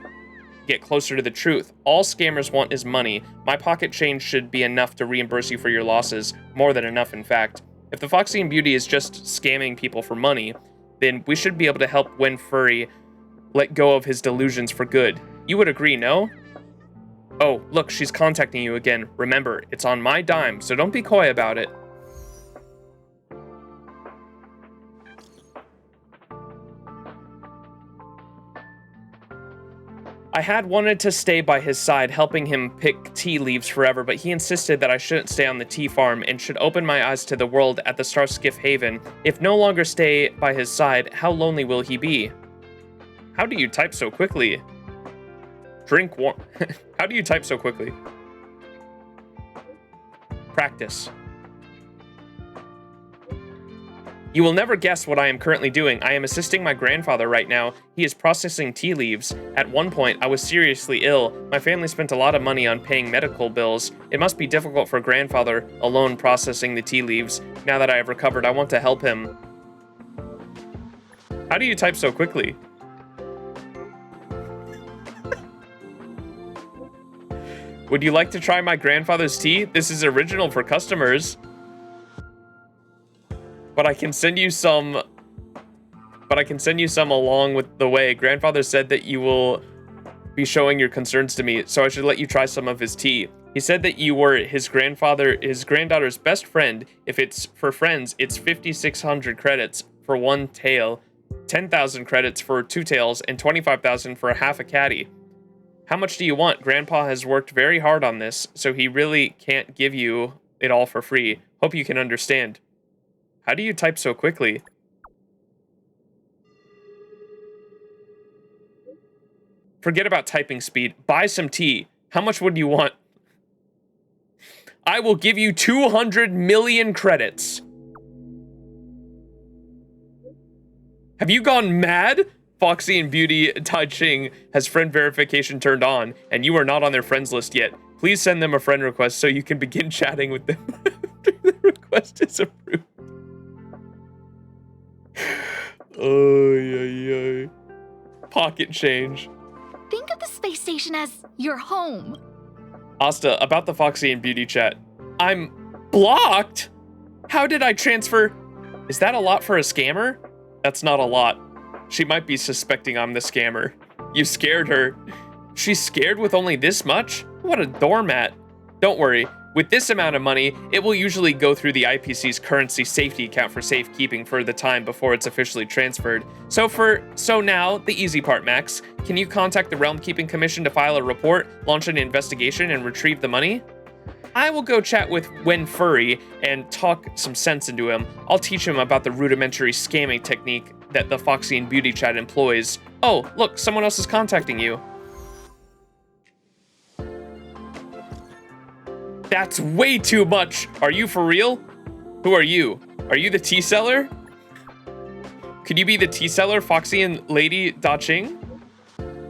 get closer to the truth. All scammers want is money. My pocket change should be enough to reimburse you for your losses. More than enough, in fact. If the Foxy and Beauty is just scamming people for money, then we should be able to help Wen Furry let go of his delusions for good. You would agree, no? Oh, look, she's contacting you again. Remember, it's on my dime, so don't be coy about it. I had wanted to stay by his side, helping him pick tea leaves forever, but he insisted that I shouldn't stay on the tea farm and should open my eyes to the world at the Starskiff Haven. If no longer stay by his side, how lonely will he be? How do you type so quickly? Drink warm. How do you type so quickly? Practice. You will never guess what I am currently doing. I am assisting my grandfather right now. He is processing tea leaves. At one point, I was seriously ill. My family spent a lot of money on paying medical bills. It must be difficult for grandfather alone processing the tea leaves. Now that I have recovered, I want to help him. How do you type so quickly? Would you like to try my grandfather's tea? This is original for customers. But I can send you some along with the way. Grandfather said that you will be showing your concerns to me, so I should let you try some of his tea. He said that you were his granddaughter's best friend. If it's for friends, it's 5,600 credits for one tail, 10,000 credits for 2 tails, and 25,000 for half a caddy. How much do you want? Grandpa has worked very hard on this, so he really can't give you it all for free. Hope you can understand. How do you type so quickly? Forget about typing speed. Buy some tea. How much would you want? I will give you 200 million credits. Have you gone mad? Foxy and Beauty Tai Ching has friend verification turned on, and you are not on their friends list yet. Please send them a friend request so you can begin chatting with them after the request is approved. Oh, yeah. Pocket change. Think of the space station as your home. Asta, about the Foxy and Beauty chat. I'm blocked? How did I transfer? Is that a lot for a scammer? That's not a lot. She might be suspecting I'm the scammer. You scared her. She's scared with only this much? What a doormat. Don't worry. With this amount of money, it will usually go through the IPC's currency safety account for safekeeping for the time before it's officially transferred. So now, the easy part, Max. Can you contact the Realm Keeping Commission to file a report, launch an investigation, and retrieve the money? I will go chat with Wen Furry and talk some sense into him. I'll teach him about the rudimentary scamming technique that the Foxy and Beauty chat employs. Oh, look, someone else is contacting you. That's way too much. Are you for real? Who are you? Are you the tea seller? Could you be the tea seller, Foxy and Lady Da Ching?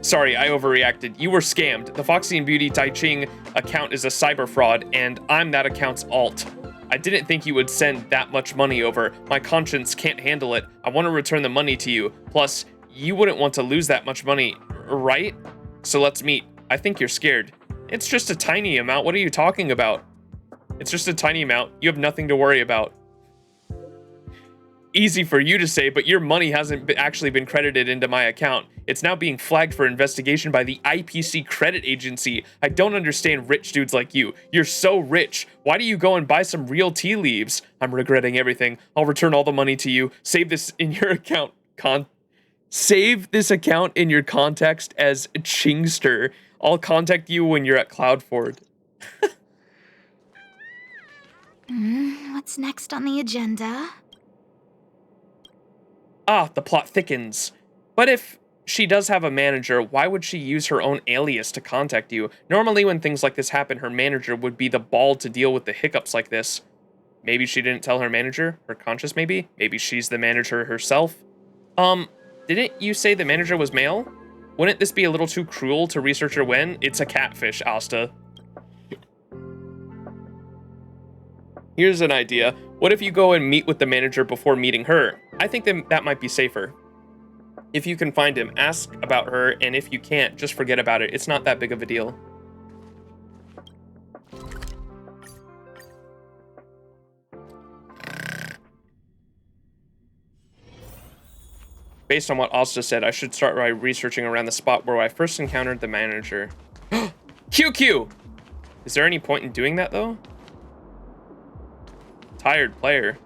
Sorry, I overreacted. You were scammed. The Foxy and Beauty Tai Ching account is a cyber fraud, and I'm that account's alt. I didn't think you would send that much money over. My conscience can't handle it. I want to return the money to you. Plus, you wouldn't want to lose that much money, right? So let's meet. I think you're scared. It's just a tiny amount. What are you talking about? It's just a tiny amount. You have nothing to worry about. Easy for you to say, but your money hasn't actually been credited into my account. It's now being flagged for investigation by the IPC credit agency. I don't understand rich dudes like you. You're so rich. Why do you go and buy some real tea leaves? I'm regretting everything. I'll return all the money to you. Save this in your account. Save this account in your context as Chingster. I'll contact you when you're at Cloudford. What's next on the agenda? Ah, the plot thickens. But if she does have a manager, why would she use her own alias to contact you? Normally when things like this happen, her manager would be the ball to deal with the hiccups like this. Maybe she didn't tell her manager? Her conscience maybe? Maybe she's the manager herself? Didn't you say the manager was male? Wouldn't this be a little too cruel to researcher Wen? It's a catfish, Asta. Here's an idea. What if you go and meet with the manager before meeting her? I think that might be safer. If you can find him, ask about her, and if you can't, just forget about it. It's not that big of a deal. Based on what Asta said, I should start by researching around the spot where I first encountered the manager. QQ! Is there any point in doing that, though? Tired player.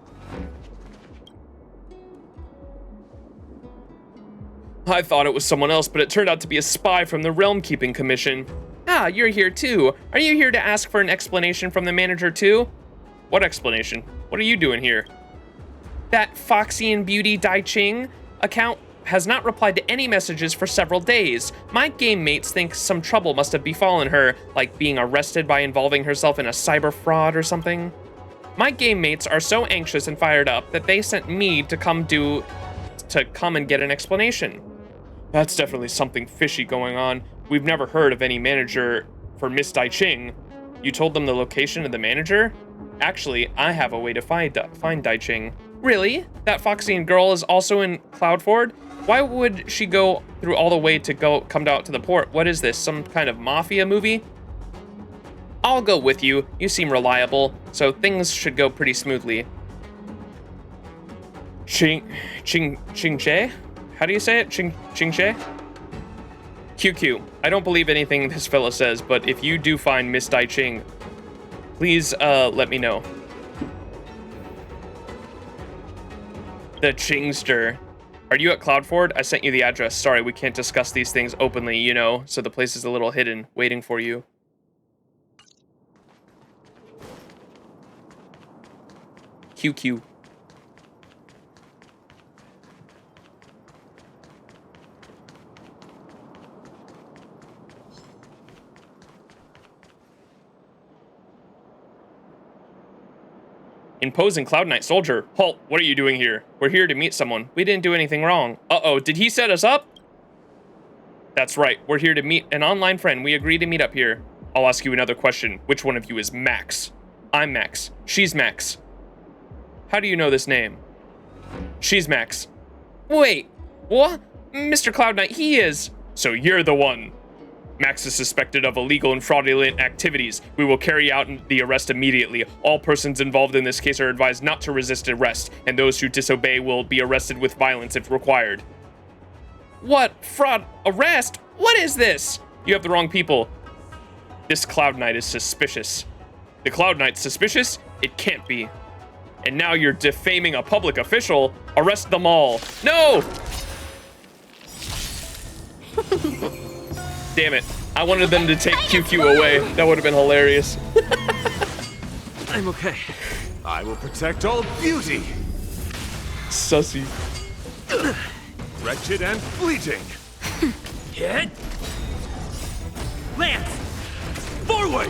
I thought it was someone else, but it turned out to be a spy from the Realm Keeping Commission. Ah, you're here too. Are you here to ask for an explanation from the manager too? What explanation? What are you doing here? That Foxy and Beauty Tai Ching account has not replied to any messages for several days. My game mates think some trouble must have befallen her, like being arrested by involving herself in a cyber fraud or something. My game mates are so anxious and fired up that they sent me to come and get an explanation. That's definitely something fishy going on. We've never heard of any manager for Miss Tai Ching. You told them the location of the manager? Actually, I have a way to find Tai Ching. Really? That Foxy girl is also in Cloudford? Why would she go through all the way to come out to the port? What is this, some kind of mafia movie? I'll go with you. You seem reliable, so things should go pretty smoothly. Ching-che? How do you say it? Ching-che? QQ. I don't believe anything this fella says, but if you do find Miss Dai Ching, please let me know. The Chingster. Are you at Cloudford? I sent you the address. Sorry, we can't discuss these things openly, you know, so the place is a little hidden, waiting for you. QQ. Imposing Cloud Knight soldier. Halt, what are you doing here? We're here to meet someone. We didn't do anything wrong. Uh-oh, did he set us up? That's right, we're here to meet an online friend. We agreed to meet up here. I'll ask you another question. Which one of you is Max? I'm Max. She's Max. How do you know this name? She's Max. Wait, what? Mr. Cloud Knight, he is. So you're the one. Max is suspected of illegal and fraudulent activities. We will carry out the arrest immediately. All persons involved in this case are advised not to resist arrest, and those who disobey will be arrested with violence if required. What? Fraud? Arrest? What is this? You have the wrong people. This Cloud Knight is suspicious. The Cloud Knight's suspicious? It can't be. And now you're defaming a public official? Arrest them all. No! Damn it. I wanted them to take QQ away. That would have been hilarious. I'm okay. I will protect all beauty. Sussy. Wretched and fleeting. Hit. Lance. Forward.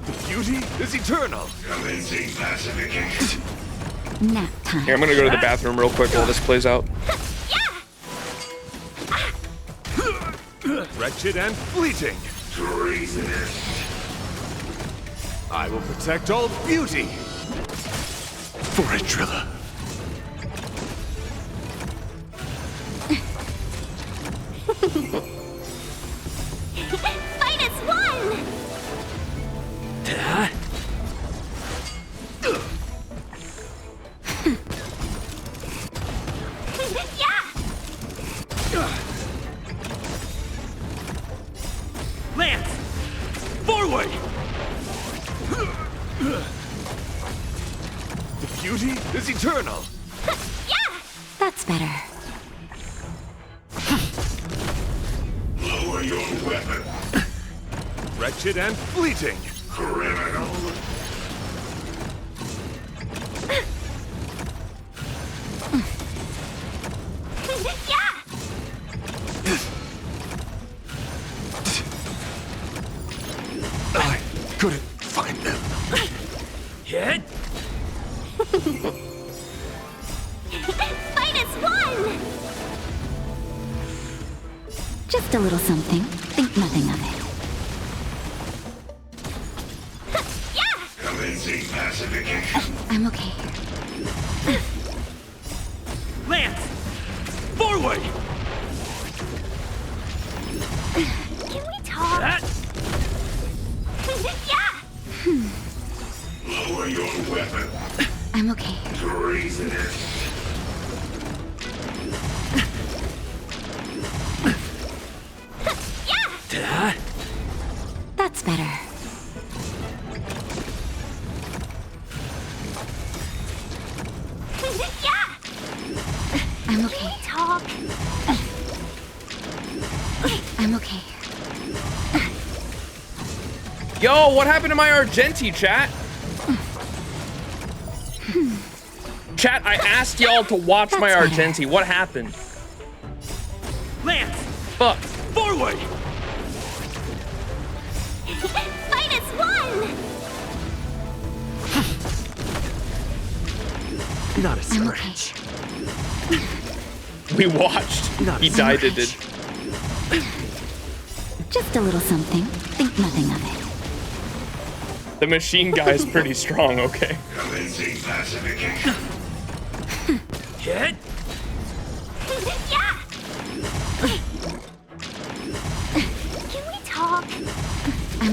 The beauty is eternal. Commencing pacification. Nap time. Here, I'm gonna go to the bathroom real quick while this plays out. Wretched and fleeting. Treasonous. I will protect all beauty. For it, Trilla. Fight as one! Lance. Forward. The beauty is eternal. That's better. Lower your weapon. Wretched and fleeting. Criminal. I couldn't find them. Hit. Fight as one! Just a little something. Think nothing of it. Commencing pacification. I'm okay. Lance. Forward. Can we talk? That. Lower your weapon. I'm okay. Treasonous. That's better. I'm okay. Talk. I'm okay. Yo, what happened to my Argenti, chat? Chat, I asked y'all to watch my Argenti. What happened? Lance. Fuck. Forward. Fight as one! Not a I'm okay. scratch. We watched. He died, it did. Just a little something. Think nothing of it. The machine guy is pretty strong, okay. Commencing pacification. Hit.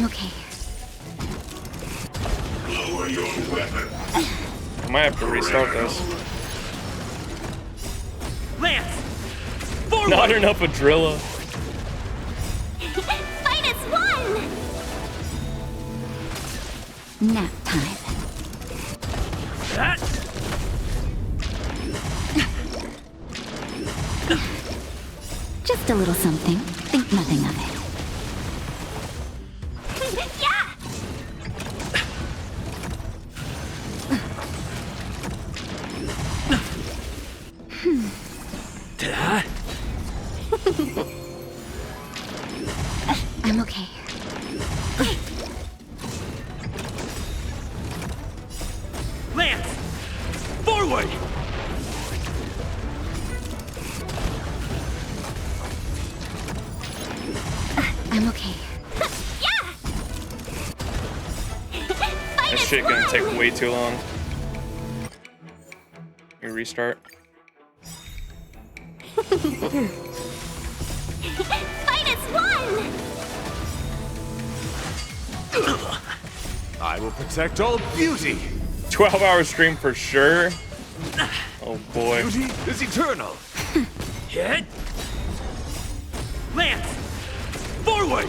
okay. Lower your weapon. I might have to restart this. Lance! Forward! Not enough Adrilla. Fight as one! Nap time. That. Just a little something. Think nothing of it. I'm okay. Lance! Forward! I'm okay. This shit gonna take way too long. You restart. Fight as one! I will protect all beauty. 12-hour stream for sure. Oh boy. Beauty is eternal. Hit! Lance! Forward!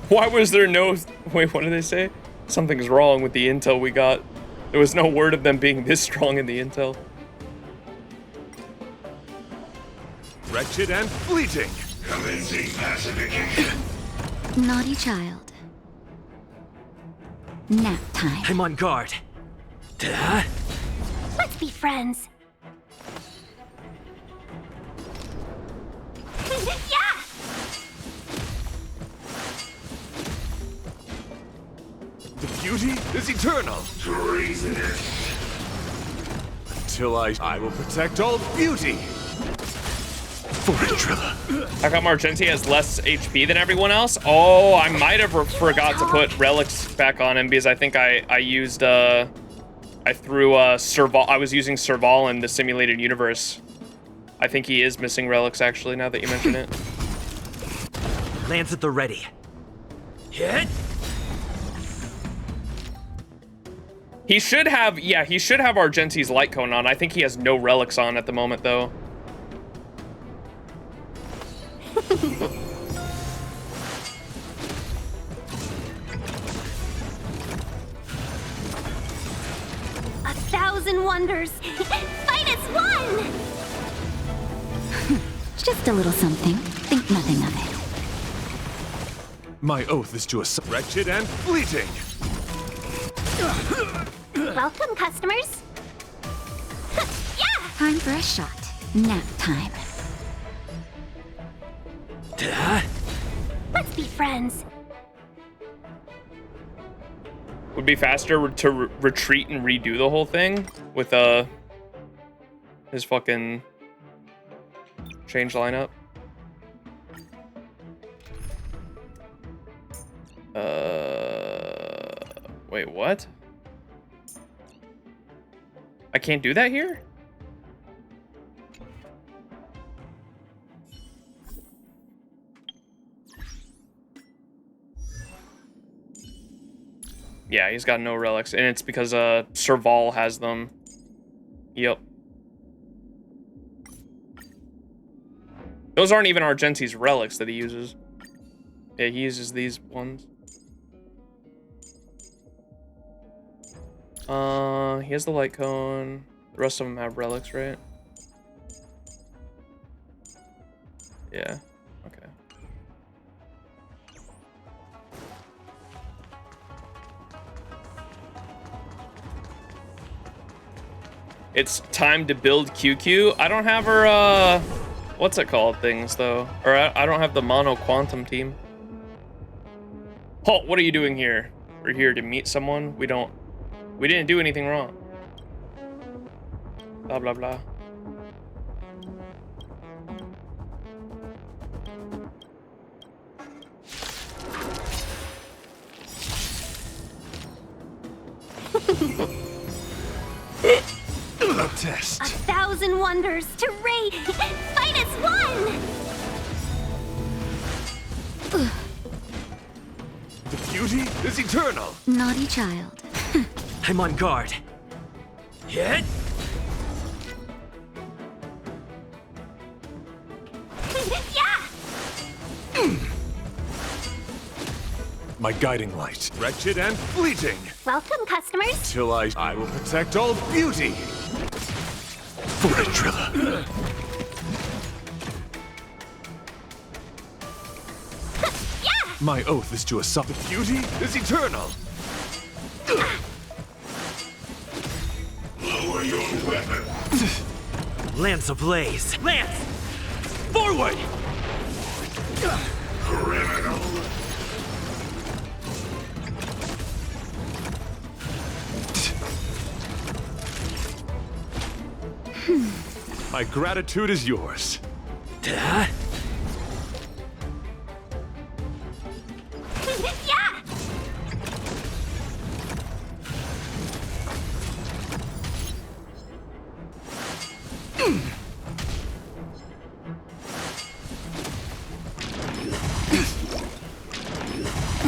Why was there no... Wait, what did they say? Something's wrong with the intel we got. There was no word of them being this strong in the intel. Wretched and fleeting. Commencing pacification. Naughty child. Nap time. I'm on guard. Let's be friends. The beauty is eternal. Treasonous. Until I will protect all beauty. For Adrilla. How come Argenti has less HP than everyone else? Oh, I might have forgot to put relics back on him because I think I used I threw Serval. I was using Serval in the simulated universe. I think he is missing relics actually. Now that you mention it. Lance at the ready. Hit! He should have, yeah, he should have Argenti's light cone on. I think he has no relics on at the moment though. A thousand wonders. Fight as one! Just a little something. Think nothing of it. My oath is to a wretched and fleeting. Welcome, customers. Time for a shot. Nap time. Let's be friends. Would be faster to retreat and redo the whole thing with his fucking change lineup. Wait, what? I can't do that here? Yeah, he's got no relics, and it's because Serval has them. Yep. Those aren't even Argenti's relics that he uses. Yeah, he uses these ones. He has the light cone. The rest of them have relics, right? Yeah. Okay. It's time to build QQ. I don't have her, what's it called things, though? Or I don't have the Mono Quantum team. Halt, what are you doing here? We're here to meet someone. We didn't do anything wrong. Blah, blah, blah. No test. 1,000 wonders to raid. Fight as one! The beauty is eternal. Naughty child. I'm on guard. Hit! My guiding light. Wretched and fleeting. Welcome, customers. Till I will protect all beauty. For a Trilla. My oath is to assault. The beauty is eternal. Lower your weapon. Lance ablaze. Lance! Forward! Criminal. My gratitude is yours.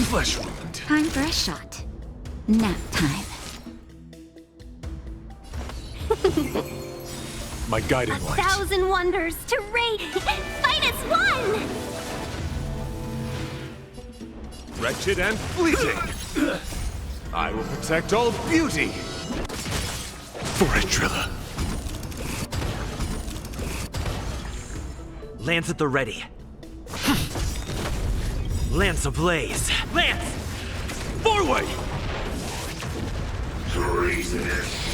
Flesh wound. Time for a shot. Nap time. My guiding light. 1,000 wonders to raid. Fight as one! Wretched and fleeting. I will protect all beauty. For a Trilla. Lance at the ready. Lance ablaze. Lance! Forward! Treasonous.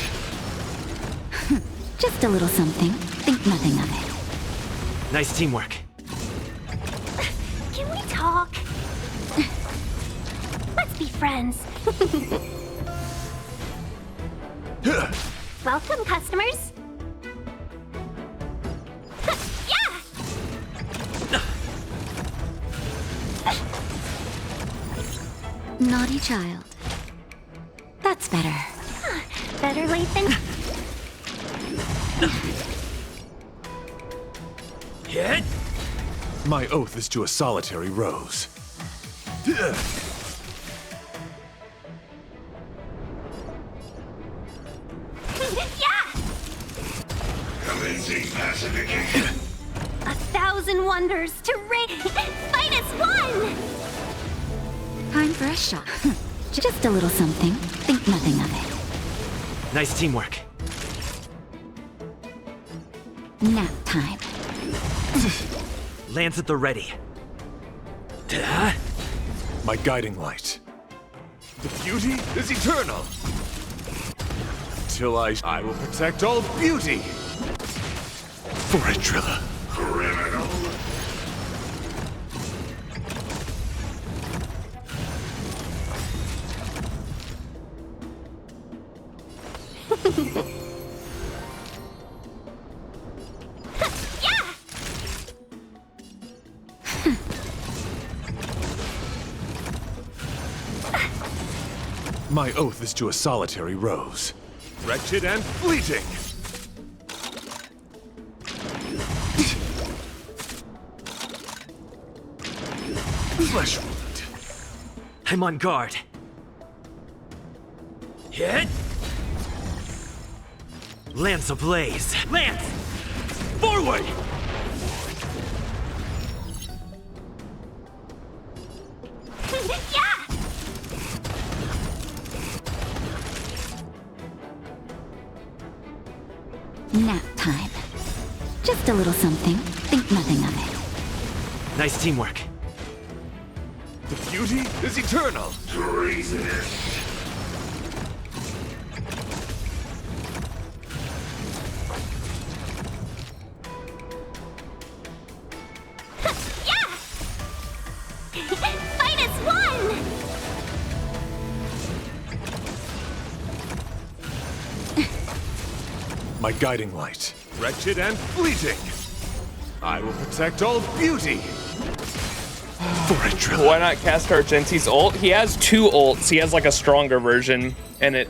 Just a little something. Think nothing of it. Nice teamwork. Can we talk? Let's be friends. Welcome, customers. Naughty child. That's better. Better late than... Hit! My oath is to a solitary rose. Commencing pacification. 1,000 wonders to raid. Fight as one! Time for a shot. Just a little something. Think nothing of it. Nice teamwork. Nap time. Lance at the ready. My guiding light. The beauty is eternal. Till I will protect all beauty. For a Trilla. Criminal. My oath is to a solitary rose. Wretched and fleeting. Flesh wound. I'm on guard. Hit! Lance ablaze. Lance! Forward! Nap time. Just a little something. Think nothing of it. Nice teamwork. The beauty is eternal. Treasonous. Fight as one! My guiding light. Wretched and fleeting. I will protect all beauty. For a Trilla. Why not cast Argenti's ult? He has two ults. He has like a stronger version, and it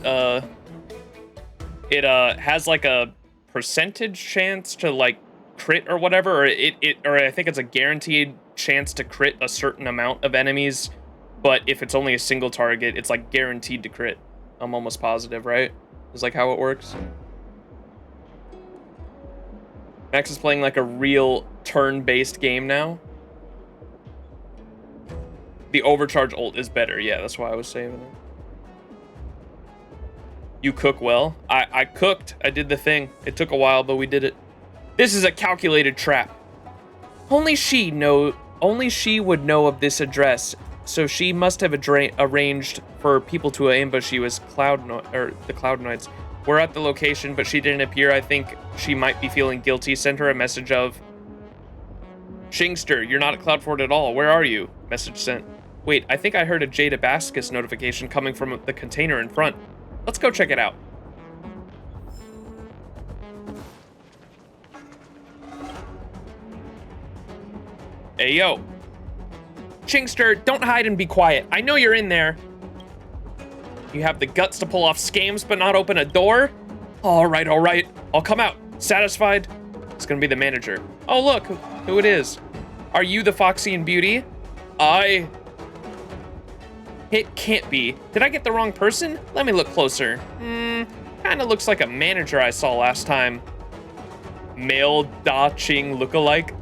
has like a percentage chance to like crit or whatever, or I think it's a guaranteed chance to crit a certain amount of enemies, but if it's only a single target, it's like guaranteed to crit. I'm almost positive, right? Is like how it works. Max is playing like a real turn-based game now. The overcharge ult is better. Yeah, that's why I was saving it. You cook well. I cooked. I did the thing. It took a while, but we did it. This is a calculated trap. Only she would know of this address, so she must have arranged for people to ambush you as the Cloud Knights. We're at the location, but she didn't appear. I think she might be feeling guilty. Send her a message of, Shingster, you're not at Cloudfort at all. Where are you? Message sent. Wait, I think I heard a Jada Bascus notification coming from the container in front. Let's go check it out. Hey, yo. Chingster, don't hide and be quiet. I know you're in there. You have the guts to pull off scams but not open a door? All right. I'll come out. Satisfied? It's gonna be the manager. Oh, look who it is. Are you the Foxy and Beauty? It can't be. Did I get the wrong person? Let me look closer. Kinda looks like a manager I saw last time. Male Da Ching lookalike?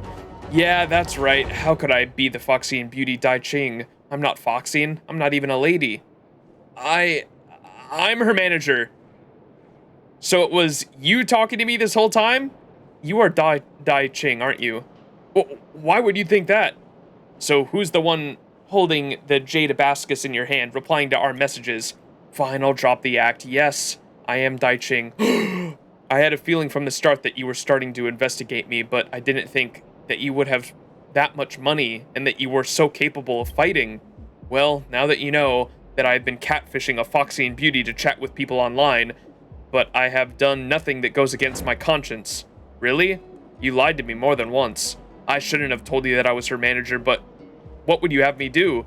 Yeah, that's right. How could I be the Foxy and Beauty Dai Ching? I'm not Foxy. I'm not even a lady. I'm her manager. So it was you talking to me this whole time? You are Dai Ching, aren't you? Why would you think that? So who's the one holding the Jada Bascus in your hand, replying to our messages? Fine, I'll drop the act. Yes, I am Dai Ching. I had a feeling from the start that you were starting to investigate me, but I didn't think that you would have that much money and that you were so capable of fighting. Well, now that you know that I've been catfishing a Foxy and Beauty to chat with people online, but I have done nothing that goes against my conscience. Really? You lied to me more than once. I shouldn't have told you that I was her manager, but what would you have me do?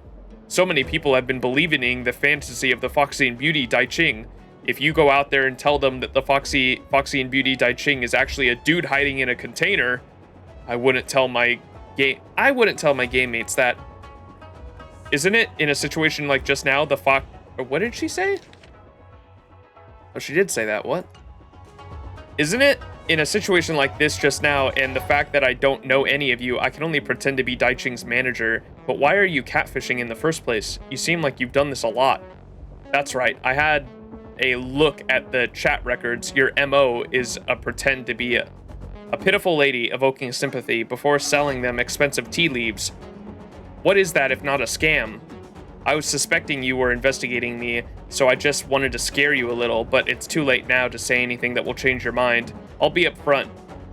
So many people have been believing the fantasy of the Foxy and Beauty Dai Ching. If you go out there and tell them that the Foxy and Beauty Dai Ching is actually a dude hiding in a container, I wouldn't tell my game mates that. Isn't it in a situation like just now, what did she say? Oh, she did say that, what? Isn't it in a situation like this just now, and the fact that I don't know any of you, I can only pretend to be Dai Ching's manager, but why are you catfishing in the first place? You seem like you've done this a lot. That's right, I had a look at the chat records. Your MO is a pretend to be a pitiful lady evoking sympathy before selling them expensive tea leaves. What is that if not a scam? I was suspecting you were investigating me, so I just wanted to scare you a little, but it's too late now to say anything that will change your mind. I'll be up front.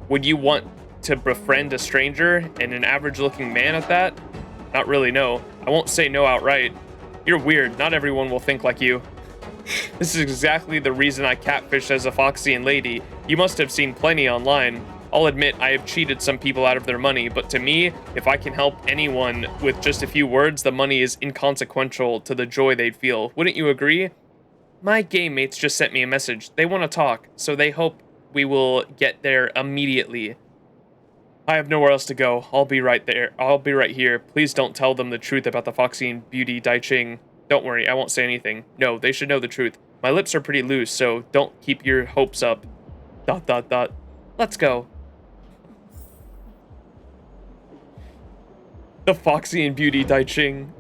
Would you want to befriend a stranger, and an average-looking man at that? Not really, no. I won't say no outright. You're weird. Not everyone will think like you. This is exactly the reason I catfished as a Foxy and lady. You must have seen plenty online. I'll admit I have cheated some people out of their money, but to me, if I can help anyone with just a few words, the money is inconsequential to the joy they'd feel. Wouldn't you agree? My game mates just sent me a message. They want to talk, so they hope we will get there immediately. I have nowhere else to go. I'll be right there. I'll be right here. Please don't tell them the truth about the Foxy and Beauty Dai Ching. Don't worry, I won't say anything. No, they should know the truth. My lips are pretty loose, so don't keep your hopes up. ... Let's go. The Foxy and Beauty Dai Ching.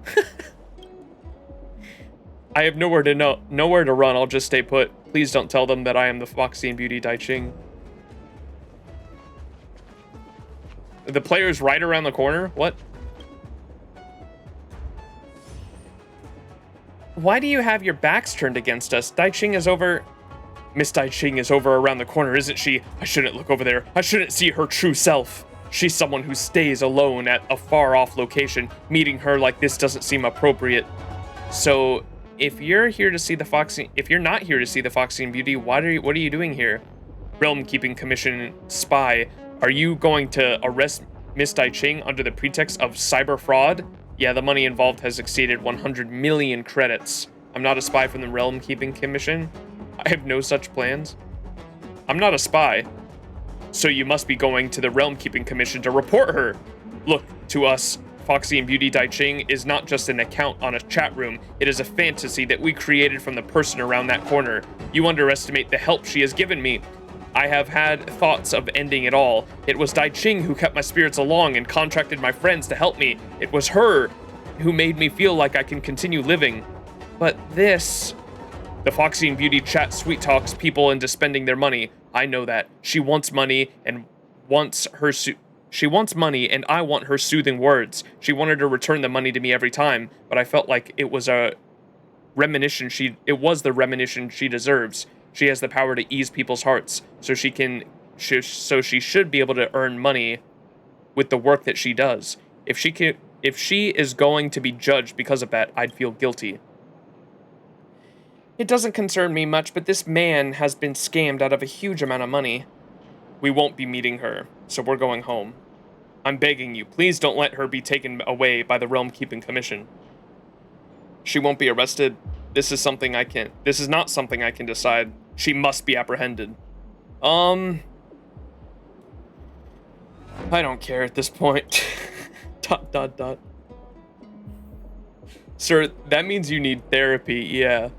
I have nowhere to run. I'll just stay put. Please don't tell them that I am the Foxy and Beauty Dai Ching. The player's right around the corner? What? Why do you have your backs turned against us? Dai Ching is over... Miss Dai Ching is over around the corner, isn't she? I shouldn't look over there. I shouldn't see her true self. She's someone who stays alone at a far-off location. Meeting her like this doesn't seem appropriate. So, if you're here to see the Foxy... If you're not here to see the Foxy and Beauty, what are you doing here? Realm Keeping Commission spy. Are you going to arrest Miss Dai Ching under the pretext of cyber fraud? Yeah, the money involved has exceeded 100 million credits. I'm not a spy from the Realm Keeping Commission. I have no such plans. I'm not a spy. So you must be going to the Realm Keeping Commission to report her. Look, to us, Foxy and Beauty Daiqing is not just an account on a chat room. It is a fantasy that we created from the person around that corner. You underestimate the help she has given me. I have had thoughts of ending it all. It was Daiqing who kept my spirits along and contracted my friends to help me. It was her who made me feel like I can continue living. But this... The Foxy and Beauty chat sweet talks people into spending their money. I know that. She wants money and wants her She wants money and I want her soothing words. She wanted to return the money to me every time, but I felt like it was the remunition she deserves. She has the power to ease people's hearts, so she should be able to earn money with the work that she does. If she is going to be judged because of that, I'd feel guilty. It doesn't concern me much, but this man has been scammed out of a huge amount of money. We won't be meeting her, so we're going home. I'm begging you, please don't let her be taken away by the Realm Keeping Commission. She won't be arrested. This is not something I can decide. She must be apprehended. I don't care at this point. ... Sir, that means you need therapy, yeah.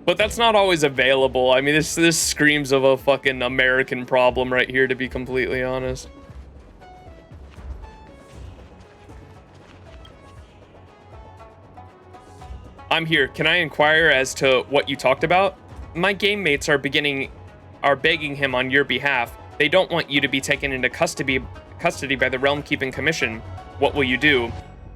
But that's not always available. I mean, this screams of a fucking American problem right here, to be completely honest. I'm here. Can I inquire as to what you talked about? My game mates are begging him on your behalf. They don't want you to be taken into custody by the Realm Keeping Commission. What will you do?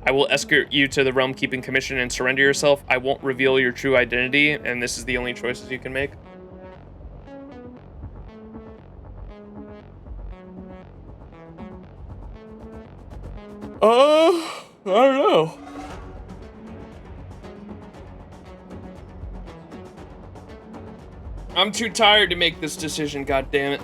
I will escort you to the Realm Keeping Commission and surrender yourself. I won't reveal your true identity, and this is the only choices you can make. I don't know. I'm too tired to make this decision, goddammit.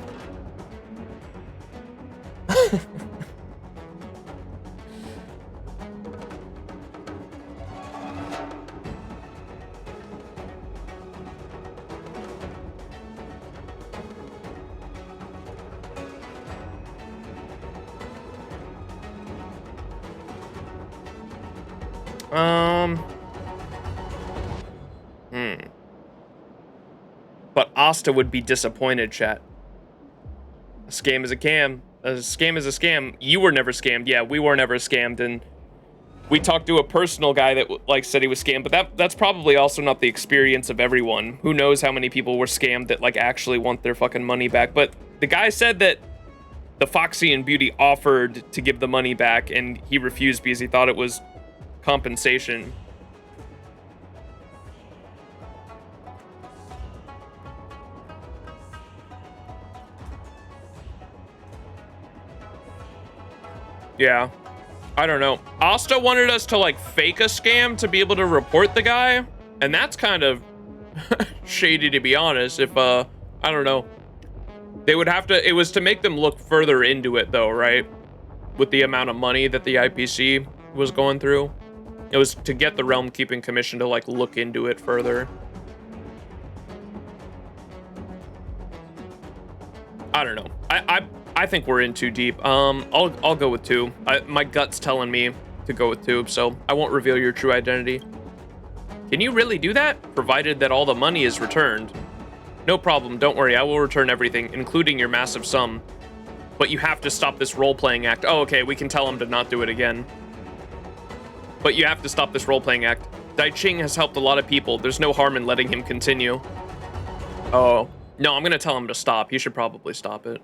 But Asta would be disappointed, chat. A scam is a scam. A scam is a scam. You were never scammed. Yeah, we were never scammed, and we talked to a personal guy that like said he was scammed, but that's probably also not the experience of everyone. Who knows how many people were scammed that like actually want their fucking money back. But the guy said that the Foxy and Beauty offered to give the money back, and he refused because he thought it was compensation. Yeah, I don't know. Asta wanted us to like fake a scam to be able to report the guy, and that's kind of shady, to be honest. If I don't know, they would have to, it was to make them look further into it though, right? With the amount of money that the IPC was going through, it was to get the Realm Keeping Commission to like look into it further. I don't know. I think we're in too deep. I'll go with 2. My gut's telling me to go with 2, so I won't reveal your true identity. Can you really do that? Provided that all the money is returned. No problem, don't worry, I will return everything, including your massive sum. But you have to stop this role-playing act. Oh, okay, we can tell him to not do it again. But you have to stop this role-playing act. Daiqing has helped a lot of people. There's no harm in letting him continue. Oh, no, I'm gonna tell him to stop. He should probably stop it.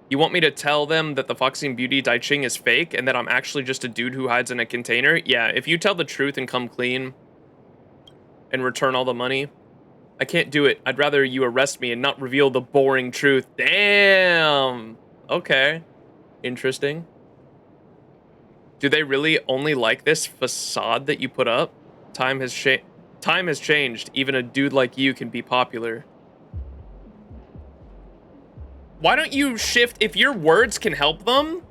You want me to tell them that the Foxy and Beauty Daiqing is fake and that I'm actually just a dude who hides in a container? Yeah, if you tell the truth and come clean and return all the money, I can't do it. I'd rather you arrest me and not reveal the boring truth. Damn. Okay. Interesting. Do they really only like this facade that you put up? Time has changed. Even a dude like you can be popular. Why don't you shift, if your words can help them,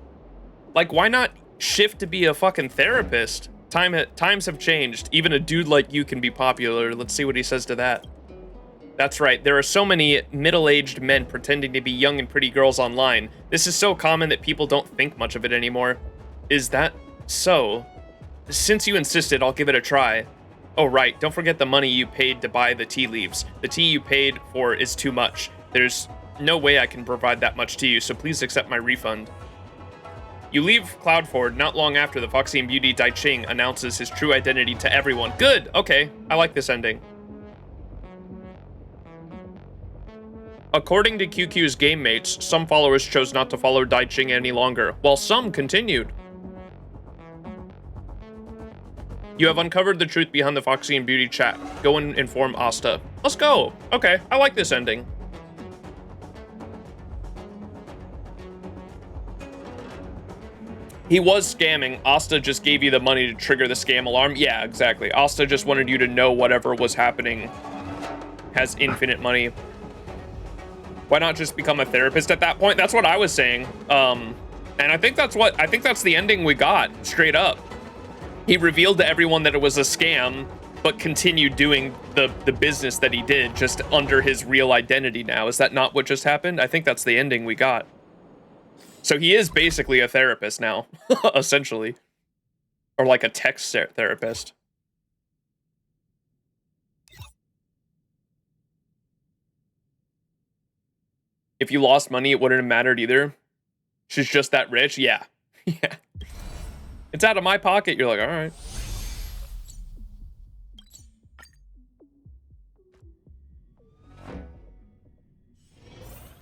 like why not shift to be a fucking therapist? Times have changed. Even a dude like you can be popular. Let's see what he says to that. That's right, there are so many middle-aged men pretending to be young and pretty girls online. This is so common that people don't think much of it anymore. Is that so? Since you insisted, I'll give it a try. Oh right, don't forget the money you paid to buy the tea leaves. The tea you paid for is too much. There's no way I can provide that much to you, so please accept my refund. You leave Cloudford not long after the Foxy and Beauty Dai Ching announces his true identity to everyone. Good, okay, I like this ending. According to QQ's game mates, some followers chose not to follow Dai Ching any longer, while some continued. You have uncovered the truth behind the Foxy and Beauty chat. Go and inform Asta. Let's go. Okay, I like this ending. He was scamming. Asta just gave you the money to trigger the scam alarm. Yeah, exactly. Asta just wanted you to know whatever was happening has infinite money. Why not just become a therapist at that point? That's what I was saying. And I think that's the ending we got, straight up. He revealed to everyone that it was a scam, but continued doing the business that he did just under his real identity now. Is that not what just happened? I think that's the ending we got. So he is basically a therapist now, essentially. Or like a text therapist. If you lost money, it wouldn't have mattered either. She's just that rich? Yeah. Yeah. It's out of my pocket. You're like, all right.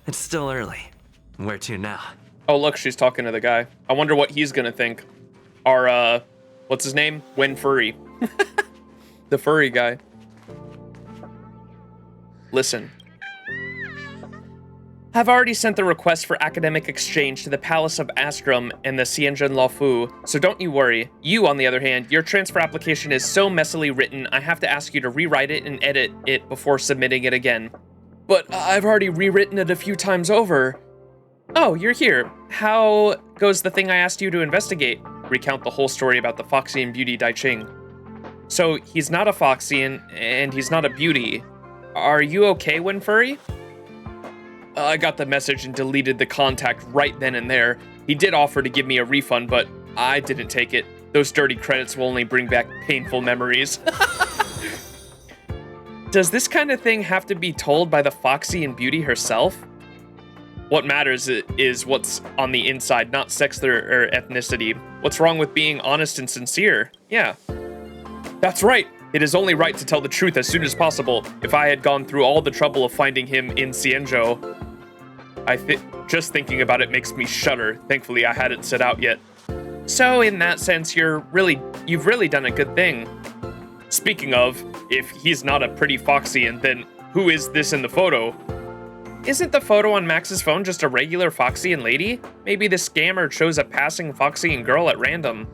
It's still early. Where to now? Oh, look, she's talking to the guy. I wonder what he's gonna think. Our, what's his name? Wen Furry. The furry guy. Listen. I've already sent the request for academic exchange to the Palace of Astrum and the XianZhou Luofu, so don't you worry. You, on the other hand, your transfer application is so messily written, I have to ask you to rewrite it and edit it before submitting it again. But I've already rewritten it a few times over. Oh, you're here. How goes the thing I asked you to investigate? Recount the whole story about the Foxy and Beauty Dai Ching. So, he's not a Foxy and he's not a Beauty. Are you okay, Wen Furry? I got the message and deleted the contact right then and there. He did offer to give me a refund, but I didn't take it. Those dirty credits will only bring back painful memories. Does this kind of thing have to be told by the Foxy and Beauty herself? What matters is what's on the inside, not sex or ethnicity. What's wrong with being honest and sincere? Yeah. That's right. It is only right to tell the truth as soon as possible. If I had gone through all the trouble of finding him in XianZhou, just thinking about it makes me shudder. Thankfully, I hadn't set out yet. So, in that sense, you've really done a good thing. Speaking of, if he's not a pretty Foxian, then who is this in the photo? Isn't the photo on Max's phone just a regular Foxian lady? Maybe the scammer chose a passing Foxian girl at random.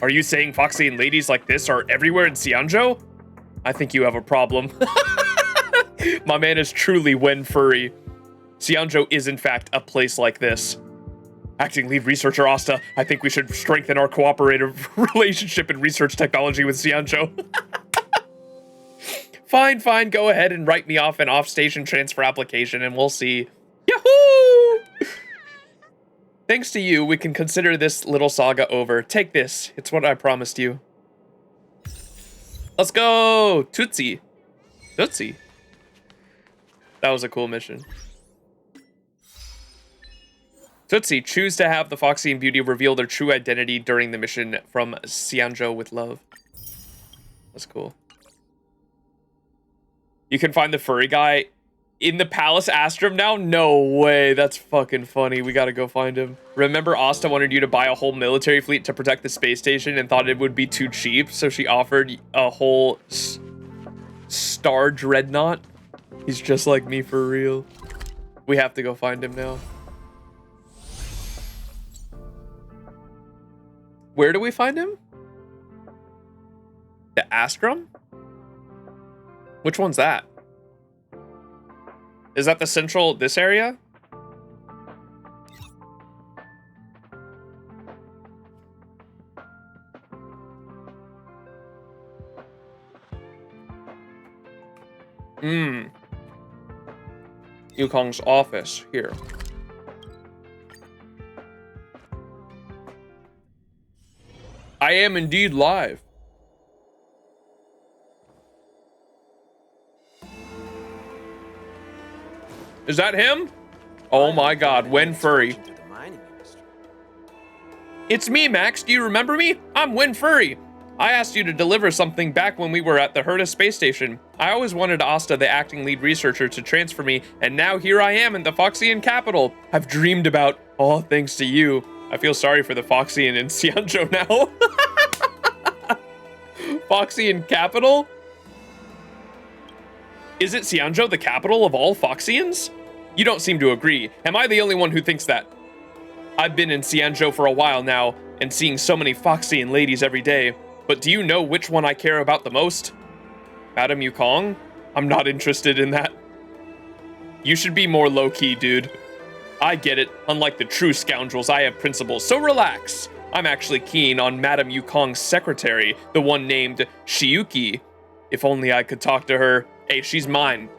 Are you saying Foxian ladies like this are everywhere in XianZhou? I think you have a problem. My man is truly Wen Furry. XianZhou is in fact a place like this. Acting lead researcher Asta, I think we should strengthen our cooperative relationship in research technology with XianZhou. Fine, go ahead and write me off an off-station transfer application and we'll see. Yahoo! Thanks to you, we can consider this little saga over. Take this, it's what I promised you. Let's go! Tootsie. Tootsie. That was a cool mission. Tootsie, choose to have the Foxy and Beauty reveal their true identity during the mission from XianZhou with love. That's cool. You can find the furry guy in the Palace Astrum now? No way, that's fucking funny. We gotta go find him. Remember Asta wanted you to buy a whole military fleet to protect the space station and thought it would be too cheap, so she offered a whole star dreadnought? He's just like me for real. We have to go find him now. Where do we find him? The Astrum? Which one's that? Is that the central, this area? Yukong's office here. I am indeed live. Is that him? Oh my god, Wen Furry. It's me, Max. Do you remember me? I'm Wen Furry. I asked you to deliver something back when we were at the Herta space station. I always wanted Asta, the acting lead researcher, to transfer me, and now here I am in the Foxian capital. I've dreamed about, all thanks to you. I feel sorry for the Foxian in XianZhou now. Foxian capital? Is it XianZhou the capital of all Foxians? You don't seem to agree. Am I the only one who thinks that? I've been in XianZhou for a while now, and seeing so many Foxian ladies every day. But do you know which one I care about the most? Madame Yukong? I'm not interested in that. You should be more low-key, dude. I get it. Unlike the true scoundrels, I have principles, so relax. I'm actually keen on Madame Yukong's secretary, the one named Shiuki. If only I could talk to her. Hey, she's mine.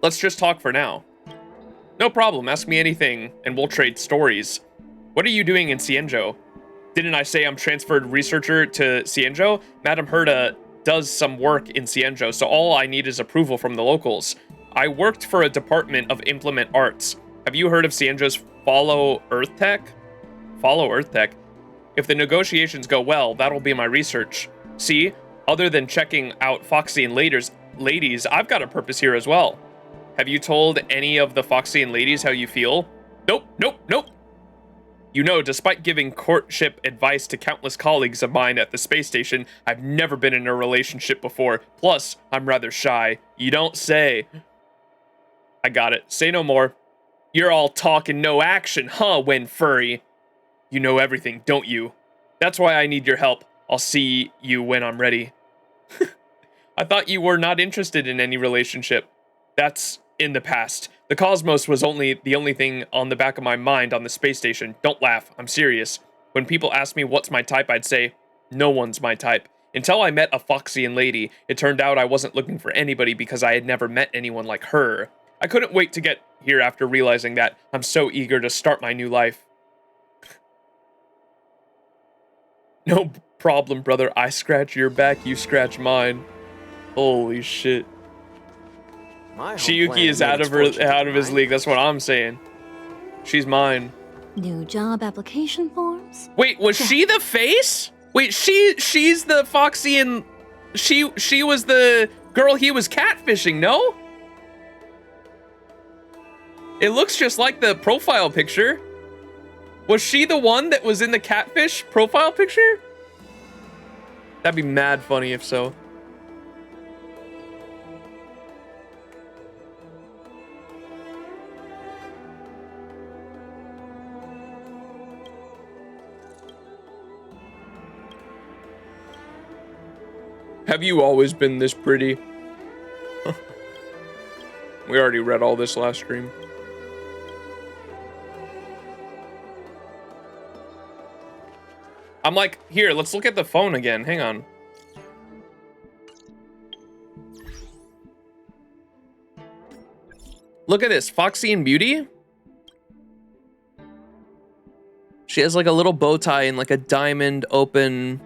Let's just talk for now. No problem, ask me anything, and we'll trade stories. What are you doing in XianZhou? Didn't I say I'm transferred researcher to XianZhou? Madame Herta does some work in XianZhou, so all I need is approval from the locals. I worked for a department of implement arts. Have you heard of XianZhou's Follow Earth Tech? Follow Earth Tech? If the negotiations go well, that'll be my research. See, other than checking out Foxian ladies, I've got a purpose here as well. Have you told any of the Foxian ladies how you feel? Nope, nope, nope. You know, despite giving courtship advice to countless colleagues of mine at the space station, I've never been in a relationship before. Plus, I'm rather shy. You don't say. I got it. Say no more. You're all talk and no action, huh, Wen Furry? You know everything, don't you? That's why I need your help. I'll see you when I'm ready. I thought you were not interested in any relationship. That's in the past. The cosmos was the only thing on the back of my mind on the space station. Don't laugh, I'm serious. When people ask me what's my type, I'd say, no one's my type. Until I met a Foxian lady, it turned out I wasn't looking for anybody because I had never met anyone like her. I couldn't wait to get here after realizing that. I'm so eager to start my new life. No problem, brother. I scratch your back, you scratch mine. Holy shit. Shiuki is out of his league. That's what I'm saying. She's mine. New job application forms? Wait, was she the face? Wait, she's the Foxian. She was the girl he was catfishing, no? It looks just like the profile picture. Was she the one that was in the catfish profile picture? That'd be mad funny if so. Have you always been this pretty? We already read all this last stream. I'm like, here, let's look at the phone again. Hang on. Look at this, Foxian Beauty. She has like a little bow tie and like a diamond open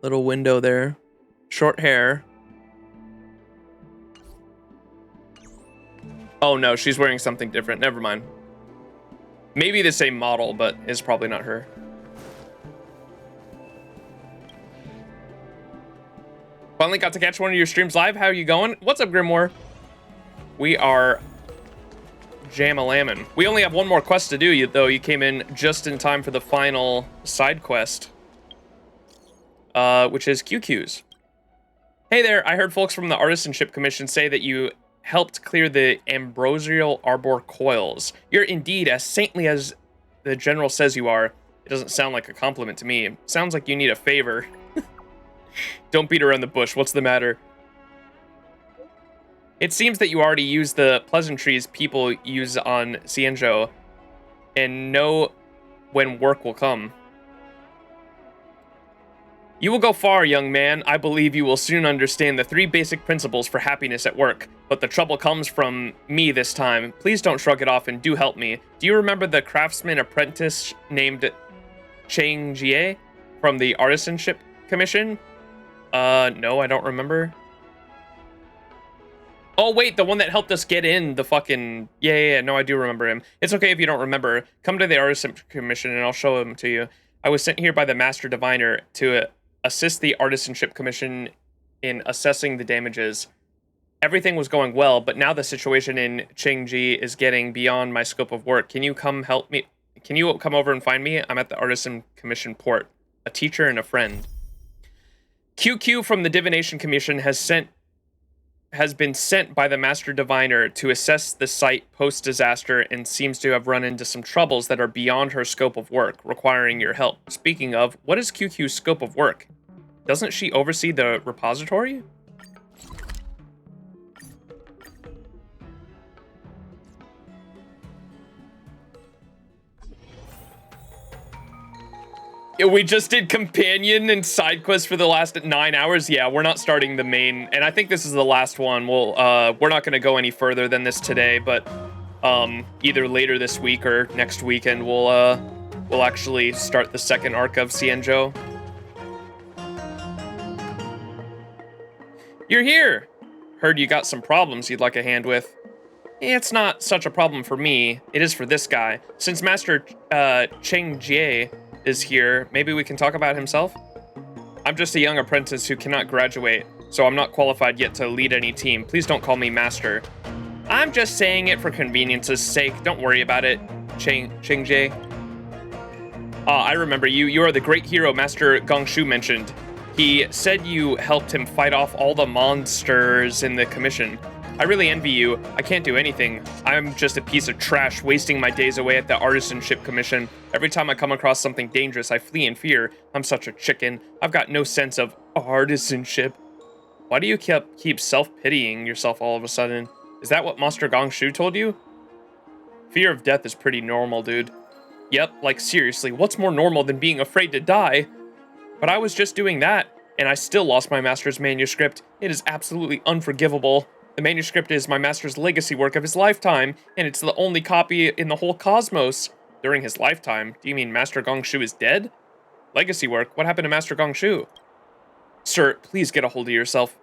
little window there. Short hair. Oh no, she's wearing something different. Never mind. Maybe the same model, but it's probably not her. Finally got to catch one of your streams live. How are you going? What's up, Grimoire? We are jam-a-lammin'. We only have one more quest to do, though. You came in just in time for the final side quest, which is QQ's. Hey there, I heard folks from the Artisanship Commission say that you helped clear the ambrosial arbor coils. You're indeed as saintly as the general says you are. It doesn't sound like a compliment to me. It sounds like you need a favor. Don't beat around the bush. What's the matter? It seems that you already use the pleasantries people use on XianZhou and know when work will come. You will go far, young man. I believe you will soon understand the 3 basic principles for happiness at work. But the trouble comes from me this time. Please don't shrug it off and do help me. Do you remember the craftsman apprentice named XianZhou from the Artisanship Commission? No, I don't remember. Oh, wait, the one that helped us get in the fucking... Yeah, no, I do remember him. It's okay if you don't remember. Come to the Artisanship Commission and I'll show him to you. I was sent here by the Master Diviner to assist the Artisanship Commission in assessing the damages. Everything was going well, but now the situation in XianZhou is getting beyond my scope of work. Can you come help me? Can you come over and find me? I'm at the Artisan Commission port. A teacher and a friend. QQ from the Divination Commission has been sent by the Master Diviner to assess the site post-disaster and seems to have run into some troubles that are beyond her scope of work, requiring your help. Speaking of, what is QQ's scope of work? Doesn't she oversee the repository? Yeah, we just did companion and side quests for the last 9 hours. Yeah, we're not starting the main, and I think this is the last one. We're not going to go any further than this today, but either later this week or next weekend we'll actually start the second arc of XianZhou. You're here. Heard you got some problems you'd like a hand with. It's not such a problem for me. It is for this guy. Since Master XianZhou is here, maybe we can talk about himself? I'm just a young apprentice who cannot graduate, so I'm not qualified yet to lead any team. Please don't call me Master. I'm just saying it for convenience's sake. Don't worry about it, XianZhou. I remember you. You are the great hero Master Gongshu mentioned. He said you helped him fight off all the monsters in the commission. I really envy you. I can't do anything. I'm just a piece of trash wasting my days away at the Artisanship Commission. Every time I come across something dangerous, I flee in fear. I'm such a chicken. I've got no sense of artisanship. Why do you keep self-pitying yourself all of a sudden? Is that what Master Gongshu told you? Fear of death is pretty normal, dude. Yep, like seriously, what's more normal than being afraid to die? But I was just doing that, and I still lost my master's manuscript. It is absolutely unforgivable. The manuscript is my master's legacy work of his lifetime, and it's the only copy in the whole cosmos. During his lifetime? Do you mean Master Gongshu is dead? Legacy work? What happened to Master Gongshu? Sir, please get a hold of yourself.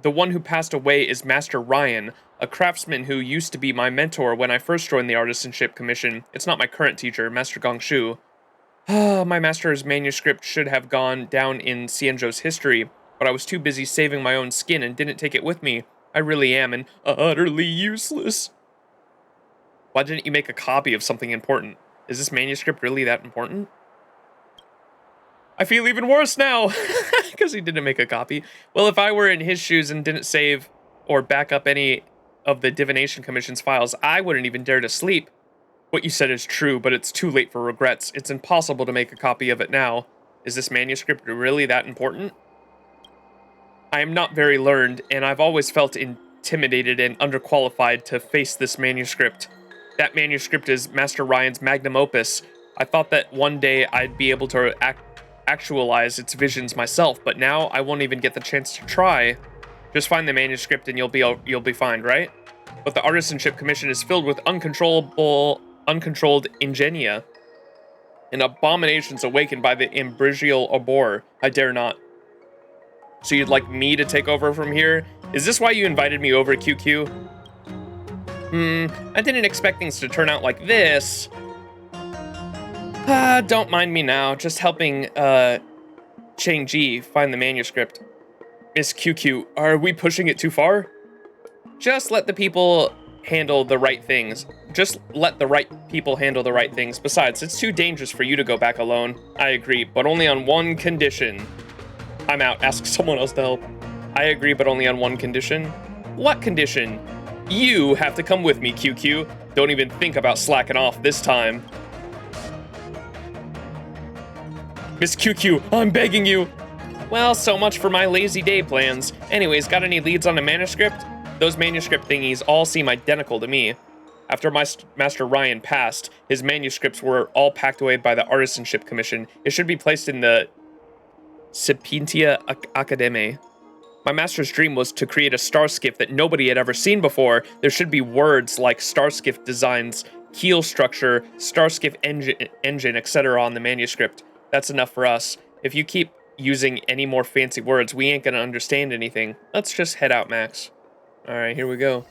The one who passed away is Master Ryan, a craftsman who used to be my mentor when I first joined the Artisanship Commission. It's not my current teacher, Master Gongshu. My master's manuscript should have gone down in XianZhou's history, but I was too busy saving my own skin and didn't take it with me. I really am and utterly useless. Why didn't you make a copy of something important? Is this manuscript really that important? I feel even worse now, because he didn't make a copy. Well, if I were in his shoes and didn't save or back up any of the Divination Commission's files, I wouldn't even dare to sleep. What you said is true, but it's too late for regrets. It's impossible to make a copy of it now. Is this manuscript really that important? I am not very learned, and I've always felt intimidated and underqualified to face this manuscript. That manuscript is Master Ryan's magnum opus. I thought that one day I'd be able to actualize its visions myself, but now I won't even get the chance to try. Just find the manuscript and you'll be fine, right? But the Artisanship Commission is filled with uncontrolled ingenia and abominations awakened by the Imbrigial Obor. I dare not. So you'd like me to take over from here? Is this why you invited me over, QQ? I didn't expect things to turn out like this. Don't mind me now. Just helping, XianZhou find the manuscript. Miss QQ, are we pushing it too far? Just let the people handle the right things. Just let the right people handle the right things. Besides, it's too dangerous for you to go back alone. I agree, but only on one condition. I'm out. Ask someone else to help. I agree, but only on one condition. What condition? You have to come with me, QQ. Don't even think about slacking off this time. Miss QQ, I'm begging you. Well, so much for my lazy day plans. Anyways, got any leads on a manuscript? Those manuscript thingies all seem identical to me. After Master Ryan passed, his manuscripts were all packed away by the Artisanship Commission. It should be placed in the Sapientia Academe. My master's dream was to create a star skiff that nobody had ever seen before. There should be words like star skiff designs, keel structure, star skiff engine, etc. on the manuscript. That's enough for us. If you keep using any more fancy words, we ain't gonna understand anything. Let's just head out, Max. All right, here we go.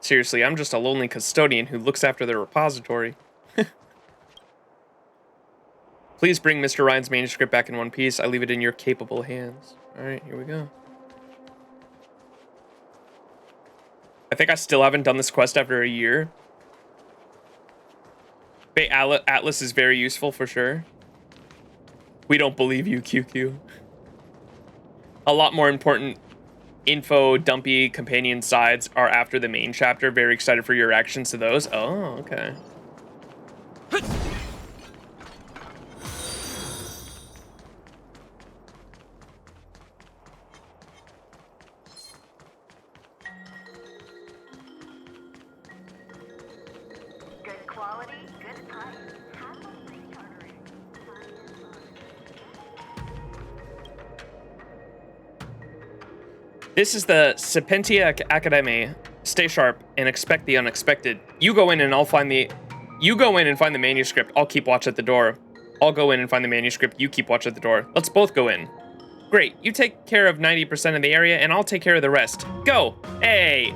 Seriously, I'm just a lonely custodian who looks after the repository. Please bring Mr. Ryan's manuscript back in one piece. I leave it in your capable hands. All right, here we go. I think I still haven't done this quest after a year. But Atlas is very useful for sure. We don't believe you, QQ. A lot more important info dumpy companion sides are after the main chapter. Very excited for your reactions to those. Oh, okay. This is the Sapientia Academy. Stay sharp and expect the unexpected. You go in and find the manuscript. I'll keep watch at the door. I'll go in and find the manuscript. You keep watch at the door. Let's both go in. Great. You take care of 90% of the area and I'll take care of the rest. Go. Hey.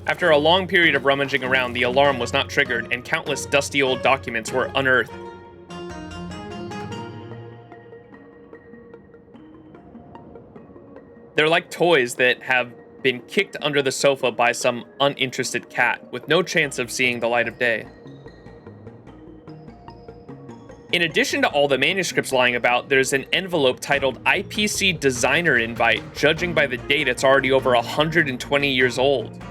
After a long period of rummaging around, the alarm was not triggered and countless dusty old documents were unearthed. They're like toys that have been kicked under the sofa by some uninterested cat with no chance of seeing the light of day. In addition to all the manuscripts lying about, there's an envelope titled IPC Designer Invite. Judging by the date, it's already over 120 years old.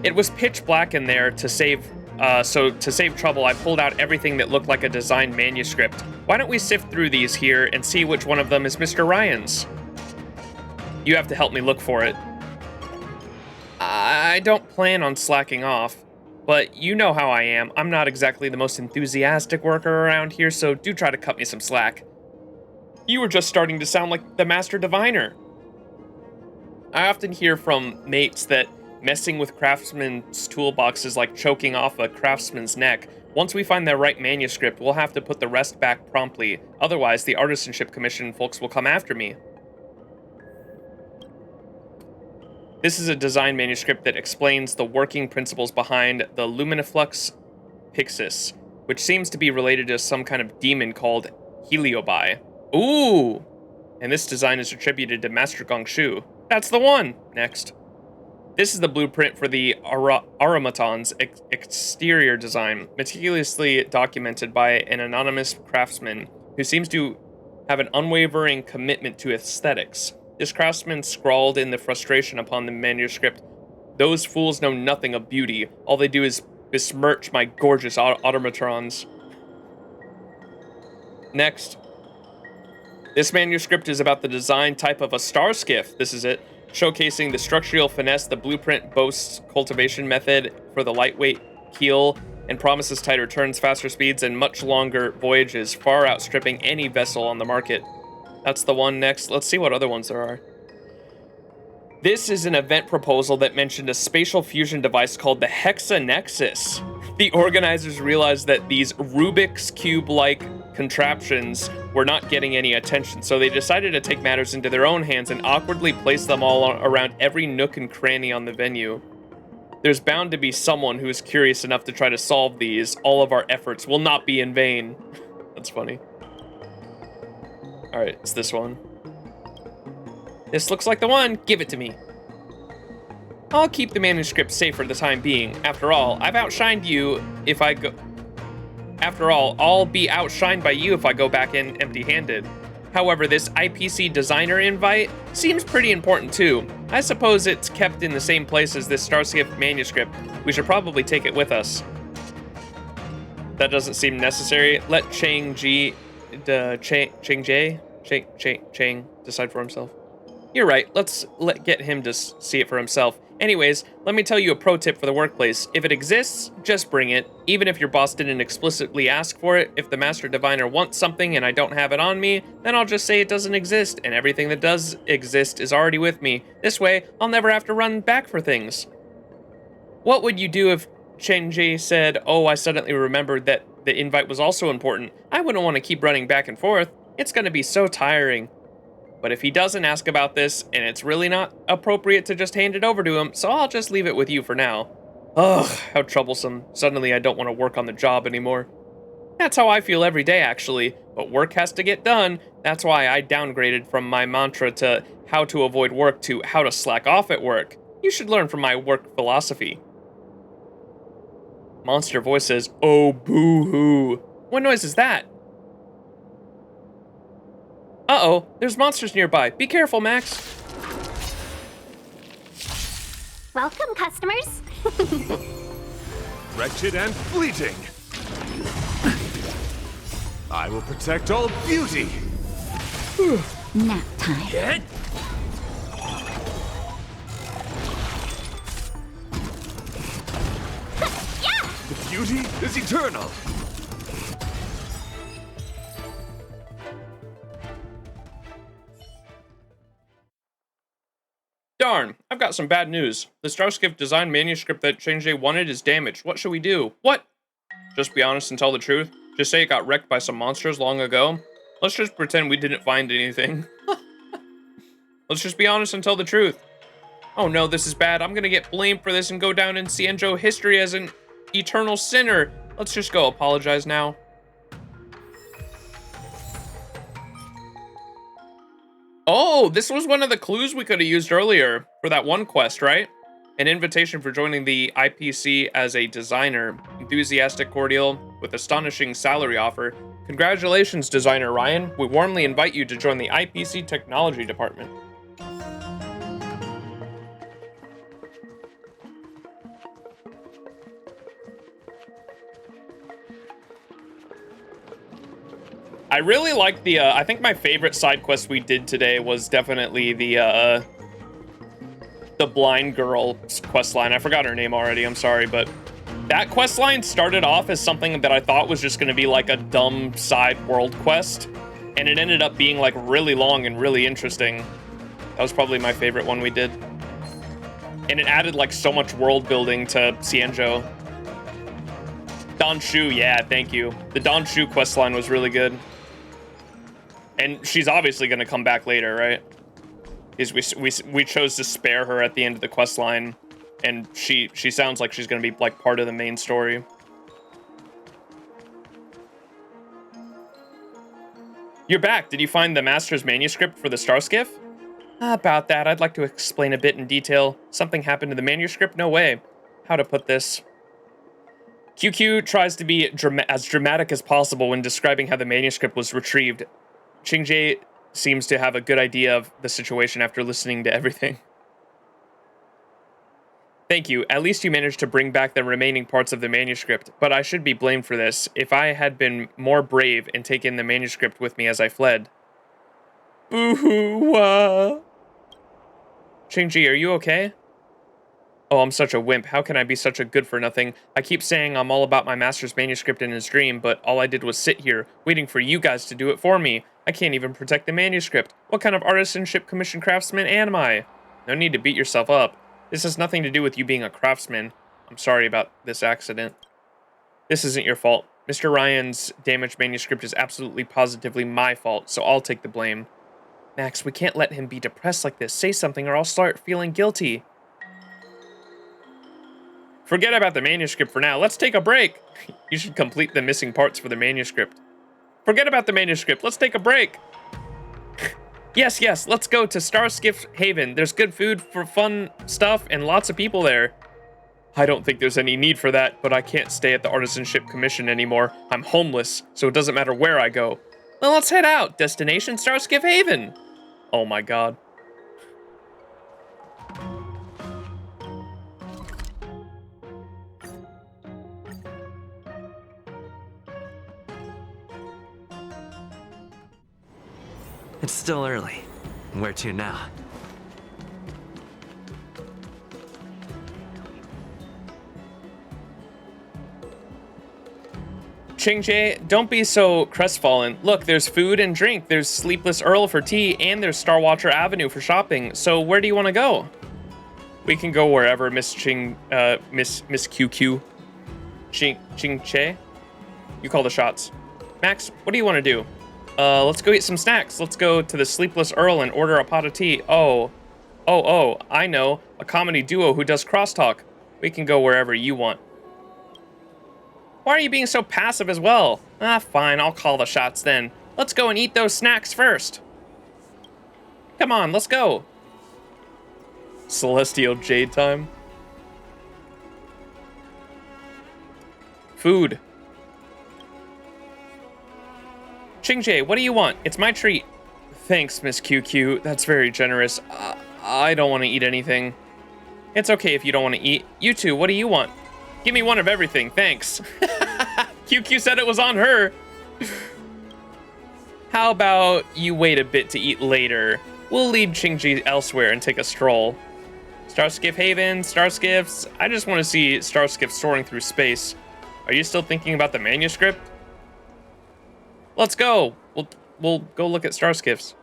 It was pitch black in there to save trouble, I pulled out everything that looked like a designed manuscript. Why don't we sift through these here and see which one of them is Mr. Ryan's? You have to help me look for it. I don't plan on slacking off, but you know how I am. I'm not exactly the most enthusiastic worker around here, so do try to cut me some slack. You were just starting to sound like the master diviner. I often hear from mates that messing with craftsmen's toolbox is like choking off a craftsman's neck. Once we find the right manuscript, we'll have to put the rest back promptly. Otherwise, the Artisanship Commission folks will come after me. This is a design manuscript that explains the working principles behind the Luminiflux Pixis, which seems to be related to some kind of demon called Heliobi. Ooh! And this design is attributed to Master Gongshu. That's the one! Next. This is the blueprint for the automaton's exterior design, meticulously documented by an anonymous craftsman who seems to have an unwavering commitment to aesthetics. This craftsman scrawled in the frustration upon the manuscript, "Those fools know nothing of beauty. All they do is besmirch my gorgeous automatons." Next. This manuscript is about the design type of a star skiff. This is it. Showcasing the structural finesse, the blueprint boasts cultivation method for the lightweight keel and promises tighter turns, faster speeds, and much longer voyages, far outstripping any vessel on the market. That's the one. Next. Let's see what other ones there are. This is an event proposal that mentioned a spatial fusion device called the Hexanexus. The organizers realized that these Rubik's Cube-like contraptions were not getting any attention, so they decided to take matters into their own hands and awkwardly place them all around every nook and cranny on the venue. There's bound to be someone who is curious enough to try to solve these. All of our efforts will not be in vain. That's funny. Alright, it's this one. This looks like the one. Give it to me. I'll keep the manuscript safe for the time being. After all, I've outshined you if I go... After all, I'll be outshined by you if I go back in empty-handed. However, this IPC designer invite seems pretty important too. I suppose it's kept in the same place as this Starskiff manuscript. We should probably take it with us. That doesn't seem necessary. Let Chang decide for himself. You're right, let's get him to see it for himself. Anyways, let me tell you a pro tip for the workplace. If it exists, just bring it. Even if your boss didn't explicitly ask for it, if the Master Diviner wants something and I don't have it on me, then I'll just say it doesn't exist, and everything that does exist is already with me. This way, I'll never have to run back for things. What would you do if XianZhou said, oh, I suddenly remembered that the invite was also important? I wouldn't want to keep running back and forth. It's going to be so tiring. But if he doesn't ask about this, and it's really not appropriate to just hand it over to him, so I'll just leave it with you for now. Ugh, how troublesome. Suddenly I don't want to work on the job anymore. That's how I feel every day, actually. But work has to get done. That's why I downgraded from my mantra to how to avoid work to how to slack off at work. You should learn from my work philosophy. Monster voice says, oh, boo-hoo. What noise is that? Uh-oh, there's monsters nearby. Be careful, Max. Welcome, customers. Wretched and fleeting. I will protect all beauty. Nap time. The beauty is eternal. Darn, I've got some bad news. The Starskiff design manuscript that XianZhou wanted is damaged. What should we do? What? Just be honest and tell the truth? Just say it got wrecked by some monsters long ago? Let's just pretend we didn't find anything. Let's just be honest and tell the truth. Oh no, this is bad. I'm gonna get blamed for this and go down in XianZhou history as an eternal sinner. Let's just go apologize now. Oh, this was one of the clues we could have used earlier for that one quest, right? An invitation for joining the IPC as a designer. Enthusiastic cordial with astonishing salary offer. Congratulations, designer Ryan. We warmly invite you to join the IPC technology department. I really like the, I think my favorite side quest we did today was definitely the blind girl quest line. I forgot her name already, I'm sorry, but that quest line started off as something that I thought was just gonna be like a dumb side world quest, and it ended up being like really long and really interesting. That was probably my favorite one we did. And it added like so much world building to XianZhou. Danshu, yeah, thank you. The Danshu quest line was really good. And she's obviously going to come back later, right? Because we chose to spare her at the end of the quest line, and she sounds like she's going to be like part of the main story. You're back. Did you find the master's manuscript for the Starskiff? About that, I'd like to explain a bit in detail. Something happened to the manuscript? No way. How to put this? QQ tries to be as dramatic as possible when describing how the manuscript was retrieved. XianZhou seems to have a good idea of the situation after listening to everything. Thank you. At least you managed to bring back the remaining parts of the manuscript, but I should be blamed for this. If I had been more brave and taken the manuscript with me as I fled. Boo-hoo! XianZhou, are you okay? Oh, I'm such a wimp. How can I be such a good-for-nothing? I keep saying I'm all about my master's manuscript in his dream, but all I did was sit here, waiting for you guys to do it for me. I can't even protect the manuscript. What kind of artisanship commission craftsman am I? No need to beat yourself up. This has nothing to do with you being a craftsman. I'm sorry about this accident. This isn't your fault. Mr. Ryan's damaged manuscript is absolutely positively my fault, so I'll take the blame. Max, we can't let him be depressed like this. Say something or I'll start feeling guilty. Forget about the manuscript for now. Let's take a break. You should complete the missing parts for the manuscript. Forget about the manuscript. Let's take a break. Yes, let's go to Starskiff Haven. There's good food for fun stuff and lots of people there. I don't think there's any need for that, but I can't stay at the Artisanship Commission anymore. I'm homeless, so it doesn't matter where I go. Well, let's head out. Destination Starskiff Haven. Oh my god. It's still early. Where to now? Ching-Jae, don't be so crestfallen. Look, there's food and drink. There's Sleepless Earl for tea, and there's Star Watcher Avenue for shopping. So where do you want to go? We can go wherever, Miss QQ. Ching-Chae? You call the shots. Max, what do you want to do? Let's go eat some snacks. Let's go to the Sleepless Earl and order a pot of tea. Oh, I know. A comedy duo who does crosstalk. We can go wherever you want. Why are you being so passive as well? Ah, fine, I'll call the shots then. Let's go and eat those snacks first. Come on, let's go. Celestial Jade time. Food. Ching-Jae, what do you want? It's my treat. Thanks, Miss QQ. That's very generous. I don't want to eat anything. It's okay if you don't want to eat. You two, what do you want? Give me one of everything, thanks. QQ said it was on her. How about you wait a bit to eat later? We'll lead Ching-Jae elsewhere and take a stroll. Starskiff Haven, Starskiffs. I just want to see Starskiffs soaring through space. Are you still thinking about the manuscript? Let's go. We'll go look at Starskiffs.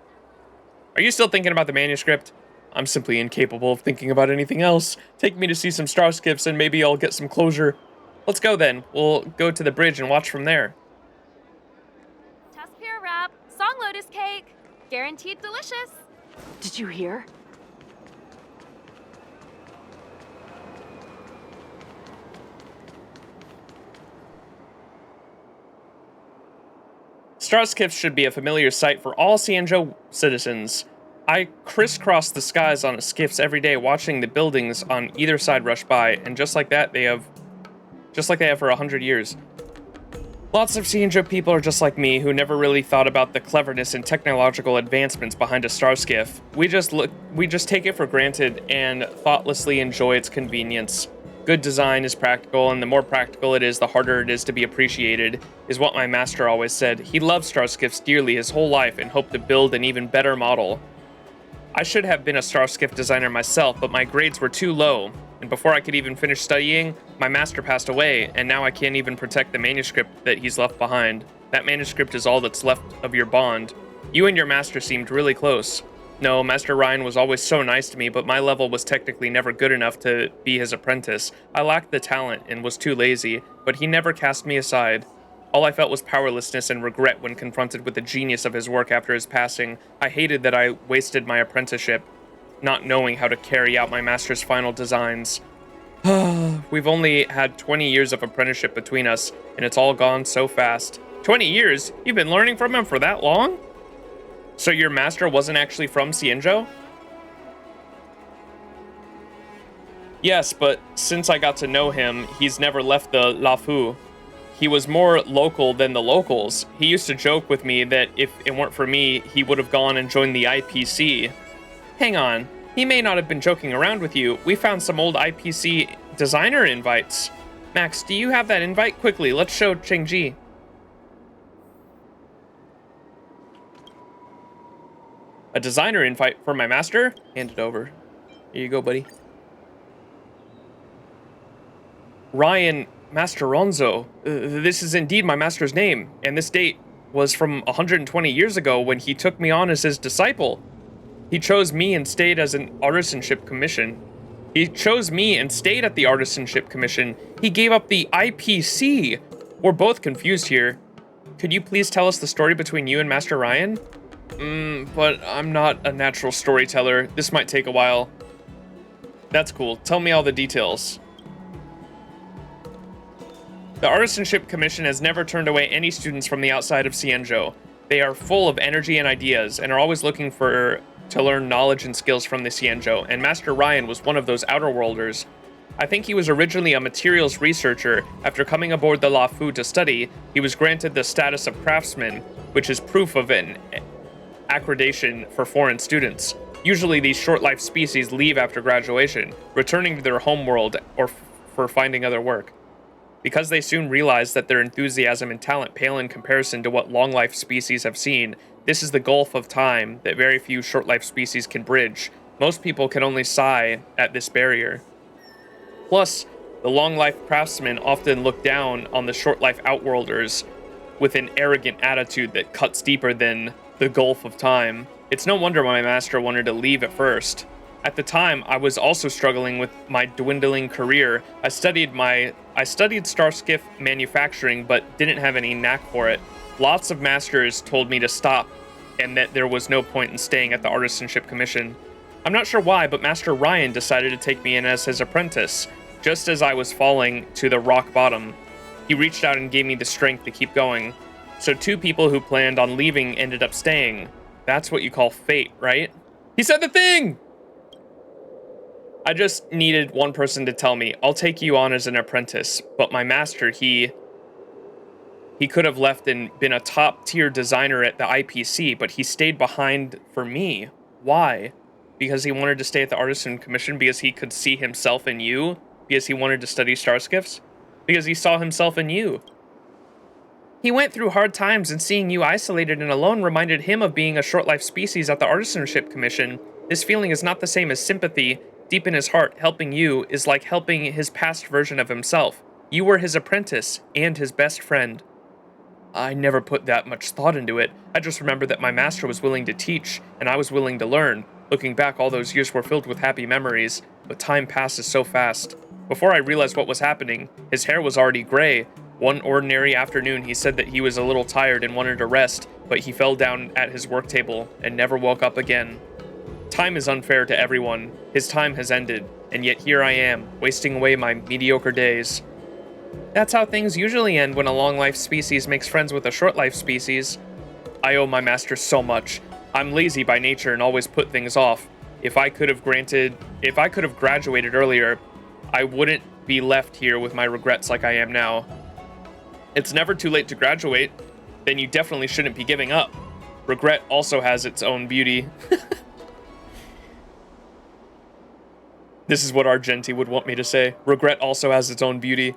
Are you still thinking about the manuscript? I'm simply incapable of thinking about anything else. Take me to see some Starskiffs and maybe I'll get some closure. Let's go then. We'll go to the bridge and watch from there. Tuskpure wrap, song lotus cake, guaranteed delicious. Did you hear? Starskiffs should be a familiar sight for all XianZhou citizens. I crisscross the skies on skiffs every day, watching the buildings on either side rush by, and just like they have for 100 years. Lots of XianZhou people are just like me, who never really thought about the cleverness and technological advancements behind a starskiff. We just take it for granted and thoughtlessly enjoy its convenience. Good design is practical, and the more practical it is, the harder it is to be appreciated, is what my master always said. He loved starskiffs dearly his whole life and hoped to build an even better model. I should have been a starskiff designer myself, but my grades were too low, and before I could even finish studying, my master passed away, and now I can't even protect the manuscript that he's left behind. That manuscript is all that's left of your bond. You and your master seemed really close. No, Master Ryan was always so nice to me, but my level was technically never good enough to be his apprentice. I lacked the talent and was too lazy, but he never cast me aside. All I felt was powerlessness and regret when confronted with the genius of his work after his passing. I hated that I wasted my apprenticeship, not knowing how to carry out my master's final designs. We've only had 20 years of apprenticeship between us, and it's all gone so fast. 20 years? You've been learning from him for that long? So your master wasn't actually from XianZhou? Yes, but since I got to know him, he's never left the Luofu. He was more local than the locals. He used to joke with me that if it weren't for me, he would have gone and joined the IPC. Hang on, he may not have been joking around with you. We found some old IPC designer invites. Max, do you have that invite? Quickly, let's show Ching-Ji. A designer invite for my master? Hand it over. Here you go, buddy. Ryan Masteronzo. This is indeed my master's name, and this date was from 120 years ago when he took me on as his disciple. He chose me and stayed as an artisanship commission. He chose me and stayed at the artisanship commission. He gave up the IPC. We're both confused here. Could you please tell us the story between you and Master Ryan? But I'm not a natural storyteller. This might take a while. That's cool. Tell me all the details. The Artisanship Commission has never turned away any students from the outside of XianZhou. They are full of energy and ideas, and are always looking to learn knowledge and skills from the XianZhou, and Master Ryan was one of those outer-worlders. I think he was originally a materials researcher. After coming aboard the Luofu to study, he was granted the status of craftsman, which is proof of an accreditation for foreign students. Usually these short-life species leave after graduation, returning to their homeworld or for finding other work. Because they soon realize that their enthusiasm and talent pale in comparison to what long-life species have seen, this is the gulf of time that very few short-life species can bridge. Most people can only sigh at this barrier. Plus, The long-life craftsmen often look down on the short-life outworlders with an arrogant attitude that cuts deeper than the gulf of time. It's no wonder my master wanted to leave at first. At the time, I was also struggling with my dwindling career. I studied Starskiff manufacturing, but didn't have any knack for it. Lots of masters told me to stop, and that there was no point in staying at the Artisanship Commission. I'm not sure why, but Master Ryan decided to take me in as his apprentice, just as I was falling to the rock bottom. He reached out and gave me the strength to keep going. So 2 people who planned on leaving ended up staying. That's what you call fate, right? He said the thing! I just needed one person to tell me, I'll take you on as an apprentice, but my master, he could have left and been a top-tier designer at the IPC, but he stayed behind for me. Why? Because he wanted to stay at the Artisan Commission? Because he could see himself in you? Because he wanted to study Starskiffs? Because he saw himself in you? He went through hard times, and seeing you isolated and alone reminded him of being a short-life species at the Artisanship Commission. This feeling is not the same as sympathy. Deep in his heart, helping you is like helping his past version of himself. You were his apprentice and his best friend. I never put that much thought into it. I just remember that my master was willing to teach, and I was willing to learn. Looking back, all those years were filled with happy memories, but time passes so fast. Before I realized what was happening, his hair was already gray. One ordinary afternoon, he said that he was a little tired and wanted to rest, but he fell down at his work table and never woke up again. Time is unfair to everyone. His time has ended, and yet here I am, wasting away my mediocre days. That's how things usually end when a long-life species makes friends with a short-life species. I owe my master so much. I'm lazy by nature and always put things off. If I could have graduated earlier, I wouldn't be left here with my regrets like I am now. It's never too late to graduate. Then you definitely shouldn't be giving up. Regret also has its own beauty. This is what Argenti would want me to say. Regret also has its own beauty.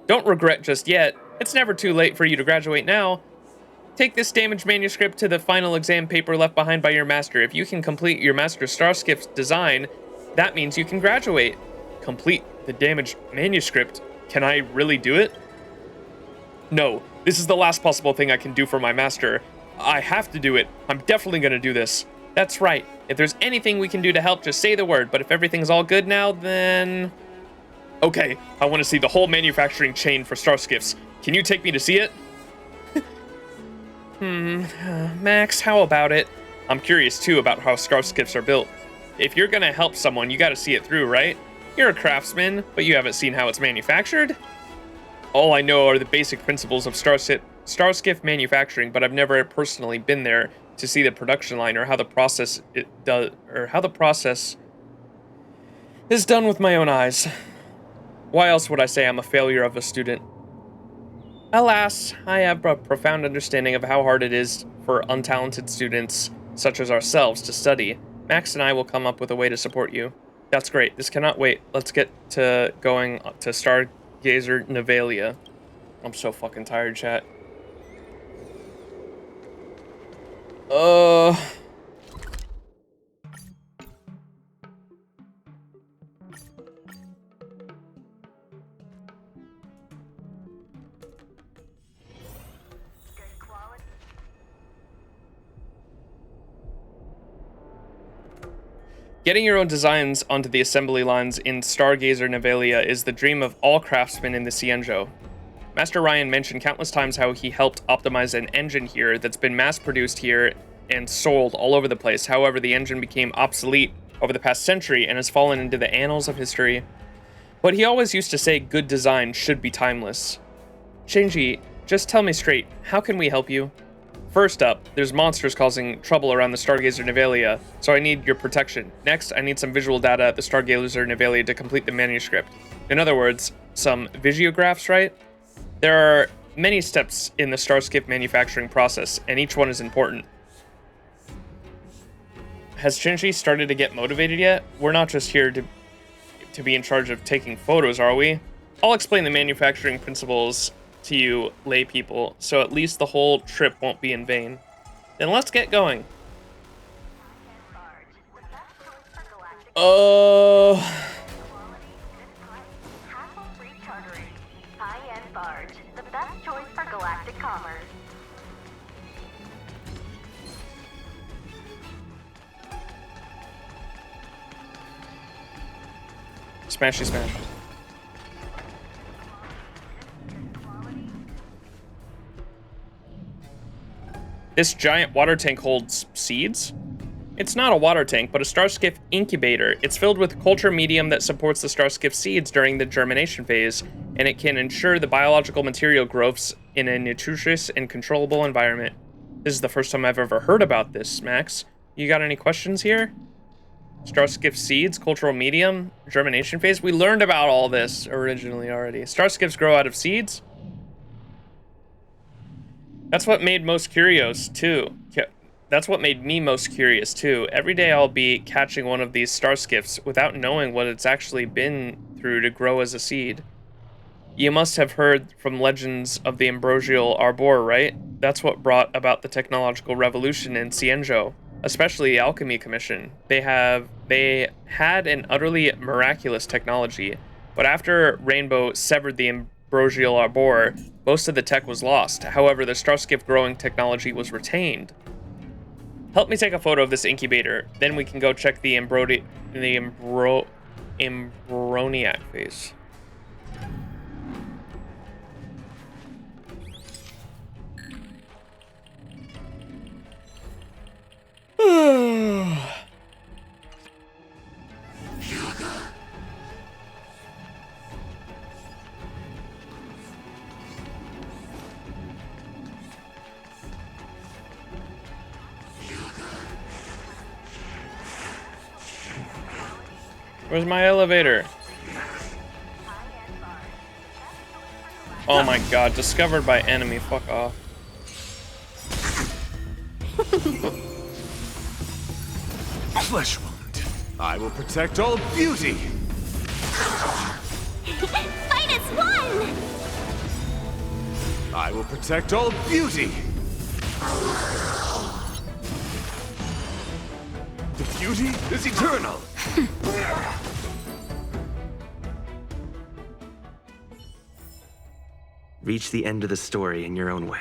Don't regret just yet. It's never too late for you to graduate now. Take this damaged manuscript to the final exam paper left behind by your master. If you can complete your Master Starskiff's design, that means you can graduate. Complete the damaged manuscript? Can I really do it? No, this is the last possible thing I can do for my master. I have to do it. I'm definitely gonna do this. That's right. If there's anything we can do to help, just say the word. But if everything's all good now, then... Okay, I want to see the whole manufacturing chain for Starskiffs. Can you take me to see it? Max, how about it? I'm curious, too, about how Starskiffs are built. If you're gonna help someone, you gotta see it through, right? You're a craftsman, but you haven't seen how it's manufactured? All I know are the basic principles of Starskiff manufacturing, but I've never personally been there to see the production line or how the process is done with my own eyes. Why else would I say I'm a failure of a student? Alas, I have a profound understanding of how hard it is for untalented students such as ourselves to study. Max and I will come up with a way to support you. That's great. This cannot wait. Let's get to going to Stargazer Nevalia. I'm so fucking tired, chat. Getting your own designs onto the assembly lines in Stargazer Nevalia is the dream of all craftsmen in the XianZhou. Master Ryan mentioned countless times how he helped optimize an engine here that's been mass-produced here and sold all over the place. However, the engine became obsolete over the past century and has fallen into the annals of history. But he always used to say good design should be timeless. Shinji, just tell me straight, how can we help you? First up, there's monsters causing trouble around the Stargazer Nevalia, so I need your protection. Next, I need some visual data at the Stargazer Nevalia to complete the manuscript. In other words, some visuographs, right? There are many steps in the Starskiff manufacturing process, and each one is important. Has Shinji started to get motivated yet? We're not just here to be in charge of taking photos, are we? I'll explain the manufacturing principles to you lay people, so at least the whole trip won't be in vain. Then let's get going. Smashy smash. This giant water tank holds seeds? It's not a water tank, but a Starskiff incubator. It's filled with culture medium that supports the Starskiff seeds during the germination phase, and it can ensure the biological material grows in a nutritious and controllable environment. This is the first time I've ever heard about this, Max. You got any questions here? Starskiff seeds, cultural medium, germination phase. We learned about all this originally already. Starskiffs grow out of seeds. That's what made most curious too. That's what made me most curious too. Every day I'll be catching one of these Starskiffs without knowing what it's actually been through to grow as a seed. You must have heard from legends of the Ambrosial Arbor, right? That's what brought about the technological revolution in XianZhou, especially the Alchemy Commission. They had an utterly miraculous technology, but after Rainbow severed the Ambrosial Arbor, most of the tech was lost. However, the Starskiff growing technology was retained. Help me take a photo of this incubator, then we can go check the Embryoniac phase. Where's my elevator? Oh my god, discovered by enemy, fuck off. Flesh wound. I will protect all beauty. Fight as one! I will protect all beauty. The beauty is eternal. Reach the end of the story in your own way.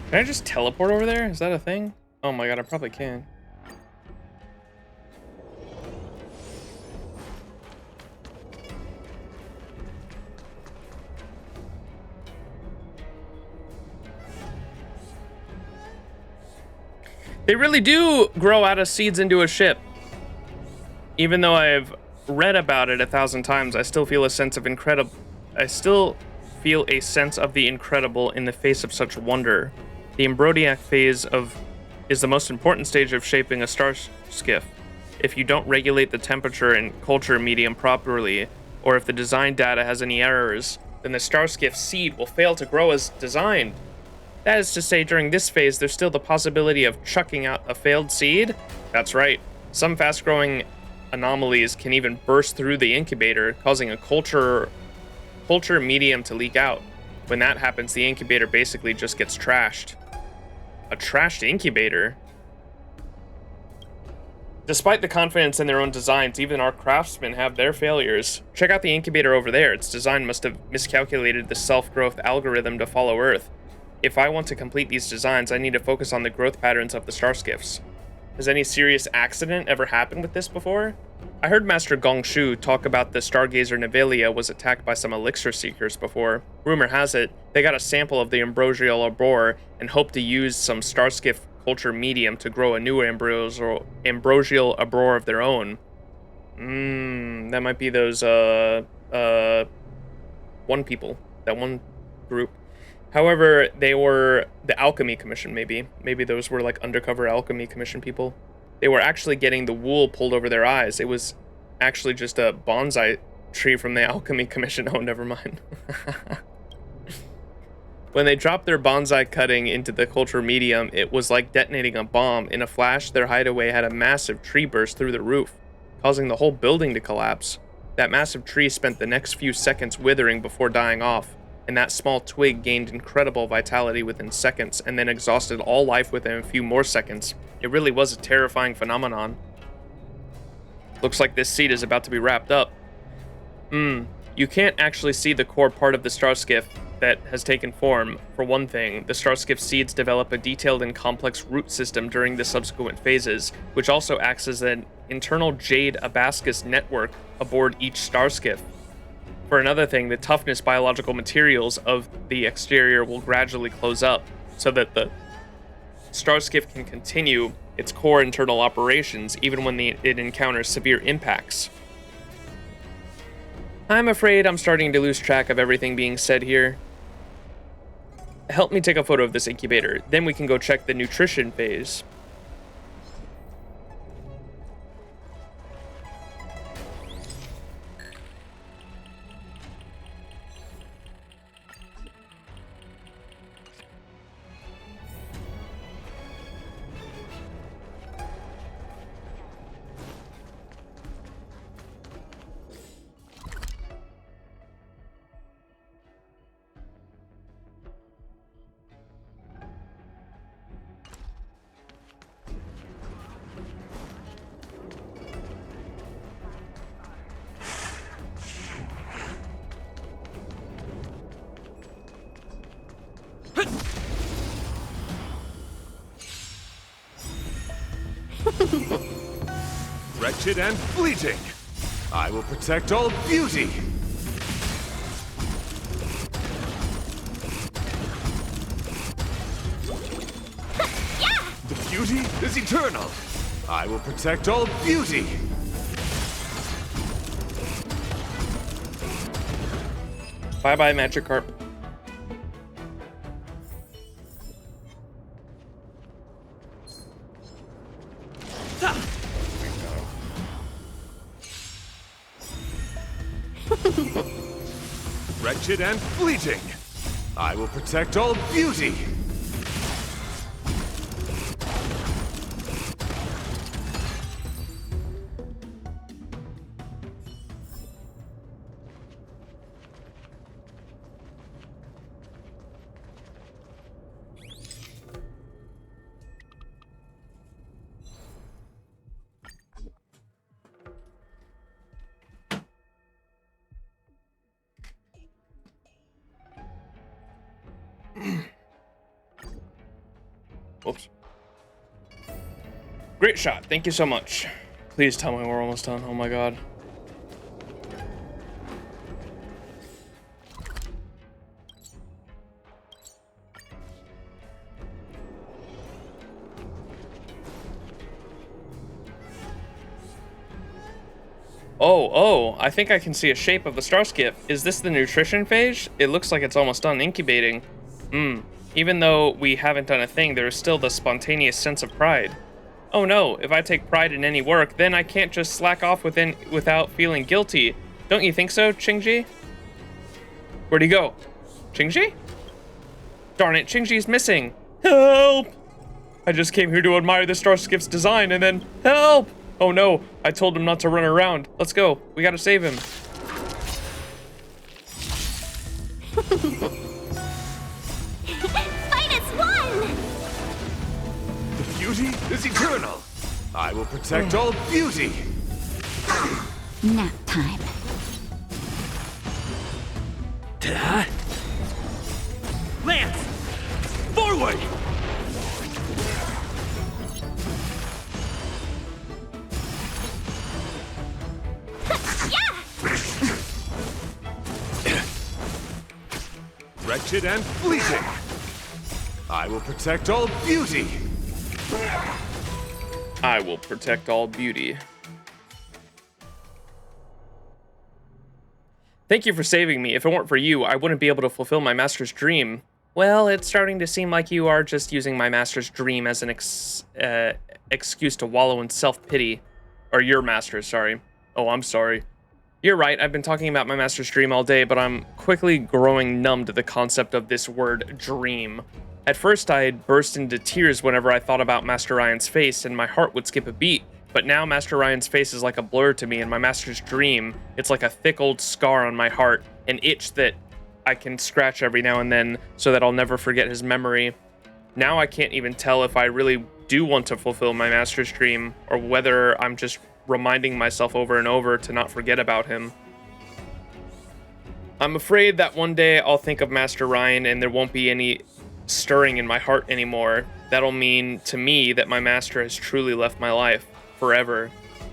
Can I just teleport over there? Is that a thing? Oh my god, I probably can. They really do grow out of seeds into a ship. Even though I've read about it 1,000 times, I still feel a sense of the incredible in the face of such wonder. The Embryoniac phase is the most important stage of shaping a Starskiff. If you don't regulate the temperature and culture medium properly, or if the design data has any errors, then the Starskiff seed will fail to grow as designed. That is to say, during this phase, there's still the possibility of chucking out a failed seed? That's right. Some fast-growing anomalies can even burst through the incubator, causing a culture medium to leak out. When that happens, the incubator basically just gets trashed. A trashed incubator? Despite the confidence in their own designs, even our craftsmen have their failures. Check out the incubator over there. Its design must have miscalculated the self-growth algorithm to follow Earth. If I want to complete these designs, I need to focus on the growth patterns of the Starskiffs. Has any serious accident ever happened with this before? I heard Master Gongshu talk about the Stargazer Nevelia was attacked by some elixir seekers before. Rumor has it, they got a sample of the Ambrosial Arbor and hope to use some Starskiff culture medium to grow a new Ambrosial Arbor of their own. That might be those, one people. That one group. However, they were the Alchemy Commission, maybe. Maybe those were like undercover Alchemy Commission people. They were actually getting the wool pulled over their eyes. It was actually just a bonsai tree from the Alchemy Commission. Oh, never mind. When they dropped their bonsai cutting into the culture medium, it was like detonating a bomb. In a flash, their hideaway had a massive tree burst through the roof, causing the whole building to collapse. That massive tree spent the next few seconds withering before dying off, and that small twig gained incredible vitality within seconds and then exhausted all life within a few more seconds. It really was a terrifying phenomenon. Looks like this seed is about to be wrapped up. You can't actually see the core part of the starskiff that has taken form. For one thing, the starskiff seeds develop a detailed and complex root system during the subsequent phases, which also acts as an internal jade abacus network aboard each starskiff. For another thing, the toughness biological materials of the exterior will gradually close up, so that the starskiff can continue its core internal operations even when it encounters severe impacts. I'm afraid I'm starting to lose track of everything being said here. Help me take a photo of this incubator, then we can go check the nutrition phase. Wretched and fleeting, I will protect all beauty. The beauty is eternal. I will protect all beauty. Bye-bye, Magikarp. Wretched and fleeting, I will protect all beauty. Whoops. Great shot. Thank you so much. Please tell me we're almost done. Oh my god. Oh, I think I can see a shape of the starskiff. Is this the nutrition phase? It looks like it's almost done incubating. Even though we haven't done a thing, there is still the spontaneous sense of pride. Oh no, if I take pride in any work, then I can't just slack off without feeling guilty. Don't you think so, XianZhou? Where'd he go? XianZhou? Darn it, XianZhou's missing. Help! I just came here to admire the starskiff's design and then, help! Oh no, I told him not to run around. Let's go, we gotta save him. Beauty is eternal. I will protect all beauty. Nap time. Lance! Forward! Wretched and fleeting, I will protect all beauty. I will protect all beauty. Thank you for saving me. If it weren't for you, I wouldn't be able to fulfill my master's dream. Well, it's starting to seem like you are just using my master's dream as an excuse to wallow in self-pity. Or your master's, sorry. Oh, I'm sorry. You're right, I've been talking about my master's dream all day, but I'm quickly growing numb to the concept of this word dream. At first, I'd burst into tears whenever I thought about Master Ryan's face, and my heart would skip a beat. But now Master Ryan's face is like a blur to me, and my master's dream, it's like a thick old scar on my heart, an itch that I can scratch every now and then so that I'll never forget his memory. Now I can't even tell if I really do want to fulfill my master's dream, or whether I'm just reminding myself over and over to not forget about him. I'm afraid that one day I'll think of Master Ryan and there won't be any stirring in my heart anymore. That'll mean to me that my master has truly left my life forever.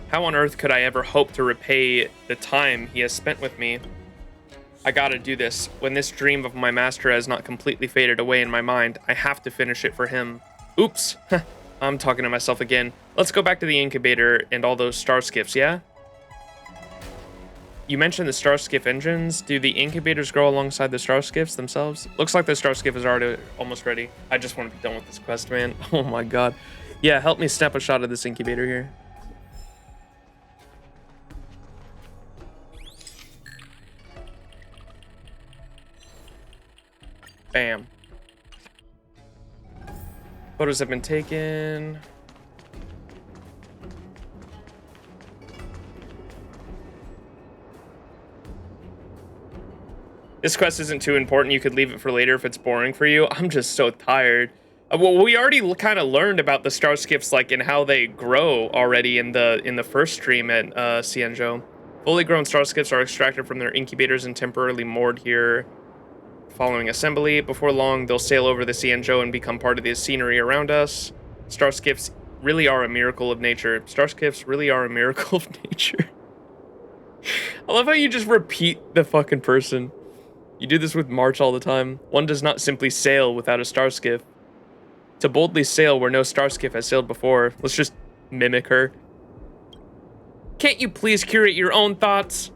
How on earth could I ever hope to repay the time he has spent with me? I gotta do this. When this dream of my master has not completely faded away in my mind, I have to finish it for him. Oops. I'm talking to myself again. Let's go back to the incubator and all those star skiffs, yeah? You mentioned the star skiff engines. Do the incubators grow alongside the star skiffs themselves? Looks like the star skiff is already almost ready. I just want to be done with this quest, man. Oh my god. Yeah, help me snap a shot of this incubator here. Bam. Photos have been taken. This quest isn't too important. You could leave it for later if it's boring for you. I'm just so tired. Well, we already kind of learned about the star skiffs, like, and how they grow already in the first stream at XianZhou. Fully grown star skiffs are extracted from their incubators and temporarily moored here. Following assembly, before long, they'll sail over the XianZhou and become part of the scenery around us. Star skiffs really are a miracle of nature. Star skiffs really are a miracle of nature. I love how you just repeat the fucking person. You do this with March all the time. One does not simply sail without a star skiff. To boldly sail where no star skiff has sailed before. Let's just mimic her. Can't you please curate your own thoughts?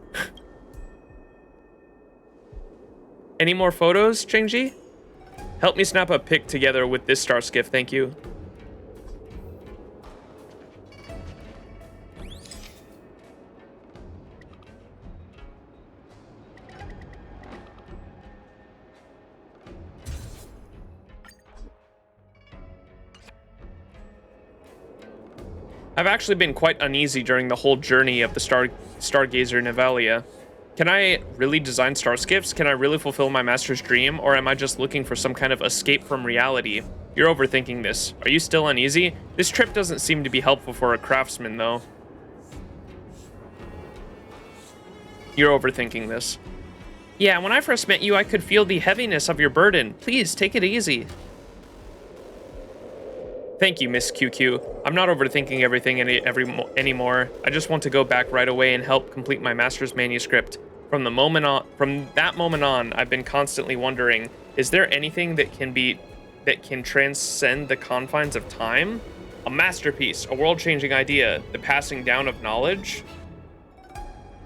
Any more photos, Chengji? Help me snap a pic together with this star skiff, thank you. I've actually been quite uneasy during the whole journey of the Stargazer Navalia. Can I really design star skiffs? Can I really fulfill my master's dream? Or am I just looking for some kind of escape from reality? You're overthinking this. Are you still uneasy? This trip doesn't seem to be helpful for a craftsman, though. You're overthinking this. Yeah, when I first met you, I could feel the heaviness of your burden. Please, take it easy. Thank you, Miss QQ. I'm not overthinking everything anymore. I just want to go back right away and help complete my master's manuscript. From that moment on, I've been constantly wondering, is there anything that can transcend the confines of time? A masterpiece, a world-changing idea, the passing down of knowledge?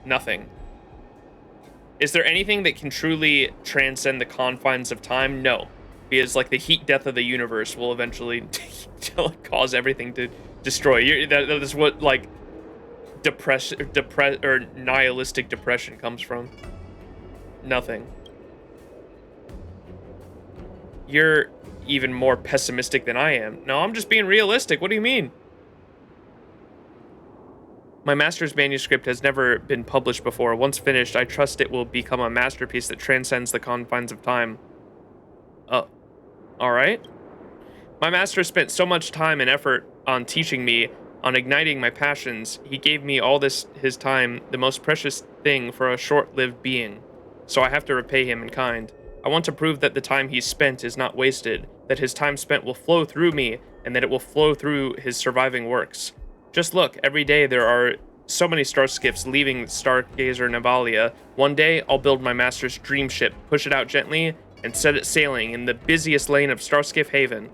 Nothing. Is there anything that can truly transcend the confines of time? No. Because, like, the heat death of the universe will eventually cause everything to destroy. That is what, like, nihilistic depression comes from. Nothing. You're even more pessimistic than I am. No, I'm just being realistic. What do you mean? My master's manuscript has never been published before. Once finished, I trust it will become a masterpiece that transcends the confines of time. Oh. Alright. My master spent so much time and effort on teaching me, on igniting my passions. He gave me all his time, the most precious thing for a short-lived being. So I have to repay him in kind. I want to prove that the time he spent is not wasted, that his time spent will flow through me, and that it will flow through his surviving works. Just look, every day there are so many star skiffs leaving Stargazer Navalia. One day, I'll build my master's dream ship, push it out gently, and set it sailing in the busiest lane of Starskiff Haven.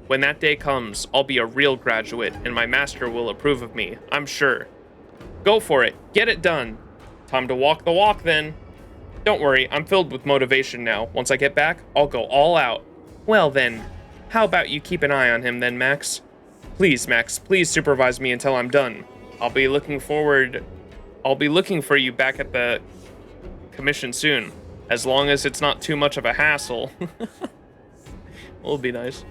When that day comes, I'll be a real graduate, and my master will approve of me, I'm sure. Go for it. Get it done. Time to walk the walk, then. Don't worry, I'm filled with motivation now. Once I get back, I'll go all out. Well then, how about you keep an eye on him then, Max? Please, Max, please supervise me until I'm done. I'll be looking for you back at the commission soon. As long as it's not too much of a hassle. Will be nice.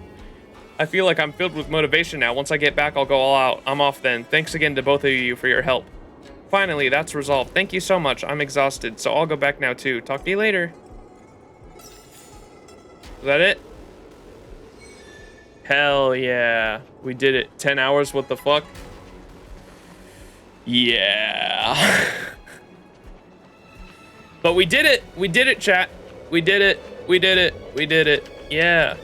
I feel like I'm filled with motivation now. Once I get back, I'll go all out. I'm off then. Thanks again to both of you for your help. Finally, that's resolved. Thank you so much. I'm exhausted, so I'll go back now too. Talk to you later. Is that it? Hell yeah. We did it. 10 hours, what the fuck? Yeah. But we did it. We did it, chat. We did it. We did it. We did it. Yeah.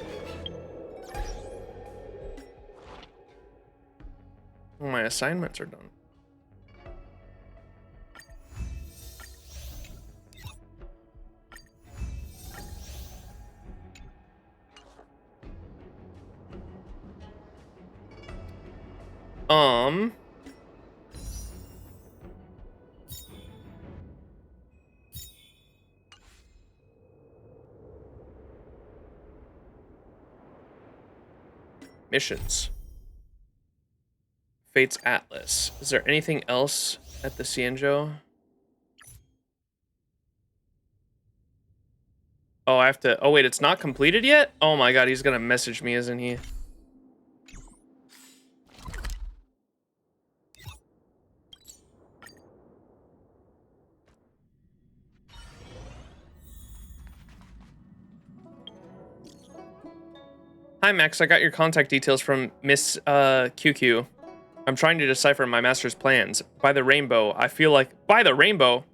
My assignments are done. Missions. Fate's Atlas. Is there anything else at the XianZhou? Oh, I have to... Oh, wait, it's not completed yet? Oh my god, he's gonna message me, isn't he? Hi, Max. I got your contact details from Miss QQ. I'm trying to decipher my master's plans. By the rainbow, I feel like... By the rainbow?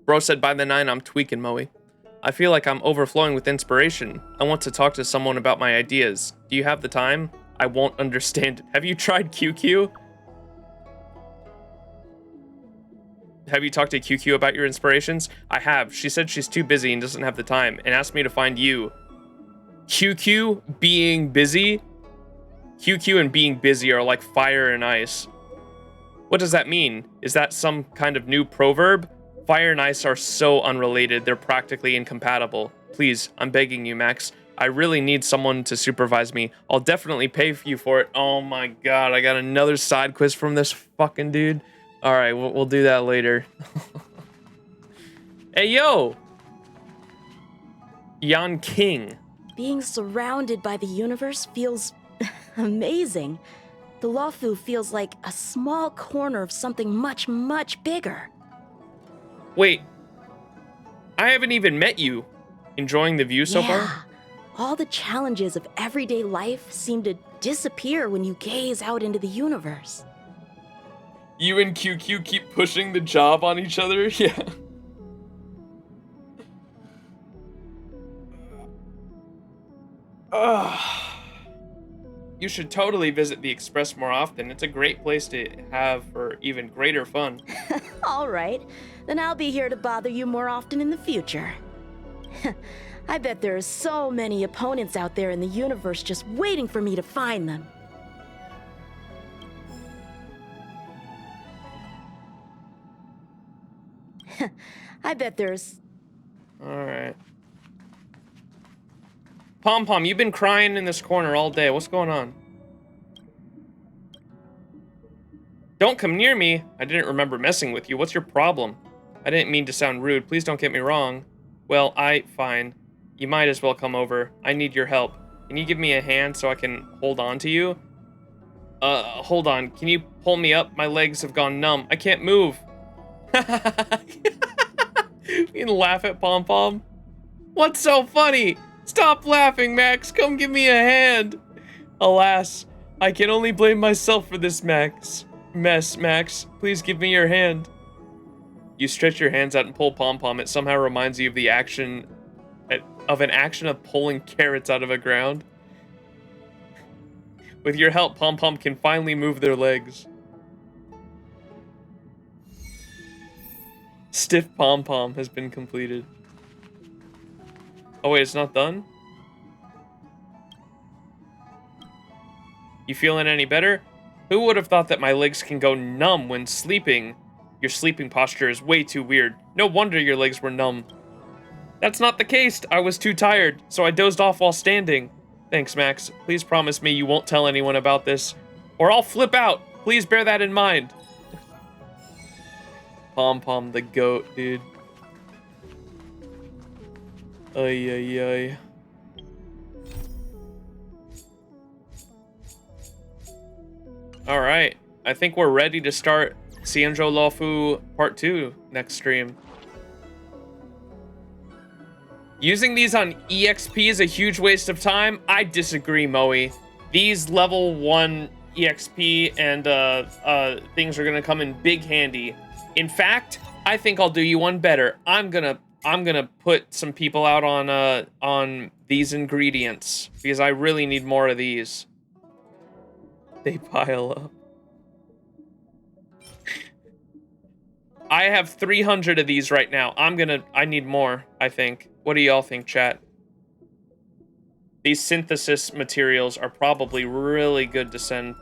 Bro said by the 9, I'm tweaking, Moe. I feel like I'm overflowing with inspiration. I want to talk to someone about my ideas. Do you have the time? I won't understand it. Have you tried QQ? Have you talked to QQ about your inspirations? I have. She said she's too busy and doesn't have the time and asked me to find you. QQ being busy? QQ and being busy are like fire and ice. What does that mean? Is that some kind of new proverb? Fire and ice are so unrelated, they're practically incompatible. Please, I'm begging you, Max. I really need someone to supervise me. I'll definitely pay you for it. Oh my god, I got another side quest from this fucking dude. Alright, we'll do that later. Hey, yo! Yan King. Being surrounded by the universe feels amazing. The Luofu feels like a small corner of something much, much bigger. Wait, I haven't even met you. Enjoying the view so far? All the challenges of everyday life seem to disappear when you gaze out into the universe. You and QQ keep pushing the job on each other? Yeah. You should totally visit the Express more often. It's a great place to have for even greater fun. All right, then I'll be here to bother you more often in the future. I bet there are so many opponents out there in the universe just waiting for me to find them. I bet there's... Alright. Pom Pom, you've been crying in this corner all day. What's going on? Don't come near me. I didn't remember messing with you. What's your problem? I didn't mean to sound rude. Please don't get me wrong. Well, fine. You might as well come over. I need your help. Can you give me a hand so I can hold on to you? Hold on. Can you pull me up? My legs have gone numb. I can't move. You can laugh at Pom Pom. What's so funny? Stop laughing, Max. Come give me a hand. Alas, I can only blame myself for this mess, Max. Please give me your hand. You stretch your hands out and pull Pom Pom. It somehow reminds you of the action of pulling carrots out of a ground. With your help, Pom Pom can finally move their legs. Stiff Pom Pom has been completed. Oh wait, it's not done? You feeling any better? Who would have thought that my legs can go numb when sleeping? Your sleeping posture is way too weird. No wonder your legs were numb. That's not the case. I was too tired, so I dozed off while standing. Thanks, Max. Please promise me you won't tell anyone about this, or I'll flip out. Please bear that in mind. Pom Pom the goat, dude. Ay, ay, ay. All right. I think we're ready to start XianZhou Luofu Part 2 next stream. Using these on EXP is a huge waste of time. I disagree, Moe. These level 1 EXP and things are gonna come in big handy. In fact, I think I'll do you one better. I'm gonna put some people out on these ingredients because I really need more of these. They pile up. I have 300 of these right now. I need more, I think. What do y'all think, chat? These synthesis materials are probably really good to send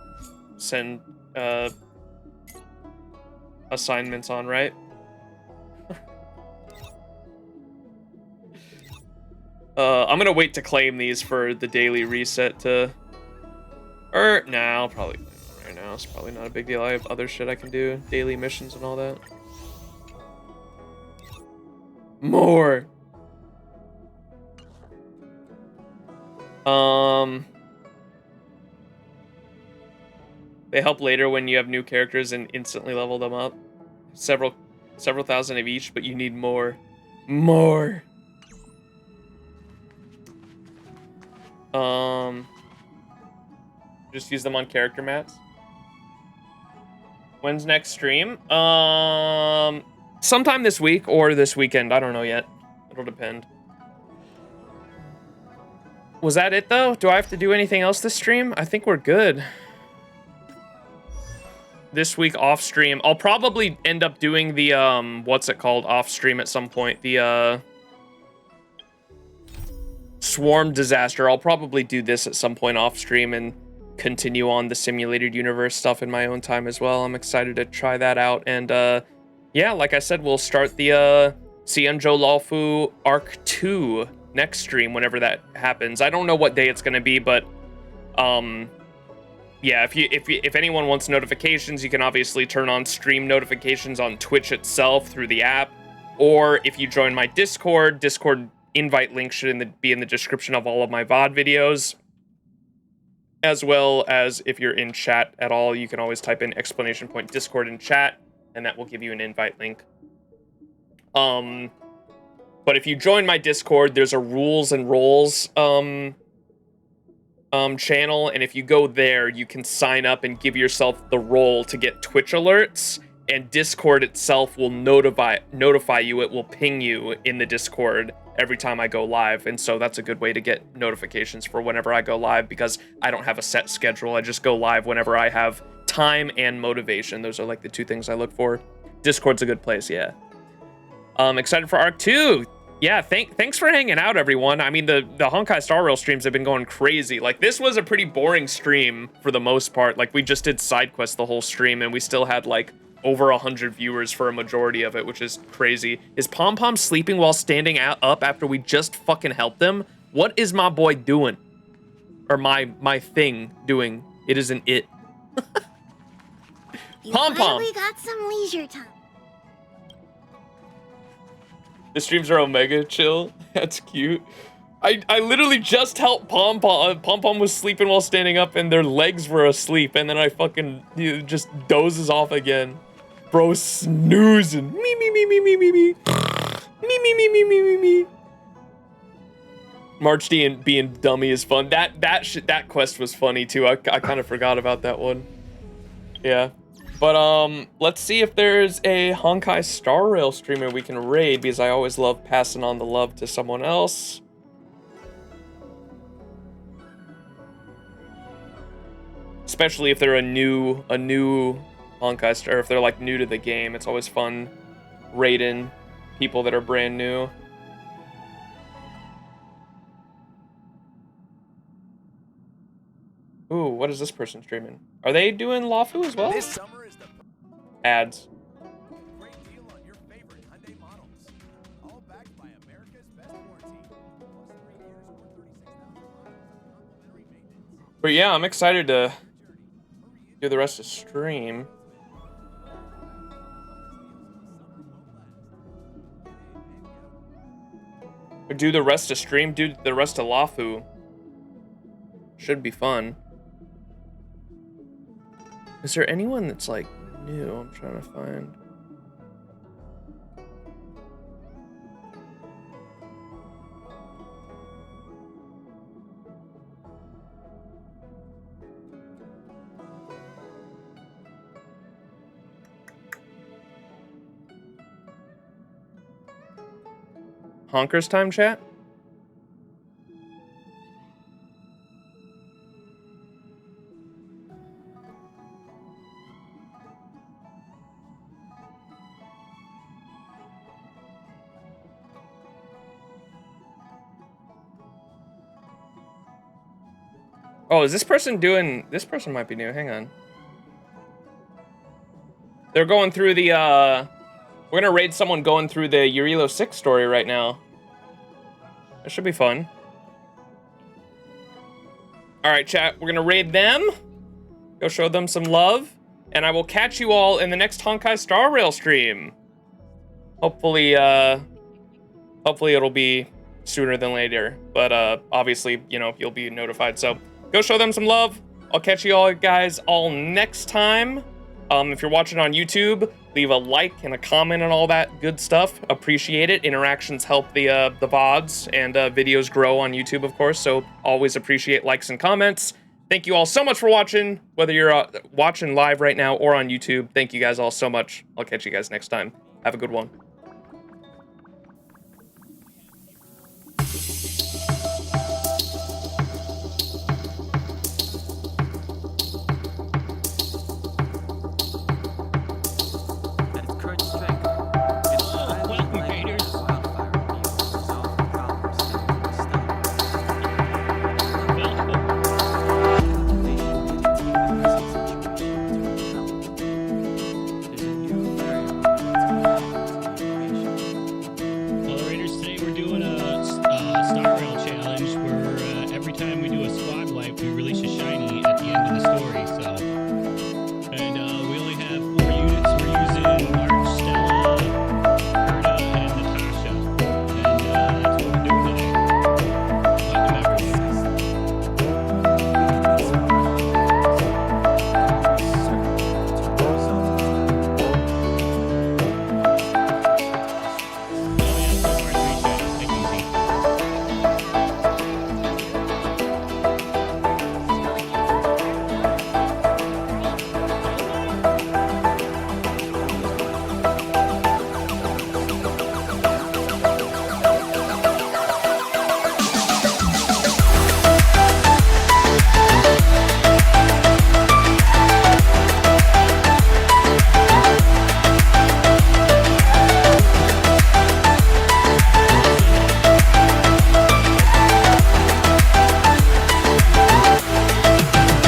assignments on, right? I'm gonna wait to claim these for the daily reset to... nah, I'll probably claim them right now. It's probably not a big deal. I have other shit I can do. Daily missions and all that. More! They help later when you have new characters and instantly level them up. Several thousand of each, but you need more. More! Just use them on character mats. When's next stream? Sometime this week or this weekend. I don't know yet. It'll depend. Was that it though? Do I have to do anything else this stream? I think we're good. This week off stream. I'll probably end up doing the what's it called off stream at some point. The Swarm Disaster. I'll probably do this at some point off stream and continue on the simulated universe stuff in my own time as well. I'm excited to try that out. And yeah, like I said, we'll start the XianZhou Luofu Arc 2 next stream whenever that happens. I don't know what day it's going to be, but yeah, if anyone wants notifications, you can obviously turn on stream notifications on Twitch itself through the app, or if you join my Discord invite link should be in the description of all of my VOD videos, as well as if you're in chat at all, you can always type in !Discord in chat, and that will give you an invite link. But if you join my Discord, there's a rules and roles channel, and if you go there, you can sign up and give yourself the role to get Twitch alerts, and Discord itself will notify you. It will ping you in the Discord every time I go live, and so that's a good way to get notifications for whenever I go live, because I don't have a set schedule. I just go live whenever I have time and motivation. Those are like the two things I look for. Discord's a good place, yeah. Excited for Arc 2. Yeah, thanks for hanging out, everyone. I mean, the Honkai Star Rail streams have been going crazy. Like, this was a pretty boring stream for the most part. Like, we just did side quests the whole stream, and we still had, like, over 100 viewers for a majority of it, which is crazy. Is Pom Pom sleeping while standing up after we just fucking helped him? What is my boy doing? Or my thing doing? It isn't it. Pom Pom! We got some leisure time. The streams are omega chill. That's cute. I literally just helped Pom Pom. Pom Pom was sleeping while standing up, and their legs were asleep, and then I fucking just dozes off again. Bro, snoozing. Me me me me me me me. Me me me me me me me. March D and being dummy is fun. That quest was funny too. I kind of forgot about that one. Yeah. But let's see if there's a Honkai Star Rail streamer we can raid, because I always love passing on the love to someone else. Especially if they're a new Honkai Star, or if they're like new to the game. It's always fun raiding people that are brand new. Ooh, what is this person streaming? Are they doing Luofu as well? This summer is the ads. great deal on your favorite Hyundai models. All backed by America's best warranty. Plus 3 years or 36,000 miles. Complimentary maintenance. But yeah, I'm excited to do the rest of stream. Or do the rest of stream, do the rest of Luofu. Should be fun. Is there anyone that's like new? I'm trying to find. Honkers time, chat? Oh, is this person doing... This person might be new. Hang on. They're going through the, We're gonna raid someone going through the Yurilo 6 story right now. That should be fun. Alright, chat. We're gonna raid them. Go show them some love. And I will catch you all in the next Honkai Star Rail stream. Hopefully, hopefully it'll be sooner than later. But, obviously, you know, you'll be notified. So, go show them some love. I'll catch you all guys all next time. If you're watching on YouTube, leave a like and a comment and all that good stuff. Appreciate it. Interactions help the VODs and videos grow on YouTube, of course. So always appreciate likes and comments. Thank you all so much for watching, whether you're watching live right now or on YouTube. Thank you guys all so much. I'll catch you guys next time. Have a good one.